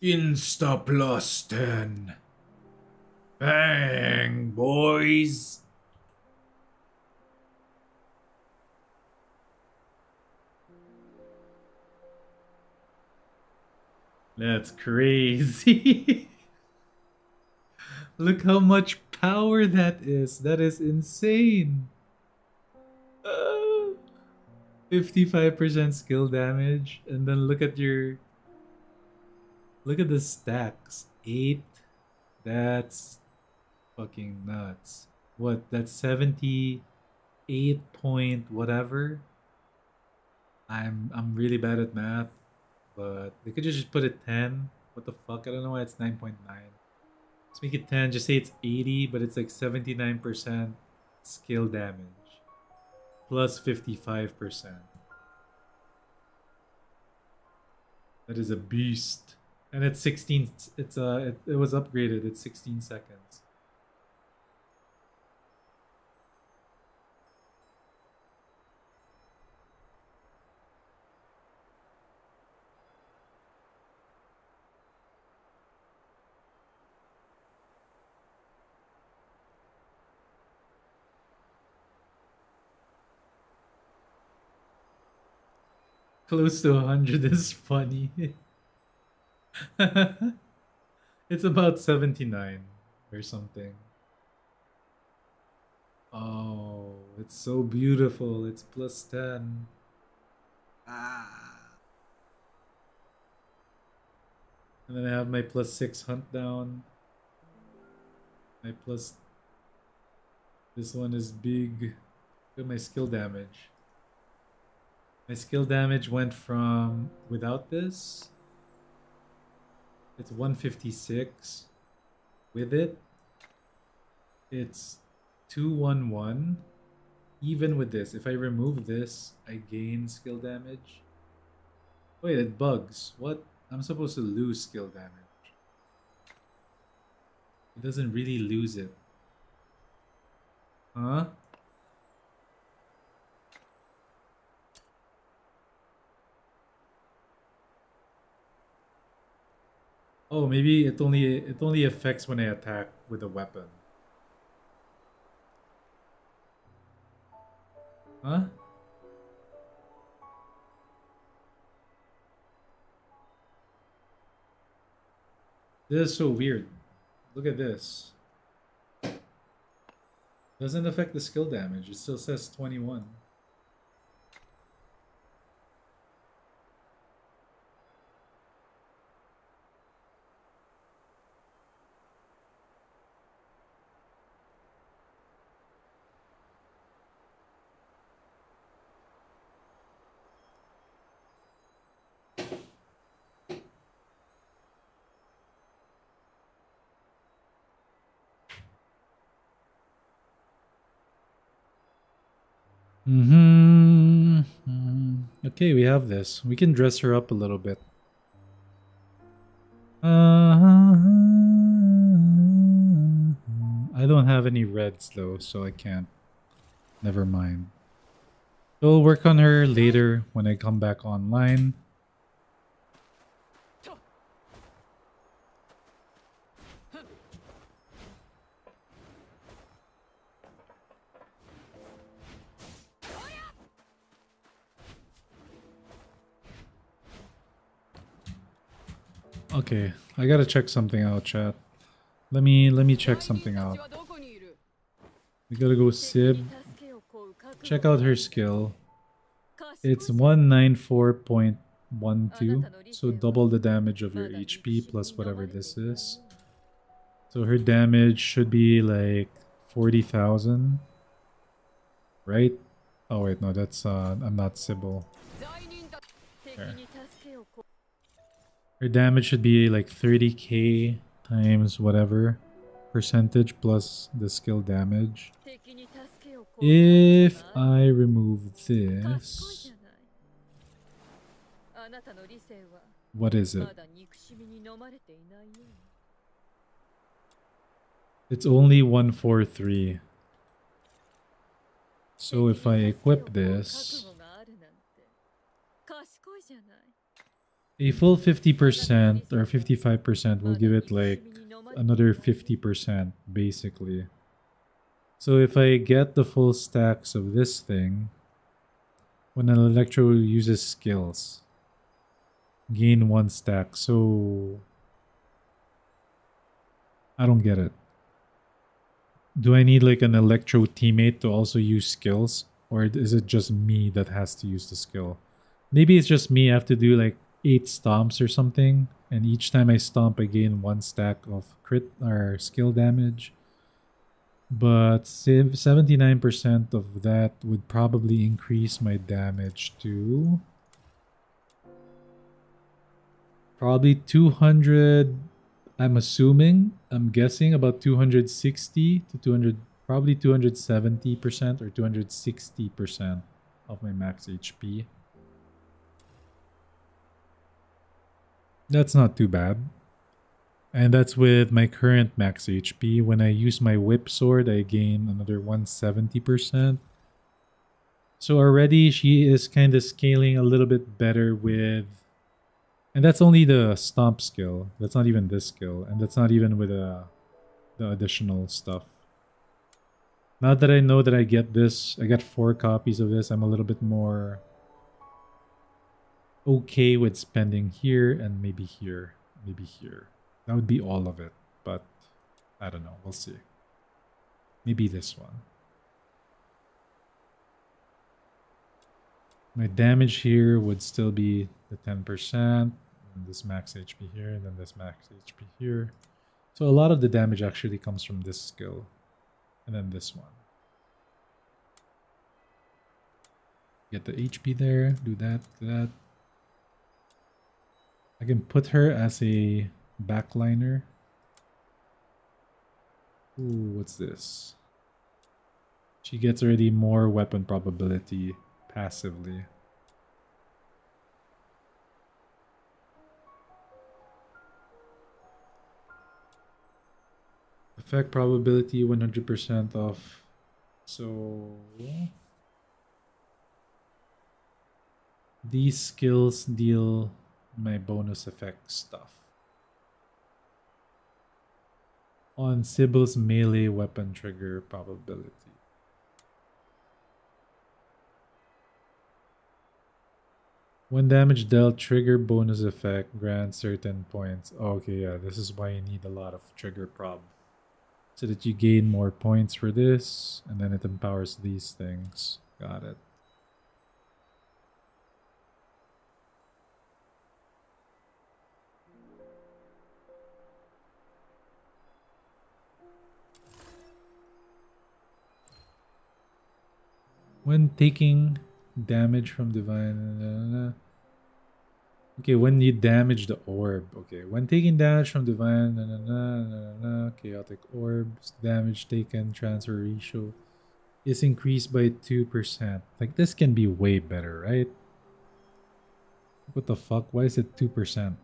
Insta +10. Bang, boys. That's crazy. Look how much power that is. That is insane. 55% skill damage. And then look at the stacks. 8. That's fucking nuts. What? That's 78 point whatever. I'm really bad at math, but they could just put it 10. What the fuck? I don't know why it's 9.9. Let's make it 10. Just say it's 80, but it's like 79% skill damage plus 55%. That is a beast. And it's 16. It was upgraded. It's 16 seconds. Close to 100 is funny. It's about 79 or something. Oh, it's so beautiful. It's +10. Ah. And then I have my +6 hunt down. My plus. This one is big. Look at my skill damage. My skill damage went from without this. It's 156. With it, it's 211. Even with this, if I remove this, I gain skill damage. Wait, it bugs. What? I'm supposed to lose skill damage. It doesn't really lose it. Huh? Oh, maybe it only affects when I attack with a weapon. Huh? This is so weird. Look at this. Doesn't affect the skill damage. It still says 21. Okay, we have this. We can dress her up a little bit. I don't have any reds though, so I can't. Never mind. We'll work on her later when I come back online. Okay, I gotta check something out, chat. Let me check something out. We gotta go Sib. Check out her skill. It's 194.12, so double the damage of your HP plus whatever this is. So her damage should be like 40,000, right? Oh wait, no, that's I'm not Sybil. There. Her damage should be like 30k times whatever percentage plus the skill damage. If I remove this, what is it? It's only 143. So if I equip this, a full 50% or 55% will give it like another 50% basically. So if I get the full stacks of this thing, when an electro uses skills, gain 1 stack. So I don't get it. Do I need like an electro teammate to also use skills? Or is it just me that has to use the skill? Maybe it's just me. I have to do like 8 stomps or something. And each time I stomp, I gain 1 stack of crit or skill damage. But 79% of that would probably increase my damage to probably 200. I'm guessing about 260 to 200, probably 270% or 260% of my max HP. That's not too bad. And that's with my current max HP. When I use my whip sword, I gain another 170%. So already she is kind of scaling a little bit better with... And that's only the stomp skill. That's not even this skill. And that's not even with the additional stuff. Now that I know that I get this, I got 4 copies of this, I'm a little bit more okay with spending here and maybe here. Maybe here. That would be all of it. But I don't know. We'll see. Maybe this one. My damage here would still be the 10%. And this max HP here, and then this max HP here. So a lot of the damage actually comes from this skill. And then this one. Get the HP there. Do that, do that. I can put her as a backliner. Ooh, what's this? She gets already more weapon probability passively. Effect probability 100% off. So these skills deal my bonus effect stuff. On Sybil's melee weapon trigger probability. When damage dealt, trigger bonus effect grants certain points. Okay, yeah, this is why you need a lot of trigger prob. So that you gain more points for this, and then it empowers these things. Got it. When taking damage from divine... Okay, when you damage the orb. Okay, when taking damage from divine... chaotic orbs, damage taken, transfer ratio is increased by 2%. Like, this can be way better, right? What the fuck? Why is it 2%?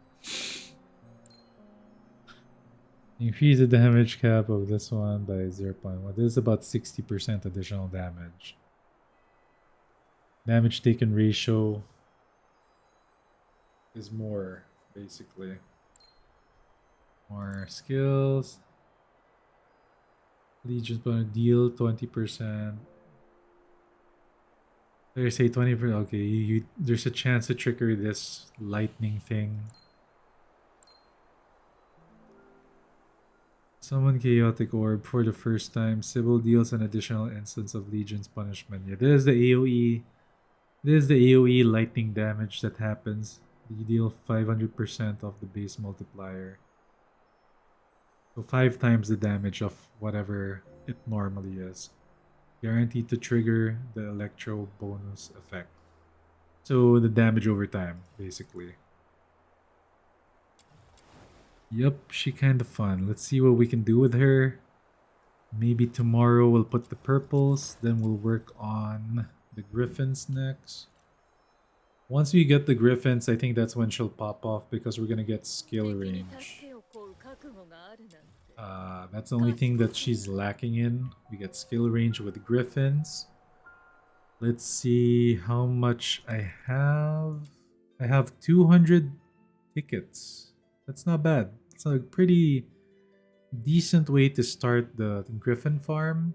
Increase the damage cap of this one by 0.1. This is about 60% additional damage. Damage taken ratio is more, basically. More skills. Legion's gonna deal 20%. They say 20%. Okay, there's a chance to trigger this lightning thing. Summon Chaotic Orb for the first time. Sybil deals an additional instance of Legion's punishment. Yeah, this is the AoE. This is the AoE lightning damage that happens. You deal 500% of the base multiplier. So 5 times the damage of whatever it normally is. Guaranteed to trigger the electro bonus effect. So the damage over time, basically. Yep, she kinda fun. Let's see what we can do with her. Maybe tomorrow we'll put the purples, then we'll work on the griffins next. Once we get the griffins, I think that's when she'll pop off because we're gonna get skill range. That's the only thing that she's lacking in. We get skill range with griffins. Let's see how much I have. I have 200 tickets. That's not bad. It's a pretty decent way to start the griffin farm.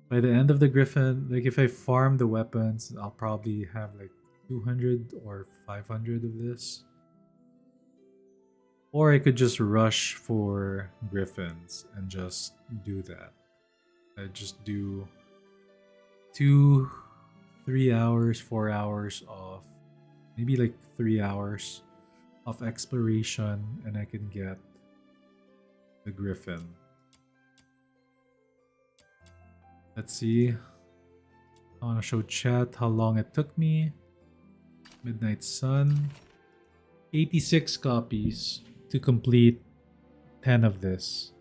By the end of the griffin, like if I farm the weapons, I'll probably have like 200 or 500 of this. Or I could just rush for griffins and just do that. I just do 2, 3 hours, 4 hours of, maybe like 3 hours of exploration, and I can get the griffin. Let's see. I want to show chat how long it took me. Midnight Sun. 86 copies to complete 10 of this.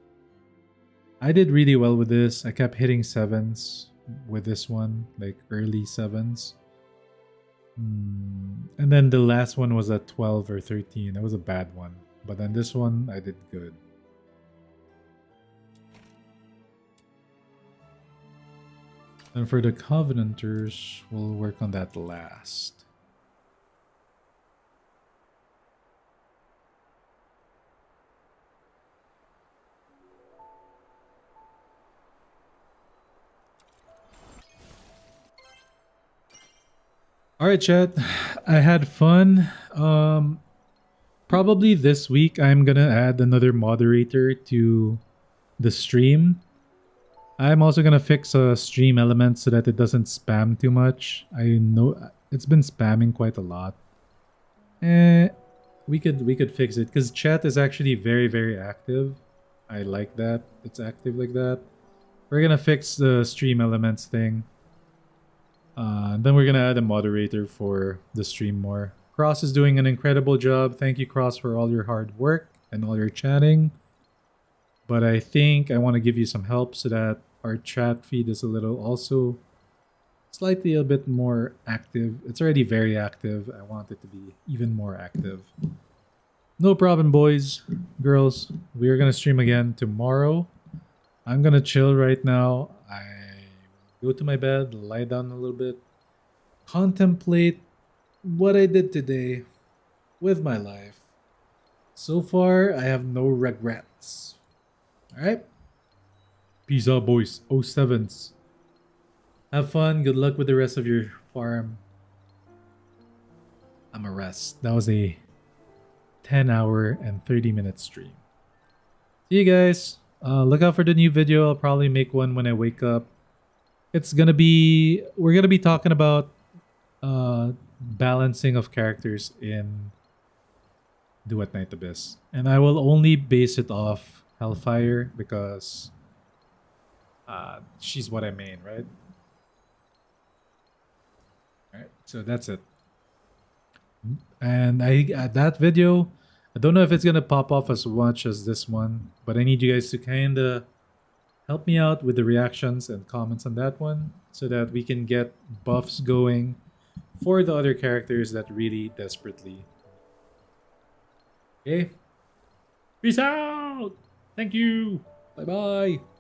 I did really well with this. I kept hitting 7s with this one, like early 7s. And then the last one was at 12 or 13. That was a bad one. But then this one, I did good. And for the Covenanters, we'll work on that last. Alright, chat. I had fun. Probably this week I'm gonna add another moderator to the stream. I'm also gonna fix a stream element so that it doesn't spam too much. I know it's been spamming quite a lot. We could fix it because chat is actually very active. I like that it's active like that. We're gonna fix the stream elements thing. Then we're gonna add a moderator for the stream more. Cross is doing an incredible job. Thank you, Cross, for all your hard work and all your chatting. But I think I want to give you some help so that our chat feed is a little also slightly a bit more active. It's already very active. I want it to be even more active. No problem, boys, girls. We are gonna stream again tomorrow. I'm gonna chill right now. I go to my bed, lie down a little bit, contemplate what I did today with my life. So far, I have no regrets. Alright? Peace out, boys. 07s. Have fun. Good luck with the rest of your farm. I'm a rest. That was a 10-hour and 30-minute stream. See you guys. Look out for the new video. I'll probably make one when I wake up. We're gonna be talking about balancing of characters in Duet Night Abyss. And I will only base it off Hellfire because she's what I main, right? Alright, so that's it. And that video, I don't know if it's gonna pop off as much as this one, but I need you guys to kinda help me out with the reactions and comments on that one so that we can get buffs going for the other characters that really desperately. Okay? Peace out! Thank you! Bye bye!